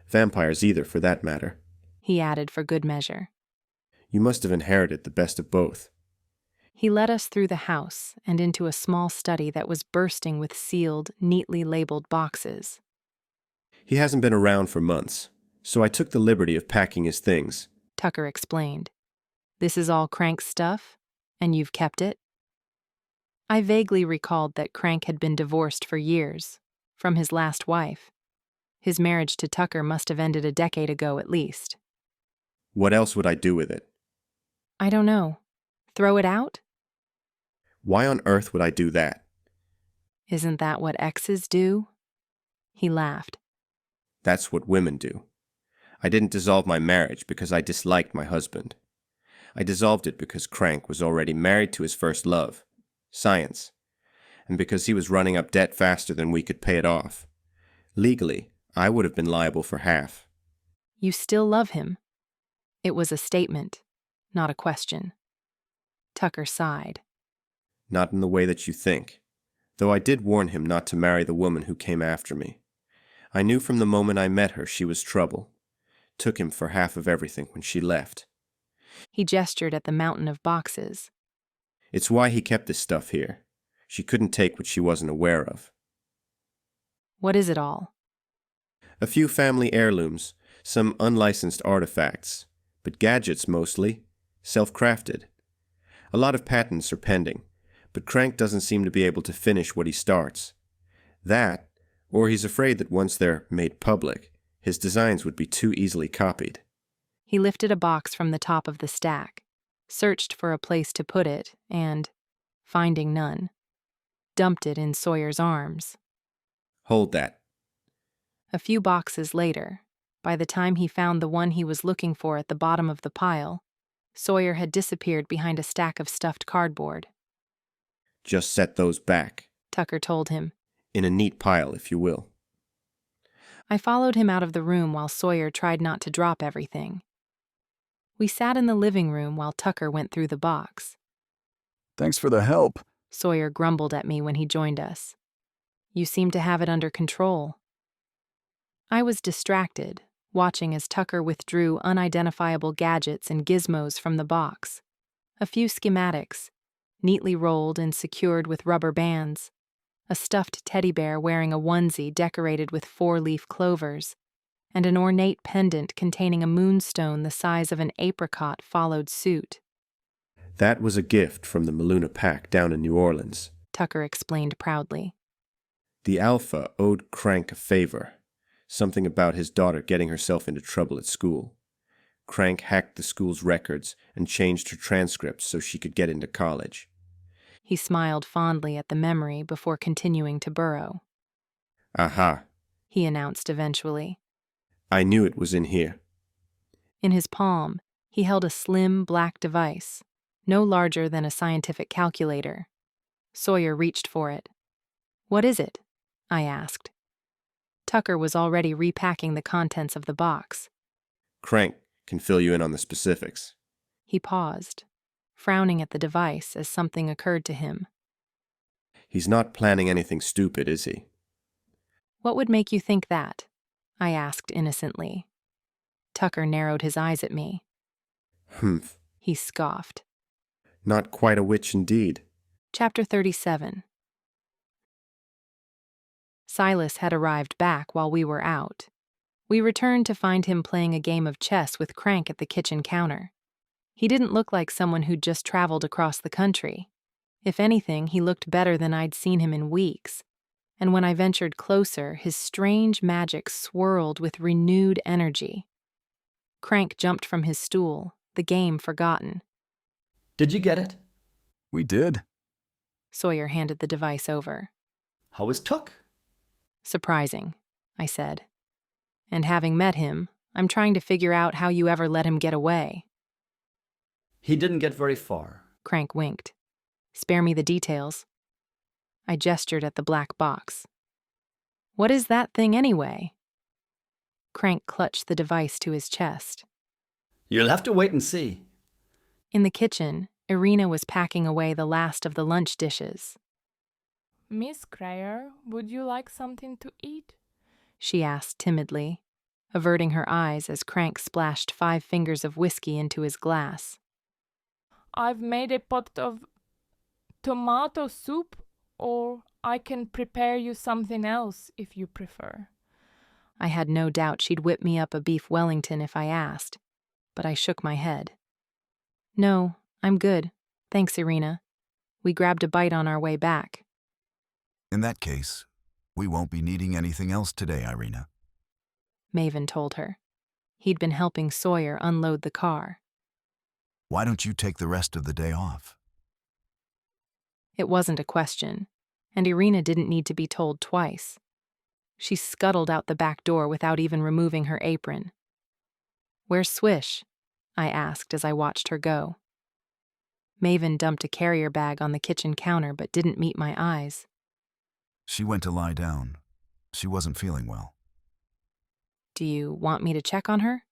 Vampires either, for that matter. He added for good measure. You must have inherited the best of both. He led us through the house and into a small study that was bursting with sealed, neatly labeled boxes. He hasn't been around for months, so I took the liberty of packing his things. Tucker explained. This is all Crank's stuff, and you've kept it? I vaguely recalled that Crank had been divorced for years, from his last wife. His marriage to Tucker must have ended a decade ago at least. What else would I do with it? I don't know. Throw it out? Why on earth would I do that? Isn't that what exes do? He laughed. That's what women do. I didn't dissolve my marriage because I disliked my husband. I dissolved it because Crank was already married to his first love, science, and because he was running up debt faster than we could pay it off. Legally, I would have been liable for half. You still love him? It was a statement, not a question. Tucker sighed. Not in the way that you think, though I did warn him not to marry the woman who came after me. I knew from the moment I met her she was trouble. Took him for half of everything when she left. He gestured at the mountain of boxes. It's why he kept this stuff here. She couldn't take what she wasn't aware of. What is it all? A few family heirlooms, some unlicensed artifacts, but gadgets mostly, self-crafted. A lot of patents are pending, but Crank doesn't seem to be able to finish what he starts. That, or he's afraid that once they're made public, his designs would be too easily copied. He lifted a box from the top of the stack, searched for a place to put it, and, finding none, dumped it in Sawyer's arms. Hold that. A few boxes later, by the time he found the one he was looking for at the bottom of the pile, Sawyer had disappeared behind a stack of stuffed cardboard. Just set those back. Tucker told him. In a neat pile, if you will. I followed him out of the room while Sawyer tried not to drop everything. We sat in the living room while Tucker went through the box. Thanks for the help. Sawyer grumbled at me when he joined us. You seem to have it under control. I was distracted, watching as Tucker withdrew unidentifiable gadgets and gizmos from the box. A few schematics, neatly rolled and secured with rubber bands. A stuffed teddy bear wearing a onesie decorated with 4-leaf clovers, and an ornate pendant containing a moonstone the size of an apricot followed suit. That was a gift from the Maluna Pack down in New Orleans, Tucker explained proudly. The Alpha owed Crank a favor, something about his daughter getting herself into trouble at school. Crank hacked the school's records and changed her transcripts so she could get into college. He smiled fondly at the memory before continuing to burrow. Aha, he announced eventually. I knew it was in here. In his palm, he held a slim black device, no larger than a scientific calculator. Sawyer reached for it. What is it? I asked. Tucker was already repacking the contents of the box. Crank can fill you in on the specifics. He paused, frowning at the device as something occurred to him. He's not planning anything stupid, is he? What would make you think that? I asked innocently. Tucker narrowed his eyes at me. Humph. He scoffed. Not quite a witch indeed. Chapter 37. Silas had arrived back while we were out. We returned to find him playing a game of chess with Crank at the kitchen counter. He didn't look like someone who'd just traveled across the country. If anything, he looked better than I'd seen him in weeks. and when I ventured closer, his strange magic swirled with renewed energy. Crank jumped from his stool, the game forgotten. Did you get it? We did. Sawyer handed the device over. How was Tuck? Surprising, I said. And having met him, I'm trying to figure out how you ever let him get away. He didn't get very far. Crank winked. Spare me the details. I gestured at the black box. What is that thing anyway? Crank clutched the device to his chest. You'll have to wait and see. In the kitchen, Irina was packing away the last of the lunch dishes. Miss Greyer, would you like something to eat? She asked timidly, averting her eyes as Crank splashed 5 fingers of whiskey into his glass. I've made a pot of tomato soup, or I can prepare you something else if you prefer. I had no doubt she'd whip me up a beef Wellington if I asked, but I shook my head. No, I'm good. Thanks, Irina. We grabbed a bite on our way back. In that case, we won't be needing anything else today, Irina. Maven told her. He'd been helping Sawyer unload the car. Why don't you take the rest of the day off? It wasn't a question, and Irina didn't need to be told twice. She scuttled out the back door without even removing her apron. Where's Swish? I asked as I watched her go. Maven dumped a carrier bag on the kitchen counter but didn't meet my eyes. She went to lie down. She wasn't feeling well. Do you want me to check on her?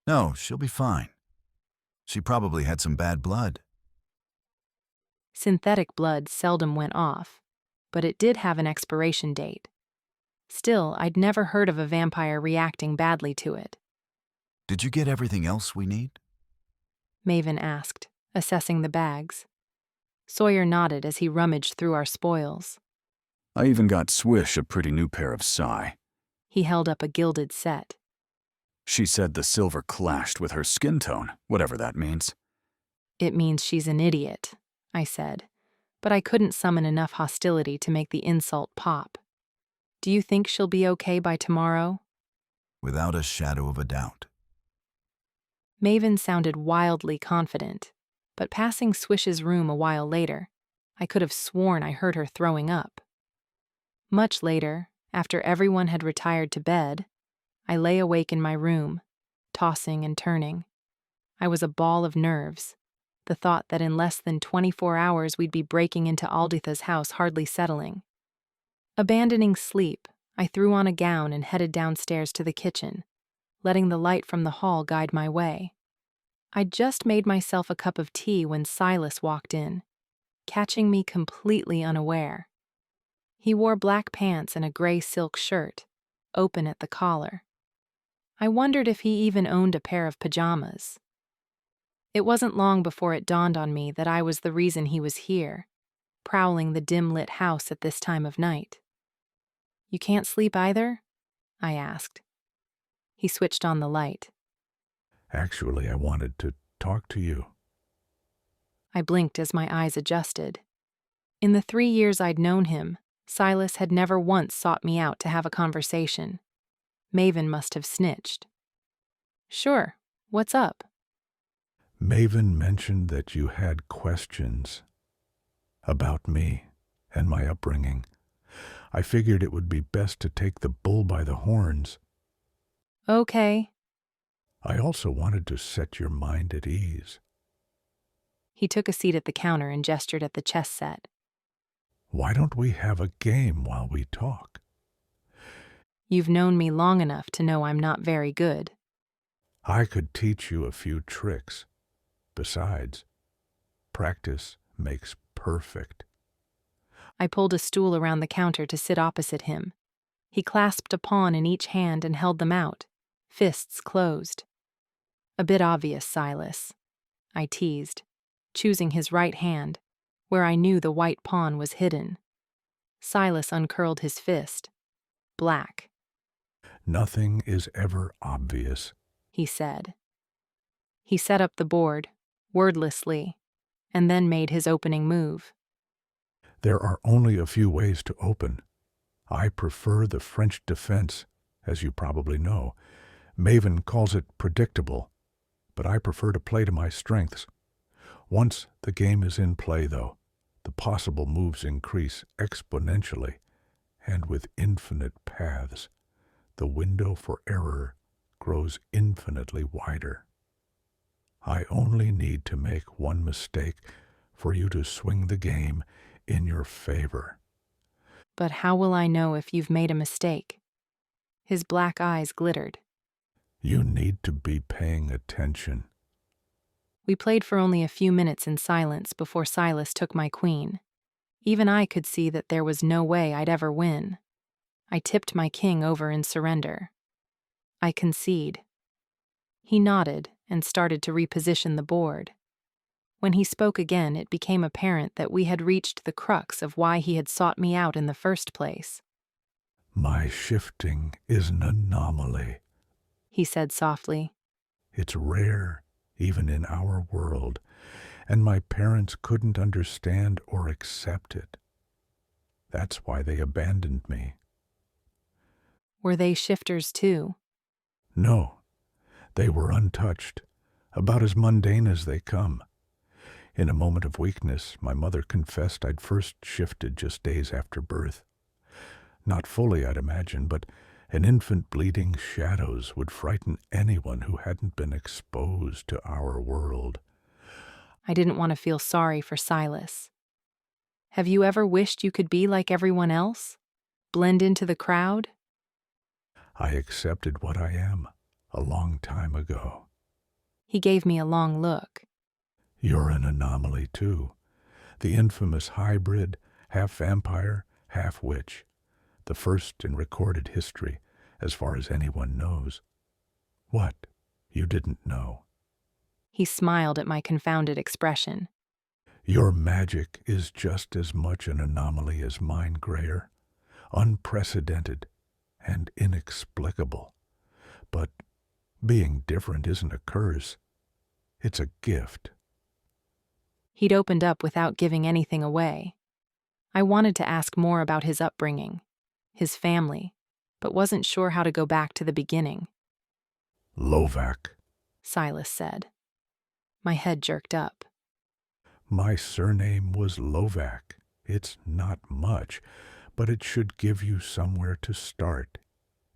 No, she'll be fine. She probably had some bad blood. Synthetic blood seldom went off, but it did have an expiration date. Still, I'd never heard of a vampire reacting badly to it. Did you get everything else we need? Maven asked, assessing the bags. Sawyer nodded as he rummaged through our spoils. I even got Swish a pretty new pair of Psy. He held up a gilded set. She said the silver clashed with her skin tone, whatever that means. It means she's an idiot, I said, but I couldn't summon enough hostility to make the insult pop. Do you think she'll be okay by tomorrow? Without a shadow of a doubt. Maven sounded wildly confident, but passing Swish's room a while later, I could have sworn I heard her throwing up. Much later, after everyone had retired to bed, I lay awake in my room, tossing and turning. I was a ball of nerves, the thought that in less than 24 hours we'd be breaking into Alditha's house hardly settling. Abandoning sleep, I threw on a gown and headed downstairs to the kitchen, letting the light from the hall guide my way. I'd just made myself a cup of tea when Silas walked in, catching me completely unaware. He wore black pants and a gray silk shirt, open at the collar. I wondered if he even owned a pair of pajamas. It wasn't long before it dawned on me that I was the reason he was here, prowling the dim-lit house at this time of night. You can't sleep either? I asked. He switched on the light. Actually, I wanted to talk to you. I blinked as my eyes adjusted. In the 3 years I'd known him, Silas had never once sought me out to have a conversation. Maven must have snitched. Sure, what's up? Maven mentioned that you had questions about me and my upbringing. I figured it would be best to take the bull by the horns. Okay. I also wanted to set your mind at ease. He took a seat at the counter and gestured at the chess set. Why don't we have a game while we talk? You've known me long enough to know I'm not very good. I could teach you a few tricks. Besides, practice makes perfect. I pulled a stool around the counter to sit opposite him. He clasped a pawn in each hand and held them out, fists closed. A bit obvious, Silas, I teased, choosing his right hand, where I knew the white pawn was hidden. Silas uncurled his fist. Black. Nothing is ever obvious, he said. He set up the board, wordlessly, and then made his opening move. There are only a few ways to open, I prefer the French defense, as you probably know. Maven calls it predictable, but I prefer to play to my strengths. Once the game is in play, though, the possible moves increase exponentially, and with infinite paths, the window for error grows infinitely wider. I only need to make one mistake for you to swing the game in your favor. But how will I know if you've made a mistake? His black eyes glittered. You need to be paying attention. We played for only a few minutes in silence before Silas took my queen. Even I could see that there was no way I'd ever win. I tipped my king over in surrender. I concede. He nodded and started to reposition the board. When he spoke again, it became apparent that we had reached the crux of why he had sought me out in the first place. My shifting is an anomaly, he said softly. It's rare, even in our world, and my parents couldn't understand or accept it. That's why they abandoned me. Were they shifters too? No, they were untouched, about as mundane as they come. In a moment of weakness, my mother confessed I'd first shifted just days after birth. Not fully, I'd imagine, but an infant bleeding shadows would frighten anyone who hadn't been exposed to our world. I didn't want to feel sorry for Silas. Have you ever wished you could be like everyone else? Blend into the crowd? I accepted what I am a long time ago. He gave me a long look. You're an anomaly, too. The infamous hybrid, half vampire, half witch. The first in recorded history, as far as anyone knows. What? You didn't know? He smiled at my confounded expression. Your magic is just as much an anomaly as mine, Greyer. Unprecedented and inexplicable. But being different isn't a curse. It's a gift. He'd opened up without giving anything away. I wanted to ask more about his upbringing, his family, but wasn't sure how to go back to the beginning. Lovac, Silas said. My head jerked up. My surname was Lovac. It's not much, but it should give you somewhere to start,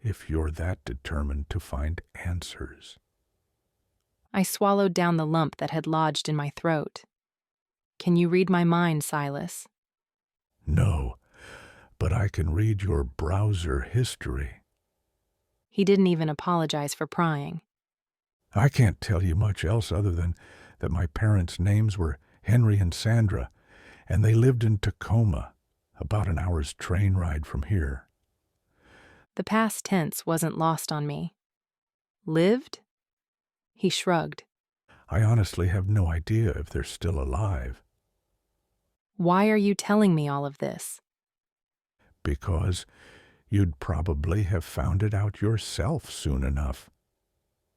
if you're that determined to find answers. I swallowed down the lump that had lodged in my throat. Can you read my mind, Silas? No, but I can read your browser history. He didn't even apologize for prying. I can't tell you much else other than that my parents' names were Henry and Sandra, and they lived in Tacoma, about an hour's train ride from here. The past tense wasn't lost on me. Lived? He shrugged. I honestly have no idea if they're still alive. Why are you telling me all of this? Because you'd probably have found it out yourself soon enough.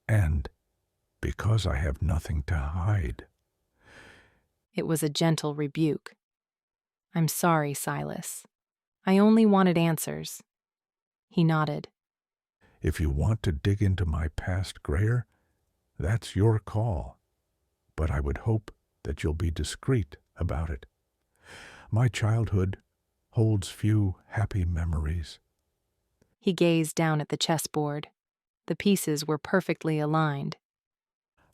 And because I have nothing to hide. It was a gentle rebuke. I'm sorry, Silas. I only wanted answers. He nodded. If you want to dig into my past, Greyer, that's your call. But I would hope that you'll be discreet about it. My childhood holds few happy memories. He gazed down at the chessboard. The pieces were perfectly aligned.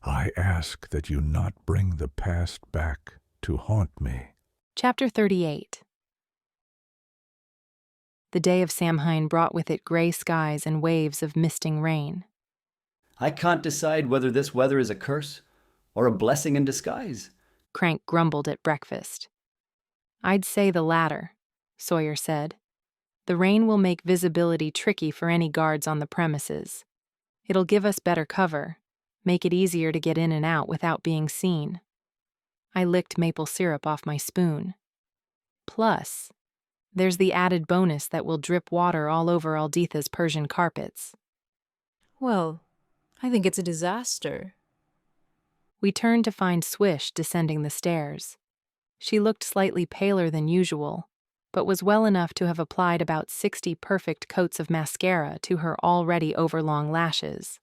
I ask that you not bring the past back to haunt me. Chapter 38. The day of Samhain brought with it gray skies and waves of misting rain. I can't decide whether this weather is a curse or a blessing in disguise, Crank grumbled at breakfast. I'd say the latter, Sawyer said. The rain will make visibility tricky for any guards on the premises. It'll give us better cover, make it easier to get in and out without being seen. I licked maple syrup off my spoon. Plus, there's the added bonus that will drip water all over Alditha's Persian carpets. Well, I think it's a disaster. We turned to find Swish descending the stairs. She looked slightly paler than usual, but was well enough to have applied about 60 perfect coats of mascara to her already overlong lashes.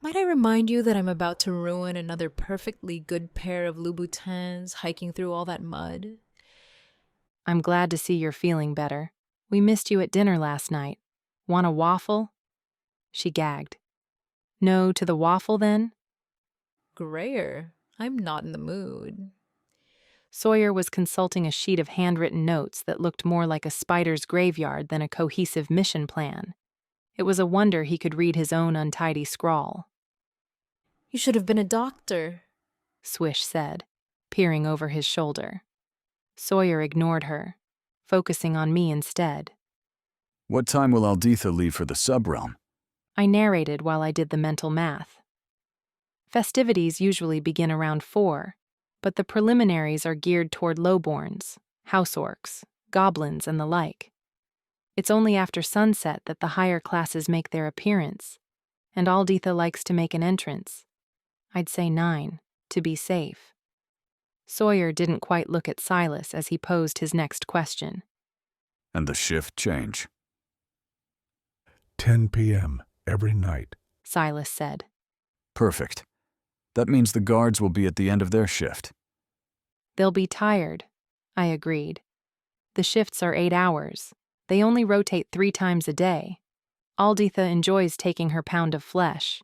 Might I remind you that I'm about to ruin another perfectly good pair of Louboutins hiking through all that mud? I'm glad to see you're feeling better. We missed you at dinner last night. Want a waffle? She gagged. No to the waffle, then? Grayer, I'm not in the mood. Sawyer was consulting a sheet of handwritten notes that looked more like a spider's graveyard than a cohesive mission plan. It was a wonder he could read his own untidy scrawl. You should have been a doctor, Swish said, peering over his shoulder. Sawyer ignored her, focusing on me instead. What time will Alditha leave for the subrealm? I narrated while I did the mental math. Festivities usually begin around 4, but the preliminaries are geared toward lowborns, house orcs, goblins, and the like. It's only after sunset that the higher classes make their appearance, and Alditha likes to make an entrance. I'd say 9, to be safe. Sawyer didn't quite look at Silas as he posed his next question. And the shift change? 10 p.m. every night, Silas said. Perfect. That means the guards will be at the end of their shift. They'll be tired, I agreed. The shifts are 8 hours. They only rotate 3 times a day. Alditha enjoys taking her pound of flesh.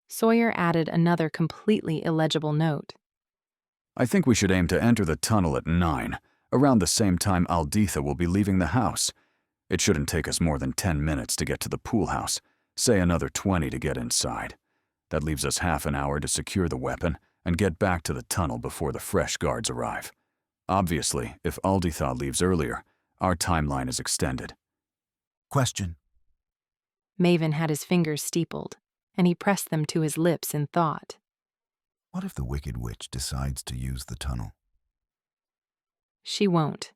Sawyer added another completely illegible note. I think we should aim to enter the tunnel at 9, around the same time Alditha will be leaving the house. It shouldn't take us more than 10 minutes to get to the pool house, say another 20 to get inside. That leaves us half an hour to secure the weapon and get back to the tunnel before the fresh guards arrive. Obviously, if Alditha leaves earlier, our timeline is extended. Question. Maven had his fingers steepled, and he pressed them to his lips in thought. What if the Wicked Witch decides to use the tunnel? She won't,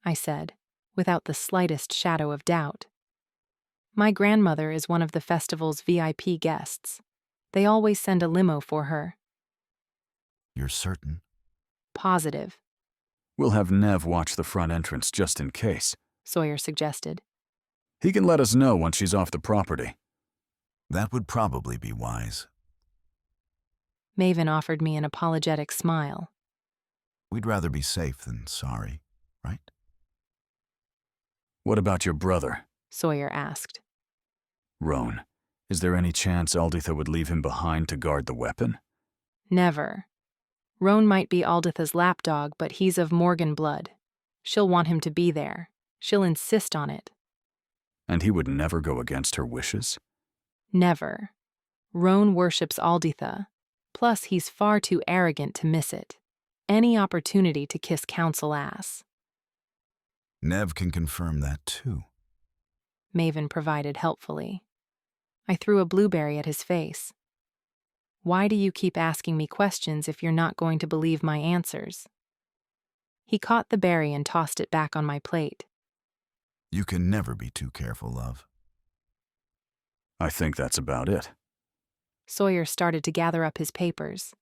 I said, without the slightest shadow of doubt. My grandmother is one of the festival's VIP guests. They always send a limo for her. You're certain? Positive, We'll have Nev watch the front entrance just in case. Sawyer suggested. He can let us know once she's off the property. That would probably be wise. Maven offered me an apologetic smile. We'd rather be safe than sorry, right? What about your brother? Sawyer asked. Roan. Is there any chance Alditha would leave him behind to guard the weapon? Never. Roan might be Alditha's lapdog, but he's of Morgan blood. She'll want him to be there. She'll insist on it. And he would never go against her wishes? Never. Roan worships Alditha. Plus, he's far too arrogant to miss it. Any opportunity to kiss council ass. Nev can confirm that too. Maven provided helpfully. I threw a blueberry at his face. Why do you keep asking me questions if you're not going to believe my answers? He caught the berry and tossed it back on my plate. You can never be too careful, love. I think that's about it. Sawyer started to gather up his papers.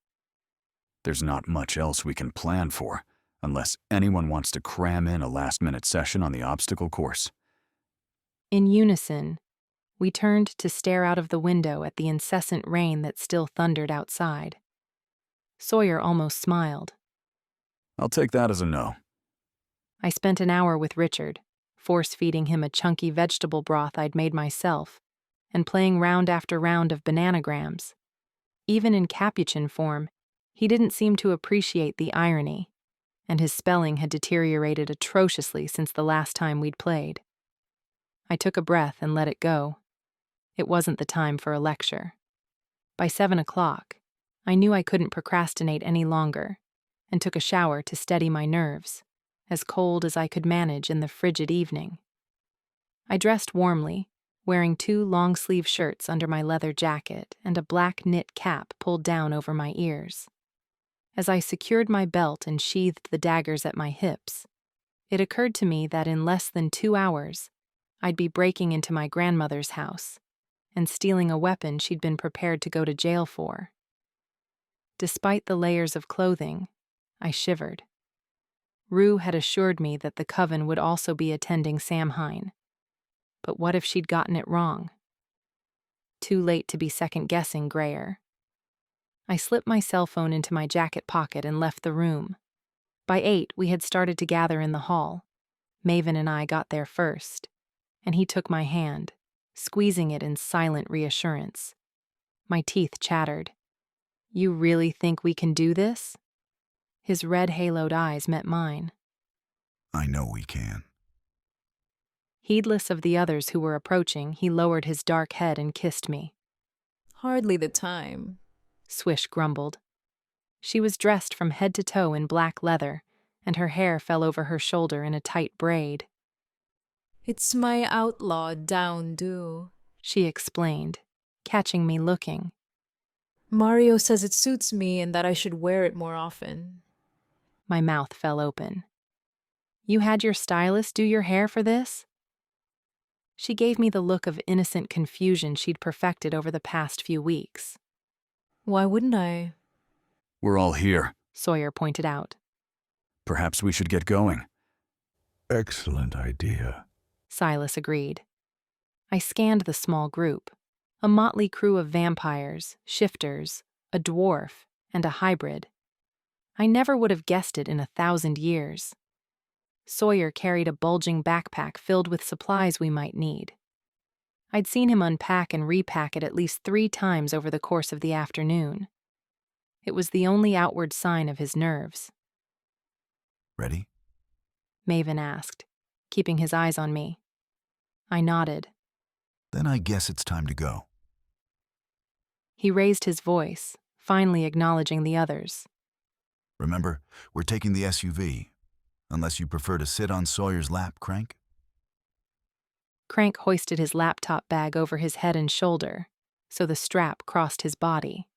There's not much else we can plan for, unless anyone wants to cram in a last-minute session on the obstacle course. In unison, we turned to stare out of the window at the incessant rain that still thundered outside. Sawyer almost smiled. I'll take that as a no. I spent an hour with Richard, force-feeding him a chunky vegetable broth I'd made myself, and playing round after round of bananagrams. Even in Capuchin form, he didn't seem to appreciate the irony, and his spelling had deteriorated atrociously since the last time we'd played. I took a breath and let it go. It wasn't the time for a lecture. By 7 o'clock, I knew I couldn't procrastinate any longer, and took a shower to steady my nerves, as cold as I could manage in the frigid evening. I dressed warmly, wearing 2 long-sleeve shirts under my leather jacket and a black knit cap pulled down over my ears. As I secured my belt and sheathed the daggers at my hips, it occurred to me that in less than 2 hours, I'd be breaking into my grandmother's house and stealing a weapon she'd been prepared to go to jail for. Despite the layers of clothing, I shivered. Rue had assured me that the coven would also be attending Samhain. But what if she'd gotten it wrong? Too late to be second-guessing Grayer. I slipped my cell phone into my jacket pocket and left the room. By 8, we had started to gather in the hall. Maven and I got there first, and he took my hand, squeezing it in silent reassurance. My teeth chattered. "You really think we can do this?" His red haloed eyes met mine. I know we can. Heedless of the others who were approaching, he lowered his dark head and kissed me. Hardly the time, Swish grumbled. She was dressed from head to toe in black leather, and her hair fell over her shoulder in a tight braid. It's my outlaw down do, she explained, catching me looking. Mario says it suits me and that I should wear it more often. My mouth fell open. You had your stylist do your hair for this? She gave me the look of innocent confusion she'd perfected over the past few weeks. Why wouldn't I? We're all here. Sawyer pointed out. Perhaps we should get going. Excellent idea. Silas agreed. I scanned the small group, a motley crew of vampires, shifters, a dwarf, and a hybrid. I never would have guessed it in 1,000 years. Sawyer carried a bulging backpack filled with supplies we might need. I'd seen him unpack and repack it at least 3 times over the course of the afternoon. It was the only outward sign of his nerves. Ready? Maven asked, keeping his eyes on me. I nodded. Then I guess it's time to go. He raised his voice, finally acknowledging the others. Remember, we're taking the SUV. Unless you prefer to sit on Sawyer's lap, Crank? Crank hoisted his laptop bag over his head and shoulder, so the strap crossed his body.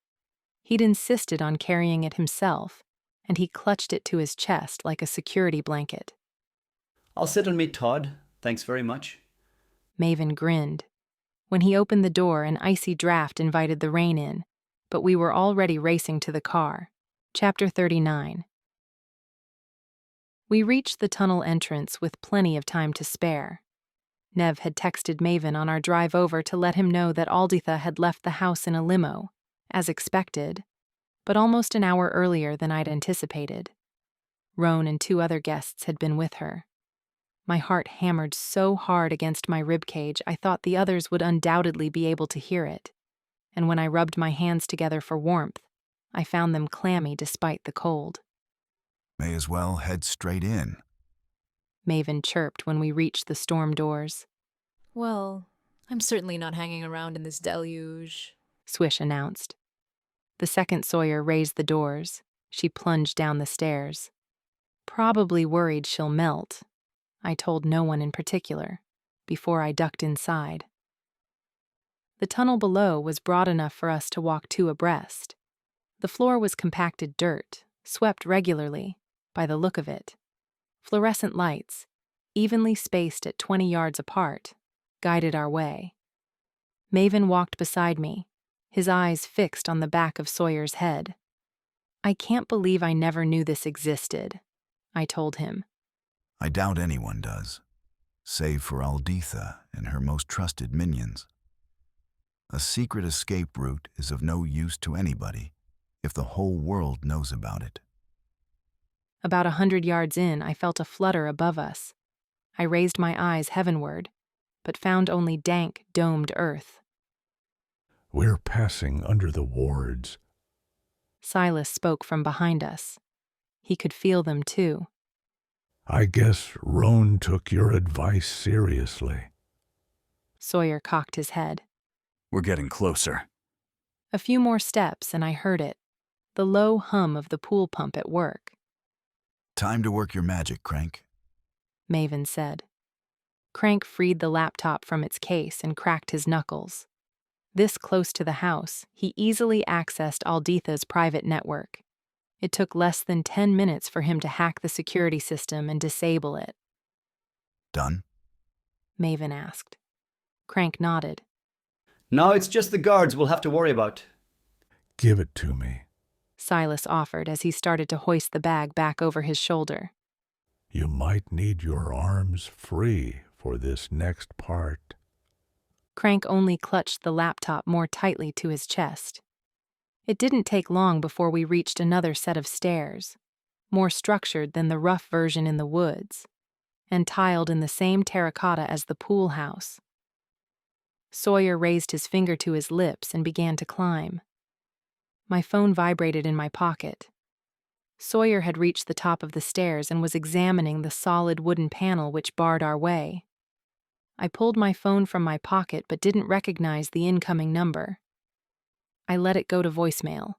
He'd insisted on carrying it himself, and he clutched it to his chest like a security blanket. I'll sit and meet Todd. Thanks very much. Maven grinned. When he opened the door, an icy draft invited the rain in, but we were already racing to the car. Chapter 39. We reached the tunnel entrance with plenty of time to spare. Nev had texted Maven on our drive over to let him know that Alditha had left the house in a limo, as expected, but almost an hour earlier than I'd anticipated. Roan and 2 other guests had been with her. My heart hammered so hard against my ribcage I thought the others would undoubtedly be able to hear it, and when I rubbed my hands together for warmth, I found them clammy despite the cold. May as well head straight in. Maven chirped when we reached the storm doors. Well, I'm certainly not hanging around in this deluge, Swish announced. The second Sawyer raised the doors. She plunged down the stairs. Probably worried she'll melt. I told no one in particular, before I ducked inside. The tunnel below was broad enough for us to walk 2 abreast. The floor was compacted dirt, swept regularly, by the look of it. Fluorescent lights, evenly spaced at 20 yards apart, guided our way. Maven walked beside me, his eyes fixed on the back of Sawyer's head. I can't believe I never knew this existed, I told him. I doubt anyone does, save for Alditha and her most trusted minions. A secret escape route is of no use to anybody if the whole world knows about it. About 100 yards in, I felt a flutter above us. I raised my eyes heavenward, but found only dank, domed earth. We're passing under the wards. Silas spoke from behind us. He could feel them too. I guess Roan took your advice seriously. Sawyer cocked his head. We're getting closer. A few more steps and I heard it, the low hum of the pool pump at work. Time to work your magic, Crank, Maven said. Crank freed the laptop from its case and cracked his knuckles. This close to the house, he easily accessed Alditha's private network. It took less than 10 minutes for him to hack the security system and disable it. Done? Maven asked. Crank nodded. Now it's just the guards we'll have to worry about. Give it to me, Silas offered as he started to hoist the bag back over his shoulder. You might need your arms free for this next part. Crank only clutched the laptop more tightly to his chest. It didn't take long before we reached another set of stairs, more structured than the rough version in the woods, and tiled in the same terracotta as the pool house. Sawyer raised his finger to his lips and began to climb. My phone vibrated in my pocket. Sawyer had reached the top of the stairs and was examining the solid wooden panel which barred our way. I pulled my phone from my pocket but didn't recognize the incoming number. I let it go to voicemail.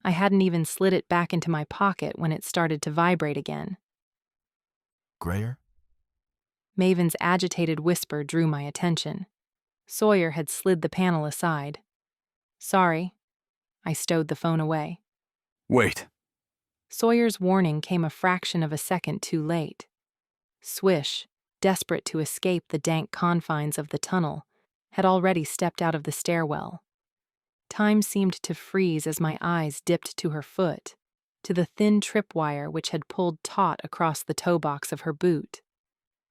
I hadn't even slid it back into my pocket when it started to vibrate again. Grayer? Maven's agitated whisper drew my attention. Sawyer had slid the panel aside. Sorry. I stowed the phone away. Wait. Sawyer's warning came a fraction of a second too late. Swish, desperate to escape the dank confines of the tunnel, had already stepped out of the stairwell. Time seemed to freeze as my eyes dipped to her foot, to the thin tripwire which had pulled taut across the toe box of her boot.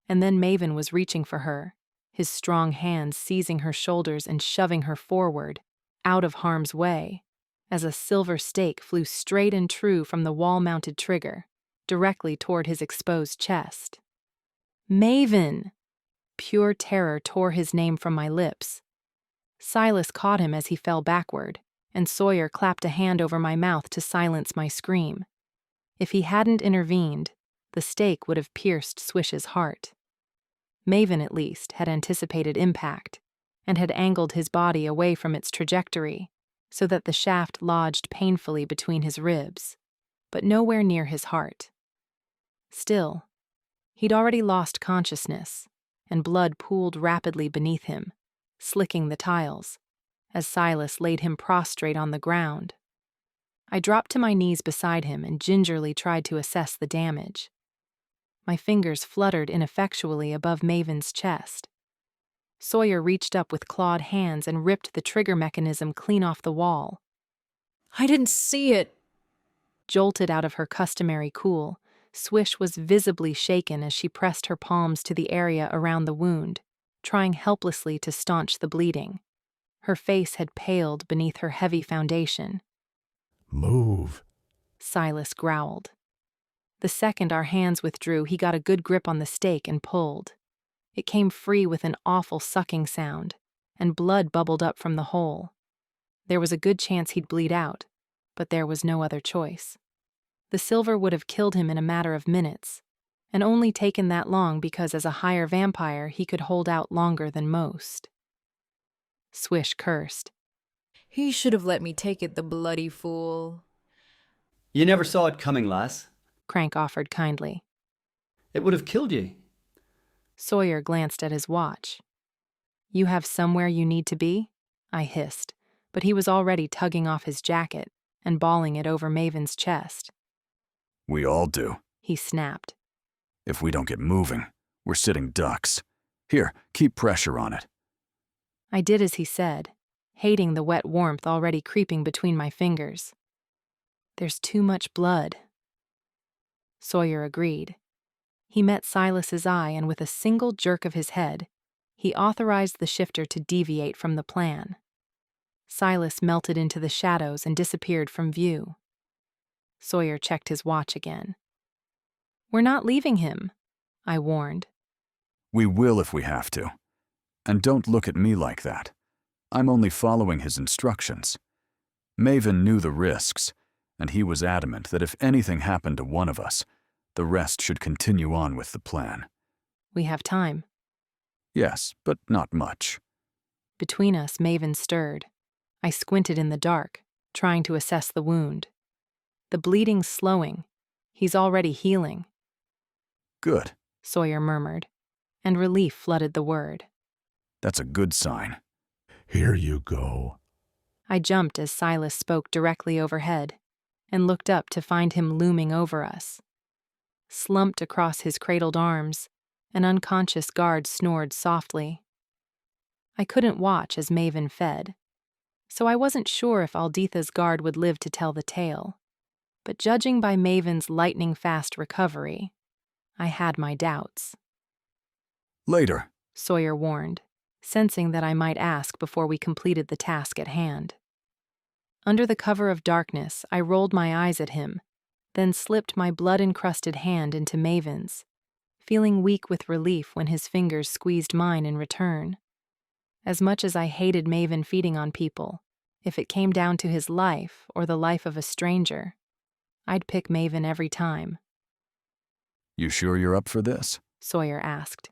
And then Maven was reaching for her, his strong hands seizing her shoulders and shoving her forward, out of harm's way, as a silver stake flew straight and true from the wall-mounted trigger, directly toward his exposed chest. Maven! Pure terror tore his name from my lips. Silas caught him as he fell backward, and Sawyer clapped a hand over my mouth to silence my scream. If he hadn't intervened, the stake would have pierced Swish's heart. Maven, at least, had anticipated impact, and had angled his body away from its trajectory, so that the shaft lodged painfully between his ribs, but nowhere near his heart. Still, he'd already lost consciousness, and blood pooled rapidly beneath him, slicking the tiles, as Silas laid him prostrate on the ground. I dropped to my knees beside him and gingerly tried to assess the damage. My fingers fluttered ineffectually above Maven's chest. Sawyer reached up with clawed hands and ripped the trigger mechanism clean off the wall. I didn't see it. Jolted out of her customary cool, Swish was visibly shaken as she pressed her palms to the area around the wound, trying helplessly to staunch the bleeding. Her face had paled beneath her heavy foundation. Move, Silas growled. The second our hands withdrew, he got a good grip on the stake and pulled. It came free with an awful sucking sound, and blood bubbled up from the hole. There was a good chance he'd bleed out, but there was no other choice. The silver would have killed him in a matter of minutes, and only taken that long because as a higher vampire he could hold out longer than most. Swish cursed. He should have let me take it, the bloody fool. You never saw it coming, lass. Crank offered kindly. It would have killed you. Sawyer glanced at his watch. You have somewhere you need to be? I hissed, but he was already tugging off his jacket and balling it over Maven's chest. We all do, he snapped. If we don't get moving, we're sitting ducks. Here, keep pressure on it. I did as he said, hating the wet warmth already creeping between my fingers. There's too much blood. Sawyer agreed. He met Silas's eye, and with a single jerk of his head, he authorized the shifter to deviate from the plan. Silas melted into the shadows and disappeared from view. Sawyer checked his watch again. We're not leaving him, I warned. We will if we have to. And don't look at me like that. I'm only following his instructions. Maven knew the risks, and he was adamant that if anything happened to one of us, the rest should continue on with the plan. We have time. Yes, but not much. Between us, Maven stirred. I squinted in the dark, trying to assess the wound. The bleeding's slowing. He's already healing. Good, Sawyer murmured, and relief flooded the word. That's a good sign. Here you go. I jumped as Silas spoke directly overhead, and looked up to find him looming over us. Slumped across his cradled arms, an unconscious guard snored softly. I couldn't watch as Maven fed, so I wasn't sure if Alditha's guard would live to tell the tale. But judging by Maven's lightning-fast recovery, I had my doubts. Later, Sawyer warned, sensing that I might ask before we completed the task at hand. Under the cover of darkness, I rolled my eyes at him, then slipped my blood-encrusted hand into Maven's, feeling weak with relief when his fingers squeezed mine in return. As much as I hated Maven feeding on people, if it came down to his life or the life of a stranger, I'd pick Maven every time. You sure you're up for this? Sawyer asked.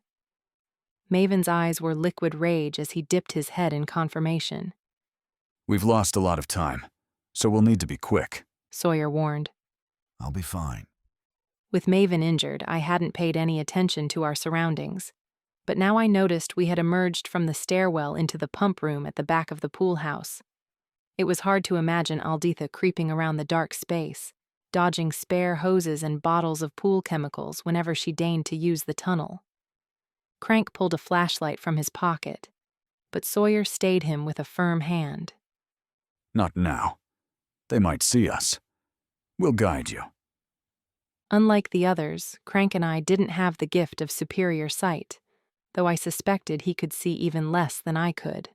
Maven's eyes were liquid rage as he dipped his head in confirmation. We've lost a lot of time, so we'll need to be quick. Sawyer warned. I'll be fine. With Maven injured, I hadn't paid any attention to our surroundings, but now I noticed we had emerged from the stairwell into the pump room at the back of the pool house. It was hard to imagine Alditha creeping around the dark space, dodging spare hoses and bottles of pool chemicals whenever she deigned to use the tunnel. Crank pulled a flashlight from his pocket, but Sawyer stayed him with a firm hand. Not now. They might see us. We'll guide you. Unlike the others, Crank and I didn't have the gift of superior sight, though I suspected he could see even less than I could.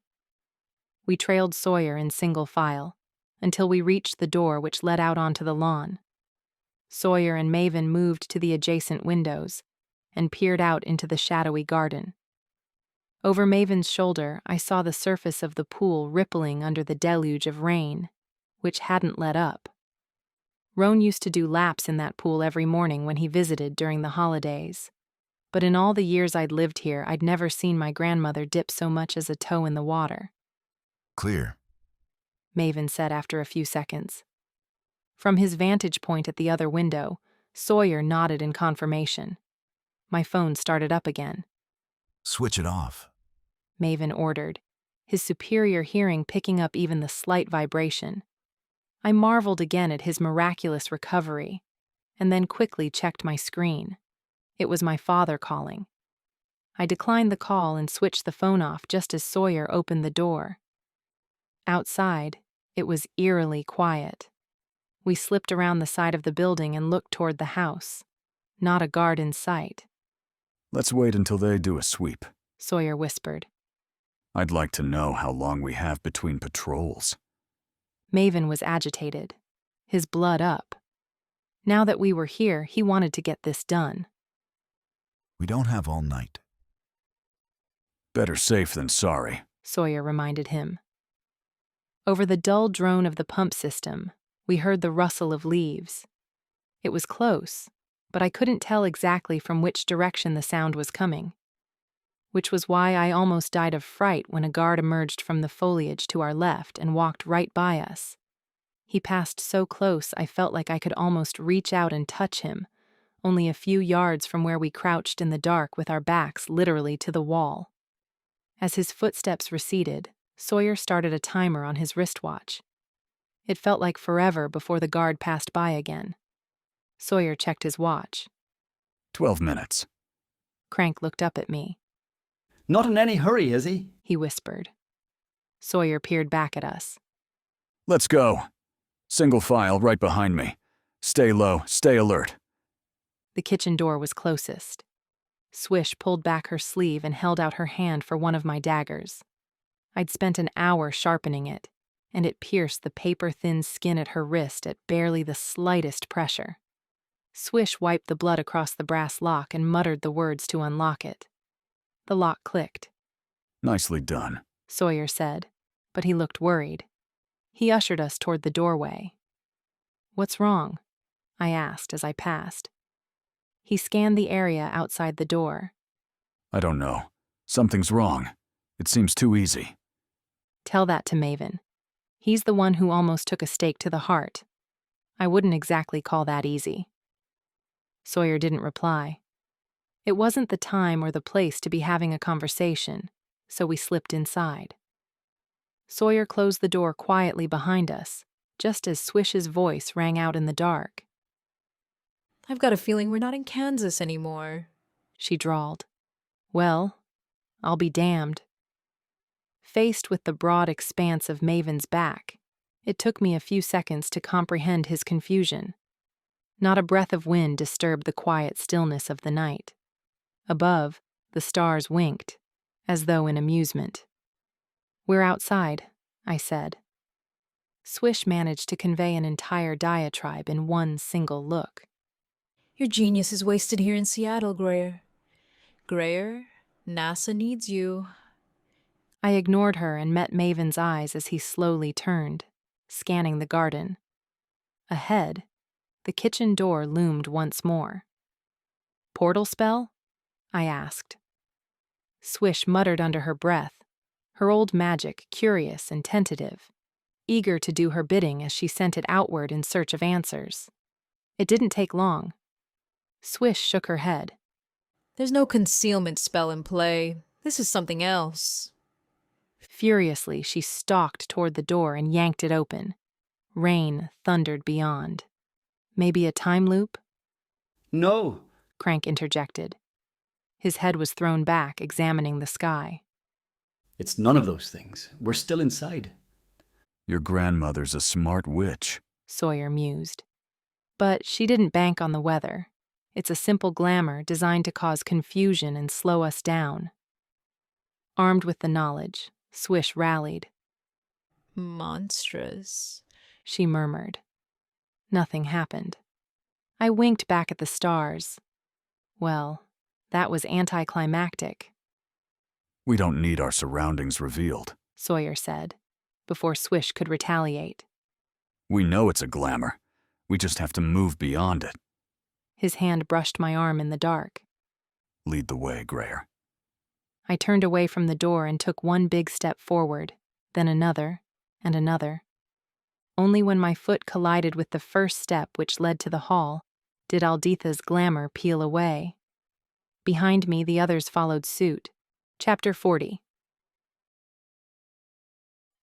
We trailed Sawyer in single file, until we reached the door which led out onto the lawn. Sawyer and Maven moved to the adjacent windows, and peered out into the shadowy garden. Over Maven's shoulder, I saw the surface of the pool rippling under the deluge of rain, which hadn't let up. Roan used to do laps in that pool every morning when he visited during the holidays. But in all the years I'd lived here, I'd never seen my grandmother dip so much as a toe in the water. Clear, Maven said after a few seconds. From his vantage point at the other window, Sawyer nodded in confirmation. My phone started up again. Switch it off, Maven ordered, his superior hearing picking up even the slight vibration. I marveled again at his miraculous recovery, and then quickly checked my screen. It was my father calling. I declined the call and switched the phone off just as Sawyer opened the door. Outside, it was eerily quiet. We slipped around the side of the building and looked toward the house. Not a guard in sight. Let's wait until they do a sweep, Sawyer whispered. I'd like to know how long we have between patrols. Maven was agitated, his blood up. Now that we were here, he wanted to get this done. We don't have all night. Better safe than sorry, Sawyer reminded him. Over the dull drone of the pump system, we heard the rustle of leaves. It was close, but I couldn't tell exactly from which direction the sound was coming, which was why I almost died of fright when a guard emerged from the foliage to our left and walked right by us. He passed so close I felt like I could almost reach out and touch him, only a few yards from where we crouched in the dark with our backs literally to the wall. As his footsteps receded, Sawyer started a timer on his wristwatch. It felt like forever before the guard passed by again. Sawyer checked his watch. 12 minutes. Crank looked up at me. Not in any hurry, is he? He whispered. Sawyer peered back at us. Let's go. Single file right behind me. Stay low, stay alert. The kitchen door was closest. Swish pulled back her sleeve and held out her hand for one of my daggers. I'd spent an hour sharpening it, and it pierced the paper-thin skin at her wrist at barely the slightest pressure. Swish wiped the blood across the brass lock and muttered the words to unlock it. The lock clicked. Nicely done, Sawyer said, but he looked worried. He ushered us toward the doorway. What's wrong? I asked as I passed. He scanned the area outside the door. I don't know. Something's wrong. It seems too easy. Tell that to Maven. He's the one who almost took a stake to the heart. I wouldn't exactly call that easy. Sawyer didn't reply. It wasn't the time or the place to be having a conversation, so we slipped inside. Sawyer closed the door quietly behind us, just as Swish's voice rang out in the dark. I've got a feeling we're not in Kansas anymore, she drawled. Well, I'll be damned. Faced with the broad expanse of Maven's back, it took me a few seconds to comprehend his confusion. Not a breath of wind disturbed the quiet stillness of the night. Above, the stars winked, as though in amusement. "We're outside," I said. Swish managed to convey an entire diatribe in one single look. Your genius is wasted here in Seattle, Grayer. Grayer, NASA needs you. I ignored her and met Maven's eyes as he slowly turned, scanning the garden. Ahead, the kitchen door loomed once more. "Portal spell?" I asked. Swish muttered under her breath, her old magic curious and tentative, eager to do her bidding as she sent it outward in search of answers. It didn't take long. Swish shook her head. There's no concealment spell in play. This is something else. Furiously, she stalked toward the door and yanked it open. Rain thundered beyond. Maybe a time loop? No, Crank interjected. His head was thrown back, examining the sky. It's none of those things. We're still inside. Your grandmother's a smart witch, Sawyer mused. But she didn't bank on the weather. It's a simple glamour designed to cause confusion and slow us down. Armed with the knowledge, Swish rallied. Monstrous, she murmured. Nothing happened. I winked back at the stars. Well, that was anticlimactic. We don't need our surroundings revealed, Sawyer said, before Swish could retaliate. We know it's a glamour. We just have to move beyond it. His hand brushed my arm in the dark. Lead the way, Grayer. I turned away from the door and took one big step forward, then another, and another. Only when my foot collided with the first step which led to the hall did Alditha's glamour peel away. Behind me, the others followed suit. Chapter 40.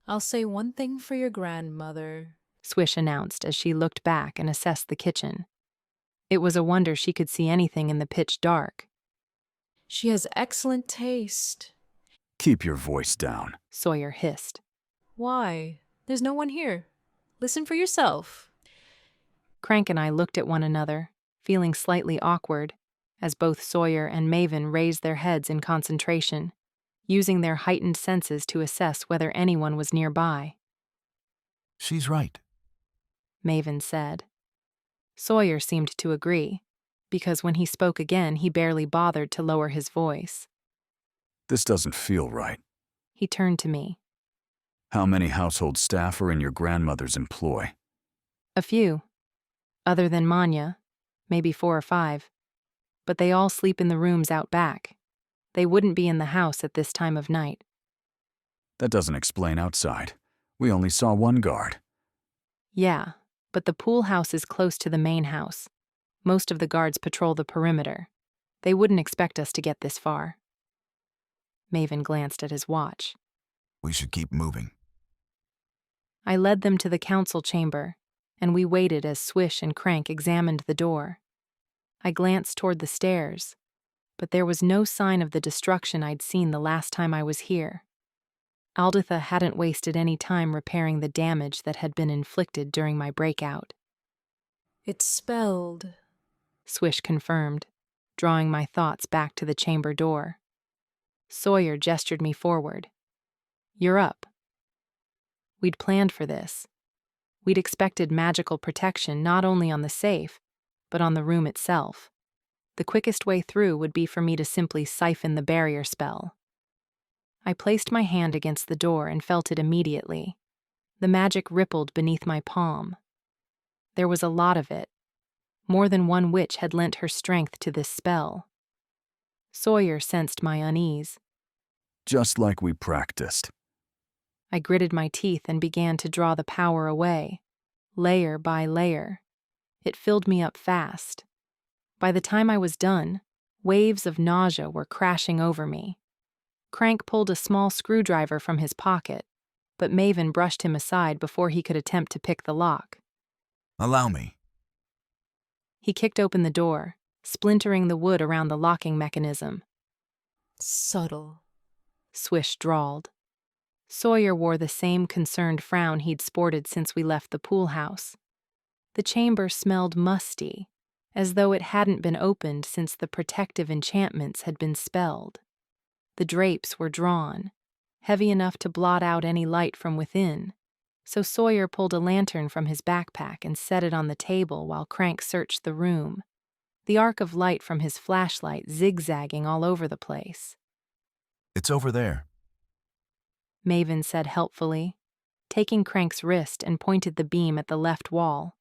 I'll say one thing for your grandmother, Swish announced as she looked back and assessed the kitchen. It was a wonder she could see anything in the pitch dark. She has excellent taste. Keep your voice down, Sawyer hissed. Why? There's no one here. Listen for yourself. Crank and I looked at one another, feeling slightly awkward, as both Sawyer and Maven raised their heads in concentration, using their heightened senses to assess whether anyone was nearby. She's right, Maven said. Sawyer seemed to agree, because when he spoke again, he barely bothered to lower his voice. This doesn't feel right. He turned to me. How many household staff are in your grandmother's employ? A few. Other than Manya, maybe 4 or 5. But they all sleep in the rooms out back. They wouldn't be in the house at this time of night. That doesn't explain outside. We only saw one guard. Yeah, but the pool house is close to the main house. Most of the guards patrol the perimeter. They wouldn't expect us to get this far. Maven glanced at his watch. We should keep moving. I led them to the council chamber, and we waited as Swish and Crank examined the door. I glanced toward the stairs, but there was no sign of the destruction I'd seen the last time I was here. Alditha hadn't wasted any time repairing the damage that had been inflicted during my breakout. It's spelled, Swish confirmed, drawing my thoughts back to the chamber door. Sawyer gestured me forward. You're up. We'd planned for this. We'd expected magical protection not only on the safe, but on the room itself. The quickest way through would be for me to simply siphon the barrier spell. I placed my hand against the door and felt it immediately. The magic rippled beneath my palm. There was a lot of it. More than one witch had lent her strength to this spell. Sawyer sensed my unease. Just like we practiced. I gritted my teeth and began to draw the power away, layer by layer. It filled me up fast. By the time I was done, waves of nausea were crashing over me. Crank pulled a small screwdriver from his pocket, but Maven brushed him aside before he could attempt to pick the lock. Allow me. He kicked open the door, splintering the wood around the locking mechanism. Subtle, Swish drawled. Sawyer wore the same concerned frown he'd sported since we left the pool house. The chamber smelled musty, as though it hadn't been opened since the protective enchantments had been spelled. The drapes were drawn, heavy enough to blot out any light from within, so Sawyer pulled a lantern from his backpack and set it on the table while Crank searched the room, the arc of light from his flashlight zigzagging all over the place. It's over there, Maven said helpfully, taking Crank's wrist and pointed the beam at the left wall,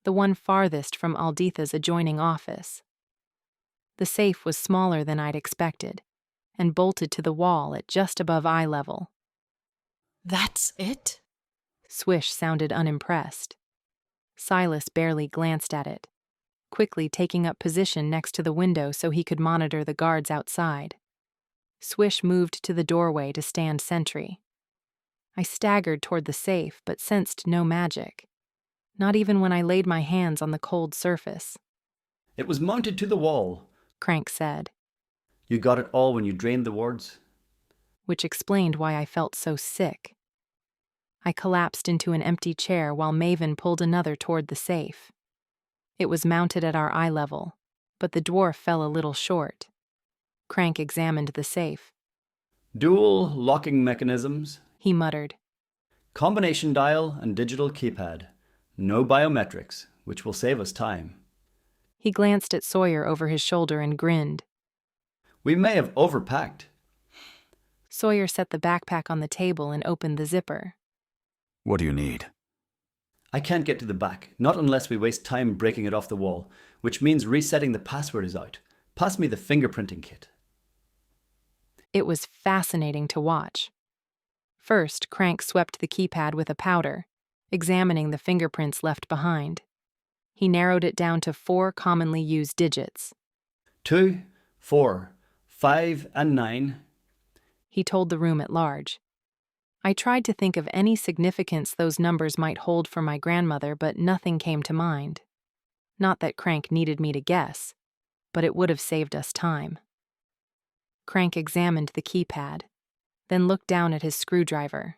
the one farthest from Alditha's adjoining office. The safe was smaller than I'd expected, and bolted to the wall at just above eye level. That's it? Swish sounded unimpressed. Silas barely glanced at it, quickly taking up position next to the window so he could monitor the guards outside. Swish moved to the doorway to stand sentry. I staggered toward the safe but sensed no magic, not even when I laid my hands on the cold surface. It was mounted to the wall, Crank said. You got it all when you drained the wards? Which explained why I felt so sick. I collapsed into an empty chair while Maven pulled another toward the safe. It was mounted at our eye level, but the dwarf fell a little short. Crank examined the safe. Dual locking mechanisms, he muttered. Combination dial and digital keypad. No biometrics, which will save us time. He glanced at Sawyer over his shoulder and grinned. We may have overpacked. Sawyer set the backpack on the table and opened the zipper. What do you need? I can't get to the back, not unless we waste time breaking it off the wall, which means resetting the password is out. Pass me the fingerprinting kit. It was fascinating to watch. First, Crank swept the keypad with a powder, examining the fingerprints left behind. He narrowed it down to 4 commonly used digits. 2, 4, 5, and 9. He told the room at large. I tried to think of any significance those numbers might hold for my grandmother, but nothing came to mind. Not that Crank needed me to guess, but it would have saved us time. Crank examined the keypad, then looked down at his screwdriver.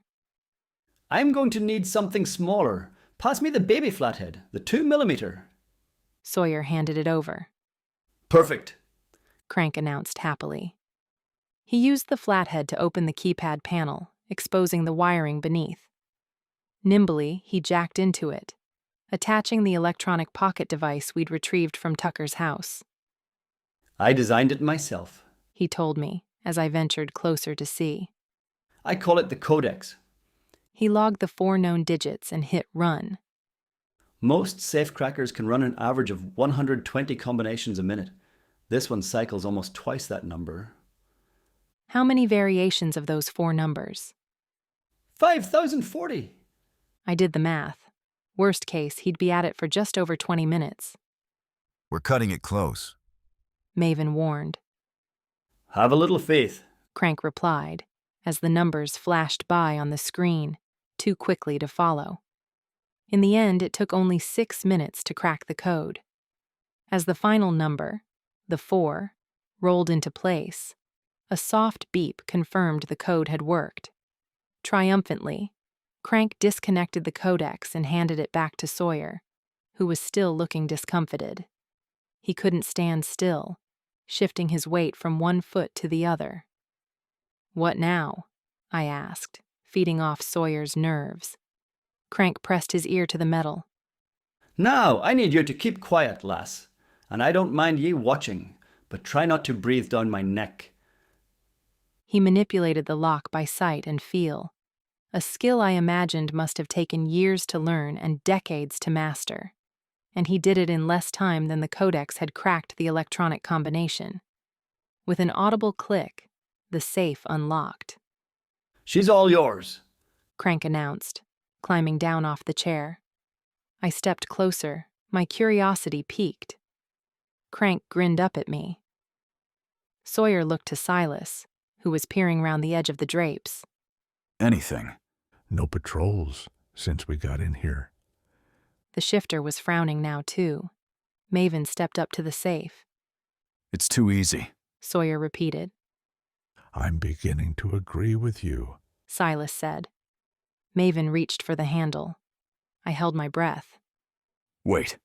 I'm going to need something smaller. Pass me the baby flathead, the 2mm. Sawyer handed it over. Perfect, Crank announced happily. He used the flathead to open the keypad panel, exposing the wiring beneath. Nimbly, he jacked into it, attaching the electronic pocket device we'd retrieved from Tucker's house. I designed it myself, he told me as I ventured closer to see. I call it the Codex. He logged the 4 known digits and hit run. Most safecrackers can run an average of 120 combinations a minute. This one cycles almost twice that number. How many variations of those 4 numbers? 5,040. I did the math. Worst case, he'd be at it for just over 20 minutes. We're cutting it close, Maven warned. Have a little faith, Crank replied, as the numbers flashed by on the screen, too quickly to follow. In the end, it took only 6 minutes to crack the code. As the final number, the 4, rolled into place, a soft beep confirmed the code had worked. Triumphantly, Crank disconnected the codex and handed it back to Sawyer, who was still looking discomfited. He couldn't stand still, shifting his weight from one foot to the other. What now? I asked, feeding off Sawyer's nerves. Crank pressed his ear to the metal. Now, I need you to keep quiet, lass, and I don't mind ye watching, but try not to breathe down my neck. He manipulated the lock by sight and feel, a skill I imagined must have taken years to learn and decades to master, and he did it in less time than the codex had cracked the electronic combination. With an audible click, the safe unlocked. She's all yours, Crank announced, climbing down off the chair. I stepped closer, my curiosity piqued. Crank grinned up at me. Sawyer looked to Silas, who was peering round the edge of the drapes. Anything. No patrols since we got in here. The shifter was frowning now, too. Maven stepped up to the safe. It's too easy, Sawyer repeated. I'm beginning to agree with you, Silas said. Maven reached for the handle. I held my breath. Wait.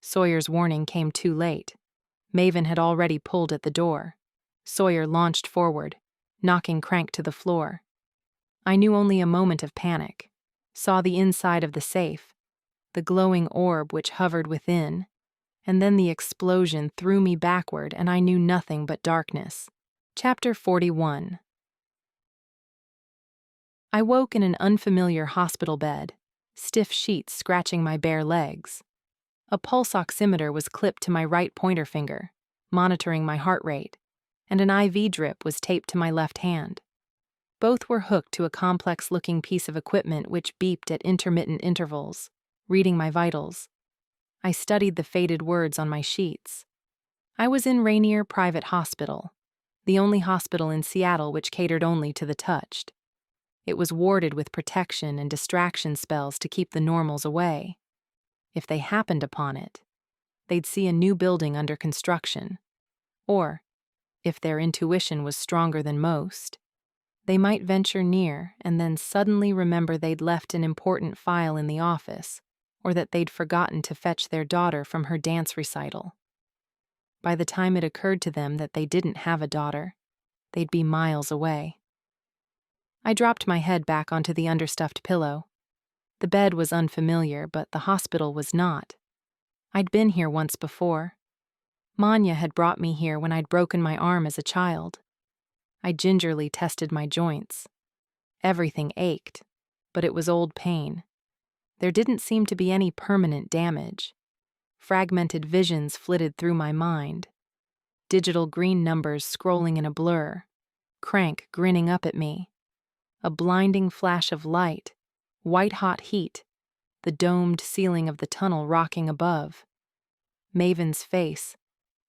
Sawyer's warning came too late. Maven had already pulled at the door. Sawyer launched forward, knocking Crank to the floor. I knew only a moment of panic, saw the inside of the safe, the glowing orb which hovered within, and then the explosion threw me backward and I knew nothing but darkness. Chapter 41. I woke in an unfamiliar hospital bed, stiff sheets scratching my bare legs. A pulse oximeter was clipped to my right pointer finger, monitoring my heart rate, and an IV drip was taped to my left hand. Both were hooked to a complex-looking piece of equipment which beeped at intermittent intervals, reading my vitals. I studied the faded words on my sheets. I was in Rainier Private Hospital, the only hospital in Seattle which catered only to the touched. It was warded with protection and distraction spells to keep the normals away. If they happened upon it, they'd see a new building under construction. Or, if their intuition was stronger than most, they might venture near and then suddenly remember they'd left an important file in the office, or that they'd forgotten to fetch their daughter from her dance recital. By the time it occurred to them that they didn't have a daughter, they'd be miles away. I dropped my head back onto the understuffed pillow. The bed was unfamiliar, but the hospital was not. I'd been here once before. Manya had brought me here when I'd broken my arm as a child. I gingerly tested my joints. Everything ached, but it was old pain. There didn't seem to be any permanent damage. Fragmented visions flitted through my mind. Digital green numbers scrolling in a blur. Crank grinning up at me. A blinding flash of light. White-hot heat. The domed ceiling of the tunnel rocking above. Maven's face.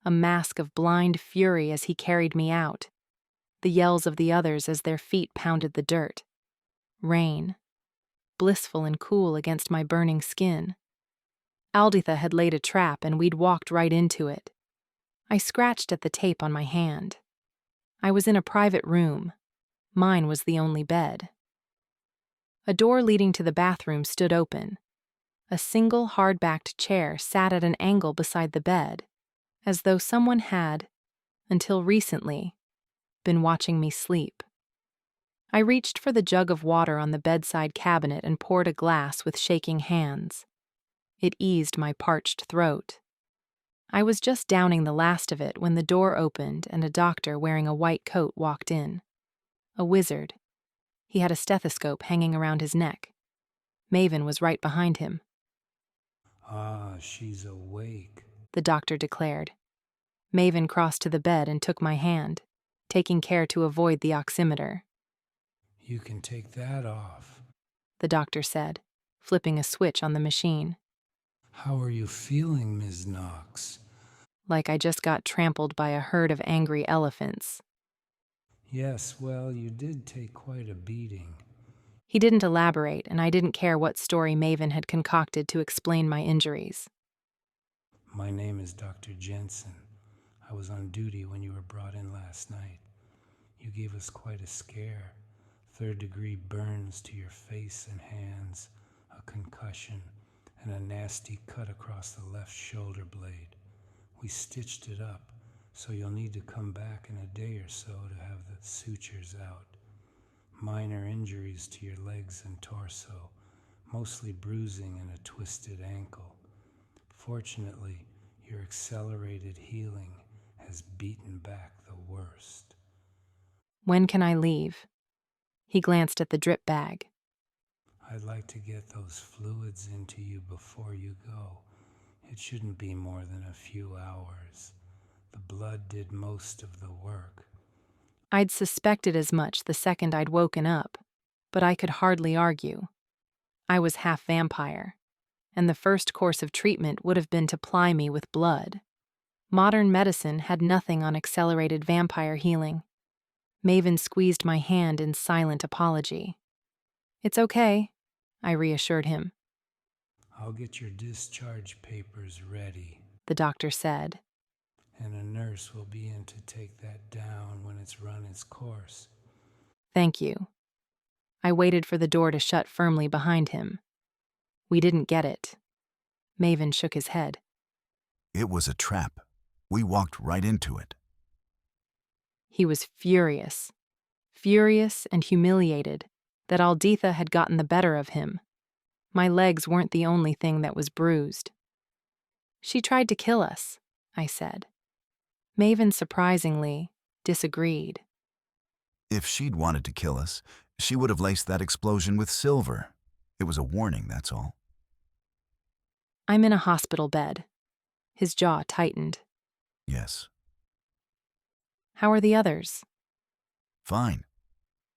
A mask of blind fury as he carried me out. The yells of the others as their feet pounded the dirt. Rain. Blissful and cool against my burning skin. Alditha had laid a trap and we'd walked right into it. I scratched at the tape on my hand. I was in a private room. Mine was the only bed. A door leading to the bathroom stood open. A single hard-backed chair sat at an angle beside the bed, as though someone had, until recently, been watching me sleep. I reached for the jug of water on the bedside cabinet and poured a glass with shaking hands. It eased my parched throat. I was just downing the last of it when the door opened and a doctor wearing a white coat walked in. A wizard. He had a stethoscope hanging around his neck. Maven was right behind him. "Ah, she's awake," the doctor declared. Maven crossed to the bed and took my hand, taking care to avoid the oximeter. "You can take that off," the doctor said, flipping a switch on the machine. "How are you feeling, Ms. Knox?" Like I just got trampled by a herd of angry elephants. "Yes, well, you did take quite a beating." He didn't elaborate, and I didn't care what story Maven had concocted to explain my injuries. "My name is Dr. Jensen. I was on duty when you were brought in last night. You gave us quite a scare. 3rd-degree burns to your face and hands, a concussion, and a nasty cut across the left shoulder blade. We stitched it up, so you'll need to come back in a day or so to have the sutures out. Minor injuries to your legs and torso, mostly bruising and a twisted ankle. Fortunately, your accelerated healing has beaten back the worst." When can I leave? He glanced at the drip bag. "I'd like to get those fluids into you before you go. It shouldn't be more than a few hours. The blood did most of the work." I'd suspected as much the second I'd woken up, but I could hardly argue. I was half vampire, and the first course of treatment would have been to ply me with blood. Modern medicine had nothing on accelerated vampire healing. Maven squeezed my hand in silent apology. "It's okay," I reassured him. "I'll get your discharge papers ready," the doctor said. "and a nurse will be in to take that down when it's run its course." "Thank you." I waited for the door to shut firmly behind him. We didn't get it. Maven shook his head. It was a trap. We walked right into it. He was furious and humiliated that Alditha had gotten the better of him. My legs weren't the only thing that was bruised. She tried to kill us, I said. Maven surprisingly disagreed. If she'd wanted to kill us, she would have laced that explosion with silver. It was a warning, that's all. I'm in a hospital bed. His jaw tightened. Yes. How are the others? Fine.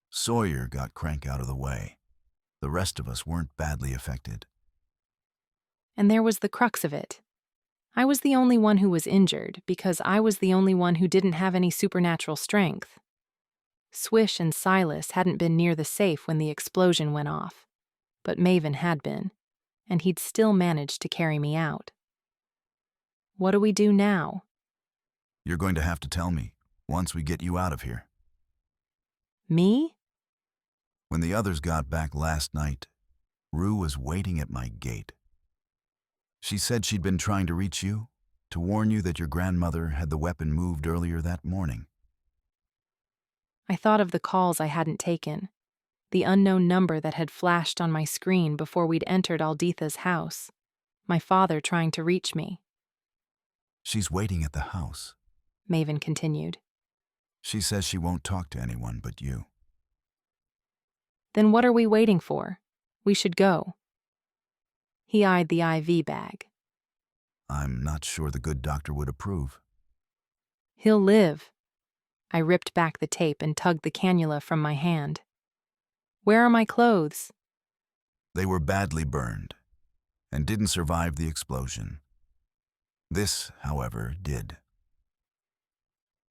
Sawyer got Crank out of the way. The rest of us weren't badly affected. And there was the crux of it. I was the only one who was injured because I was the only one who didn't have any supernatural strength. Swish and Silas hadn't been near the safe when the explosion went off, but Maven had been, and he'd still managed to carry me out. What do we do now? You're going to have to tell me, once we get you out of here. Me? When the others got back last night, Rue was waiting at my gate. She said she'd been trying to reach you, to warn you that your grandmother had the weapon moved earlier that morning. I thought of the calls I hadn't taken, the unknown number that had flashed on my screen before we'd entered Alditha's house, my father trying to reach me. She's waiting at the house, Maven continued. She says she won't talk to anyone but you. Then what are we waiting for? We should go. He eyed the IV bag. I'm not sure the good doctor would approve. He'll live. I ripped back the tape and tugged the cannula from my hand. Where are my clothes? They were badly burned and didn't survive the explosion. This, however, did.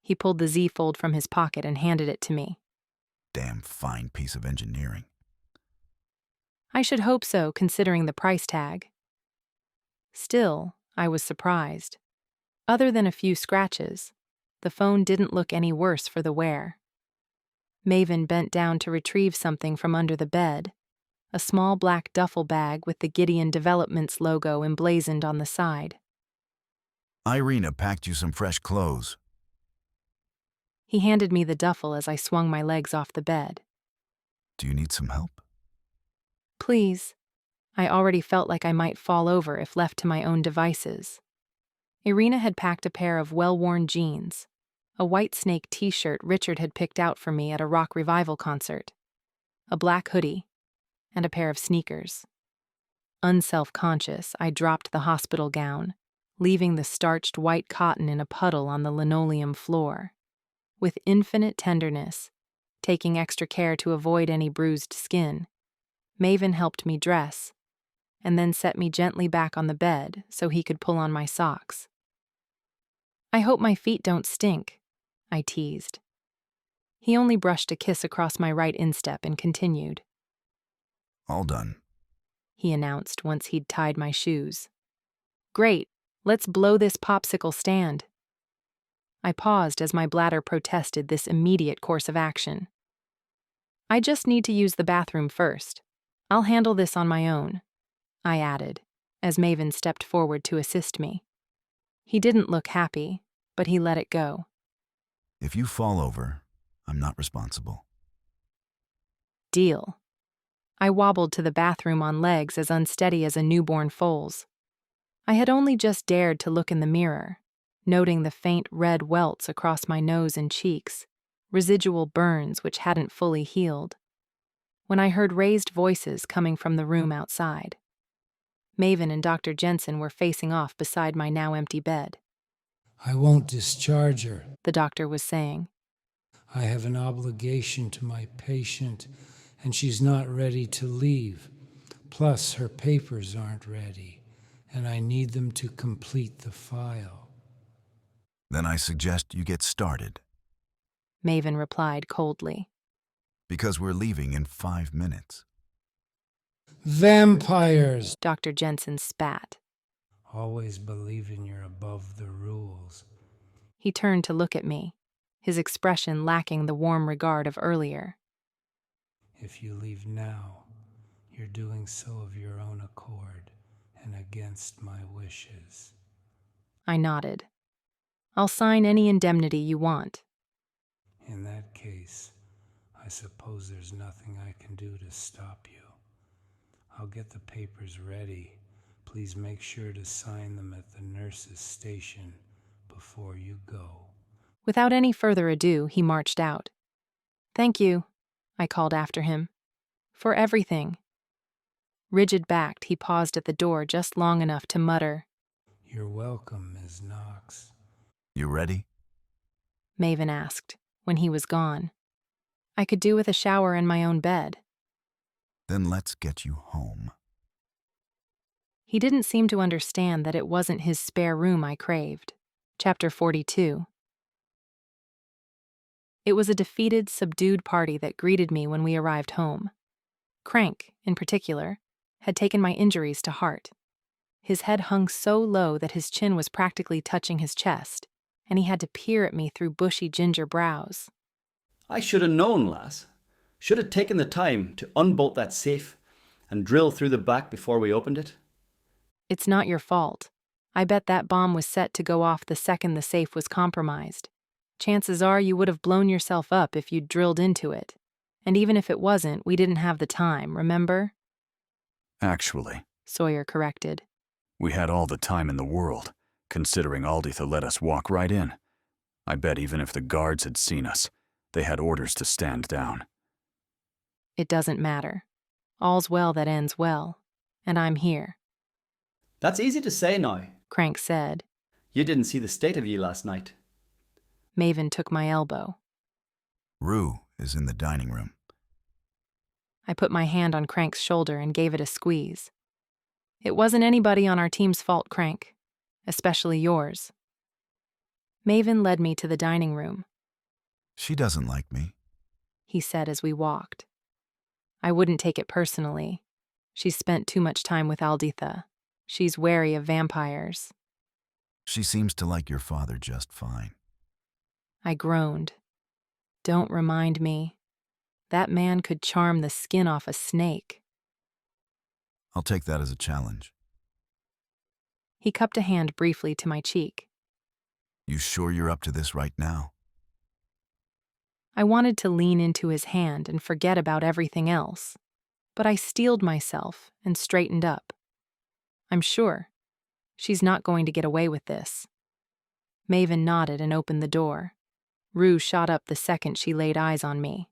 He pulled the Z-fold from his pocket and handed it to me. Damn fine piece of engineering. I should hope so, considering the price tag. Still, I was surprised. Other than a few scratches, the phone didn't look any worse for the wear. Maven bent down to retrieve something from under the bed, a small black duffel bag with the Gideon Developments logo emblazoned on the side. Irina packed you some fresh clothes. He handed me the duffel as I swung my legs off the bed. Do you need some help? Please. I already felt like I might fall over if left to my own devices. Irina had packed a pair of well-worn jeans, a Whitesnake t-shirt Richard had picked out for me at a rock revival concert, a black hoodie, and a pair of sneakers. Unself-conscious, I dropped the hospital gown, leaving the starched white cotton in a puddle on the linoleum floor. With infinite tenderness, taking extra care to avoid any bruised skin, Maven helped me dress, and then set me gently back on the bed so he could pull on my socks. I hope my feet don't stink, I teased. He only brushed a kiss across my right instep and continued. All done, he announced once he'd tied my shoes. Great, let's blow this popsicle stand. I paused as my bladder protested this immediate course of action. I just need to use the bathroom first. I'll handle this on my own, I added, as Maven stepped forward to assist me. He didn't look happy, but he let it go. If you fall over, I'm not responsible. Deal. I wobbled to the bathroom on legs as unsteady as a newborn foal's. I had only just dared to look in the mirror, noting the faint red welts across my nose and cheeks, residual burns which hadn't fully healed, when I heard raised voices coming from the room outside. Maven and Dr. Jensen were facing off beside my now empty bed. I won't discharge her, the doctor was saying. I have an obligation to my patient, and she's not ready to leave. Plus, her papers aren't ready, and I need them to complete the file. Then I suggest you get started. Maven replied coldly. Because we're leaving in 5 minutes. Vampires! Dr. Jensen spat. Always believing you're above the rules. He turned to look at me, his expression lacking the warm regard of earlier. If you leave now, you're doing so of your own accord, and against my wishes. I nodded. I'll sign any indemnity you want. In that case, I suppose there's nothing I can do to stop you. I'll get the papers ready. Please make sure to sign them at the nurse's station before you go. Without any further ado, he marched out. Thank you, I called after him. For everything. Rigid-backed, he paused at the door just long enough to mutter, You're welcome, Ms. Knox. You ready? Maven asked, when he was gone. I could do with a shower and my own bed. Then let's get you home. He didn't seem to understand that it wasn't his spare room I craved. Chapter 42. It was a defeated, subdued party that greeted me when we arrived home. Crank, in particular, had taken my injuries to heart. His head hung so low that his chin was practically touching his chest, and he had to peer at me through bushy ginger brows. I should have known, lass. Should have taken the time to unbolt that safe and drill through the back before we opened it. It's not your fault. I bet that bomb was set to go off the second the safe was compromised. Chances are you would have blown yourself up if you'd drilled into it. And even if it wasn't, we didn't have the time, remember? Actually, Sawyer corrected. we had all the time in the world, considering Alditha let us walk right in. I bet even if the guards had seen us, they had orders to stand down. It doesn't matter. All's well that ends well. And I'm here. That's easy to say now, Crank said. You didn't see the state of ye last night. Maven took my elbow. Rue is in the dining room. I put my hand on Crank's shoulder and gave it a squeeze. It wasn't anybody on our team's fault, Crank. Especially yours. Maven led me to the dining room. She doesn't like me, he said as we walked. I wouldn't take it personally. She's spent too much time with Alditha. She's wary of vampires. She seems to like your father just fine. I groaned. Don't remind me. That man could charm the skin off a snake. I'll take that as a challenge. He cupped a hand briefly to my cheek. You sure you're up to this right now? I wanted to lean into his hand and forget about everything else, but I steeled myself and straightened up. I'm sure. She's not going to get away with this. Maven nodded and opened the door. Rue shot up the second she laid eyes on me.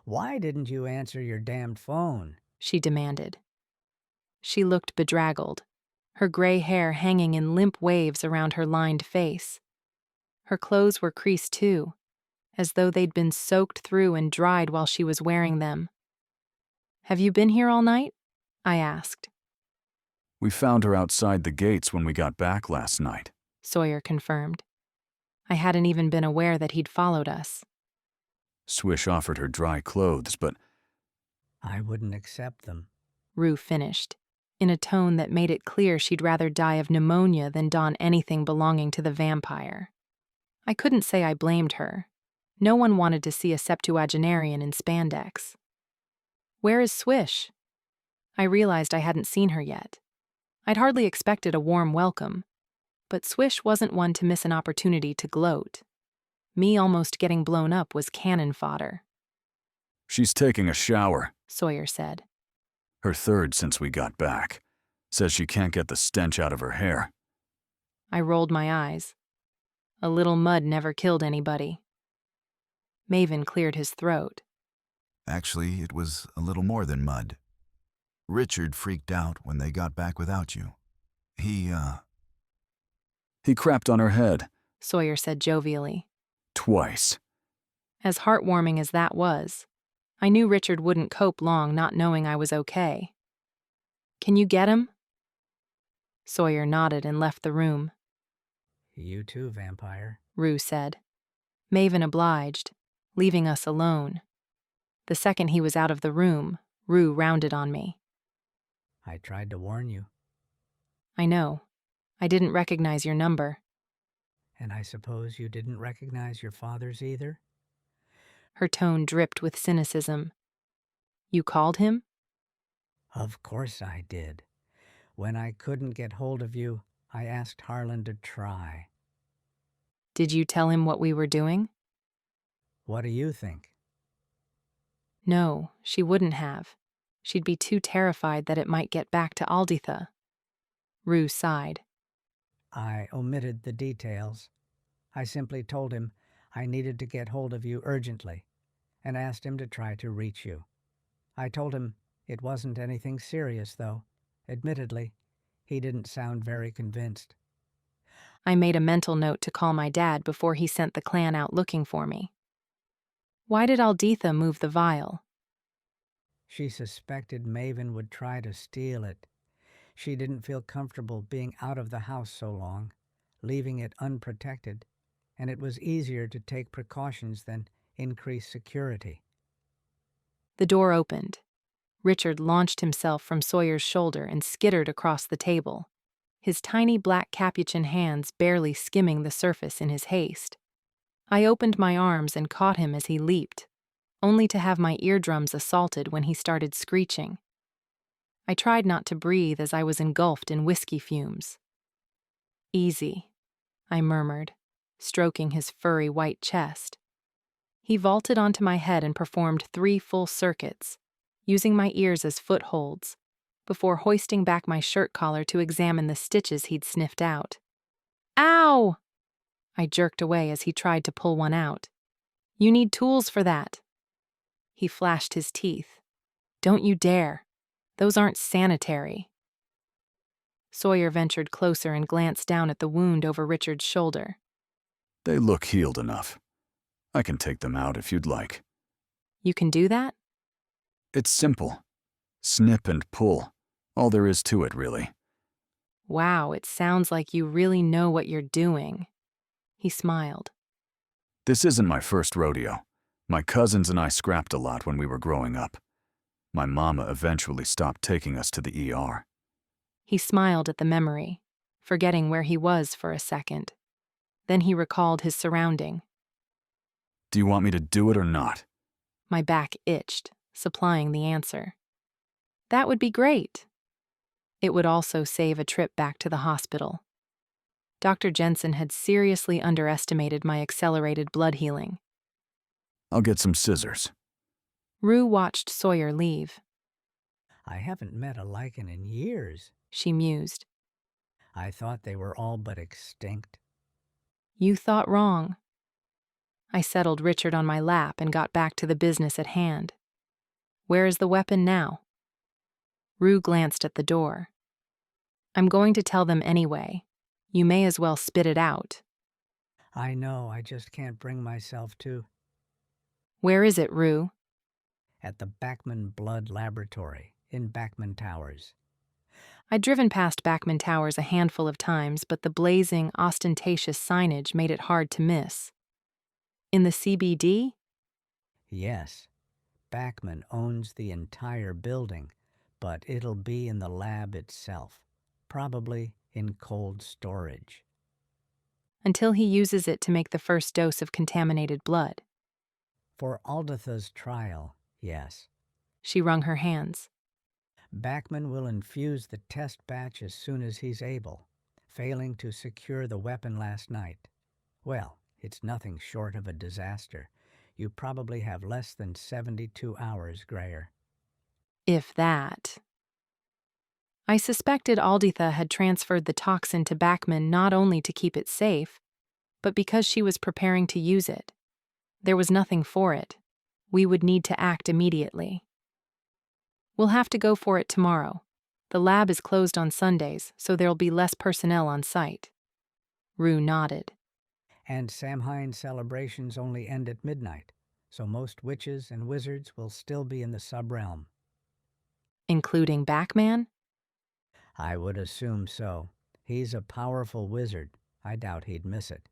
Why didn't you answer your damned phone? She demanded. She looked bedraggled, her gray hair hanging in limp waves around her lined face. Her clothes were creased too, as though they'd been soaked through and dried while she was wearing them. Have you been here all night? I asked. We found her outside the gates when we got back last night, Sawyer confirmed. I hadn't even been aware that he'd followed us. Swish offered her dry clothes, but I wouldn't accept them, Rue finished, in a tone that made it clear she'd rather die of pneumonia than don anything belonging to the vampire. I couldn't say I blamed her. No one wanted to see a septuagenarian in spandex. Where is Swish? I realized I hadn't seen her yet. I'd hardly expected a warm welcome, but Swish wasn't one to miss an opportunity to gloat. Me almost getting blown up was cannon fodder. she's taking a shower, Sawyer said. her third since we got back. Says she can't get the stench out of her hair. I rolled my eyes. A little mud never killed anybody. Maven cleared his throat. Actually, it was a little more than mud. Richard freaked out when they got back without you. He crapped on her head. Sawyer said jovially. Twice. As heartwarming as that was, I knew Richard wouldn't cope long not knowing I was okay. Can you get him? Sawyer nodded and left the room. You too, vampire, Rue said. Maven obliged, leaving us alone. The second he was out of the room, Rue rounded on me. I tried to warn you. I know. I didn't recognize your number. And I suppose you didn't recognize your father's either? Her tone dripped with cynicism. You called him? Of course I did. When I couldn't get hold of you, I asked Harlan to try. Did you tell him what we were doing? What do you think? No, she wouldn't have. She'd be too terrified that it might get back to Alditha. Rue sighed. I omitted the details. I simply told him I needed to get hold of you urgently and asked him to try to reach you. I told him it wasn't anything serious, though. Admittedly, he didn't sound very convinced. I made a mental note to call my dad before he sent the clan out looking for me. Why did Alditha move the vial? She suspected Maven would try to steal it. She didn't feel comfortable being out of the house so long, leaving it unprotected, and it was easier to take precautions than increase security. The door opened. Richard launched himself from Sawyer's shoulder and skittered across the table, his tiny black capuchin hands barely skimming the surface in his haste. I opened my arms and caught him as he leaped, only to have my eardrums assaulted when he started screeching. I tried not to breathe as I was engulfed in whiskey fumes. "Easy," I murmured, stroking his furry white chest. He vaulted onto my head and performed 3 full circuits, using my ears as footholds, before hoisting back my shirt collar to examine the stitches he'd sniffed out. "Ow!" I jerked away as he tried to pull one out. "You need tools for that." He flashed his teeth. "Don't you dare. Those aren't sanitary." Sawyer ventured closer and glanced down at the wound over Richard's shoulder. They look healed enough. I can take them out if you'd like. You can do that? It's simple. Snip and pull. All there is to it, really. Wow, it sounds like you really know what you're doing. He smiled. This isn't my first rodeo. My cousins and I scrapped a lot when we were growing up. My mama eventually stopped taking us to the ER. He smiled at the memory, forgetting where he was for a second. Then he recalled his surrounding. Do you want me to do it or not? My back itched, supplying the answer. That would be great. It would also save a trip back to the hospital. Dr. Jensen had seriously underestimated my accelerated blood healing. I'll get some scissors. Rue watched Sawyer leave. I haven't met a lichen in years, she mused. I thought they were all but extinct. You thought wrong. I settled Richard on my lap and got back to the business at hand. Where is the weapon now? Rue glanced at the door. I'm going to tell them anyway. You may as well spit it out. I know, I just can't bring myself to. Where is it, Rue? At the Bachman Blood Laboratory in Bachman Towers. I'd driven past Bachman Towers a handful of times, but the blazing, ostentatious signage made it hard to miss. In the CBD? Yes. Bachman owns the entire building, but it'll be in the lab itself, probably in cold storage. Until he uses it to make the first dose of contaminated blood. For Alditha's trial, yes. She wrung her hands. Bachman will infuse the test batch as soon as he's able, failing to secure the weapon last night. Well, it's nothing short of a disaster. You probably have less than 72 hours, Grayer. If that. I suspected Alditha had transferred the toxin to Bachman not only to keep it safe, but because she was preparing to use it. There was nothing for it. We would need to act immediately. We'll have to go for it tomorrow. The lab is closed on Sundays, so there'll be less personnel on site. Rue nodded. And Samhain celebrations only end at midnight, so most witches and wizards will still be in the sub-realm. Including Bachman? I would assume so. He's a powerful wizard. I doubt he'd miss it.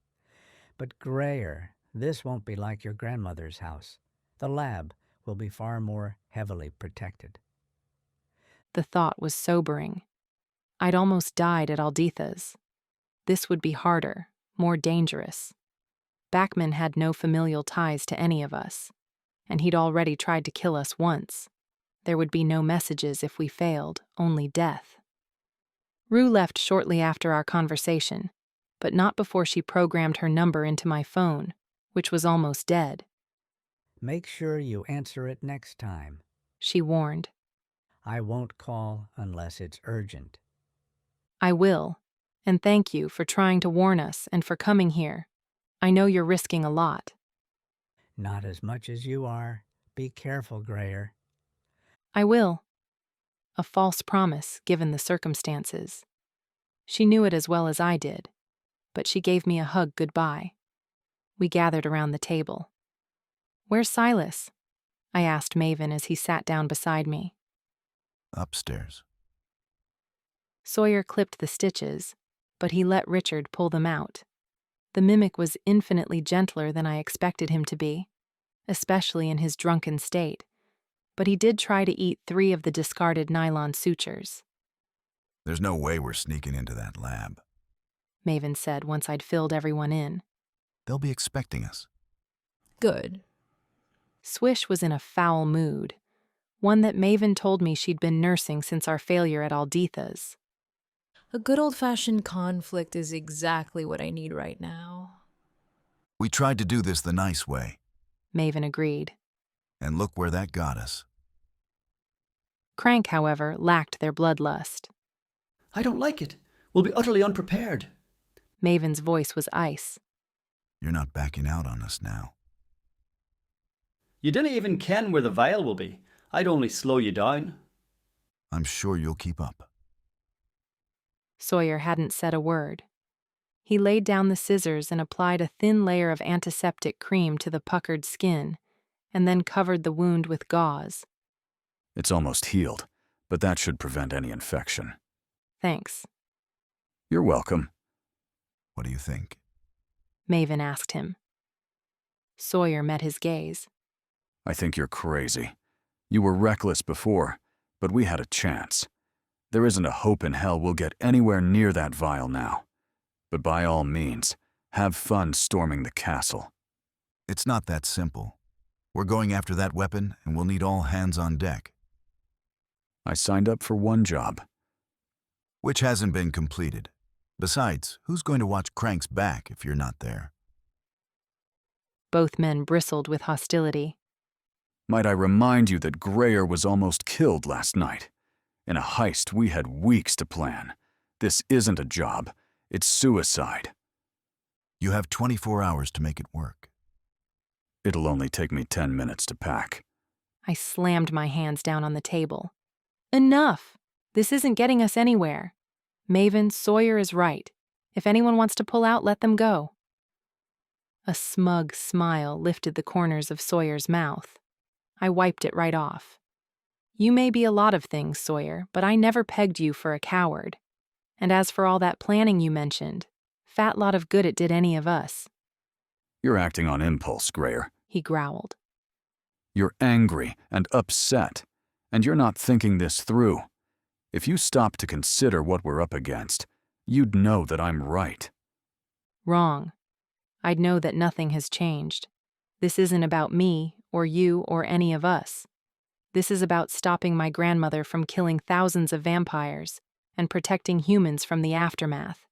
But Grayer, this won't be like your grandmother's house. The lab will be far more heavily protected. The thought was sobering. I'd almost died at Alditha's. This would be harder, more dangerous. Bachman had no familial ties to any of us, and he'd already tried to kill us once. There would be no messages if we failed, only death. Rue left shortly after our conversation, but not before she programmed her number into my phone, which was almost dead. Make sure you answer it next time, she warned. I won't call unless it's urgent. I will, and thank you for trying to warn us and for coming here. I know you're risking a lot. Not as much as you are. Be careful, Grayer. I will. A false promise, given the circumstances. She knew it as well as I did, but she gave me a hug goodbye. We gathered around the table. Where's Silas? I asked Maven as he sat down beside me. Upstairs. Sawyer clipped the stitches, but he let Richard pull them out. The mimic was infinitely gentler than I expected him to be, especially in his drunken state, but he did try to eat 3 of the discarded nylon sutures. There's no way we're sneaking into that lab, Maven said once I'd filled everyone in. They'll be expecting us. Good. Swish was in a foul mood, one that Maven told me she'd been nursing since our failure at Alditha's. A good old-fashioned conflict is exactly what I need right now. We tried to do this the nice way, Maven agreed. And look where that got us. Crank, however, lacked their bloodlust. I don't like it. We'll be utterly unprepared. Maven's voice was ice. You're not backing out on us now. You didn't even ken where the vial will be. I'd only slow you down. I'm sure you'll keep up. Sawyer hadn't said a word. He laid down the scissors and applied a thin layer of antiseptic cream to the puckered skin, and then covered the wound with gauze. It's almost healed, but that should prevent any infection. Thanks. You're welcome. What do you think? Maven asked him. Sawyer met his gaze. I think you're crazy. You were reckless before, but we had a chance. There isn't a hope in hell we'll get anywhere near that vial now. But by all means, have fun storming the castle. It's not that simple. We're going after that weapon, and we'll need all hands on deck. I signed up for one job. Which hasn't been completed. Besides, who's going to watch Crank's back if you're not there? Both men bristled with hostility. Might I remind you that Grayer was almost killed last night? In a heist we had weeks to plan. This isn't a job. It's suicide. You have 24 hours to make it work. It'll only take me 10 minutes to pack. I slammed my hands down on the table. Enough! This isn't getting us anywhere. Maven, Sawyer is right. If anyone wants to pull out, let them go. A smug smile lifted the corners of Sawyer's mouth. I wiped it right off. You may be a lot of things, Sawyer, but I never pegged you for a coward. And as for all that planning you mentioned, fat lot of good it did any of us. You're acting on impulse, Grayer, he growled. You're angry and upset, and you're not thinking this through. If you stop to consider what we're up against, you'd know that I'm right. Wrong. I'd know that nothing has changed. This isn't about me, or you, or any of us. This is about stopping my grandmother from killing thousands of vampires and protecting humans from the aftermath.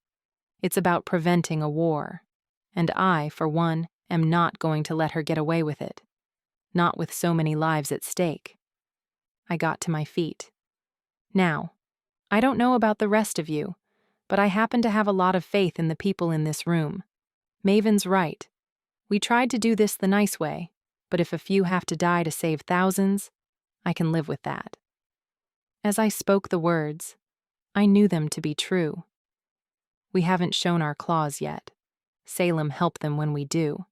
It's about preventing a war. And I, for one, am not going to let her get away with it. Not with so many lives at stake. I got to my feet. Now, I don't know about the rest of you, but I happen to have a lot of faith in the people in this room. Maven's right. We tried to do this the nice way, but if a few have to die to save thousands, I can live with that. As I spoke the words, I knew them to be true. We haven't shown our claws yet. Salem help them when we do.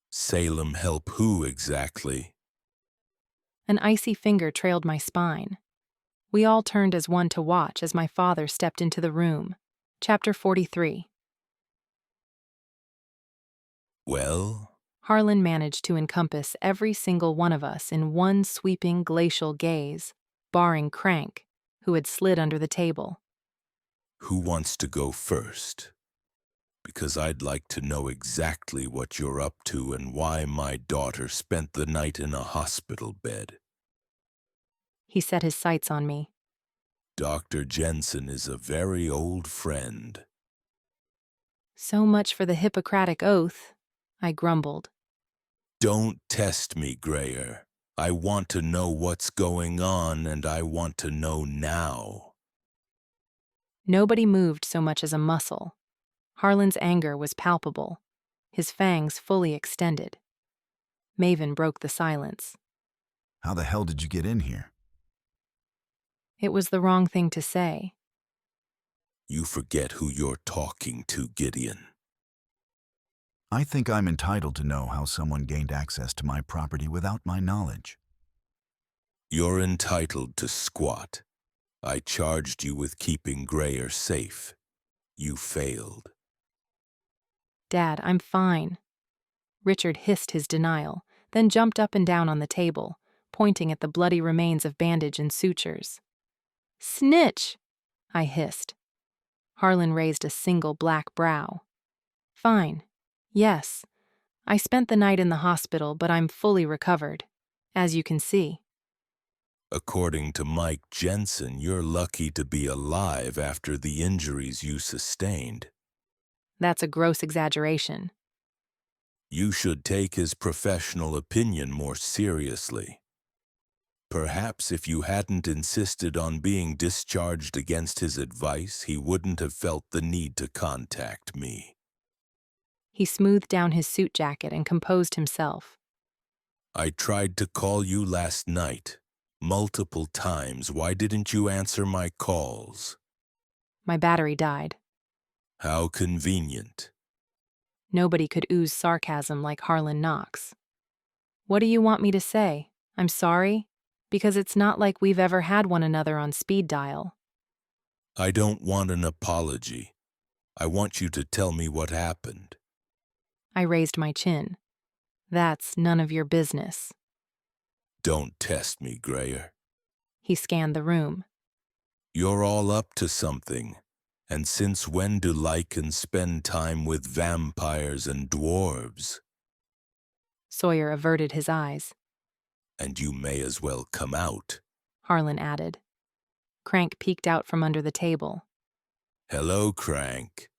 Salem help who exactly? An icy finger trailed my spine. We all turned as one to watch as my father stepped into the room. Chapter 43. Well? Harlan managed to encompass every single one of us in one sweeping glacial gaze, barring Crank, who had slid under the table. Who wants to go first? Because I'd like to know exactly what you're up to and why my daughter spent the night in a hospital bed. He set his sights on me. Dr. Jensen is a very old friend. So much for the Hippocratic Oath, I grumbled. Don't test me, Grayer. I want to know what's going on, and I want to know now. Nobody moved so much as a muscle. Harlan's anger was palpable, his fangs fully extended. Maven broke the silence. How the hell did you get in here? It was the wrong thing to say. You forget who you're talking to, Gideon. I think I'm entitled to know how someone gained access to my property without my knowledge. You're entitled to squat. I charged you with keeping Grayer safe. You failed. Dad, I'm fine. Richard hissed his denial, then jumped up and down on the table, pointing at the bloody remains of bandage and sutures. Snitch! I hissed. Harlan raised a single black brow. Fine. Yes. I spent the night in the hospital, but I'm fully recovered, as you can see. According to Mike Jensen, you're lucky to be alive after the injuries you sustained. That's a gross exaggeration. You should take his professional opinion more seriously. Perhaps if you hadn't insisted on being discharged against his advice, he wouldn't have felt the need to contact me. He smoothed down his suit jacket and composed himself. I tried to call you last night. Multiple times. Why didn't you answer my calls? My battery died. How convenient. Nobody could ooze sarcasm like Harlan Knox. What do you want me to say? I'm sorry? Because it's not like we've ever had one another on speed dial. I don't want an apology. I want you to tell me what happened. I raised my chin. That's none of your business. Don't test me, Grayer. He scanned the room. You're all up to something. And since when do lichens spend time with vampires and dwarves? Sawyer averted his eyes. And you may as well come out, Harlan added. Crank peeked out from under the table. Hello, Crank.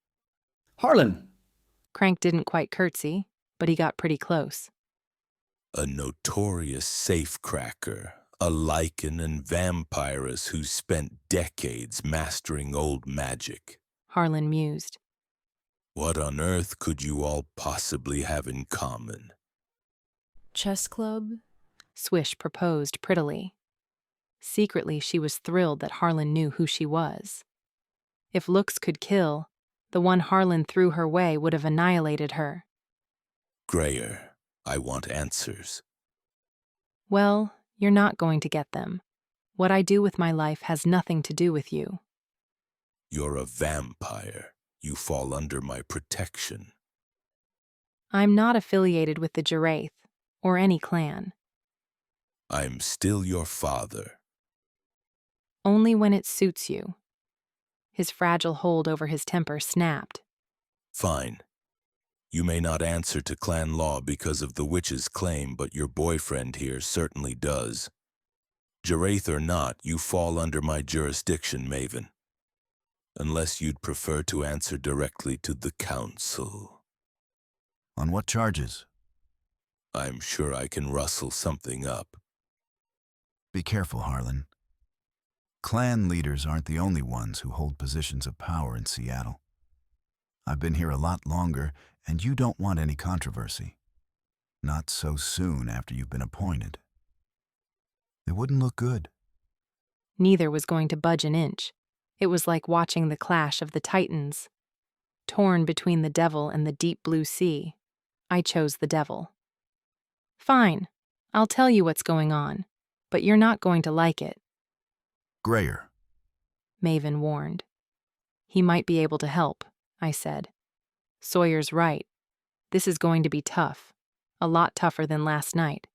Harlan! Crank didn't quite curtsy, but he got pretty close. A notorious safecracker, a lichen and vampiress who spent decades mastering old magic. Harlan mused. What on earth could you all possibly have in common? Chess club? Swish proposed prettily. Secretly, she was thrilled that Harlan knew who she was. If looks could kill, the one Harlan threw her way would have annihilated her. Grayer, I want answers. Well, you're not going to get them. What I do with my life has nothing to do with you. You're a vampire. You fall under my protection. I'm not affiliated with the Jaraith, or any clan. I'm still your father. Only when it suits you. His fragile hold over his temper snapped. Fine. You may not answer to clan law because of the witch's claim, but your boyfriend here certainly does. Jaraith or not, you fall under my jurisdiction, Maven. Unless you'd prefer to answer directly to the council. On what charges? I'm sure I can rustle something up. Be careful, Harlan. Clan leaders aren't the only ones who hold positions of power in Seattle. I've been here a lot longer, and you don't want any controversy. Not so soon after you've been appointed. It wouldn't look good. Neither was going to budge an inch. It was like watching the clash of the Titans. Torn between the devil and the deep blue sea, I chose the devil. Fine, I'll tell you what's going on, but you're not going to like it. Grayer, Maven warned. He might be able to help, I said. Sawyer's right. This is going to be tough. A lot tougher than last night.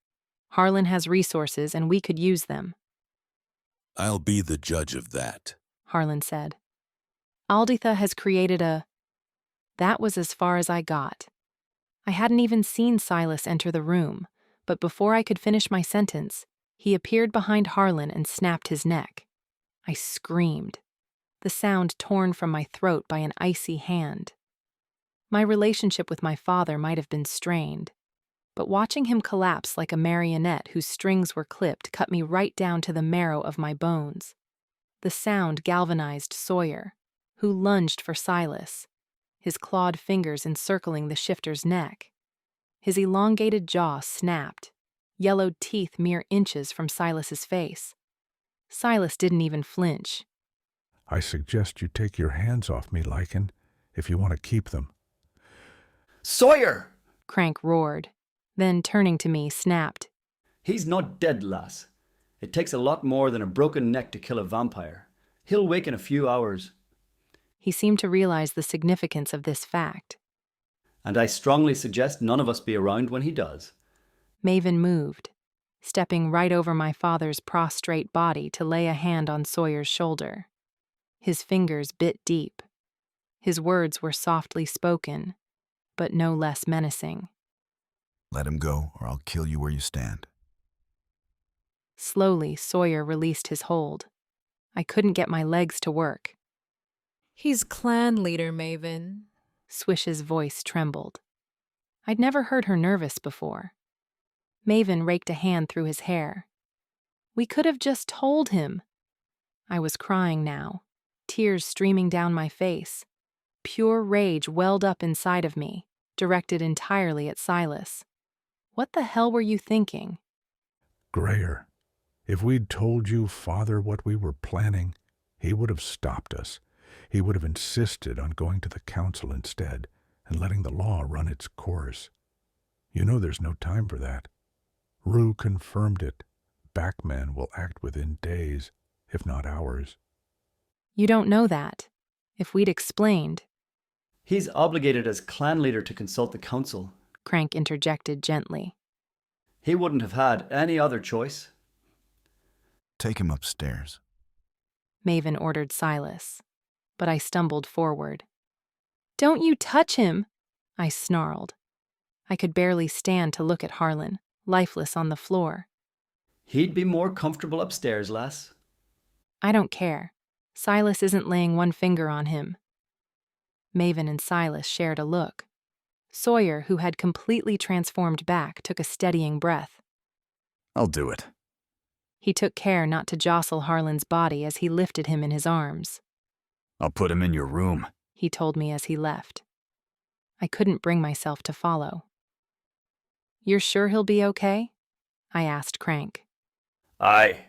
Harlan has resources and we could use them. I'll be the judge of that, Harlan said. Alditha has created a... That was as far as I got. I hadn't even seen Silas enter the room, but before I could finish my sentence, he appeared behind Harlan and snapped his neck. I screamed, the sound torn from my throat by an icy hand. My relationship with my father might have been strained, but watching him collapse like a marionette whose strings were clipped cut me right down to the marrow of my bones. The sound galvanized Sawyer, who lunged for Silas, his clawed fingers encircling the shifter's neck. His elongated jaw snapped, yellowed teeth mere inches from Silas's face. Silas didn't even flinch. I suggest you take your hands off me, Lycan, if you want to keep them. Sawyer! Crank roared, then turning to me, snapped. He's not dead, lass. It takes a lot more than a broken neck to kill a vampire. He'll wake in a few hours. He seemed to realize the significance of this fact. And I strongly suggest none of us be around when he does. Maven moved, stepping right over my father's prostrate body to lay a hand on Sawyer's shoulder. His fingers bit deep. His words were softly spoken, but no less menacing. Let him go, or I'll kill you where you stand. Slowly, Sawyer released his hold. I couldn't get my legs to work. He's clan leader, Maven. Swish's voice trembled. I'd never heard her nervous before. Maven raked a hand through his hair. We could have just told him. I was crying now, tears streaming down my face. Pure rage welled up inside of me, directed entirely at Silas. What the hell were you thinking? Grayer, if we'd told you, Father, what we were planning, he would have stopped us. He would have insisted on going to the council instead and letting the law run its course. You know there's no time for that. Rue confirmed it. Backman will act within days, if not hours. You don't know that. If we'd explained... He's obligated as clan leader to consult the council, Crank interjected gently. He wouldn't have had any other choice. Take him upstairs. Maven ordered Silas, but I stumbled forward. Don't you touch him, I snarled. I could barely stand to look at Harlan, lifeless on the floor. He'd be more comfortable upstairs, lass. I don't care. Silas isn't laying one finger on him. Maven and Silas shared a look. Sawyer, who had completely transformed back, took a steadying breath. I'll do it. He took care not to jostle Harlan's body as he lifted him in his arms. I'll put him in your room, he told me as he left. I couldn't bring myself to follow. You're sure he'll be okay? I asked Crank. Aye.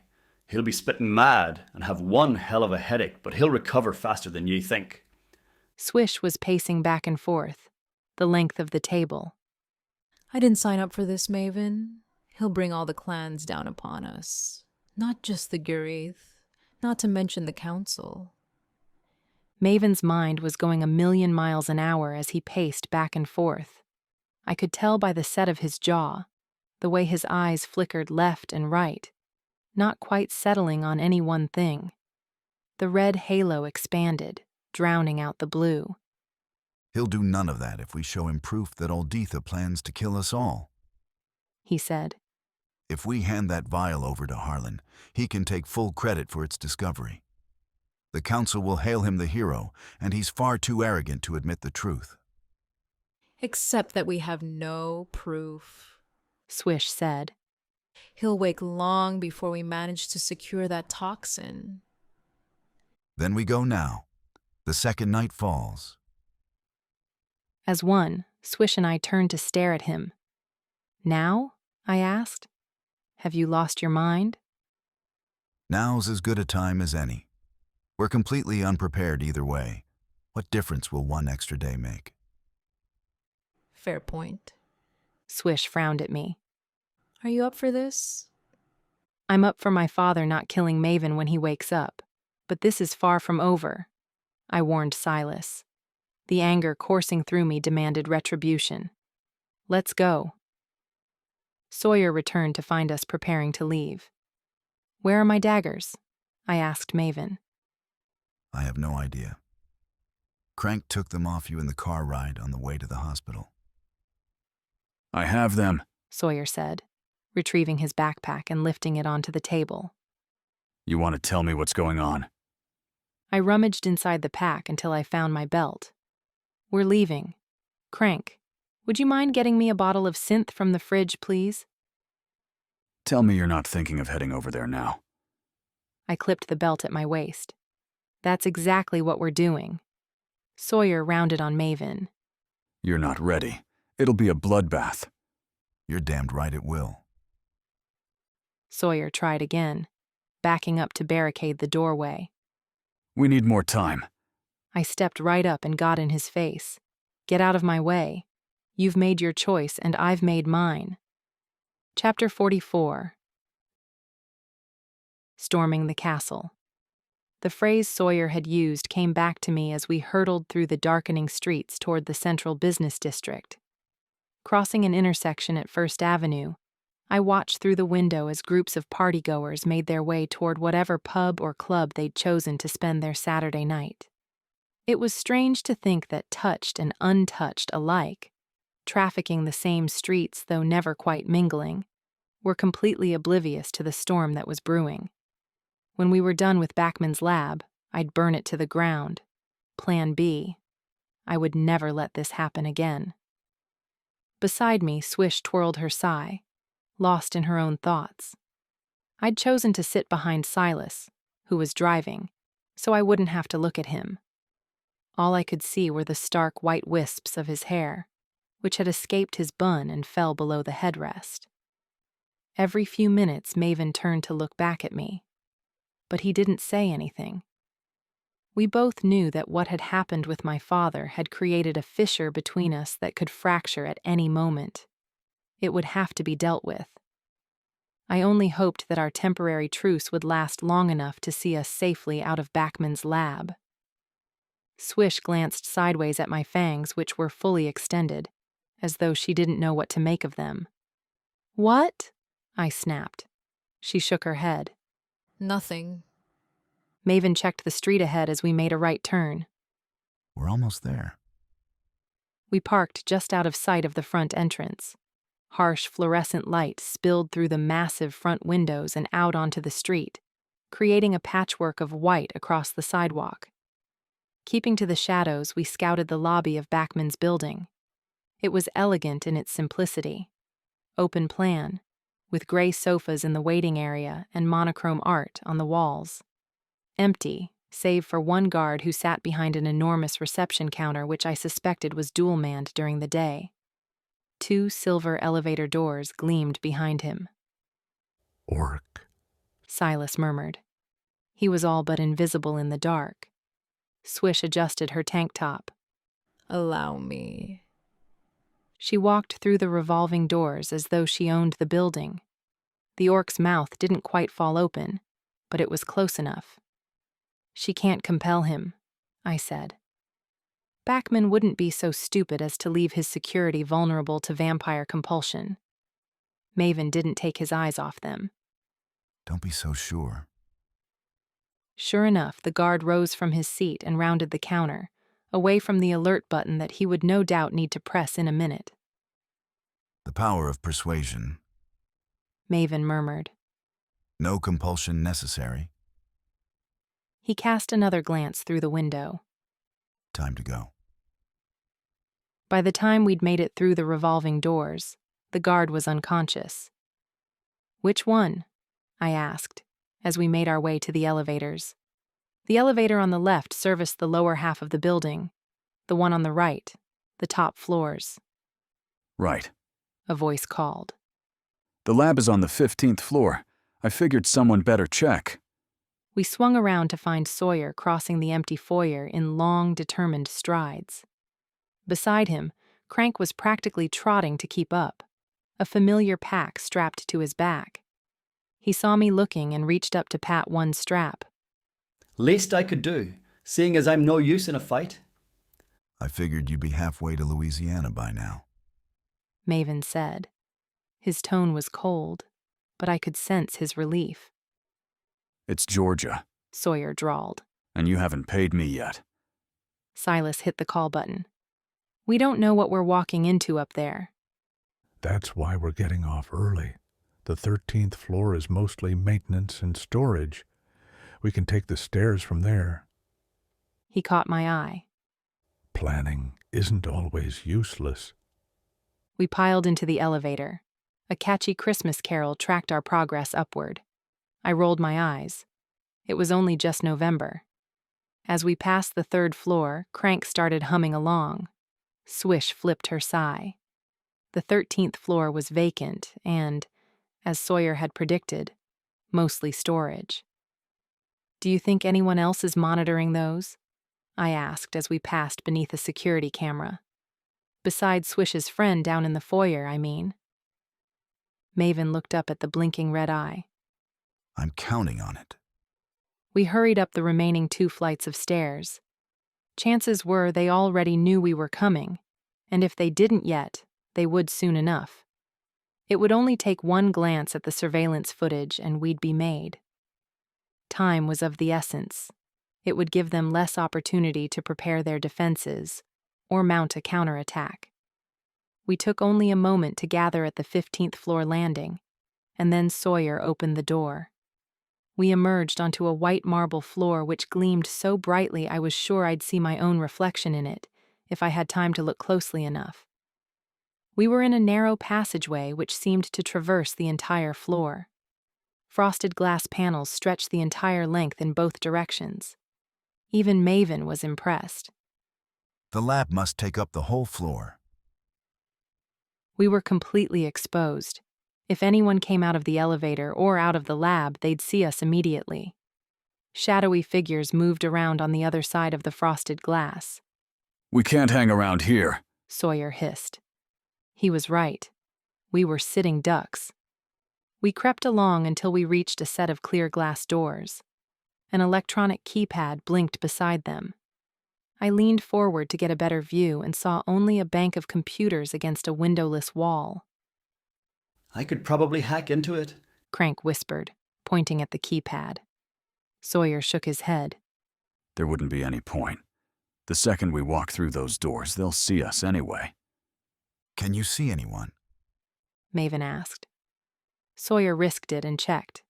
He'll be spitting mad and have one hell of a headache, but he'll recover faster than ye think. Swish was pacing back and forth, the length of the table. I didn't sign up for this, Maven. He'll bring all the clans down upon us. Not just the Gurith, not to mention the council. Maven's mind was going 1,000,000 miles an hour as he paced back and forth. I could tell by the set of his jaw, the way his eyes flickered left and right, not quite settling on any one thing. The red halo expanded, drowning out the blue. He'll do none of that if we show him proof that Alditha plans to kill us all, he said. If we hand that vial over to Harlan, he can take full credit for its discovery. The council will hail him the hero, and he's far too arrogant to admit the truth. Except that we have no proof, Swish said. He'll wake long before we manage to secure that toxin. Then we go now. The second night falls. As one, Swish and I turned to stare at him. Now? I asked. Have you lost your mind? Now's as good a time as any. We're completely unprepared either way. What difference will one extra day make? Fair point. Swish frowned at me. Are you up for this? I'm up for my father not killing Maven when he wakes up, but this is far from over, I warned Silas. The anger coursing through me demanded retribution. Let's go. Sawyer returned to find us preparing to leave. Where are my daggers? I asked Maven. I have no idea. Crank took them off you in the car ride on the way to the hospital. I have them, Sawyer said, retrieving his backpack and lifting it onto the table. You want to tell me what's going on? I rummaged inside the pack until I found my belt. We're leaving. Crank, would you mind getting me a bottle of synth from the fridge, please? Tell me you're not thinking of heading over there now. I clipped the belt at my waist. That's exactly what we're doing. Sawyer rounded on Maven. You're not ready. It'll be a bloodbath. You're damned right it will. Sawyer tried again, backing up to barricade the doorway. We need more time. I stepped right up and got in his face. Get out of my way. You've made your choice and I've made mine. Chapter 44. Storming the castle. The phrase Sawyer had used came back to me as we hurtled through the darkening streets toward the central business district. Crossing an intersection at First Avenue, I watched through the window as groups of partygoers made their way toward whatever pub or club they'd chosen to spend their Saturday night. It was strange to think that touched and untouched alike, trafficking the same streets though never quite mingling, were completely oblivious to the storm that was brewing. When we were done with Backman's lab, I'd burn it to the ground. Plan B. I would never let this happen again. Beside me, Swish twirled her sigh, lost in her own thoughts. I'd chosen to sit behind Silas, who was driving, so I wouldn't have to look at him. All I could see were the stark white wisps of his hair, which had escaped his bun and fell below the headrest. Every few minutes, Maven turned to look back at me, but he didn't say anything. We both knew that what had happened with my father had created a fissure between us that could fracture at any moment. It would have to be dealt with. I only hoped that our temporary truce would last long enough to see us safely out of Backman's lab. Swish glanced sideways at my fangs, which were fully extended, as though she didn't know what to make of them. "What?" I snapped. She shook her head. Nothing. Maven checked the street ahead as we made a right turn. We're almost there. We parked just out of sight of the front entrance. Harsh fluorescent light spilled through the massive front windows and out onto the street, creating a patchwork of white across the sidewalk. Keeping to the shadows, we scouted the lobby of Backman's building. It was elegant in its simplicity. Open plan, with gray sofas in the waiting area and monochrome art on the walls. Empty, save for one guard who sat behind an enormous reception counter which I suspected was dual-manned during the day. 2 silver elevator doors gleamed behind him. "Orc," Silas murmured. He was all but invisible in the dark. Swish adjusted her tank top. Allow me. She walked through the revolving doors as though she owned the building. The orc's mouth didn't quite fall open, but it was close enough. "She can't compel him," I said. Backman wouldn't be so stupid as to leave his security vulnerable to vampire compulsion. Maven didn't take his eyes off them. Don't be so sure. Sure enough, the guard rose from his seat and rounded the counter, away from the alert button that he would no doubt need to press in a minute. The power of persuasion. Maven murmured. No compulsion necessary. He cast another glance through the window. Time to go. By the time we'd made it through the revolving doors, the guard was unconscious. "Which one?" I asked, as we made our way to the elevators. The elevator on the left serviced the lower half of the building, the one on the right, the top floors. Right. A voice called. The lab is on the 15th floor. I figured someone better check. We swung around to find Sawyer crossing the empty foyer in long, determined strides. Beside him, Crank was practically trotting to keep up, a familiar pack strapped to his back. He saw me looking and reached up to pat one strap. Least I could do, seeing as I'm no use in a fight. I figured you'd be halfway to Louisiana by now. Maven said. His tone was cold, but I could sense his relief. It's Georgia, Sawyer drawled. And you haven't paid me yet. Silas hit the call button. We don't know what we're walking into up there. That's why we're getting off early. The 13th floor is mostly maintenance and storage. We can take the stairs from there. He caught my eye. Planning isn't always useless. We piled into the elevator. A catchy Christmas carol tracked our progress upward. I rolled my eyes. It was only just November. As we passed the 3rd floor, Crank started humming along. Swish flipped her sigh. The 13th floor was vacant and, as Sawyer had predicted, mostly storage. "Do you think anyone else is monitoring those?" I asked as we passed beneath a security camera. "Besides Swish's friend down in the foyer, I mean." Maven looked up at the blinking red eye. I'm counting on it. We hurried up the remaining 2 flights of stairs. Chances were they already knew we were coming, and if they didn't yet, they would soon enough. It would only take one glance at the surveillance footage and we'd be made. Time was of the essence. It would give them less opportunity to prepare their defenses or mount a counterattack. We took only a moment to gather at the 15th floor landing, and then Sawyer opened the door. We emerged onto a white marble floor which gleamed so brightly I was sure I'd see my own reflection in it if I had time to look closely enough. We were in a narrow passageway which seemed to traverse the entire floor. Frosted glass panels stretched the entire length in both directions. Even Maven was impressed. The lab must take up the whole floor. We were completely exposed. If anyone came out of the elevator or out of the lab, they'd see us immediately. Shadowy figures moved around on the other side of the frosted glass. "We can't hang around here," Sawyer hissed. He was right. We were sitting ducks. We crept along until we reached a set of clear glass doors. An electronic keypad blinked beside them. I leaned forward to get a better view and saw only a bank of computers against a windowless wall. "I could probably hack into it," Crank whispered, pointing at the keypad. Sawyer shook his head. "There wouldn't be any point. The second we walk through those doors, they'll see us anyway." Can you see anyone? Maven asked. Sawyer risked it and checked.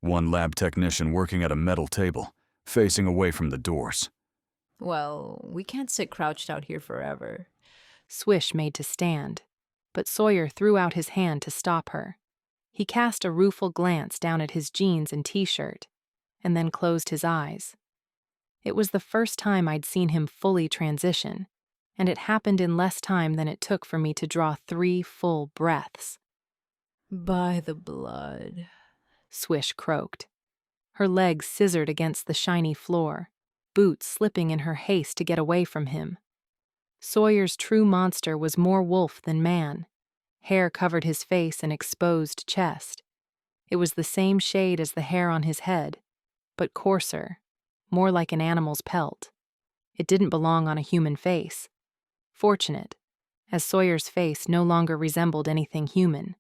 One lab technician working at a metal table, facing away from the doors. Well, we can't sit crouched out here forever. Swish made to stand, but Sawyer threw out his hand to stop her. He cast a rueful glance down at his jeans and t-shirt, and then closed his eyes. It was the first time I'd seen him fully transition, and it happened in less time than it took for me to draw 3 full breaths. By the blood, Swish croaked. Her legs scissored against the shiny floor, boots slipping in her haste to get away from him. Sawyer's true monster was more wolf than man. Hair covered his face and exposed chest. It was the same shade as the hair on his head, but coarser, more like an animal's pelt. It didn't belong on a human face. Fortunate, as Sawyer's face no longer resembled anything human.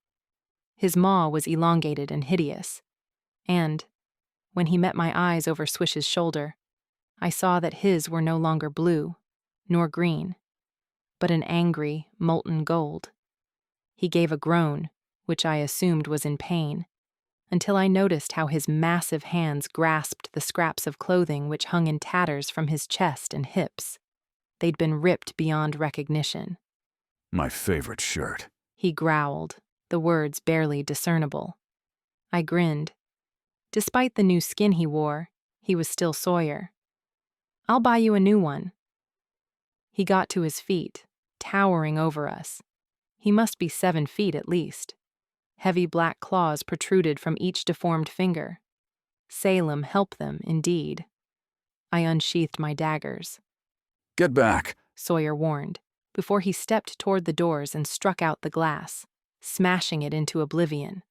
His maw was elongated and hideous, and, when he met my eyes over Swish's shoulder, I saw that his were no longer blue, nor green, but an angry, molten gold. He gave a groan, which I assumed was in pain, until I noticed how his massive hands grasped the scraps of clothing which hung in tatters from his chest and hips. They'd been ripped beyond recognition. My favorite shirt, he growled, the words barely discernible. I grinned. Despite the new skin he wore, he was still Sawyer. I'll buy you a new one. He got to his feet, towering over us. He must be 7 feet at least. Heavy black claws protruded from each deformed finger. Salem help them, indeed. I unsheathed my daggers. Get back, Sawyer warned, before he stepped toward the doors and struck out the glass, smashing it into oblivion.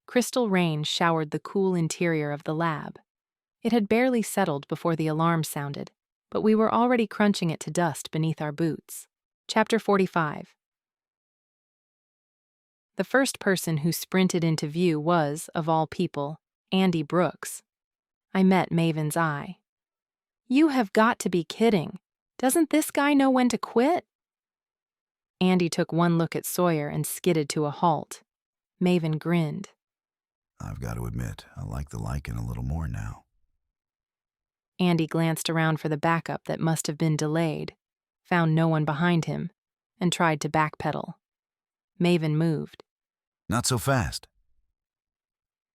Crystal rain showered the cool interior of the lab. It had barely settled before the alarm sounded, but we were already crunching it to dust beneath our boots. Chapter 45. The first person who sprinted into view was, of all people, Andy Brooks. I met Maven's eye. You have got to be kidding. Doesn't this guy know when to quit? Andy took one look at Sawyer and skidded to a halt. Maven grinned. I've got to admit, I like the lichen a little more now. Andy glanced around for the backup that must have been delayed, found no one behind him, and tried to backpedal. Maven moved. Not so fast.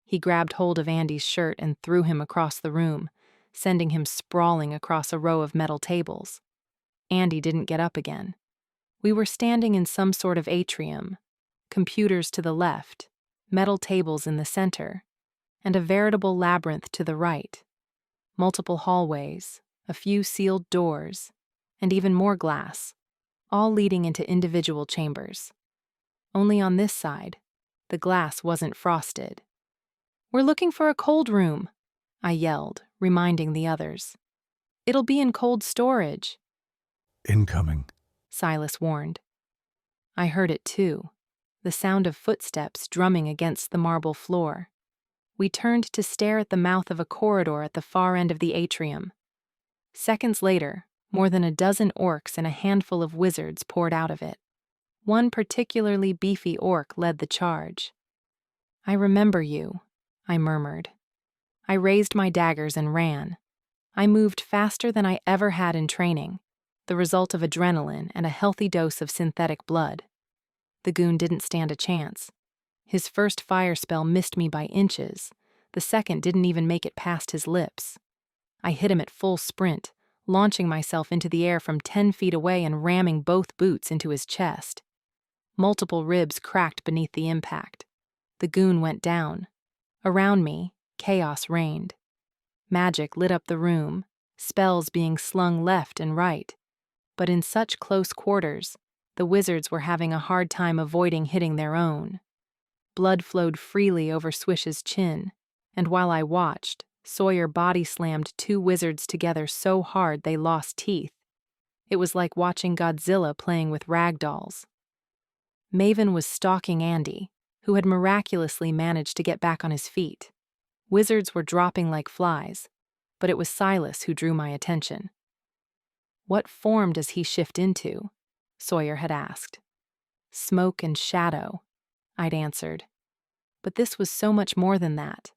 He grabbed hold of Andy's shirt and threw him across the room, sending him sprawling across a row of metal tables. Andy didn't get up again. We were standing in some sort of atrium, computers to the left, metal tables in the center, and a veritable labyrinth to the right. Multiple hallways, a few sealed doors, and even more glass, all leading into individual chambers. Only on this side, the glass wasn't frosted. "We're looking for a cold room," I yelled, reminding the others. "It'll be in cold storage." "Incoming," Silas warned. I heard it too, the sound of footsteps drumming against the marble floor. We turned to stare at the mouth of a corridor at the far end of the atrium. Seconds later, more than a dozen orcs and a handful of wizards poured out of it. One particularly beefy orc led the charge. "I remember you," I murmured. I raised my daggers and ran. I moved faster than I ever had in training, the result of adrenaline and a healthy dose of synthetic blood. The goon didn't stand a chance. His first fire spell missed me by inches. The second didn't even make it past his lips. I hit him at full sprint, launching myself into the air from 10 feet away and ramming both boots into his chest. Multiple ribs cracked beneath the impact. The goon went down. Around me, chaos reigned. Magic lit up the room, spells being slung left and right. But in such close quarters, the wizards were having a hard time avoiding hitting their own. Blood flowed freely over Swish's chin, and while I watched, Sawyer body-slammed 2 wizards together so hard they lost teeth. It was like watching Godzilla playing with rag dolls. Maven was stalking Andy, who had miraculously managed to get back on his feet. Wizards were dropping like flies, but it was Silas who drew my attention. "What form does he shift into?" Sawyer had asked. "Smoke and shadow," I'd answered. But this was so much more than that.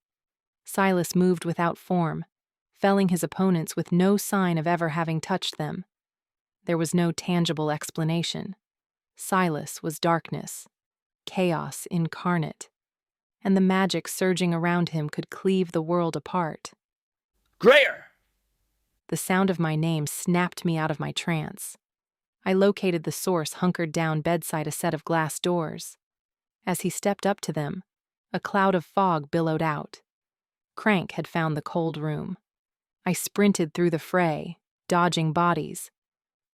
Silas moved without form, felling his opponents with no sign of ever having touched them. There was no tangible explanation. Silas was darkness, chaos incarnate, and the magic surging around him could cleave the world apart. "Greyer!" The sound of my name snapped me out of my trance. I located the source hunkered down bedside a set of glass doors. As he stepped up to them, a cloud of fog billowed out. Crank had found the cold room. I sprinted through the fray, dodging bodies.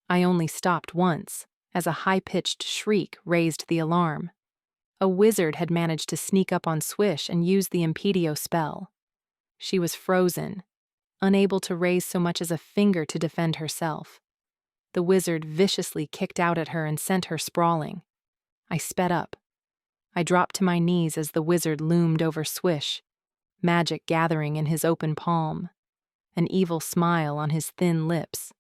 I only stopped once, as a high-pitched shriek raised the alarm. A wizard had managed to sneak up on Swish and use the Impedio spell. She was frozen, unable to raise so much as a finger to defend herself. The wizard viciously kicked out at her and sent her sprawling. I sped up. I dropped to my knees as the wizard loomed over Swish, magic gathering in his open palm, an evil smile on his thin lips.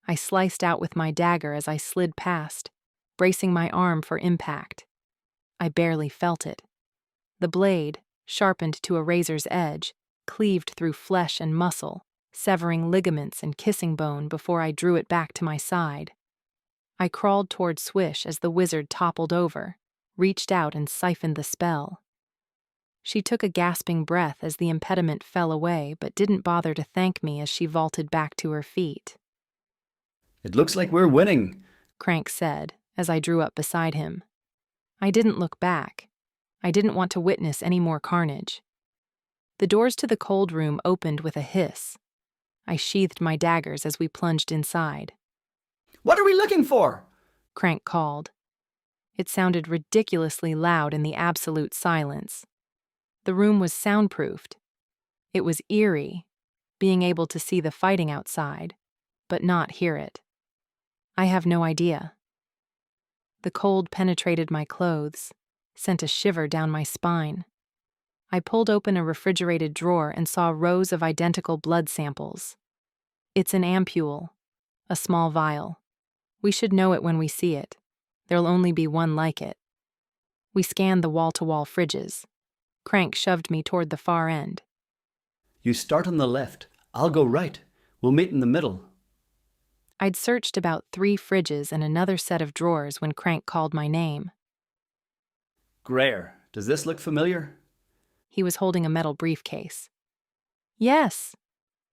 I sliced out with my dagger as I slid past, bracing my arm for impact. I barely felt it. The blade, sharpened to a razor's edge, cleaved through flesh and muscle, severing ligaments and kissing bone before I drew it back to my side. I crawled toward Swish as the wizard toppled over, reached out and siphoned the spell. She took a gasping breath as the impediment fell away, but didn't bother to thank me as she vaulted back to her feet. "It looks like we're winning," Crank said as I drew up beside him. I didn't look back. I didn't want to witness any more carnage. The doors to the cold room opened with a hiss. I sheathed my daggers as we plunged inside. "What are we looking for?" Crank called. It sounded ridiculously loud in the absolute silence. The room was soundproofed. It was eerie, being able to see the fighting outside, but not hear it. I have no idea. The cold penetrated my clothes, sent a shiver down my spine. I pulled open a refrigerated drawer and saw rows of identical blood samples. It's an ampule, a small vial. We should know it when we see it. There'll only be one like it. We scanned the wall-to-wall fridges. Crank shoved me toward the far end. You start on the left. I'll go right. We'll meet in the middle. I'd searched about 3 fridges and another set of drawers when Crank called my name. Greer, does this look familiar? He was holding a metal briefcase. Yes.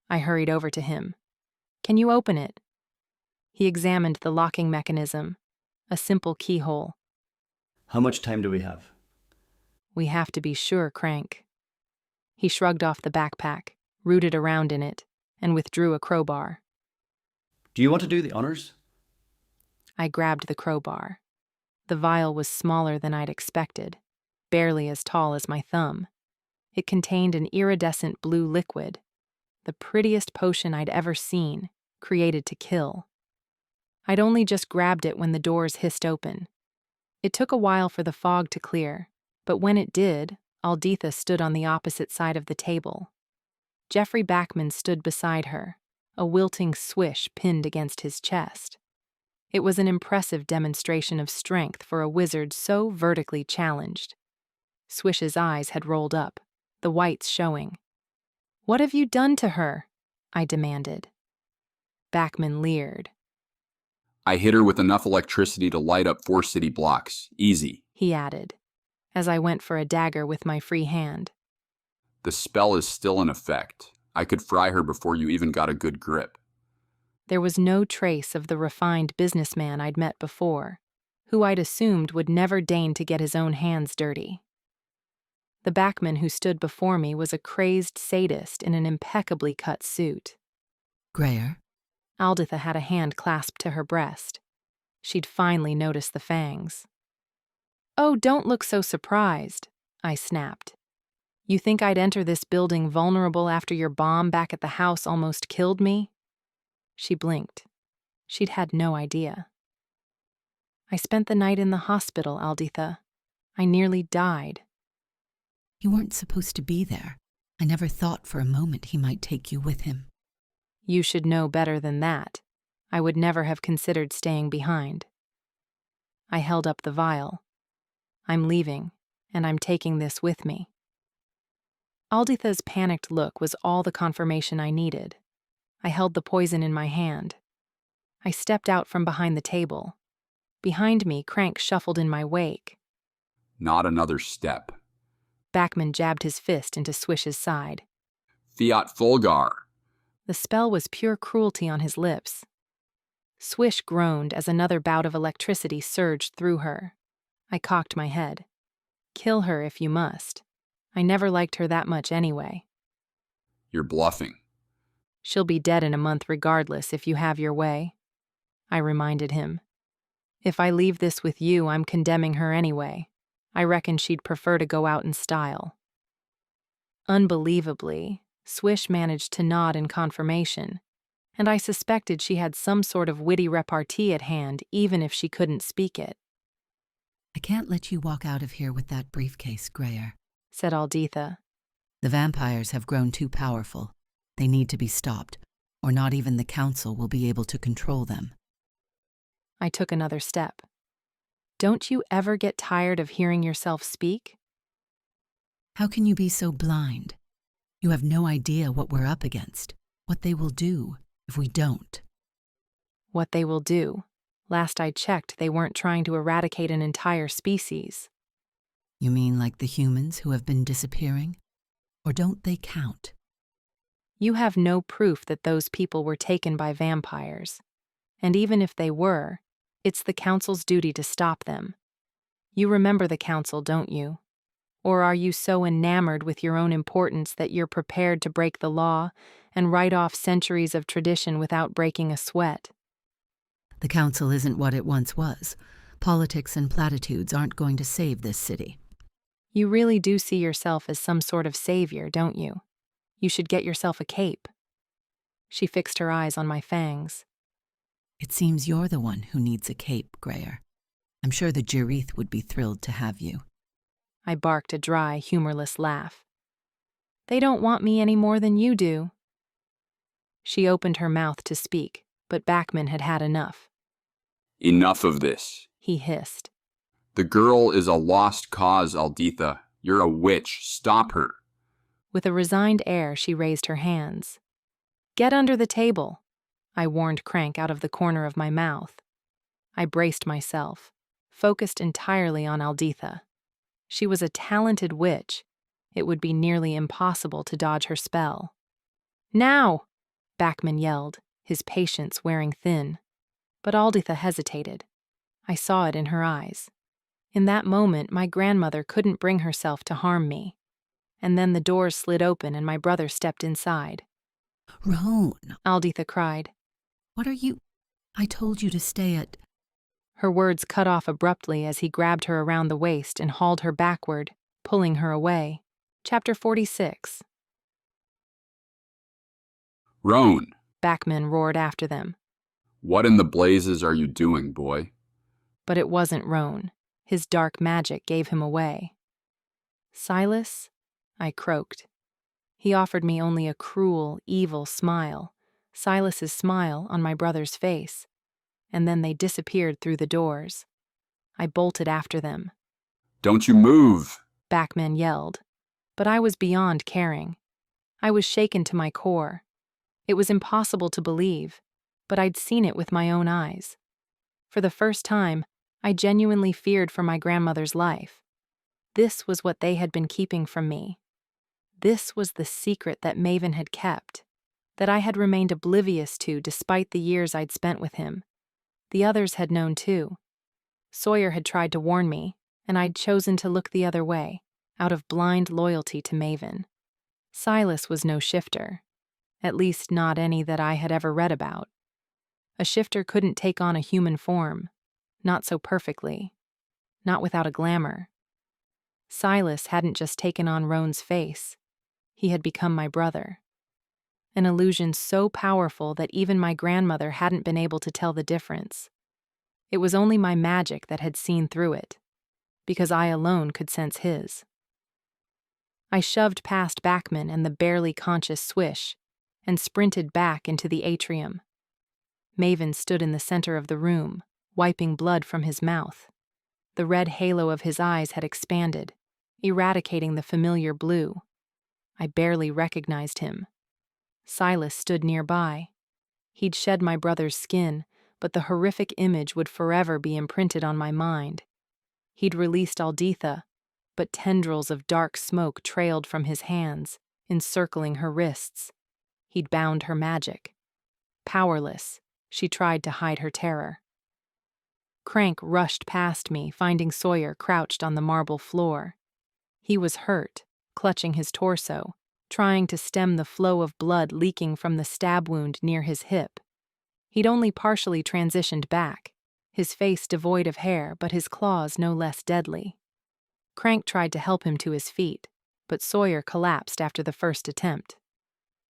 I hurried over to him. Can you open it? He examined the locking mechanism, a simple keyhole. How much time do we have? We have to be sure, Crank. He shrugged off the backpack, rooted around in it, and withdrew a crowbar. Do you want to do the honors? I grabbed the crowbar. The vial was smaller than I'd expected, barely as tall as my thumb. It contained an iridescent blue liquid, the prettiest potion I'd ever seen, created to kill. I'd only just grabbed it when the doors hissed open. It took a while for the fog to clear, but when it did, Alditha stood on the opposite side of the table. Jeffrey Backman stood beside her, a wilting swish pinned against his chest. It was an impressive demonstration of strength for a wizard so vertically challenged. Swish's eyes had rolled up, the whites showing. "What have you done to her?" I demanded. Backman leered. "I hit her with enough electricity to light up 4 city blocks. Easy," he added, as I went for a dagger with my free hand. "The spell is still in effect. I could fry her before you even got a good grip." There was no trace of the refined businessman I'd met before, who I'd assumed would never deign to get his own hands dirty. The Backman who stood before me was a crazed sadist in an impeccably cut suit. Greer? Alditha had a hand clasped to her breast. She'd finally noticed the fangs. "Oh, don't look so surprised," I snapped. "You think I'd enter this building vulnerable after your bomb back at the house almost killed me?" She blinked. She'd had no idea. "I spent the night in the hospital, Alditha. I nearly died." You weren't supposed to be there. I never thought for a moment he might take you with him. You should know better than that. I would never have considered staying behind. I held up the vial. "I'm leaving, and I'm taking this with me." Alditha's panicked look was all the confirmation I needed. I held the poison in my hand. I stepped out from behind the table. Behind me, Crank shuffled in my wake. "Not another step." Backman jabbed his fist into Swish's side. "Fiat Fulgar." The spell was pure cruelty on his lips. Swish groaned as another bout of electricity surged through her. I cocked my head. "Kill her if you must. I never liked her that much anyway." "You're bluffing." "She'll be dead in a month regardless if you have your way," I reminded him. "If I leave this with you, I'm condemning her anyway. I reckon she'd prefer to go out in style." Unbelievably, Swish managed to nod in confirmation, and I suspected she had some sort of witty repartee at hand even if she couldn't speak it. I can't let you walk out of here with that briefcase, Greer, said Alditha. "The vampires have grown too powerful. They need to be stopped, or not even the council will be able to control them." I took another step. "Don't you ever get tired of hearing yourself speak?" How can you be so blind? You have no idea what we're up against, what they will do if we don't. What they will do? Last I checked, they weren't trying to eradicate an entire species. You mean like the humans who have been disappearing? Or don't they count? You have no proof that those people were taken by vampires. And even if they were, it's the council's duty to stop them. You remember the council, don't you? Or are you so enamored with your own importance that you're prepared to break the law and write off centuries of tradition without breaking a sweat? The council isn't what it once was. Politics and platitudes aren't going to save this city. You really do see yourself as some sort of savior, don't you? You should get yourself a cape. She fixed her eyes on my fangs. It seems you're the one who needs a cape, Greer. I'm sure the Jareth would be thrilled to have you. I barked a dry, humorless laugh. They don't want me any more than you do. She opened her mouth to speak, but Backman had had enough. "Enough of this," he hissed. "The girl is a lost cause, Alditha. You're a witch. Stop her. With a resigned air, she raised her hands. Get under the table, I warned Crank out of the corner of my mouth. I braced myself, focused entirely on Alditha. She was a talented witch. It would be nearly impossible to dodge her spell. Now! Backman yelled, his patience wearing thin. But Alditha hesitated. I saw it in her eyes. In that moment, my grandmother couldn't bring herself to harm me. And then the doors slid open and my brother stepped inside. Roan, Alditha cried. What are you? I told you to stay at... Her words cut off abruptly as he grabbed her around the waist and hauled her backward, pulling her away. Chapter 46. Roan, Backman roared after them. what in the blazes are you doing, boy? But it wasn't Roan. His dark magic gave him away. Silas? I croaked. He offered me only a cruel, evil smile, Silas's smile on my brother's face, and then they disappeared through the doors. I bolted after them. Don't you move! Backman yelled, but I was beyond caring. I was shaken to my core. It was impossible to believe, but I'd seen it with my own eyes. For the first time, I genuinely feared for my grandmother's life. This was what they had been keeping from me. This was the secret that Maven had kept, that I had remained oblivious to despite the years I'd spent with him. The others had known too. Sawyer had tried to warn me, and I'd chosen to look the other way, out of blind loyalty to Maven. Silas was no shifter, at least not any that I had ever read about. A shifter couldn't take on a human form, not so perfectly, not without a glamour. Silas hadn't just taken on Roan's face. He had become my brother. An illusion so powerful that even my grandmother hadn't been able to tell the difference. It was only my magic that had seen through it, because I alone could sense his. I shoved past Backman and the barely conscious Swish, and sprinted back into the atrium. Maven stood in the center of the room, wiping blood from his mouth. The red halo of his eyes had expanded, eradicating the familiar blue. I barely recognized him. Silas stood nearby. He'd shed my brother's skin, but the horrific image would forever be imprinted on my mind. He'd released Alditha, but tendrils of dark smoke trailed from his hands, encircling her wrists. He'd bound her magic. Powerless, she tried to hide her terror. Crank rushed past me, finding Sawyer crouched on the marble floor. He was hurt, clutching his torso, trying to stem the flow of blood leaking from the stab wound near his hip. He'd only partially transitioned back, his face devoid of hair but his claws no less deadly. Crank tried to help him to his feet, but Sawyer collapsed after the first attempt.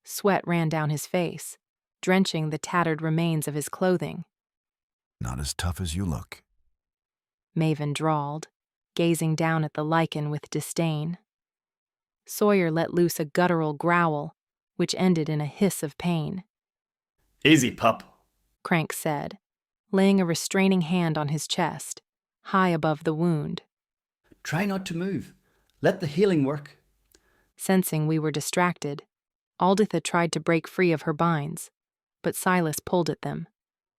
Sweat ran down his face, drenching the tattered remains of his clothing. Not as tough as you look, Maven drawled, gazing down at the lichen with disdain. Sawyer let loose a guttural growl, which ended in a hiss of pain. Easy, pup, Crank said, laying a restraining hand on his chest, high above the wound. Try not to move. Let the healing work. Sensing we were distracted, Alditha tried to break free of her binds, but Silas pulled at them,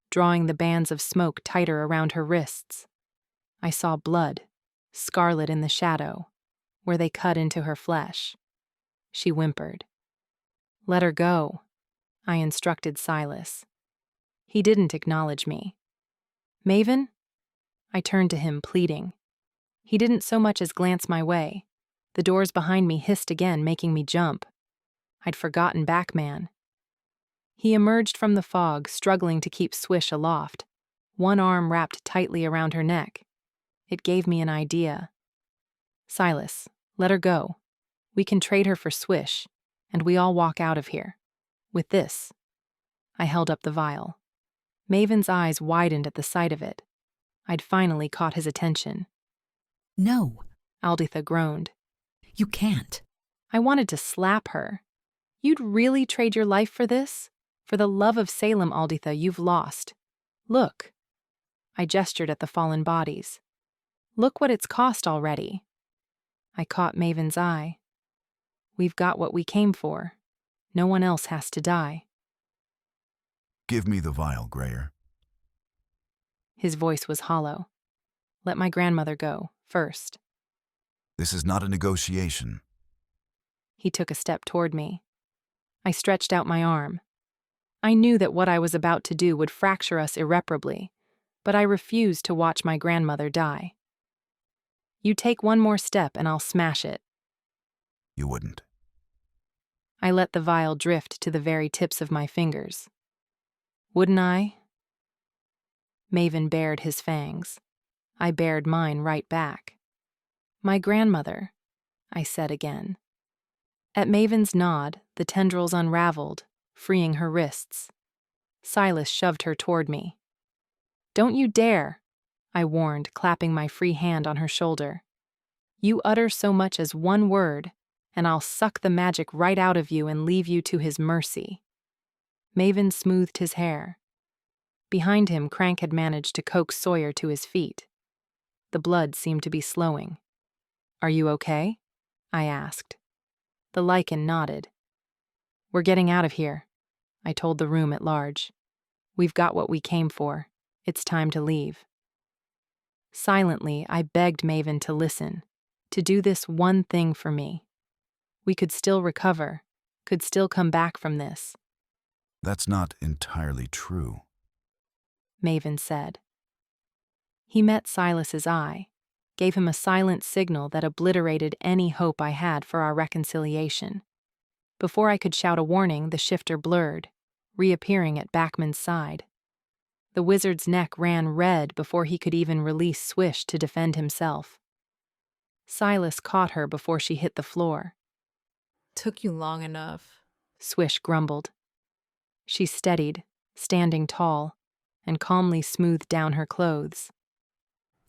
drawing the bands of smoke tighter around her wrists. I saw blood, scarlet in the shadow, where they cut into her flesh. She whimpered. Let her go, I instructed Silas. He didn't acknowledge me. Maven? I turned to him, pleading. He didn't so much as glance my way. The doors behind me hissed again, making me jump. I'd forgotten Backman. He emerged from the fog, struggling to keep Swish aloft, one arm wrapped tightly around her neck. It gave me an idea. Silas, let her go. We can trade her for Swish, and we all walk out of here. With this. I held up the vial. Maven's eyes widened at the sight of it. I'd finally caught his attention. No, Alditha groaned. You can't. I wanted to slap her. You'd really trade your life for this? For the love of Salem, Alditha, you've lost. Look. I gestured at the fallen bodies. Look what it's cost already. I caught Maven's eye. We've got what we came for. No one else has to die. Give me the vial, Grayer. His voice was hollow. Let my grandmother go, first. This is not a negotiation. He took a step toward me. I stretched out my arm. I knew that what I was about to do would fracture us irreparably, but I refused to watch my grandmother die. You take one more step and I'll smash it. You wouldn't. I let the vial drift to the very tips of my fingers. Wouldn't I? Maven bared his fangs. I bared mine right back. My grandmother, I said again. At Maven's nod, the tendrils unraveled, freeing her wrists. Silas shoved her toward me. Don't you dare, I warned, clapping my free hand on her shoulder. You utter so much as one word, and I'll suck the magic right out of you and leave you to his mercy. Maven smoothed his hair. Behind him, Crank had managed to coax Sawyer to his feet. The blood seemed to be slowing. Are you okay? I asked. The lichen nodded. We're getting out of here, I told the room at large. We've got what we came for. It's time to leave. Silently, I begged Maven to listen, to do this one thing for me. We could still recover, could still come back from this. That's not entirely true, Maven said. He met Silas's eye, gave him a silent signal that obliterated any hope I had for our reconciliation. Before I could shout a warning, the shifter blurred, reappearing at Backman's side. The wizard's neck ran red before he could even release Swish to defend himself. Silas caught her before she hit the floor. Took you long enough, Swish grumbled. She steadied, standing tall, and calmly smoothed down her clothes.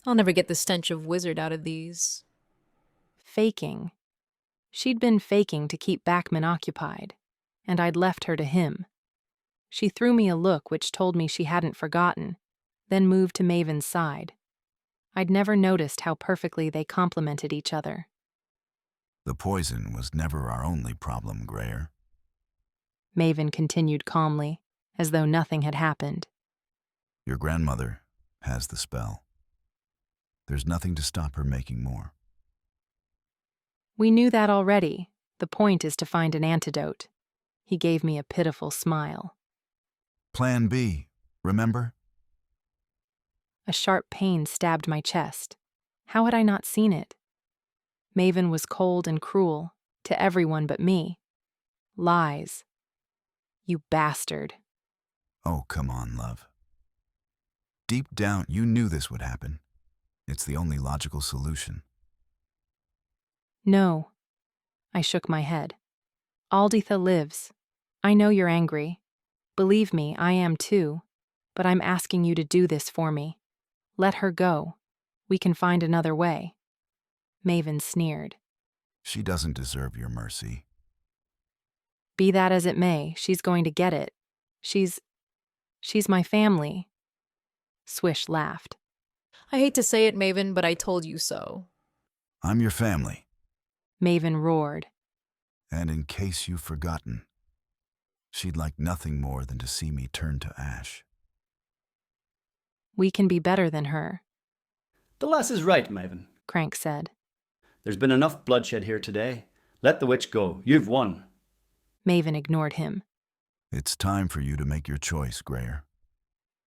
I'll never get the stench of wizard out of these. Faking. She'd been faking to keep Backman occupied, and I'd left her to him. She threw me a look which told me she hadn't forgotten, then moved to Maven's side. I'd never noticed how perfectly they complemented each other. The poison was never our only problem, Grayer. Maven continued calmly, as though nothing had happened. Your grandmother has the spell. There's nothing to stop her making more. We knew that already. The point is to find an antidote. He gave me a pitiful smile. Plan B, remember? A sharp pain stabbed my chest. How had I not seen it? Maven was cold and cruel, to everyone but me. Lies. You bastard. Oh, come on, love. Deep down, you knew this would happen. It's the only logical solution. No. I shook my head. Alditha lives. I know you're angry. Believe me, I am too. But I'm asking you to do this for me. Let her go. We can find another way. Maven sneered. She doesn't deserve your mercy. Be that as it may, she's going to get it. She's my family. Swish laughed. I hate to say it, Maven, but I told you so. I'm your family. Maven roared. And in case you've forgotten, she'd like nothing more than to see me turn to ash. We can be better than her. The lass is right, Maven, Crank said. There's been enough bloodshed here today. Let the witch go. You've won. Maven ignored him. It's time for you to make your choice, Grayer.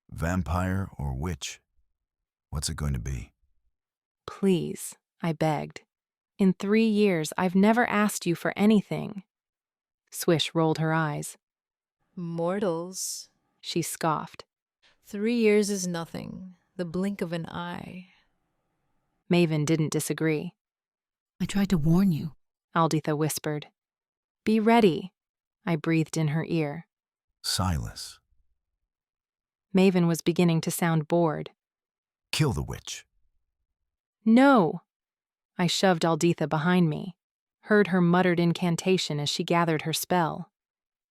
Vampire or witch? What's it going to be? Please, I begged. In 3 years, I've never asked you for anything. Swish rolled her eyes. Mortals, she scoffed. 3 years is nothing, the blink of an eye. Maven didn't disagree. I tried to warn you, Alditha whispered. Be ready, I breathed in her ear. Silas. Maven was beginning to sound bored. Kill the witch. No! I shoved Alditha behind me, heard her muttered incantation as she gathered her spell.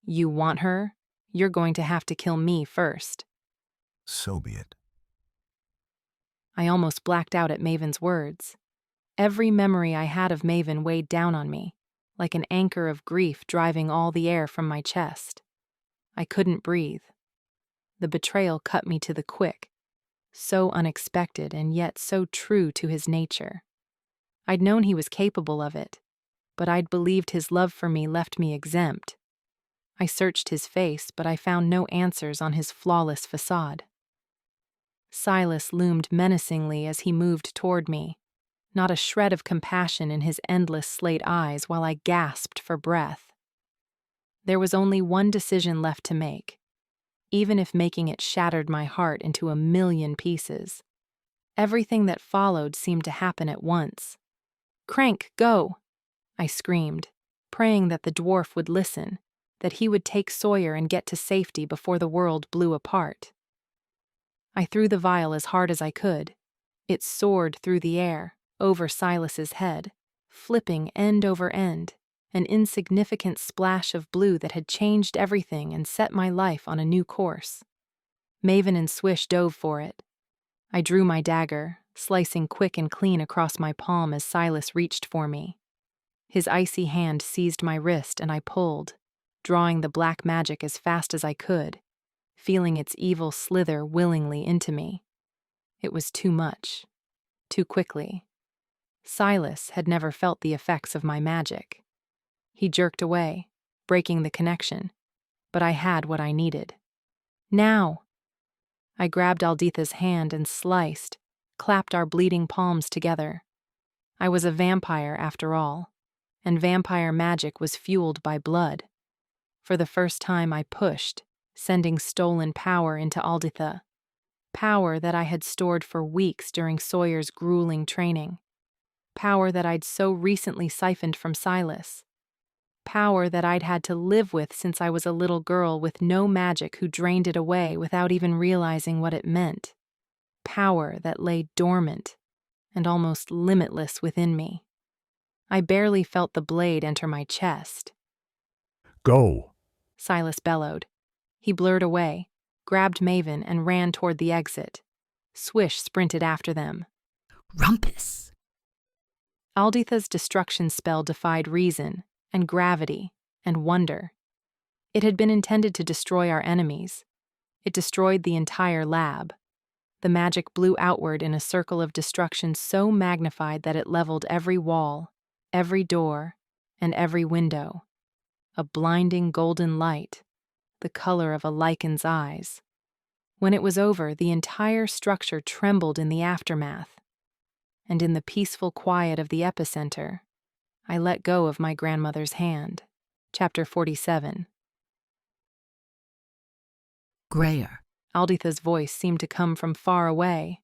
You want her? You're going to have to kill me first. So be it. I almost blacked out at Maven's words. Every memory I had of Maven weighed down on me, like an anchor of grief driving all the air from my chest. I couldn't breathe. The betrayal cut me to the quick, so unexpected and yet so true to his nature. I'd known he was capable of it, but I'd believed his love for me left me exempt. I searched his face, but I found no answers on his flawless facade. Silas loomed menacingly as he moved toward me, not a shred of compassion in his endless slate eyes while I gasped for breath. There was only one decision left to make, even if making it shattered my heart into a million pieces. Everything that followed seemed to happen at once. "Crank, go!" I screamed, praying that the dwarf would listen, that he would take Sawyer and get to safety before the world blew apart. I threw the vial as hard as I could. It soared through the air, over Silas's head, flipping end over end, an insignificant splash of blue that had changed everything and set my life on a new course. Maven and Swish dove for it. I drew my dagger, slicing quick and clean across my palm as Silas reached for me. His icy hand seized my wrist and I pulled, drawing the black magic as fast as I could, feeling its evil slither willingly into me. It was too much, too quickly. Silas had never felt the effects of my magic. He jerked away, breaking the connection, but I had what I needed. Now! I grabbed Alditha's hand and sliced, clapped our bleeding palms together. I was a vampire after all, and vampire magic was fueled by blood. For the first time I pushed, sending stolen power into Alditha, power that I had stored for weeks during Sawyer's grueling training, power that I'd so recently siphoned from Silas, power that I'd had to live with since I was a little girl with no magic who drained it away without even realizing what it meant, power that lay dormant and almost limitless within me. I barely felt the blade enter my chest. "Go!" Silas bellowed. He blurred away, grabbed Maven, and ran toward the exit. Swish sprinted after them. "Rumpus!" Alditha's destruction spell defied reason, and gravity, and wonder. It had been intended to destroy our enemies. It destroyed the entire lab. The magic blew outward in a circle of destruction so magnified that it leveled every wall, every door, and every window. A blinding golden light, the color of a lichen's eyes. When it was over, the entire structure trembled in the aftermath. And in the peaceful quiet of the epicenter, I let go of my grandmother's hand. Chapter 47. "Grayer." Alditha's voice seemed to come from far away.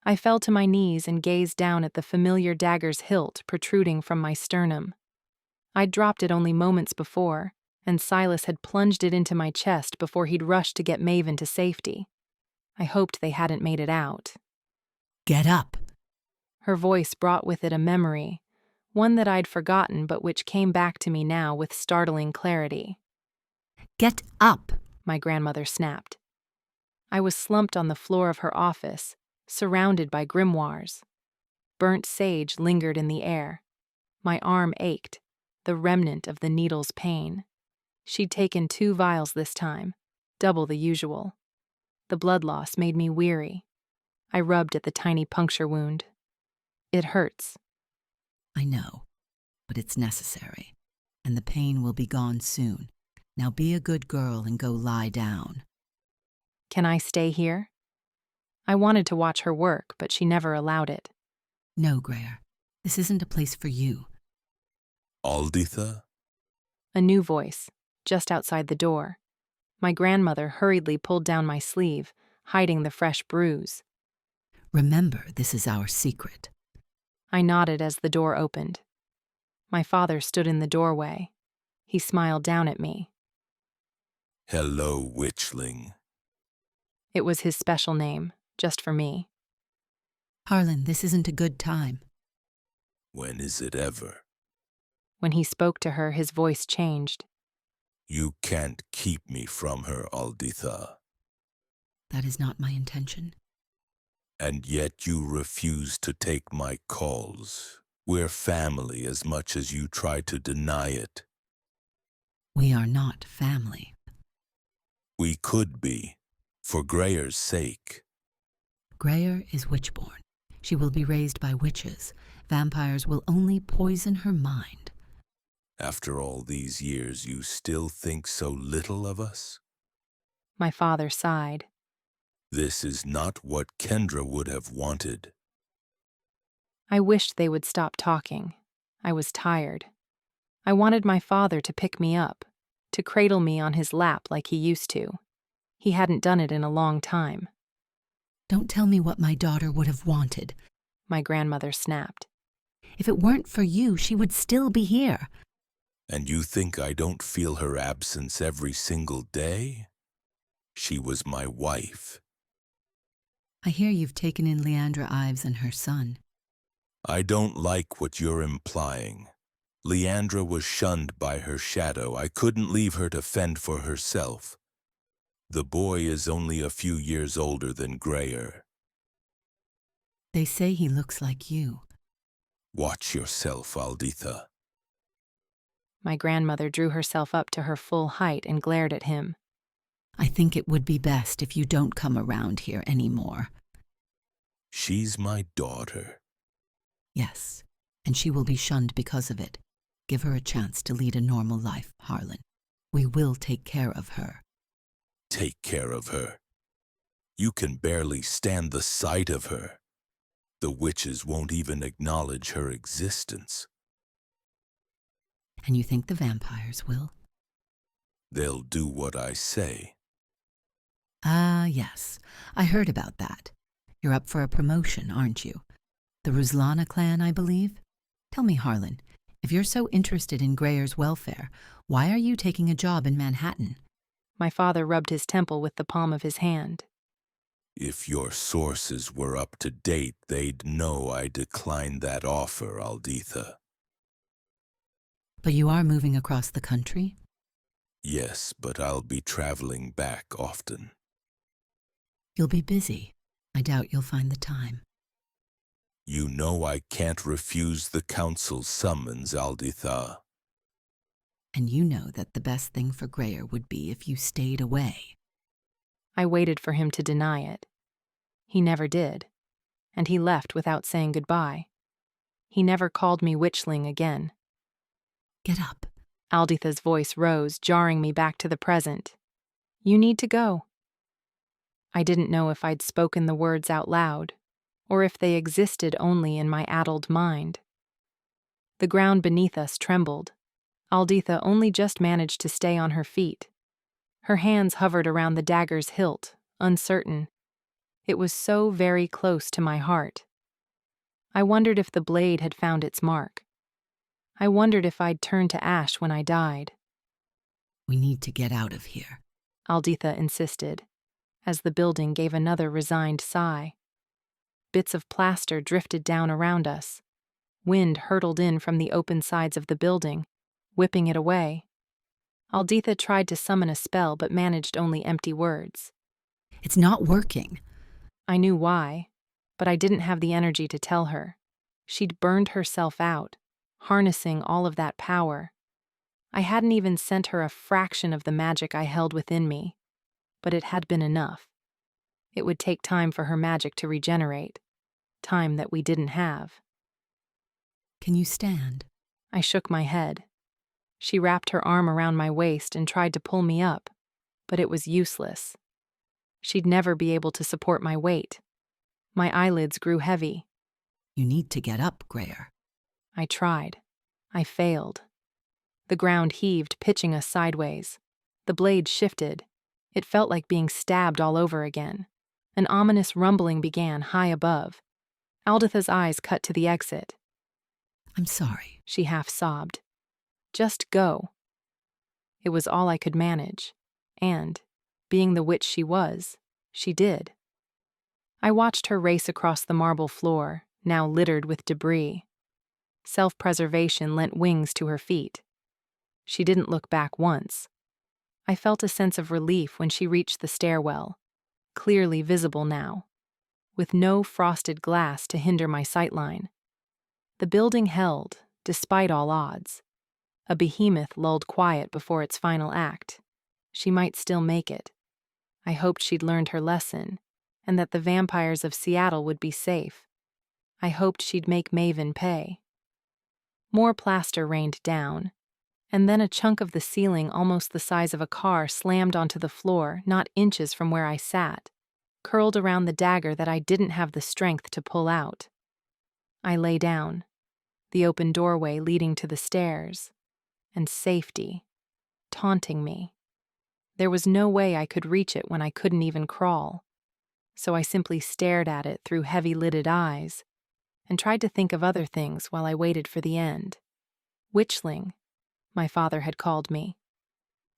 I fell to my knees and gazed down at the familiar dagger's hilt protruding from my sternum. I'd dropped it only moments before, and Silas had plunged it into my chest before he'd rushed to get Maven to safety. I hoped they hadn't made it out. "Get up." Her voice brought with it a memory, one that I'd forgotten but which came back to me now with startling clarity. "Get up," my grandmother snapped. I was slumped on the floor of her office, surrounded by grimoires. Burnt sage lingered in the air. My arm ached, the remnant of the needle's pain. She'd taken 2 vials this time, double the usual. The blood loss made me weary. I rubbed at the tiny puncture wound. "It hurts." "I know, but it's necessary, and the pain will be gone soon. Now be a good girl and go lie down." "Can I stay here?" I wanted to watch her work, but she never allowed it. "No, Grayer. This isn't a place for you." "Alditha?" A new voice, just outside the door. My grandmother hurriedly pulled down my sleeve, hiding the fresh bruise. "Remember, this is our secret." I nodded as the door opened. My father stood in the doorway. He smiled down at me. "Hello, witchling." It was his special name, just for me. "Harlan, this isn't a good time." "When is it ever?" When he spoke to her, his voice changed. "You can't keep me from her, Alditha." "That is not my intention." And yet you refuse to take my calls. We're family as much as you try to deny it. We are not family. We could be, for Grayer's sake. Grayer is Witchborn. She will be raised by witches. Vampires will only poison her mind. After all these years, you still think so little of us? My father sighed. This is not what Kendra would have wanted. I wished they would stop talking. I was tired. I wanted my father to pick me up, to cradle me on his lap like he used to. He hadn't done it in a long time. Don't tell me what my daughter would have wanted, my grandmother snapped. If it weren't for you, she would still be here. And you think I don't feel her absence every single day? She was my wife. I hear you've taken in Leandra Ives and her son. I don't like what you're implying. Leandra was shunned by her shadow. I couldn't leave her to fend for herself. The boy is only a few years older than Grayer. They say he looks like you. Watch yourself, Alditha. My grandmother drew herself up to her full height and glared at him. I think it would be best if you don't come around here anymore. She's my daughter. Yes, and she will be shunned because of it. Give her a chance to lead a normal life, Harlan. We will take care of her. Take care of her? You can barely stand the sight of her. The witches won't even acknowledge her existence. And you think the vampires will? They'll do what I say. Ah, yes. I heard about that. You're up for a promotion, aren't you? The Ruslana clan, I believe? Tell me, Harlan, if you're so interested in Grayer's welfare, why are you taking a job in Manhattan? My father rubbed his temple with the palm of his hand. If your sources were up to date, they'd know I declined that offer, Alditha. But you are moving across the country? Yes, but I'll be traveling back often. You'll be busy. I doubt you'll find the time. You know I can't refuse the council's summons, Alditha. And you know that the best thing for Grayer would be if you stayed away. I waited for him to deny it. He never did, and he left without saying goodbye. He never called me witchling again. Get up. Alditha's voice rose, jarring me back to the present. You need to go. I didn't know if I'd spoken the words out loud, or if they existed only in my addled mind. The ground beneath us trembled. Alditha only just managed to stay on her feet. Her hands hovered around the dagger's hilt, uncertain. It was so very close to my heart. I wondered if the blade had found its mark. I wondered if I'd turn to ash when I died. We need to get out of here, Alditha insisted, as the building gave another resigned sigh. Bits of plaster drifted down around us. Wind hurtled in from the open sides of the building, whipping it away. Alditha tried to summon a spell but managed only empty words. It's not working. I knew why, but I didn't have the energy to tell her. She'd burned herself out, harnessing all of that power. I hadn't even sent her a fraction of the magic I held within me, but it had been enough. It would take time for her magic to regenerate, time that we didn't have. Can you stand? I shook my head. She wrapped her arm around my waist and tried to pull me up, but it was useless. She'd never be able to support my weight. My eyelids grew heavy. You need to get up, Grayer. I tried. I failed. The ground heaved, pitching us sideways. The blade shifted. It felt like being stabbed all over again. An ominous rumbling began high above. Alditha's eyes cut to the exit. I'm sorry, she half sobbed. Just go. It was all I could manage, and, being the witch she was, she did. I watched her race across the marble floor, now littered with debris. Self-preservation lent wings to her feet. She didn't look back once. I felt a sense of relief when she reached the stairwell, clearly visible now. with no frosted glass to hinder my sightline. The building held, despite all odds. A behemoth lulled quiet before its final act. She might still make it. I hoped she'd learned her lesson, and that the vampires of Seattle would be safe. I hoped she'd make Maven pay. More plaster rained down, and then a chunk of the ceiling almost the size of a car slammed onto the floor, not inches from where I sat, curled around the dagger that I didn't have the strength to pull out. I lay down, the open doorway leading to the stairs, and safety, taunting me. There was no way I could reach it when I couldn't even crawl, so I simply stared at it through heavy-lidded eyes and tried to think of other things while I waited for the end. Witchling, my father had called me.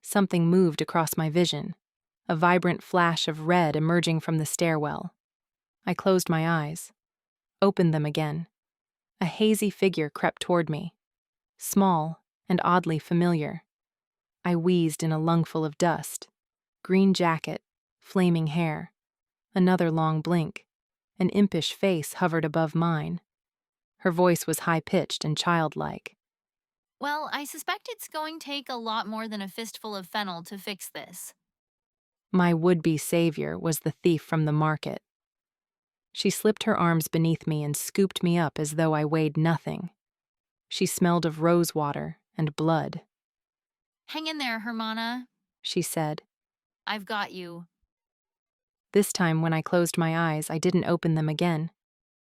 Something moved across my vision, a vibrant flash of red emerging from the stairwell. I closed my eyes, opened them again. A hazy figure crept toward me, small and oddly familiar. I wheezed in a lungful of dust. Green jacket, flaming hair. Another long blink. An impish face hovered above mine. Her voice was high-pitched and childlike. Well, I suspect it's going to take a lot more than a fistful of fennel to fix this. My would-be savior was the thief from the market. She slipped her arms beneath me and scooped me up as though I weighed nothing. She smelled of rosewater and blood. Hang in there, Hermana, she said. I've got you. This time, when I closed my eyes, I didn't open them again.